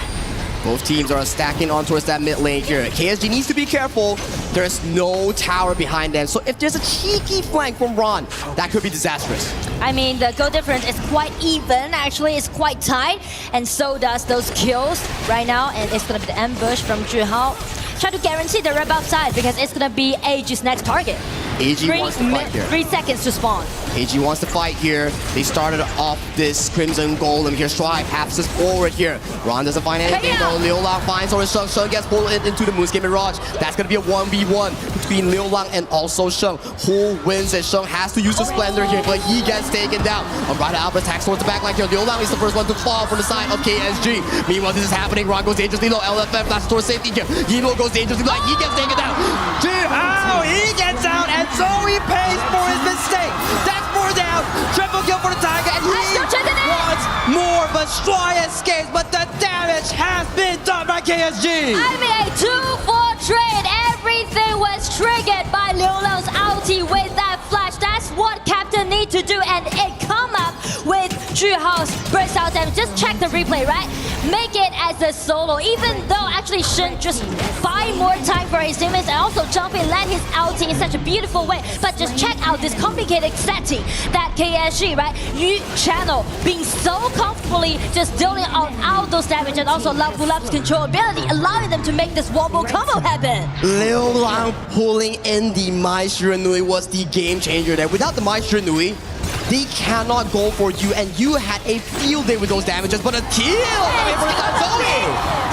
Both teams are stacking on towards that mid lane here. KSG needs to be careful. There's no tower behind them. So if there's a cheeky flank from Ron, that could be disastrous. I mean, the goal difference is quite even. Actually, it's quite tight. And so does those kills right now. And it's going to be the ambush from Zhuhao. Try to guarantee the rebuff side, because it's going to be AG's next target. AG wants to fight here. 3 seconds to spawn. AG wants to fight here. They started off this Crimson Golem here. Strive passes forward here. Ron doesn't find anything though. Liu Lang finds or Sheng. Sheng gets pulled into the Moonscape Mirage. That's going to be a 1v1 between Liu Lang and also Sheng. Who wins it? Sheng has to use the Splendor here, but he gets taken down. Alright, Albert attacks towards the backline here. Liu Lang is the first one to fall from the side of KSG. Meanwhile, this is happening. Ron goes dangerously low. LFF flashes towards safety here. Yino goes dangerously low. He gets taken down. Oh, he gets out, and so he pays for his mistake. That's 4 down. Triple kill for the Tiger, and he wants more, but Stry escapes, but the damage has been done by KSG. I mean, a 2-4 trade. Everything was triggered by Liu Lang's ulti with that flash. That's what Captain need to do, and it come up with Zhuhao's burst out damage. Just check the replay, right? Make it as a solo, even though actually Shen just buy more time for his teammates and also jump in, land his ulti in such a beautiful way. But just check out this complicated setting that KSG, right? Yu channel being so comfortably just dealing out those damage, and also Lapulap's control ability, allowing them to make this wombo combo happen. Liu Lang pulling in the Mai Shiranui was the game changer there. Without the Mai Shiranui, they cannot go for you, and you had a field day with those damages, but a kill!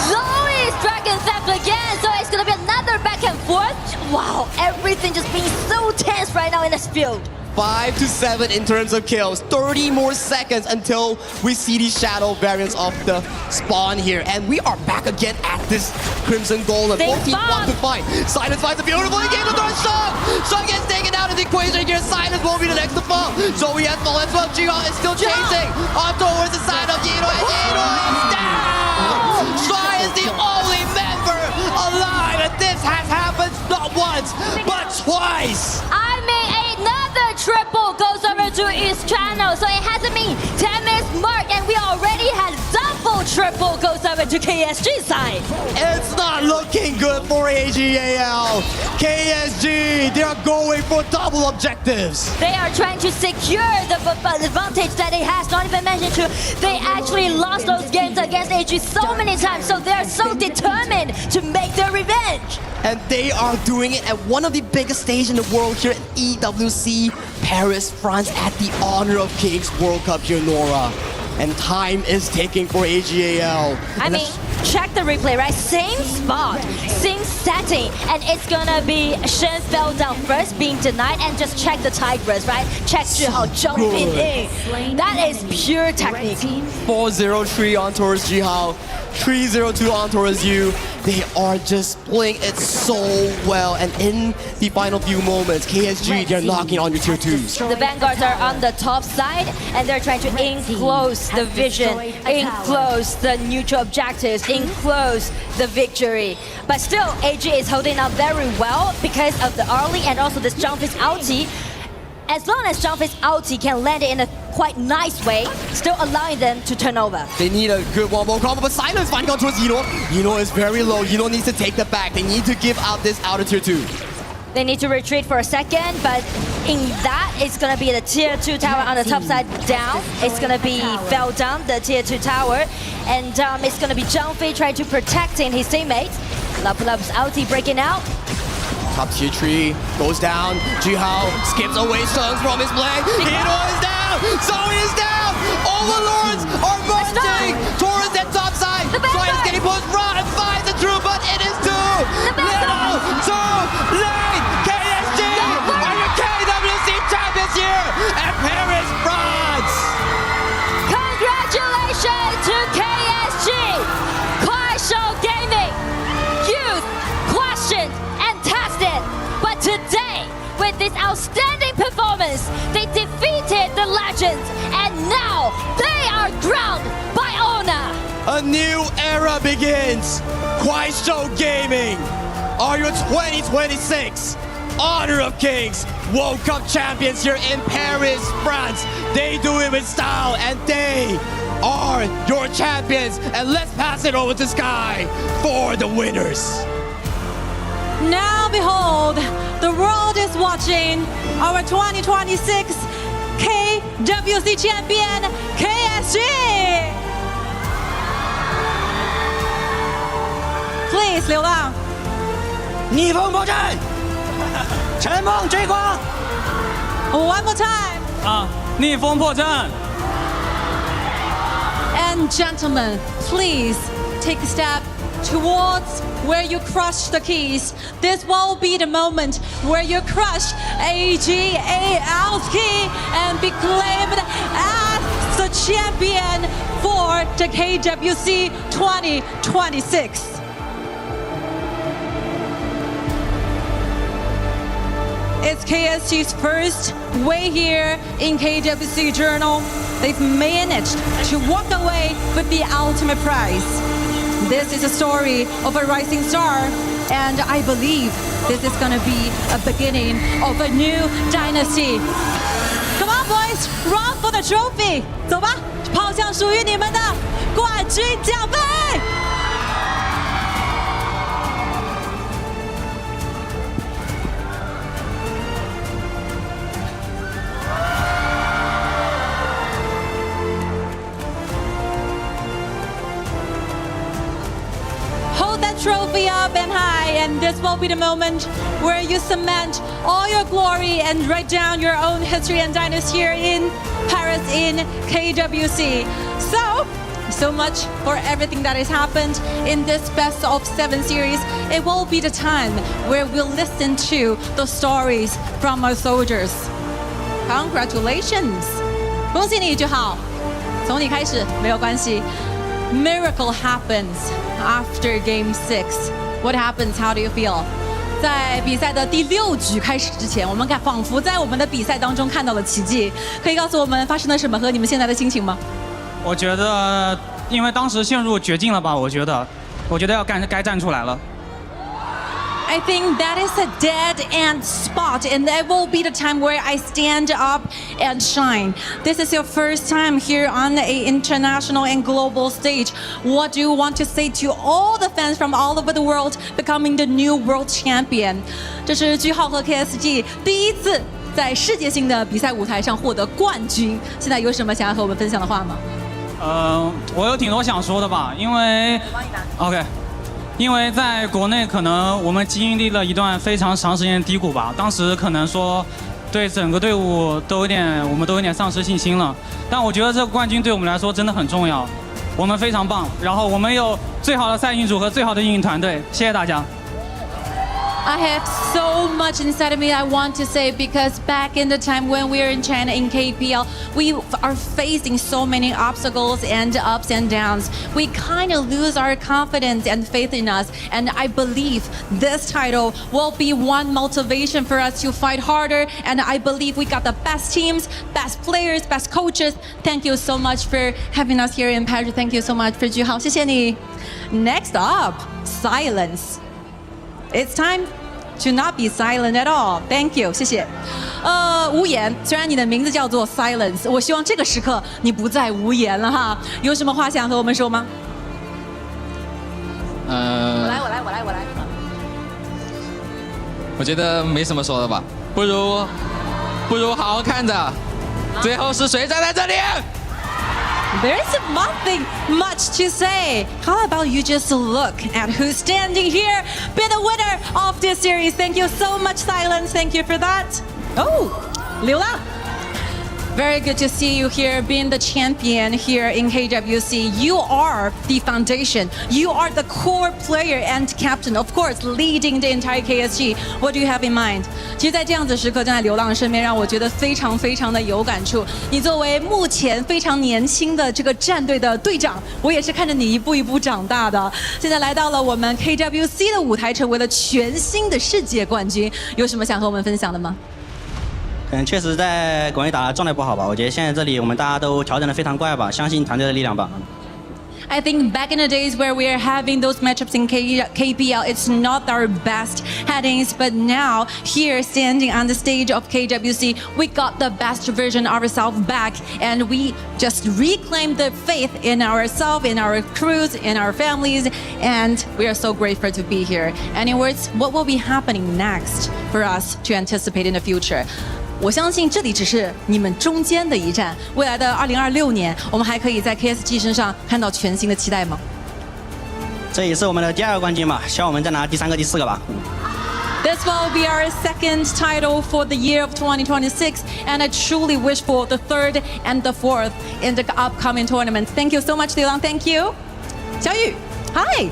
Zoe's Dragon Theft again, so it's gonna be another back and forth. Wow, everything just being so tense right now in this field. 5 to 7 in terms of kills. 30 more seconds until we see the shadow variants of the spawn here. And we are back again at this Crimson Golem. Both teams want to fight. Silence finds a beautiful game with our Sheng. Sheng gets taken out of the equation here. Silence won't be the next to fall. Zoe has fallen as well. Jihan is still chasing on towards the side of Yino, and Yino is down! Sheng is the only member alive, and this has happened not once, but twice! I mean, another triple goes over to his channel, so it hasn't been 10 minutes mark, and we already had double triple goes over to KSG side. It's not looking good for AGAL. KSG, they are going for double objectives. They are trying to secure the advantage that they has, not even mentioned to, they actually lost those games against AG so many times, so they're so determined to make their revenge. And they are doing it at one of the biggest stages in the world here at EWC Paris, France, at the Honor of Kings World Cup here, Nora. And time is ticking for AGAL. I mean, check the replay, right? Same spot, same setting, and it's gonna be Shen fell down first, being denied, and just check the Tigress, right? Check Zhuhao jumping in. That is pure technique. 4-0-3 on towards Zhuhao, 3-0-2 on towards you. They are just playing it so well, and in the final few moments, KSG, they're knocking on your tier 2s. The Vanguards are on the top side, and they're trying to enclose the vision, enclose the neutral objectives, enclose the victory. But still, AG is holding up very well because of the early and also this Jumpy's ulti. As long as Jumpy's ulti can land it in a quite nice way, still allowing them to turn over. They need a good wombo combo, but Silence finding on towards Yino. Yino is very low. Yino needs to take the back. They need to give out this outer tier 2. They need to retreat for a second, but in that, it's gonna be the tier 2 tower on the top side down. It's gonna be fell down, the tier 2 tower. And it's gonna be Zhang Fei trying to protecting his teammates. Lapulap's ulti breaking out. Top tier 3 goes down. Jihao skips away stones from his blade. Hito is down. Zoe is down. Overlords are marching towards that top side. Zoe is getting pushed. Run finds it through, but it is too little, too late. KSG are your KWC champions here at Paris, France. Congratulations to KSG, Kuaishou Gaming. Youth questioned and tested, but today, with this outstanding performance, they defeated the legends, and now they are crowned by honor. A new era begins. Kuaishou Gaming are your 2026 Honor of Kings World Cup champions here in Paris, France. They do it with style, and they are your champions. And let's pass it over to Sky for the winners. Now behold, the world is watching our 2026 KWC champion, KSG! Please, 流浪。逆风破阵，陈梦追光。One more time. 逆风破阵。And gentlemen, please take a step towards where you crush the keys. This will be the moment where you crush AGAL's key and be claimed as the champion for the KWC 2026. It's KSG's first way here in KWC Journal. They've managed to walk away with the ultimate prize. This is a story of a rising star, and I believe this is gonna be a beginning of a new dynasty. Come on, boys, run for the trophy! 走吧，跑向属于你们的冠军奖杯！ Trophy up and high, and this will be the moment where you cement all your glory and write down your own history and dynasty here in Paris in KWC. So much for everything that has happened in this best of 7 series. It will be the time where we'll listen to the stories from our soldiers. Congratulations! 恭喜你就好，从你开始没有关系。 Miracle happens after Game 6. What happens? How do you feel? 在比赛的第6局开始之前，我们仿佛在我们的比赛当中看到了奇迹。可以告诉我们发生了什么和你们现在的心情吗？我觉得，因为当时陷入绝境了吧，我觉得要该站出来了。 I think that is a dead end spot, and that will be the time where I stand up and shine. This is your first time here on an international and global stage. What do you want to say to all the fans from all over the world becoming the new world champion? 这是句号和 KSG 第一次在世界性的比赛舞台上获得冠军。现在有什么想要和我们分享的话吗？我有挺多想说的吧，因为 OK。 因为在国内，可能我们经历了一段非常长时间的低谷吧。当时可能说，对整个队伍我们都有点丧失信心了。但我觉得这个冠军对我们来说真的很重要，我们非常棒。然后我们有最好的赛运组和最好的运营团队，谢谢大家。 I have so much inside of me I want to say, because back in the time when we were in China in KPL, we are facing so many obstacles and ups and downs. We kind of lose our confidence and faith in us. And I believe this title will be one motivation for us to fight harder. And I believe we got the best teams, best players, best coaches. Thank you so much for having us here in Paris. Thank you so much for 句号，谢谢你。Next up, silence. It's time to not be silent at all. Thank you， 谢谢。无言，虽然你的名字叫做 Silence， 我希望这个时刻你不再无言了哈。有什么话想和我们说吗？我来。我觉得没什么说的吧，不如好好看着，最后是谁站在这里？ There's nothing much to say. How about you just look at who's standing here, be the winner of this series. Thank you so much, Silence. Thank you for that. Oh, Liu Lang. Very good to see you here, being the champion here in KWC. You are the foundation. You are the core player and captain, of course, leading the entire KSG. What do you have in mind? 其实，在这样子时刻，站在流浪身边，让我觉得非常非常的有感触。你作为目前非常年轻的这个战队的队长，我也是看着你一步一步长大的。现在来到了我们 KWC 的舞台，成为了全新的世界冠军。有什么想和我们分享的吗？ 可能确实在国内打的状态不好吧，我觉得现在这里我们大家都调整的非常快吧，相信团队的力量吧。 I think back in the days where we are having those matchups in KPL, it's not our best headings, but now here standing on the stage of KWC, we got the best version of ourselves back, and we just reclaimed the faith in ourselves, in our crews, in our families, and we are so grateful to be here. Any words? What will be happening next for us to anticipate in the future? 我相信这里只是你们中间的一站，未来的2026年，我们还可以在 KSG 身上看到全新的期待吗？这也是我们的第2个冠军嘛，希望我们再拿第3个、第4个吧。This will be our second title for the year of 2026, and I truly wish for the 3rd and the 4th in the upcoming tournaments. Thank you so much, Liu Lang. Thank you. Xiaoyu, hi.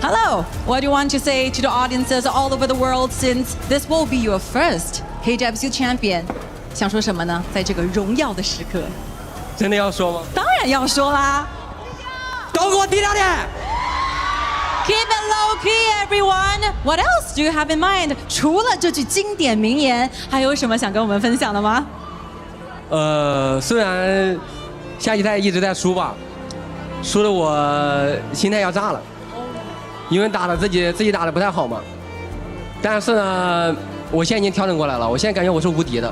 Hello. What do you want to say to the audiences all over the world since this will be your first KWC champion? 想说什么呢？在这个荣耀的时刻，真的要说吗？当然要说啦！都给我低调点！ Keep it low key, everyone. What else do you have in mind? 除了这句经典名言，还有什么想跟我们分享的吗？虽然下一代一直在输吧，输的我心态要炸了，因为打的自己打的不太好嘛。但是呢，我现在已经调整过来了，我现在感觉我是无敌的。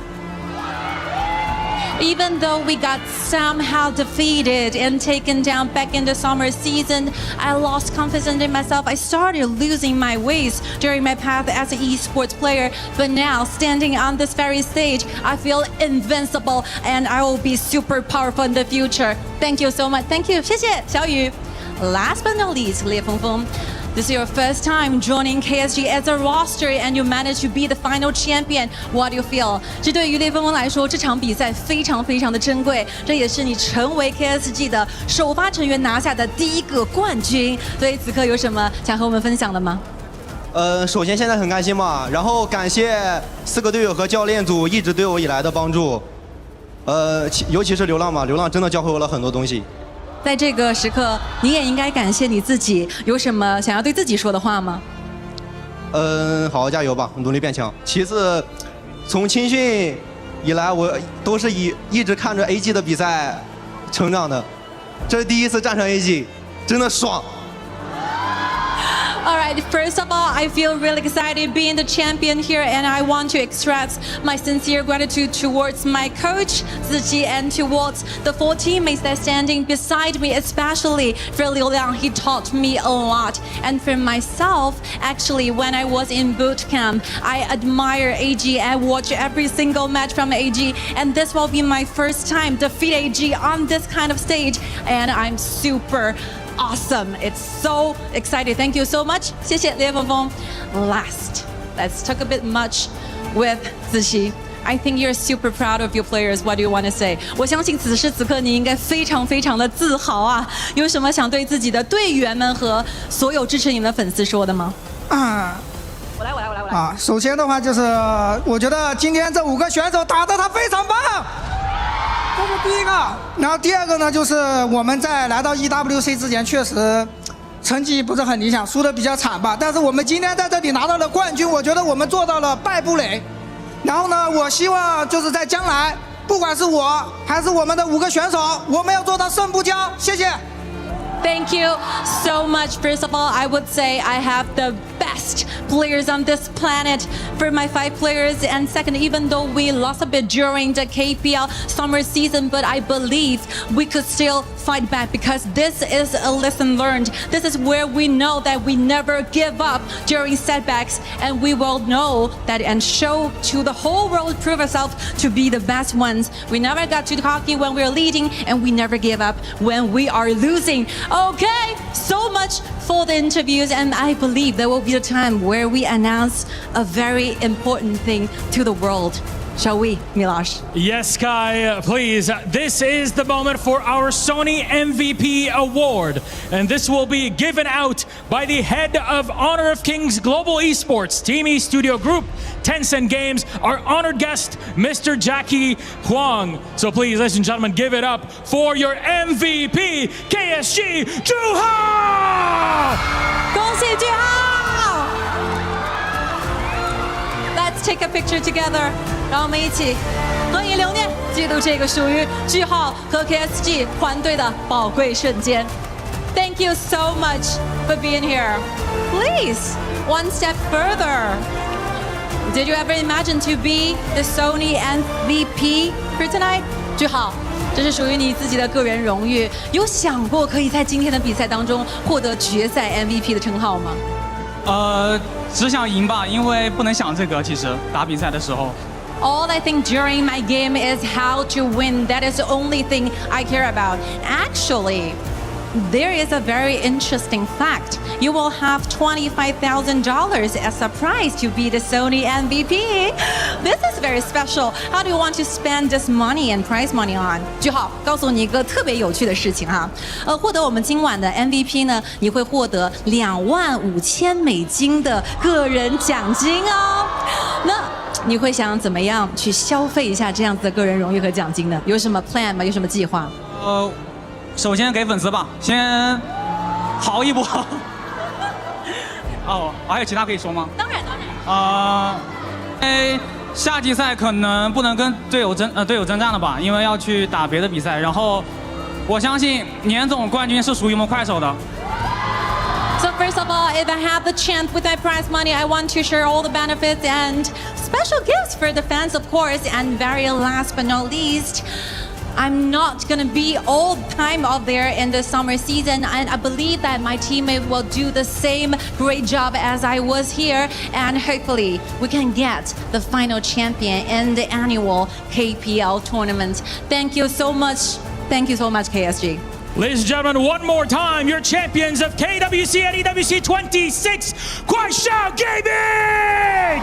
Even though we got somehow defeated and taken down back in the summer season, I lost confidence in myself. I started losing my ways during my path as an esports player. But now, standing on this very stage, I feel invincible and I will be super powerful in the future. Thank you so much. Thank you. 谢谢小雨。Last but not least, 烈风风。 This is your first time joining KSG as a roster, and you managed to be the final champion. What do you feel? 这对于烈风风来说，这场比赛非常非常的珍贵，这也是你成为 KSG 的首发成员拿下的第1个冠军。所以此刻有什么想和我们分享的吗？首先现在很开心嘛，然后感谢4个队友和教练组一直对我以来的帮助，尤其是流浪嘛，流浪真的教会我了很多东西。 在这个时刻，你也应该感谢你自己。有什么想要对自己说的话吗？好好加油吧，努力变强。其次，从青训以来，我都是一直看着 AG 的比赛成长的，这是第1次战胜 AG， 真的爽。 All right, first of all, I feel really excited being the champion here, and I want to express my sincere gratitude towards my coach, Ziqi, and towards the 4 teammates that are standing beside me, especially for Liu Liang. He taught me a lot. And for myself, actually, when I was in boot camp, I admire AG. I watch every single match from AG, and this will be my first time defeat AG on this kind of stage, and I'm super awesome. It's so exciting. Thank you so much. 谢谢烈风风。Last, let's talk a bit much with Ziqi. I think you're super proud of your players. What do you want to say? 我相信此时此刻你应该非常非常的自豪啊！有什么想对自己的队员们和所有支持你们的粉丝说的吗？我来。首先的话就是，我觉得今天这5个选手打得他非常棒。 这是第1个，然后第2个呢，就是我们在来到 EWC 之前，确实成绩不是很理想，输得比较惨吧。但是我们今天在这里拿到了冠军，我觉得我们做到了败不馁。然后呢，我希望就是在将来，不管是我还是我们的5个选手，我们要做到胜不骄。谢谢。 Thank you so much. First of all, I would say I have the best players on this planet for my 5 players. And second, even though we lost a bit during the KPL summer season, but I believe we could still fight back because this is a lesson learned. This is where we know that we never give up during setbacks, and we will know that and show to the whole world, prove ourselves to be the best ones. We never got too cocky when we're leading, and we never give up when we are losing. Okay, so much for the interviews, and I believe there will be a time where we announce a very important thing to the world. Shall we, Milosh? Yes, Kai, please. This is the moment for our Sony MVP award. And this will be given out by the head of Honor of Kings Global Esports, Team E Studio Group, Tencent Games, our honored guest, Mr. Jackie Huang. So please, ladies and gentlemen, give it up for your MVP, KSG, Juha! 恭喜句号 Let's take a picture together. 让我们一起合影留念，记录这个属于句号和 KSG 团队的宝贵瞬间。Thank you so much for being here. Please, one step further. Did you ever imagine to be the Sony MVP for tonight? 句号，这是属于你自己的个人荣誉。有想过可以在今天的比赛当中获得决赛 MVP 的称号吗？只想赢吧，因为不能想这个。其实打比赛的时候。All I think during my game is how to win. That is the only thing I care about. Actually, there is a very interesting fact. You will have $25,000 as a prize to be the Sony MVP. This is very special. How do you want to spend this money and prize money on? 句号，告诉你一个特别有趣的事情哈。获得我们今晚的 MVP 呢，你会获得$25,000的个人奖金哦。那你会想怎么样去消费一下这样子的个人荣誉和奖金呢？有什么 plan 吗？有什么计划？首先给粉丝吧，先豪一波。哦，还有其他可以说吗？当然。夏季赛可能不能跟队友征战了吧，因为要去打别的比赛。然后我相信年总冠军是属于我们快手的。So first of all, if I have the chance with my prize money, I want to share all the benefits and special gifts for the fans, of course. And very last but not least, I'm not going to be all the time out there in the summer season, and I believe that my teammate will do the same great job as I was here, and hopefully we can get the final champion in the annual KPL tournament. Thank you so much. Thank you so much, KSG. Ladies and gentlemen, one more time, your champions of KWC and EWC 26, Kuaishao Gaming!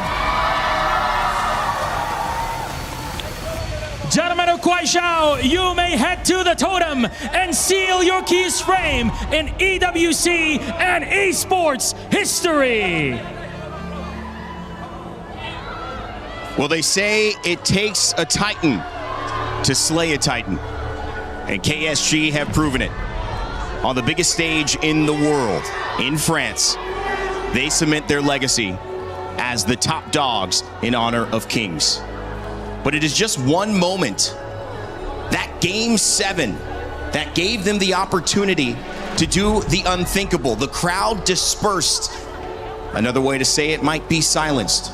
Gentlemen of Kuaishao, you may head to the totem and seal your keys frame in EWC and esports history. Well, they say it takes a Titan to slay a Titan. And KSG have proven it. On the biggest stage in the world, in France, they cement their legacy as the top dogs in Honor of Kings. But it is just one moment, that Game 7, that gave them the opportunity to do the unthinkable. The crowd dispersed. Another way to say it might be silenced.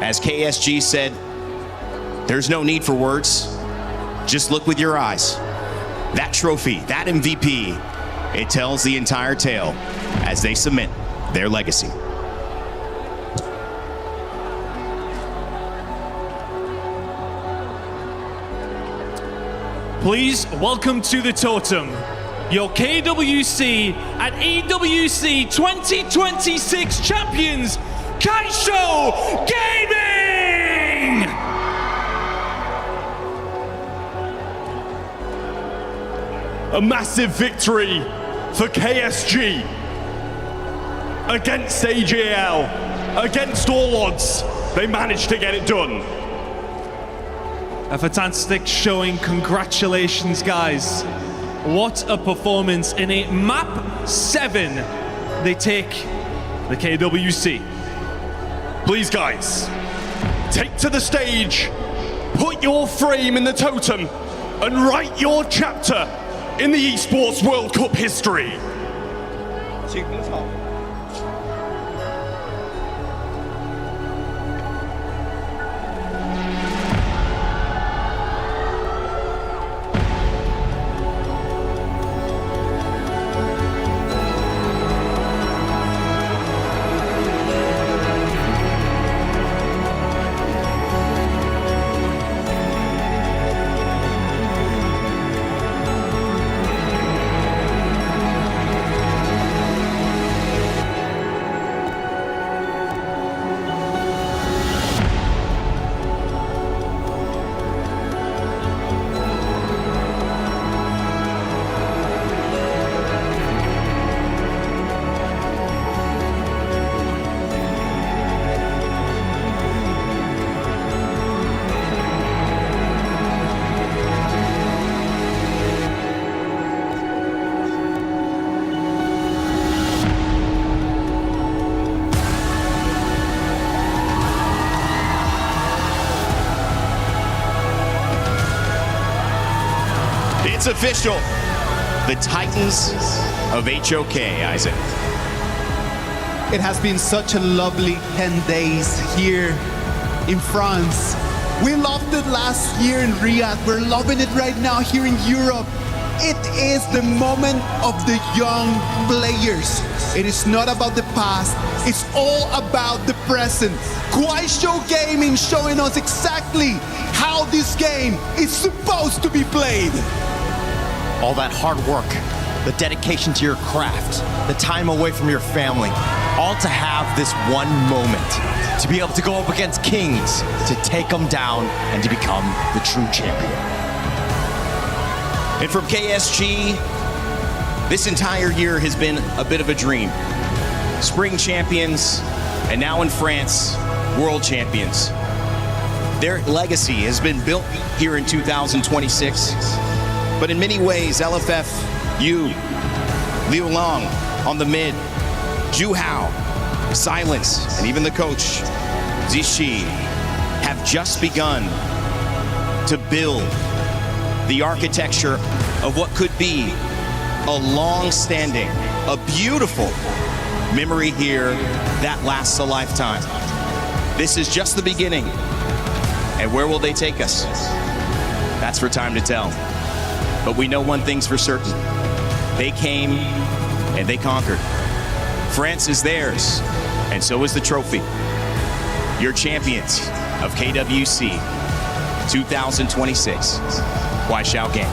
As KSG said, there's no need for words. Just look with your eyes. That trophy, that MVP, it tells the entire tale as they cement their legacy. Please welcome to the totem, your KWC and EWC 2026 champions, Kaisho Gaming! A massive victory for KSG against AJL, against all odds. They managed to get it done. A fantastic showing. Congratulations, guys. What a performance. In a map 7, they take the KWC. Please, guys, take to the stage, put your frame in the totem, and write your chapter in the Esports World Cup history. It's official. The Titans of HOK, Isaac. It has been such a lovely 10 days here in France. We loved it last year in Riyadh. We're loving it right now here in Europe. It is the moment of the young players. It is not about the past. It's all about the present. Kuaishou Gaming showing us exactly how this game is supposed to be played. All that hard work, the dedication to your craft, the time away from your family, all to have this one moment, to be able to go up against kings, to take them down, and to become the true champion. And from KSG, this entire year has been a bit of a dream. Spring champions, and now in France, world champions. Their legacy has been built here in 2026. But in many ways, LFF, you, Liu Long on the mid, Zhu Hao, Silence, and even the coach, Zishi, have just begun to build the architecture of what could be a long-standing, a beautiful memory here that lasts a lifetime. This is just the beginning. And where will they take us? That's for time to tell. But we know one thing's for certain. They came and they conquered. France is theirs, and so is the trophy. Your champions of KWC 2026, Guaishou Gaming.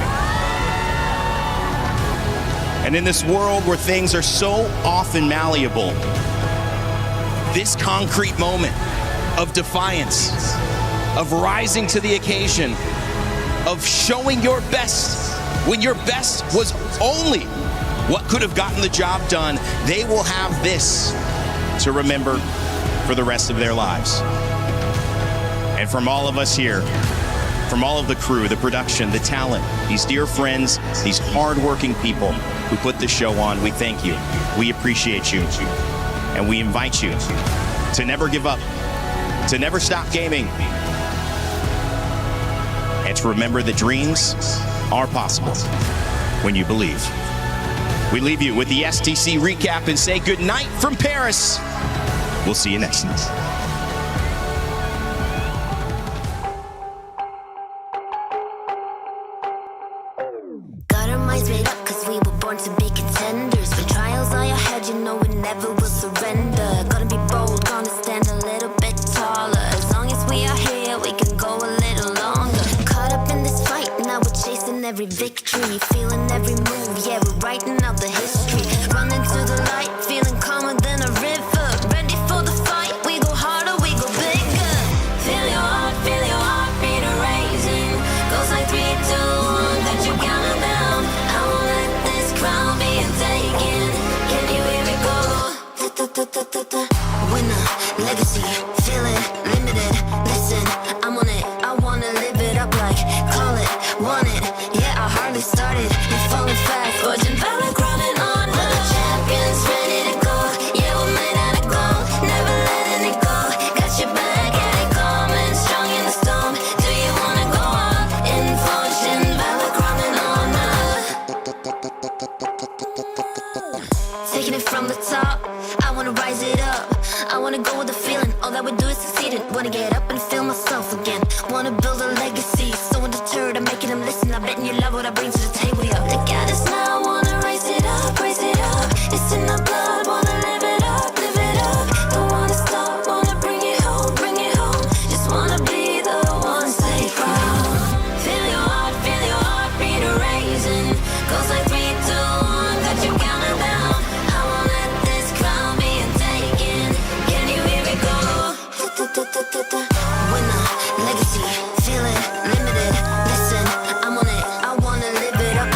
And in this world where things are so often malleable, this concrete moment of defiance, of rising to the occasion, of showing your best when your best was only what could have gotten the job done, they will have this to remember for the rest of their lives. And from all of us here, from all of the crew, the production, the talent, these dear friends, these hardworking people who put this show on, we thank you. We appreciate you. And we invite you to never give up, to never stop gaming, and to remember that dreams are possible when you believe. We leave you with the STC recap and say good night from Paris. We'll see you next time. Got our minds made up cause we were born to be contenders. When trials lie ahead, you know we never will surrender. Gonna be bold, gonna stand a little bit taller. As long as we are here, we can go a little longer. Caught up in this fight, now we're chasing every victory. Feeling every move, yeah, we're writing out the history. Running to the light, feeling calmer than a river. Ready for the fight, we go harder, we go bigger. Feel your heartbeat raising. Goes like 3, 2, 1, got you counting down. I won't let this crown be taken. Can you hear me go? Winner, legacy, feeling limited. Listen, I'm on it, I wanna live it up like, call it, want it. Yeah, I hardly started, you're falling fast, forging valor, crowning on. We're the champions, ready to go. Yeah, we're made out of gold, never letting it go. Got your back, yeah, they coming, strong in the storm. Do you wanna go up in fortune, valor, crowning on? Taking it from the top, I wanna rise it up. I wanna go with the feeling, all that we do is succeeding. Wanna get up and feel myself again. Wanna build a legacy, so undeterred, I'm making them listen. I bet you love what I bring to the table, yo. They got us now, wanna raise it up, raise it up. It's in our blood, wanna live it up, live it up. Don't wanna stop, wanna bring it home, just wanna be the one, stay proud. Feel your heartbeat raising. Goes like 3, 2, 1, got you counting down. I won't let this crown be taken. Can you hear me go? Winner, legacy, feeling limited. Listen, I'm on it, I wanna live it up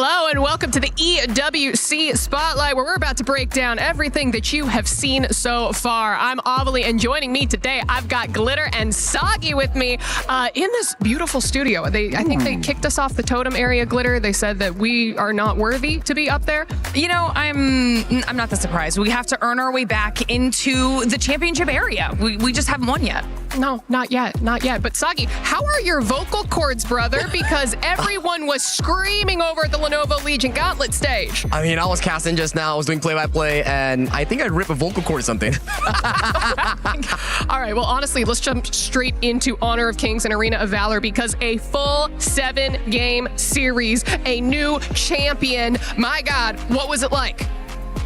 Hello and welcome to the EWC Spotlight, where we're about to break down everything that you have seen so far. I'm Avalie, and joining me today, I've got Glitter and Soggy with me in this beautiful studio. I think they kicked us off the totem area, Glitter. They said that we are not worthy to be up there. You know, I'm not that surprised. We have to earn our way back into the championship area. We just haven't won yet. No, not yet. But Soggy, how are your vocal cords, brother? Because everyone was screaming over at the Lenovo Legion Gauntlet stage. I mean, I was casting just now. I was doing play-by-play, and I think I ripped a vocal cord or something. All right, well, honestly, let's jump straight into Honor of Kings and Arena of Valor, because a full 7-game series, a new champion. My God, what was it like?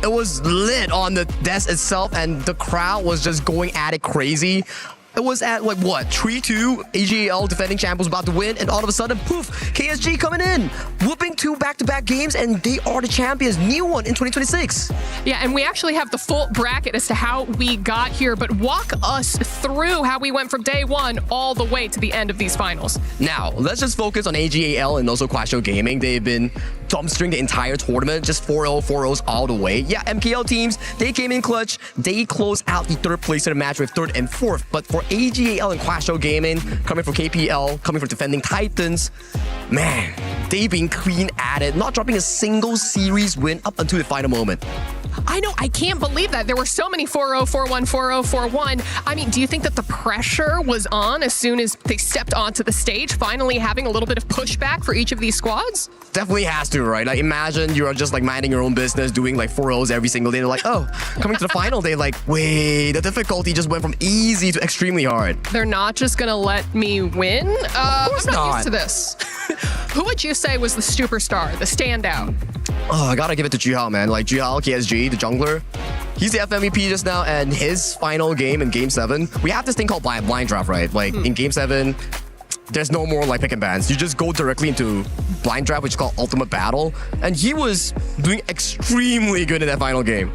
It was lit on the desk itself, and the crowd was just going at it crazy. It was at, like, what, 3-2, AGL defending champ was about to win, and all of a sudden, poof, KSG coming in, whooping 2 back-to-back games, and they are the champions, new one in 2026. Yeah, and we actually have the full bracket as to how we got here, but walk us through how we went from day one all the way to the end of these finals. Now, let's just focus on AGAL and also Quasho Gaming. They've been dumpstering the entire tournament, just 4-0, 4-0s all the way. Yeah, MKL teams, they came in clutch. They closed out the 3rd place in the match with 3rd and 4th. But for AGAL and Quasho Gaming, coming from KPL, coming from defending Titans, man, they've been clean at it, not dropping a single series win up until the final moment. I know, I can't believe that. There were so many 4-0, 4-1, 4-0, 4-1. I mean, do you think that the pressure was on as soon as they stepped onto the stage, finally having a little bit of pushback for each of these squads? Definitely has to, right? Like, imagine you're just like minding your own business, doing like 4-0s every single day. They're like, oh, coming to the final day, like, wait, the difficulty just went from easy to extremely hard. They're not just gonna let me win? Of course I'm not not used to this. Who would you say was the superstar, the standout? Oh, I gotta give it to Juhao, man. Like, Juhao, KSG, the jungler. He's the FMVP just now, and his final game in Game 7, we have this thing called blind draft, right? Like, in Game 7, there's no more like pick and bans. You just go directly into blind draft, which is called Ultimate Battle. And he was doing extremely good in that final game.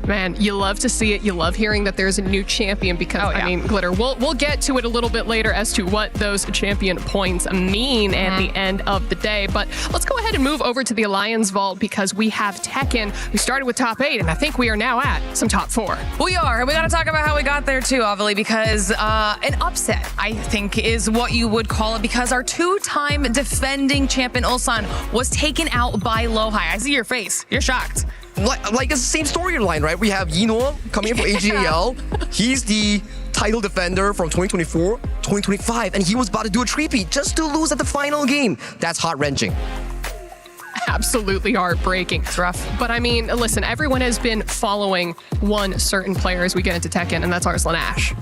Man, you love to see it. You love hearing that there's a new champion because, I mean, Glitter, we'll get to it a little bit later as to what those champion points mean at the end of the day. But let's go ahead and move over to the Alliance Vault, because we have Tekken. We started with top 8, and I think we are now at some top 4. We are, and we got to talk about how we got there too, Avalie, because an upset, I think, is what you would call it, because our 2-time defending champion Ulsan was taken out by Lowhigh. I see your face. You're shocked. Like it's the same storyline, right? We have Yino coming in for AGL. He's the title defender from 2024, 2025, and he was about to do a 3-peat just to lose at the final game. That's heart-wrenching. Absolutely heartbreaking. It's rough. But I mean, listen, everyone has been following one certain player as we get into Tekken, and that's Arslan Ash.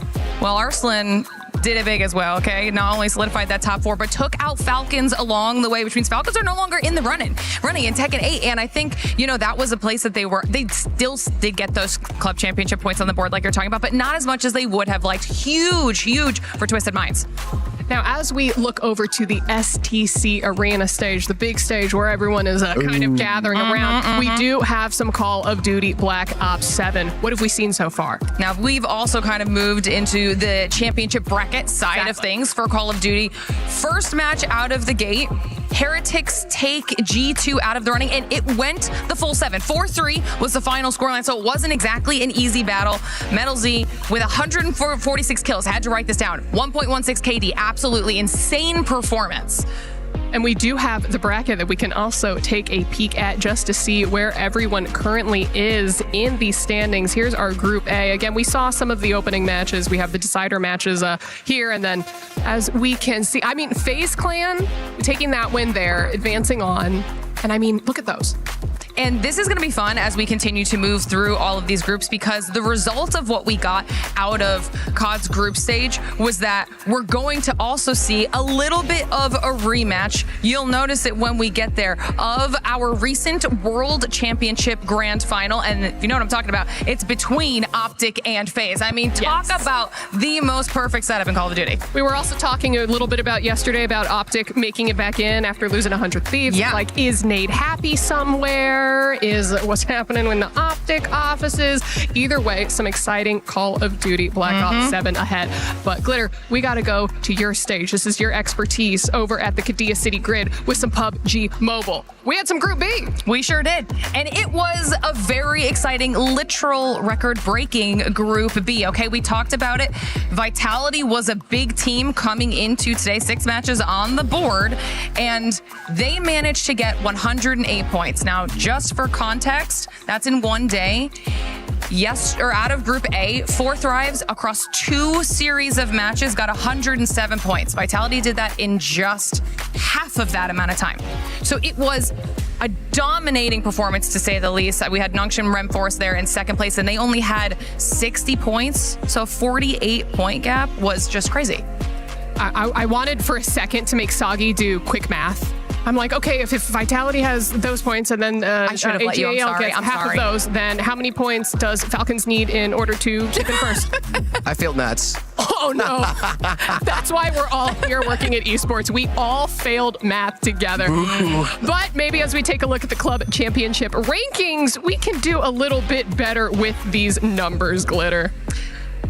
Well, Arslan did it big as well, okay? Not only solidified that top 4, but took out Falcons along the way, which means Falcons are no longer in the running in Tekken 8. And I think, you know, that was a place that they still did get those club championship points on the board like you're talking about, but not as much as they would have liked. Huge for Twisted Minds. Now, as we look over to the STC Arena stage, the big stage where everyone is kind of gathering around, we do have some Call of Duty Black Ops 7. What have we seen so far? Now, we've also kind of moved into the championship bracket side of things for Call of Duty. First match out of the gate, Heretics take G2 out of the running, and it went the full 7. 4-3 was the final scoreline, so it wasn't exactly an easy battle. Metal Z, with 146 kills, had to write this down. 1.16 KD, absolutely insane performance. And we do have the bracket that we can also take a peek at just to see where everyone currently is in these standings. Here's our Group A. Again, we saw some of the opening matches. We have the decider matches here. And then as we can see, I mean, FaZe Clan taking that win there, advancing on. And I mean, look at those. And this is going to be fun as we continue to move through all of these groups, because the result of what we got out of COD's group stage was that we're going to also see a little bit of a rematch. You'll notice it when we get there, of our recent World Championship Grand Final. And if you know what I'm talking about, it's between Optic and FaZe. I mean, talk about the most perfect setup in Call of Duty. We were also talking a little bit about yesterday about Optic making it back in after losing 100 Thieves. Yeah. Like, is Nade happy somewhere? there? Is what's happening in the Optic offices? Either way, some exciting Call of Duty Black Ops 7 ahead. But Glitter, we got to go to your stage. This is your expertise over at the Qiddiya City Grid with some PUBG Mobile. We had some Group B. We sure did. And it was a very exciting, literal record-breaking Group B, okay? We talked about it. Vitality was a big team coming into today, 6 matches on the board, and they managed to get 108 points. Now, just for context, that's in one day. Yes, or out of Group A, 4 Thrives across 2 series of matches got 107 points. Vitality did that in just half of that amount of time. So it was a dominating performance, to say the least. We had Nongshim Remforce there in second place, and they only had 60 points. So a 48-point gap was just crazy. I wanted for a second to make Sagi do quick math. I'm like, okay, if Vitality has those points and then AGAL gets half of those, then how many points does Falcons need in order to chip in first? I failed maths. Oh, no. That's why we're all here working at esports. We all failed math together. Ooh. But maybe as we take a look at the club championship rankings, we can do a little bit better with these numbers, Glitter.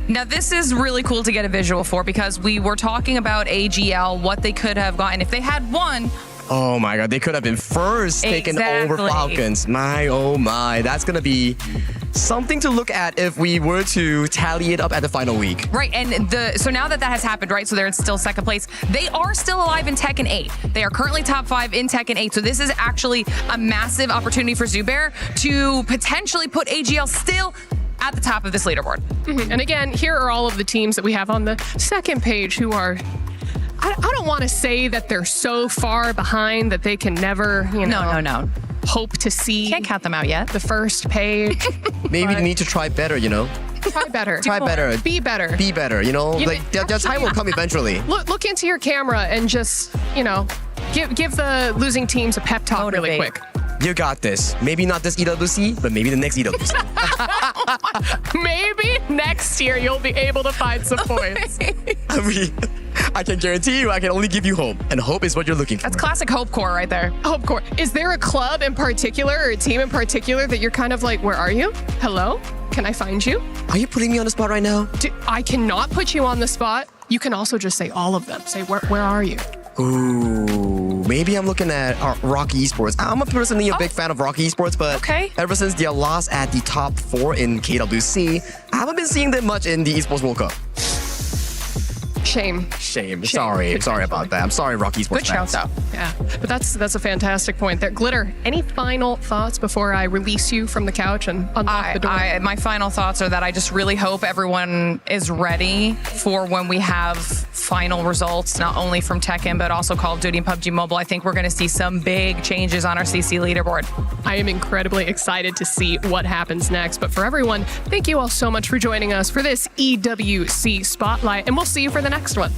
Now, this is really cool to get a visual for, because we were talking about AGL, what they could have gotten if they had won. Oh my God, they could have been first, taken over Falcons. My, oh my, that's gonna be something to look at if we were to tally it up at the final week. Right, and so now that has happened, right, so they're still second place. They are still alive in Tekken 8. They are currently top 5 in Tekken 8, so this is actually a massive opportunity for Zubair to potentially put AGL still at the top of this leaderboard. And again, here are all of the teams that we have on the second page who are, I don't want to say that they're so far behind that they can never, No. hope to see. Can't count them out yet. The first page. Maybe they need to try better, Try better. Try better. Be better. Be better, their time will come eventually. Look into your camera and just, give the losing teams a pep talk really quick. You got this. Maybe not this EWC, but maybe the next EWC. Maybe next year you'll be able to find some points. I can guarantee you, I can only give you hope. And hope is what you're looking for. That's classic Hope Core right there. Hope Core. Is there a club in particular or a team in particular that you're kind of like, where are you? Hello? Can I find you? Are you putting me on the spot right now? I cannot put you on the spot. You can also just say all of them. Say, where are you? Ooh, maybe I'm looking at Rocky Esports. I'm personally a big fan of Rocky Esports, but ever since their loss at the top 4 in KWC, I haven't been seeing them much in the Esports World Cup. Shame. Sorry about that. I'm sorry, Rocky Esports. Good shout though. Yeah, but that's a fantastic point there. Glitter, any final thoughts before I release you from the couch and unlock the door? My final thoughts are that I just really hope everyone is ready for when we have final results, not only from Tekken, but also Call of Duty and PUBG Mobile. I think we're going to see some big changes on our CC leaderboard. I am incredibly excited to see what happens next. But for everyone, thank you all so much for joining us for this EWC Spotlight, and we'll see you for the next one.